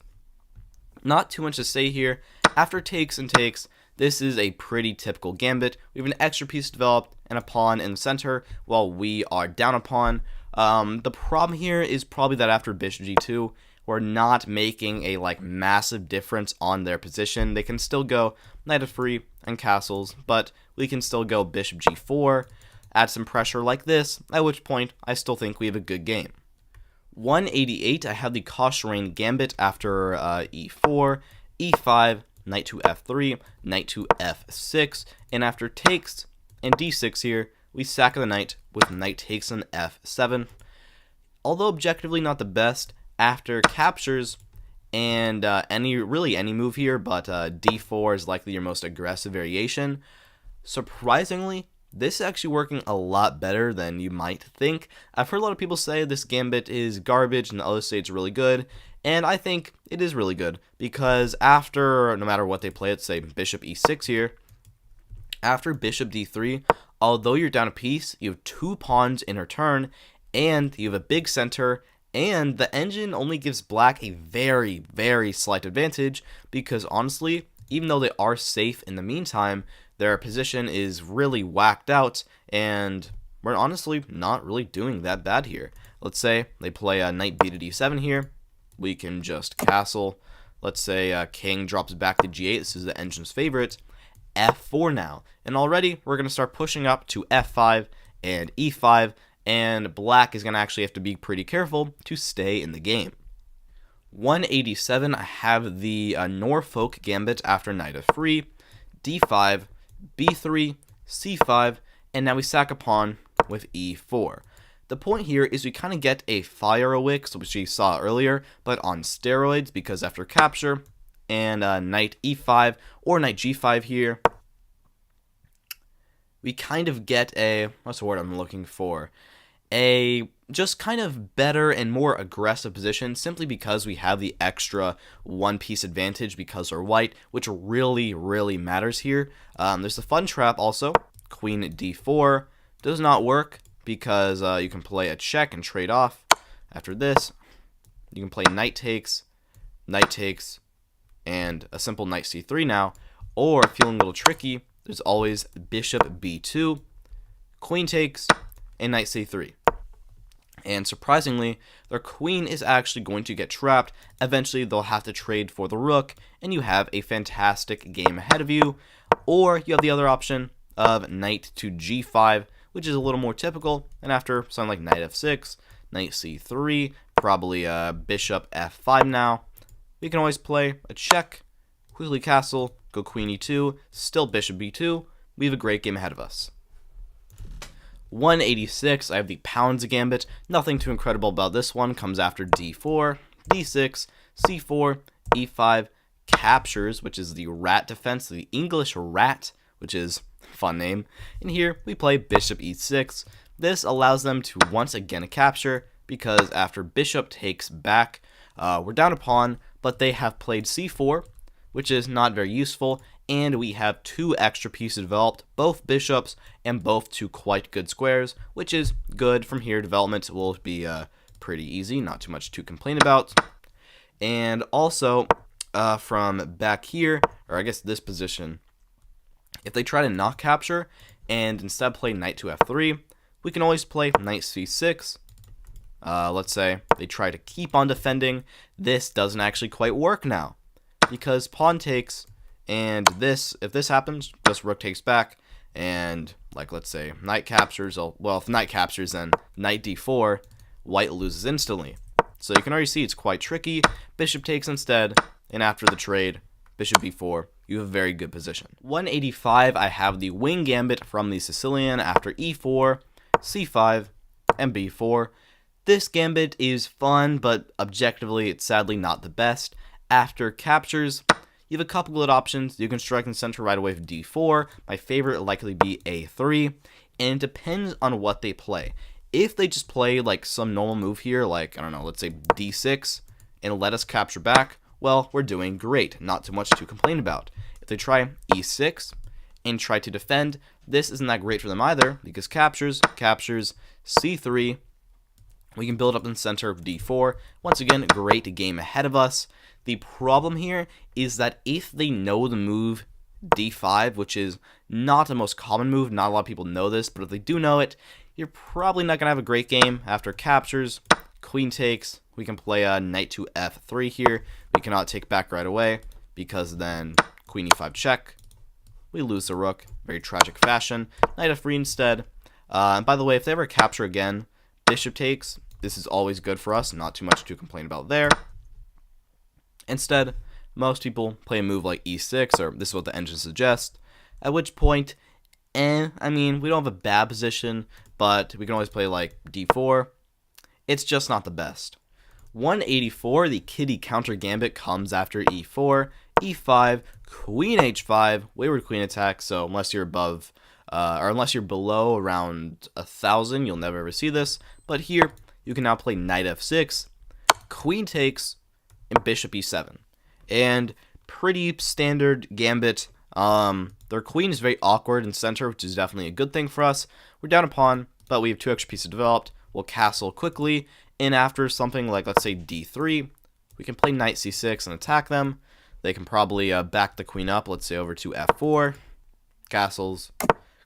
Not too much to say here. After takes and takes, this is a pretty typical gambit. We have an extra piece developed and a pawn in the center while we are down a pawn. The problem here is probably that after bishop g2, we're not making a massive difference on their position. They can still go knight of free and castles, but we can still go bishop g4, add some pressure like this, at which point I still think we have a good game. 188, I have the Caucherane gambit after e4, e5, knight to f3, knight to f6, and after takes and d6 here, we sack the knight with knight takes on f7. Although objectively not the best, after captures and any move here, but d4 is likely your most aggressive variation. Surprisingly, this is actually working a lot better than you might think. I've heard a lot of people say this gambit is garbage and the others say it's really good, and I think it is really good because after, no matter what they play, let's say bishop e6 here, after bishop d3, although you're down a piece, you have 2 pawns in return, and you have a big center, and the engine only gives black a very, very slight advantage because honestly, even though they are safe in the meantime, their position is really whacked out, and we're honestly not really doing that bad here. Let's say they play a knight b to d7 here. We can just castle. Let's say king drops back to g8. This is the engine's favorite. f4 now. And already we're going to start pushing up to f5 and e5, and black is going to actually have to be pretty careful to stay in the game. 187, I have the Norfolk gambit after knight of free, d5, b3, c5, and now we sack a pawn with e4. The point here is we kind of get a Firewick, which we saw earlier, but on steroids, because after capture and knight e5 or knight g5 here, we kind of get a, what's the word I'm looking for? A just kind of better and more aggressive position simply because we have the extra one-piece advantage because we're white, which really, really matters here. There's the fun trap also, queen d4. Does not work because you can play a check and trade off. After this, you can play knight takes, and a simple knight c3 now. Or, feeling a little tricky, there's always bishop b2, queen takes, and knight c3. And surprisingly, their queen is actually going to get trapped. Eventually, they'll have to trade for the rook, and you have a fantastic game ahead of you. Or you have the other option of knight to g5, which is a little more typical. And after something like knight f6, knight c3, probably bishop f5 now, we can always play a check, quickly castle, go queen e2, still bishop b2. We have a great game ahead of us. 186, I have the Pounds Gambit. Nothing too incredible about this one. Comes after d4, d6, c4, e5, captures, which is the rat defense, the English rat, which is a fun name. And here we play bishop e6. This allows them to once again capture, because after bishop takes back, we're down a pawn, but they have played c4, which is not very useful, and we have two extra pieces developed, both bishops and both two quite good squares, which is good. From here, development will be pretty easy, not too much to complain about. And also, from back here, or I guess this position, if they try to not capture and instead play knight to f3, we can always play knight c6. Let's say they try to keep on defending. This doesn't actually quite work now, because pawn takes, and this, if this happens, just rook takes back, and like let's say knight captures, well, if knight captures, then knight d4, white loses instantly. So you can already see it's quite tricky. Bishop takes instead, and after the trade, bishop b4, you have a very good position. 185, I have the wing gambit from the Sicilian after e4, c5, and b4. This gambit is fun, but objectively it's sadly not the best. After captures, you have a couple good options. You can strike in the center right away with d4. My favorite will likely be a3, and it depends on what they play. If they just play like some normal move here, like, I don't know, let's say d6, and let us capture back, well, we're doing great. Not too much to complain about. If they try e6 and try to defend, this isn't that great for them either, because captures, c3, we can build up in the center of d4. Once again, great game ahead of us. The problem here is that if they know the move d5, which is not the most common move, not a lot of people know this, but if they do know it, you're probably not going to have a great game. After captures, queen takes, we can play a knight to f3 here. We cannot take back right away, because then queen e5 check. We lose the rook, very tragic fashion. Knight f3 instead. And by the way, if they ever capture again, bishop takes. This is always good for us, not too much to complain about there. Instead, most people play a move like e6, or this is what the engine suggests, at which point, I mean, we don't have a bad position, but we can always play like d4. It's just not the best. 184, the Kitty counter gambit comes after e4, e5, queen h5, wayward queen attack, so unless you're above, or unless you're below around 1,000, you'll never ever see this, but here, you can now play knight f6, queen takes, and bishop e7. And pretty standard gambit. Their queen is very awkward in center, which is definitely a good thing for us. We're down a pawn, but we have two extra pieces developed. We'll castle quickly, and after something like, let's say, d3, we can play knight c6 and attack them. They can probably back the queen up, let's say over to f4, castles,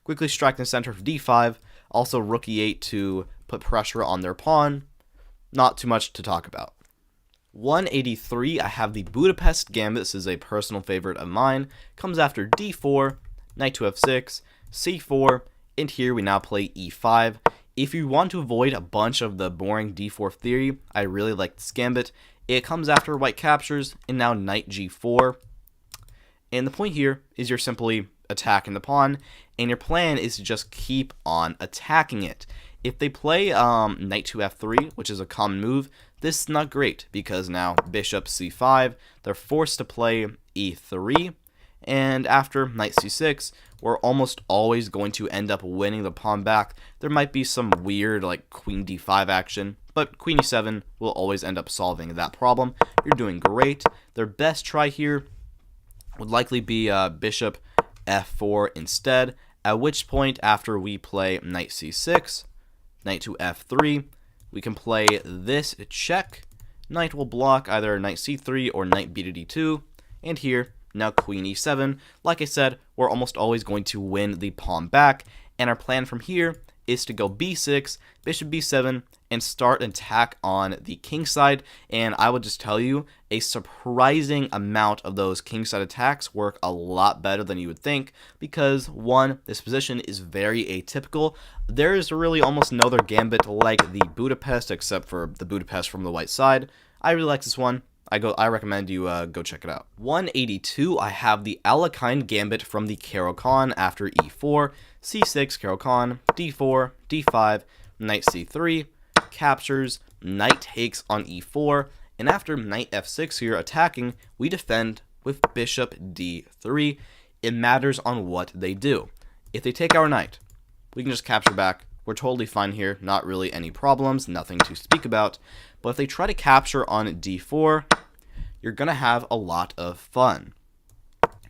quickly strike in the center of d5, also rook e8 to put pressure on their pawn. Not too much to talk about. 183, I have the Budapest Gambit. This is a personal favorite of mine. Comes after d4, knight to f6, c4, and here we now play e5. If you want to avoid a bunch of the boring d4 theory, I really like this gambit. It comes after white captures, and now knight g4. And the point here is you're simply attacking the pawn, and your plan is to just keep on attacking it. If they play knight to f3, which is a common move, this is not great, because now bishop c5, they're forced to play e3, and after knight c6, we're almost always going to end up winning the pawn back. There might be some weird like queen d5 action, but queen e7 will always end up solving that problem. You're doing great. Their best try here would likely be bishop f4 instead, at which point after we play knight c6, knight to f3, we can play this check. Knight will block either knight c3 or knight b to d2, and here, now queen e7. Like I said, we're almost always going to win the pawn back, and our plan from here is to go b6, bishop b7, and start an attack on the king side. And I would just tell you, a surprising amount of those king side attacks work a lot better than you would think, because one, this position is very atypical. There is really almost no other gambit like the Budapest, except for the Budapest from the white side. I really like this one. I recommend you go check it out. 182, I have the Alekhine Gambit from the Caro-Kann after e4, c6, Caro-Kann, d4, d5, knight c3, captures, knight takes on e4, and after knight f6 here attacking, we defend with bishop d3. It matters on what they do. If they take our knight, we can just capture back. We're totally fine here, not really any problems, nothing to speak about. But if they try to capture on d4, you're going to have a lot of fun.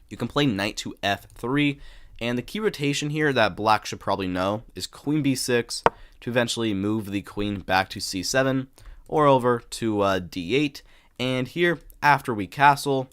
You can play knight to f3, and the key rotation here that black should probably know is queen b6 to eventually move the queen back to c7 or over to d8. And here, after we castle,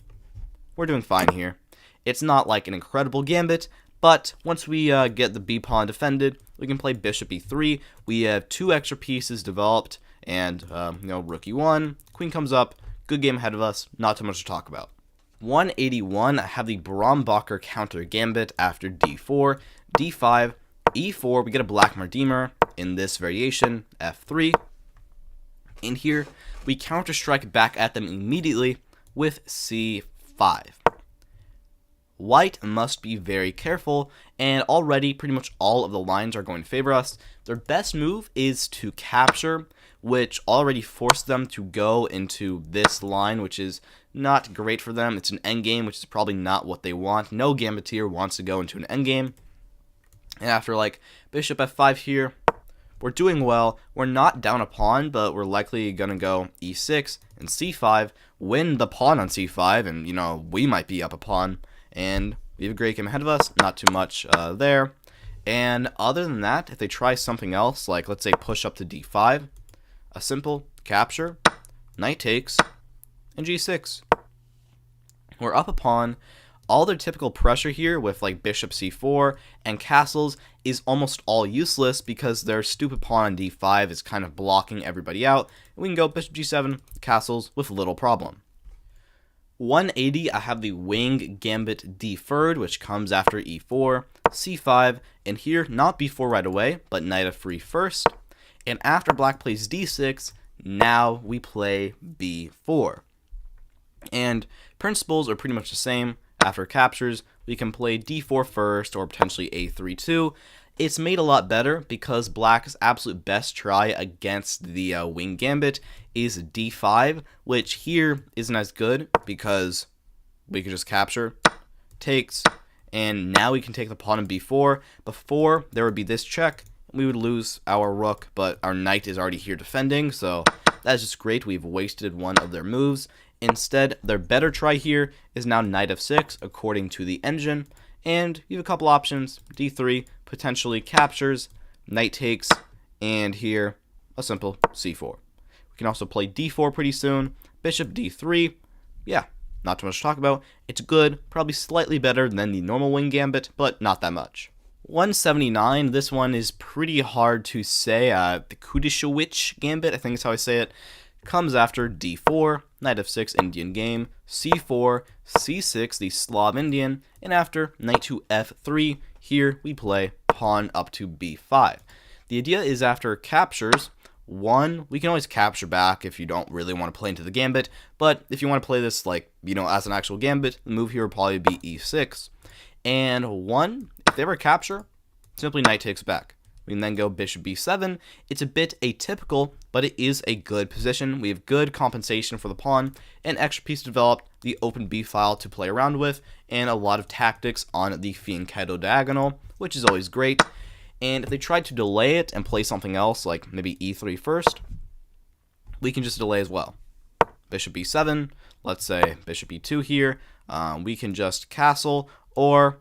we're doing fine here. It's not like an incredible gambit, but once we get the b pawn defended, we can play bishop e3. We have 2 extra pieces developed, and rook e1, queen comes up, good game ahead of us, not too much to talk about. 181, I have the Brombacher counter gambit after d4, d5, e4, we get a black Mardimer in this variation, f3, and here we counter strike back at them immediately with c5. White must be very careful, and already pretty much all of the lines are going to favor us. Their best move is to capture, which already forced them to go into this line, which is not great for them. It's an endgame, which is probably not what they want. No gambitier wants to go into an endgame. And after like bishop f5 here, we're doing well. We're not down a pawn, but we're likely going to go e6 and c5, win the pawn on c5, and we might be up a pawn. And we have a great game ahead of us, not too much there. And other than that, if they try something else, like let's say push up to d5, a simple capture, knight takes, and g6. We're up a pawn. All their typical pressure here with like bishop c4 and castles is almost all useless because their stupid pawn on d5 is kind of blocking everybody out. And we can go bishop g7, castles with little problem. 180, I have the wing gambit deferred, which comes after e4, c5, and here, not b4 right away, but knight f3 first. And after black plays d6, now we play b4. And principles are pretty much the same. After captures, we can play d4 first or potentially a3 too. It's made a lot better because black's absolute best try against the wing gambit is d5, which here isn't as good because we can just capture, takes, and now we can take the pawn in b4. Before, there would be this check, and we would lose our rook, but our knight is already here defending, so that's just great. We've wasted one of their moves. Instead, their better try here is now knight f6 according to the engine, and you have a couple options. d3 potentially captures, knight takes, and here a simple c4. We can also play d4 pretty soon, bishop d3. Yeah, not too much to talk about. It's good, probably slightly better than the normal wing gambit, but not that much. 179, this one is pretty hard to say. The Kudishewicz gambit, I think is how I say it, comes after d4, knight f6 Indian game, c4, c6 the Slav Indian, and after knight to f3, here we play pawn up to b5. The idea is after captures, one, we can always capture back if you don't really want to play into the gambit, but if you want to play this like, as an actual gambit, the move here would probably be e6. And one, if they ever capture, simply knight takes back. We can then go bishop b7. It's a bit atypical, but it is a good position. We have good compensation for the pawn, an extra piece developed, the open b file to play around with, and a lot of tactics on the fianchetto diagonal, which is always great. And if they try to delay it and play something else, like maybe e3 first, we can just delay as well. Bishop b7, let's say bishop e2 here. We can just castle, or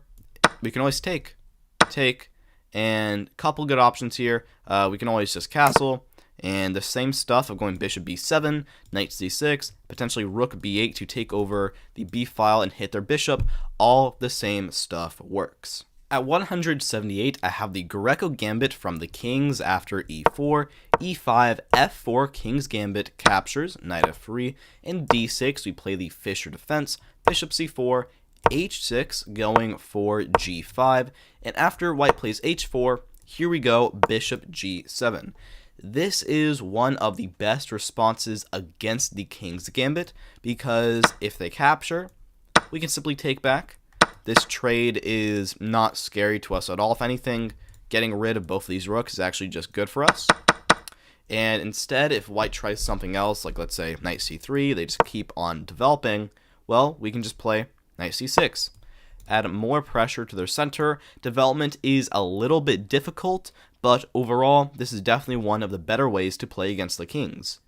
we can always take. And a couple good options here. We can always just castle, And the same stuff of going bishop b7, knight c6, potentially rook b8 to take over the b file and hit their bishop, all the same stuff works. At 178, I have the Greco gambit from the kings after e4, e5, f4, king's gambit captures, knight f3, and d6, we play the Fischer defense, bishop c4, h6 going for g5, and after white plays h4, here we go, bishop g7. This is one of the best responses against the king's gambit, because if they capture, we can simply take back. This trade is not scary to us at all. If anything, getting rid of both of these rooks is actually just good for us. And instead, if white tries something else, like let's say knight c3, they just keep on developing, well, we can just play knight c6. Add more pressure to their center. Development is a little bit difficult, but overall, this is definitely one of the better ways to play against the kings.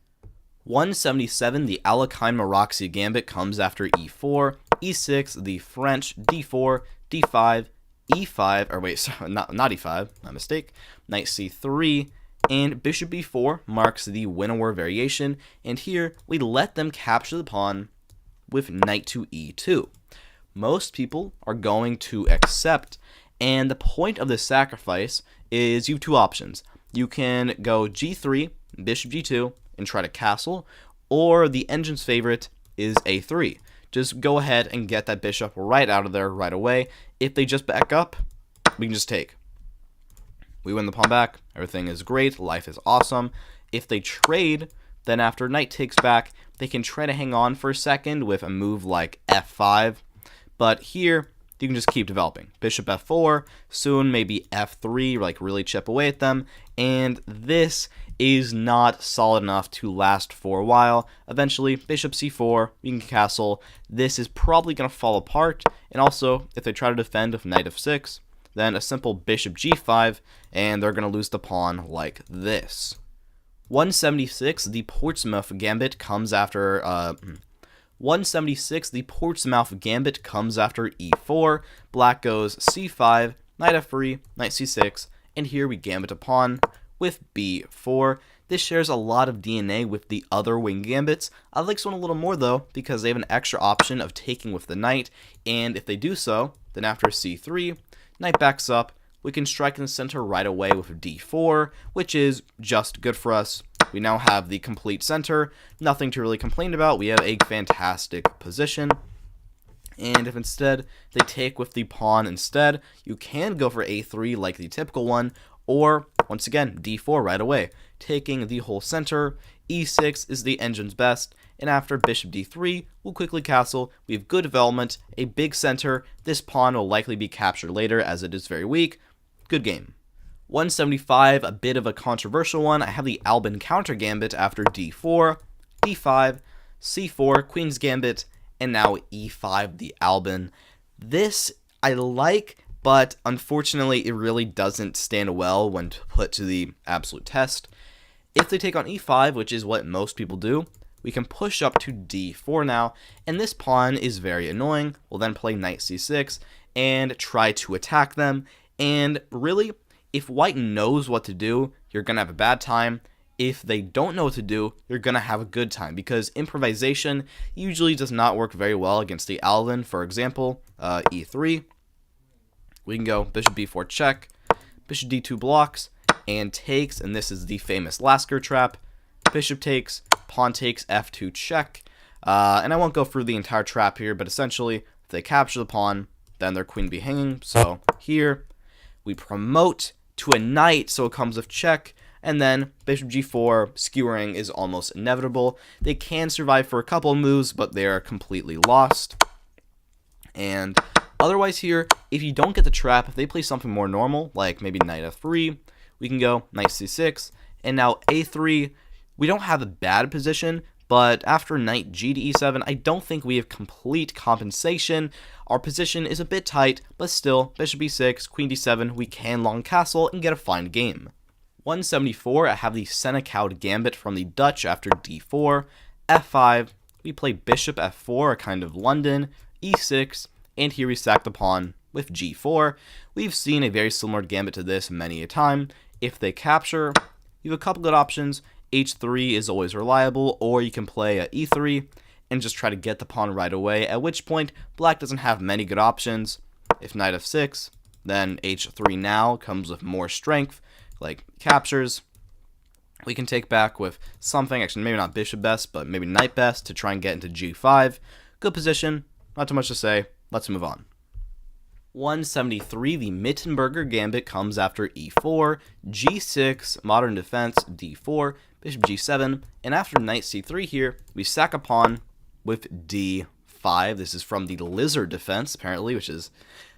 177, the Alekhine Maroczy gambit comes after e4, e6, the French, d4, d5, e5, or wait, sorry, not e5, my mistake, knight c3, and bishop b4 marks the win-or variation, and here we let them capture the pawn with knight to e2. Most people are going to accept, and the point of this sacrifice is you have two options. You can go g3, bishop g2, and try to castle, or the engine's favorite is a3. Just go ahead and get that bishop right out of there right away. If they just back up, we can just take. We win the pawn back, everything is great, life is awesome. If they trade, then after knight takes back, they can try to hang on for a second with a move like f5, but here, you can just keep developing. Bishop f4, soon maybe f3, like really chip away at them, and this is not solid enough to last for a while. Eventually, bishop c4, you can castle. This is probably going to fall apart, and also, if they try to defend with knight f6, then a simple bishop g5, and they're going to lose the pawn like this. 176, the Portsmouth gambit comes after 176, the Portsmouth gambit comes after e4, black goes c5, knight f3, knight c6, and here we gambit a pawn with b4. This shares a lot of DNA with the other wing gambits. I like this one a little more though, because they have an extra option of taking with the knight, and if they do so, then after c3, knight backs up, we can strike in the center right away with d4, which is just good for us. We now have the complete center, nothing to really complain about. We have a fantastic position. And if instead they take with the pawn instead, you can go for a3 like the typical one, or once again, d4 right away, taking the whole center. e6 is the engine's best, and after bishop d3, we'll quickly castle. We have good development, a big center. This pawn will likely be captured later as it is very weak. Good game. 175, a bit of a controversial one. I have the Albin counter gambit after d4, d5, c4, queen's gambit, and now e5, the Albin. This I like, but unfortunately it really doesn't stand well when put to the absolute test. If they take on e5, which is what most people do, we can push up to d4 now, and this pawn is very annoying. We'll then play knight c6 and try to attack them, and really, if white knows what to do, you're going to have a bad time. If they don't know what to do, you're going to have a good time, because improvisation usually does not work very well against the Albin. For example, e3. We can go bishop b4 check, bishop d2 blocks, and takes, and this is the famous Lasker trap. Bishop takes, pawn takes, f2 check. And I won't go through the entire trap here, but essentially, if they capture the pawn, then their queen be hanging. So here, we promote to a knight, so it comes with check, and then bishop g4 skewering is almost inevitable. They can survive for a couple of moves, but they are completely lost. And otherwise here, if you don't get the trap, if they play something more normal, like maybe knight f3, we can go knight c6, and now a3, we don't have a bad position, but after knight g to e7, I don't think we have complete compensation. Our position is a bit tight, but still, bishop e6, queen d7, we can long castle and get a fine game. 174, I have the Senecaud gambit from the Dutch after d4, f5, we play bishop f4, a kind of London, e6, and here we sack the pawn with g4. We've seen a very similar gambit to this many a time. If they capture, you have a couple good options. h3 is always reliable, or you can play a e3 and just try to get the pawn right away, at which point black doesn't have many good options. If knight f6, then h3 now comes with more strength, like captures. We can take back with something, actually maybe not bishop best, but maybe knight best to try and get into g5. Good position, not too much to say, let's move on. 173, the Mittenberger gambit comes after e4, g6, modern defense, d4, bishop g7, and after knight c3 here, we sack a pawn with d5. This is from the lizard defense, apparently, which is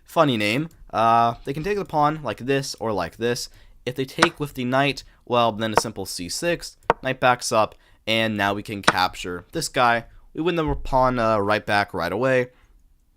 a funny name. They can take the pawn like this or like this. If they take with the knight, well, then a simple c6, knight backs up, and now we can capture this guy. We win the pawn right back right away.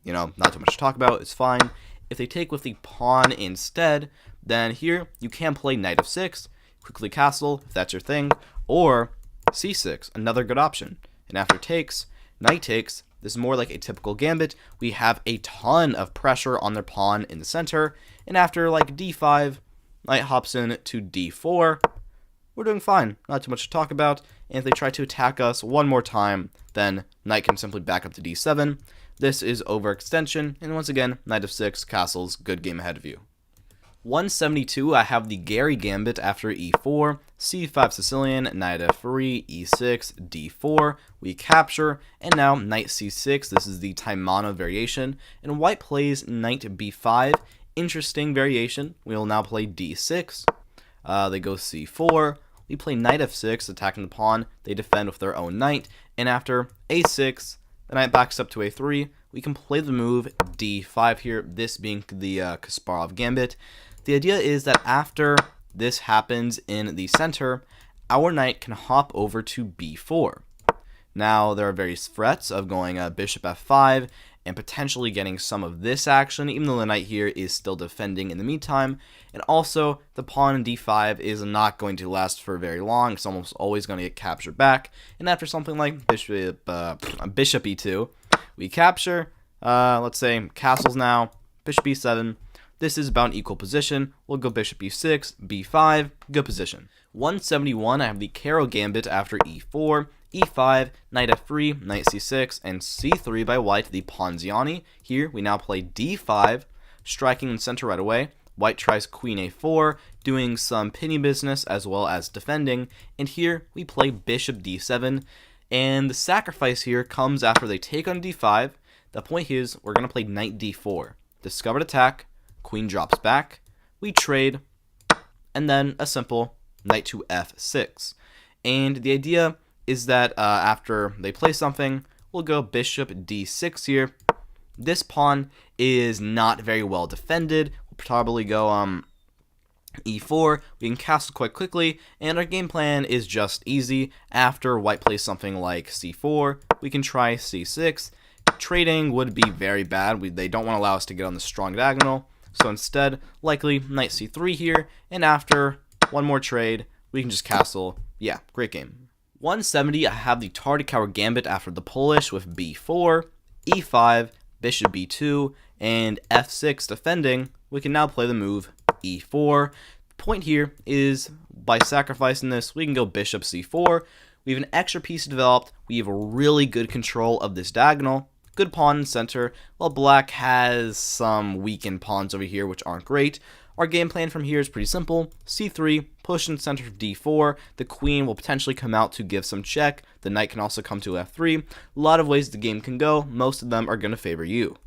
You know, not too much to talk about, it's fine. If they take with the pawn instead, then here you can play knight f6, quickly castle, if that's your thing, or c6, another good option. And after takes, knight takes, this is more like a typical gambit. We have a ton of pressure on their pawn in the center, and after like d5, knight hops in to d4. We're doing fine, not too much to talk about. And if they try to attack us one more time, then knight can simply back up to d7. This is overextension, and once again, knight f6, castles, good game ahead of you. 172, I have the Gary gambit after e4, c5 Sicilian, knight f3, e6, d4, we capture, and now knight c6, this is the Taimano variation, and white plays knight b5, interesting variation. We will now play d6, they go c4, we play knight f6, attacking the pawn, they defend with their own knight, and after a6, the knight backs up to a3, we can play the move d5 here, this being the Kasparov gambit. The idea is that after this happens in the center, our knight can hop over to b4. Now, there are various threats of going bishop f5 and potentially getting some of this action, even though the knight here is still defending in the meantime. And also, the pawn in d5 is not going to last for very long. It's almost always going to get captured back. And after something like bishop e2, we capture, let's say, castles now, bishop e7. This is about an equal position. We'll go bishop e6, b5, good position. 171, I have the Caro gambit after e4, e5, knight f3, knight c6, and c3 by white, the Ponziani. Here, we now play d5, striking in center right away. White tries queen a4, doing some pinning business as well as defending. And here, we play bishop d7. And the sacrifice here comes after they take on d5. The point here is we're going to play knight d4. Discovered attack, queen drops back, we trade, and then a simple knight to f6. And the idea is that after they play something, we'll go bishop d6 here. This pawn is not very well defended. We'll probably go e4. We can castle quite quickly, and our game plan is just easy. After white plays something like c4, we can try c6. Trading would be very bad. They don't want to allow us to get on the strong diagonal. So instead, likely knight c3 here, and after one more trade, we can just castle. Yeah, great game. 170, I have the Tartakower gambit after the Polish with b4, e5, bishop b2, and f6 defending. We can now play the move e4. The point here is, by sacrificing this, we can go bishop c4. We have an extra piece developed. We have a really good control of this diagonal. Good pawn in center, while black has some weakened pawns over here which aren't great. Our game plan from here is pretty simple. c3, push in center of d4. The queen will potentially come out to give some check. The knight can also come to f3. A lot of ways the game can go. Most of them are going to favor you.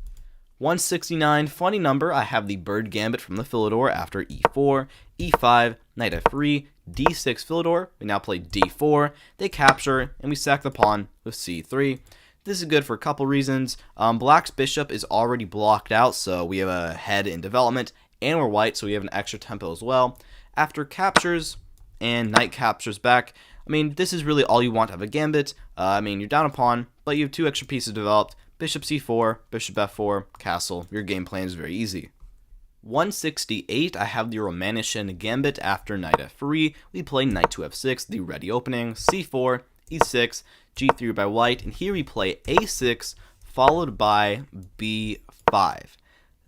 169, funny number, I have the Bird gambit from the Philidor after e4, e5, knight f3, d6 Philidor. We now play d4. They capture, and we sack the pawn with c3. This is good for a couple reasons. Black's bishop is already blocked out, so we have a head in development, and we're white, so we have an extra tempo as well. After captures and knight captures back, I mean, this is really all you want to have a gambit. I mean, you're down a pawn, but you have two extra pieces developed. Bishop c4, bishop f4, castle. Your game plan is very easy. 168, I have the Romanishin gambit after knight f3. We play knight to f6, the ready opening, c4, e6, g3 by white, and here we play a6 followed by b5.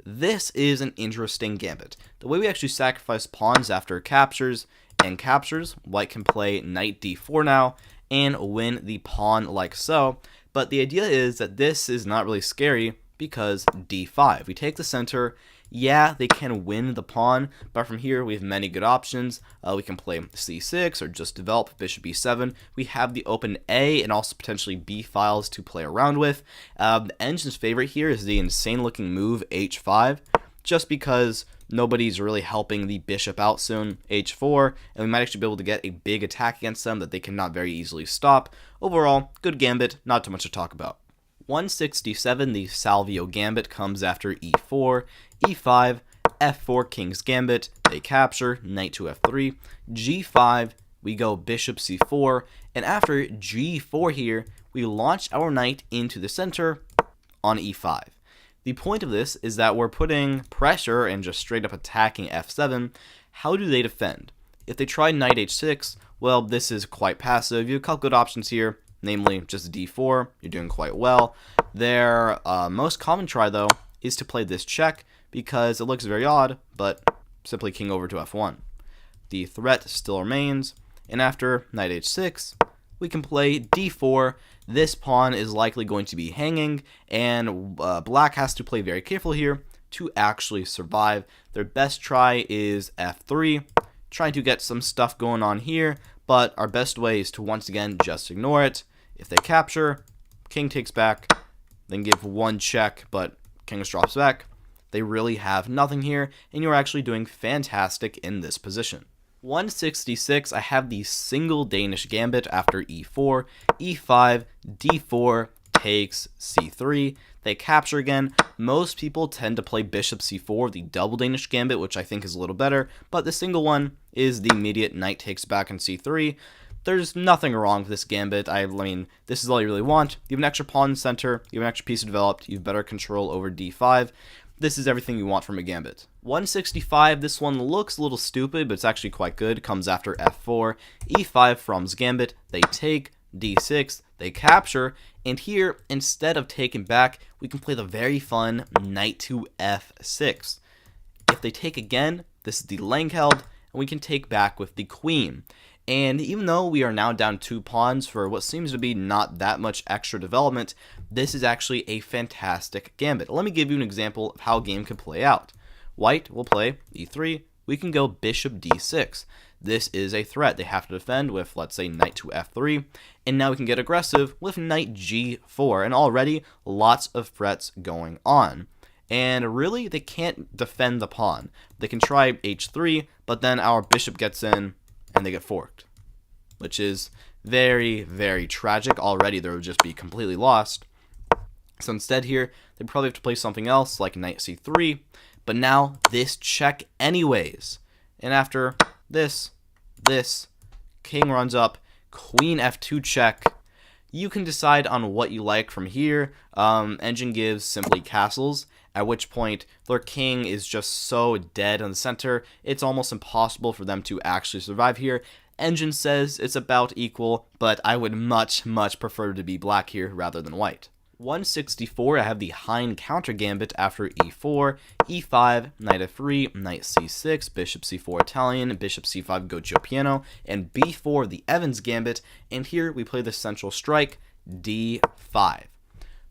This is an interesting gambit. The way we actually sacrifice pawns after captures and captures, white can play knight d4 now and win the pawn like so. But the idea is that this is not really scary because d5. We take the center. Yeah, they can win the pawn, but from here we have many good options. We can play c6 or just develop bishop b7. We have the open A and also potentially b files to play around with. The engine's favorite here is the insane looking move h5, just because nobody's really helping the bishop out soon, h4, and we might actually be able to get a big attack against them that they cannot very easily stop. Overall, good gambit, not too much to talk about. 167, the Salvio Gambit comes after e4, e5, f4, King's Gambit, they capture, knight to f3, g5, we go bishop c4, and after g4 here, we launch our knight into the center on e5. The point of this is that we're putting pressure and just straight up attacking f7. How do they defend? If they try knight h6, well, this is quite passive. You have a couple good options here, namely just d4. You're doing quite well. Their most common try, though, is to play this check because it looks very odd, but simply king over to f1. The threat still remains, and after knight h6, we can play d4. This pawn is likely going to be hanging, and black has to play very careful here to actually survive. Their best try is f3, trying to get some stuff going on here, but our best way is to once again just ignore it. If they capture, king takes back, then give one check, but king just drops back. They really have nothing here, and you're actually doing fantastic in this position. 166, I have the single Danish gambit after e4, e5, d4, takes c3. They capture again. Most people tend to play bishop c4, the double Danish gambit, which I think is a little better, but the single one is the immediate knight takes back on c3. There's nothing wrong with this gambit. I mean, this is all you really want. You have an extra pawn in the center, you have an extra piece developed, you have better control over d5. This is everything you want from a gambit. 165, this one looks a little stupid, but it's actually quite good. Comes after f4, e5 from's gambit, they take, d6, they capture, and here, instead of taking back, we can play the very fun knight to f6. If they take again, this is the Langheld, and we can take back with the queen. And even though we are now down 2 pawns for what seems to be not that much extra development, this is actually a fantastic gambit. Let me give you an example of how a game could play out. White will play e3. We can go bishop d6. This is a threat. They have to defend with, let's say, knight to f3. And now we can get aggressive with knight g4. And already lots of threats going on. And really, they can't defend the pawn. They can try h3, but then our bishop gets in, and they get forked, which is very, very tragic. Already, they would just be completely lost. So instead here, they probably have to play something else, like knight c3, but now this check anyways. And after this, king runs up, queen f2 check. You can decide on what you like from here. Engine gives simply castles, at which point their king is just so dead in the center, it's almost impossible for them to actually survive here. Engine says it's about equal, but I would much, much prefer to be black here rather than white. 164, I have the Hein counter gambit after e4, e5, knight f3, knight c6, bishop c4 Italian, bishop c5 Goccio piano, and b4 the Evans gambit, and here we play the central strike, d5.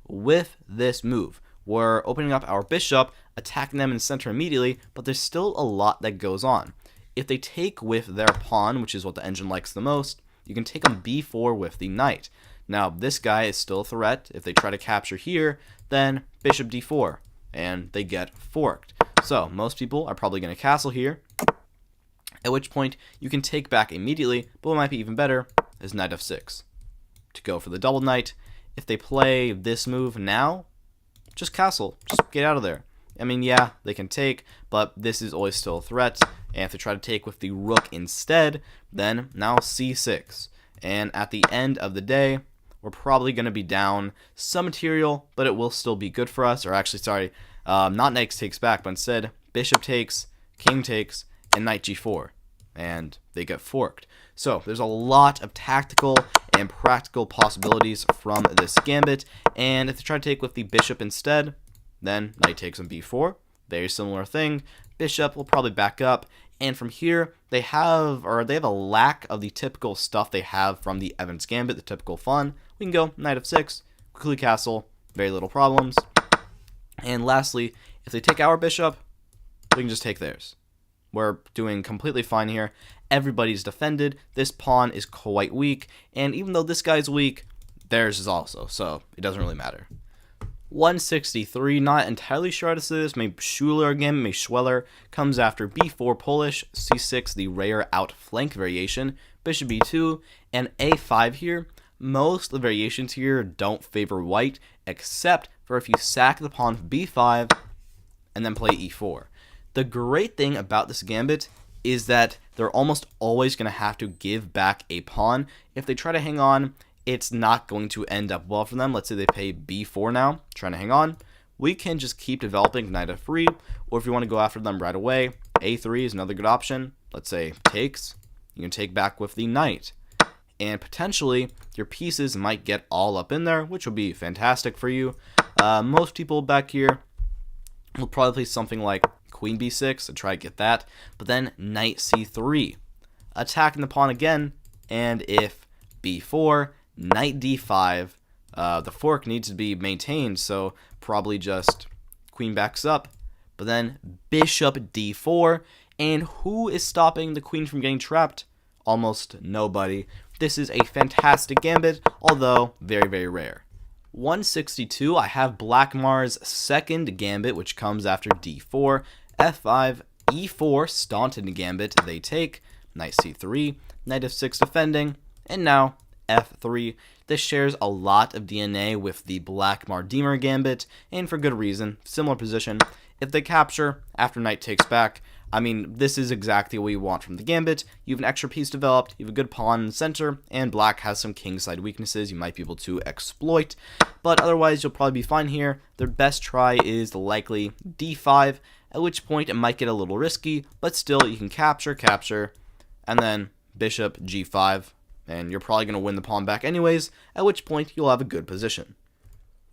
With this move, we're opening up our bishop, attacking them in the center immediately, but there's still a lot that goes on. If they take with their pawn, which is what the engine likes the most, you can take on b4 with the knight. Now, this guy is still a threat. If they try to capture here, then bishop d4, and they get forked. So, most people are probably going to castle here, at which point you can take back immediately, but what might be even better is knight f6 to go for the double knight. If they play this move now, just castle. Just get out of there. I mean, yeah, they can take, but this is always still a threat. And if they try to take with the rook instead, then now c6. And at the end of the day, we're probably going to be down some material, but it will still be good for us. Or actually, sorry, not knight takes back, but instead bishop takes, king takes, and knight g4. And they get forked. So there's a lot of tactical and practical possibilities from this gambit. And if they try to take with the bishop instead, then knight takes on b4. Very similar thing. Bishop will probably back up. And from here, they have a lack of the typical stuff they have from the Evans Gambit, the typical fun. We can go knight f6, quickly castle, very little problems. And lastly, if they take our bishop, we can just take theirs. We're doing completely fine here. Everybody's defended. This pawn is quite weak, and even though this guy's weak, theirs is also, so it doesn't really matter. 163, not entirely sure how to say this, maybe Schuler again, maybe Schweller, comes after b4 Polish, c6, the rare outflank variation, bishop b2, and a5 here. Most of the variations here don't favor white, except for if you sack the pawn with b5 and then play e4. The great thing about this gambit is that they're almost always going to have to give back a pawn. If they try to hang on, it's not going to end up well for them. Let's say they play b4 now, trying to hang on. We can just keep developing knight f3, or if you want to go after them right away, a3 is another good option. Let's say takes, you can take back with the knight. And potentially, your pieces might get all up in there, which would be fantastic for you. Most people back here will probably play something like queen b6 to try to get that, but then knight c3, attacking the pawn again, and if b4, knight d5, the fork needs to be maintained, so probably just queen backs up, but then bishop d4, and who is stopping the queen from getting trapped? Almost nobody. This is a fantastic gambit, although very, very rare. 162, I have Blackmar's second gambit, which comes after d4, f5, e4, Staunton gambit, they take, knight c3, knight f6 defending, and now f3. This shares a lot of DNA with the Blackmar-Diemer gambit, and for good reason, similar position. If they capture, after knight takes back, I mean, this is exactly what you want from the gambit. You have an extra piece developed, you have a good pawn in the center, and black has some kingside weaknesses you might be able to exploit. But otherwise, you'll probably be fine here. Their best try is likely d5, at which point it might get a little risky, but still you can capture, and then bishop g5, and you're probably going to win the pawn back anyways, at which point you'll have a good position.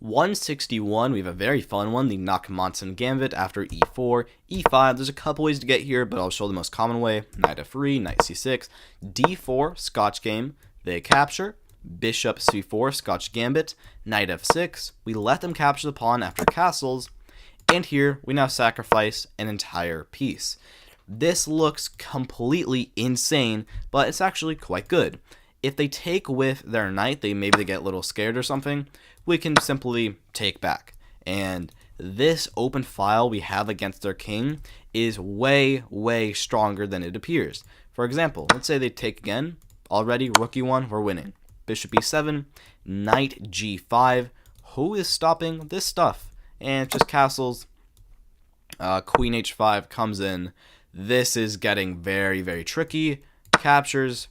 161, we have a very fun one, the Nachmanson Gambit after e4, e5. There's a couple ways to get here, but I'll show the most common way. Knight f3, knight c6, d4, Scotch game, they capture, bishop c4, Scotch Gambit, knight f6. We let them capture the pawn after castles, and here we now sacrifice an entire piece. This looks completely insane, but it's actually quite good. If they take with their knight, maybe they get a little scared or something, we can simply take back. And this open file we have against their king is way, way stronger than it appears. For example, let's say they take again. Already, rookie one, we're winning. Bishop e7, knight g5. Who is stopping this stuff? And just castles. Queen h5 comes in. This is getting very, very tricky. Captures.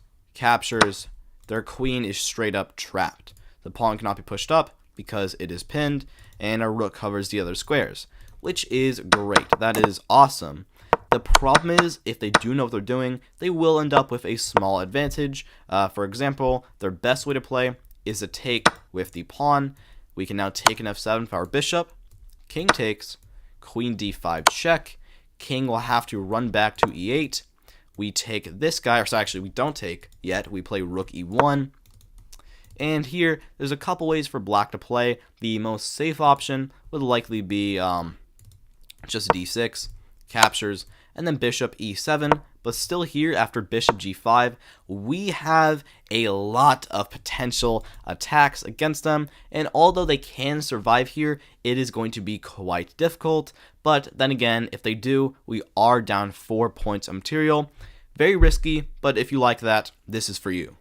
Their queen is straight up trapped. The pawn cannot be pushed up because it is pinned, and a rook covers the other squares, which is great. That is awesome. The problem is, if they do know what they're doing, they will end up with a small advantage. For example, their best way to play is to take with the pawn. We can now take an f7 for our bishop. King takes, queen d5 check. King will have to run back to e8. We take this guy, or so actually we don't take yet. We play rook e1. And here, there's a couple ways for black to play. The most safe option would likely be just d6, captures, and then bishop e7. But still here, after bishop g5, we have a lot of potential attacks against them. And although they can survive here, it is going to be quite difficult. But then again, if they do, we are down 4 points of material. Very risky, but if you like that, this is for you.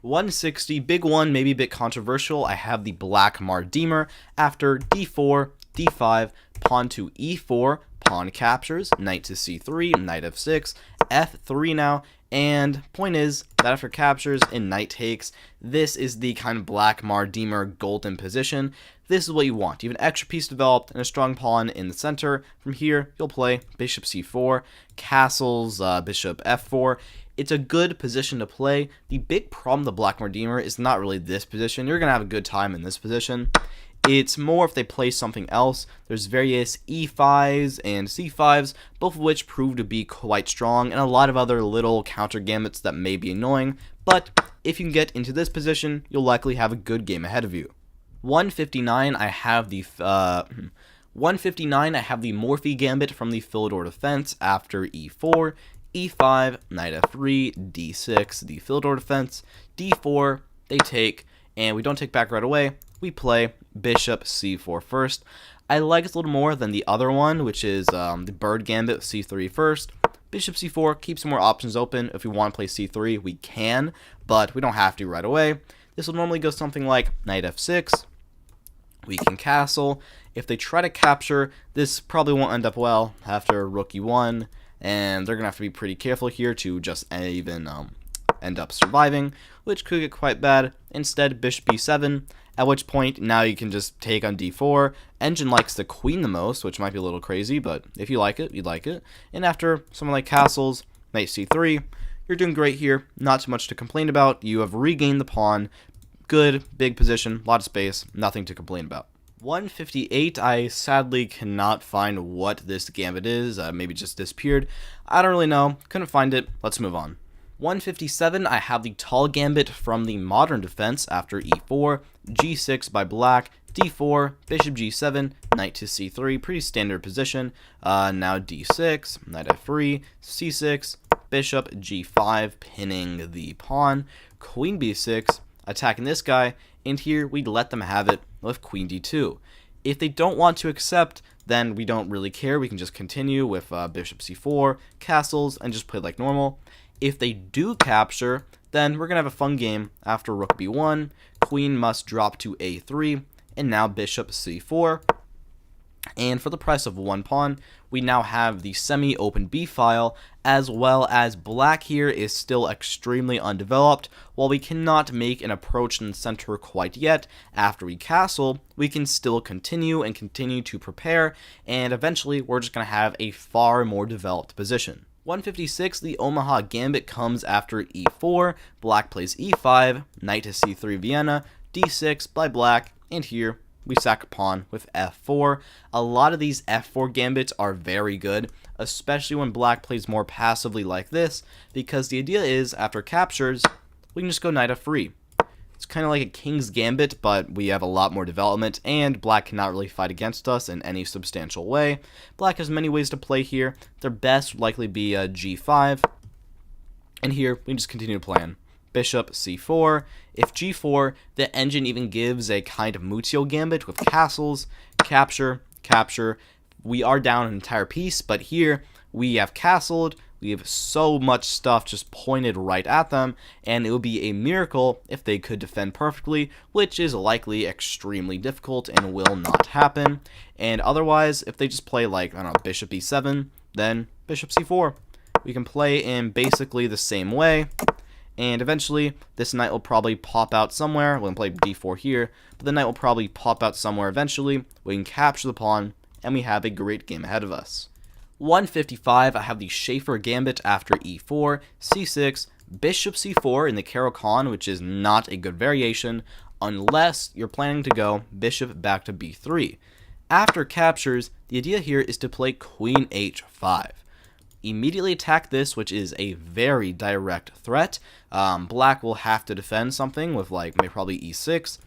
160, big one, maybe a bit controversial. I have the Blackmar-Diemer after d4, d5, pawn to e4, pawn captures, knight to c3, knight f6, f3 now, and point is that after captures and knight takes, this is the kind of Blackmar-Diemer golden position. This is what you want. You have an extra piece developed and a strong pawn in the center. From here, you'll play bishop c4, castles, bishop f4. It's a good position to play. The big problem the Black Redeemer is not really this position. You're going to have a good time in this position. It's more if they play something else. There's various E5s and C5s, both of which prove to be quite strong, and a lot of other little counter gambits that may be annoying, but if you can get into this position, you'll likely have a good game ahead of you. 159, I have the 159, I have the Morphy Gambit from the Philidor defense after E4, E5, Knight F3, D6, the Philidor defense, D4, they take, and we don't take back right away, we play Bishop C4 first. I like this a little more than the other one, which is the Bird Gambit C3 first. Bishop C4 keeps more options open. If we want to play C3, we can, but we don't have to right away. This will normally go something like Knight F6. We can castle. If they try to capture, this probably won't end up well after Rook E1, and they're going to have to be pretty careful here to just even end up surviving, which could get quite bad. Instead, Bishop B7, at which point now you can just take on D4. Engine likes the queen the most, which might be a little crazy, but if you like it, you'd like it. And after someone like castles, Knight C3, you're doing great here. Not too much to complain about. You have regained the pawn. Good, big position, a lot of space, nothing to complain about. 158, I sadly cannot find what this gambit is. Maybe it just disappeared. I don't really know. Couldn't find it. Let's move on. 157, I have the tall gambit from the modern defense after E4, G6 by black, D4, Bishop G7, Knight to C3, pretty standard position. Now D6, Knight F3, C6, Bishop G5, pinning the pawn, Queen B6, attacking this guy, and here we let them have it with Queen D2. If they don't want to accept, then we don't really care. We can just continue with Bishop C4, castles, and just play like normal. If they do capture, then we're going to have a fun game. After Rook B1, Queen must drop to A3, and now Bishop C4. And for the price of one pawn, we now have the semi-open B file, as well as black here is still extremely undeveloped. While we cannot make an approach in the center quite yet, after we castle, we can still continue to prepare, and eventually we're just going to have a far more developed position. 156, the Omaha Gambit comes after E4, black plays E5, Knight to C3 Vienna, D6 by black, and here we sack a pawn with F4. A lot of these F4 gambits are very good, especially when black plays more passively like this, because the idea is, after captures, we can just go Knight F3. It's kind of like a King's Gambit, but we have a lot more development, and black cannot really fight against us in any substantial way. Black has many ways to play here. Their best would likely be G5, and here we just continue playing. Bishop C4. If G4, the engine even gives a kind of Muzio Gambit with castles, capture, capture. We are down an entire piece, but here we have castled. We have so much stuff just pointed right at them, and it would be a miracle if they could defend perfectly, which is likely extremely difficult and will not happen. And otherwise, if they just play like, I don't know, Bishop E7, then Bishop C4. We can play in basically the same way, and eventually this knight will probably pop out somewhere. We'll play D4 here, but the knight will probably pop out somewhere eventually. We can capture the pawn, and we have a great game ahead of us. 155, I have the Schaefer Gambit after E4, C6, Bishop C4 in the Caro-Kann, which is not a good variation, unless you're planning to go Bishop back to B3. After captures, the idea here is to play Queen H5. Immediately attack this, which is a very direct threat. Black will have to defend something with maybe probably E6.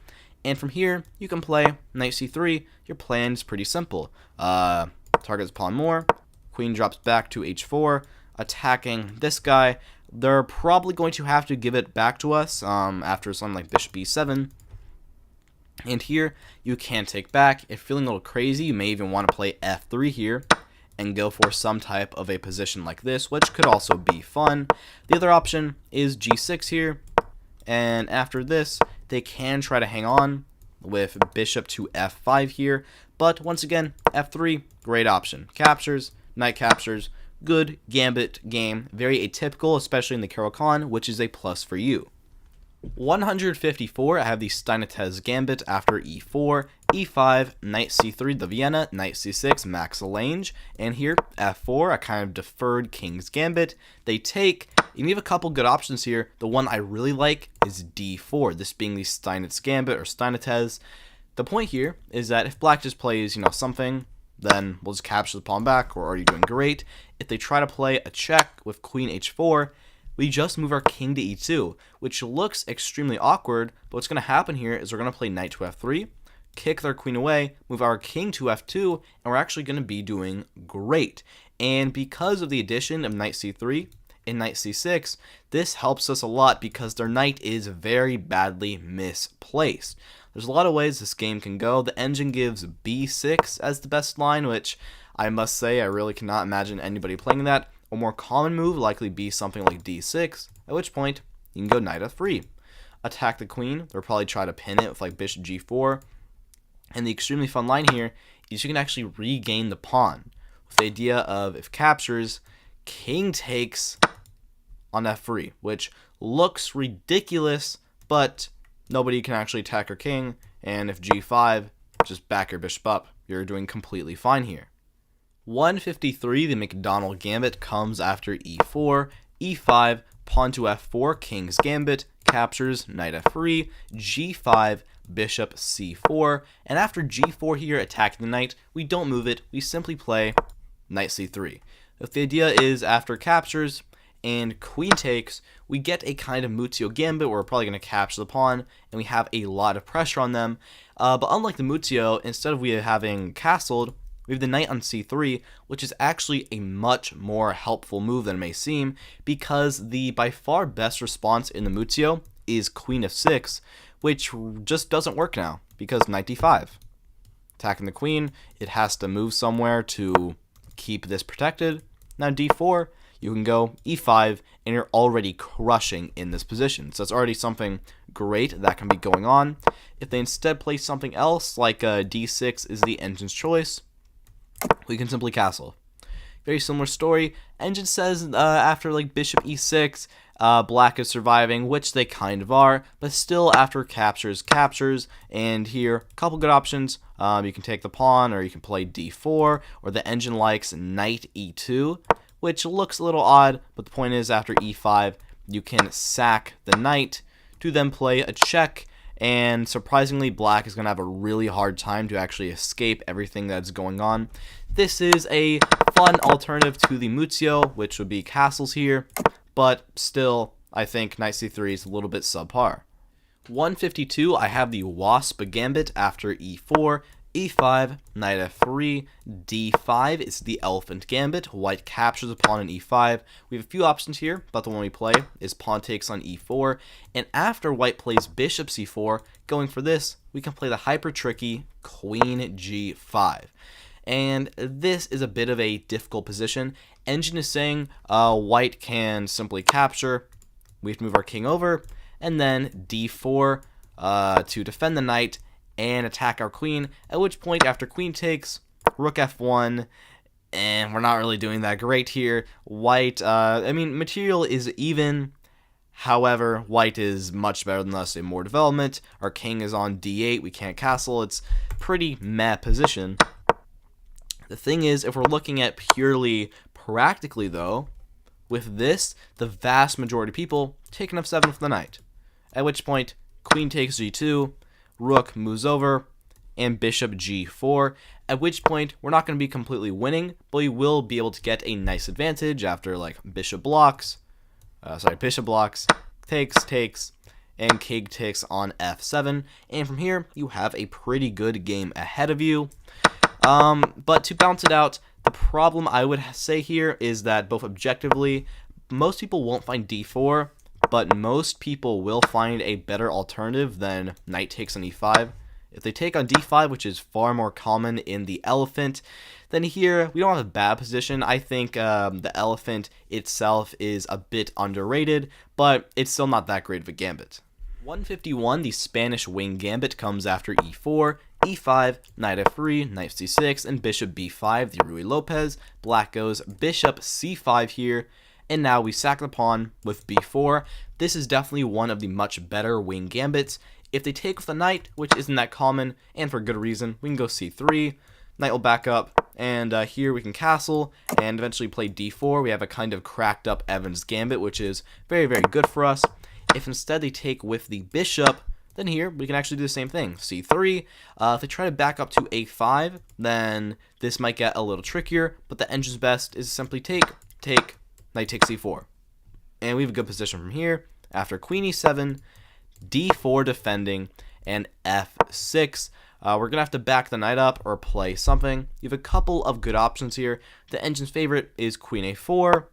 And from here, you can play Knight C3. Your plan is pretty simple. Targets pawn more. Queen drops back to H4, attacking this guy. They're probably going to have to give it back to us after something like Bishop E7. And here, you can take back. If feeling a little crazy, you may even want to play F3 here and go for some type of a position like this, which could also be fun. The other option is G6 here, and after this, they can try to hang on with Bishop to F5 here, but once again, F3, great option. Captures, knight captures, good gambit game, very atypical, especially in the Caro-Kann, which is a plus for you. 154, I have the Steinitz gambit after e4, e5, knight c3, the Vienna, knight c6, Max Lange, and here, f4, a kind of deferred king's gambit. They take, and you have a couple good options here. The one I really like is d4, this being the Steinitz gambit or Steinitz. The point here is that if black just plays, something, then we'll just capture the pawn back, we're already doing great. If they try to play a check with queen h4, we just move our king to e2, which looks extremely awkward, but what's going to happen here is we're going to play knight to f3, kick their queen away, move our king to f2, and we're actually going to be doing great. And because of the addition of knight c3 and knight c6, this helps us a lot because their knight is very badly misplaced. There's a lot of ways this game can go. The engine gives b6 as the best line, which I must say I really cannot imagine anybody playing that. A more common move would likely be something like d6, at which point you can go knight f3. Attack the queen, they'll probably try to pin it with like bishop g4. And the extremely fun line here is you can actually regain the pawn. With the idea of if captures, king takes on f3, which looks ridiculous, but nobody can actually attack your king. And if g5, just back your bishop up. You're doing completely fine here. 153, the Macdonald gambit comes after e4, e5, pawn to f4, king's gambit, captures, knight f3, g5, bishop c4, and after g4 here attacking the knight, we don't move it, we simply play knight c3. If the idea is after captures and queen takes, we get a kind of Muzio gambit where we're probably going to capture the pawn, and we have a lot of pressure on them, but unlike the Muzio, instead of we having castled, we have the knight on c3, which is actually a much more helpful move than it may seem, because the by far best response in the Muzio is queen f6, which just doesn't work now, because knight d5. Attacking the queen, it has to move somewhere to keep this protected. Now d4, you can go e5, and you're already crushing in this position. So it's already something great that can be going on. If they instead play something else, like d6 is the engine's choice, we can simply castle. Very similar story. Engine says after like bishop e6, black is surviving, which they kind of are, but still after captures. And here, a couple good options. You can take the pawn, or you can play d4, or the engine likes knight e2, which looks a little odd, but the point is after e5, you can sack the knight to then play a check. And surprisingly, black is going to have a really hard time to actually escape everything that's going on. This is a fun alternative to the Muzio, which would be castles here, but still, I think knight c3 is a little bit subpar. 152, I have the Wasp gambit after e4, e5, knight f3, d5 is the elephant gambit. White captures a pawn on e5. We have a few options here, but the one we play is pawn takes on e4. And after white plays bishop c4, going for this, we can play the hyper tricky queen g5. And this is a bit of a difficult position. Engine is saying white can simply capture. We have to move our king over, and then d4 to defend the knight and attack our queen, at which point after queen takes, rook f1, and we're not really doing that great here. White, material is even, however, white is much better than us in more development. Our king is on d8, we can't castle, it's pretty meh position. The thing is, if we're looking at purely practically though, with this, the vast majority of people take an f7 for the knight, at which point queen takes g2, rook moves over, and bishop g4, at which point we're not going to be completely winning, but we will be able to get a nice advantage after like bishop blocks, takes, and king takes on f7, and from here you have a pretty good game ahead of you. But to balance it out, the problem I would say here is that both objectively, most people won't find d4, but most people will find a better alternative than knight takes on e5. If they take on d5, which is far more common in the elephant, then here we don't have a bad position. I think the elephant itself is a bit underrated, but it's still not that great of a gambit. 151, the Spanish wing gambit comes after e4, e5, knight f3, knight c6, and bishop b5, the Ruy Lopez. Black goes bishop c5 here, and now we sack the pawn with b4. This is definitely one of the much better wing gambits. If they take with the knight, which isn't that common, and for good reason, we can go c3, knight will back up, and here we can castle, and eventually play d4. We have a kind of cracked up Evans gambit, which is very, very good for us. If instead they take with the bishop, then here we can actually do the same thing. c3. If they try to back up to a5, then this might get a little trickier, but the engine's best is simply take, knight takes c4. And we have a good position from here. After queen e7, d4 defending, and f6. We're going to have to back the knight up or play something. You have a couple of good options here. The engine's favorite is queen a4,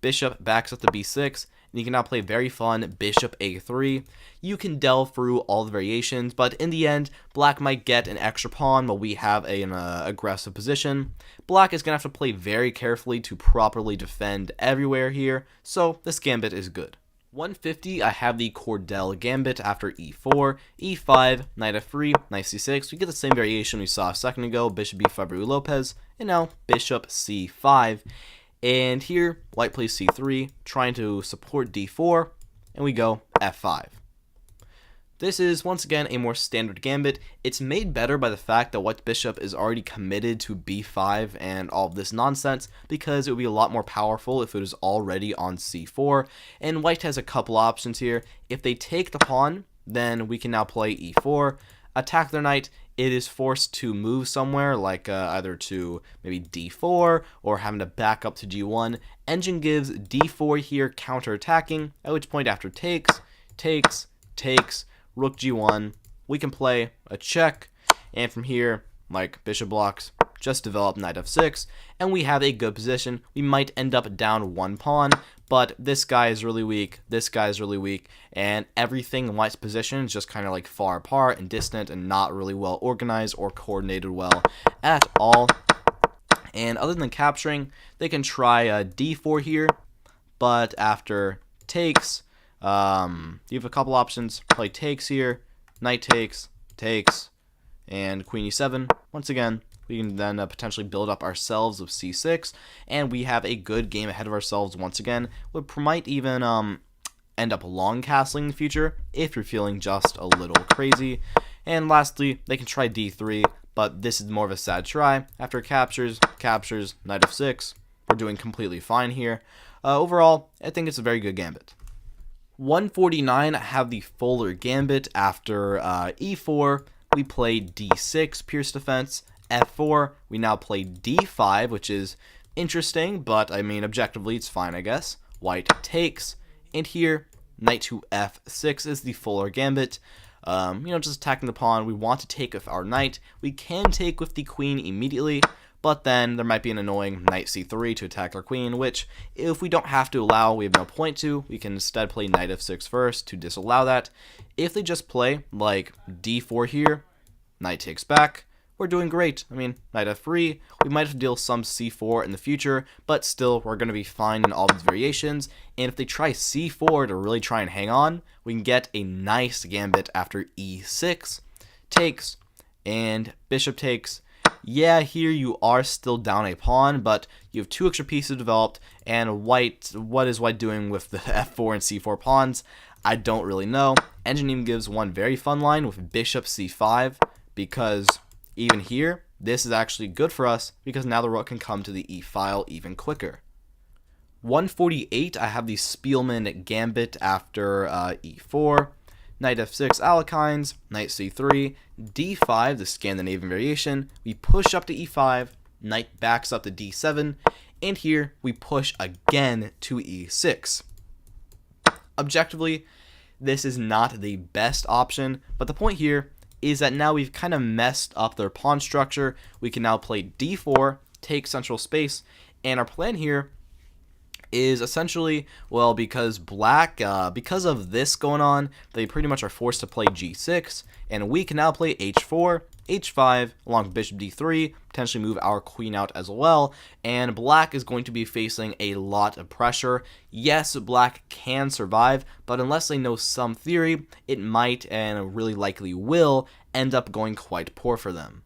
bishop backs up to b6, and you can now play very fun bishop a3. You can delve through all the variations, but in the end, black might get an extra pawn while we have an aggressive position. Black is going to have to play very carefully to properly defend everywhere here, so this gambit is good. 150, I have the Cordell gambit after e4, e5, knight f3, knight c6. We get the same variation we saw a second ago, bishop b5, Ruy Lopez, and now bishop c5. And here, white plays c3, trying to support d4, and we go f5. This is, once again, a more standard gambit. It's made better by the fact that white's bishop is already committed to b5 and all of this nonsense, because it would be a lot more powerful if it was already on c4. And white has a couple options here. If they take the pawn, then we can now play e4, attack their knight. It is forced to move somewhere, like either to maybe d4 or having to back up to g1. Engine gives d4 here counterattacking, at which point after takes, rook g1, we can play a check, and from here, like bishop blocks, just develop knight f6, and we have a good position. We might end up down one pawn, but this guy is really weak, this guy is really weak, and everything in white's position is just kind of like far apart and distant and not really well organized or coordinated well at all. And other than capturing, they can try d4 here, but after takes, you have a couple options. Play takes here, knight takes, and queen e7. Once again, we can then potentially build up ourselves with c6, and we have a good game ahead of ourselves once again. We might even end up long castling in the future if you're feeling just a little crazy. And lastly, they can try d3, but this is more of a sad try. After captures, knight f6. We're doing completely fine here. Overall, I think it's a very good gambit. 149, I have the Fuller gambit after e4. We play d6, pierce defense. f4, we now play d5, which is interesting, but I mean, objectively, it's fine, I guess. White takes, and here, knight to f6 is the Fuller gambit. Just attacking the pawn. We want to take with our knight. We can take with the queen immediately, but then there might be an annoying knight c3 to attack our queen, which, if we don't have to allow, we have no point to. We can instead play knight f6 first to disallow that. If they just play, like, d4 here, knight takes back, we're doing great. I mean, knight f3, we might have to deal some c4 in the future, but still, we're going to be fine in all these variations. And if they try c4 to really try and hang on, we can get a nice gambit after e6, takes, and bishop takes. Yeah, here you are still down a pawn, but you have two extra pieces developed, and white, what is white doing with the f4 and c4 pawns? I don't really know. Engine even gives one very fun line with bishop c5, because even here, this is actually good for us, because now the rook can come to the e-file even quicker. 148, I have the Spielmann gambit after e4. Knight f6 Alekhines, knight c3, d5, the Scandinavian variation. We push up to e5, knight backs up to d7, and here we push again to e6. Objectively, this is not the best option, but the point here is that now we've kind of messed up their pawn structure. We can now play d4, take central space, and our plan here is essentially, well, because black, because of this going on, they pretty much are forced to play g6, and we can now play h4, h5, along with bishop d3, potentially move our queen out as well, and black is going to be facing a lot of pressure. Yes, black can survive, but unless they know some theory, it might, and really likely will, end up going quite poor for them.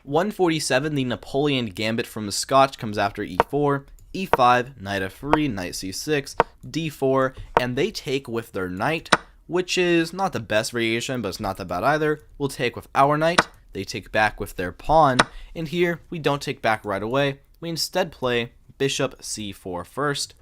147, the Napoleon gambit from the Scotch comes after e4, e5, knight f3, knight c6, d4, and they take with their knight, which is not the best variation, but it's not that bad either. We'll take with our knight, they take back with their pawn, and here we don't take back right away. We instead play bishop c4 first.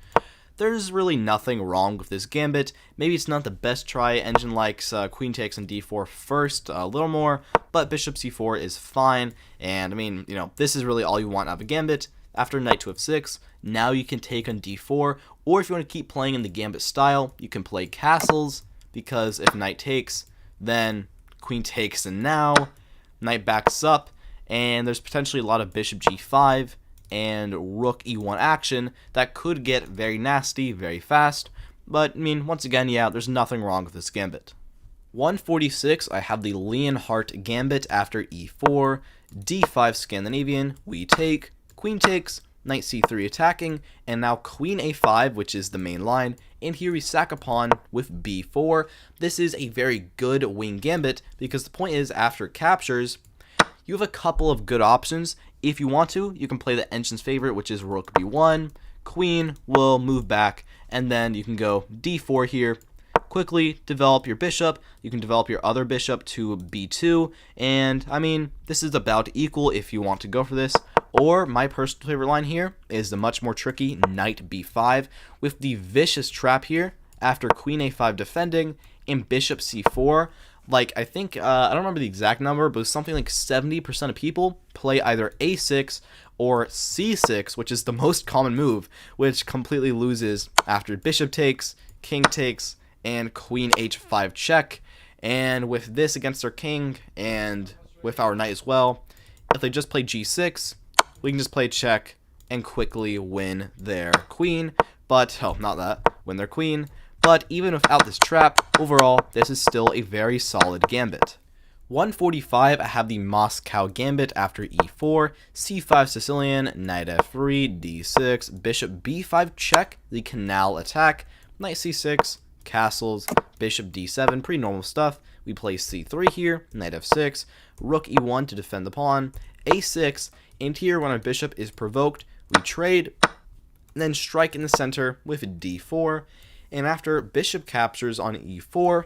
There's really nothing wrong with this gambit. Maybe it's not the best try. Engine likes queen takes and d4 first a little more, but bishop c4 is fine. And I mean, this is really all you want out of a gambit. After knight to f6, now you can take on d4, or if you want to keep playing in the gambit style, you can play castles, because if knight takes, then queen takes, and now knight backs up, and there's potentially a lot of bishop g5 and rook e1 action that could get very nasty very fast. But I mean, once again, yeah, there's nothing wrong with this gambit. 146, I have the Leonhardt gambit after e4, d5 Scandinavian, we take, queen takes, knight c3 attacking, and now queen a5, which is the main line, and here we sack a pawn with b4. This is a very good wing gambit, because the point is, after captures, you have a couple of good options. If you want to, you can play the engine's favorite, which is rook b1, queen will move back, and then you can go d4 here, quickly develop your bishop. You can develop your other bishop to b2, and I mean, this is about equal if you want to go for this. Or my personal favorite line here is the much more tricky knight b5 with the vicious trap here after queen a5 defending and bishop c4. Like, I think, I don't remember the exact number, but something like 70% of people play either a6 or c6, which is the most common move, which completely loses after bishop takes, king takes, and queen h5 check. And with this against our king, and with our knight as well, if they just play g6, we can just play check and quickly win their queen. But, oh, not that, win their queen. But even without this trap, overall, this is still a very solid gambit. 145, I have the Moscow gambit after e4, c5 Sicilian, knight f3, d6, bishop b5 check, the canal attack, knight c6, castles, bishop d7, pretty normal stuff. We play c3 here, knight f6, rook e1 to defend the pawn, a6, and here when our bishop is provoked, we trade, and then strike in the center with d4, and after bishop captures on e4,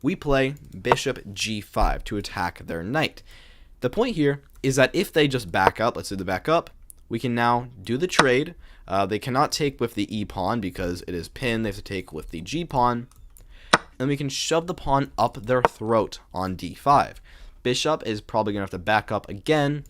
we play bishop g5 to attack their knight. The point here is that if they just back up, let's say they back up, we can now do the trade. They cannot take with the e pawn because it is pinned. They have to take with the g pawn. And we can shove the pawn up their throat on d5. Bishop is probably going to have to back up again.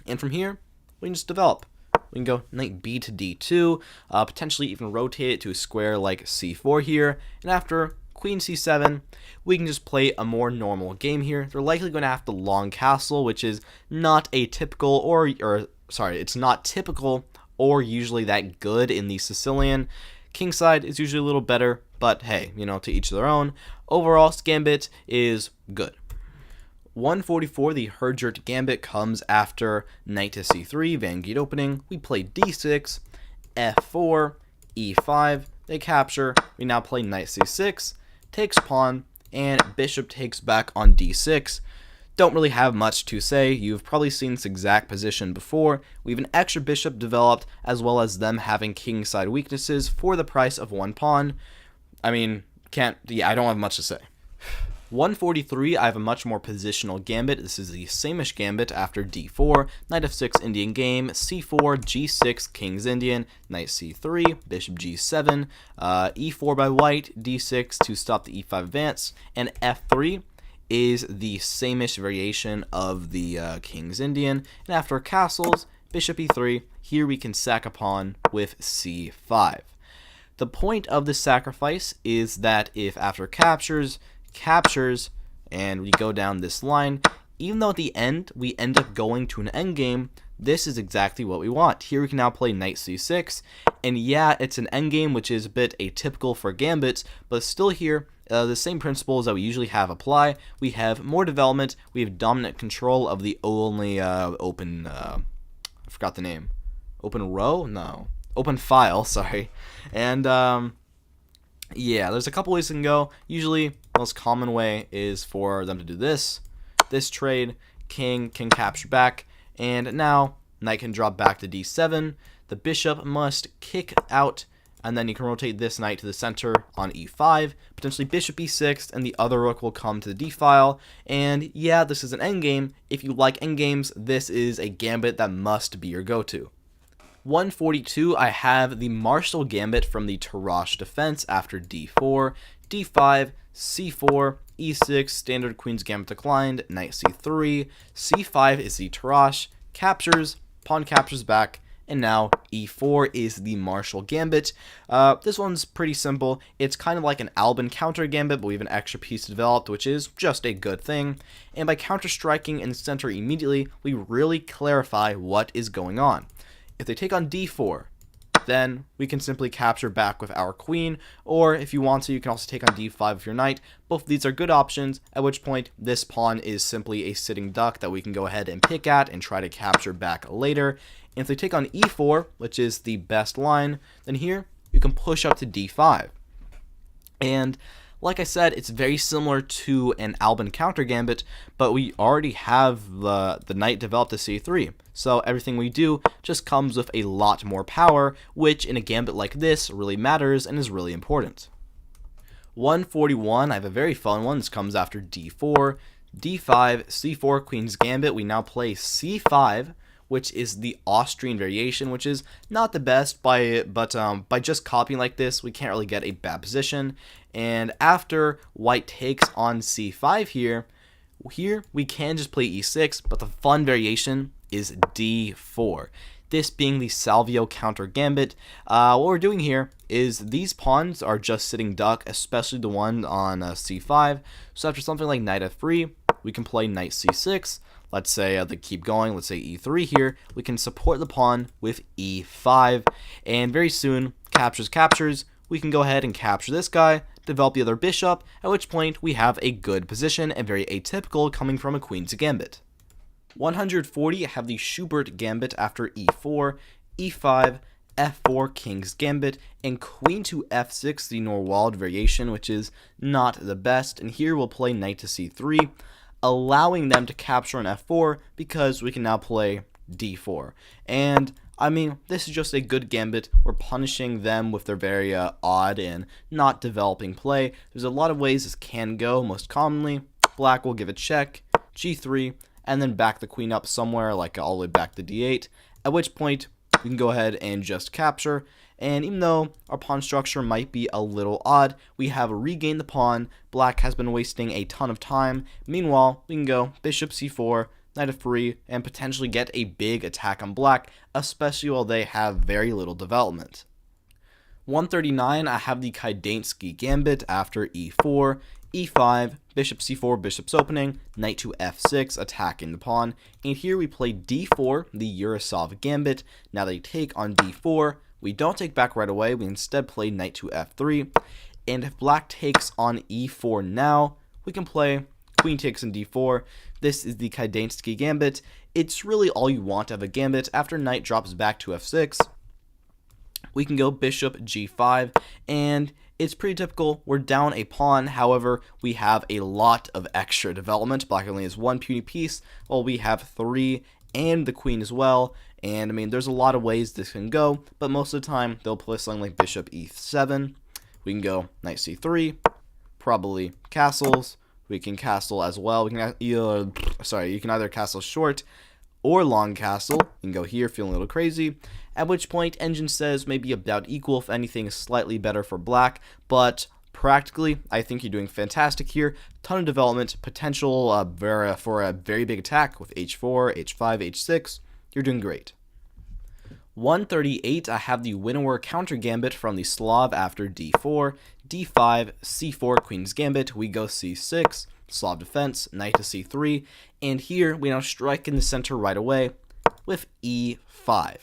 And from here, we can just develop. We can go knight b to d2, potentially even rotate it to a square like c4 here. And after queen c7, we can just play a more normal game here. They're likely going to have the long castle, which is not atypical it's not typical or usually that good in the Sicilian. Kingside is usually a little better, but hey, to each their own. Overall, gambit is good. 144, the Herjert gambit comes after knight to c3, Vanguard opening. We play d6, f4, e5, they capture. We now play knight c6, takes pawn, and bishop takes back on d6. Don't really have much to say. You've probably seen this exact position before. We have an extra bishop developed, as well as them having kingside weaknesses for the price of one pawn. I mean, I don't have much to say. 143, I have a much more positional gambit. This is the same-ish gambit after d4, knight f6 Indian game, c4, g6 king's Indian, knight c3, bishop g7, e4 by white, d6 to stop the e5 advance, and f3 is the same-ish variation of the king's Indian. And after castles, bishop e3, here we can sack a pawn with c5. The point of this sacrifice is that if after captures, and we go down this line, even though at the end we end up going to an endgame, this is exactly what we want. Here we can now play knight c6, and yeah, it's an endgame which is a bit atypical for gambits, but still here, the same principles that we usually have apply. We have more development, we have dominant control of the only open, I forgot the name, open row? No, open file, sorry, and yeah, there's a couple ways you can go. Usually, the most common way is for them to do this trade, king can capture back, and now knight can drop back to d7. the bishop must kick out, and then you can rotate this knight to the center on e5, potentially bishop e6, and the other rook will come to the d file. And yeah, this is an endgame. If you like endgames, this is a gambit that must be your go-to. 142, I have the Marshall Gambit from the Tarrasch defense after d4, d5, c4, e6, standard Queen's Gambit declined, knight c3, c5 is the Tarrasch, captures, pawn captures back, and now e4 is the Marshall Gambit. This one's pretty simple. It's kind of like an Albin counter gambit, but we have an extra piece developed, which is just a good thing. And by counter-striking in the center immediately, we really clarify what is going on. If they take on d4, then we can simply capture back with our queen, or if you want to, you can also take on d5 with your knight. Both of these are good options, at which point this pawn is simply a sitting duck that we can go ahead and pick at and try to capture back later. And if they take on e4, which is the best line, then here you can push up to d5. And like I said, it's very similar to an Albin counter gambit, but we already have the knight developed to c3. So everything we do just comes with a lot more power, which in a gambit like this really matters and is really important. 141, I have a very fun one. This comes after d4, d5, c4, Queen's Gambit. We now play c5, which is the Austrian variation, which is not the best, but by just copying like this, we can't really get a bad position. And after white takes on c5 here we can just play e6, but the fun variation is d4. This being the Salvio counter gambit. What we're doing here is these pawns are just sitting duck, especially the one on c5. So after something like knight f3, we can play knight c6. Let's say they keep going, let's say e3 here, we can support the pawn with e5, and very soon, captures, we can go ahead and capture this guy, develop the other bishop, at which point we have a good position and very atypical coming from a Queen's Gambit. 140, I have the Schubert Gambit after e4, e5, f4, King's Gambit, and queen to f6, the Norwald variation, which is not the best, and here we'll play knight to c3, allowing them to capture on f4 because we can now play d4. And I mean, this is just a good gambit. We're punishing them with their very odd and not developing play. There's a lot of ways this can go. Most commonly, black will give a check, g3, and then back the queen up somewhere, like all the way back to d8, at which point we can go ahead and just capture. And even though our pawn structure might be a little odd, we have regained the pawn. Black has been wasting a ton of time. Meanwhile, we can go bishop c4, knight f3, and potentially get a big attack on black, especially while they have very little development. 139, I have the Kaidansky Gambit after e4, e5, bishop c4, bishop's opening, knight to f6, attacking the pawn. And here we play d4, the Urasov Gambit. Now they take on d4. We don't take back right away, we instead play knight to f3, and if black takes on e4 now, we can play queen takes on d4. This is the Kaidansky Gambit. It's really all you want of a gambit. After knight drops back to f6, we can go bishop g5, and it's pretty typical. We're down a pawn, however, we have a lot of extra development. Black only has one puny piece, while we have three, and the queen as well. And I mean, there's a lot of ways this can go, but most of the time they'll play something like bishop e7. We can go knight c3, probably castles. We can castle as well. We can you can either castle short or long castle. You can go here, feeling a little crazy. At which point, Engine says maybe about equal, if anything, slightly better for black, but practically, I think you're doing fantastic here. Ton of development, potential for a very big attack with h4, h5, h6. You're doing great. 138, I have the Winnower counter gambit from the Slav after d4, d5, c4, Queen's Gambit. We go c6, Slav defense, knight to c3, and here we now strike in the center right away with e5.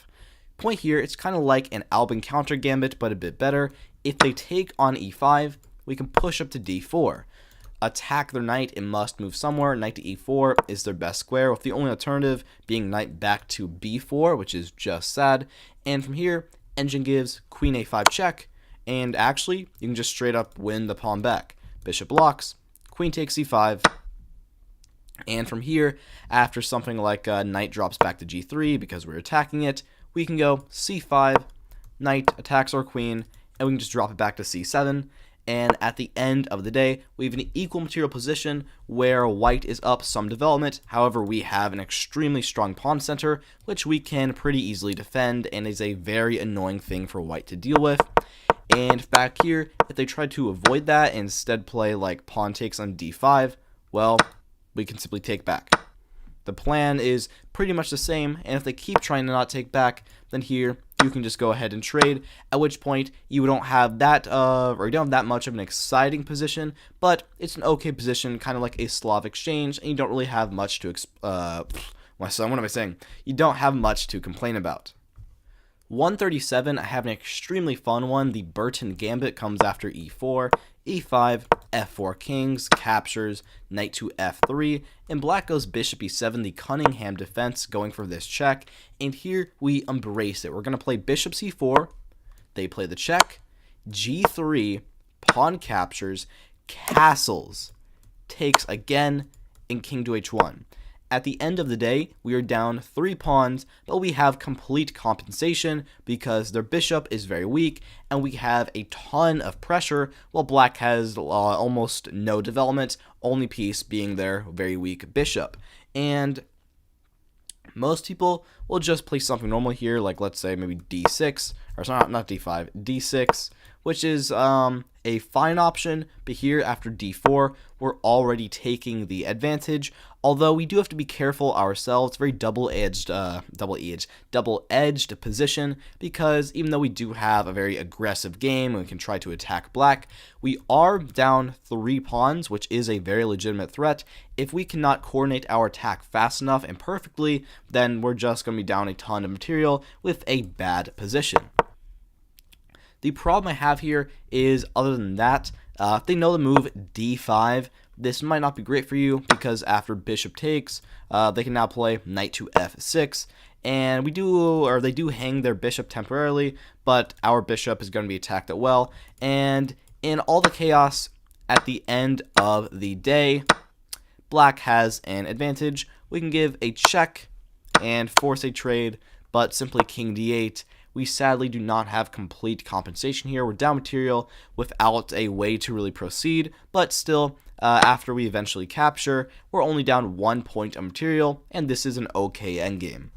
Point here, it's kind of like an Albin counter gambit, but a bit better. If they take on e5, we can push up to d4. Attack their knight and must move somewhere. Knight to e4 is their best square, with the only alternative being knight back to b4, which is just sad. And from here, Engine gives queen a5 check, and actually, you can just straight up win the pawn back. Bishop blocks, queen takes e5, and from here, after something like knight drops back to g3 because we're attacking it, we can go c5, knight attacks our queen, and we can just drop it back to c7. And at the end of the day, we have an equal material position where white is up some development. However, we have an extremely strong pawn center, which we can pretty easily defend and is a very annoying thing for white to deal with. And back here, if they try to avoid that and instead play like pawn takes on d5, well, we can simply take back. The plan is pretty much the same, and if they keep trying to not take back, then here you can just go ahead and trade, at which point you don't have that or you don't have that much of an exciting position, but it's an okay position, kind of like a Slav exchange, and you don't really have much to what am I saying? You don't have much to complain about. 137, I have an extremely fun one. The Burton Gambit comes after e4, e5, f4 kings, captures, knight to f3, and black goes bishop e7, the Cunningham defense going for this check, and here we embrace it. We're going to play bishop c4, they play the check, g3, pawn captures, castles, takes again, and king to h1. At the end of the day, we are down 3 pawns, but we have complete compensation because their bishop is very weak, and we have a ton of pressure, while black has almost no development, only piece being their very weak bishop. And most people will just play something normal here, like let's say maybe d6, or sorry, not d5, d6, which is a fine option, but here after d4, we're already taking the advantage, although we do have to be careful ourselves. Very double-edged position, because even though we do have a very aggressive game and we can try to attack black, we are down 3 pawns, which is a very legitimate threat. If we cannot coordinate our attack fast enough and perfectly, then we're just going to be down a ton of material with a bad position. The problem I have here is, other than that, if they know the move d5, this might not be great for you, because after bishop takes, they can now play knight to f6, and they do hang their bishop temporarily, but our bishop is going to be attacked as well, and in all the chaos at the end of the day, black has an advantage. We can give a check and force a trade, but simply king d8. We sadly do not have complete compensation here. We're down material without a way to really proceed, but still, after we eventually capture, we're only down 1 point of material, and this is an okay endgame.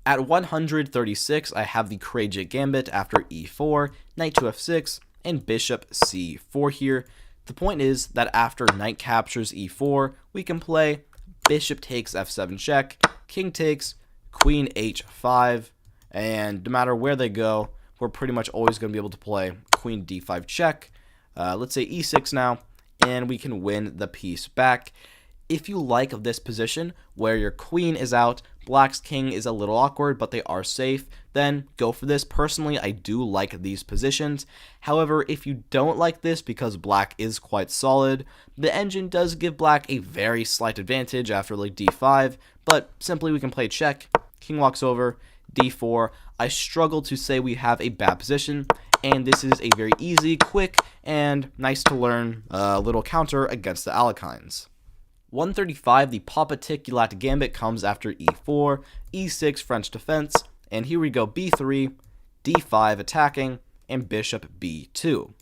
At 136, I have the Krejcik Gambit after e4, knight to f6, and bishop c4 here. The point is that after knight captures e4, we can play bishop takes f7 check, king takes, queen h5, and no matter where they go, we're pretty much always going to be able to play queen d5 check. Let's say e6 now, and we can win the piece back. If you like this position, where your queen is out, black's king is a little awkward, but they are safe, then go for this. Personally, I do like these positions. However, if you don't like this because black is quite solid, the engine does give black a very slight advantage after like d5, but simply we can play check, king walks over, d4. I struggle to say we have a bad position, and this is a very easy, quick, and nice to learn little counter against the Alekhines. 135, the Papatik Gambit comes after e4, e6 French defense, and here we go b3, d5 attacking, and bishop b2.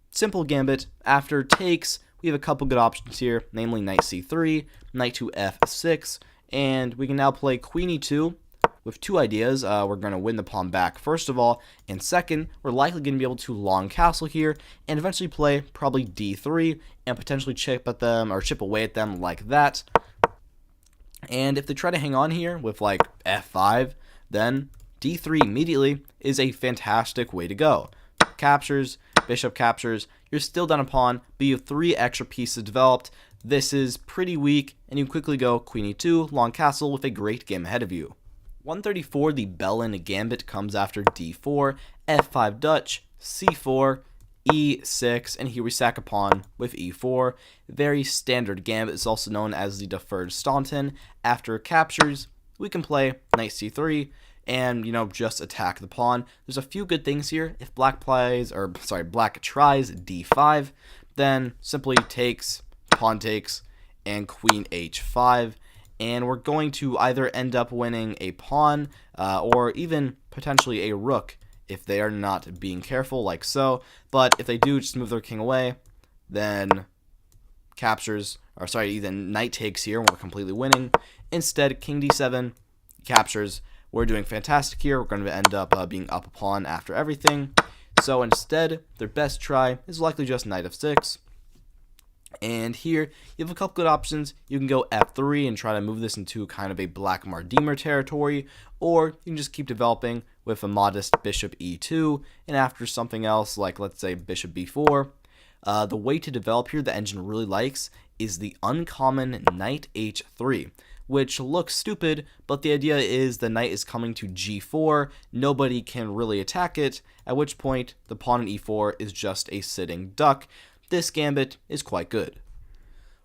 Simple gambit. After takes, we have a couple good options here, namely knight c3, knight to f6, and we can now play queen e2, with 2 ideas. We're going to win the pawn back, first of all, and second, we're likely going to be able to long castle here, and eventually play probably d3, and potentially chip at them, or chip away at them like that. And if they try to hang on here with like f5, then d3 immediately is a fantastic way to go. Captures, bishop captures, you're still down a pawn, but you have 3 extra pieces developed. This is pretty weak, and you quickly go queen e2, long castle, with a great game ahead of you. 134, the Bellin Gambit comes after d4, f5 Dutch, c4, e6, and here we sack a pawn with e4. Very standard gambit. It's also known as the deferred Staunton. After captures, we can play knight c3 and, just attack the pawn. There's a few good things here. If black tries d5, then simply takes, pawn takes, and queen h5. and we're going to either end up winning a pawn or even potentially a rook if they are not being careful like so. But if they do just move their king away, then captures, or sorry, then knight takes here, and we're completely winning. Instead, king d7 captures. We're doing fantastic here. We're going to end up being up a pawn after everything. So instead, their best try is likely just knight f6. And here, you have a couple good options. You can go f3 and try to move this into kind of a black Mardimer territory, or you can just keep developing with a modest bishop e2, and after something else like, let's say, bishop b4. The way to develop here the engine really likes is the uncommon knight h3, which looks stupid, but the idea is the knight is coming to g4, nobody can really attack it, at which point the pawn in e4 is just a sitting duck. This gambit is quite good.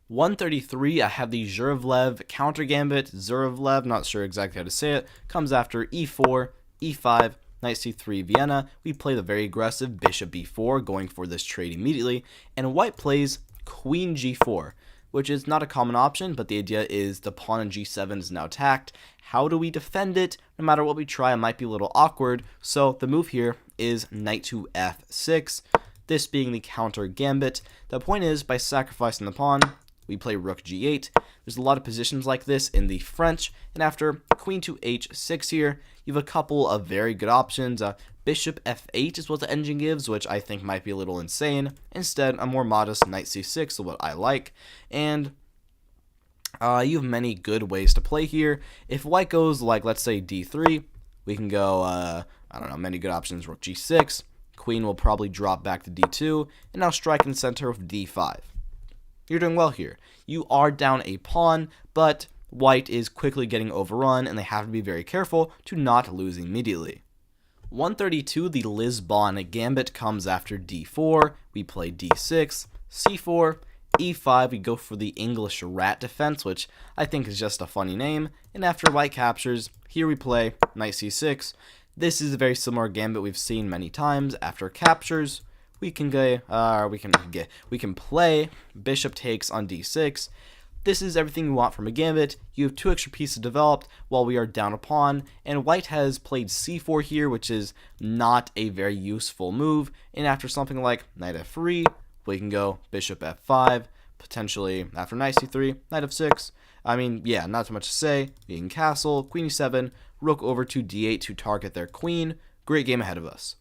133, I have the Zurevlev counter gambit. Zurevlev, not sure exactly how to say it, comes after e4, e5, knight c3 Vienna. We play the very aggressive bishop b4, going for this trade immediately, and white plays queen g4, which is not a common option, but the idea is the pawn in g7 is now attacked. How do we defend it? No matter what we try, it might be a little awkward, so the move here is knight to f6, this being the counter gambit. The point is, by sacrificing the pawn, we play rook g8. There's a lot of positions like this in the French, and after queen to h6 here, you have a couple of very good options. Bishop f8 is what the engine gives, which I think might be a little insane. Instead, a more modest knight c6 is what I like, and you have many good ways to play here. If white goes like, let's say, d3, we can go, I don't know, many good options. Rook g6, queen will probably drop back to d2, and now strike in the center with d5. You're doing well here. You are down a pawn, but white is quickly getting overrun, and they have to be very careful to not lose immediately. 132, the Lisbon gambit comes after d4. We play d6, c4, e5. We go for the English rat defense, which I think is just a funny name. And after white captures, here we play knight c6. This is a very similar gambit we've seen many times. After captures, we can play bishop takes on d6. This is everything we want from a gambit. You have 2 extra pieces developed while we are down a pawn, and white has played c4 here, which is not a very useful move. And after something like knight f3, we can go bishop f5, potentially after knight c3, knight f6. I mean, yeah, not too much to say. We can castle, queen e7, rook over to d8 to target their queen. Great game ahead of us.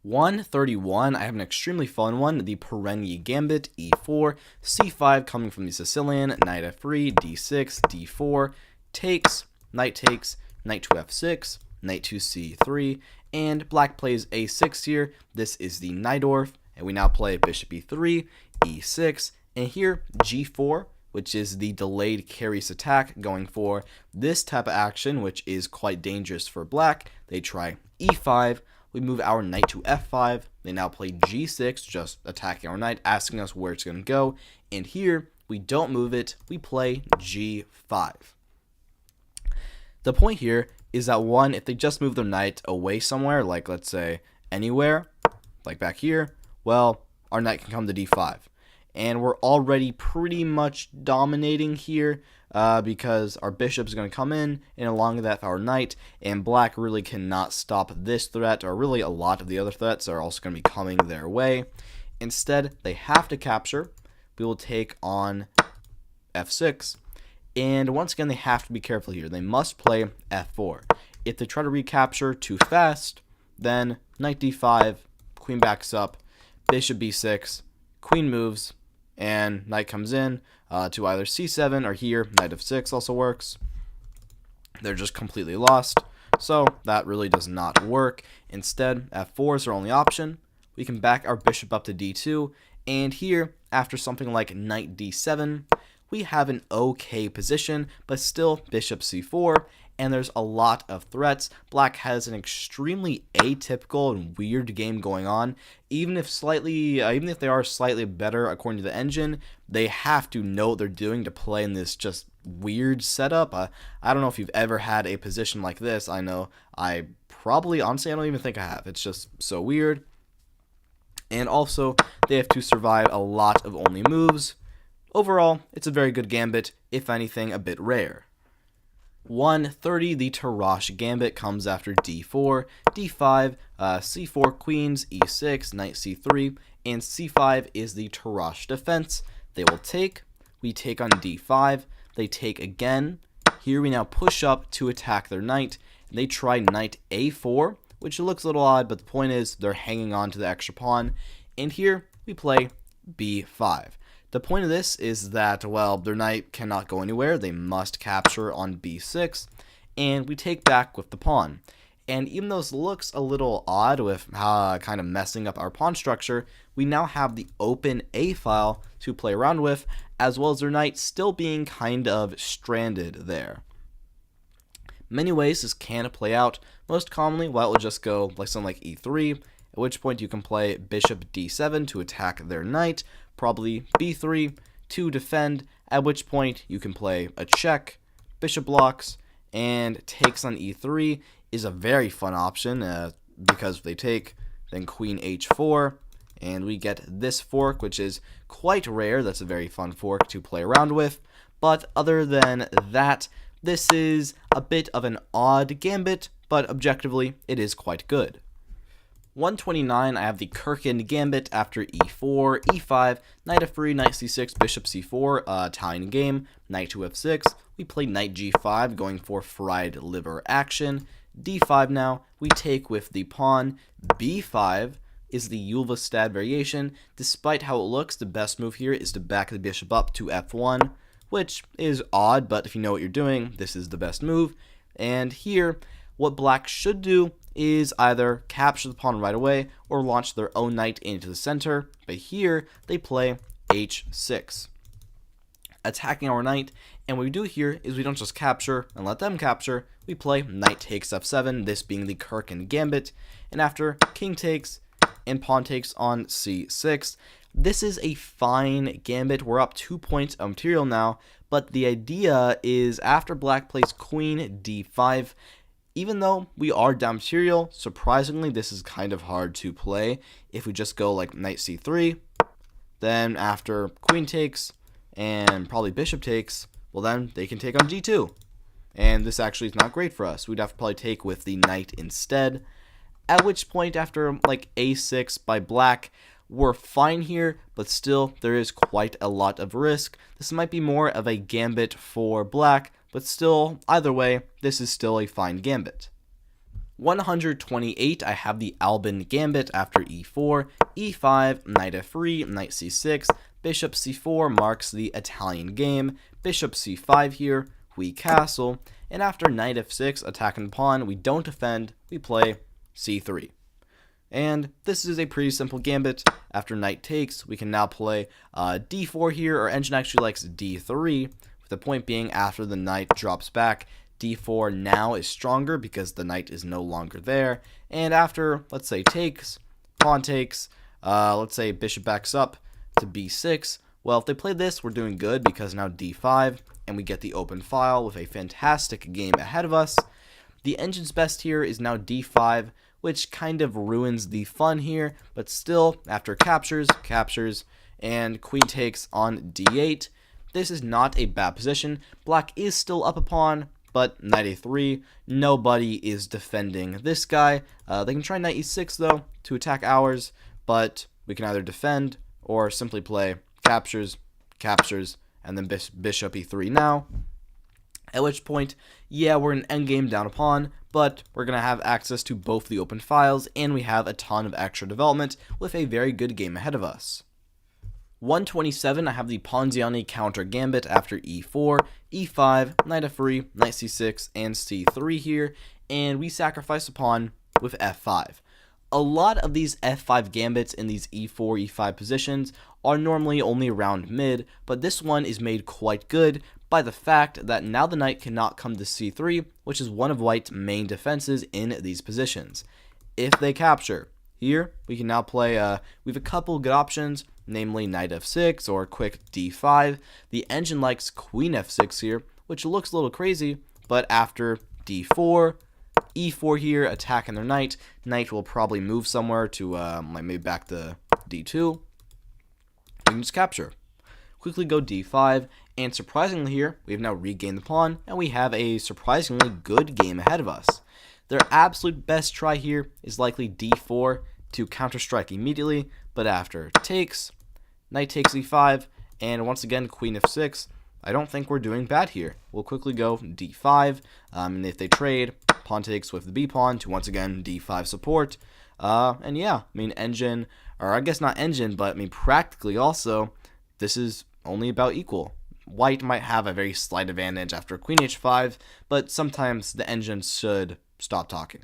131, I have an extremely fun one, the Perenni Gambit, e4, c5 coming from the Sicilian, knight f3, d6, d4, takes, knight to f6, knight to c3, and black plays a6 here. This is the Najdorf, and we now play bishop e3, e6, and here g4, which is the delayed carries attack, going for this type of action, which is quite dangerous for black. They try e5, we move our knight to f5, they now play g6, just attacking our knight, asking us where it's going to go, and here, we don't move it, we play g5. The point here is that, one, if they just move their knight away somewhere, like let's say anywhere, like back here, well, our knight can come to d5. And we're already pretty much dominating here because our bishop is going to come in, and along with that our knight, and black really cannot stop this threat, or really a lot of the other threats are also going to be coming their way. Instead, they have to capture. We will take on f6, and once again they have to be careful here. They must play f4. If they try to recapture too fast, then knight d5, queen backs up, bishop b6, queen moves, and knight comes in to either c7 or here, knight f6 also works. They're just completely lost, so that really does not work. Instead, f4 is our only option. We can back our bishop up to d2, and here, after something like knight d7, we have an okay position, but still bishop c4, and there's a lot of threats. Black has an extremely atypical and weird game going on. Even if they are slightly better according to the engine, they have to know what they're doing to play in this just weird setup. I don't know if you've ever had a position like this. I know I probably, honestly, I don't even think I have. It's just so weird. And also, they have to survive a lot of only moves. Overall, it's a very good gambit, if anything, a bit rare. 130, the Tarrasch Gambit comes after d4, d5, c4 queens, e6, knight c3, and c5 is the Tarrasch defense. They will take, we take on d5, they take again. Here we now push up to attack their knight, and they try knight a4, which looks a little odd, but the point is they're hanging on to the extra pawn, and here we play b5. The point of this is that, well, their knight cannot go anywhere. They must capture on b6, and we take back with the pawn. And even though this looks a little odd with kind of messing up our pawn structure, we now have the open a file to play around with, as well as their knight still being kind of stranded there. Many ways this can play out. Most commonly, well, it will just go like something like e3, at which point you can play bishop d7 to attack their knight, probably b3 to defend, at which point you can play a check, bishop blocks, and takes on e3 is a very fun option because if they take, then queen h4, and we get this fork, which is quite rare. That's a very fun fork to play around with, but other than that, this is a bit of an odd gambit, but objectively, it is quite good. 129, I have the Kirkin Gambit after e4, e5, knight f3, knight c6, bishop c4, Italian game, knight to f6. We play knight g5, going for fried liver action. d5 now, we take with the pawn. b5 is the Ulvestad variation. Despite how it looks, the best move here is to back the bishop up to f1, which is odd, but if you know what you're doing, this is the best move. And here, what black should do is either capture the pawn right away or launch their own knight into the center, but here they play h6, attacking our knight. And what we do here is we don't just capture and let them capture, we play knight takes f7, this being the Kirkin Gambit, and after king takes and pawn takes on c6. This is a fine gambit. We're up 2 points of material now, but the idea is after black plays queen d5, even though we are down material, surprisingly this is kind of hard to play. If we just go like knight c3, then after queen takes and probably bishop takes, well then they can take on g2. And this actually is not great for us. We'd have to probably take with the knight instead. At which point after like a6 by black, we're fine here, but still there is quite a lot of risk. This might be more of a gambit for black, but still, either way, this is still a fine gambit. 128, I have the Albin Gambit after e4, e5, knight f3, knight c6, bishop c4 marks the Italian game, bishop c5 here, we castle, and after knight f6, attacking the pawn, we don't defend, we play c3. And this is a pretty simple gambit. After knight takes, we can now play d4 here. Our engine actually likes d3, with the point being after the knight drops back, d4 now is stronger because the knight is no longer there. And after, let's say, takes, pawn takes, let's say bishop backs up to b6. Well, if they play this, we're doing good because now d5, and we get the open file with a fantastic game ahead of us. The engine's best here is now d5, which kind of ruins the fun here, but still, after captures, and queen takes on d8. This is not a bad position. Black is still up a pawn, but knight a3, nobody is defending this guy. They can try knight e6 though, to attack ours, but we can either defend or simply play captures, and then bishop e3 now. At which point, yeah, we're in endgame down a pawn, but we're going to have access to both the open files, and we have a ton of extra development with a very good game ahead of us. 127, I have the Ponziani counter gambit after e4, e5, knight f3, knight c6, and c3 here, and we sacrifice a pawn with f5. A lot of these f5 gambits in these e4, e5 positions are normally only around mid, but this one is made quite good by the fact that now the knight cannot come to c3, which is one of white's main defenses in these positions. If they capture, here we can now play, we have a couple good options, namely knight f6 or quick d5. The engine likes queen f6 here, which looks a little crazy, but after d4, e4 here, attacking their knight will probably move somewhere to like maybe back to d2. We can just capture. Quickly go d5, And surprisingly here, we have now regained the pawn, and we have a surprisingly good game ahead of us. Their absolute best try here is likely d4 to counter-strike immediately, but after takes, knight takes e5, and once again queen f6, I don't think we're doing bad here. We'll quickly go d5, and if they trade, pawn takes with the b pawn to once again d5 support. And yeah, I mean engine, or I guess not engine, but I mean practically also, this is only about equal. White might have a very slight advantage after queen h5, but sometimes the engine should stop talking.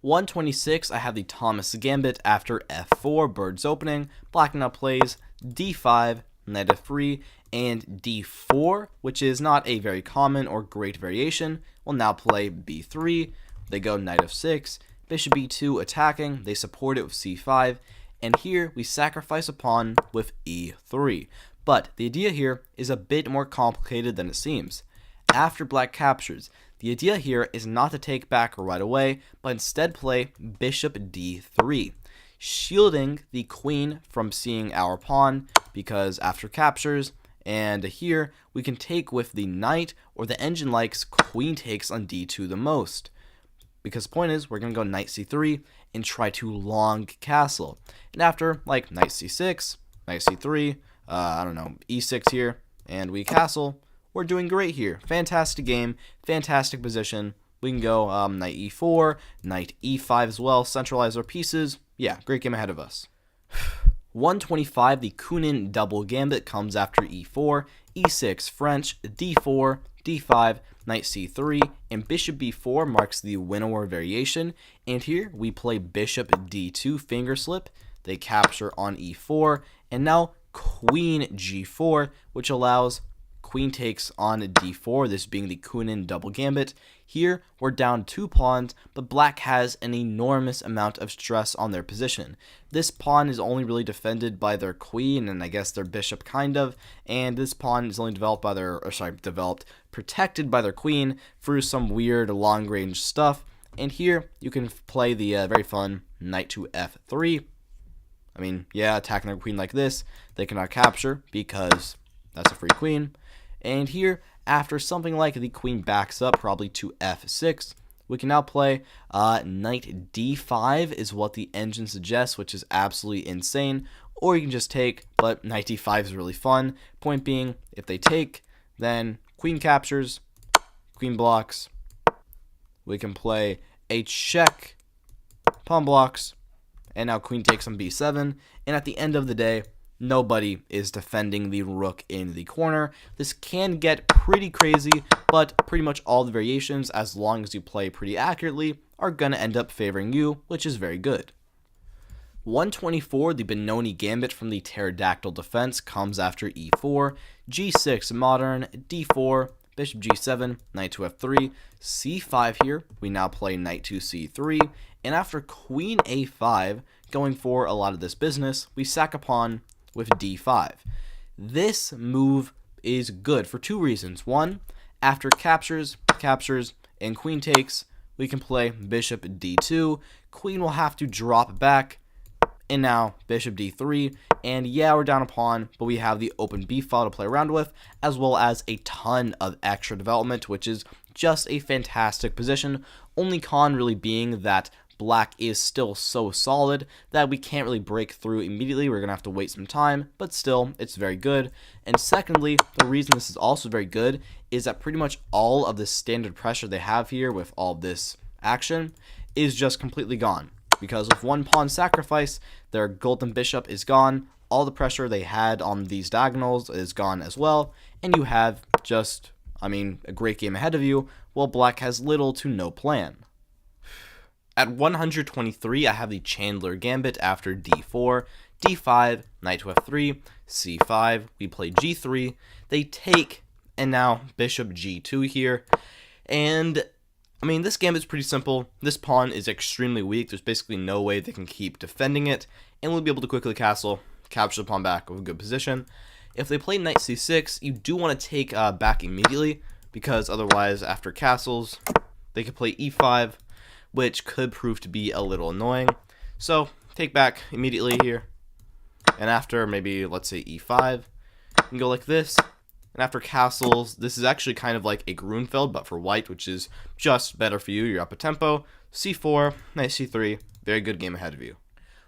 126, I have the Thomas Gambit after f4, bird's opening. Black now plays d5, knight f3, and d4, which is not a very common or great variation, will now play b3. They go knight f6, bishop e2 attacking, they support it with c5, and here we sacrifice a pawn with e3. But the idea here is a bit more complicated than it seems. After black captures, the idea here is not to take back right away, but instead play bishop d3, shielding the queen from seeing our pawn, because after captures, and here we can take with the knight, or the engine likes queen takes on d2 the most. Because the point is, we're going to go knight c3 and try to long castle. And after, like, knight c6, knight c3, I don't know, e6 here, and we castle, we're doing great here. Fantastic game, fantastic position. We can go knight e4, knight e5 as well, centralize our pieces. Yeah, great game ahead of us. 125, the Kunin double gambit comes after e4, e6 French, d4, d5, knight c3, and bishop b4 marks the winnower variation. And here we play bishop d2 finger slip. They capture on e4, and now queen g4, which allows queen takes on d4, this being the Kunin double gambit. Here we're down 2 pawns, but black has an enormous amount of stress on their position. This pawn is only really defended by their queen and I guess their bishop kind of, and this pawn is only protected by their queen through some weird long range stuff. And here you can play the very fun knight to f3. I mean, yeah, attacking their queen like this, they cannot capture because that's a free queen. And here, after something like the queen backs up, probably to f6, we can now play knight d5 is what the engine suggests, which is absolutely insane. Or you can just take, but knight d5 is really fun. Point being, if they take, then queen captures, queen blocks. We can play h check, pawn blocks, and now queen takes on b7. And at the end of the day, nobody is defending the rook in the corner. This can get pretty crazy, but pretty much all the variations, as long as you play pretty accurately, are going to end up favoring you, which is very good. 124, the Benoni Gambit from the Pterodactyl Defense comes after e4, g6 modern, d4, bishop g7, knight to f3, c5 here. We now play knight to c3, and after queen a5, going for a lot of this business, we sack a pawn with d5. This move is good for 2 reasons. One, after captures, and queen takes, we can play bishop d2. Queen will have to drop back, and now bishop d3. And yeah, we're down a pawn, but we have the open b file to play around with, as well as a ton of extra development, which is just a fantastic position. Only con really being that black is still so solid that we can't really break through immediately. We're going to have to wait some time, but still, it's very good. And secondly, the reason this is also very good is that pretty much all of the standard pressure they have here with all this action is just completely gone. Because with 1 pawn sacrifice, their golden bishop is gone. All the pressure they had on these diagonals is gone as well. And you have just, a great game ahead of you, while black has little to no plan. At 123, I have the Chandler Gambit after d4, d5, knight to f3, c5, we play g3, they take, and now bishop g2 here. And, this gambit's pretty simple. This pawn is extremely weak. There's basically no way they can keep defending it, and we'll be able to quickly castle, capture the pawn back with a good position. If they play knight c6, you do want to take back immediately, because otherwise, after castles, they could play e5, which could prove to be a little annoying. So, take back immediately here. And after maybe, let's say e5, you can go like this. And after castles, this is actually kind of like a Grunfeld, but for white, which is just better for you. You're up a tempo. C4, knight C3, very good game ahead of you.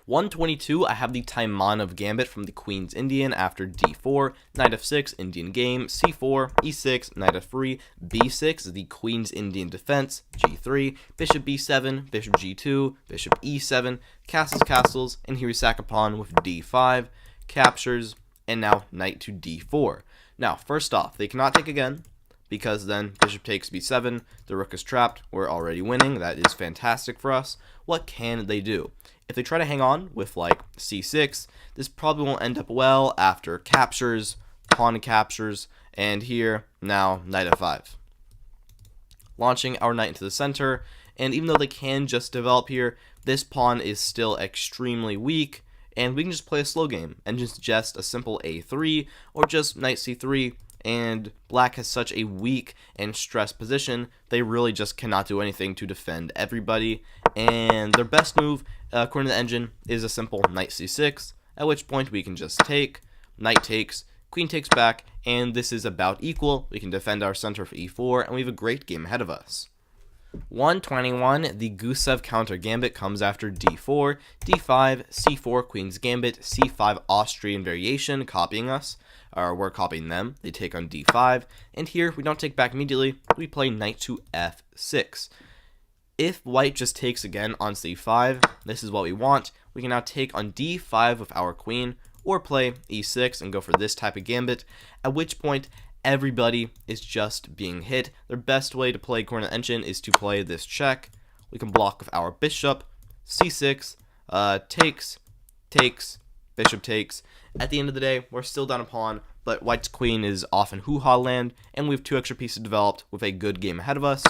122, I have the Taimanov Gambit from the Queen's Indian after d4, knight f6, Indian game, c4, e6, knight f3, b6, the Queen's Indian defense, g3, bishop b7, bishop g2, bishop e7, castles, and here we sack a pawn with d5, captures, and now knight to d4. Now, first off, they cannot take again, because then bishop takes b7, the rook is trapped, we're already winning, that is fantastic for us. What can they do? If they try to hang on with like c6, this probably won't end up well after captures, pawn captures, and here, now, knight f5. Launching our knight into the center, and even though they can just develop here, this pawn is still extremely weak, and we can just play a slow game, and just a simple a3, or just knight c3, and black has such a weak and stressed position, they really just cannot do anything to defend everybody, and their best move, according to the engine, is a simple knight c6, at which point we can just take, knight takes, queen takes back, and this is about equal. We can defend our center for e4, and we have a great game ahead of us. 121, the Gusev counter gambit comes after d4, d5, c4, queen's gambit, c5, Austrian variation, copying us, or we're copying them. They take on d5, and here we don't take back immediately, we play knight to f6. If white just takes again on c5, this is what we want. We can now take on d5 with our queen, or play e6 and go for this type of gambit, at which point everybody is just being hit. Their best way to play according to the engine is to play this check. We can block with our bishop, c6, takes, bishop takes. At the end of the day, we're still down a pawn, but white's queen is off in hoo-ha land, and we have 2 extra pieces developed with a good game ahead of us.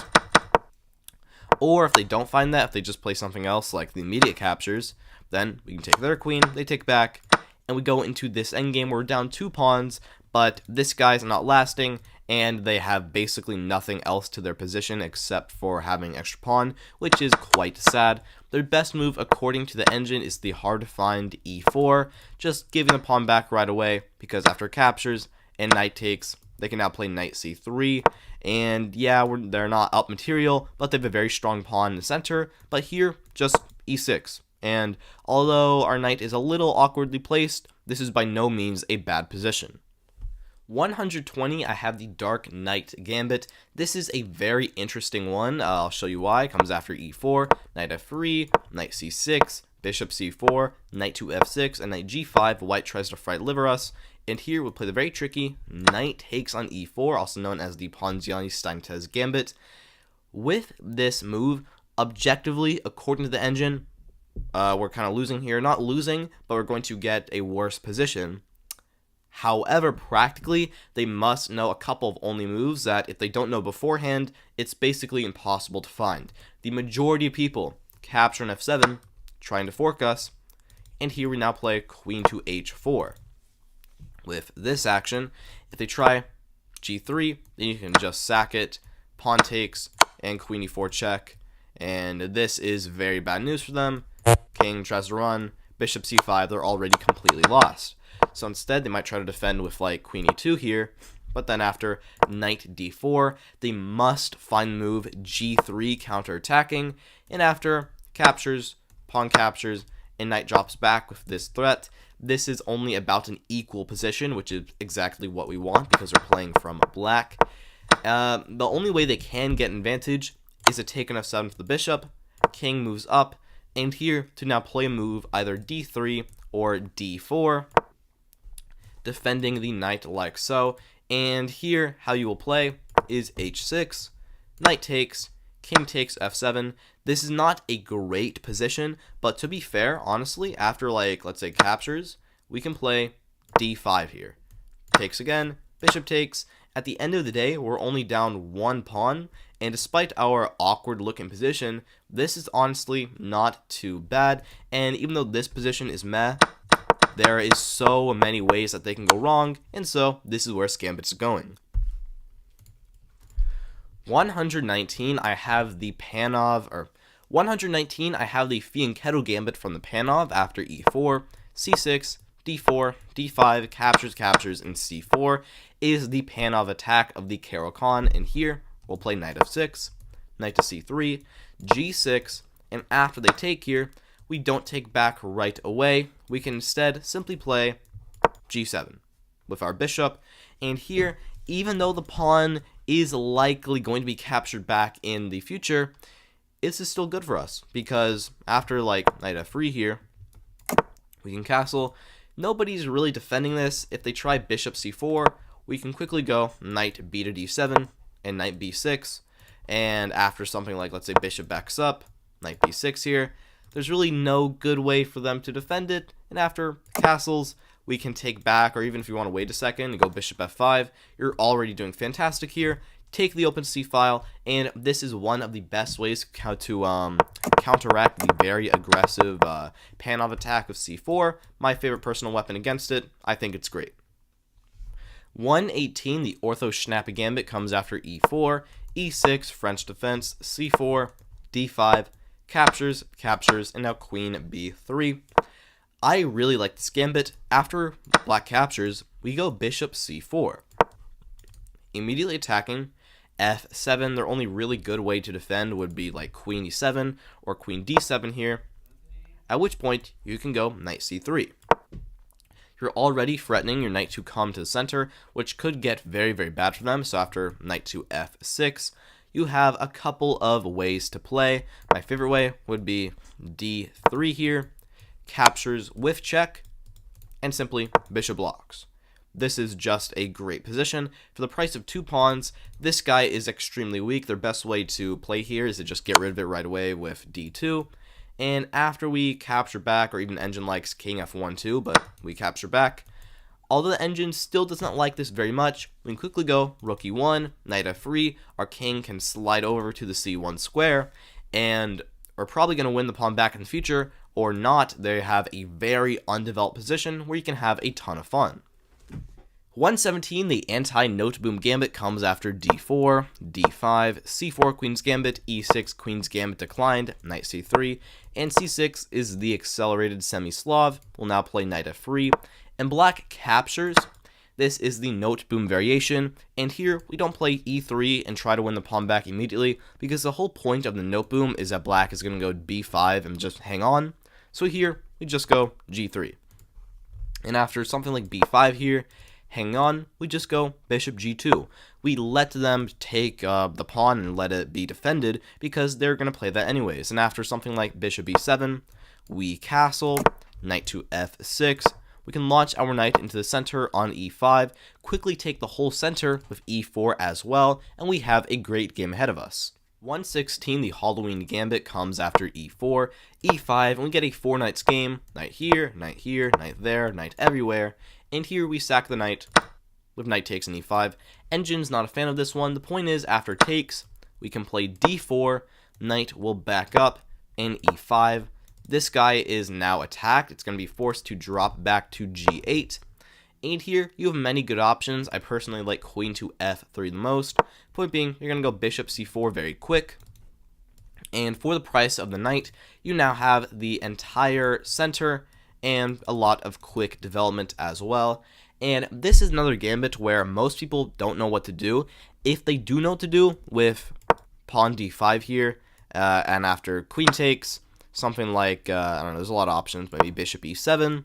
Or if they don't find that, if they just play something else like the immediate captures, then we can take their queen, they take back, and we go into this endgame where we're down 2 pawns, but this guy's not lasting, and they have basically nothing else to their position except for having extra pawn, which is quite sad. Their best move, according to the engine, is the hard-to-find e4, just giving the pawn back right away, because after captures and knight takes, they can now play knight c3, and yeah, they're not up material, but they have a very strong pawn in the center, but here, just e6. And although our knight is a little awkwardly placed, this is by no means a bad position. 120, I have the Dark Knight Gambit. This is a very interesting one. I'll show you why. It comes after e4, knight f3, knight c6, bishop c4, knight to f6, and knight g5. White tries to fright liver us. And here we'll play the very tricky knight takes on e4, also known as the Ponziani-Steinitz Gambit. With this move, objectively, according to the engine, we're kind of losing here. Not losing, but we're going to get a worse position. However, practically, they must know a couple of only moves that if they don't know beforehand, it's basically impossible to find. The majority of people capture an f7, trying to fork us, and here we now play queen to h4. With this action, if they try g3, then you can just sack it, pawn takes, and queen e4 check, and this is very bad news for them. King tries to run, bishop c5, they're already completely lost. So instead, they might try to defend with like queen e2 here, but then after knight d4, they must find the move g3 counterattacking, and after captures, pawn captures, and knight drops back with this threat, this is only about an equal position, which is exactly what we want because we're playing from black. The only way they can get an advantage is to take an f7 for the bishop, king moves up, and here to now play a move either d3 or d4, defending the knight like so. And here how you will play is h6, knight takes, king takes f7. This is not a great position, but to be fair, honestly, after like let's say captures, we can play d5 here. Takes again, bishop takes. At the end of the day, we're only down 1 pawn, and despite our awkward looking position, this is honestly not too bad. And even though this position is meh, there is so many ways that they can go wrong, and so this is where Gambit's going. 119, I have the Fianchetto Gambit from the Panov after e4, c6, d4, d5, captures, captures, and c4 is the Panov attack of the Caro-Kann. And here, we'll play knight f6, knight to c3, g6, and after they take here, we don't take back right away. We can instead simply play g7 with our bishop. And here, even though the pawn is likely going to be captured back in the future, this is still good for us, because after like knight f3 here, we can castle. Nobody's really defending this. If they try bishop c4, we can quickly go knight b to d7 and knight b6. And after something like, let's say, bishop backs up, knight b6 here, there's really no good way for them to defend it. And after castles, we can take back, or even if you want to wait a second and go bishop f5, you're already doing fantastic here. Take the open c-file, and this is one of the best ways how to counteract the very aggressive Panov attack of c4. My favorite personal weapon against it. I think it's great. 118, the Ortho Schnappi Gambit comes after e4, e6, French defense, c4, d5, captures, captures, and now queen b3. I really like this gambit. After black captures, we go bishop c4. Immediately attacking f7, their only really good way to defend would be like queen e7 or queen d7 here, at which point you can go knight c3. You're already threatening your knight to come to the center, which could get very, very bad for them. So after knight to f6, you have a couple of ways to play. My favorite way would be d3 here, captures with check, and simply bishop blocks. This is just a great position. For the price of 2 pawns, this guy is extremely weak. Their best way to play here is to just get rid of it right away with d2. And after we capture back, or even engine likes king f1 too, but we capture back. Although the engine still does not like this very much, we can quickly go rook e1, knight f3, our king can slide over to the c1 square, and we're probably going to win the pawn back in the future, or not. They have a very undeveloped position where you can have a ton of fun. 117, the anti-Noteboom Gambit comes after d4, d5, c4 Queen's Gambit, e6 Queen's Gambit declined, knight c3, and c6 is the accelerated semi-Slav. We'll now play knight f3, and black captures. This is the Noteboom variation, and here we don't play e3 and try to win the pawn back immediately, because the whole point of the Noteboom is that black is going to go b5 and just hang on. So here, we just go g3. And after something like b5 here, hang on, we just go bishop g2. We let them take the pawn and let it be defended because they're going to play that anyways. And after something like bishop e7, we castle, knight to f6. We can launch our knight into the center on e5, quickly take the whole center with e4 as well, and we have a great game ahead of us. 116, the Halloween Gambit comes after e4, e5, and we get a 4 knights game, knight here, knight there, knight everywhere. And here we sack the knight with knight takes and e5. Engine's not a fan of this one. The point is, after takes, we can play d4, knight will back up, and e5. This guy is now attacked. It's going to be forced to drop back to g8. And here, you have many good options. I personally like queen to f3 the most. Point being, you're going to go bishop c4 very quick. And for the price of the knight, you now have the entire center and a lot of quick development as well. And this is another gambit where most people don't know what to do. If they do know what to do with pawn d5 here, and after queen takes, something like, I don't know, there's a lot of options, maybe bishop e7.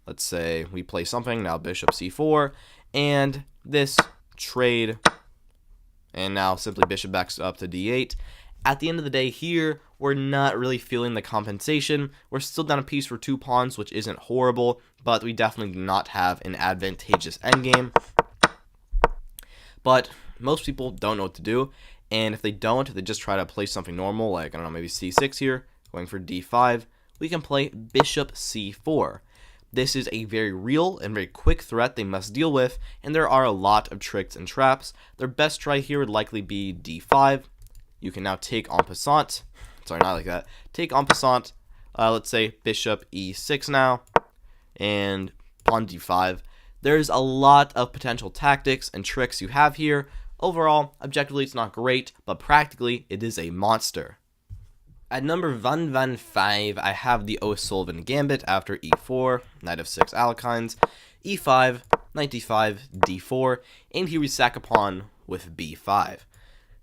Let's say we play something, now bishop c4, and this trade, and now simply bishop backs up to d8. At the end of the day here, we're not really feeling the compensation. We're still down a piece for 2 pawns, which isn't horrible, but we definitely do not have an advantageous endgame. But most people don't know what to do, and if they don't, if they just try to play something normal, like, I don't know, maybe c6 here, going for d5, we can play bishop c4. This is a very real and very quick threat they must deal with, and there are a lot of tricks and traps. Their best try here would likely be d5. You can now take en passant. Sorry, not like that. Take en passant. Let's say bishop e6 now, and pawn d5. There's a lot of potential tactics and tricks you have here. Overall, objectively, it's not great, but practically, it is a monster. At number 115, I have the O'Sullivan Gambit after e4, knight f6 Alekhines, e5, knight d5, d4, and here we sack a pawn with b5.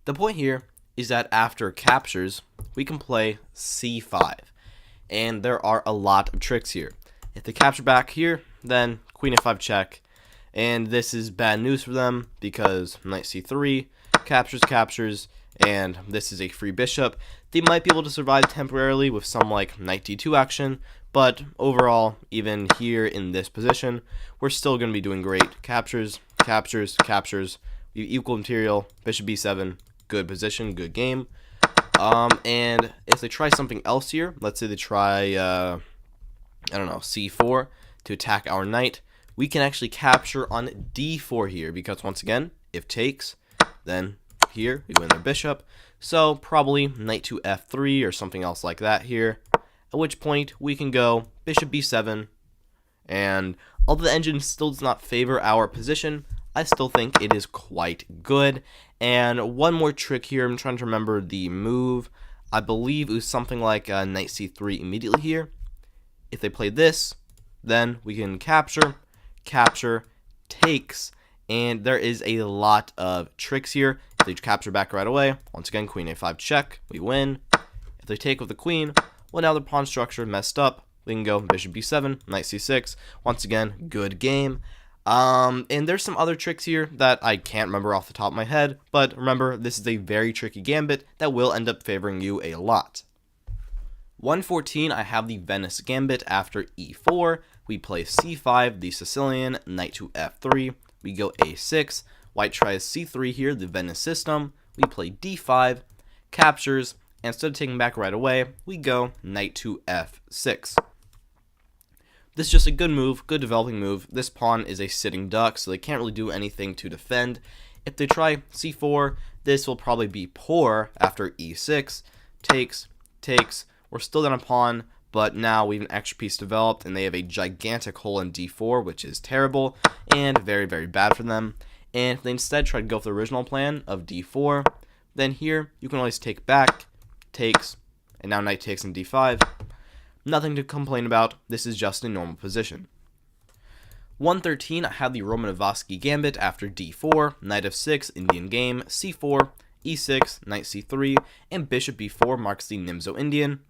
The point here is that after captures, we can play c5, and there are a lot of tricks here. If they capture back here, then queen f5 check, and this is bad news for them because knight c3, captures, and this is a free bishop. They might be able to survive temporarily with some like knight d2 action, but overall, even here in this position, we're still going to be doing great. Captures, equal material, bishop b7, good position, good game. And if they try something else here, let's say they try, I don't know, c4 to attack our knight, we can actually capture on d4 here, because once again, if takes, then here we win their bishop. So probably knight to f3 or something else like that here, at which point we can go bishop b7, and although the engine still does not favor our position, I still think it is quite good. And one more trick here, I'm trying to remember the move. I believe it was something like knight c3 immediately here. If they play this, then we can capture, takes, and there is a lot of tricks here. If they capture back right away, once again, queen a5 check, we win. If they take with the queen, well, now the pawn structure messed up. We can go bishop b7, knight c6. Once again, good game. And there's some other tricks here that I can't remember off the top of my head, but remember, this is a very tricky gambit that will end up favoring you a lot. 114, I have the Venice Gambit after e4. We play c5, the Sicilian, knight to f3. We go a6. White tries c3 here, the Venice system. We play d5, captures, and instead of taking back right away, we go knight to f6. This is just a good move, good developing move. This pawn is a sitting duck, so they can't really do anything to defend. If they try c4, this will probably be poor after e6. Takes. We're still down a pawn, but now we have an extra piece developed, and they have a gigantic hole in d4, which is terrible and very, very bad for them. And if they instead try to go for the original plan of d4, then here you can always take back, takes, and now knight takes in d5. Nothing to complain about. This is just a normal position. 113, I have the Romanovsky Gambit after d4, knight f6, Indian game, c4, e6, knight c3, and bishop b4 marks the Nimzo Indian.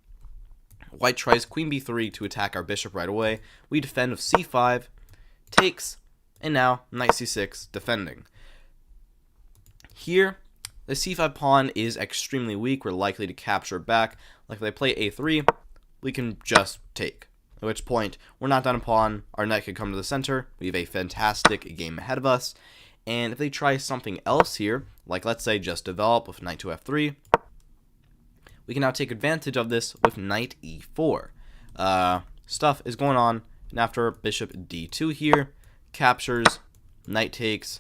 White tries queen b3 to attack our bishop right away. We defend with c5, takes, and now knight c6 defending. Here, the c5 pawn is extremely weak. We're likely to capture it back. Like if they play a3, we can just take. At which point, we're not down a pawn. Our knight could come to the center. We have a fantastic game ahead of us. And if they try something else here, like let's say just develop with knight to f3, we can now take advantage of this with knight e4. Stuff is going on, and after bishop d2 here, captures, knight takes.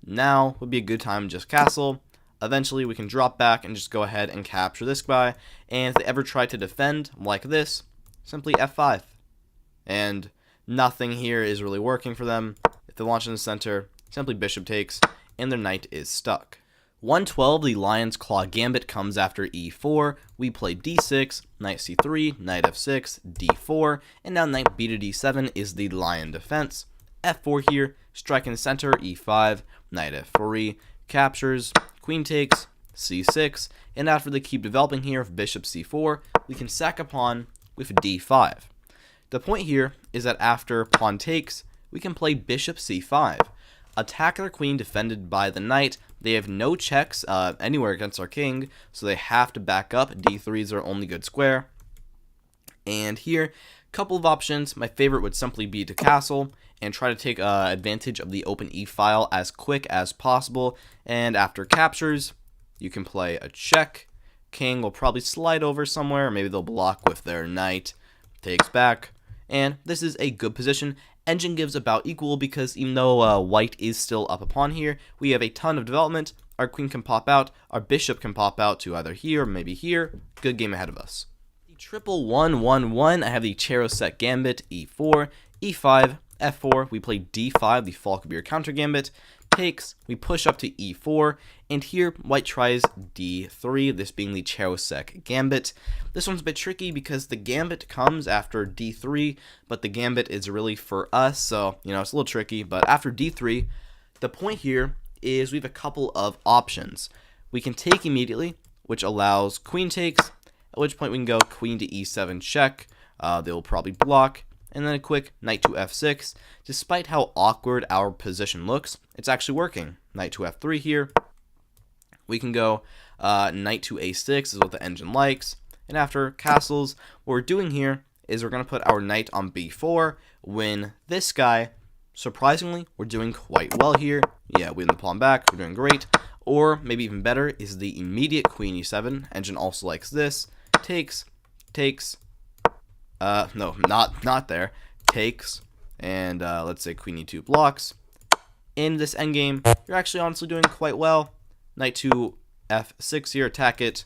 Now would be a good time to just castle. Eventually we can drop back and just go ahead and capture this guy. And if they ever try to defend like this, simply f5. And nothing here is really working for them. If they launch in the center, simply bishop takes, and their knight is stuck. 112, the Lion's Claw Gambit comes after e4. We play d6, knight c3, knight f6, d4, and now knight b to d7 is the lion defense. f4 here, strike in the center, e5, knight f3, captures, queen takes, c6, and after they keep developing here with bishop c4, we can sack a pawn with d5. The point here is that after pawn takes, we can play bishop c5. Attack their queen defended by the knight. They have no checks anywhere against our king, so they have to back up. d3 is their only good square. And here, couple of options. My favorite would simply be to castle and try to take advantage of the open e-file as quick as possible. And after captures, you can play a check. King will probably slide over somewhere. Maybe they'll block with their knight. Takes back. And this is a good position. Engine gives about equal because even though white is still up a pawn here, we have a ton of development. Our queen can pop out. Our bishop can pop out to either here or maybe here. Good game ahead of us. The triple 1-1-1, I have the Charoset Gambit, e4, e5, f4. We play d5, the Falkbeer counter gambit, takes, we push up to e4, and here white tries d3, this being the Charosek gambit. This one's a bit tricky because the gambit comes after d3, but the gambit is really for us, so, you know, it's a little tricky. But after d3, the point here is we have a couple of options. We can take immediately, which allows queen takes, at which point we can go queen to e7 check. They will probably block, and then a quick knight to f6. Despite how awkward our position looks, it's actually working. Knight to f3 here. We can go knight to a6 is what the engine likes. And after castles, what we're doing here is we're going to put our knight on b4, when this guy, surprisingly, we're doing quite well here. Yeah, we win the pawn back, we're doing great. Or maybe even better is the immediate queen e7. Engine also likes this. Takes, no, not there. Takes, and let's say queen e2 blocks. In this endgame, you're actually honestly doing quite well. Knight to f6 here, attack it,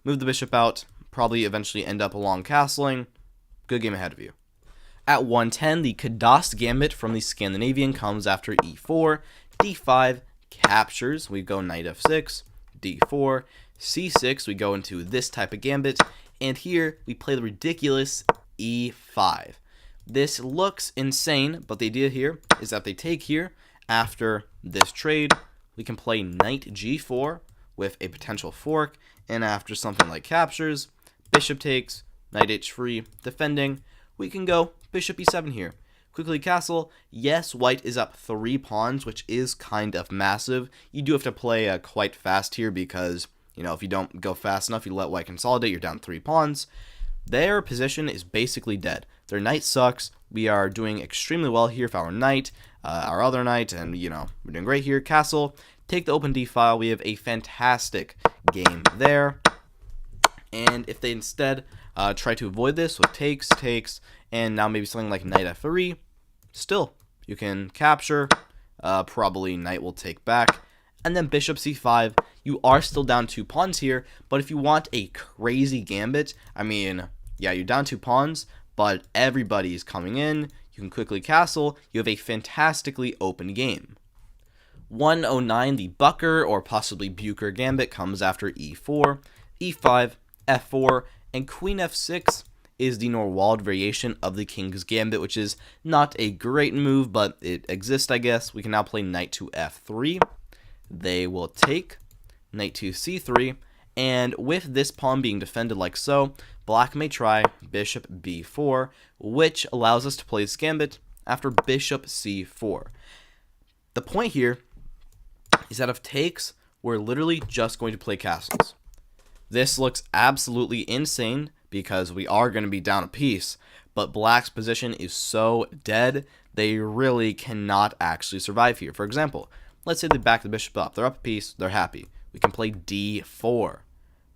move the bishop out, probably eventually end up along castling. Good game ahead of you. At 110, the Kadas gambit from the Scandinavian comes after e4, d5, captures, we go knight f6, d4, c6, we go into this type of gambit, and here we play the ridiculous e5. This looks insane, but the idea here is that they take here. After this trade, we can play knight g4 with a potential fork, and after something like captures, bishop takes, knight h3, defending, we can go bishop e7 here. Quickly castle. Yes, white is up 3 pawns, which is kind of massive. You do have to play quite fast here because, you know, if you don't go fast enough, you let white consolidate, you're down 3 pawns. Their position is basically dead. Their knight sucks. We are doing extremely well here for our knight, our other knight, and, you know, we're doing great here. Castle, take the open d file. We have a fantastic game there. And if they instead try to avoid this with takes, and now maybe something like knight f3, still, you can capture. Probably knight will take back. And then bishop c5, you are still down 2 pawns here, but if you want a crazy gambit, I mean, yeah, you're down 2 pawns, but everybody's coming in, you can quickly castle, you have a fantastically open game. 109, the Bucker or possibly Bucher gambit comes after e4, e5, f4, and queen f6 is the Norwald variation of the King's Gambit, which is not a great move, but it exists, I guess. We can now play knight to f3. They will take knight to c3, and with this pawn being defended like so, black may try bishop b4, which allows us to play this gambit after bishop c4. The point here is that if takes, we're literally just going to play castles. This looks absolutely insane because we are going to be down a piece, but black's position is so dead, they really cannot actually survive here. For example, let's say they back the bishop up. They're up a piece. They're happy. We can play d4.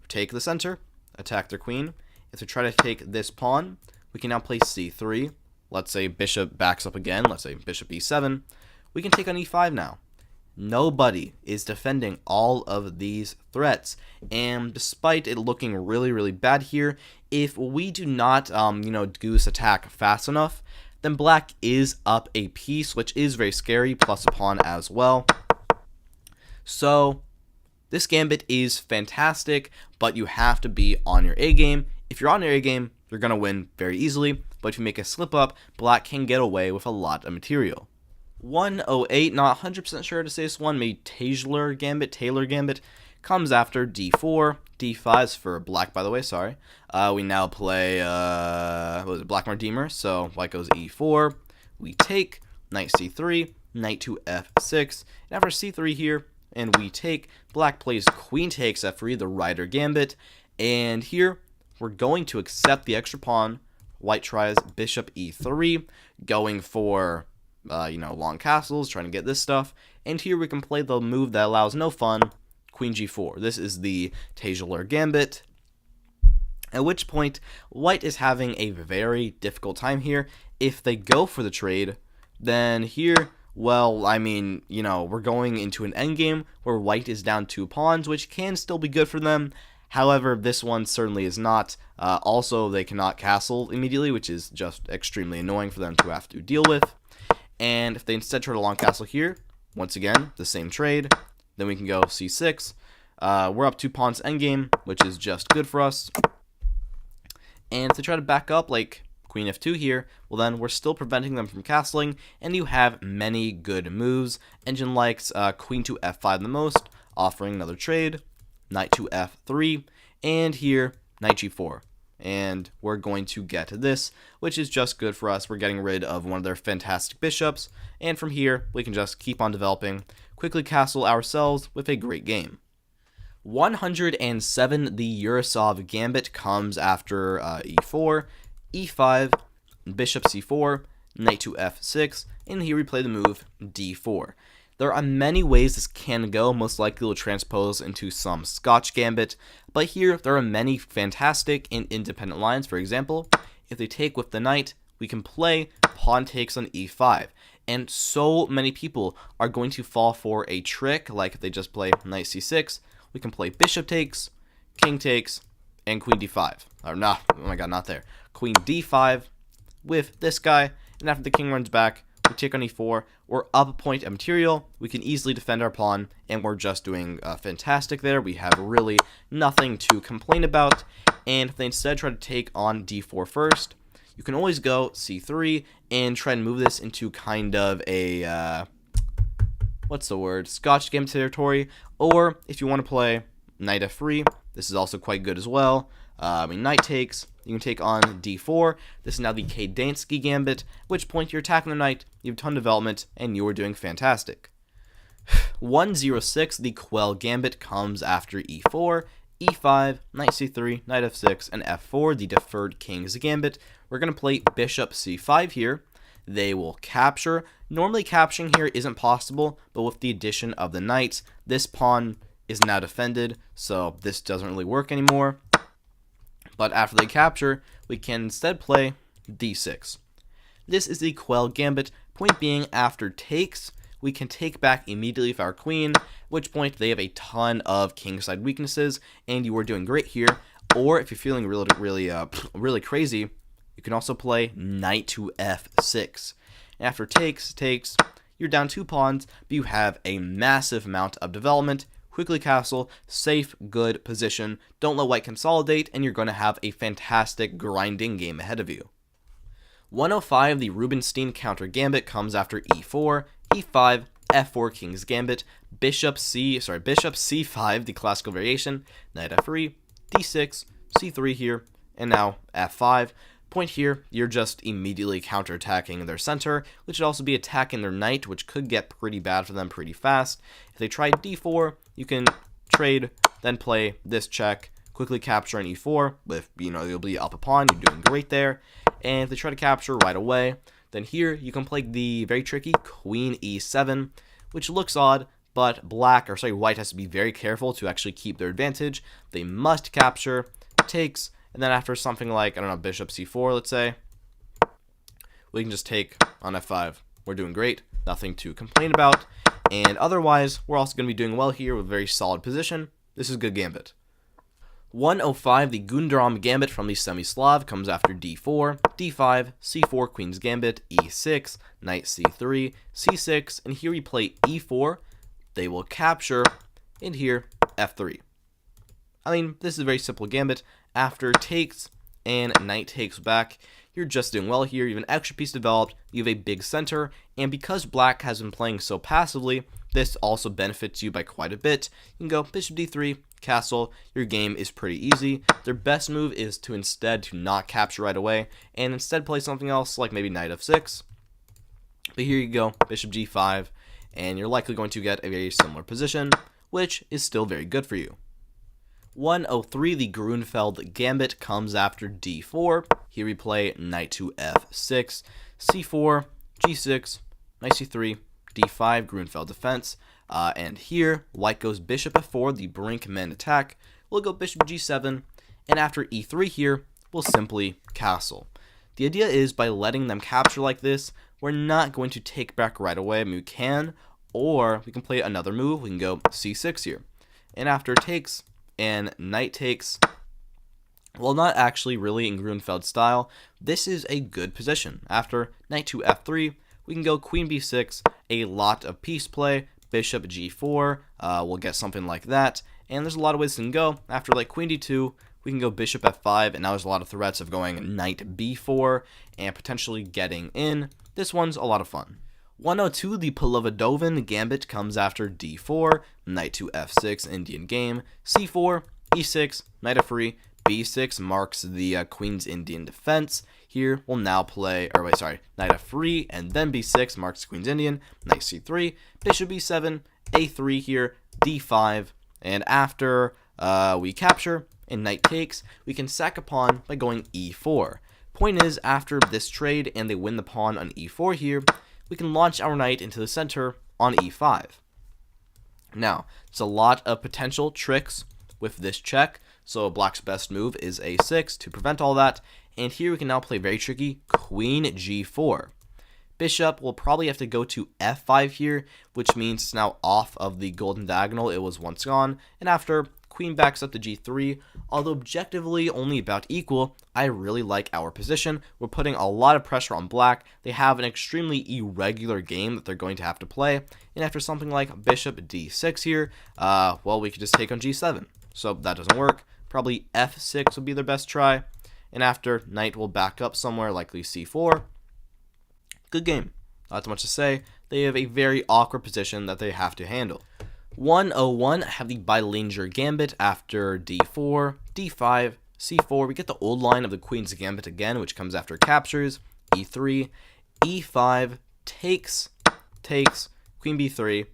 Take the center. Attack their queen. If they try to take this pawn, we can now play c3. Let's say bishop backs up again. Let's say bishop e7. We can take on e5 now. Nobody is defending all of these threats. And despite it looking really, really bad here, if we do not, goose attack fast enough, then black is up a piece, which is very scary, plus a pawn as well. So this gambit is fantastic, but you have to be on your A game. If you're on your A game, you're going to win very easily, but if you make a slip up, black can get away with a lot of material. 108, not 100% sure how to say this one, maybe Taylor Gambit, comes after d4, d5 is for black, by the way, sorry. We now play, Black Redeemer, so white goes e4, we take, knight c3, knight to f6, and after c3 here, and we take, black plays queen takes f3, the Rider Gambit, and here, we're going to accept the extra pawn, white tries bishop e3, going for long castles, trying to get this stuff. And here we can play the move that allows no fun, queen g4. This is the Taylor Gambit. At which point, white is having a very difficult time here. If they go for the trade, then here, well, I mean, we're going into an endgame where white is down 2 pawns, which can still be good for them. However, this one certainly is not. Also, they cannot castle immediately, which is just extremely annoying for them to have to deal with. And if they instead try to long castle here, once again, the same trade. Then we can go c6. We're up 2 pawns endgame, which is just good for us. And if they try to back up, like queen f2 here, well then we're still preventing them from castling, and you have many good moves. Engine likes queen to f5 the most, offering another trade, knight to f3, and here, knight g4. And we're going to get this, which is just good for us. We're getting rid of one of their fantastic bishops, and from here, we can just keep on developing, quickly castle ourselves with a great game. 107, the Yurosov Gambit comes after e4, e5, bishop c4, knight to f6, and here we play the move d4. There are many ways this can go, most likely will transpose into some Scotch Gambit, but here there are many fantastic and independent lines. For example, if they take with the knight, we can play pawn takes on e5, and so many people are going to fall for a trick, like if they just play knight c6, we can play bishop takes, king takes, and queen d5. Or not, oh my god, not there. Queen d5 with this guy, and after the king runs back, we take on e4, we're up a point of material, we can easily defend our pawn, and we're just doing fantastic there. We have really nothing to complain about, and if they instead try to take on d4 first, you can always go c3 and try and move this into kind of a, Scotch Gambit territory, or if you want to play knight f3, this is also quite good as well. Knight takes, you can take on d4. This is now the Kadansky Gambit, at which point you're attacking the knight, you have a ton of development, and you are doing fantastic. 106, the Quell Gambit comes after e4, e5, knight c3, knight f6, and f4, the Deferred King's Gambit. We're going to play bishop c5 here. They will capture. Normally capturing here isn't possible, but with the addition of the knights, this pawn is now defended, so this doesn't really work anymore. But after they capture, we can instead play d6. This is the Quell Gambit. Point being, after takes, we can take back immediately with our queen, at which point they have a ton of kingside weaknesses, and you are doing great here. Or if you're feeling really crazy, you can also play knight to f6. After takes, you're down 2 pawns, but you have a massive amount of development. Quickly castle, safe, good position. Don't let white consolidate, and you're going to have a fantastic grinding game ahead of you. 105, the Rubinstein Counter Gambit comes after e4, e5, f4 King's Gambit, bishop c5, the classical variation, knight f3, d6, c3 here, and now f5. Point here, you're just immediately counterattacking their center, which would also be attacking their knight, which could get pretty bad for them pretty fast. If they try d4, you can trade, then play this check, quickly capture on e4 with, you'll be up a pawn, you're doing great there. And if they try to capture right away, then here you can play the very tricky queen e7, which looks odd, but white has to be very careful to actually keep their advantage. They must capture, takes, and then after something like, bishop c4, let's say, we can just take on f5. We're doing great. Nothing to complain about. And otherwise, we're also going to be doing well here with a very solid position. This is a good gambit. 105, the Gundram Gambit from the Semi-Slav comes after d4, d5, c4 Queen's Gambit, e6, knight c3, c6, and here we play e4. They will capture, and here, f3. This is a very simple gambit. After takes and knight takes back, you're just doing well here. You have an extra piece developed, you have a big center, and because black has been playing so passively, this also benefits you by quite a bit. You can go bishop d3, castle, your game is pretty easy. Their best move is to not capture right away, and instead play something else, like maybe knight f6. But here you go, bishop g5, and you're likely going to get a very similar position, which is still very good for you. 103, the Grunfeld Gambit comes after d4. Here we play knight to f6, c4, g6, knight c3, d5, Grunfeld defense. And here, white goes bishop f4, the Brinkmann attack. We'll go bishop g7, and after e3 here, we'll simply castle. The idea is by letting them capture like this, we're not going to take back right away. We can, or we can play another move. We can go c6 here. And after takes and knight takes, well, not actually really in Grunfeld style, this is a good position. After knight to f3, we can go queen b6, a lot of piece play. Bishop g4, we'll get something like that. And there's a lot of ways to go. After like queen d2, we can go bishop f5, and now there's a lot of threats of going knight b4 and potentially getting in. This one's a lot of fun. 102, the Polovadovan gambit comes after d4, knight to f6, Indian game, c4, e6, knight f3, b6 marks the queen's Indian defense. Here we'll now play, knight f3, and then b6 marks queen's Indian, knight c3, bishop b7, a3 here, d5, and after we capture and knight takes, we can sack a pawn by going e4. Point is, after this trade and they win the pawn on e4 here, we can launch our knight into the center on e5. Now, there's a lot of potential tricks with this check, so black's best move is a6 to prevent all that, and here we can now play very tricky queen g4. Bishop will probably have to go to f5 here, which means it's now off of the golden diagonal it was once gone, and after queen backs up to g3, although objectively only about equal, I really like our position. We're putting a lot of pressure on black. They have an extremely irregular game that they're going to have to play, and after something like bishop d6 here, well, we could just take on g7. So that doesn't work. Probably f6 would be their best try, and after knight will back up somewhere, likely c4. Good game. Not too much to say. They have a very awkward position that they have to handle. 101, have the Beilinger gambit after d4, d5, c4. We get the old line of the queen's gambit again, which comes after captures, e3, e5, takes, queen b3,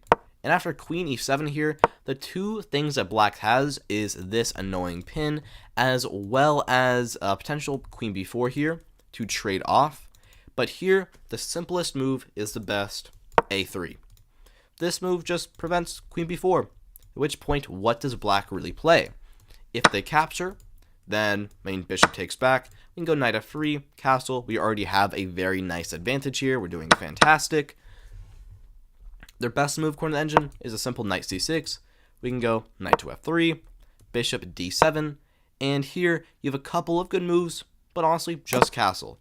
and after queen e7 here, the two things that black has is this annoying pin, as well as a potential queen b4 here to trade off. But here, the simplest move is the best, a3. This move just prevents queen b4, at which point, what does black really play? If they capture, then bishop takes back. We can go knight f3, castle. We already have a very nice advantage here. We're doing fantastic. Their best move, according to the engine, is a simple knight c6. We can go knight to f3, bishop d7, and here you have a couple of good moves, but honestly, just castle.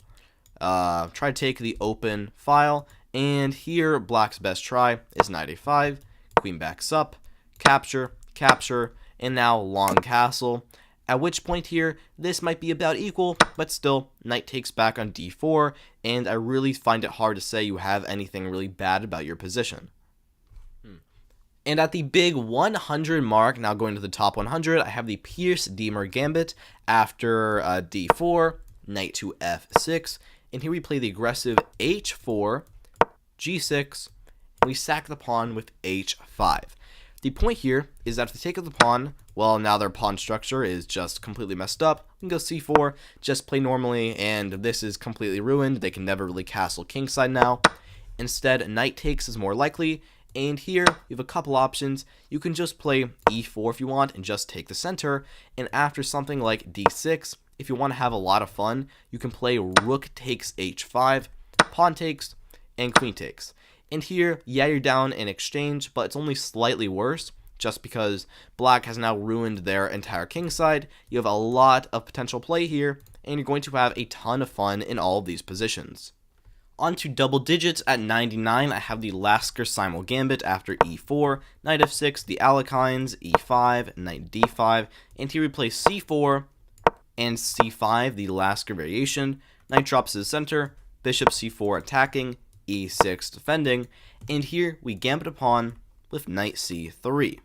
Try to take the open file, and here black's best try is knight a5, queen backs up, capture, and now long castle. At which point here, this might be about equal, but still, knight takes back on d4, and I really find it hard to say you have anything really bad about your position. And at the big 100 mark, now going to the top 100, I have the Pierce-Diemer gambit after d4, knight to f6, and here we play the aggressive h4, g6, and we sack the pawn with h5. The point here is that if they take up the pawn, well, now their pawn structure is just completely messed up. We can go c4, just play normally, and this is completely ruined. They can never really castle kingside now. Instead, knight takes is more likely, and here you have a couple options. You can just play e4 if you want and just take the center, and after something like d6, if you want to have a lot of fun, you can play rook takes h5, pawn takes, and queen takes. And here, yeah, you're down in exchange, but it's only slightly worse, just because black has now ruined their entire kingside. You have a lot of potential play here, and you're going to have a ton of fun in all of these positions. On to double digits at 99, I have the Lasker Simul gambit after e4, knight f6, the Alekhines, e5, knight d5, and here we play c4 and c5, the Lasker variation. Knight drops to the center, bishop c4 attacking, e6 defending, and here we gambit a pawn with knight c3.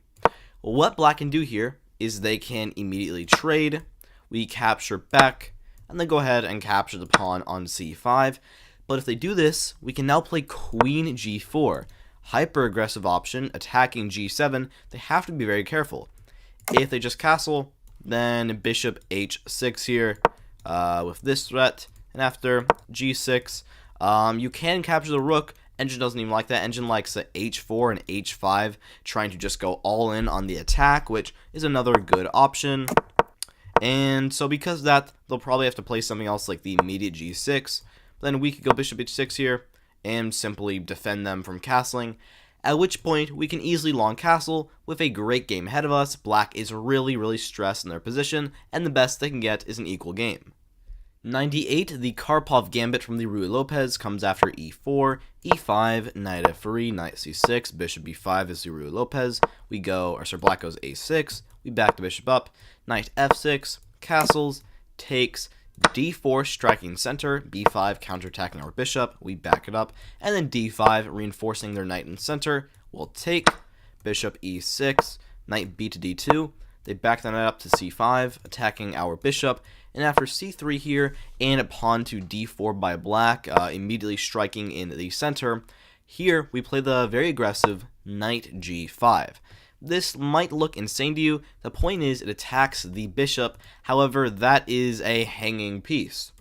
What black can do here is they can immediately trade, we capture back, and then go ahead and capture the pawn on c5. But if they do this, we can now play queen g4. Hyper aggressive option, attacking g7. They have to be very careful. If they just castle, then bishop h6 here with this threat. And after g6, you can capture the rook. Engine doesn't even like that. Engine likes the h4 and h5, trying to just go all in on the attack, which is another good option. And so because of that, they'll probably have to play something else like the immediate g6. Then we could go bishop h6 here and simply defend them from castling, at which point we can easily long castle with a great game ahead of us. Black is really stressed in their position, and the best they can get is an equal game. 98, the Karpov gambit from the Ruy Lopez comes after e4, e5, knight f3, knight c6, bishop b5 is the Ruy Lopez. We go, or sorry, black goes a6, we back the bishop up, knight f6, castles, takes, d4 striking center, b5 counterattacking our bishop, we back it up, and then d5 reinforcing their knight in center. We'll take, bishop e6, knight b to d2, they back the knight up to c5, attacking our bishop, and after c3 here, and a pawn to d4 by black, immediately striking in the center, here we play the very aggressive knight g5. This might look insane to you. The point is it attacks the bishop. However, that is a hanging piece,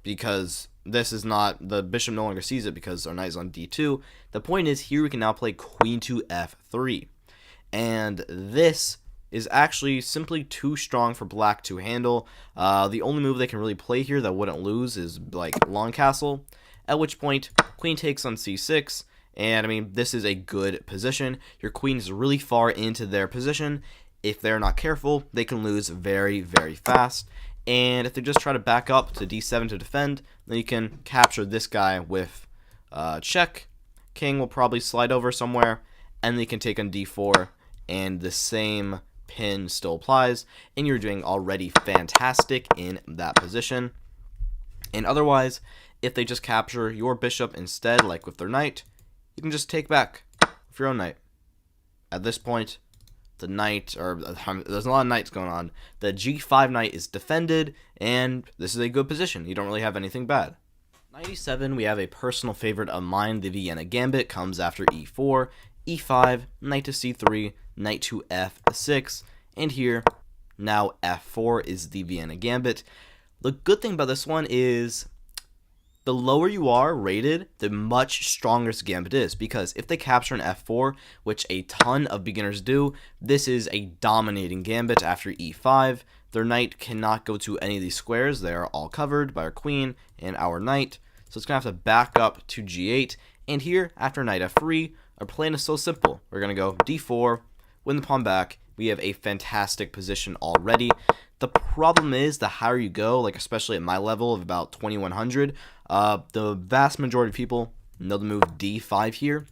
because this is not, the bishop no longer sees it because our knight is on d2. The point is here we can now play queen to f3, and this is actually simply too strong for black to handle. The only move they can really play here that wouldn't lose is like long castle, at which point queen takes on c6, and I mean, this is a good position. Your queen is really far into their position. If they're not careful, they can lose very, very fast. And if they just try to back up to d7 to defend, then you can capture this guy with check. King will probably slide over somewhere, and then you can take on d4, and the same pin still applies, and you're doing already fantastic in that position. And otherwise, if they just capture your bishop instead, like with their knight, you can just take back with your own knight. At this point, the knight, or there's a lot of knights going on, the g5 knight is defended, and this is a good position. You don't really have anything bad. 97, we have a personal favorite of mine. The Vienna Gambit comes after e4, e5, knight to c3, knight to f6, and here, now f4 is the Vienna Gambit. The good thing about this one is the lower you are rated, the much stronger this gambit is, because if they capture an f4, which a ton of beginners do, this is a dominating gambit after e5. Their knight cannot go to any of these squares. They are all covered by our queen and our knight, so it's going to have to back up to g8. And here, after knight f3, our plan is so simple. We're going to go d4, win the pawn back. We have a fantastic position already. The problem is, the higher you go, like especially at my level of about 2100, the vast majority of people know the move d5 here.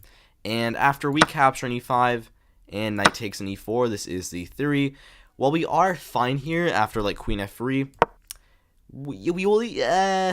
And after we capture an e5 and knight takes an e4, this is the theory. While we are fine here after like queen f3, we will,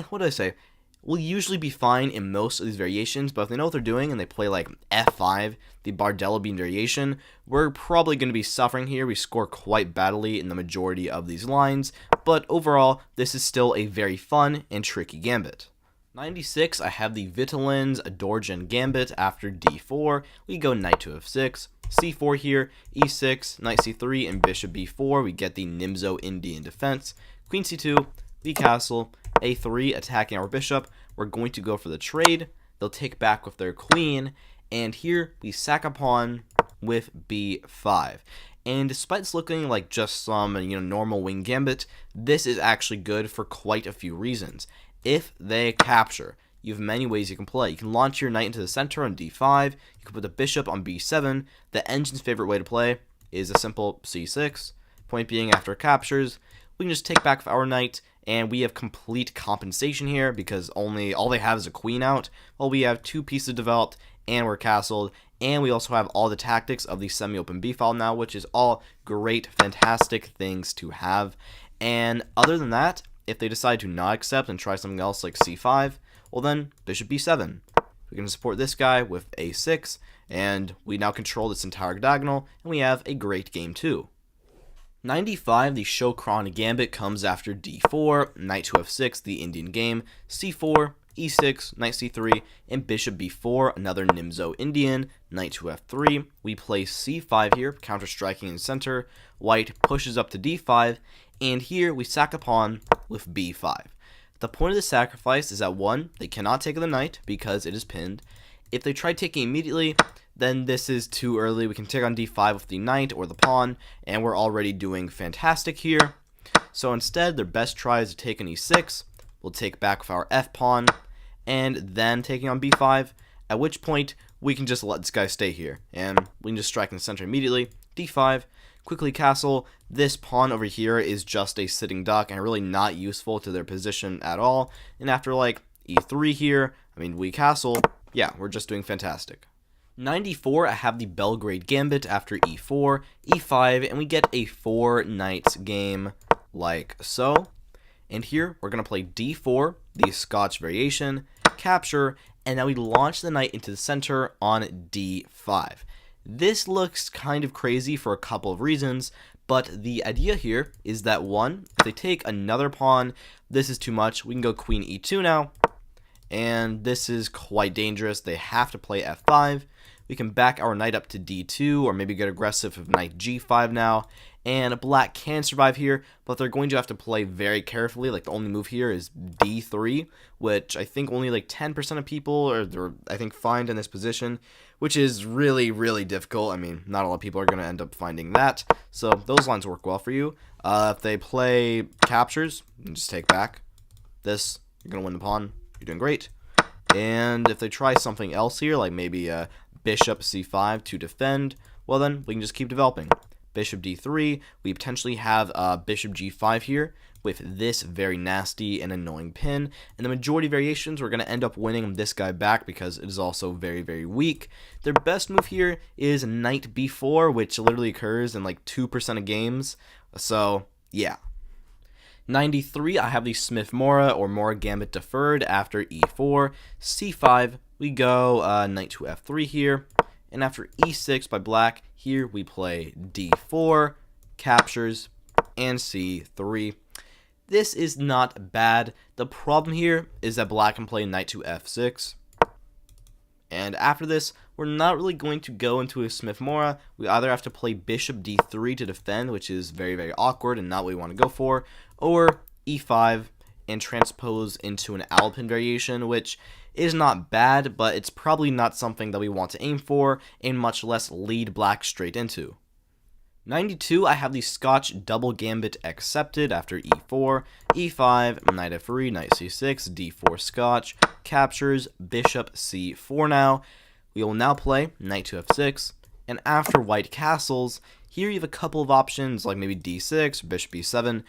what did I say? We'll usually be fine in most of these variations, but if they know what they're doing and they play like f5, the Bardello Bean variation, we're probably going to be suffering here. We score quite badly in the majority of these lines, but overall, this is still a very fun and tricky gambit. 96, I have the Vitalin's Dorjan Gambit after d4. We go knight to f6, c4 here, e6, knight c3, and bishop b4. We get the Nimzo Indian defense. Queen c2, the castle, a3 attacking our bishop. We're going to go for the trade. They'll take back with their queen, and here we sack a pawn with b5. And despite this looking like just some normal wing gambit, this is actually good for quite a few reasons. If they capture, you have many ways you can play. You can launch your knight into the center on d5. You can put the bishop on b7. The engine's favorite way to play is a simple c6. Point being, after it captures, we can just take back with our knight, and we have complete compensation here because all they have is a queen out. Well, we have two pieces developed, and we're castled, and we also have all the tactics of the semi-open b-file now, which is all great, fantastic things to have. And other than that, if they decide to not accept and try something else like c5, well then, bishop b7. We can support this guy with a6, and we now control this entire diagonal, and we have a great game too. 95, the Shokran Gambit comes after d4, knight to f6, the Indian game, c4, e6, knight c3, and bishop b4, another Nimzo Indian, knight to f3. We play c5 here, counter-striking in center. White pushes up to d5, and here we sack a pawn with b5. The point of the sacrifice is that 1, they cannot take the knight because it is pinned. If they try taking immediately, then this is too early. We can take on d5 with the knight or the pawn, and we're already doing fantastic here. So instead, their best try is to take an e6. We'll take back with our f-pawn, and then taking on b5, at which point we can just let this guy stay here, and we can just strike in the center immediately. d5, quickly castle. This pawn over here is just a sitting duck and really not useful to their position at all. And after like e3 here, we castle, yeah, we're just doing fantastic. 94, I have the Belgrade Gambit after e4, e5, and we get a 4 knights game like so. And here, we're going to play d4, the Scotch variation, capture, and now we launch the knight into the center on d5. This looks kind of crazy for a couple of reasons, but the idea here is that one, if they take another pawn, this is too much. We can go queen e2 now, and this is quite dangerous. They have to play f5. We can back our knight up to d2, or maybe get aggressive with knight g5 now, and black can survive here, but they're going to have to play very carefully. Like, the only move here is d3, which I think only like 10% of people are I think find in this position, which is really, really difficult. Not a lot of people are going to end up finding that, so those lines work well for you. If they play captures, you just take back this, you're going to win the pawn, you're doing great. And if they try something else here, like maybe bishop c5 to defend, well then, we can just keep developing. Bishop d3, we potentially have bishop g5 here with this very nasty and annoying pin, and the majority variations we're going to end up winning this guy back because it is also very, very weak. Their best move here is knight b4, which literally occurs in like 2% of games, so yeah. 93, I have the Smith-Morra or Morra Gambit deferred after e4, c5, we go knight to f3 here, and after e6 by black, here we play d4, captures, and c3. This is not bad. The problem here is that black can play knight to f6. And after this, we're not really going to go into a Smith-Morra. We either have to play bishop d3 to defend, which is very, very awkward and not what we want to go for, or e5 and transpose into an Alpin variation, which is not bad, but it's probably not something that we want to aim for, and much less lead black straight into. 92, I have the Scotch double gambit accepted after e4, e5, knight f3, knight c6, d4 Scotch, captures, bishop c4 now. We will now play knight to f6, and after white castles, here you have a couple of options like maybe d6, bishop e7.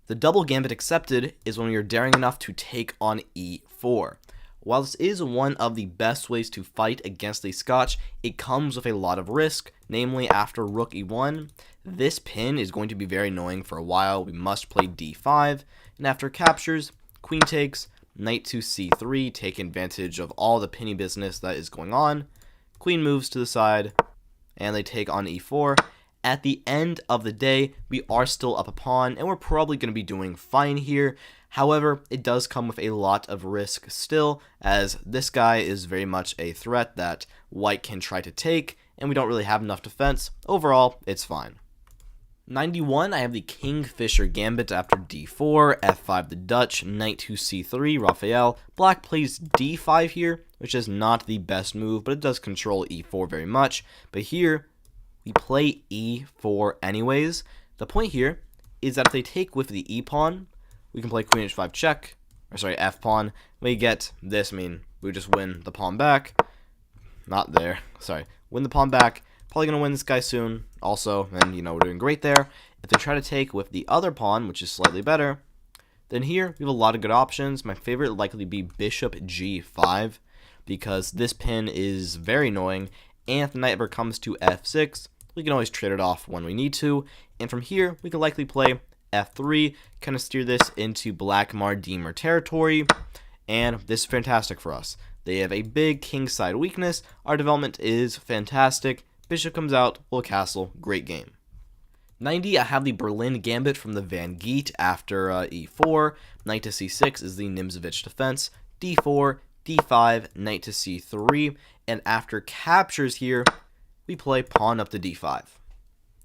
The double gambit accepted is when you're daring enough to take on e4. While this is one of the best ways to fight against the Scotch, it comes with a lot of risk, namely after rook e1. This pin is going to be very annoying for a while. We must play d5, and after captures, queen takes, knight to c3, take advantage of all the pinny business that is going on. Queen moves to the side, and they take on e4. At the end of the day, we are still up a pawn, and we're probably going to be doing fine here. However, it does come with a lot of risk still, as this guy is very much a threat that white can try to take, and we don't really have enough defense. Overall, it's fine. 91, I have the Kingfisher Gambit after d4, f5 the Dutch, knight to c3, Raphael. Black plays d5 here, which is not the best move, but it does control e4 very much. But here, we play e4 anyways. The point here is that if they take with the e-pawn, we can play queen h5 check, or sorry, f-pawn. We get this, we just win the pawn back. Not there, sorry. Win the pawn back. Probably going to win this guy soon also, and we're doing great there. If they try to take with the other pawn, which is slightly better, then here we have a lot of good options. My favorite would likely be bishop g5, because this pin is very annoying, and if the knight ever comes to f6, we can always trade it off when we need to, and from here, we can likely play f3, kind of steer this into Black Mardimer territory, and this is fantastic for us. They have a big kingside weakness. Our development is fantastic. Bishop comes out, we'll castle, great game. 90, I have the Berlin Gambit from the Van Geet after e4, knight to c6 is the Nimzovich defense, d4, d5, knight to c3, and after captures here, we play pawn up to d5.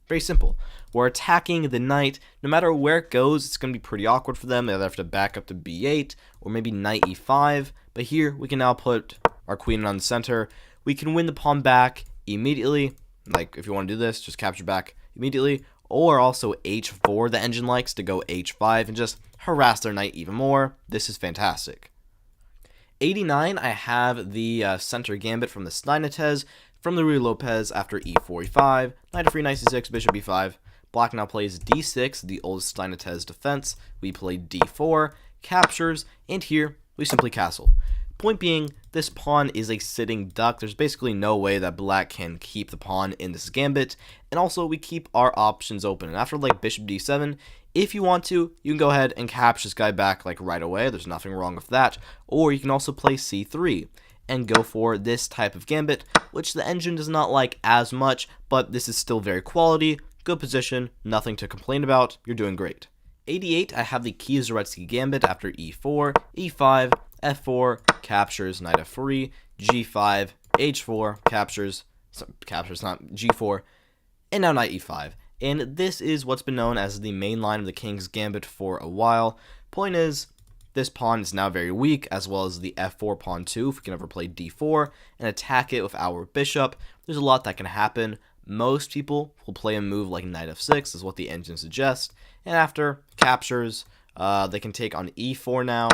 Very simple. We're attacking the knight. No matter where it goes, it's going to be pretty awkward for them. They either have to back up to b8 or maybe knight e5. But here, we can now put our queen on the center. We can win the pawn back immediately. Like, if you want to do this, just capture back immediately. Or also h4. The engine likes to go h5 and just harass their knight even more. This is fantastic. 89, I have the center gambit from the Steinitez. From the Ruy Lopez after e4, e5, knight f3, knight c6, bishop e5. Black now plays d6, the old Steinitez defense. We play d4, captures, and here we simply castle. Point being, this pawn is a sitting duck. There's basically no way that black can keep the pawn in this gambit. And also, we keep our options open. And after like bishop d7, if you want to, you can go ahead and capture this guy back like right away. There's nothing wrong with that. Or you can also play c3 and go for this type of gambit, which the engine does not like as much, but this is still very quality, good position, nothing to complain about. You're doing great. 88, I have the Kieseritzky gambit after e4, e5, f4, captures, knight f3, g5, h4, captures not g4, and now knight e5. And this is what's been known as the main line of the king's gambit for a while. Point is, this pawn is now very weak, as well as the f4 pawn too, if we can ever play d4 and attack it with our bishop. There's a lot that can happen. Most people will play a move like knight f6, is what the engine suggests. And after captures, they can take on e4 now,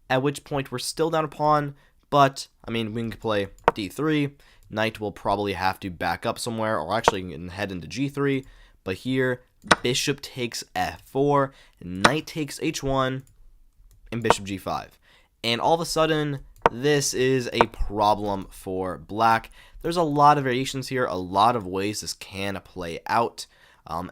at which point we're still down a pawn, but, I mean, we can play d3. Knight will probably have to back up somewhere, or actually head into g3. But here, bishop takes f4, knight takes h1, and bishop g5. And all of a sudden, this is a problem for black. There's a lot of variations here, a lot of ways this can play out.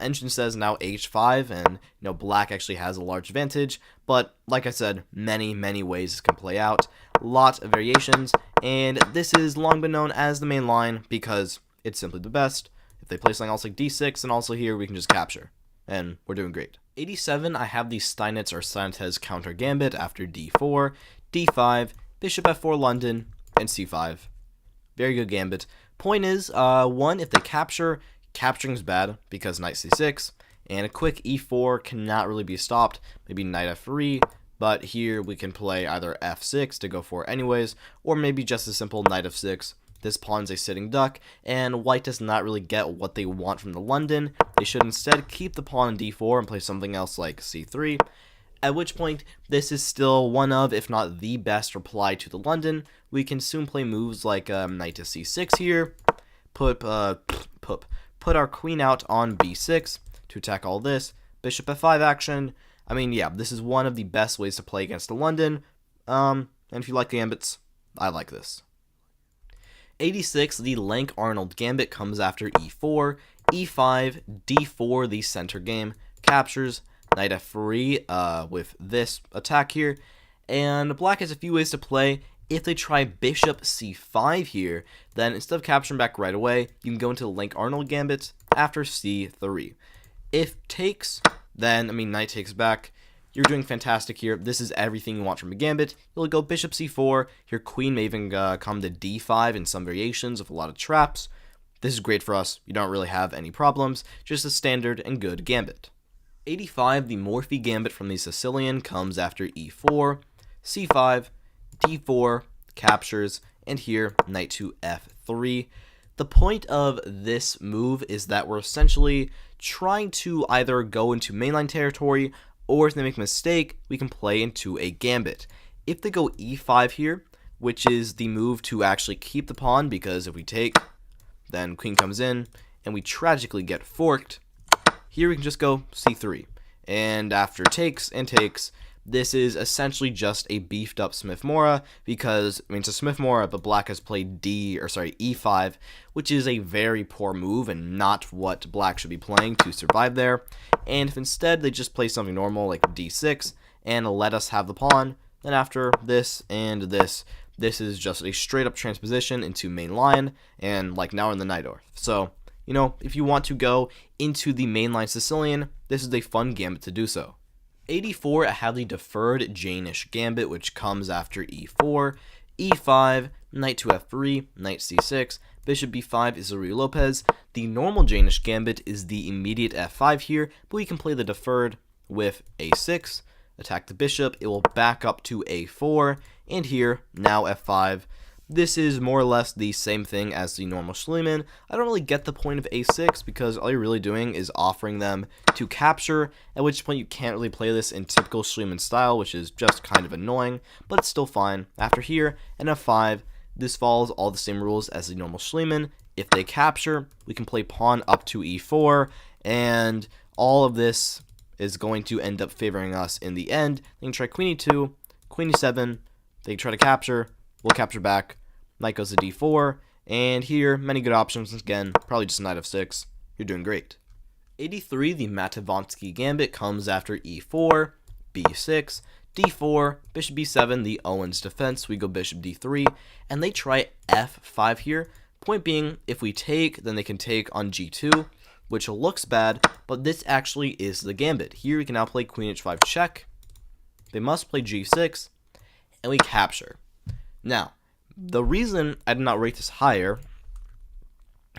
Engine says now h5, and black actually has a large advantage, but like I said, many ways this can play out. Lot of variations, and this has long been known as the main line because it's simply the best. If they play something else like d6, and also here we can just capture, and we're doing great. 87, I have the Steinitz or Steinitez counter gambit after d4, d5, bishop f4 London, and c5. Very good gambit. Point is, one, if they capture, capturing is bad because knight c6, and a quick e4 cannot really be stopped. Maybe knight f3, but here we can play either f6 to go for anyways, or maybe just a simple knight f6. This pawn's a sitting duck, and white does not really get what they want from the London. They should instead keep the pawn on d4 and play something else like c3, at which point this is still one of, if not the best reply to the London. We can soon play moves like knight to c6 here, put our queen out on b6 to attack all this, bishop f5 action. I mean, yeah, this is one of the best ways to play against the London, and if you like gambits, I like this. 86, the Lenk-Arnold gambit comes after e4, e5, d4, the center game, captures, knight f3 with this attack here, and black has a few ways to play. If they try bishop c5 here, then instead of capturing back right away, you can go into the Lenk-Arnold gambit after c3. If takes, then, knight takes back. You're doing fantastic here. This is everything you want from a gambit. You'll go bishop c4. Your queen may even come to d5 in some variations with a lot of traps. This is great for us. You don't really have any problems. Just a standard and good gambit. 85, the Morphy gambit from the Sicilian comes after e4, c5, d4, captures, and here knight to f3. The point of this move is that we're essentially trying to either go into mainline territory, or if they make a mistake, we can play into a gambit. If they go e5 here, which is the move to actually keep the pawn, because if we take, then queen comes in, and we tragically get forked, here we can just go c3. And after takes and takes, this is essentially just a beefed up Smith-Morra, because, it's a Smith-Morra, but black has played e5, which is a very poor move and not what black should be playing to survive there. And if instead they just play something normal like d6 and let us have the pawn, then after this and this is just a straight up transposition into main line, and like now in the Najdorf. So, if you want to go into the mainline Sicilian, this is a fun gambit to do so. 84, I have the deferred Janisch gambit, which comes after e4, e5, knight to f3, knight c6, bishop b5 is Ruy Lopez. The normal Janisch gambit is the immediate f5 here, but we can play the deferred with a6, attack the bishop, it will back up to a4, and here, now f5. This is more or less the same thing as the normal Schliemann. I don't really get the point of a6 because all you're really doing is offering them to capture, at which point you can't really play this in typical Schliemann style, which is just kind of annoying, but it's still fine. After here, and f5, this follows all the same rules as the normal Schliemann. If they capture, we can play pawn up to e4, and all of this is going to end up favoring us in the end. They can try queen e2, queen e7, they can try to capture, we'll capture back, knight goes to d4, and here, many good options. Again, probably just knight f6. You're doing great. 83, the Matvonsky gambit comes after e4, b6, d4, bishop b7, the Owens defense. We go bishop d3, and they try f5 here. Point being, if we take, then they can take on g2, which looks bad, but this actually is the gambit. Here we can now play queen h5 check. They must play g6, and we capture. Now, the reason I did not rate this higher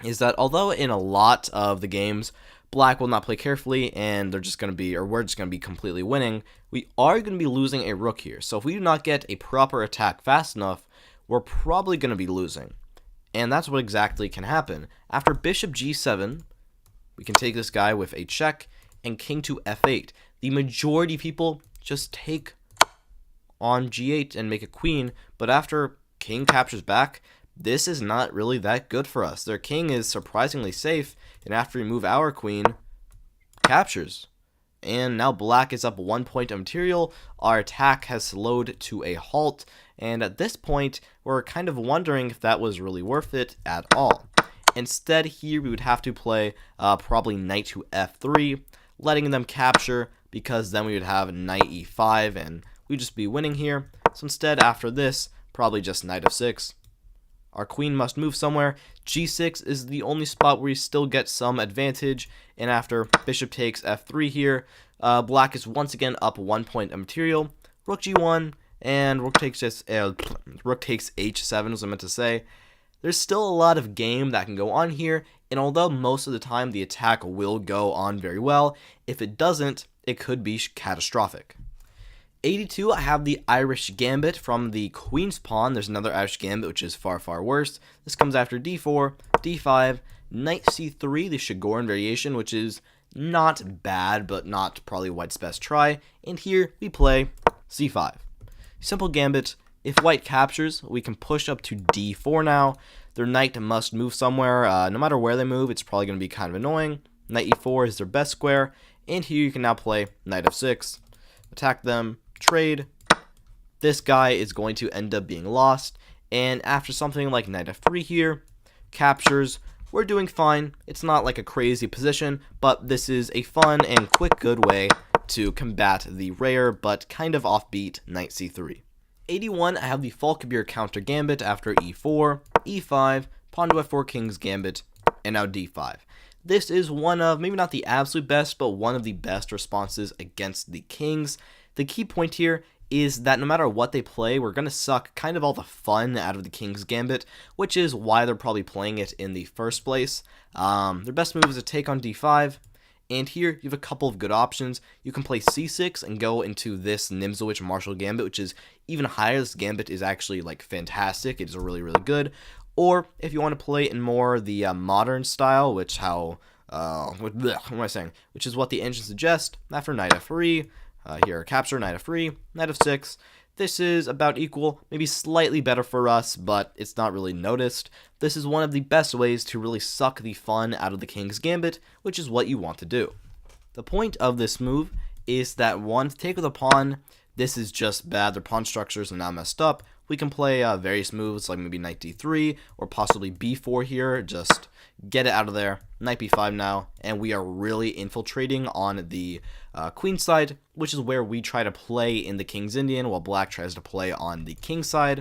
is that although in a lot of the games, black will not play carefully and they're just going to be, or we're just going to be completely winning, we are going to be losing a rook here. So if we do not get a proper attack fast enough, we're probably going to be losing. And that's what exactly can happen. After bishop g7, we can take this guy with a check and king to f8. The majority of people just take on g8 and make a queen, but after king captures back, this is not really that good for us. Their king is surprisingly safe, and after we move our queen, captures. And now black is up 1 point of material. Our attack has slowed to a halt, and at this point, we're kind of wondering if that was really worth it at all. Instead, here we would have to play probably knight to f3, letting them capture, because then we would have knight e5, and we'd just be winning here. So instead, after this, probably just knight f6. Our queen must move somewhere. g6 is the only spot where we still get some advantage, and after bishop takes f3 here, black is once again up 1 point of material. Rook g1, and rook takes h7 was I meant to say. There's still a lot of game that can go on here, and although most of the time the attack will go on very well, if it doesn't, it could be catastrophic. 82, I have the Irish gambit from the queen's pawn. There's another Irish gambit, which is far, far worse. This comes after d4, d5, knight c3, the Chigorin variation, which is not bad, but not probably white's best try. And here we play c5. Simple gambit. If white captures, we can push up to d4 now. Their knight must move somewhere. No matter where they move, it's probably going to be kind of annoying. Knight e4 is their best square. And here you can now play knight f6. Attack them. Trade. This guy is going to end up being lost, and after something like knight f3 here, captures, we're doing fine. It's not like a crazy position, but this is a fun and quick good way to combat the rare but kind of offbeat knight c3. 81, I have the Falkbeer counter gambit after e4, e5, pawn to f4 king's gambit, and now d5. This is one of, maybe not the absolute best, but one of the best responses against the kings. The key point here is that no matter what they play, we're going to suck kind of all the fun out of the king's gambit, which is why they're probably playing it in the first place. Their best move is to take on d5, and here you have a couple of good options. You can play c6 and go into this Nimzowitsch Marshall gambit, which is even higher. This gambit is actually like fantastic. It is really, really good. Or if you want to play in more the modern style, which what am I saying? Which is what the engine suggests. After knight f3. Here, capture, knight f3, knight f6. This is about equal, maybe slightly better for us, but it's not really noticed. This is one of the best ways to really suck the fun out of the king's gambit, which is what you want to do. The point of this move is that one, take with a pawn, this is just bad. Their pawn structures are now messed up. We can play various moves like maybe knight d3 or possibly b4 here, just get it out of there. Knight b5 now, and we are really infiltrating on the queen side, which is where we try to play in the king's Indian while black tries to play on the king side.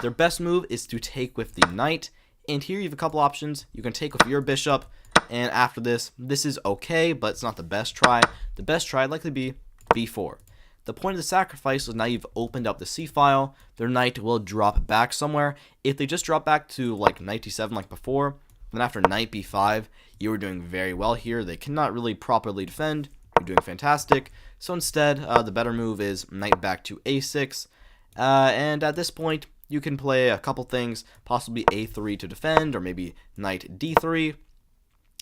Their best move is to take with the knight, and here you have a couple options. You can take with your bishop, and after this is okay, but it's not the best try. The best try would likely be b4. The point of the sacrifice is now you've opened up the c-file. Their knight will drop back somewhere. If they just drop back to like knight d7 like before, then after knight b5, you were doing very well here. They cannot really properly defend. You're doing fantastic. So instead, the better move is knight back to a6. And at this point, you can play a couple things, possibly a3 to defend, or maybe knight d3.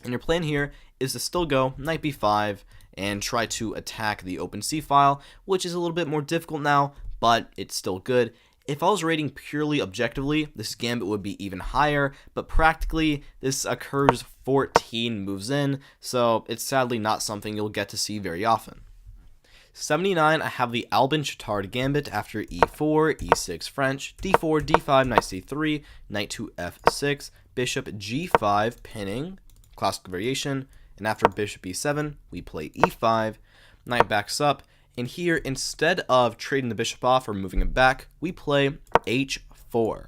And your plan here is to still go knight b5 and try to attack the open c-file, which is a little bit more difficult now, but it's still good. If I was rating purely objectively, this gambit would be even higher, but practically, this occurs 14 moves in, so it's sadly not something you'll get to see very often. 79, I have the Albin Chittard gambit after e4, e6 French, d4, d5, knight c3, knight to f6, bishop g5 pinning, classic variation, and after bishop e7, we play e5, knight backs up, and here, instead of trading the bishop off or moving it back, we play h4,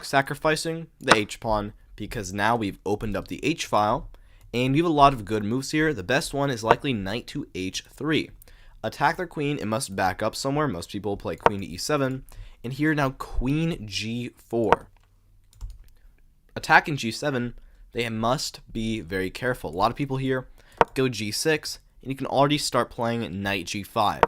sacrificing the h-pawn because now we've opened up the h-file, and we have a lot of good moves here. The best one is likely knight to h3. Attack their queen, it must back up somewhere. Most people play queen to e7, and here now queen g4. Attacking g7, they must be very careful. A lot of people here go g6, and you can already start playing knight g5.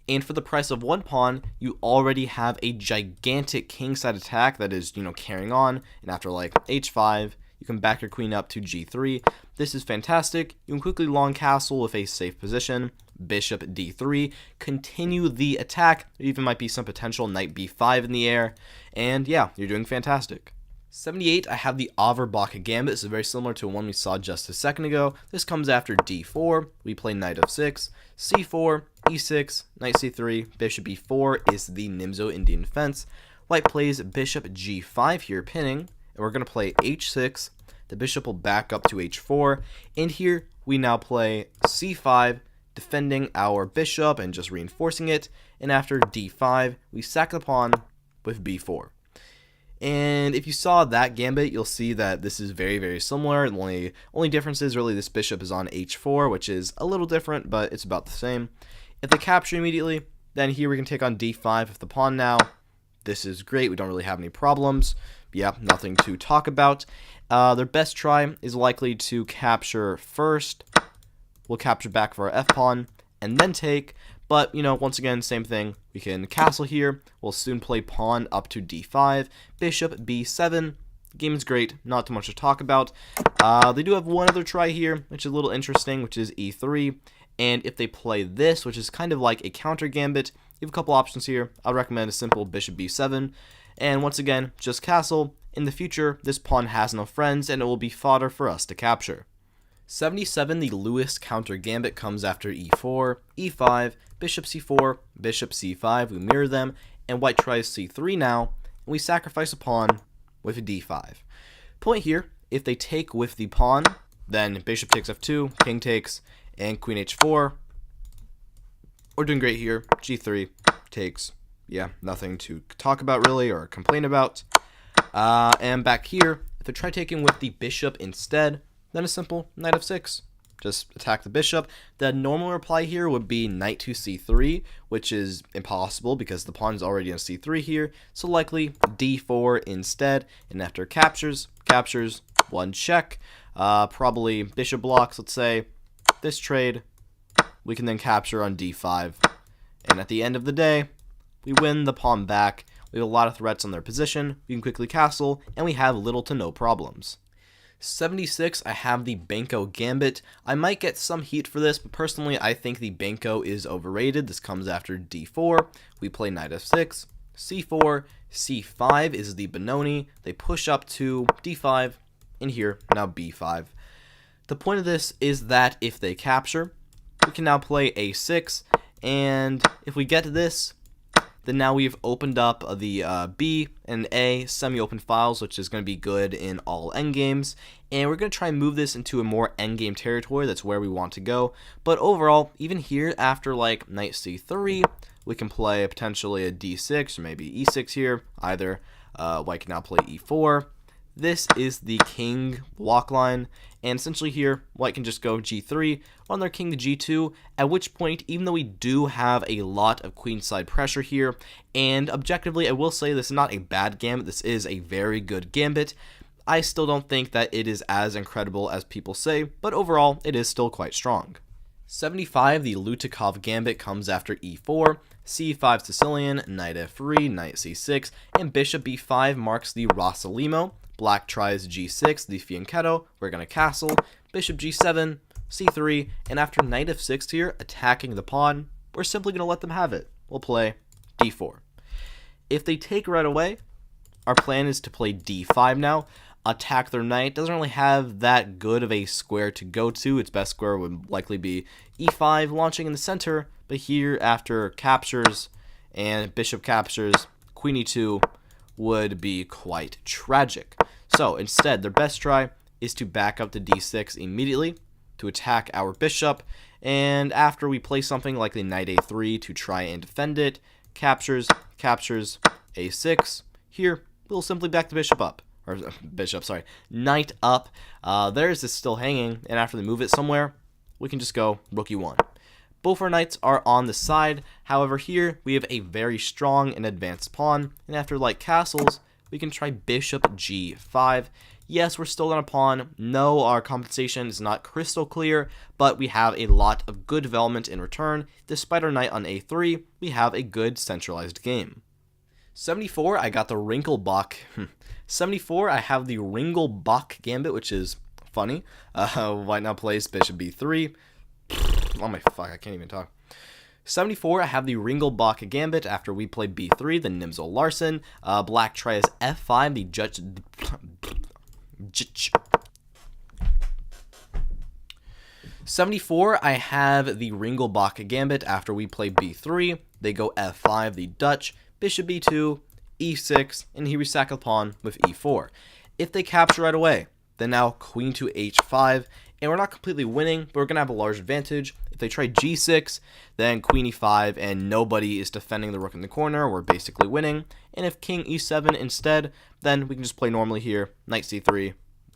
And for the price of one pawn, you already have a gigantic kingside attack that is, carrying on. And after like h5, you can back your queen up to g3. This is fantastic. You can quickly long castle with a safe position. Bishop d3. Continue the attack. There even might be some potential knight b5 in the air. And yeah, you're doing fantastic. 78, I have the Averbach gambit. This is very similar to one we saw just a second ago. This comes after d4. We play knight f6, c4, e6, knight c3, bishop e4 is the Nimzo Indian defense. White plays bishop g5 here, pinning, and we're going to play h6. The bishop will back up to h4, and here we now play c5, defending our bishop and just reinforcing it, and after d5, we sack the pawn with b4. And if you saw that gambit, you'll see that this is very, very similar. The only difference is really this bishop is on h4, which is a little different, but it's about the same. If they capture immediately, then here we can take on d5 with the pawn now. This is great. We don't really have any problems. Yeah, nothing to talk about. Their best try is likely to capture first. We'll capture back for our f-pawn, and then take. But, once again, same thing. We can castle here. We'll soon play pawn up to d5. Bishop b7. Game is great. Not too much to talk about. They do have one other try here, which is a little interesting, which is e3. And if they play this, which is kind of like a counter gambit, you have a couple options here. I'd recommend a simple bishop b7. And once again, just castle. In the future, this pawn has no friends, and it will be fodder for us to capture. 77, the Lewis counter gambit comes after e4, e5, bishop c4, bishop c5, we mirror them, and white tries c3 now, and we sacrifice a pawn with d5. Point here, if they take with the pawn, then bishop takes f2, king takes, and queen h4. We're doing great here, g3 takes, yeah, nothing to talk about really or complain about. And back here, if they try taking with the bishop instead, then a simple knight f6. Just attack the bishop. The normal reply here would be knight to c3, which is impossible because the pawn is already on c3 here. So likely d4 instead. And after captures, one check. Probably bishop blocks, let's say. This trade, we can then capture on d5. And at the end of the day, we win the pawn back. We have a lot of threats on their position. We can quickly castle, and we have little to no problems. 76, I have the Benko gambit. I might get some heat for this, but personally I think the Benko is overrated. This comes after d4. We play knight f6, c4, c5 is the Benoni. They push up to d5, and here, now b5. The point of this is that if they capture, we can now play a6, and if we get to this, then now we've opened up the B and A semi-open files, which is going to be good in all endgames. And we're going to try and move this into a more endgame territory. That's where we want to go. But overall, even here, after like knight c3, we can play potentially a d6 or maybe e6 here. Either white can now play e4. This is the king block line, and essentially here, white can just go g3 on their king to g2, at which point, even though we do have a lot of queenside pressure here, and objectively, I will say this is not a bad gambit, this is a very good gambit, I still don't think that it is as incredible as people say, but overall, it is still quite strong. 75, the Lutikov gambit comes after e4, c5 Sicilian, knight f3, knight c6, and bishop b5 marks the Rossolimo. Black tries g6, the fianchetto, we're going to castle, bishop g7, c3, and after knight f6 here, attacking the pawn, we're simply going to let them have it. We'll play d4. If they take right away, our plan is to play d5 now, attack their knight. Doesn't really have that good of a square to go to. Its best square would likely be e5, launching in the center, but here after captures and bishop captures, queen e2 would be quite tragic. So instead, their best try is to back up to d6 immediately to attack our bishop, and after we play something like the knight a3 to try and defend it, captures, a6, here we'll simply back the bishop up, or knight up. Theirs is still hanging, and after they move it somewhere, we can just go rook e1. Both our knights are on the side, however here we have a very strong and advanced pawn, and after like castles, we can try bishop g5. Yes, we're still on a pawn. No, our compensation is not crystal clear, but we have a lot of good development in return. Despite our knight on a3, we have a good centralized game. 74, I got the Ringelbach. 74, I have the Ringelbach gambit, which is funny. White now plays bishop b3. Oh my fuck, I can't even talk. 74, I have the Ringelbach gambit after we play b3, the Nimzo Larsen. Black tries f5, the judge. 74, I have the Ringelbach gambit after we play b3. They go f5, the Dutch, bishop b2, e6, and he resack a pawn with e4. If they capture right away, then now queen to h5, and we're not completely winning, but we're going to have a large advantage. If they try g6, then queen e5, and nobody is defending the rook in the corner, we're basically winning. And if king e7 instead, then we can just play normally here, knight c3,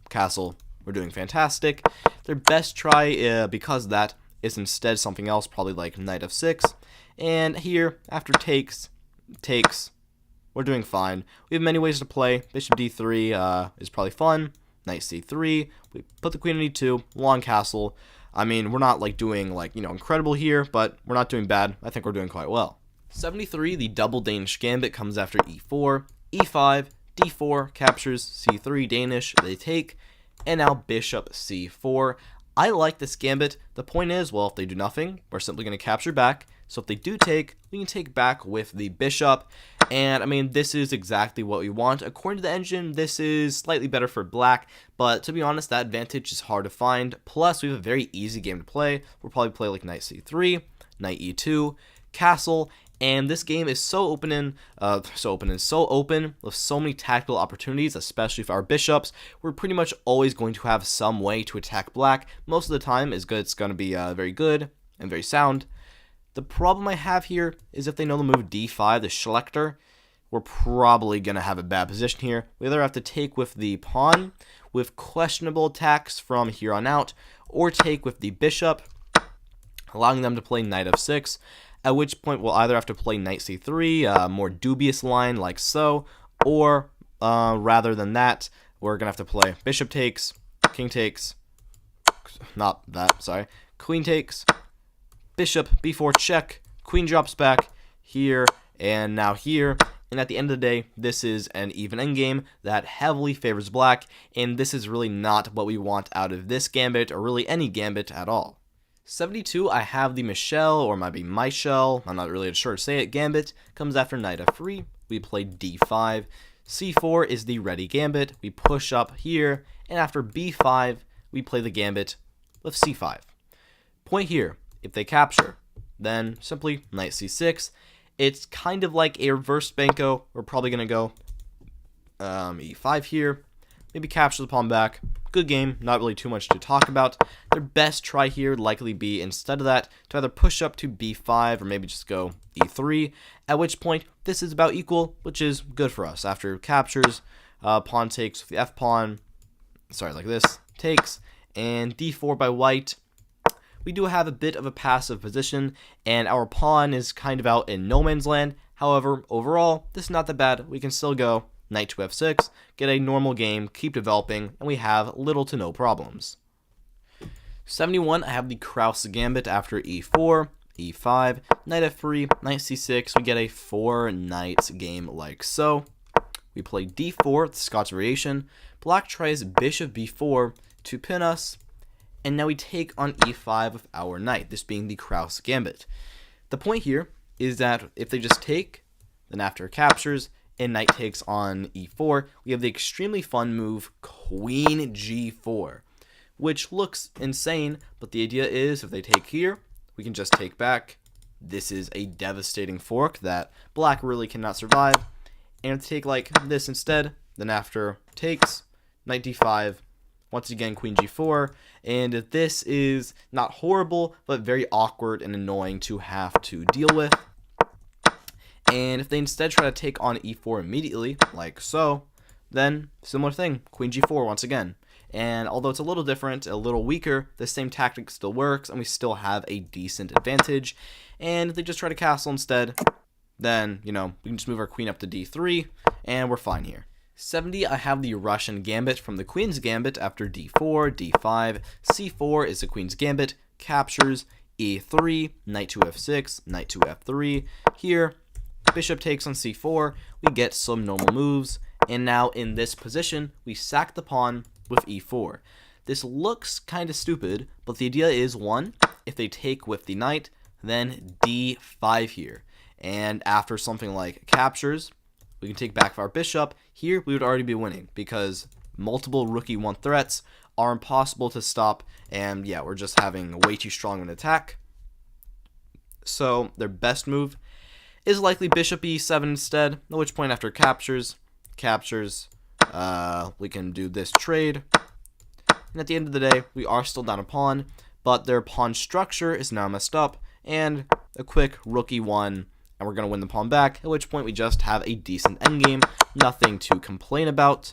castle, we're doing fantastic. Their best try, because of that, is instead something else, probably like knight f6, and here, after takes, we're doing fine. We have many ways to play. Bishop d3 is probably fun. Knight c3, we put the queen in e2, long castle. I mean, we're not like doing like, incredible here, but we're not doing bad. I think we're doing quite well. 73, the double Danish gambit comes after e4, e5, d4, captures, c3, Danish, they take, and now bishop c4. I like this gambit. The point is, well, if they do nothing, we're simply going to capture back. So if they do take, we can take back with the bishop. And, I mean, this is exactly what we want. According to the engine, this is slightly better for black. But to be honest, that advantage is hard to find. Plus, we have a very easy game to play. We'll probably play like knight c3, knight e2, castle. And this game is so open with so many tactical opportunities, especially for our bishops. We're pretty much always going to have some way to attack black. Most of the time, it's going to be very good and very sound. The problem I have here is if they know the move d5, the Schlechter, we're probably going to have a bad position here. We either have to take with the pawn with questionable attacks from here on out, or take with the bishop, allowing them to play knight f6, at which point we'll either have to play knight c3, a more dubious line like so, or rather than that, we're going to have to play bishop takes, king takes, queen takes, bishop b4 check, queen drops back here, and now here. And at the end of the day, this is an even endgame that heavily favors black, and this is really not what we want out of this gambit, or really any gambit at all. 72, I have the Michel, or maybe Michel, I'm not really sure to say it, gambit, comes after knight f3, we play d5, c4 is the ready gambit, we push up here, and after b5, we play the gambit with c5. Point here, if they capture, then simply knight c6. It's kind of like a reverse Banco. We're probably going to go e5 here, maybe capture the pawn back. Good game, not really too much to talk about. Their best try here would likely be, instead of that, to either push up to b5 or maybe just go e3, at which point this is about equal, which is good for us. After captures, pawn takes with the f-pawn, like this, takes, and d4 by white. We do have a bit of a passive position, and our pawn is kind of out in no man's land. However, overall, this is not that bad. We can still go knight to f6, get a normal game, keep developing, and we have little to no problems. 71, I have the Krause gambit after e4, e5, knight f3, knight c6. We get a 4-knight game like so. We play d4, the Scots variation. Black tries bishop b4 to pin us. And now we take on e5 with our knight, this being the Krause gambit. The point here is that if they just take, Then after captures and knight takes on e4, we have the extremely fun move queen g4, which looks insane, but the idea is if they take here, we can just take back. This is a devastating fork that black really cannot survive. And if they take like this instead, then after takes, knight d5, once again queen g4, and this is not horrible, but very awkward and annoying to have to deal with. And if they instead try to take on e4 immediately, like so, then similar thing, queen g4 once again. And although it's a little different, a little weaker, the same tactic still works, and we still have a decent advantage. And if they just try to castle instead, then, we can just move our queen up to d3, and we're fine here. 70, I have the Russian gambit from the queen's gambit after d4, d5, c4 is the queen's gambit, captures, e3, knight to f6, knight to f3. Here, bishop takes on c4, we get some normal moves, and now in this position, we sack the pawn with e4. This looks kind of stupid, but the idea is, one, if they take with the knight, then d5 here. And after something like captures, we can take back our bishop. Here, we would already be winning, because multiple rook e1 threats are impossible to stop, and yeah, we're just having way too strong an attack. So their best move is likely bishop e7 instead, at which point after captures, we can do this trade. And at the end of the day, we are still down a pawn, but their pawn structure is now messed up, and a quick rook e1, and we're going to win the pawn back, at which point we just have a decent endgame, nothing to complain about.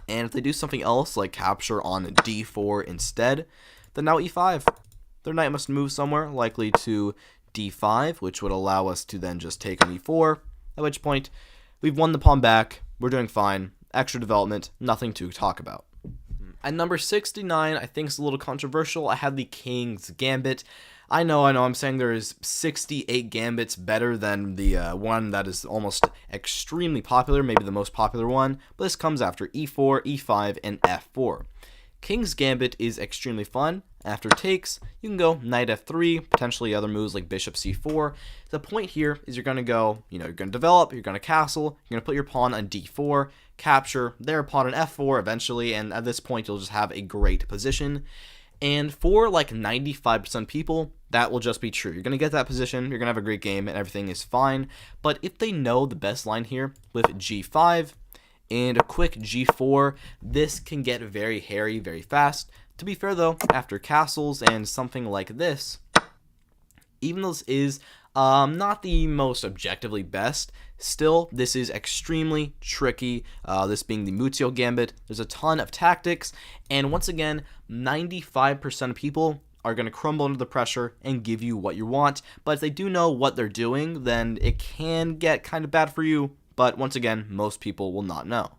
And if they do something else, like capture on d4 instead, then now e5. Their knight must move somewhere, likely to d5, which would allow us to then just take on e4, at which point we've won the pawn back, we're doing fine, extra development, nothing to talk about. At number 69, I think it's a little controversial, I have the king's gambit. I know, I'm saying there is 68 gambits better than the one that is almost extremely popular, maybe the most popular one, but this comes after e4, e5, and f4. King's gambit is extremely fun. After takes, you can go knight f3, potentially other moves like bishop c4. The point here is you're going to go, you're going to develop, you're going to castle, you're going to put your pawn on d4, capture their pawn on f4 eventually, and at this point you'll just have a great position. And for like 95% people, that will just be true. You're going to get that position, you're going to have a great game, and everything is fine. But if they know the best line here with g5 and a quick g4, this can get very hairy very fast. To be fair though, after castles and something like this, even though this is not the most objectively best, still this is extremely tricky, this being the Muzio gambit. There's a ton of tactics, and once again, 95% of people are going to crumble under the pressure and give you what you want, but if they do know what they're doing, then it can get kind of bad for you, but once again, most people will not know.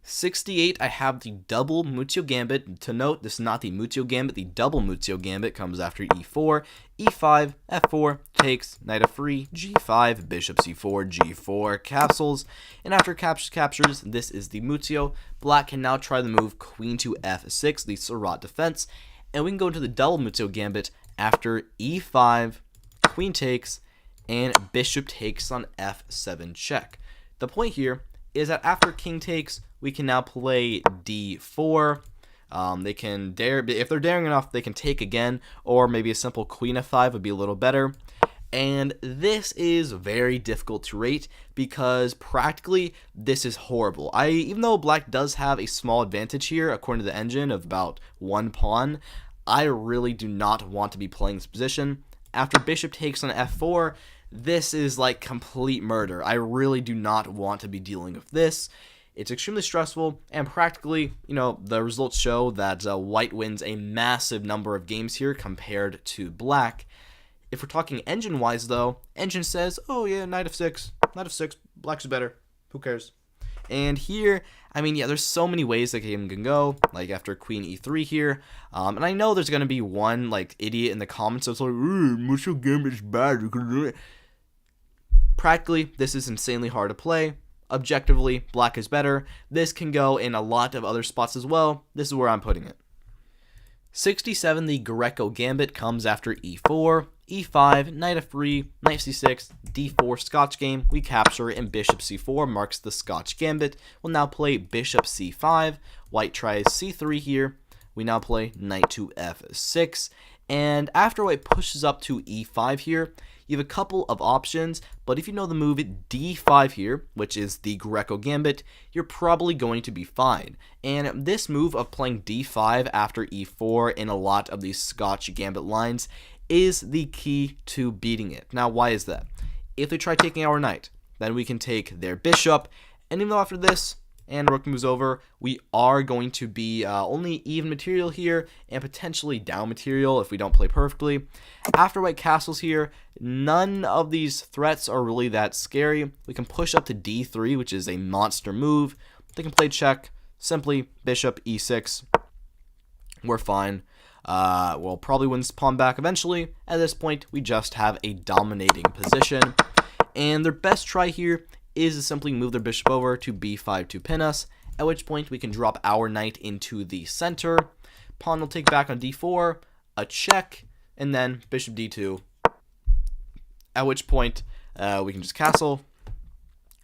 68, I have the double Muzio gambit. To note, this is not the Muzio gambit. The double Muzio gambit comes after e4, e5, f4, takes, knight f3, g5, bishop c4, g4, castles, and after captures, this is the Muzio. Black can now try the move queen to f6, the Surratt defense, and we can go into the double Muzio gambit after e5, queen takes, and bishop takes on f7 check. The point here is that after king takes, we can now play d4. They can dare, if they're daring enough, they can take again, or maybe a simple queen f5 would be a little better. And this is very difficult to rate because practically this is horrible. Even though black does have a small advantage here, according to the engine, of about one pawn, I really do not want to be playing this position. After bishop takes on f4, this is like complete murder. I really do not want to be dealing with this. It's extremely stressful, and practically, the results show that white wins a massive number of games here compared to black. If we're talking engine-wise, though, engine says, oh yeah, knight f6, black's better, who cares? And here, there's so many ways the game can go, like after queen e3 here, and I know there's going to be one, idiot in the comments that's like, Muzio gambit's bad, practically, this is insanely hard to play. Objectively, black is better. This can go in a lot of other spots as well. This is where I'm putting it. 67, the Greco gambit comes after e4, e5, knight f3, knight c6, d4 Scotch game, we capture, and bishop c4 marks the Scotch gambit. We'll now play bishop c5, white tries c3 here, we now play knight to f6, and after white pushes up to e5 here, you have a couple of options, but if you know the move d5 here, which is the Greco gambit, you're probably going to be fine. And this move of playing d5 after e4 in a lot of these Scotch gambit lines is the key to beating it. Now, why is that? If they try taking our knight, then we can take their bishop, and even though after this, and rook moves over, we are going to be only even material here and potentially down material if we don't play perfectly. After white castles here, none of these threats are really that scary. We can push up to d3, which is a monster move. They can play check, simply bishop e6. We're fine. We'll probably win this pawn back eventually. At this point, we just have a dominating position. And their best try here is to simply move their bishop over to b5 to pin us, at which point we can drop our knight into the center. Pawn will take back on d4, a check, and then bishop d2, at which point we can just castle.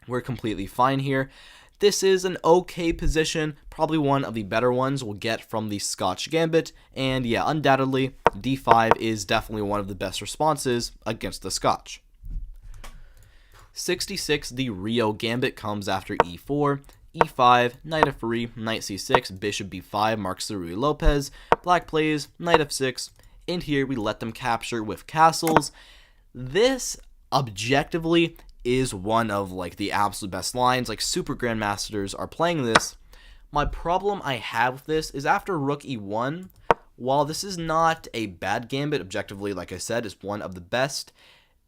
We're completely fine here. This is an okay position, probably one of the better ones we'll get from the Scotch gambit, and yeah, undoubtedly, d5 is definitely one of the best responses against the Scotch. 66, the Rio gambit comes after e4, e5, knight f3, knight c6, bishop b5 marks the Ruy Lopez, black plays knight f6, and here we let them capture with castles. This, objectively, is one of like the absolute best lines. Like super grandmasters are playing this. My problem I have with this is after rook e1, while this is not a bad gambit, objectively, like I said, is one of the best,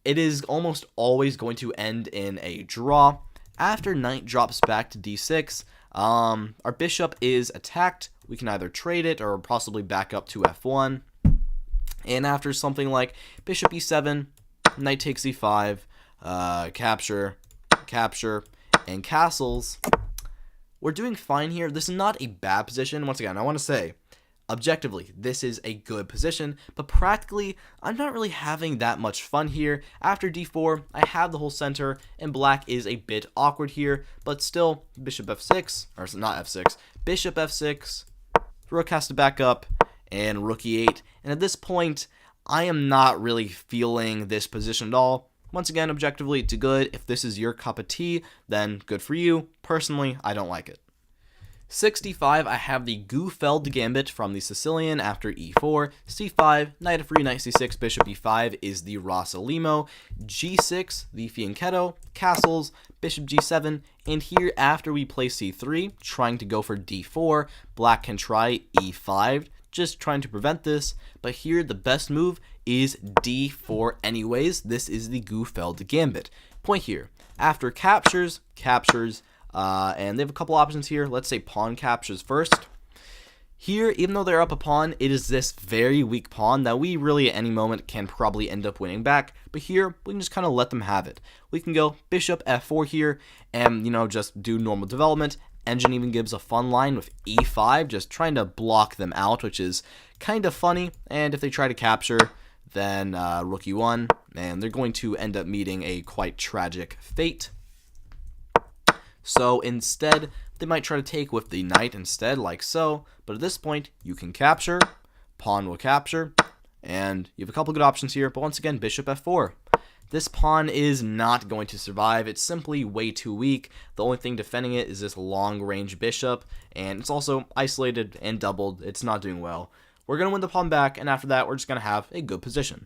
it is almost always going to end in a draw. After knight drops back to d6, our bishop is attacked. We can either trade it or possibly back up to f1. And after something like bishop e7, knight takes e5, capture, and castles, we're doing fine here. This is not a bad position. Once again, I want to say, objectively, this is a good position, but practically, I'm not really having that much fun here. After d4, I have the whole center, and black is a bit awkward here, but still, bishop f6, or not f6, bishop f6, rook has to back up, and rook e8, and at this point, I am not really feeling this position at all. Once again, objectively, it's good. If this is your cup of tea, then good for you. Personally, I don't like it. 65, I have the Goofeld gambit from the Sicilian after e4, c5, knight f3, knight c6, bishop e5 is the Rossolimo, g6, the Fianchetto, castles, bishop g7, and here after we play c3, trying to go for d4, black can try e5, just trying to prevent this, but here the best move is d4 anyways. This is the Goofeld gambit. Point here, after captures, and they have a couple options here. Let's say pawn captures first. Here, even though they're up a pawn, it is this very weak pawn that we really at any moment can probably end up winning back. But here, we can just kind of let them have it. We can go bishop f4 here and, just do normal development. Engine even gives a fun line with e5, just trying to block them out, which is kind of funny. And if they try to capture, then rook e1, and they're going to end up meeting a quite tragic fate. So instead, they might try to take with the knight instead, like so. But at this point, you can capture, pawn will capture, and you have a couple good options here. But once again, bishop f4. This pawn is not going to survive. It's simply way too weak. The only thing defending it is this long-range bishop, and it's also isolated and doubled. It's not doing well. We're going to win the pawn back, and after that, we're just going to have a good position.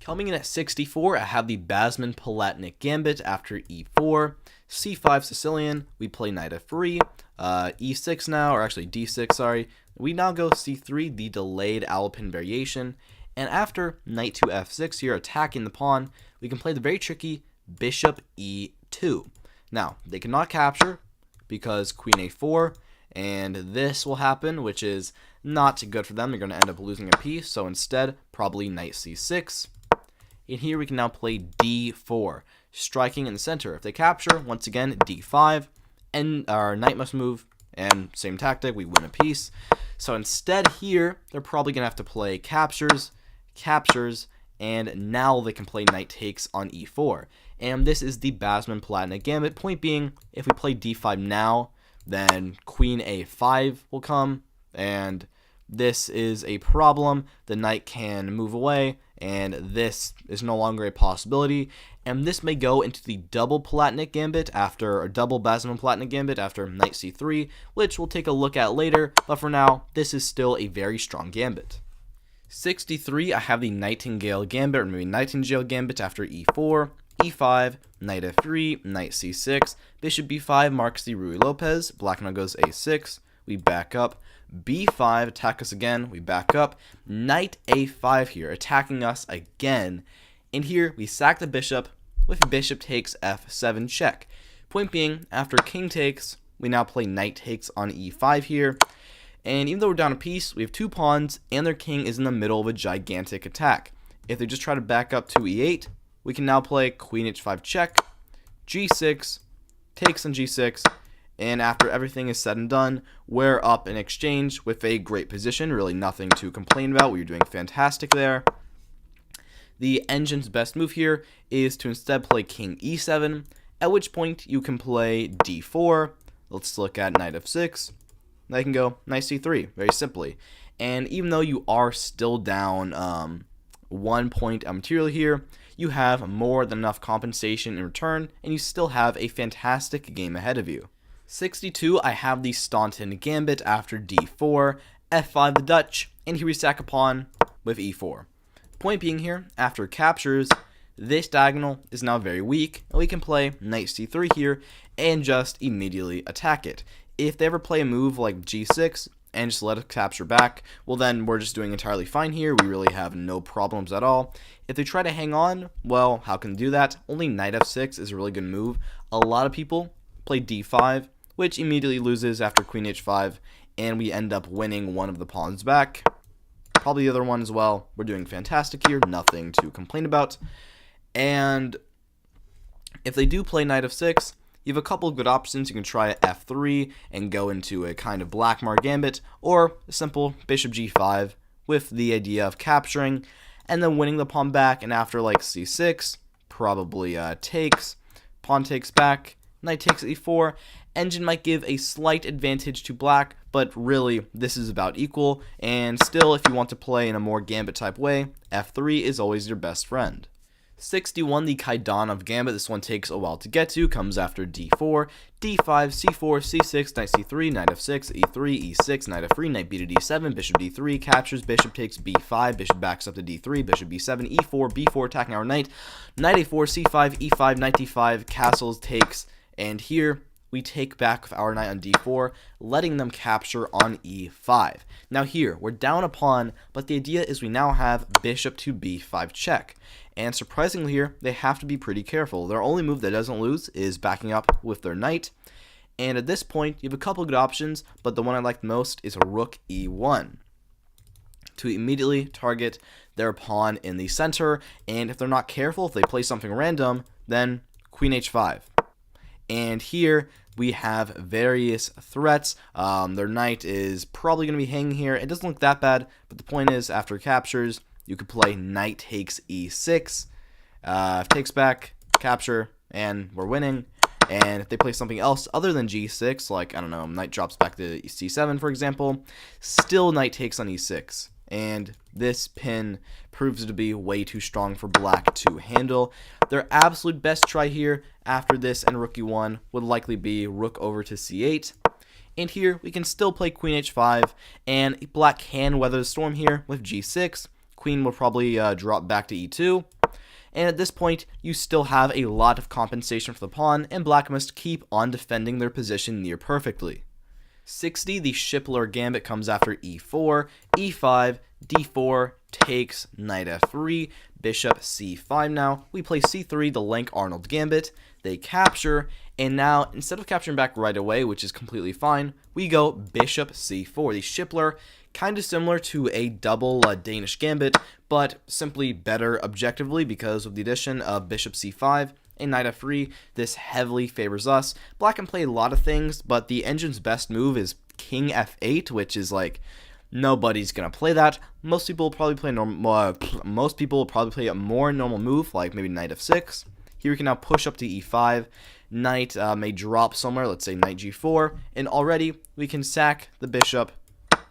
Coming in at 64, I have the Basman-Palatnik gambit after e4, c5 Sicilian, we play knight f3, e6 now, or actually d6, sorry. We now go c3, the delayed Alpin variation, and after knight to f6 here, attacking the pawn, we can play the very tricky bishop e2. Now, they cannot capture because queen a4, and this will happen, which is not good for them. They're going to end up losing a piece, so instead, probably knight c6. And here we can now play d4, striking in the center. If they capture, once again, d5, and our knight must move, and same tactic, we win a piece. So instead here, they're probably going to have to play captures, and now they can play knight takes on e4. And this is the Basman-Palatinate gambit. Point being, if we play d5 now, then queen a5 will come, and this is a problem. The knight can move away, and this is no longer a possibility. And this may go into the double Palatinate gambit after, or double Basman-Palatinate gambit after knight c3, which we'll take a look at later, but for now, this is still a very strong gambit. 63, I have the Nightingale gambit, or maybe Nightingale gambit after e4, e5, knight f3, knight c6, bishop b5 marks the Ruy Lopez, black now goes a6, we back up, b5, attack us again, we back up, knight a5 here, attacking us again, and here we sack the bishop with bishop takes f7 check. Point being, after king takes, we now play knight takes on e5 here, and even though we're down a piece, we have 2 pawns, and their king is in the middle of a gigantic attack. If they just try to back up to e8, we can now play queen h5 check, g6, takes on g6, and after everything is said and done, we're up in exchange with a great position. Really nothing to complain about. We're doing fantastic there. The engine's best move here is to instead play king e7, at which point you can play d4. Let's look at knight f6. Now you can go knight c3, very simply. And even though you are still down 1 point of material here, you have more than enough compensation in return, and you still have a fantastic game ahead of you. 62, I have the Staunton gambit after d4, f5 the Dutch, and here we sack a pawn with e4. Point being here, after captures, this diagonal is now very weak, and we can play knight c3 here and just immediately attack it. If they ever play a move like g6 and just let it capture back, well then we're just doing entirely fine here. We really have no problems at all. If they try to hang on, well, how can they do that? Only knight f6 is a really good move. A lot of people play d5, which immediately loses after queen h5, and we end up winning one of the pawns back. Probably the other one as well. We're doing fantastic here, nothing to complain about. And if they do play knight f6, you have a couple of good options. You can try f3 and go into a kind of Blackmar gambit, or a simple bishop g5 with the idea of capturing and then winning the pawn back, and after like c6, probably takes, pawn takes back, knight takes e4. Engine might give a slight advantage to black, but really this is about equal, and still if you want to play in a more gambit type way, f3 is always your best friend. 61, the Kaidanov gambit. This one takes a while to get to, comes after d4, d5, c4, c6, knight c3, knight f6, e3, e6, knight f3, knight b to d7, bishop d3, captures, bishop takes b5, bishop backs up to d3, bishop b7, e4, b4, attacking our knight, knight a4, c5, e5, knight d5, castles, takes, and here we take back with our knight on d4, letting them capture on e5. Now here, we're down a pawn, but the idea is we now have bishop to b5 check. And surprisingly here, they have to be pretty careful. Their only move that doesn't lose is backing up with their knight. And at this point, you have a couple good options, but the one I like the most is rook e1 to immediately target their pawn in the center. And if they're not careful, if they play something random, then queen h5. And here we have various threats. Their knight is probably going to be hanging here. It doesn't look that bad, but the point is, after captures, you could play knight takes e6, takes back, capture, and we're winning. And if they play something else other than g6, like, I don't know, knight drops back to c7, for example, still knight takes on e6. And this pin proves to be way too strong for black to handle. Their absolute best try here after this and rook e1 would likely be rook over to c8. And here we can still play queen h5, and black can weather the storm here with g6. Queen will probably drop back to e2. And at this point, you still have a lot of compensation for the pawn, and black must keep on defending their position near perfectly. 60, the Shipler gambit comes after e4, e5, d4, takes, knight f3, bishop c5 now. We play c3, the Lenk-Arnold gambit. They capture, and now, instead of capturing back right away, which is completely fine, we go bishop c4. The Shipler, kind of similar to a double Danish gambit, but simply better objectively because of the addition of bishop c5 and knight f3. This heavily favors us. Black can play a lot of things, but the engine's best move is king f8, which is like Nobody's gonna play that. Most people will probably play most people will probably play a more normal move, like maybe knight f6. Here we can now push up to e5. Knight may drop somewhere, let's say knight g4, and already we can sack the bishop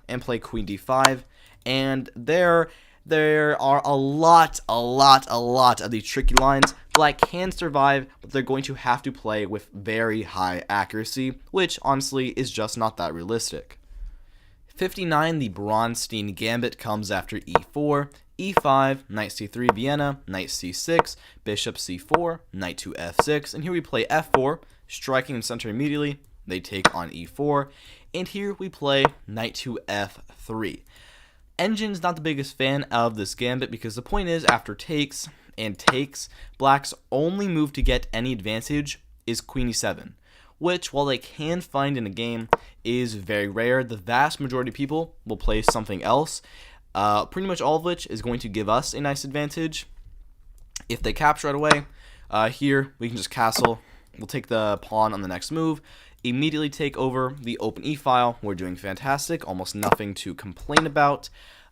and play queen d5. And there are a lot of these tricky lines. Black can survive, but they're going to have to play with very high accuracy, which honestly is just not that realistic. 59, the Bronstein Gambit comes after e4, e5, knight c3 Vienna, knight c6, bishop c4, knight to f6, and here we play f4, striking in center immediately. They take on e4, and here we play knight to f3. Engine's not the biggest fan of this gambit because the point is, after takes and takes, Black's only move to get any advantage is queen e7, which, while they can find in a game, is very rare. The vast majority of people will play something else, pretty much all of which is going to give us a nice advantage. If they capture right away, here we can just castle. We'll take the pawn on the next move, immediately take over the open e-file. We're doing fantastic, almost nothing to complain about.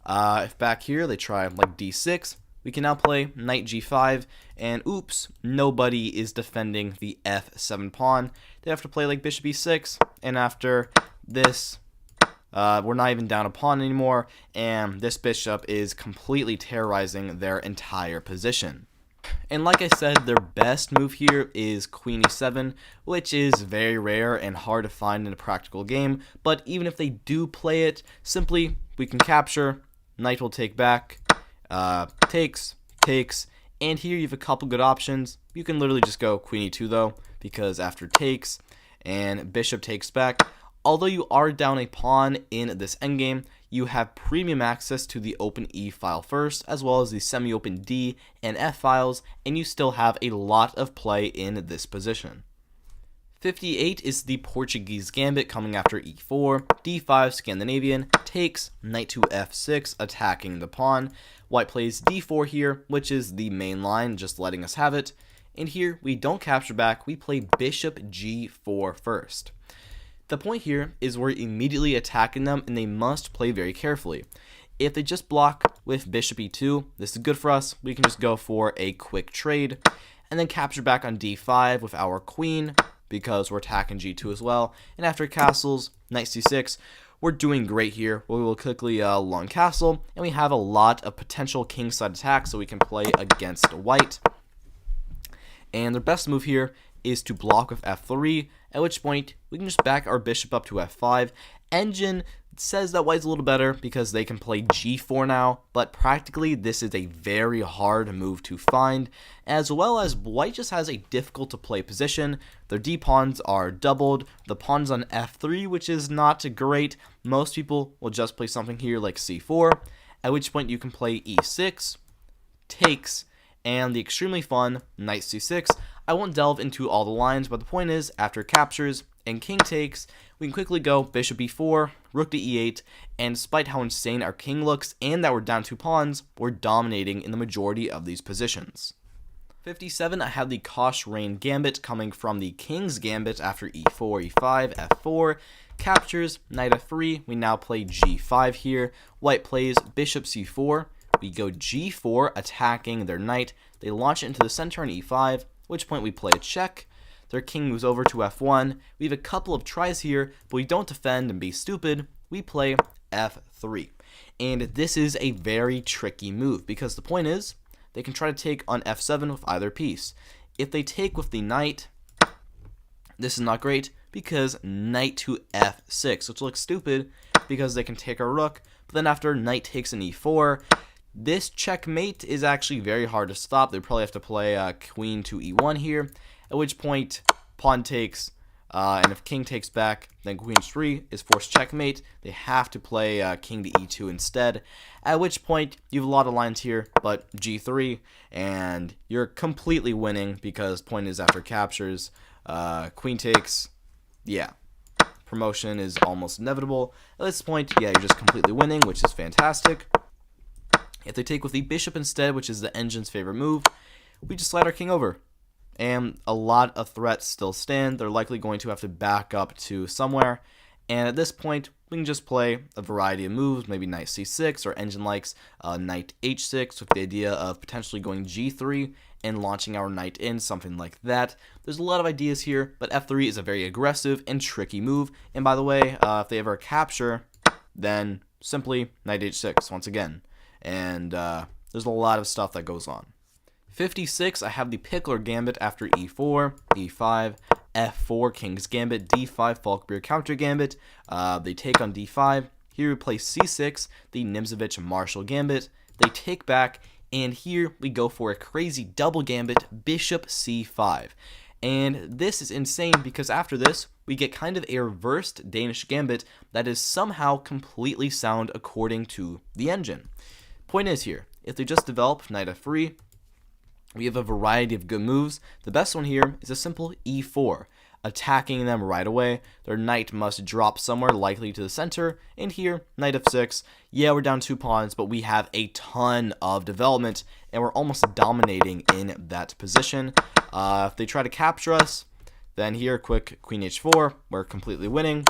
If back here they try like d6, we can now play knight g5, and oops, nobody is defending the f7 pawn. They have to play like bishop e6, and after this, we're not even down a pawn anymore, and this bishop is completely terrorizing their entire position. And like I said, their best move here is queen e7, which is very rare and hard to find in a practical game, but even if they do play it, simply we can capture, knight will take back, takes, and here you have a couple good options. You can literally just go queen e2 though, because after takes and bishop takes back, although you are down a pawn in this endgame, you have premium access to the open E file first, as well as the semi-open D and F files, and you still have a lot of play in this position. 58 is the Portuguese Gambit coming after e4, d5 Scandinavian, takes, knight to f6, attacking the pawn. White plays d4 here, which is the main line, just letting us have it. And here, we don't capture back, we play bishop g4 first. The point here is we're immediately attacking them, and they must play very carefully. If they just block with bishop e2, this is good for us. We can just go for a quick trade, and then capture back on d5 with our queen, because we're attacking g2 as well. And after castles, knight c6, we're doing great here. We will quickly long castle, and we have a lot of potential kingside attacks so we can play against white. And their best move here is to block with f3, at which point we can just back our bishop up to f5. Engine says that white's a little better because they can play g4 now, but practically this is a very hard move to find, as well as white just has a difficult to play position. Their d-pawns are doubled, the pawn's on f3, which is not great. Most people will just play something here like c4, at which point you can play e6, takes, and the extremely fun knight c6. I won't delve into all the lines, but the point is, after captures and king takes, we can quickly go bishop e4, rook to e8, and despite how insane our king looks and that we're down 2 pawns, we're dominating in the majority of these positions. 57, I have the Caucheraine Gambit coming from the King's Gambit after e4, e5, f4, captures, knight f3, we now play g5 here, white plays bishop c4, we go g4, attacking their knight, they launch it into the center on e5, at which point we play a check. Their king moves over to f1. We have a couple of tries here, but we don't defend and be stupid. We play f3. And this is a very tricky move because the point is they can try to take on f7 with either piece. If they take with the knight, this is not great because knight to f6, which looks stupid because they can take our rook. But then after knight takes an e4, this checkmate is actually very hard to stop. They probably have to play queen to e1 here, at which point pawn takes, and if king takes back, then queen 3 is forced checkmate. They have to play king to e2 instead, at which point you have a lot of lines here, but g3, and you're completely winning because point is after captures, queen takes, yeah. Promotion is almost inevitable. At this point, yeah, you're just completely winning, which is fantastic. If they take with the bishop instead, which is the engine's favorite move, we just slide our king over. And a lot of threats still stand. They're likely going to have to back up to somewhere. And at this point, we can just play a variety of moves, maybe knight c6, or Engine likes knight h6 with the idea of potentially going g3 and launching our knight in, something like that. There's a lot of ideas here, but f3 is a very aggressive and tricky move. And by the way, if they ever capture, then simply knight h6 once again. And there's a lot of stuff that goes on. 56, I have the Pickler Gambit after e4, e5, f4, King's Gambit, d5, Falkbeer counter gambit. They take on d5. Here we play c6, the Nimzovich Marshall Gambit. They take back, and here we go for a crazy double gambit, bishop c5. And this is insane because after this, we get kind of a reversed Danish Gambit that is somehow completely sound according to the engine. Point is here, if they just develop knight f3, we have a variety of good moves. The best one here is a simple e4, attacking them right away. Their knight must drop somewhere, likely to the center, and here, knight f6. Yeah, we're down 2 pawns, but we have a ton of development, and we're almost dominating in that position. If they try to capture us, then here, quick queen h4, we're completely winning.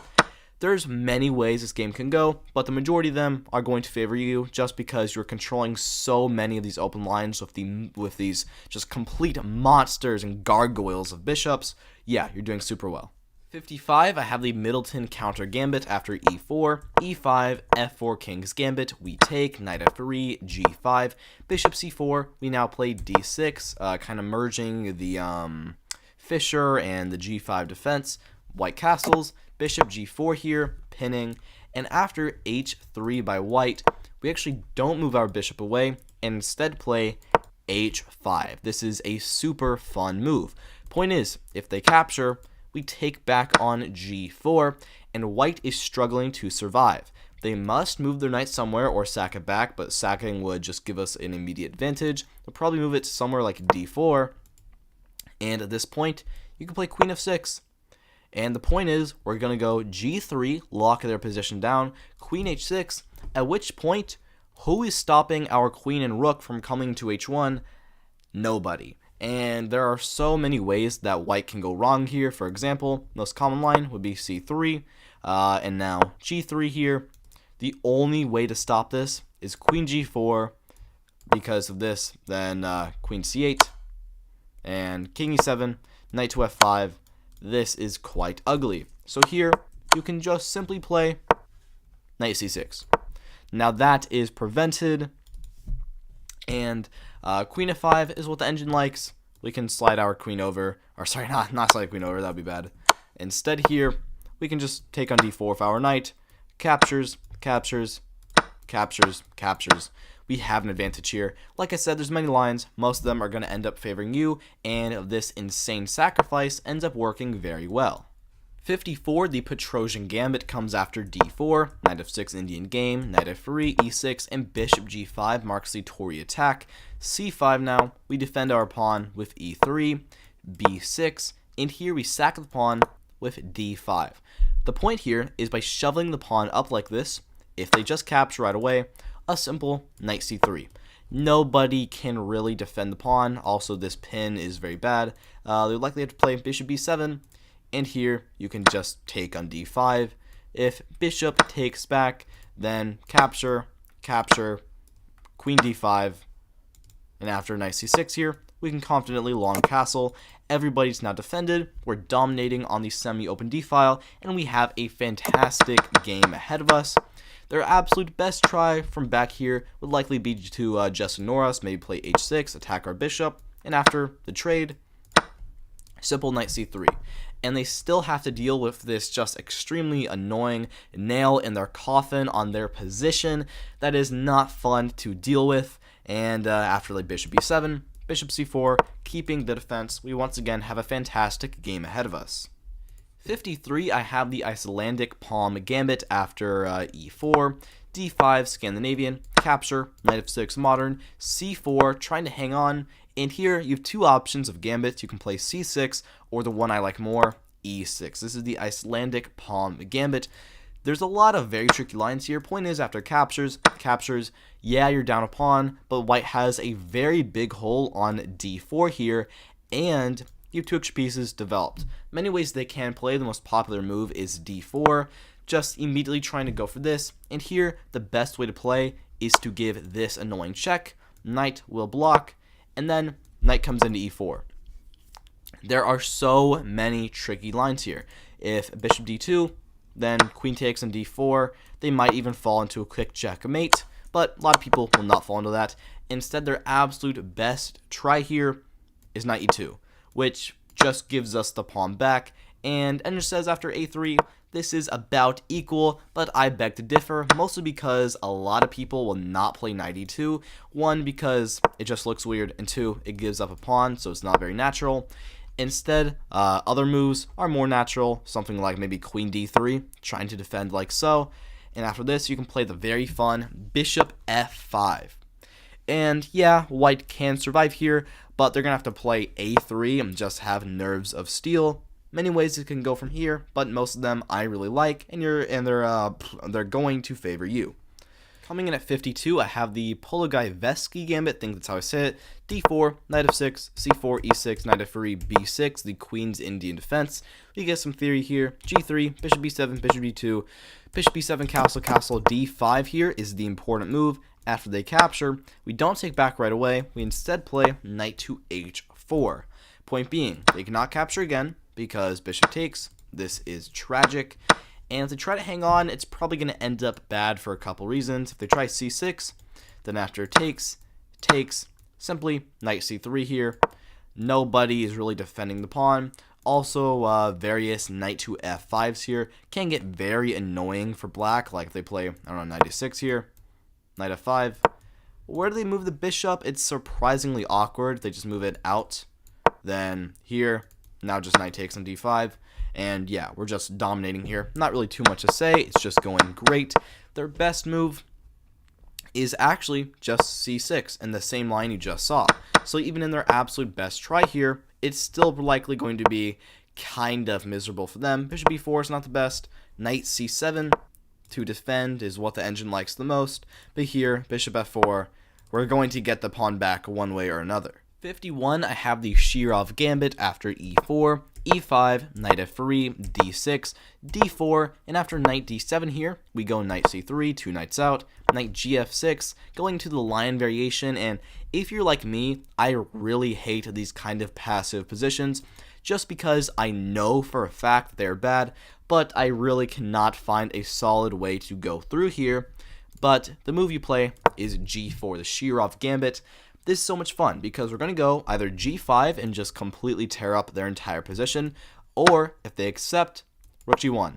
There's many ways this game can go, but the majority of them are going to favor you just because you're controlling so many of these open lines with these just complete monsters and gargoyles of bishops. Yeah, you're doing super well. 55, I have the Middleton counter gambit after e4, e5, f4, King's Gambit. We take, knight f3, g5, bishop c4. We now play d6, kind of merging the Fischer and the g5 defense. White castles, bishop g4 here, pinning, and after h3 by white, we actually don't move our bishop away and instead play h5. This is a super fun move. Point is, if they capture, we take back on g4, and white is struggling to survive. They must move their knight somewhere or sack it back, but sacking would just give us an immediate advantage. They'll probably move it somewhere like d4, and at this point, you can play queen f6. And the point is, we're going to go g3, lock their position down, queen h6, at which point, who is stopping our queen and rook from coming to h1? Nobody. And there are so many ways that white can go wrong here. For example, most common line would be c3, and now g3 here. The only way to stop this is queen g4. Because of this, then queen c8, and king e7, knight to f5. This is quite ugly. So here, you can just simply play knight c6. Now that is prevented, and queen f5 is what the engine likes. We can slide our queen over, or sorry, not slide queen over, that would be bad. Instead here, we can just take on d4 if our knight captures, captures, captures, captures. We have an advantage here. Like I said, there's many lines. Most of them are going to end up favoring you, and this insane sacrifice ends up working very well. 54, the Petrosian Gambit comes after d4, knight f6 Indian game, knight f3, e6, and bishop g5 marks the Tory attack. c5 now, we defend our pawn with e3, b6, and here we sack the pawn with d5. The point here is by shoveling the pawn up like this, if they just capture right away, a simple knight c3. Nobody can really defend the pawn. Also, this pin is very bad. They're likely to have to play bishop b7, and here you can just take on d5. If bishop takes back, then capture, capture, queen d5, and after knight c6 here, we can confidently long castle. Everybody's now defended. We're dominating on the semi-open d-file, and we have a fantastic game ahead of us. Their absolute best try from back here would likely be to just ignore us, maybe play h6, attack our bishop, and after the trade, simple knight c3. And they still have to deal with this just extremely annoying nail in their coffin on their position that is not fun to deal with. And after like bishop b7, bishop c4, keeping the defense, we once again have a fantastic game ahead of us. 53, I have the Icelandic Palm Gambit after e4, d5 Scandinavian, capture, knight f6 modern, c4 trying to hang on, and here you have two options of gambits. You can play c6 or the one I like more, e6. This is the Icelandic Palm Gambit. There's a lot of very tricky lines here. Point is, after captures, yeah, you're down a pawn, but white has a very big hole on d4 here, and you have two extra pieces developed. Many ways they can play. The most popular move is d4. just immediately trying to go for this. And here, the best way to play is to give this annoying check. Knight will block, and then knight comes into e4. There are so many tricky lines here. If bishop d2, then queen takes on d4. They might even fall into a quick checkmate, but a lot of people will not fall into that. Instead, their absolute best try here is knight e2, which just gives us the pawn back. And Ender says after a3, this is about equal, but I beg to differ, mostly because a lot of people will not play knight e2. One, because it just looks weird, and two, it gives up a pawn, so it's not very natural. Instead, other moves are more natural, something like maybe queen d3, trying to defend like so. And after this, you can play the very fun bishop f5. And yeah, white can survive here, but they're going to have to play a3 and just have nerves of steel. Many ways it can go from here, but most of them I really like, and they're going to favor you. Coming in at 52, I have the Pologaevsky gambit, I think that's how I say it. d4, knight f6, c4, e6, knight f3, b6, the queen's Indian defense. We get some theory here. g3, bishop b7, bishop b2, bishop b7, castle, castle, d5 here is the important move. After they capture, we don't take back right away. We instead play knight to h4. Point being, they cannot capture again because bishop takes. This is tragic. And if they try to hang on, it's probably going to end up bad for a couple reasons. If they try c6, then after takes, simply knight c3 here. Nobody is really defending the pawn. Also, various knight to f5s here can get very annoying for black. Like if they play, I don't know, knight a6 here, knight f5. Where do they move the bishop? It's surprisingly awkward. They just move it out. Then here, now just knight takes on d5. And yeah, we're just dominating here. Not really too much to say. It's just going great. Their best move is actually just c6 in the same line you just saw. So even in their absolute best try here, it's still likely going to be kind of miserable for them. Bishop b4 is not the best. Knight c7 to defend is what the engine likes the most. But here, bishop f4, we're going to get the pawn back one way or another. 51, I have the Shirov gambit after e4, e5, knight f3, d6, d4, and after knight d7 here, we go knight c3, 2 knights out, knight gf6, going to the lion variation. And if you're like me, I really hate these kind of passive positions, just because I know for a fact they're bad, but I really cannot find a solid way to go through here. But the move you play is g4, the Shirov gambit. This is so much fun because we're going to go either g5 and just completely tear up their entire position, or if they accept, rook g1.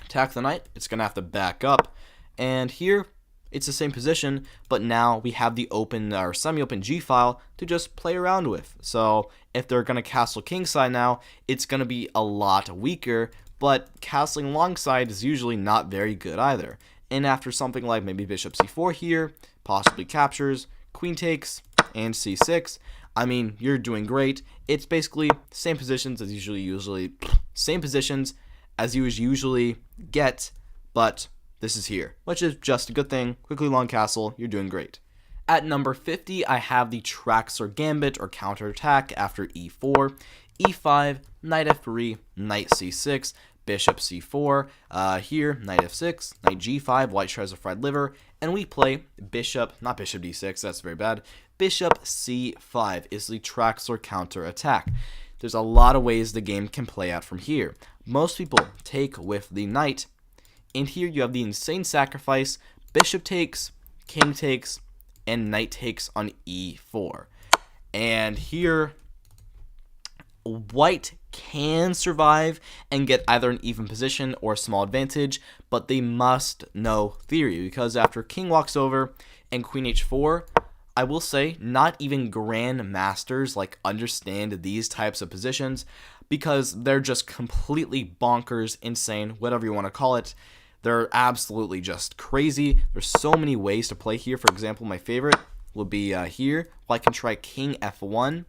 Attack the knight, it's going to have to back up, and here it's the same position, but now we have the open or semi-open g file to just play around with. So if they're going to castle kingside now, it's going to be a lot weaker, but castling alongside is usually not very good either. And after something like maybe bishop c4 here, possibly captures, queen takes, and c6, I mean, you're doing great. It's basically same positions as same positions as you usually get, but this is here, which is just a good thing. Quickly long castle, you're doing great. At number 50, I have the Traxler gambit or counterattack after e4, e5, knight f3, knight c6, bishop c4, here, knight f6, knight g5, white tries a fried liver, and we play not bishop d6, that's very bad, bishop c5 is the Traxler counter-attack. There's a lot of ways the game can play out from here. Most people take with the knight, and here you have the insane sacrifice, bishop takes, king takes, and knight takes on e4. And here, white can survive and get either an even position or a small advantage, but they must know theory, because after king walks over and queen h4, I will say not even grandmasters like understand these types of positions, because they're just completely bonkers, insane, whatever you want to call it. They're absolutely just crazy. There's so many ways to play here. For example, my favorite would be here. White can try king f1,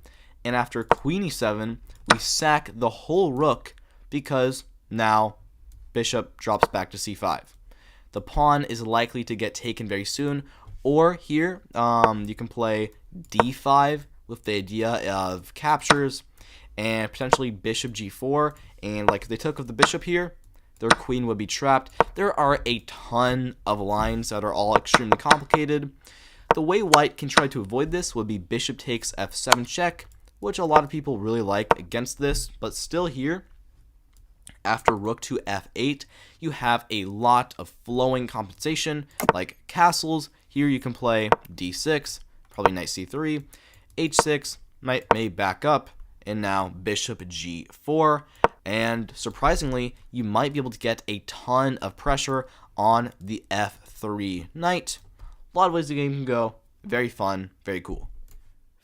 and after queen e7, we sack the whole rook because now bishop drops back to c5. The pawn is likely to get taken very soon. Or here, you can play d5 with the idea of captures and potentially bishop g4. And like they took with the bishop here, their queen would be trapped. There are a ton of lines that are all extremely complicated. The way white can try to avoid this would be bishop takes f7 check, which a lot of people really like against this, but still here, after rook to f8, you have a lot of flowing compensation, like castles. Here you can play d6, probably knight c3, h6, knight may back up, and now bishop g4. And surprisingly, you might be able to get a ton of pressure on the f3 knight. A lot of ways the game can go. Very fun, very cool.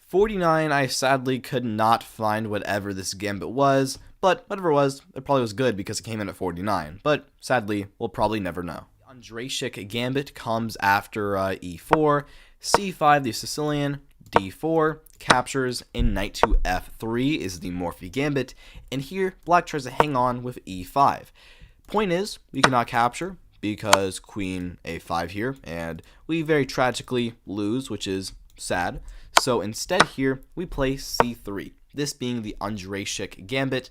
49, I sadly could not find whatever this gambit was, but whatever it was, it probably was good because it came in at 49. But sadly, we'll probably never know. Ondřejšek gambit comes after e4, c5 the Sicilian, d4, captures, and knight to f3 is the Morphy gambit, and here black tries to hang on with e5. Point is, we cannot capture because queen a5 here, and we very tragically lose, which is sad. So instead here, we play c3, this being the Ondřejšek gambit.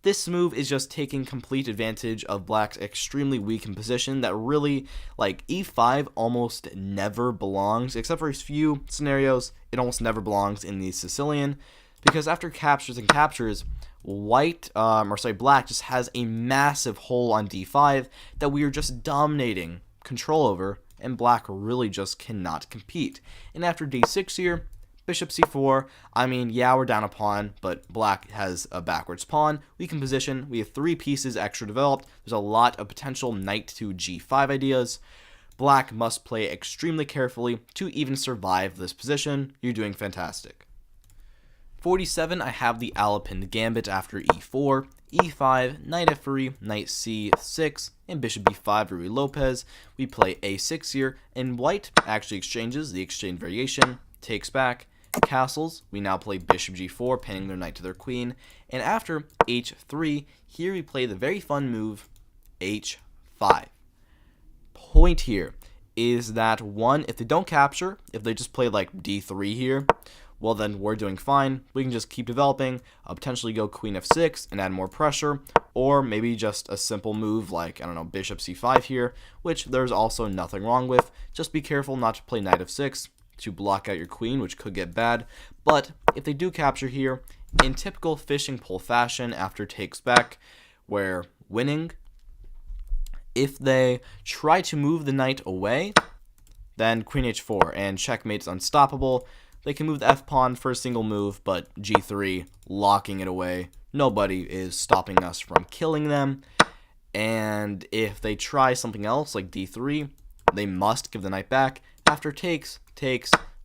This move is just taking complete advantage of black's extremely weakened position that really, like, e5 almost never belongs, except for a few scenarios, it almost never belongs in the Sicilian, because after captures and captures, black just has a massive hole on d5 that we are just dominating control over, and black really just cannot compete. And after d6 here, bishop c4, I mean, yeah, we're down a pawn, but black has a backwards pawn. We can position. We have 3 pieces extra developed. There's a lot of potential knight to g5 ideas. Black must play extremely carefully to even survive this position. You're doing fantastic. 47, I have the Alapin gambit after e4, e5, knight f3, knight c6, and bishop b5, Ruy Lopez. We play a6 here, and white actually exchanges the exchange variation, takes back, castles. We now play bishop g4, pinning their knight to their queen, and after h3, here we play the very fun move h5. Point here is that, one, if they don't capture, if they just play like d3 here, well then we're doing fine. We can just keep developing, potentially go queen f6 and add more pressure, or maybe just a simple move like, I don't know, bishop c5 here, which there's also nothing wrong with. Just be careful not to play knight f6 to block out your queen, which could get bad. But if they do capture here, in typical fishing pole fashion after takes back, where winning, if they try to move the knight away, then queen h4, and checkmate's unstoppable. They can move the f-pawn for a single move, but g3, locking it away. Nobody is stopping us from killing them. And if they try something else, like d3, they must give the knight back. After takes,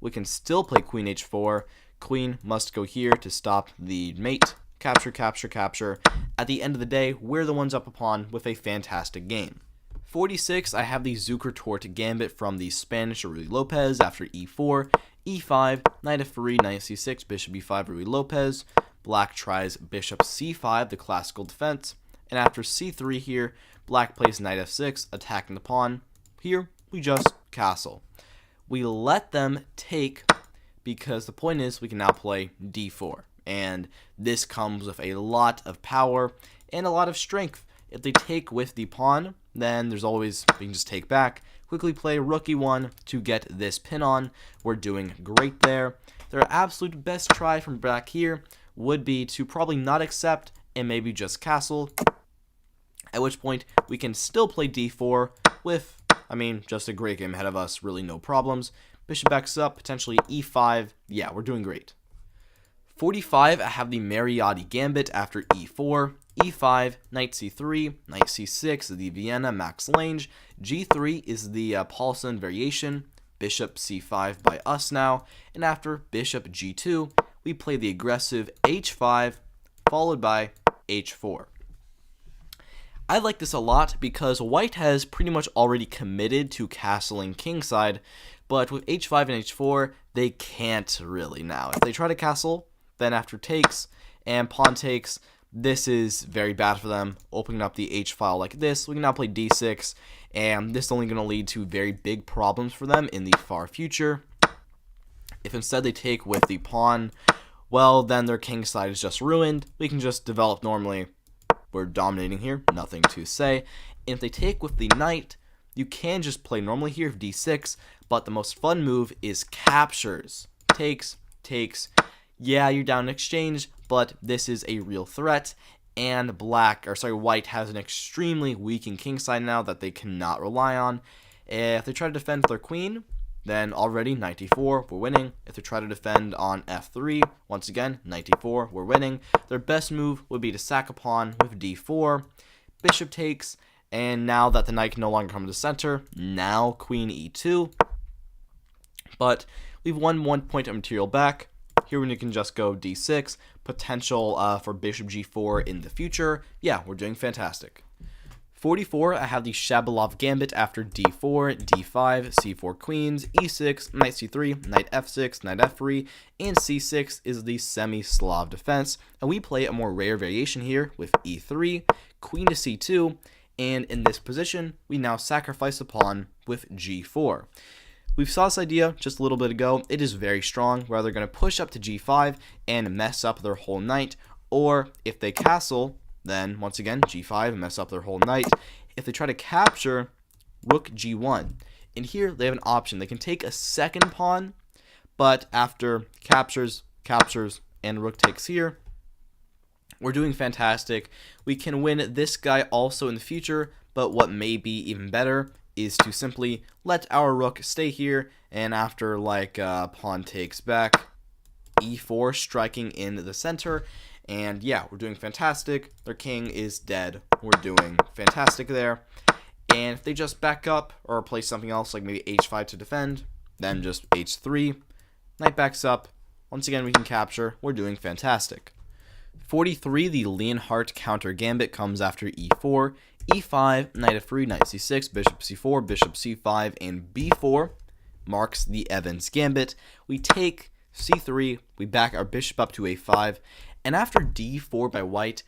we can still play queen h4. Queen must go here to stop the mate. Capture, capture, capture. At the end of the day, we're the ones up a pawn with a fantastic game. 46, I have the Zukertort gambit from the Spanish Ruy Lopez after e4, e5, knight f3, knight c6, bishop e5, Ruy Lopez. Black tries bishop c5, the classical defense, and after c3 here, black plays knight f6, attacking the pawn. Here, we just castle. We let them take because the point is we can now play d4, and this comes with a lot of power and a lot of strength. If they take with the pawn, then there's always, we can just take back, quickly play rook e1 to get this pin on. We're doing great there. Their absolute best try from black here would be to probably not accept and maybe just castle, at which point we can still play d4 with, I mean, just a great game ahead of us, really no problems. Bishop backs up, potentially e5, yeah, we're doing great. 45, I have the Mariotti gambit after e4, e5, knight c3, knight c6, the Vienna Max Lange, g3 is the Paulson variation, bishop c5 by us now, and after bishop g2, we play the aggressive h5, followed by h4. I like this a lot because white has pretty much already committed to castling kingside, but with h5 and h4, they can't really now. If they try to castle, then after takes and pawn takes, this is very bad for them. Opening up the h file like this, we can now play d6, and this is only going to lead to very big problems for them in the far future. If instead they take with the pawn, well, then their king side is just ruined. We can just develop normally, we're dominating here, nothing to say. And if they take with the knight, you can just play normally here with d6, but the most fun move is captures. Takes. Yeah, you're down in exchange, but this is a real threat. And white has an extremely weakened kingside now that they cannot rely on. If they try to defend their queen, then already knight e4, we're winning. If they try to defend on f3, once again, knight e4, we're winning. Their best move would be to sack a pawn with d4, bishop takes, and now that the knight can no longer come to the center, now queen e2. But we've won 1 point of material back. Here when you can just go d6, potential for bishop g4 in the future. Yeah, we're doing fantastic. 44, I have the Shabalov gambit after d4, d5, c4 queens, e6, knight c3, knight f6, knight f3, and c6 is the semi-Slav defense. And we play a more rare variation here with e3, queen to c2, and in this position, we now sacrifice a pawn with g4. We saw this idea just a little bit ago. It is very strong, where they're going to push up to g5 and mess up their whole knight, or if they castle, then once again g5 and mess up their whole knight. If they try to capture, rook g1. And here they have an option. They can take a second pawn, but after captures, and rook takes here, we're doing fantastic. We can win this guy also in the future, but what may be even better is to simply let our rook stay here, and after pawn takes back, e4 striking in the center. And yeah, we're doing fantastic. Their king is dead. We're doing fantastic there. And if they just back up or play something else like maybe h5 to defend, then just h3, knight backs up. Once again, we can capture. We're doing fantastic. 43, the Leonhardt counter gambit comes after e4, e5, knight f3, knight c6, bishop c4, bishop c5, and b4 marks the Evans gambit. We take c3, we back our bishop up to a5, and after d4 by white,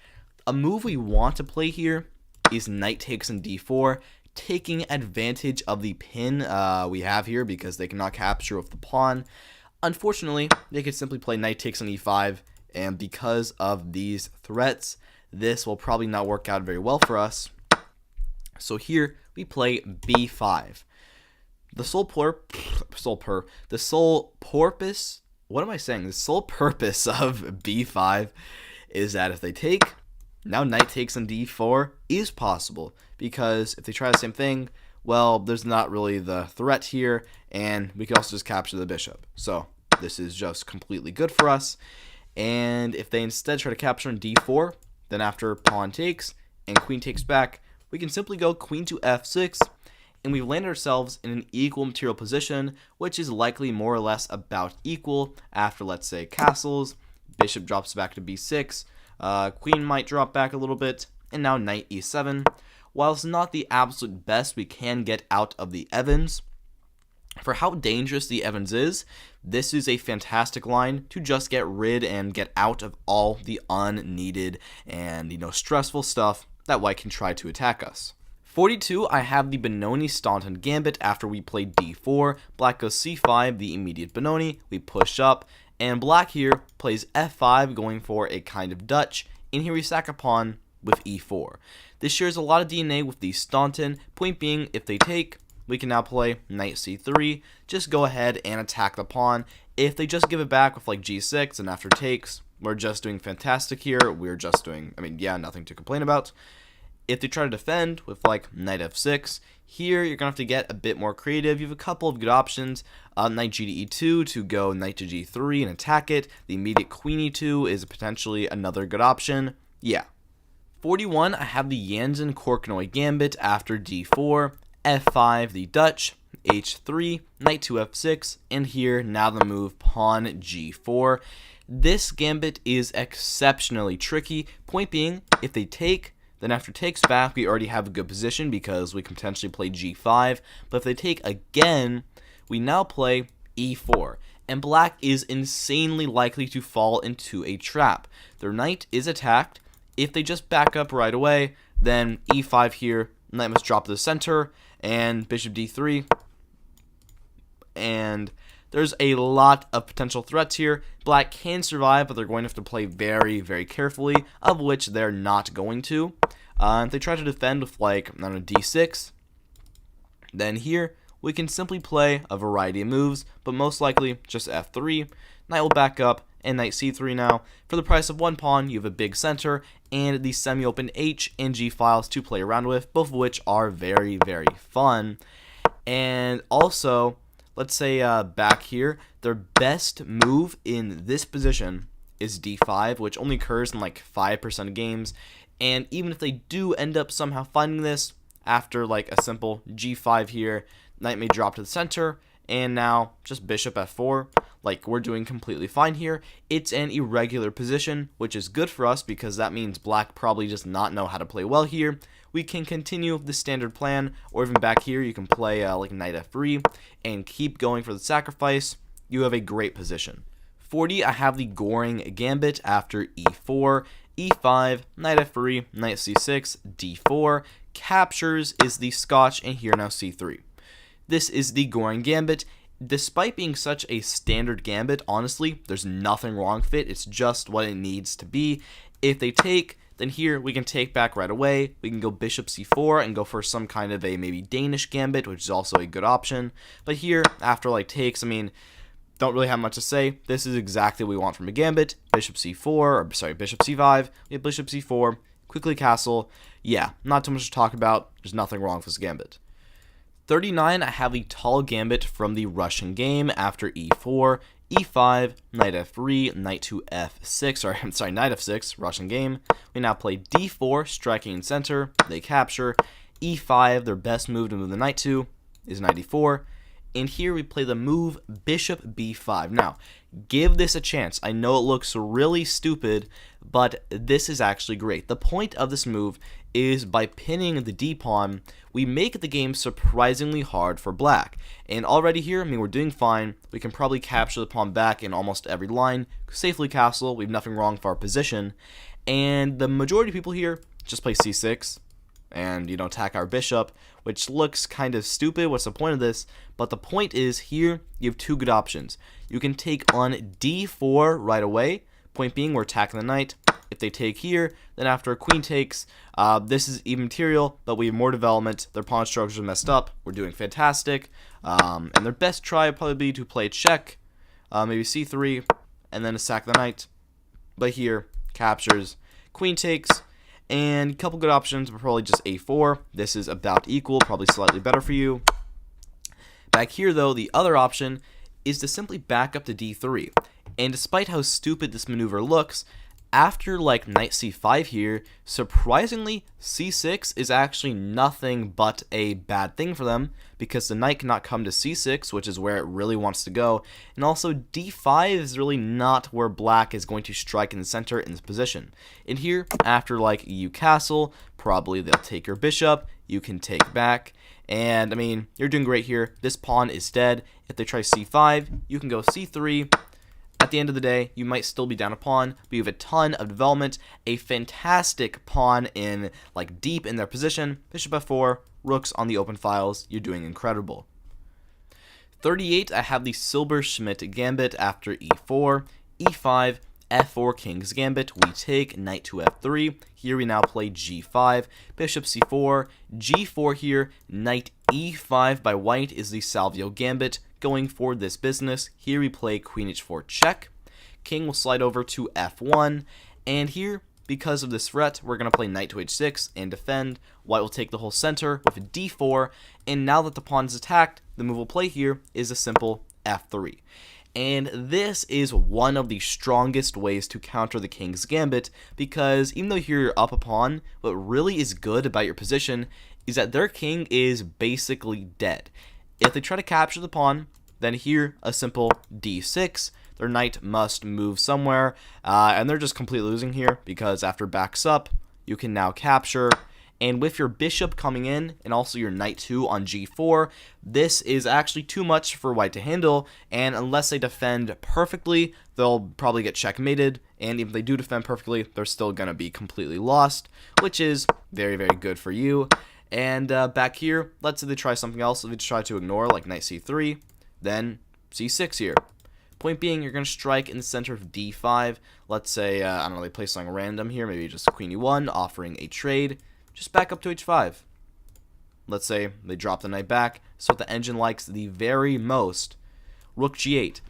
a move we want to play here is knight takes on d4, taking advantage of the pin we have here because they cannot capture with the pawn. Unfortunately, they could simply play knight takes on e5, and because of these threats, this will probably not work out very well for us. So here we play b5. The sole purpose of b5 is that if they take, now knight takes on d4 is possible, because if they try the same thing, well, there's not really the threat here, and we can also just capture the bishop. So this is just completely good for us. And if they instead try to capture on d4, then after pawn takes and queen takes back, we can simply go queen to f6, and we've landed ourselves in an equal material position, which is likely more or less about equal after, let's say, castles, bishop drops back to b6, queen might drop back a little bit, and now knight e7. While it's not the absolute best we can get out of the Evans, for how dangerous the Evans is, this is a fantastic line to just get rid and get out of all the unneeded and, stressful stuff that white can try to attack us. 42, I have the Benoni-Staunton gambit after we play d4, black goes c5, the immediate Benoni, we push up, and black here plays f5, going for a kind of Dutch, and here we sack a pawn with e4. This shares a lot of DNA with the Staunton, point being, if they take, we can now play knight c3, just go ahead and attack the pawn. If they just give it back with g6 and after takes, we're just doing fantastic here. We're just doing, nothing to complain about. If they try to defend with knight f6, here you're going to have to get a bit more creative. You have a couple of good options. Knight g to e2 to go knight to g3 and attack it. The immediate queen e2 is potentially another good option. Yeah. 41, I have the Jansen-Korchnoi gambit after d4, f5 the Dutch, h3, knight to f6, and here now the move pawn g4. This gambit is exceptionally tricky, point being, if they take, then after takes back, we already have a good position because we can potentially play g5, but if they take again, we now play e4, and black is insanely likely to fall into a trap. Their knight is attacked. If they just back up right away, then e5 here, knight must drop to the center, and bishop d3, and there's a lot of potential threats here. Black can survive, but they're going to have to play very, very carefully, of which they're not going to. If they try to defend with, like, I don't know, d6, then here we can simply play a variety of moves, but most likely just f3. Knight will back up, and knight c3 now. For the price of one pawn, you have a big center, and the semi-open h and g files to play around with, both of which are very, very fun. And also, let's say back here, their best move in this position is d5, which only occurs in like 5% of games. And even if they do end up somehow finding this, after like a simple g5 here, knight may drop to the center, and now just bishop f4. Like, we're doing completely fine here. It's an irregular position, which is good for us because that means black probably does not know how to play well here. We can continue the standard plan, or even back here you can play like knight f3 and keep going for the sacrifice. You have a great position. 40, I have the Goring Gambit after e4, e5, knight f3, knight c6, d4. Captures is the Scotch, and here now c3. This is the Goring Gambit. Despite being such a standard gambit, honestly, there's nothing wrong with it. It's just what it needs to be. If they take, then here we can take back right away. We can go bishop c4 and go for some kind of a maybe Danish gambit, which is also a good option. But here, after like takes, I mean, don't really have much to say. This is exactly what we want from a gambit. Bishop c4, or sorry, bishop c5. We have bishop c4, quickly castle. Yeah, not too much to talk about. There's nothing wrong with this gambit. 39, I have the tall gambit from the Russian game after e4, e5, knight f3, knight to f6, knight f6, Russian game. We now play d4, striking in center, they capture, e5, their best move to move the knight to is knight e4, and here we play the move bishop b5. Now, give this a chance. I know it looks really stupid, but this is actually great. The point of this move is by pinning the d-pawn, we make the game surprisingly hard for black. And already here, I mean, we're doing fine. We can probably capture the pawn back in almost every line, safely castle, we have nothing wrong for our position. And the majority of people here just play c6 and, you know, attack our bishop, which looks kind of stupid. What's the point of this? But the point is here, you have two good options. You can take on d4 right away. Point being, we're attacking the knight. If they take here, then after a queen takes, this is even material, but we have more development. Their pawn structures are messed up. We're doing fantastic. And their best try would probably be to play check, maybe c3, and then sack the knight. But here, captures, queen takes, and a couple good options, but probably just a4. This is about equal, probably slightly better for you. Back here, though, the other option is to simply back up to d3. And despite how stupid this maneuver looks, after like knight c5 here, surprisingly, c6 is actually nothing but a bad thing for them because the knight cannot come to c6, which is where it really wants to go. And also d5 is really not where black is going to strike in the center in this position. And here, after like you castle, probably they'll take your bishop, you can take back. And I mean, you're doing great here. This pawn is dead. If they try c5, you can go c3. At the end of the day, you might still be down a pawn, but you have a ton of development, a fantastic pawn in, like, deep in their position. Bishop f4, rooks on the open files. You're doing incredible. 38, I have the Silberschmidt Gambit after e4, e5, f4 King's Gambit. We take knight to f3. Here we now play g5, bishop c4, g4 here, knight e5 by white is the Salvio Gambit. Going for this business, here we play queen h4 check. King will slide over to f1, and here, because of this threat, we're going to play knight to h6 and defend. White will take the whole center with a d4, and now that the pawn is attacked, the move we'll play here is a simple f3. And this is one of the strongest ways to counter the King's Gambit, because even though here you're up a pawn, what really is good about your position is that their king is basically dead. If they try to capture the pawn, then here a simple d6. Their knight must move somewhere, and they're just completely losing here because after backs up, you can now capture. And with your bishop coming in and also your knight 2 on g4, this is actually too much for white to handle. And unless they defend perfectly, they'll probably get checkmated. And if they do defend perfectly, they're still going to be completely lost, which is very, very good for you. And back here, let's say they try something else. If they try to ignore, like knight c3, then c6 here. Point being, you're going to strike in the center of d5. Let's say, I don't know, they play something random here, maybe just queen e1, offering a trade. Just back up to h5. Let's say they drop the knight back. So what the engine likes the very most, rook g8.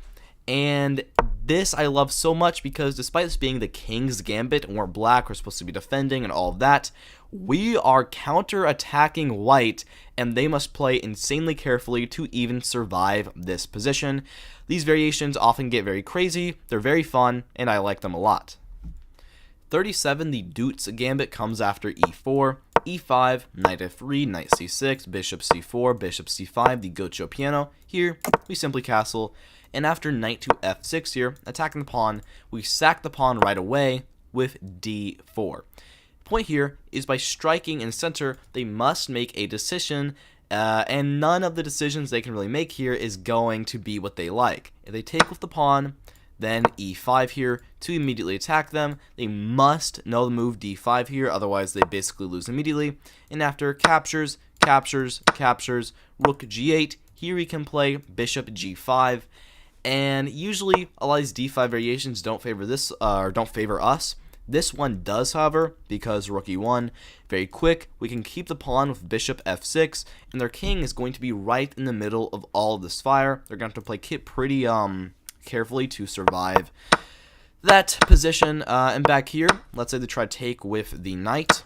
And this I love so much because despite this being the king's gambit and we're black, we're supposed to be defending and all of that, we are counter-attacking white and they must play insanely carefully to even survive this position. These variations often get very crazy, they're very fun, and I like them a lot. 37, the Dutz gambit comes after e4, e5, knight f3, knight c6, bishop c4, bishop c5, the Gocho piano. Here, we simply castle. And after knight to f6 here, attacking the pawn, we sack the pawn right away with d4. Point here is by striking in center, they must make a decision, and none of the decisions they can really make here is going to be what they like. If they take with the pawn, then e5 here to immediately attack them. They must know the move d5 here, otherwise they basically lose immediately. And after captures, rook g8, here we can play bishop g5. And usually a lot of these d5 variations don't favor this, or don't favor us. This one does, however, because rook e1, very quick, we can keep the pawn with bishop f6, and their king is going to be right in the middle of all of this fire. They're going to have to play kit pretty carefully to survive that position. And back here, let's say they try to take with the knight.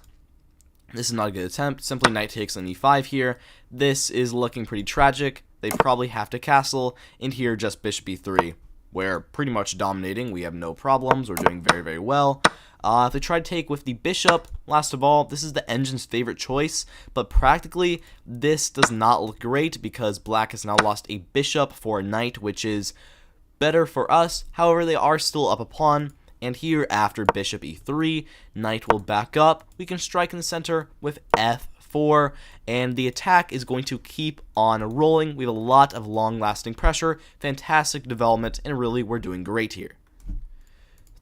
This is not a good attempt. Simply knight takes on e5 here. This is looking pretty tragic. They probably have to castle, and here just bishop e3. We're pretty much dominating. We have no problems. We're doing very, very well. If they try to take with the bishop, last of all, this is the engine's favorite choice, but practically this does not look great because black has now lost a bishop for a knight, which is better for us. However, they are still up a pawn, and here after bishop e3, knight will back up. We can strike in the center with f4, and the attack is going to keep on rolling. We have a lot of long-lasting pressure, fantastic development, and really we're doing great here.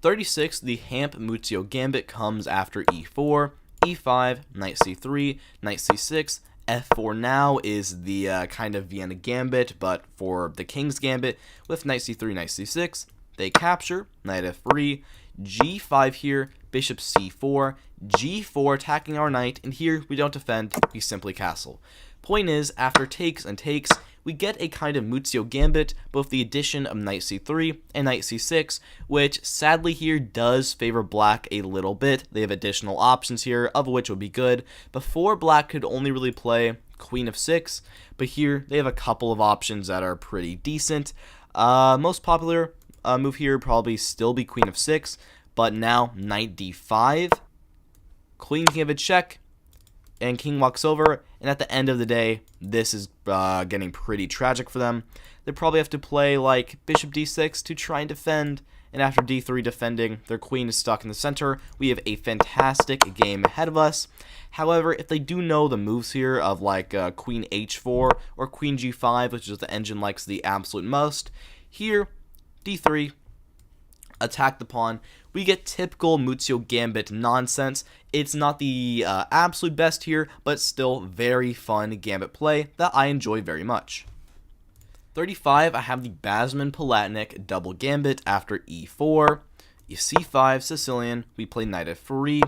36, the Hamp-Muzio gambit comes after e4, e5, knight c3, knight c6, f4 now is the kind of Vienna gambit, but for the king's gambit with knight c3, knight c6. They capture, knight f3, g5 here, bishop c4, g4 attacking our knight, and here we don't defend, we simply castle. Point is, after takes and takes, we get a kind of Muzio gambit, both the addition of knight c3 and knight c6, which sadly here does favor black a little bit. They have additional options here, of which would be good. Before, black could only really play queen of 6, but here they have a couple of options that are pretty decent. Most popular move here would probably still be queen of 6, but now knight d5, queen can give a check, and king walks over, and at the end of the day, this is getting pretty tragic for them. They probably have to play like bishop d6 to try and defend, and after d3 defending, their queen is stuck in the center. We have a fantastic game ahead of us. However, if they do know the moves here of like queen h4 or queen g5, which is the engine likes the absolute most, here, d3, attack the pawn. We get typical Muzio gambit nonsense. It's not the absolute best here, but still very fun gambit play that I enjoy very much. 35, I have the Basman-Palatnik double gambit after e4, c5, Sicilian, we play knight f3,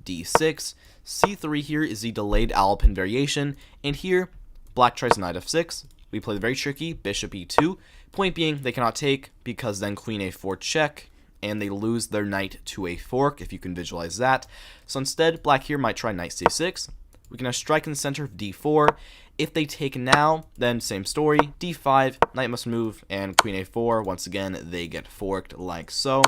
d6, c3 here is the delayed Alpin variation, and here, black tries knight f6, we play the very tricky bishop e2, point being they cannot take because then queen a4 check, and they lose their knight to a fork, if you can visualize that. So instead, black here might try knight c6. We can now strike in the center of d4. If they take now, then same story. d5, knight must move, and queen a4. Once again, they get forked like so.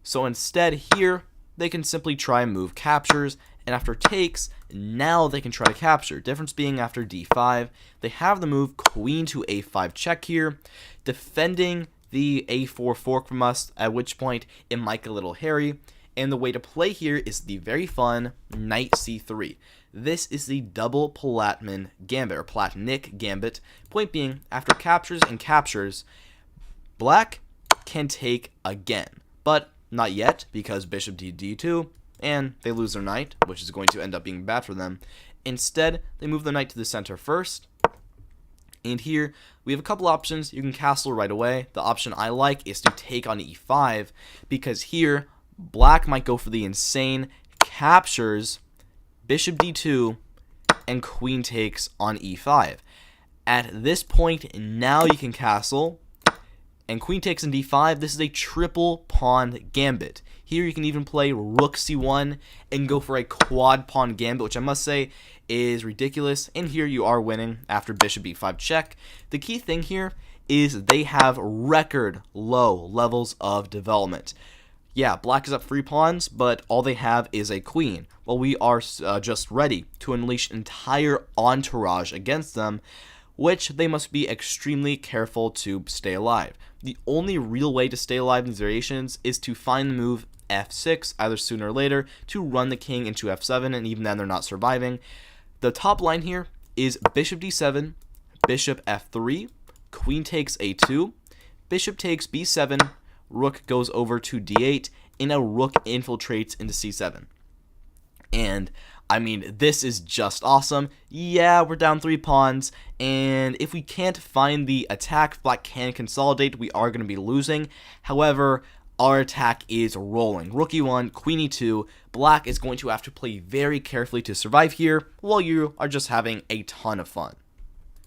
So instead here, they can simply try move captures, and after takes, now they can try to capture. Difference being after d5, they have the move queen to a5 check here, defending the a4 fork from us, at which point it might get a little hairy, and the way to play here is the very fun knight c3. This is the double Palatman gambit, or Palatnik gambit. Point being, after captures and captures, black can take again, but not yet, because bishop to d2, and they lose their knight, which is going to end up being bad for them. Instead, they move the knight to the center first, And here we have a couple options. You can castle right away. The option I like is to take on e5, because here black might go for the insane captures, bishop d2, and queen takes on e5. At this point, now you can castle, and queen takes on d5. This is a triple pawn gambit. Here you can even play rook c1 and go for a quad pawn gambit, which I must say is ridiculous. And here you are winning after bishop e5 check. The key thing here is they have record low levels of development. Yeah, black is up 3 pawns, but all they have is a queen. Well, we are just ready to unleash entire entourage against them, which they must be extremely careful to stay alive. The only real way to stay alive in these variations is to find the move f6 either sooner or later to run the king into f7, and even then they're not surviving. The top line here is bishop d7, bishop f3, queen takes a2, bishop takes b7, rook goes over to d8, and a rook infiltrates into c7. And I mean, this is just awesome. Yeah, we're down 3 pawns, and if we can't find the attack, black can consolidate, we are going to be losing. However, our attack is rolling. Rook e1, queen e2. Black is going to have to play very carefully to survive here, while you are just having a ton of fun.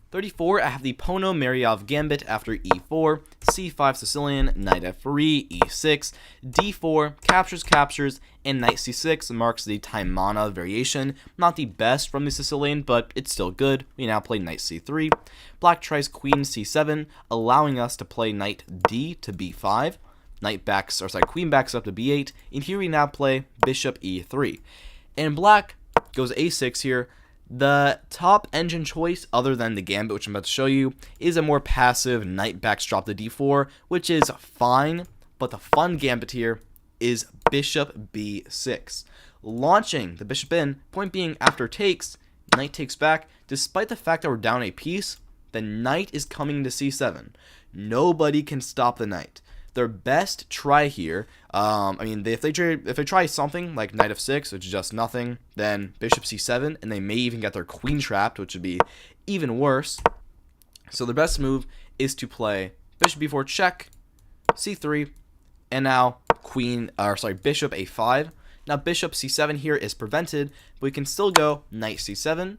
34, I have the Ponomarev gambit after e4, c5 Sicilian, knight f3, e6, d4, captures, and knight c6 marks the Taimana variation. Not the best from the Sicilian, but it's still good. We now play knight c3. Black tries queen c7, allowing us to play knight d to b5. Queen backs up to b8, and here we now play bishop e3. And black goes a6 here. The top engine choice, other than the gambit, which I'm about to show you, is a more passive knight backdrop to d4, which is fine, but the fun gambit here is bishop b6. Launching the bishop in, point being after takes, knight takes back. Despite the fact that we're down a piece, the knight is coming to c7. Nobody can stop the knight. Their best try here, if they try something like knight f6, which is just nothing, then bishop c7, and they may even get their queen trapped, which would be even worse. So their best move is to play bishop b4 check, c3, and now bishop a5. Now bishop c7 here is prevented, but we can still go knight c7,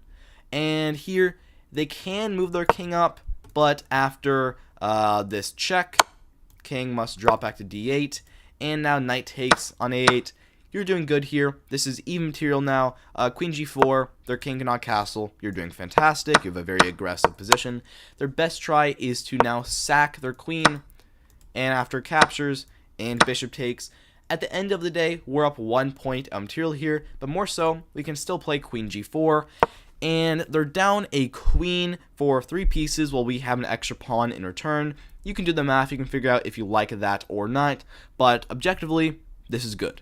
and here they can move their king up, but after this check, king must drop back to d8, and now knight takes on a8. You're doing good here. This is even material now. Queen g4, their king cannot castle. You're doing fantastic. You have a very aggressive position. Their best try is to now sack their queen, and after captures and bishop takes, at the end of the day, we're up 1 point material here, but more so, we can still play queen g4, and they're down a queen for 3 pieces while we have an extra pawn in return. You can do the math, you can figure out if you like that or not, but objectively, this is good.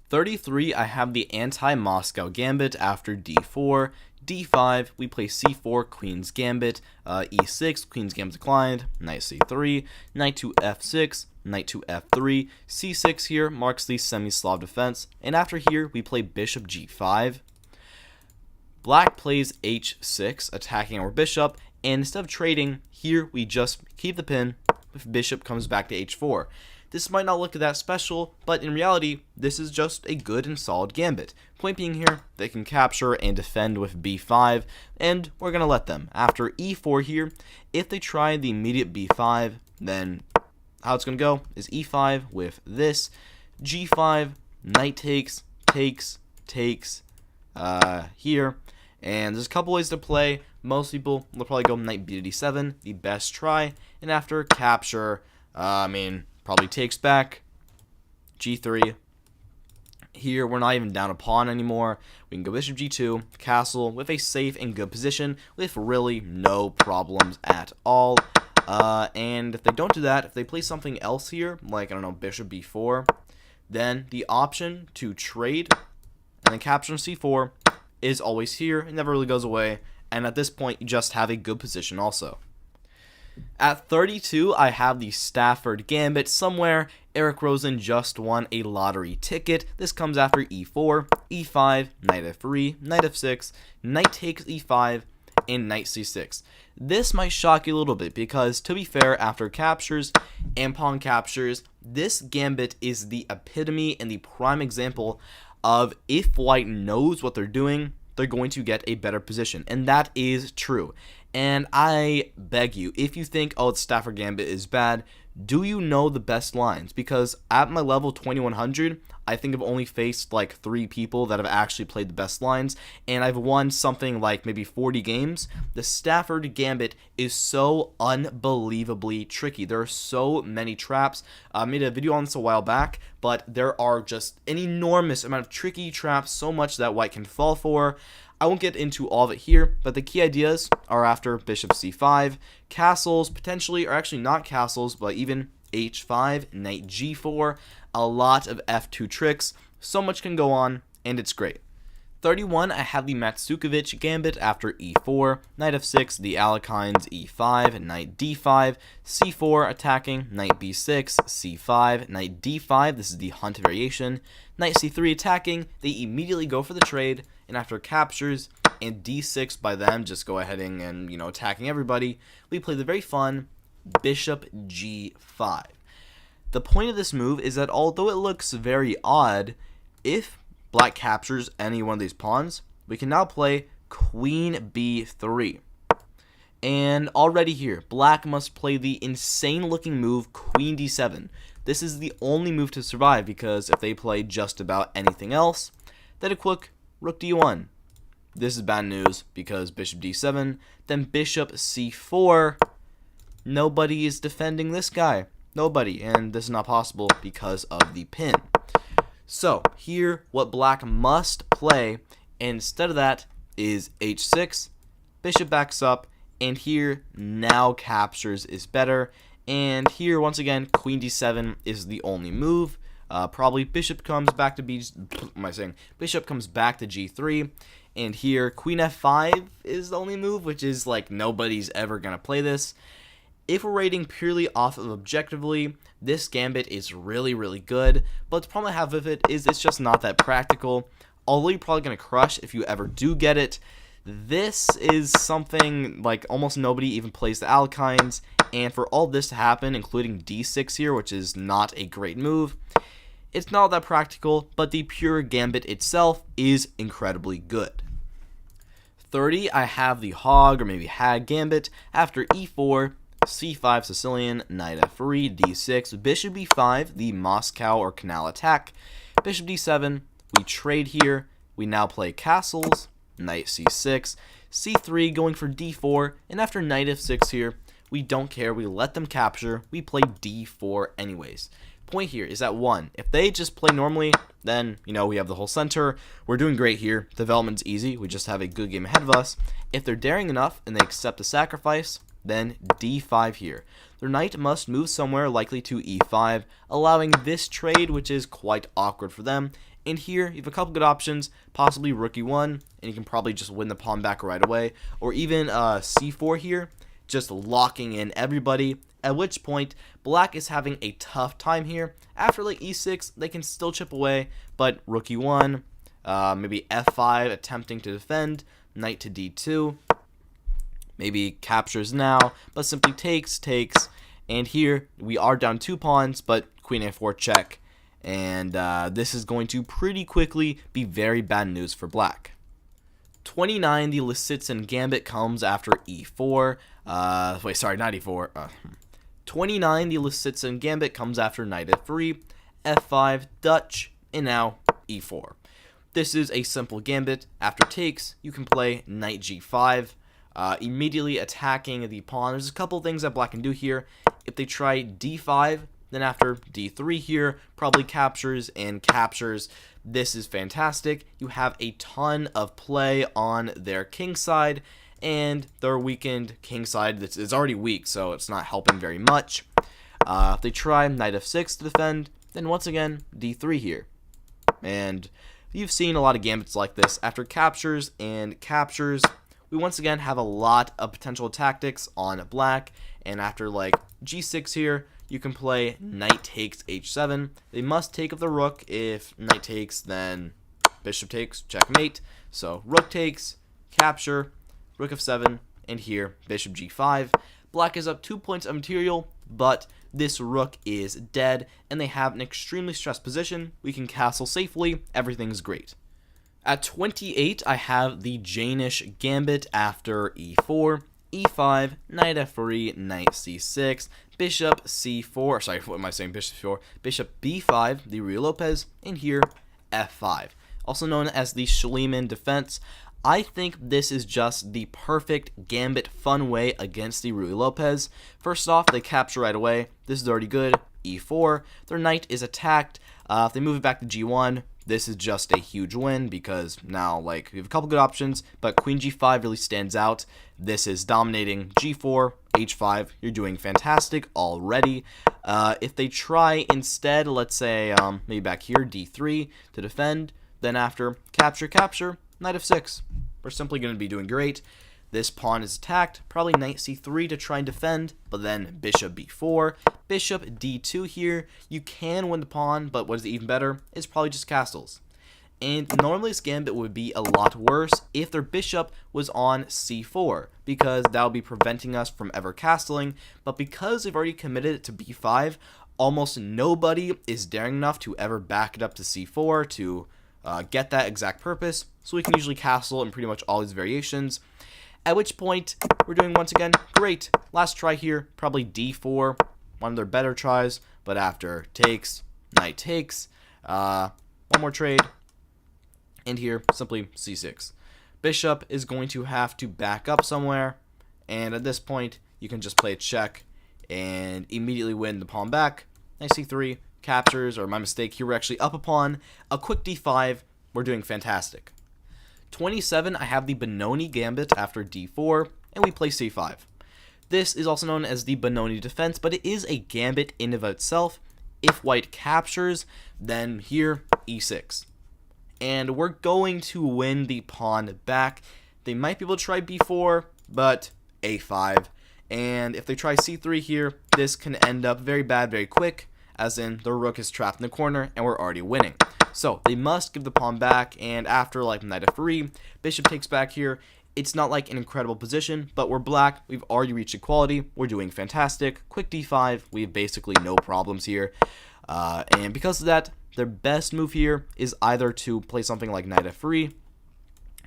33, I have the anti-Moscow gambit after d4, d5, we play c4, queen's gambit, e6, queen's gambit declined, knight c3, knight to f6, knight to f3, c6 here marks the semi-Slav defense, and after here, we play bishop g5. Black plays h6, attacking our bishop, and instead of trading, here we just keep the pin if bishop comes back to h4. This might not look that special, but in reality, this is just a good and solid gambit. Point being here, they can capture and defend with b5, and we're going to let them. After e4 here, if they try the immediate b5, then how it's going to go is e5 with this, g5, knight takes, here, and there's a couple ways to play. Most people will probably go knight b to d7, the best try, and after capture, probably takes back, g3. Here, we're not even down a pawn anymore. We can go bishop g2, castle, with a safe and good position, with really no problems at all. And if they don't do that, if they play something else here, like, bishop b4, then the option to trade and then capture on c4 is always here. It never really goes away. And at this point, you just have a good position also. At 32, I have the Stafford Gambit. Somewhere, Eric Rosen just won a lottery ticket. This comes after e4, e5, knight f3, knight f6, knight takes e5, and knight c6. This might shock you a little bit because, to be fair, after captures and pawn captures, this gambit is the epitome and the prime example of if white knows what they're doing, they're going to get a better position. And that is true. And I beg you, if you think, oh, the Stafford Gambit is bad, do you know the best lines? Because at my level 2100, I think I've only faced like 3 people that have actually played the best lines, and I've won something like maybe 40 games. The Stafford Gambit is so unbelievably tricky. There are so many traps. I made a video on this a while back, but there are just an enormous amount of tricky traps, so much that white can fall for. I won't get into all of it here, but the key ideas are after bishop c5, castles potentially, or actually not castles, but even h5, knight g4, a lot of f2 tricks, so much can go on, and it's great. 31, I have the Matsukovich Gambit after e4, knight f6, the Alekhines e5, knight d5, c4 attacking, knight b6, c5, knight d5, this is the Hunt variation, knight c3 attacking, they immediately go for the trade, and after captures and d6 by them just go ahead and attacking everybody, we play the very fun bishop g5. The point of this move is that although it looks very odd, if black captures any one of these pawns, we can now play queen b3. And already here, black must play the insane looking move queen d7. This is the only move to survive because if they play just about anything else, then a quick rook d1. This is bad news because bishop d7, then bishop c4. Nobody is defending this guy. Nobody, and this is not possible because of the pin. So here, what black must play instead of that is h6, bishop backs up, and here now captures is better. And here once again, queen d7 is the only move. Probably bishop comes back to bishop comes back to g3, and here queen f5 is the only move, which is like nobody's ever gonna play this. If we're rating purely off of objectively, this gambit is really, really good, but the problem I have with it is it's just not that practical. Although you're probably going to crush if you ever do get it, this is something like almost nobody even plays the Alekhines, and for all this to happen, including d6 here, which is not a great move, it's not that practical, but the pure gambit itself is incredibly good. 30, I have the hog or maybe hag gambit after e4, c5 Sicilian, knight f3, d6, bishop b5, the Moscow or canal attack, bishop d7, we trade here, we now play castles, knight c6, c3 going for d4, and after knight f6 here, we don't care, we let them capture, we play d4 anyways. Point here is that 1, if they just play normally, then, we have the whole center, we're doing great here, development's easy, we just have a good game ahead of us. If they're daring enough and they accept the sacrifice, then d5 here. Their knight must move somewhere, likely to e5, allowing this trade, which is quite awkward for them. And here, you have a couple good options, possibly rook e1, and you can probably just win the pawn back right away. Or even c4 here, just locking in everybody, at which point, black is having a tough time here. After like e6, they can still chip away, but rook e1, maybe f5, attempting to defend, knight to d2, maybe captures now, but simply takes, and here we are down 2 pawns, but queen a4 check, and this is going to pretty quickly be very bad news for black. 29, the Lisitsyn Gambit comes after e4, not e4, 29, the Lisitsyn Gambit comes after knight f3, f5, Dutch, and now e4. This is a simple gambit. After takes, you can play knight g5, immediately attacking the pawn. There's a couple things that black can do here. If they try d5, then after d3 here, probably captures and captures. This is fantastic. You have a ton of play on their king side, and their weakened king side is already weak, so it's not helping very much. If they try knight f6 to defend, then once again, d3 here. And you've seen a lot of gambits like this. After captures and captures, we once again have a lot of potential tactics on black, and after like g6 here, you can play knight takes h7. They must take up the rook. If knight takes, then bishop takes, checkmate. So rook takes, capture, rook f7, and here, bishop g5. Black is up 2 points of material, but this rook is dead, and they have an extremely stressed position. We can castle safely, everything's great. At 28, I have the Janish gambit after e4, e5, knight f3, knight c6, bishop c4, sorry, what am I saying, bishop c4, bishop b5, the Ruy Lopez, and here, f5. Also known as the Schliemann defense. I think this is just the perfect gambit fun way against the Ruy Lopez. First off, they capture right away. This is already good. e4. Their knight is attacked. If they move it back to g1, this is just a huge win because now, like, we have a couple good options, but queen g5 really stands out. This is dominating. g4, h5. You're doing fantastic already. If they try instead, let's say, maybe back here, d3 to defend, then after capture, knight f6. We're simply going to be doing great. This pawn is attacked, probably knight c3 to try and defend, but then bishop b4, bishop d2 here. You can win the pawn, but what is even better is probably just castles. And normally this gambit would be a lot worse if their bishop was on c4, because that would be preventing us from ever castling, but because they've already committed it to b5, almost nobody is daring enough to ever back it up to c4 to get that exact purpose, so we can usually castle in pretty much all these variations. At which point, we're doing once again great. Last try here, probably d4, one of their better tries, but after takes, knight takes, one more trade, and here, simply c6. Bishop is going to have to back up somewhere, and at this point, you can just play a check and immediately win the pawn back. Knight c3, captures, or my mistake, here we're actually up a pawn, a quick d5, we're doing fantastic. 27, I have the Benoni gambit after d4, and we play c5. This is also known as the Benoni defense, but it is a gambit in of itself. If white captures, then here, e6. And we're going to win the pawn back. They might be able to try b4, but a5. And if they try c3 here, this can end up very bad very quick, as in the rook is trapped in the corner and we're already winning. So they must give the pawn back, and after like knight f3, bishop takes back here. It's not like an incredible position, but we're black, we've already reached equality, we're doing fantastic. Quick d5, we have basically no problems here. And because of that, their best move here is either to play something like knight f3,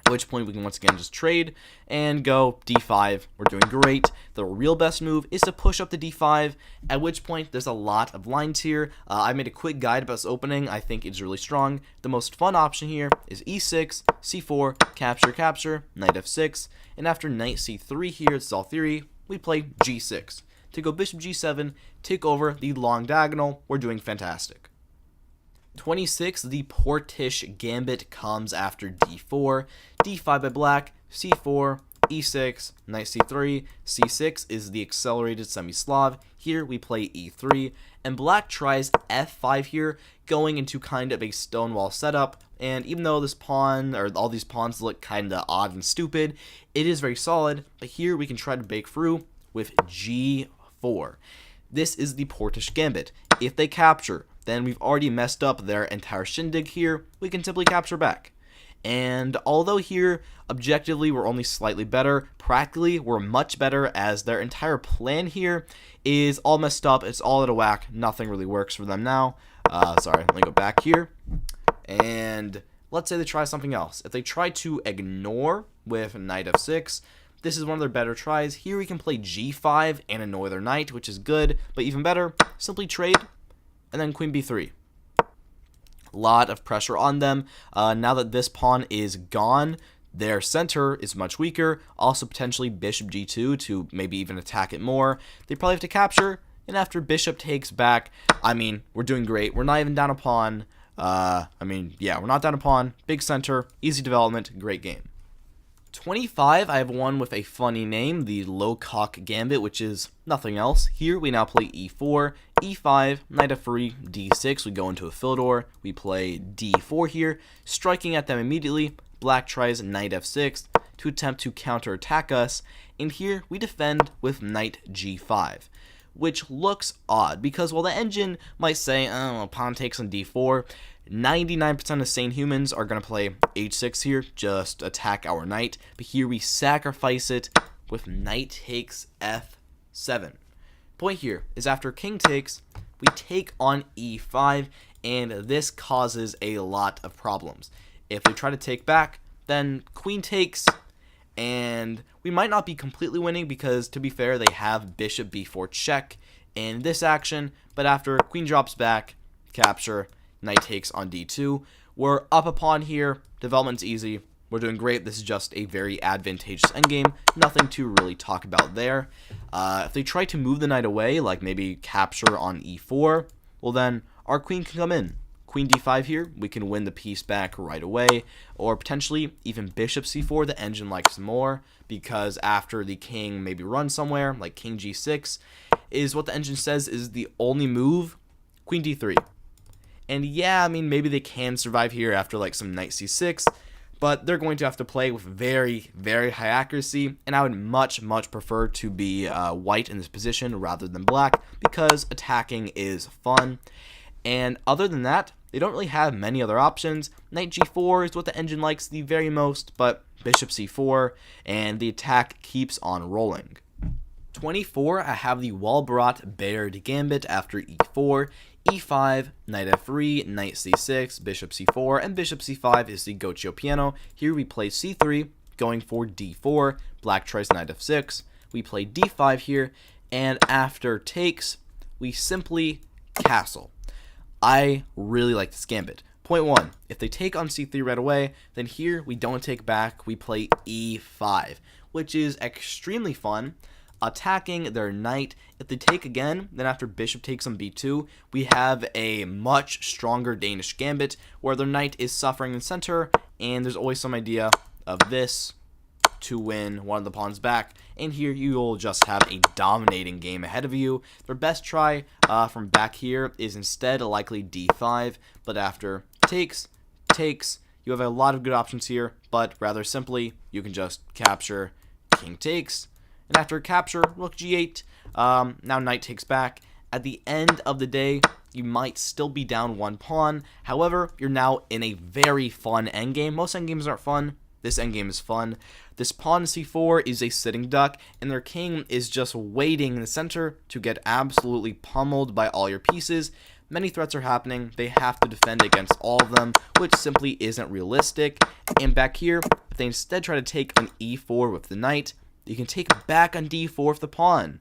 at which point we can once again just trade and go d5. We're doing great. The real best move is to push up to d5, at which point there's a lot of lines here. I made a quick guide about this opening. I think it's really strong. The most fun option here is e6, c4, capture, knight f6, and after knight c3 here, it's all theory, we play g6. To go bishop g7, take over the long diagonal, we're doing fantastic. 26, the Portish gambit comes after d4, d5 by black, c4, e6, knight c3, c6 is the accelerated semi-Slav. Here we play e3, and black tries f5 here, going into kind of a stonewall setup. And even though this pawn, or all these pawns look kind of odd and stupid, it is very solid. But here we can try to break through with g4. This is the Portish gambit. If they capture, then we've already messed up their entire shindig here. We can simply capture back. And although here, objectively, we're only slightly better, practically, we're much better, as their entire plan here is all messed up. It's all out of whack. Nothing really works for them now. Sorry, let me go back here. And let's say they try something else. If they try to ignore with knight f6, this is one of their better tries. Here we can play g5 and annoy their knight, which is good, but even better, simply trade, and then queen b3. Lot of pressure on them. Now that this pawn is gone, their center is much weaker. Also potentially bishop g2 to maybe even attack it more. They probably have to capture, and after bishop takes back, I mean, we're doing great. We're not even down a pawn. We're not down a pawn. Big center, easy development, great game. 25, I have one with a funny name, the Locock Gambit, which is nothing else. Here we now play e4, e5, knight f3, d6. We go into a Philidor. We play d4 here, striking at them immediately. Black tries knight f6 to attempt to counterattack us, and here we defend with knight g5, which looks odd because while the engine might say, oh, pawn takes on d4, 99% of sane humans are going to play h6 here, just attack our knight, but here we sacrifice it with knight takes f7. Point here is after king takes, we take on e5, and this causes a lot of problems. If we try to take back, then queen takes, and we might not be completely winning because, to be fair, they have bishop b4 check in this action, but after queen drops back, capture, knight takes on d2. We're up a pawn here, development's easy, we're doing great. This is just a very advantageous endgame, nothing to really talk about there. If they try to move the knight away, like maybe capture on e4, well then our queen can come in. Queen d5 here, we can win the piece back right away, or potentially even bishop c4, the engine likes more, because after the king maybe runs somewhere, like king g6, is what the engine says is the only move, queen d3. And yeah, I mean, maybe they can survive here after like some knight c6, but they're going to have to play with very, very high accuracy, and I would much, much prefer to be white in this position rather than black, because attacking is fun. And other than that, they don't really have many other options. Knight g4 is what the engine likes the very most, but bishop c4, and the attack keeps on rolling. 24, I have the Walbrat-Baird gambit after e4, e5, knight f3, knight c6, bishop c4, and bishop c5 is the Goccio piano. Here we play c3, going for d4, black tries knight f6, we play d5 here, and after takes, we simply castle. I really like this gambit. Point 1, if they take on c3 right away, then here we don't take back, we play e5, which is extremely fun. Attacking their knight. If they take again, then after bishop takes on b2, we have a much stronger Danish gambit where their knight is suffering in center, and there's always some idea of this to win one of the pawns back, and here you'll just have a dominating game ahead of you. Their best try from back here is instead likely d5, but after takes, you have a lot of good options here, but rather simply, you can just capture, king takes, and after capture, rook g8, now knight takes back. At the end of the day, you might still be down one pawn. However, you're now in a very fun endgame. Most endgames aren't fun. This endgame is fun. This pawn c4 is a sitting duck, and their king is just waiting in the center to get absolutely pummeled by all your pieces. Many threats are happening. They have to defend against all of them, which simply isn't realistic. And back here, if they instead try to take on e4 with the knight, you can take back on d4 with the pawn.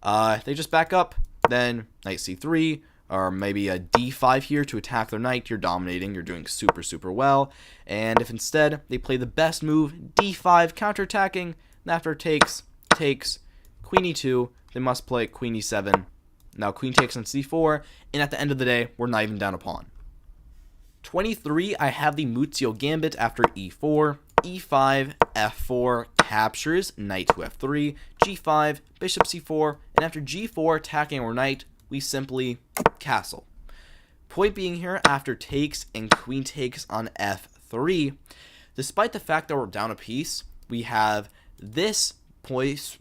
If they just back up, then knight c3, or maybe a d5 here to attack their knight, you're dominating, you're doing super, super well. And if instead they play the best move, d5, counterattacking, and after takes, queen e2, they must play queen e7. Now queen takes on c4, and at the end of the day, we're not even down a pawn. 23, I have the Muzio gambit after e4, e5, f4, captures, knight to f3, g5, bishop c4, and after g4 attacking our knight, we simply castle. Point being here, after takes and queen takes on f3, despite the fact that we're down a piece, we have this poise.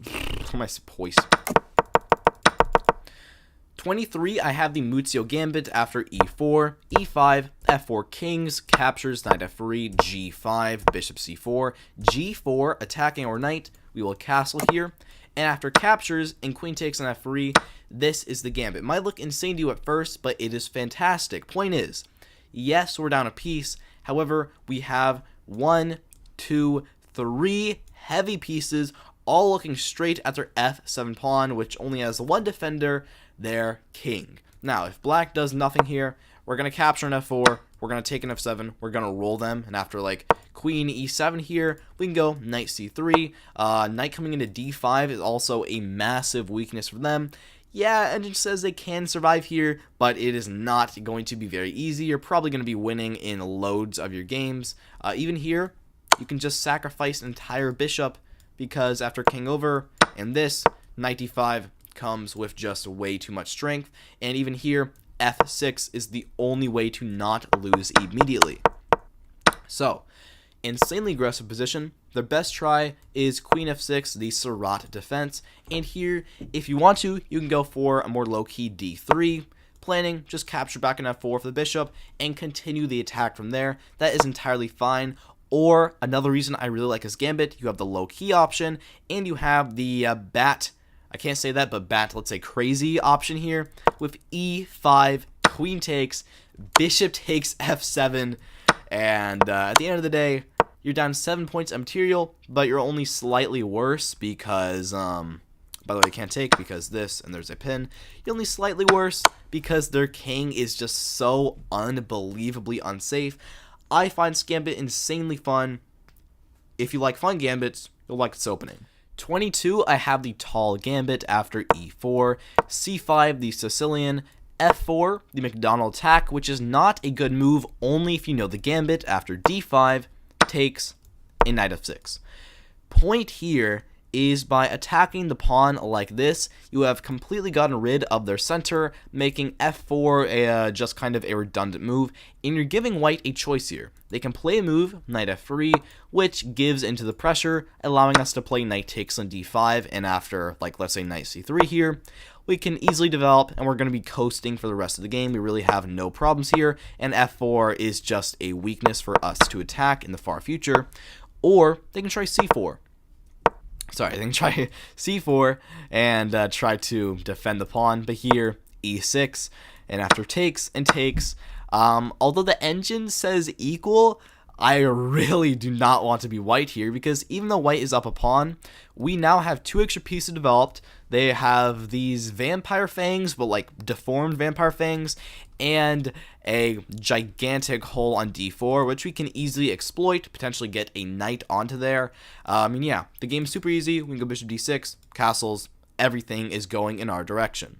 23, I have the Muzio gambit after e4, e5, f4 kings, captures, knight f3, g5, bishop c4, g4, attacking our knight, we will castle here, and after captures and queen takes on f3, this is the gambit. It might look insane to you at first, but it is fantastic. Point is, yes, we're down a piece, however, we have 1, 2, 3 heavy pieces, all looking straight at their f7 pawn, which only has one defender, their king. Now, if black does nothing here, we're going to capture an f4, we're going to take an f7, we're going to roll them, and after like queen e7 here, we can go knight c3. Knight coming into d5 is also a massive weakness for them. Yeah, engine says they can survive here, but it is not going to be very easy. You're probably going to be winning in loads of your games. Even here, you can just sacrifice an entire bishop, because after king over and this, knight d5 comes with just way too much strength, and even here, f6 is the only way to not lose immediately. So, insanely aggressive position. Their best try is queen f6, the Seurat defense, and here, if you want to, you can go for a more low-key d3, planning, just capture back on f4 for the bishop and continue the attack from there. That is entirely fine. Or another reason I really like this gambit, you have the low key option and you have the bat, I can't say that, but bat, let's say crazy option here with e5, queen takes, bishop takes f7, and at the end of the day, you're down 7 points of material, but you're only slightly worse because, by the way, you can't take because this, and there's a pin. You're only slightly worse because their king is just so unbelievably unsafe. I find this gambit insanely fun. If you like fun gambits, you'll like its opening. 22, I have the tall gambit after e4, c5, the Sicilian, f4, the McDonald attack, which is not a good move only if you know the gambit after d5, takes, and knight f6. Point here is by attacking the pawn like this, you have completely gotten rid of their center, making f4 just kind of a redundant move, and you're giving white a choice here. They can play a move, knight f3, which gives into the pressure, allowing us to play knight takes on d5, and after, like, let's say knight c3 here, we can easily develop, and we're going to be coasting for the rest of the game. We really have no problems here, and f4 is just a weakness for us to attack in the far future. Or they can try c4. Sorry, they can try c4 and try to defend the pawn, but here, e6, and after takes and takes, although the engine says equal, I really do not want to be white here, because even though white is up a pawn, we now have 2 extra pieces developed. They have these vampire fangs, but like deformed vampire fangs, and a gigantic hole on d4, which we can easily exploit, potentially get a knight onto there. Yeah, the game's super easy. We can go bishop d6, castles, everything is going in our direction.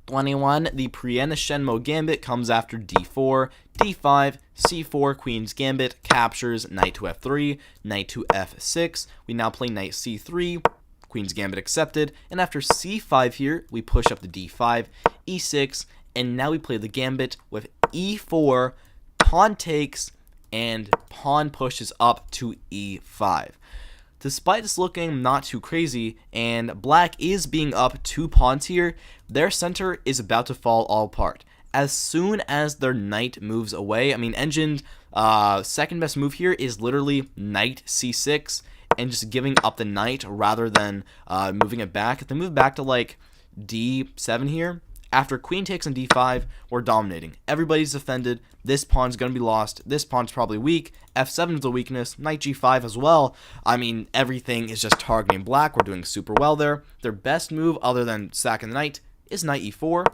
21, the Priyana Shenmo gambit comes after d4, d5, c4, queen's gambit, captures, knight to f3, knight to f6. We now play knight c3, queen's gambit accepted, and after c5 here, we push up to d5, e6, and now we play the gambit with e4, pawn takes, and pawn pushes up to e5. Despite this looking not too crazy, and black is being up 2 pawns here, their center is about to fall all apart. As soon as their knight moves away, I mean, Engined, second best move here is literally knight c6, and just giving up the knight rather than moving it back. If they move back to like d7 here, after queen takes on d5, we're dominating. Everybody's defended. This pawn's going to be lost. This pawn's probably weak. f7 is a weakness. Knight g5 as well. I mean, everything is just targeting black. We're doing super well there. Their best move, other than sacking the knight, is knight e4.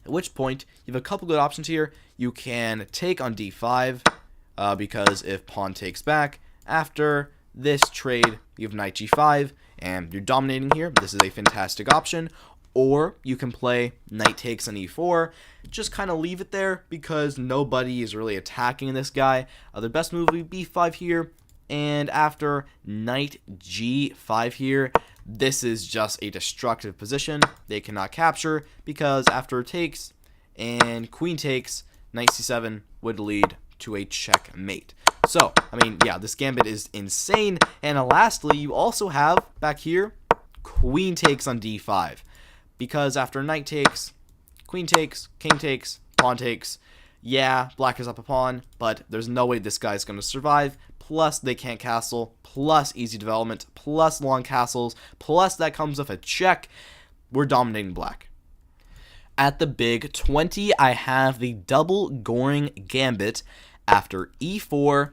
At which point, you have a couple good options here. You can take on d5, because if pawn takes back, after this trade, you have knight g5, and you're dominating here. This is a fantastic option. Or you can play knight takes on e4, just kind of leave it there because nobody is really attacking this guy. The best move would be b5 here, and after knight g5 here, this is just a destructive position. They cannot capture because after takes and queen takes, knight c7 would lead to a checkmate. So, I mean, yeah, this gambit is insane. And lastly, you also have back here, queen takes on d5. Because after knight takes, queen takes, king takes, pawn takes, yeah, black is up a pawn, but there's no way this guy's going to survive. Plus, they can't castle, plus easy development, plus long castles, plus that comes with a check. We're dominating black. At the big 20, I have the double Goring gambit after e4,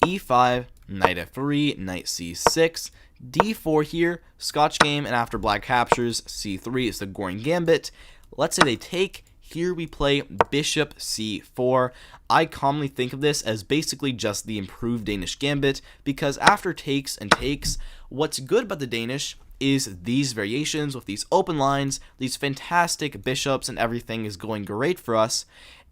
e5, knight f3, knight c6, d4 here, Scotch game, and after black captures, c3 is the Goring gambit. Let's say they take. Here we play bishop c4. I commonly think of this as basically just the improved Danish gambit, because after takes and takes, what's good about the Danish is these variations with these open lines, these fantastic bishops, and everything is going great for us.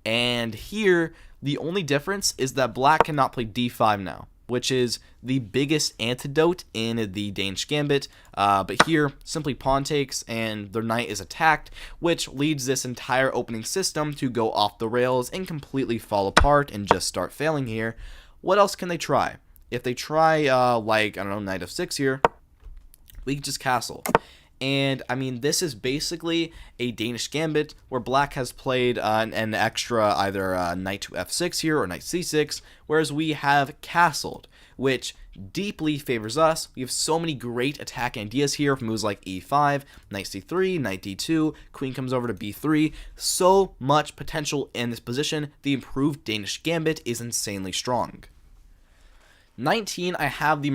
And here, the only difference is that black cannot play d5 now, which is the biggest antidote in the Danish gambit. But here, simply pawn takes and their knight is attacked, which leads this entire opening system to go off the rails and completely fall apart and just start failing here. What else can they try? If they try, like, I don't know, knight f6 here, we can just castle. And I mean, this is basically a Danish gambit where black has played an extra either knight to f6 here or knight c6, whereas we have castled, which deeply favors us. We have so many great attack ideas here from moves like e5, knight c3, knight d2, queen comes over to b3. So much potential in this position. The improved Danish gambit is insanely strong. 19, I have the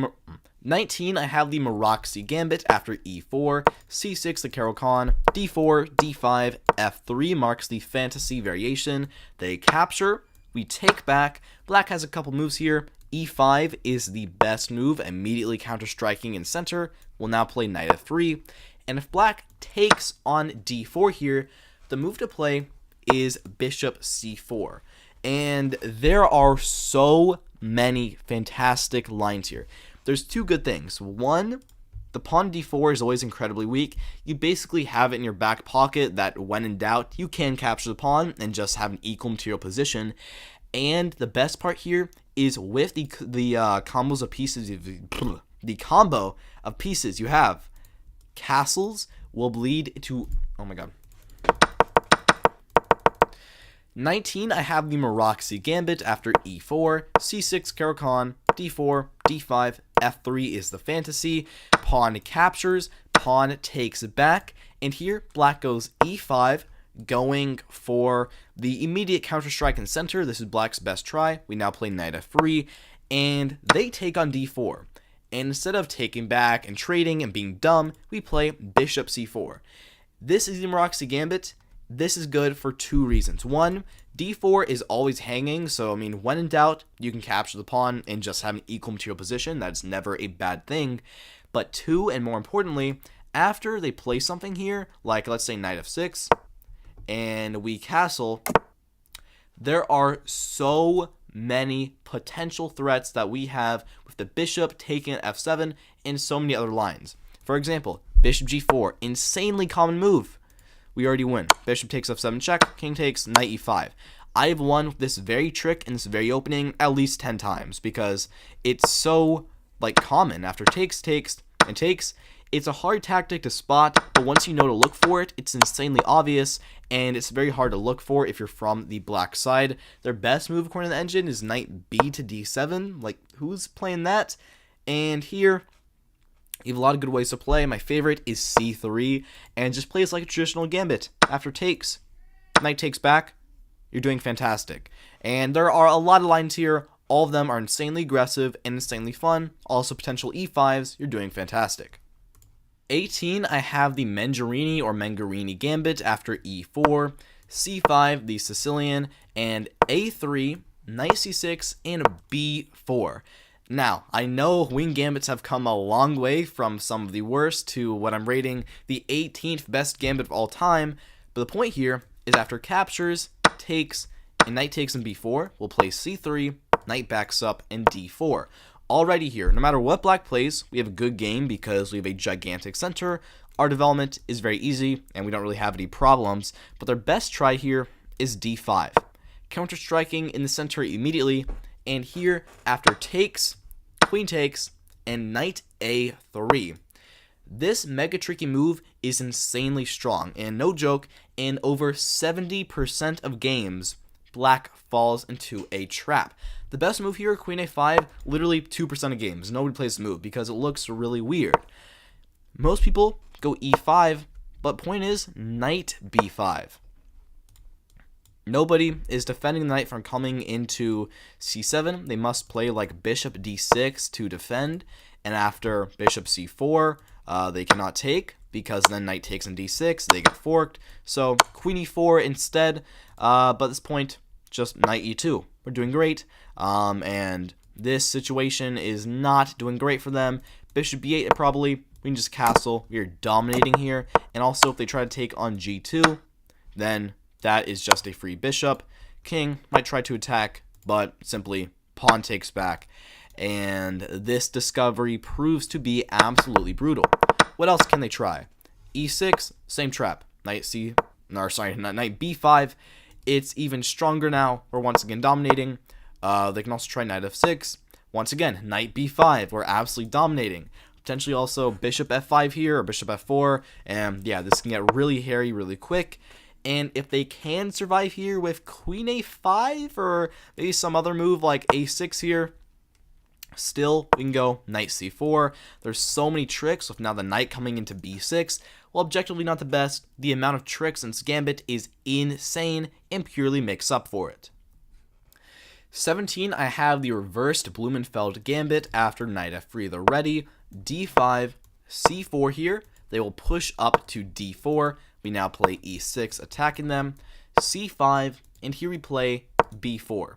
Maroczy gambit after e4, c6 the Caro-Kann, d4, d5, f3 marks the fantasy variation. They capture, we take back. Black has a couple moves here. e5 is the best move, immediately counter-striking in center. We'll now play knight f3. And if black takes on d4 here, the move to play is bishop c4. And there are so many fantastic lines here. There's two good things. One, the pawn d4 is always incredibly weak. You basically have it in your back pocket that when in doubt, you can capture the pawn and just have an equal material position. And the best part here is with the combos of pieces, the combo of pieces you have. Castles will bleed to, oh my god. 19, I have the Maroczy gambit after e4, c6 Caro-Kann, d4, d5, f3 is the fantasy. Pawn captures, pawn takes back, and here black goes e5, going for the immediate counter-strike in center. This is black's best try. We now play knight f3, and they take on d4. And instead of taking back and trading and being dumb, we play bishop c4. This is the Maroczy gambit. This is good for two reasons. One, d4 is always hanging, so I mean, when in doubt, you can capture the pawn and just have an equal material position. That's never a bad thing. But two, and more importantly, after they play something here, like let's say knight f6, and we castle, there are so many potential threats that we have with the bishop taking f7 and so many other lines. For example, bishop g4, insanely common move. We already win. Bishop takes f7 check, king takes, knight e5. I've won this very trick in this very opening at least 10 times because it's so like common. After takes, and takes, it's a hard tactic to spot, but once you know to look for it, it's insanely obvious, and it's very hard to look for if you're from the black side. Their best move according to the engine is knight b to d7. Like, who's playing that? And here, you have a lot of good ways to play. My favorite is c3, and just plays like a traditional gambit. After takes, knight takes back, you're doing fantastic. And there are a lot of lines here. All of them are insanely aggressive and insanely fun. Also potential e5s, you're doing fantastic. 18, I have the Menagerie or Menagerie gambit after e4, c5, the Sicilian, and a3, knight c6, and b4. Now, I know wing gambits have come a long way from some of the worst to what I'm rating the 18th best gambit of all time, but the point here is after captures, takes, and knight takes in b4, we'll play c3, knight backs up, and d4. Already here, no matter what black plays, we have a good game because we have a gigantic center. Our development is very easy, and we don't really have any problems, but their best try here is d5. Counter-striking in the center immediately, and here, after takes, queen takes, and knight a3. This mega tricky move is insanely strong, and no joke, in over 70% of games, black falls into a trap. The best move here, queen a5, literally 2% of games. Nobody plays the move because it looks really weird. Most people go e5, but point is, knight b5. Nobody is defending the knight from coming into c7. They must play like bishop d6 to defend. And after bishop c4, they cannot take because then knight takes in d6. They get forked. So queen e4 instead. But at this point, just knight e2. We're doing great. And this situation is not doing great for them. Bishop b8 probably. We can just castle. We are dominating here. And also if they try to take on g2, then that is just a free bishop. King might try to attack, but simply pawn takes back. And this discovery proves to be absolutely brutal. What else can they try? e6, same trap. Knight b5. It's even stronger now. We're once again dominating. They can also try knight f6. Once again, knight b5. We're absolutely dominating. Potentially also bishop f5 here or bishop f4. And yeah, this can get really hairy really quick. And if they can survive here with queen a5 or maybe some other move like a6 here, still we can go knight c4. There's so many tricks with now the knight coming into b6. Well, objectively not the best. The amount of tricks in this gambit is insane and purely makes up for it. 17, I have the reversed Blumenfeld gambit after knight f3. They're ready. d5, c4 here. They will push up to d4. We now play e6, attacking them. c5, and here we play b4.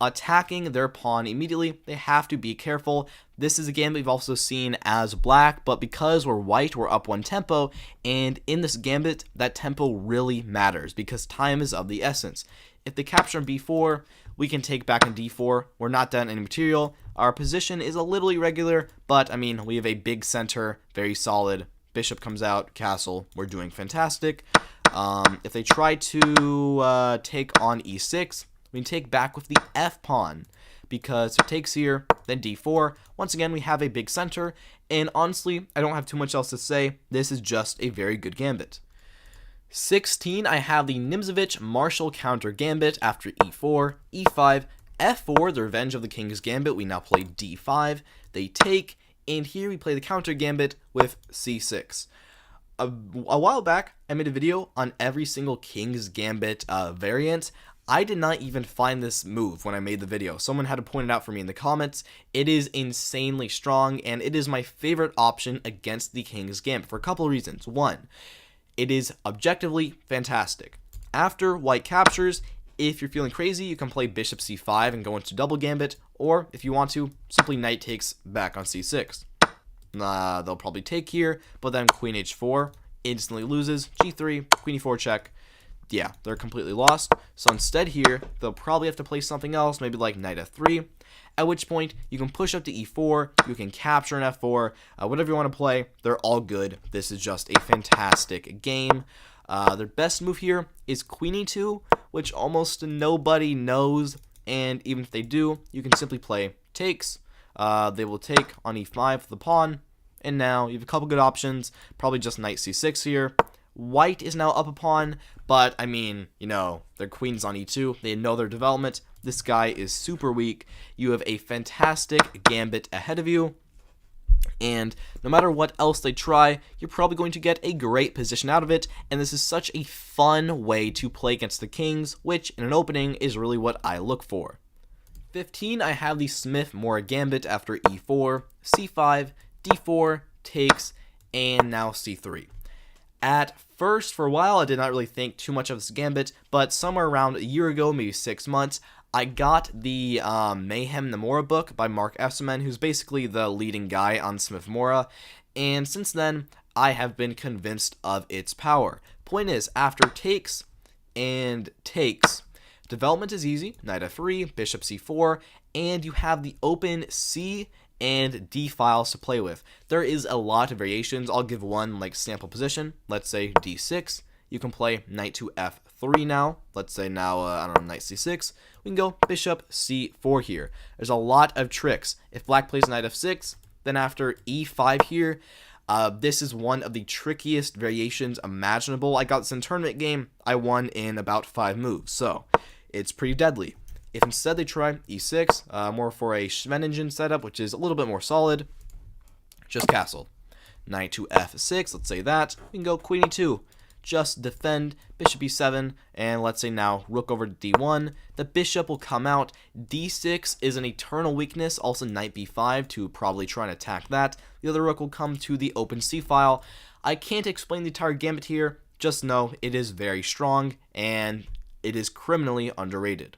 Attacking their pawn immediately, they have to be careful. This is a gambit we've also seen as black, but because we're white, we're up one tempo, and in this gambit, that tempo really matters because time is of the essence. If they capture on b4, we can take back on d4. We're not down any material. Our position is a little irregular, but I mean, we have a big center, very solid. Bishop comes out, castle, we're doing fantastic. If they try to take on e6, we can take back with the f pawn, because if it takes here, then d4. Once again, we have a big center, and honestly, I don't have too much else to say. This is just a very good gambit. 16, I have the Nimzowitsch Marshall counter gambit after e4, e5, f4, the revenge of the king's gambit. We now play d5. They take, and here we play the counter gambit with c6. A while back, I made a video on every single king's gambit variant. I did not even find this move when I made the video. Someone had to point it out for me in the comments. It is insanely strong, and it is my favorite option against the king's gambit for a couple of reasons. One, it is objectively fantastic. After white captures, if you're feeling crazy, you can play bishop c5 and go into double gambit, or if you want to, simply knight takes back on c6. They'll probably take here, but then queen h4 instantly loses, g3, queen e4 check. Yeah, they're completely lost. So instead here, they'll probably have to play something else, maybe like knight f3, at which point you can push up to e4, you can capture an f4, whatever you want to play, they're all good. This is just a fantastic game. Their best move here is queen e2, which almost nobody knows, and even if they do, you can simply play takes. They will take on e5 with the pawn, and now you have a couple good options, probably just knight c6 here. White is now up a pawn, but I mean, you know, their queen's on e2. They know their development. This guy is super weak. You have a fantastic gambit ahead of you, and no matter what else they try, you're probably going to get a great position out of it, and this is such a fun way to play against the kings, which in an opening is really what I look for. 15, I have the Smith-Morra gambit after e4, c5, d4, takes, and now c3. At first, for a while, I did not really think too much of this gambit, but somewhere around a year ago, maybe 6 months, I got the Mayhem Nomura book by Mark Efserman, who's basically the leading guy on Smith-Morra, and since then, I have been convinced of its power. Point is, after takes and takes, development is easy, knight f3, bishop c4, and you have the open c and d files to play with. There is a lot of variations. I'll give one like sample position. Let's say d6. You can play knight to f3 now. Let's say now, I don't know, knight c6. We can go bishop c4 here. There's a lot of tricks. If black plays knight f6, then after e5 here, this is one of the trickiest variations imaginable. I got this in a tournament game. I won in about 5 moves, so it's pretty deadly. If instead they try e6, more for a Schmeningen setup, which is a little bit more solid, just castle. Knight to f6, let's say that. We can go queen e2, just defend, bishop e7, and let's say now rook over to d1. The bishop will come out. d6 is an eternal weakness, also knight b5 to probably try and attack that. The other rook will come to the open c file. I can't explain the entire gambit here, just know it is very strong, and it is criminally underrated.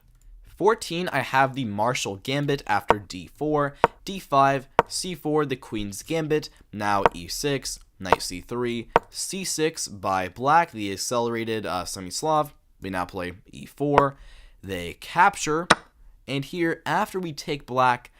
14, I have the Marshall gambit after d4, d5, c4, the queen's gambit, now e6, knight c3, c6 by black, the accelerated semi-Slav. We now play e4. They capture, and here after we take back,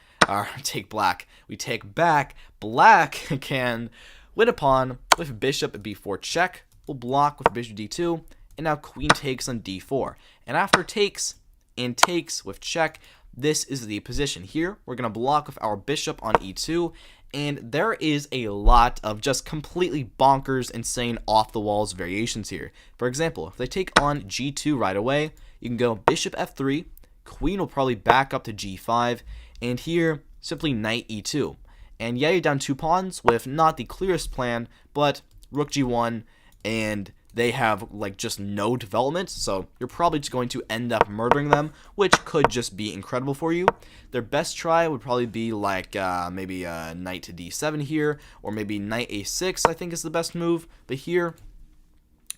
black can win a pawn with bishop b4 check. We'll block with bishop d2, and now queen takes on d4. And after takes and takes with check, this is the position here. We're going to block with our bishop on e2, And there is a lot of just completely bonkers, insane, off-the-walls variations here. For example, if they take on g2 right away, you can go bishop f3, queen will probably back up to g5, and here, simply knight e2. And yeah, you're down 2 pawns with not the clearest plan, but rook g1, and they have like just no development, so you're probably just going to end up murdering them, which could just be incredible for you. Their best try would probably be like maybe knight to d7 here, or maybe knight a6 I think is the best move, but here,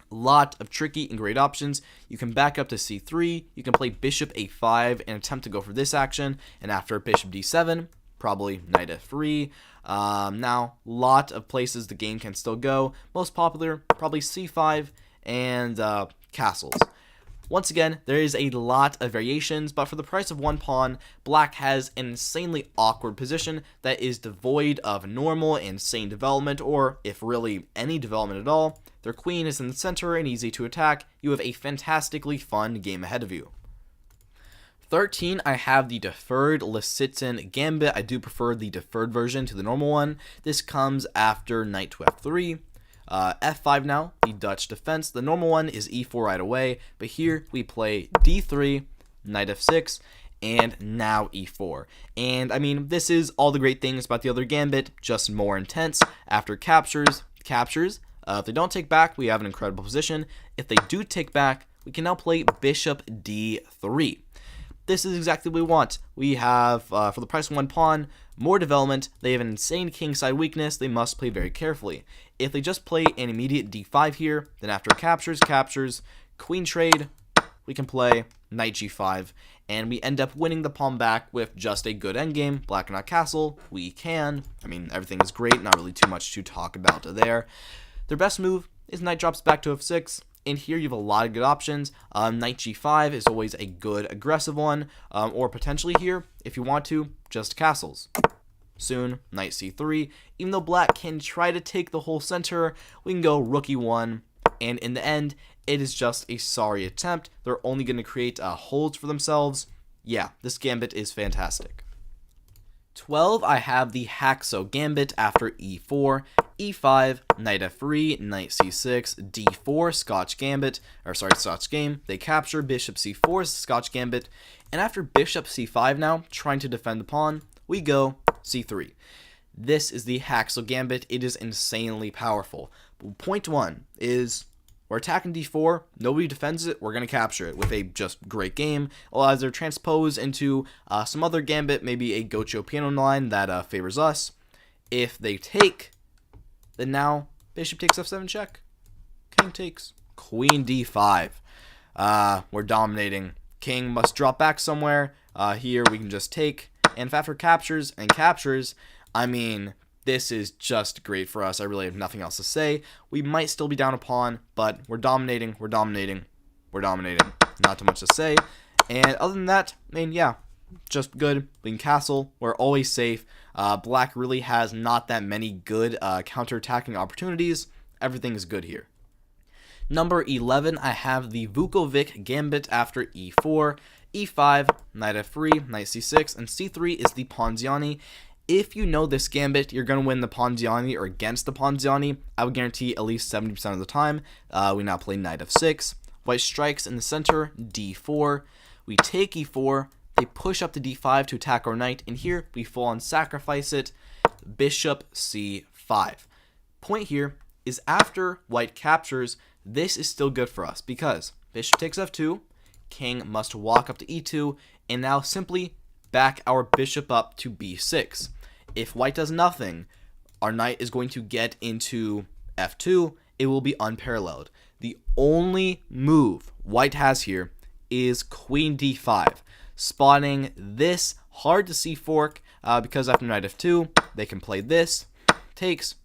lot of tricky and great options. You can back up to c3, you can play bishop a5 and attempt to go for this action, and after bishop d7, probably knight f3. Now, lot of places the game can still go. Most popular, probably c5 and castles. Once again, there is a lot of variations, but for the price of 1 pawn, black has an insanely awkward position that is devoid of normal and sane development, or if really any development at all. Their queen is in the center and easy to attack. You have a fantastically fun game ahead of you. 13, I have the deferred Lisitzin Gambit. I do prefer the deferred version to the normal one. This comes after knight to f3. F5 now, the Dutch defense. The normal one is e4 right away, but here we play d3, knight f6, and now e4. And I mean, this is all the great things about the other gambit, just more intense. After captures, if they don't take back, we have an incredible position. If they do take back, we can now play bishop d3. This is exactly what we want. We have, for the price of 1 pawn, more development. They have an insane kingside weakness. They must play very carefully. If they just play an immediate d5 here, then after captures, queen trade, we can play knight g5, and we end up winning the pawn back with just a good endgame. Black cannot castle. We can. I mean, everything is great. Not really too much to talk about there. Their best move is knight drops back to f6. And here you have a lot of good options. Knight g5 is always a good aggressive one, or potentially here, if you want to, just castles. Soon, knight c3. Even though black can try to take the whole center, we can go rook e1, and in the end, it is just a sorry attempt. They're only going to create holds for themselves. Yeah, this gambit is fantastic. 12, I have the Haxo Gambit after e4, e5, knight f3, knight c6, d4, Scotch game. They capture bishop c4, Scotch Gambit, and after bishop c5 now, trying to defend the pawn, we go c3. This is the Haxo Gambit. It is insanely powerful. Point 1 is we're attacking d4, nobody defends it, we're going to capture it with a just great game. Allows their transpose into some other gambit, maybe a Gocho piano line that favors us. If they take, then now bishop takes f7 check, king takes, queen d5. We're dominating. King must drop back somewhere. Here we can just take, and if after captures, I mean, this is just great for us. I really have nothing else to say. We might still be down a pawn, but we're dominating. Not too much to say. And other than that, I mean, yeah, just good. We can castle. We're always safe. Black really has not that many good counterattacking opportunities. Everything is good here. Number 11, I have the Vukovic Gambit after e4, e5, knight f3, knight c6, and c3 is the Ponziani. If you know this gambit, you're going to win the Ponziani or against the Ponziani. I would guarantee at least 70% of the time. We now play knight f6. White strikes in the center, d4. We take e4. They push up to d5 to attack our knight. And here we fall and sacrifice it. Bishop c5. Point here is after white captures, this is still good for us because bishop takes f2. King must walk up to e2. And now simply back our bishop up to b6. If white does nothing, our knight is going to get into f2. It will be unparalleled. The only move white has here is queen d5, spawning this hard to see fork because after knight f2, they can play this, takes.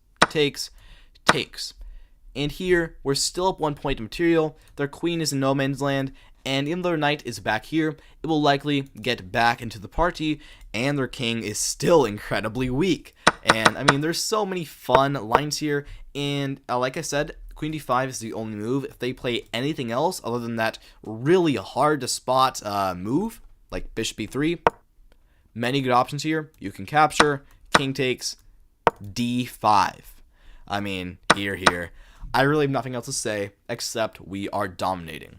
And here, we're still up 1 point material. Their queen is in no man's land, and even though their knight is back here, it will likely get back into the party, and their king is still incredibly weak. And, I mean, there's so many fun lines here, and like I said, queen d5 is the only move. If they play anything else other than that really hard to spot move, like bishop e3, many good options here. You can capture, king takes, d5. I mean, here. I really have nothing else to say except we are dominating.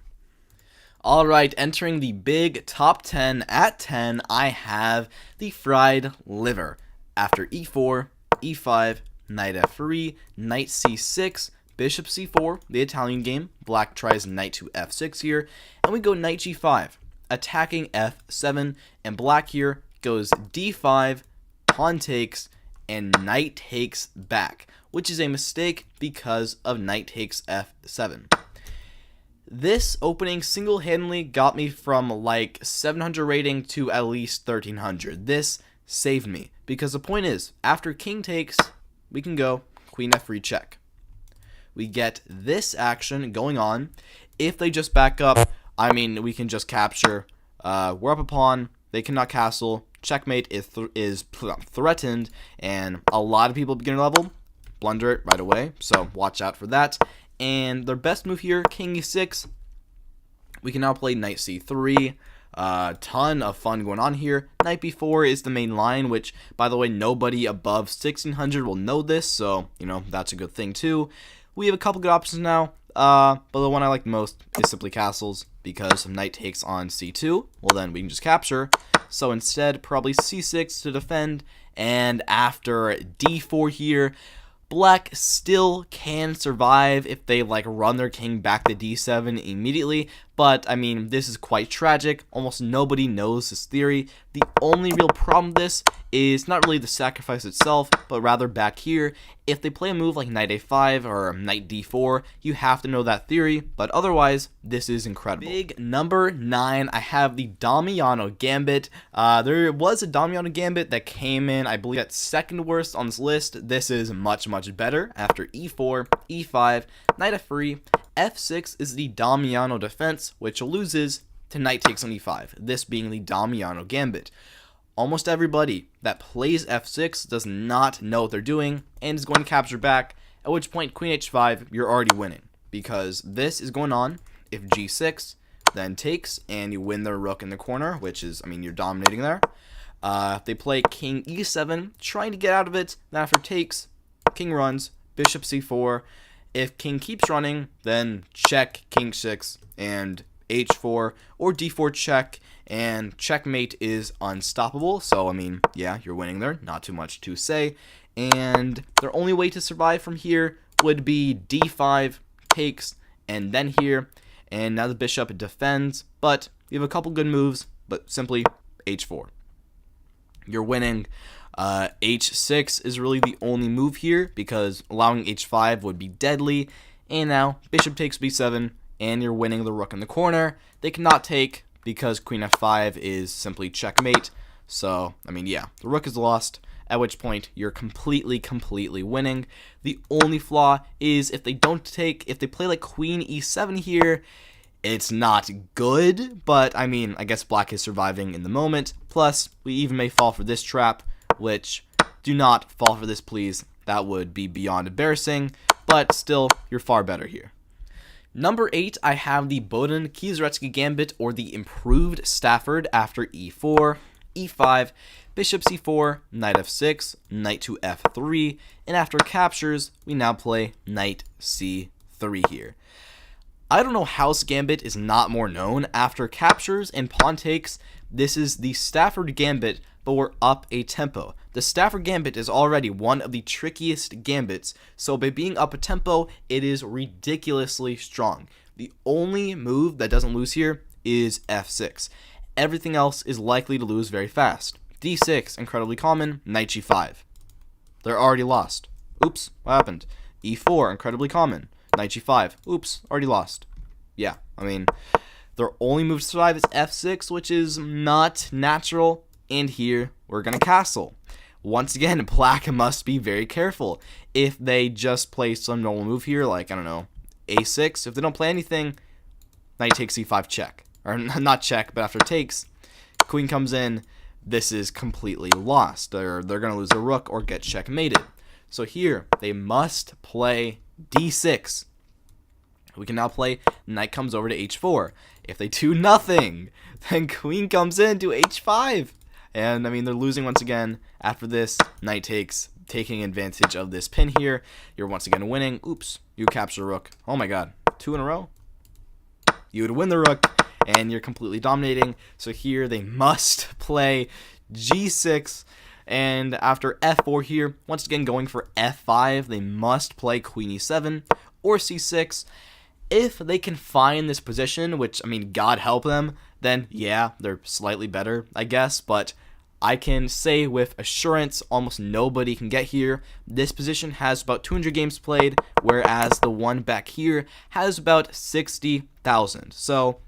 Alright, entering the big top 10 at 10, I have the fried liver. After e4, e5, knight f3, knight c6, bishop c4, the Italian game. Black tries knight to f6 here, and we go knight g5, attacking f7, and black here goes d5, pawn takes, and knight takes back, which is a mistake because of knight takes f7. This opening single-handedly got me from like 700 rating to at least 1300. This saved me, because the point is, after king takes, we can go queen f3 check. We get this action going on. If they just back up, I mean, we can just capture. We're up a pawn. They cannot castle. Checkmate is threatened, and a lot of people at beginner level blunder it right away, so watch out for that. And their best move here, king e6. We can now play knight c3. Ton of fun going on here. Knight b4 is the main line, which, by the way, nobody above 1600 will know this, so, that's a good thing too. We have a couple good options now, but the one I like most is simply castles, because if knight takes on c2, well then we can just capture. So instead, probably c6 to defend, and after d4 here, black still can survive if they run their king back to d7 immediately, but I mean, this is quite tragic. Almost nobody knows this theory. The only real problem with this is not really the sacrifice itself, but rather back here. If they play a move like knight a5 or knight d4, you have to know that theory, but otherwise, this is incredible. Big number 9, I have the Damiano Gambit. There was a Damiano Gambit that came in, I believe, at second worst on this list. This is much better. After e4, e5, knight f3, f6 is the Damiano defense, which loses to knight takes on e5, this being the Damiano Gambit. Almost everybody that plays f6 does not know what they're doing and is going to capture back, at which point queen h5, you're already winning, because this is going on if g6 then takes and you win their rook in the corner, which is, I mean, you're dominating there. If they play king e7, trying to get out of it, then after takes, king runs, bishop c4. If king keeps running, then check king 6 and h4 or d4 check, and checkmate is unstoppable. So I mean, yeah, you're winning there, not too much to say. And their only way to survive from here would be d5 takes, and then here, and now the bishop defends, but you have a couple good moves, but simply h4. You're winning. H6 is really the only move here, because allowing h5 would be deadly. And now bishop takes b7, and you're winning the rook in the corner. They cannot take, because queen f5 is simply checkmate. So, I mean, yeah, the rook is lost, at which point you're completely winning. The only flaw is if they don't take, if they play like queen e7 here, it's not good, but I mean, I guess black is surviving in the moment. Plus, we even may fall for this trap, which, do not fall for this, please. That would be beyond embarrassing, but still, you're far better here. Number 8, I have the Bohdan Kieseritzky Gambit, or the improved Stafford, after e4, e5, bishop c4, knight f6, knight to f3, and after captures, we now play knight c3 here. I don't know how this gambit is not more known. After captures and pawn takes, this is the Stafford Gambit, but we're up a tempo. The Stafford Gambit is already one of the trickiest gambits, so by being up a tempo, it is ridiculously strong. The only move that doesn't lose here is f6. Everything else is likely to lose very fast. d6, incredibly common, knight g5. They're already lost. Oops, what happened? e4, incredibly common. Knight g5. Oops, already lost. Yeah, I mean, their only move to survive is f6, which is not natural. And here, we're going to castle. Once again, black must be very careful. If they just play some normal move here, like, I don't know, a6, if they don't play anything, knight takes c5 check. Or not check, but after takes, queen comes in, this is completely lost. They're going to lose a rook or get checkmated. So here, they must play d6. We can now play knight comes over to h4. If they do nothing, then queen comes in to h5. And, I mean, they're losing once again. After this, knight takes taking advantage of this pin here. You're once again winning. Oops, you capture the rook. Oh my god, 2 in a row. You would win the rook, and you're completely dominating. So here they must play g6, and after f4 here, once again going for f5, they must play queen e7 or c6. If they can find this position, which, I mean, God help them, then yeah, they're slightly better, I guess, but I can say with assurance almost nobody can get here. This position has about 200 games played, whereas the one back here has about 60,000. So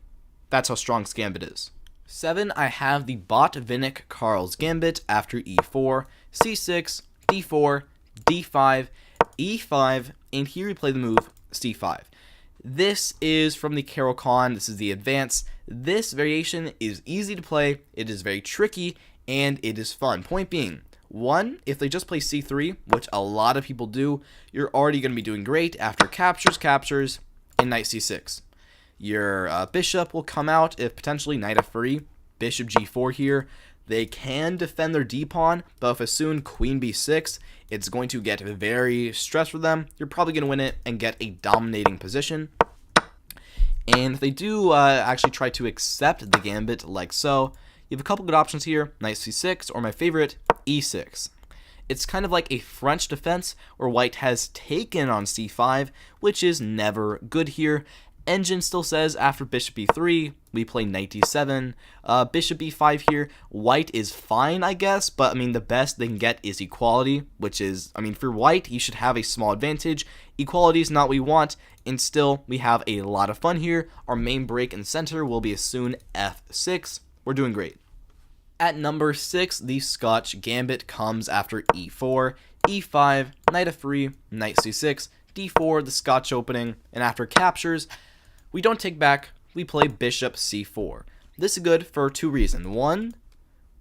that's how strong this gambit is. 7, I have the Botvinnik Karls gambit after e4, c6, d4, d5, e5, and here we play the move c5. This is from the Caro-Kann. This is the advance. This variation is easy to play, it is very tricky, and it is fun. Point being, 1, if they just play c3, which a lot of people do, you're already going to be doing great after captures, and knight c6. Your bishop will come out if potentially knight f3, bishop g4 here. They can defend their d-pawn, but if as soon queen b6, it's going to get very stressed for them. You're probably going to win it and get a dominating position. And if they do actually try to accept the gambit like so, you have a couple good options here, knight c6, or my favorite, e6. It's kind of like a French defense where white has taken on c5, which is never good here. Engine still says after bishop b3, we play knight d7, bishop b5 here. White is fine, I guess, but I mean, the best they can get is equality, which is, I mean, for white, you should have a small advantage. Equality is not what we want, and still, we have a lot of fun here. Our main break in the center will be as soon f6. We're doing great. At number 6, the Scotch gambit comes after e4, e5, knight f3, knight c6, d4, the Scotch opening, and after captures, we don't take back, we play bishop c4. This is good for 2 reasons. 1,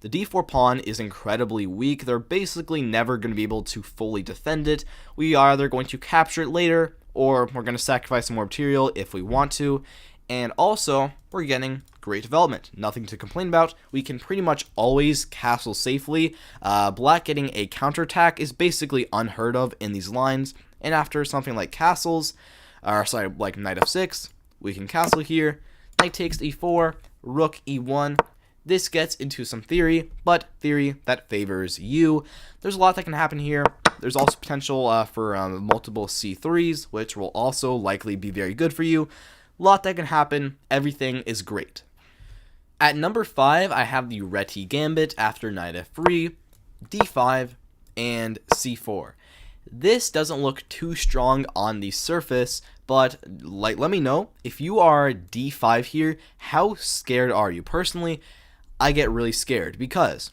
the d4 pawn is incredibly weak. They're basically never going to be able to fully defend it. We are either going to capture it later, or we're going to sacrifice some more material if we want to. And also, we're getting great development. Nothing to complain about. We can pretty much always castle safely. Black getting a counterattack is basically unheard of in these lines. And after something like castles, like knight f6, we can castle here. Knight takes e4, rook e1. This gets into some theory, but theory that favors you. There's a lot that can happen here. There's also potential for multiple c3s, which will also likely be very good for you. A lot that can happen. Everything is great. At number 5, I have the Reti gambit after knight f3, d5, and c4. This doesn't look too strong on the surface, but let me know if you are d5 here, how scared are you? Personally, I get really scared because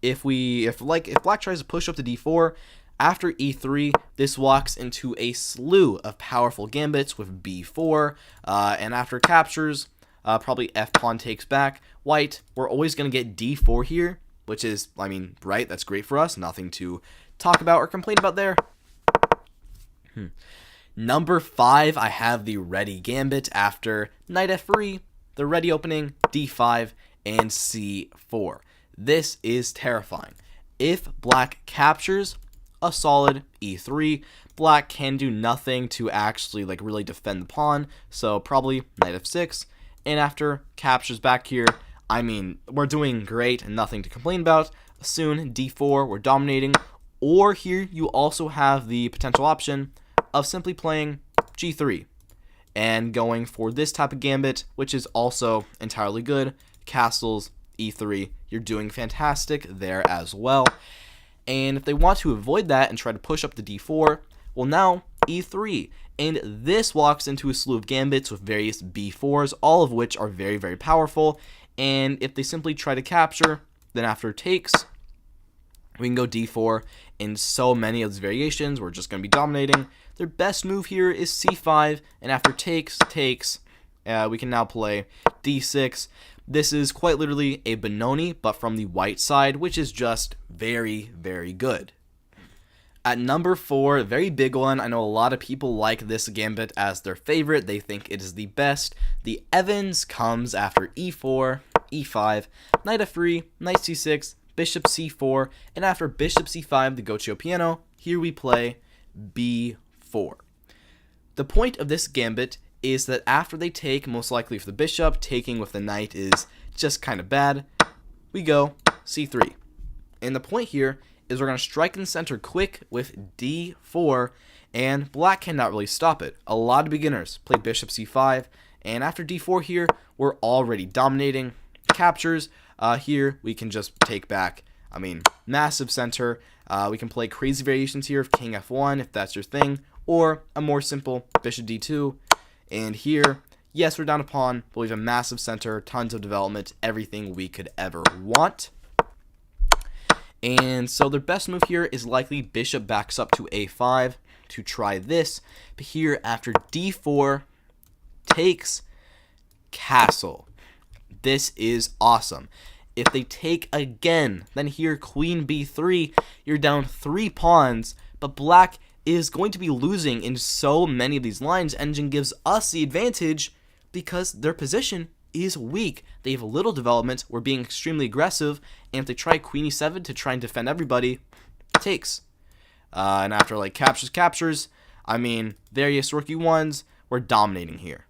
if black tries to push up to d4, after e3, this walks into a slew of powerful gambits with b4, and after captures, probably f-pawn takes back. White, we're always going to get d4 here, which is, I mean, right, that's great for us. Nothing to talk about or complain about there. Number 5, I have the Reti gambit after knight f3, the Reti opening, d5, and c4. This is terrifying. If black captures, a solid e3. Black can do nothing to actually really defend the pawn, so probably knight f6. And after captures back here, I mean, we're doing great and nothing to complain about. Soon d4, we're dominating. Or here you also have the potential option of simply playing g3 and going for this type of gambit, which is also entirely good. Castles, e3, you're doing fantastic there as well. And if they want to avoid that and try to push up the d4, well, now e3. And this walks into a slew of gambits with various b4s, all of which are very, very powerful. And if they simply try to capture, then after takes, we can go d4. In so many of these variations, we're just going to be dominating. Their best move here is c5, and after takes, we can now play d6. This is quite literally a Benoni, but from the white side, which is just very, very good. At number 4, a very big one. I know a lot of people like this gambit as their favorite. They think it is the best. The Evans comes after e4, e5, knight f3, knight c6, bishop c4, and after bishop c5, the Goccio piano, here we play b4. The point of this gambit is that after they take, most likely with the bishop, taking with the knight is just kind of bad, we go c3. And the point here is we're going to strike in the center quick with d4, and black cannot really stop it. A lot of beginners play bishop c5, and after d4 here, we're already dominating. Captures, here we can just take back, massive center. We can play crazy variations here of king f1 if that's your thing, or a more simple bishop d2. And here, yes, we're down a pawn, but we have a massive center, tons of development, everything we could ever want. And so their best move here is likely bishop backs up to a5 to try this. But here, after d4 takes castle. This is awesome. If they take again, then here queen b3, you're down 3 pawns, but black is going to be losing in so many of these lines. Engine gives us the advantage because their position is weak. They have little development. We're being extremely aggressive, and if they try queen e7 to try and defend everybody, it takes. And after like captures, various rookie ones, we're dominating here.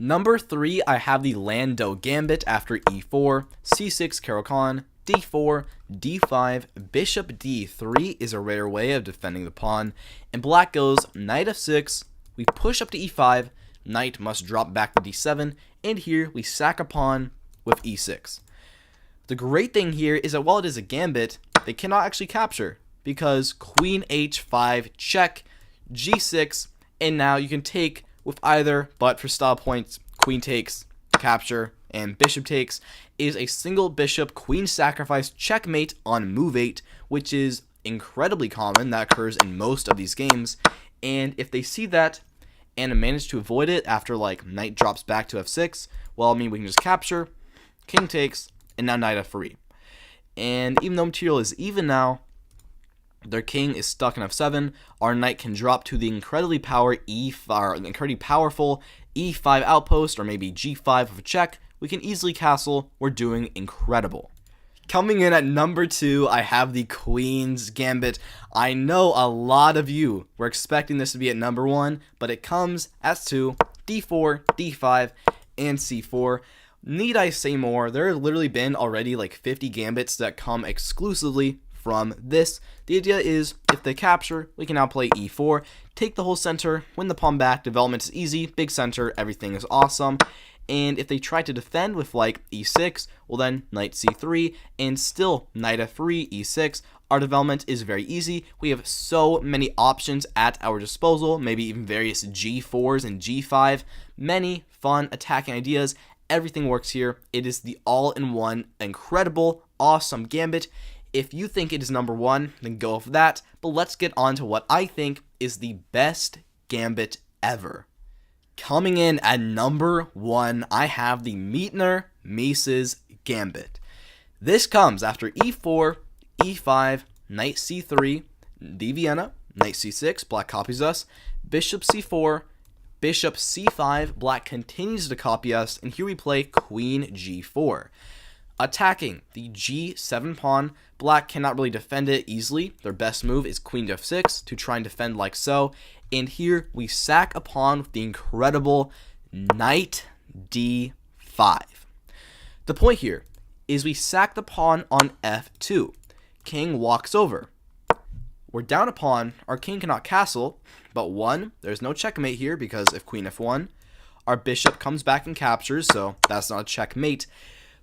Number 3, I have the Landau Gambit after e4, c6 Caro-Kann, d4, d5, bishop d3 is a rare way of defending the pawn, and black goes knight f6, we push up to e5, knight must drop back to d7, and here we sack a pawn with e6. The great thing here is that while it is a gambit, they cannot actually capture, because queen h5 check, g6, and now you can take with either, but for style points, queen takes, capture, and bishop takes is a single bishop queen sacrifice checkmate on move 8, which is incredibly common. That occurs in most of these games, and if they see that and manage to avoid it after like knight drops back to f6, well, we can just capture, king takes, and now knight f3. And even though material is even now, their king is stuck in f7. Our knight can drop to the incredibly powerful e5 outpost, or maybe g5 with a check. We can easily castle. We're doing incredible. Coming in at number 2, I have the Queen's Gambit. I know a lot of you were expecting this to be at number 1, but it comes as 2, d4, d5, and c4. Need I say more? There have literally been already like 50 gambits that come exclusively from this. The idea is if they capture, we can now play e4, take the whole center, win the pawn back, development is easy, big center, everything is awesome. And if they try to defend with like e6, well then knight c3, and still knight f3, e6, our development is very easy. We have so many options at our disposal, maybe even various g4s and g5, many fun attacking ideas. Everything works here. It is the all-in-one, incredible, awesome gambit. If you think it is number 1, then go for that. But let's get on to what I think is the best gambit ever. Coming in at number 1, I have the Meitner-Mises Gambit. This comes after e4, e5, knight c3, d Vienna, knight c6, black copies us, bishop c4, bishop c5, black continues to copy us, and here we play queen g4. Attacking the g7 pawn, black cannot really defend it easily. Their best move is queen to f6 to try and defend like so. And here we sack a pawn with the incredible knight d5. The point here is we sack the pawn on f2. King walks over. We're down a pawn. Our king cannot castle, but 1, there's no checkmate here because if queen f1, our bishop comes back and captures, so that's not a checkmate.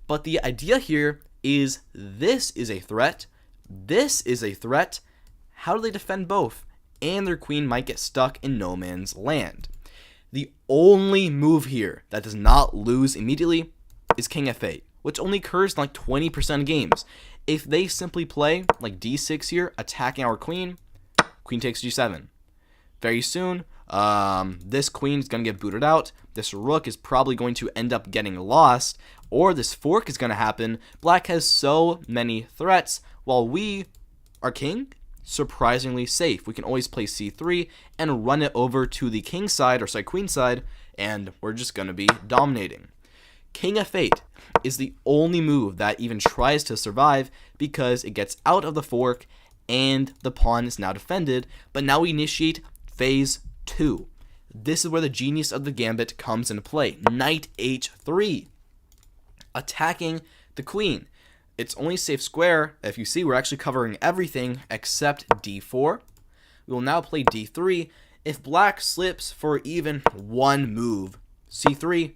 But the idea here is this is a threat, this is a threat. How do they defend both? And their queen might get stuck in no man's land. The only move here that does not lose immediately is king f8, which only occurs in like 20% of games. If they simply play like d6 here, attacking our queen, queen takes g7. Very soon, this queen is going to get booted out. This rook is probably going to end up getting lost, or this fork is going to happen. Black has so many threats, while our king, surprisingly safe. We can always play c3 and run it over to the king side, or queen side, and we're just going to be dominating. King f8. is the only move that even tries to survive because it gets out of the fork and the pawn is now defended, but now we initiate phase 2. This is where the genius of the gambit comes into play. Knight h3, attacking the queen. It's only safe square. If you see, we're actually covering everything except d4. We will now play d3. If black slips for even one move, c3,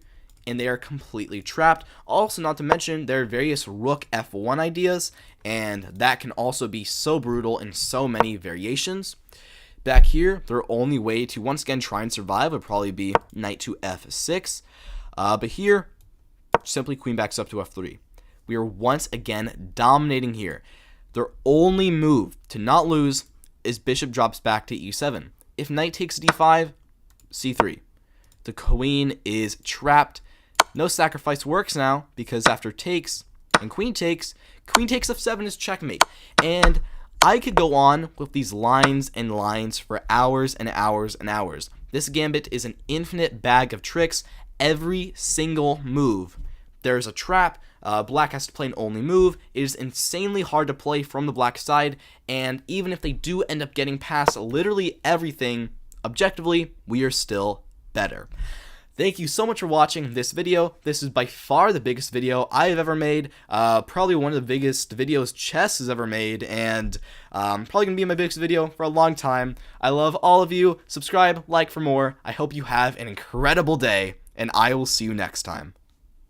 and they are completely trapped. Also, not to mention, there are various rook f1 ideas, and that can also be so brutal in so many variations. Back here, their only way to once again try and survive would probably be knight to f6. But here, simply queen backs up to f3. We are once again dominating here. Their only move to not lose is bishop drops back to e7. If knight takes d5, c3. The queen is trapped. No sacrifice works now because after takes and queen takes f7 is checkmate. And I could go on with these lines and lines for hours and hours and hours. This gambit is an infinite bag of tricks. Every single move, there's a trap. Black has to play an only move. It is insanely hard to play from the black side, and even if they do end up getting past literally everything, objectively, we are still better. Thank you so much for watching this video. This is by far the biggest video I have ever made, probably one of the biggest videos chess has ever made, and probably going to be my biggest video for a long time. I love all of you. Subscribe, like for more. I hope you have an incredible day, and I will see you next time.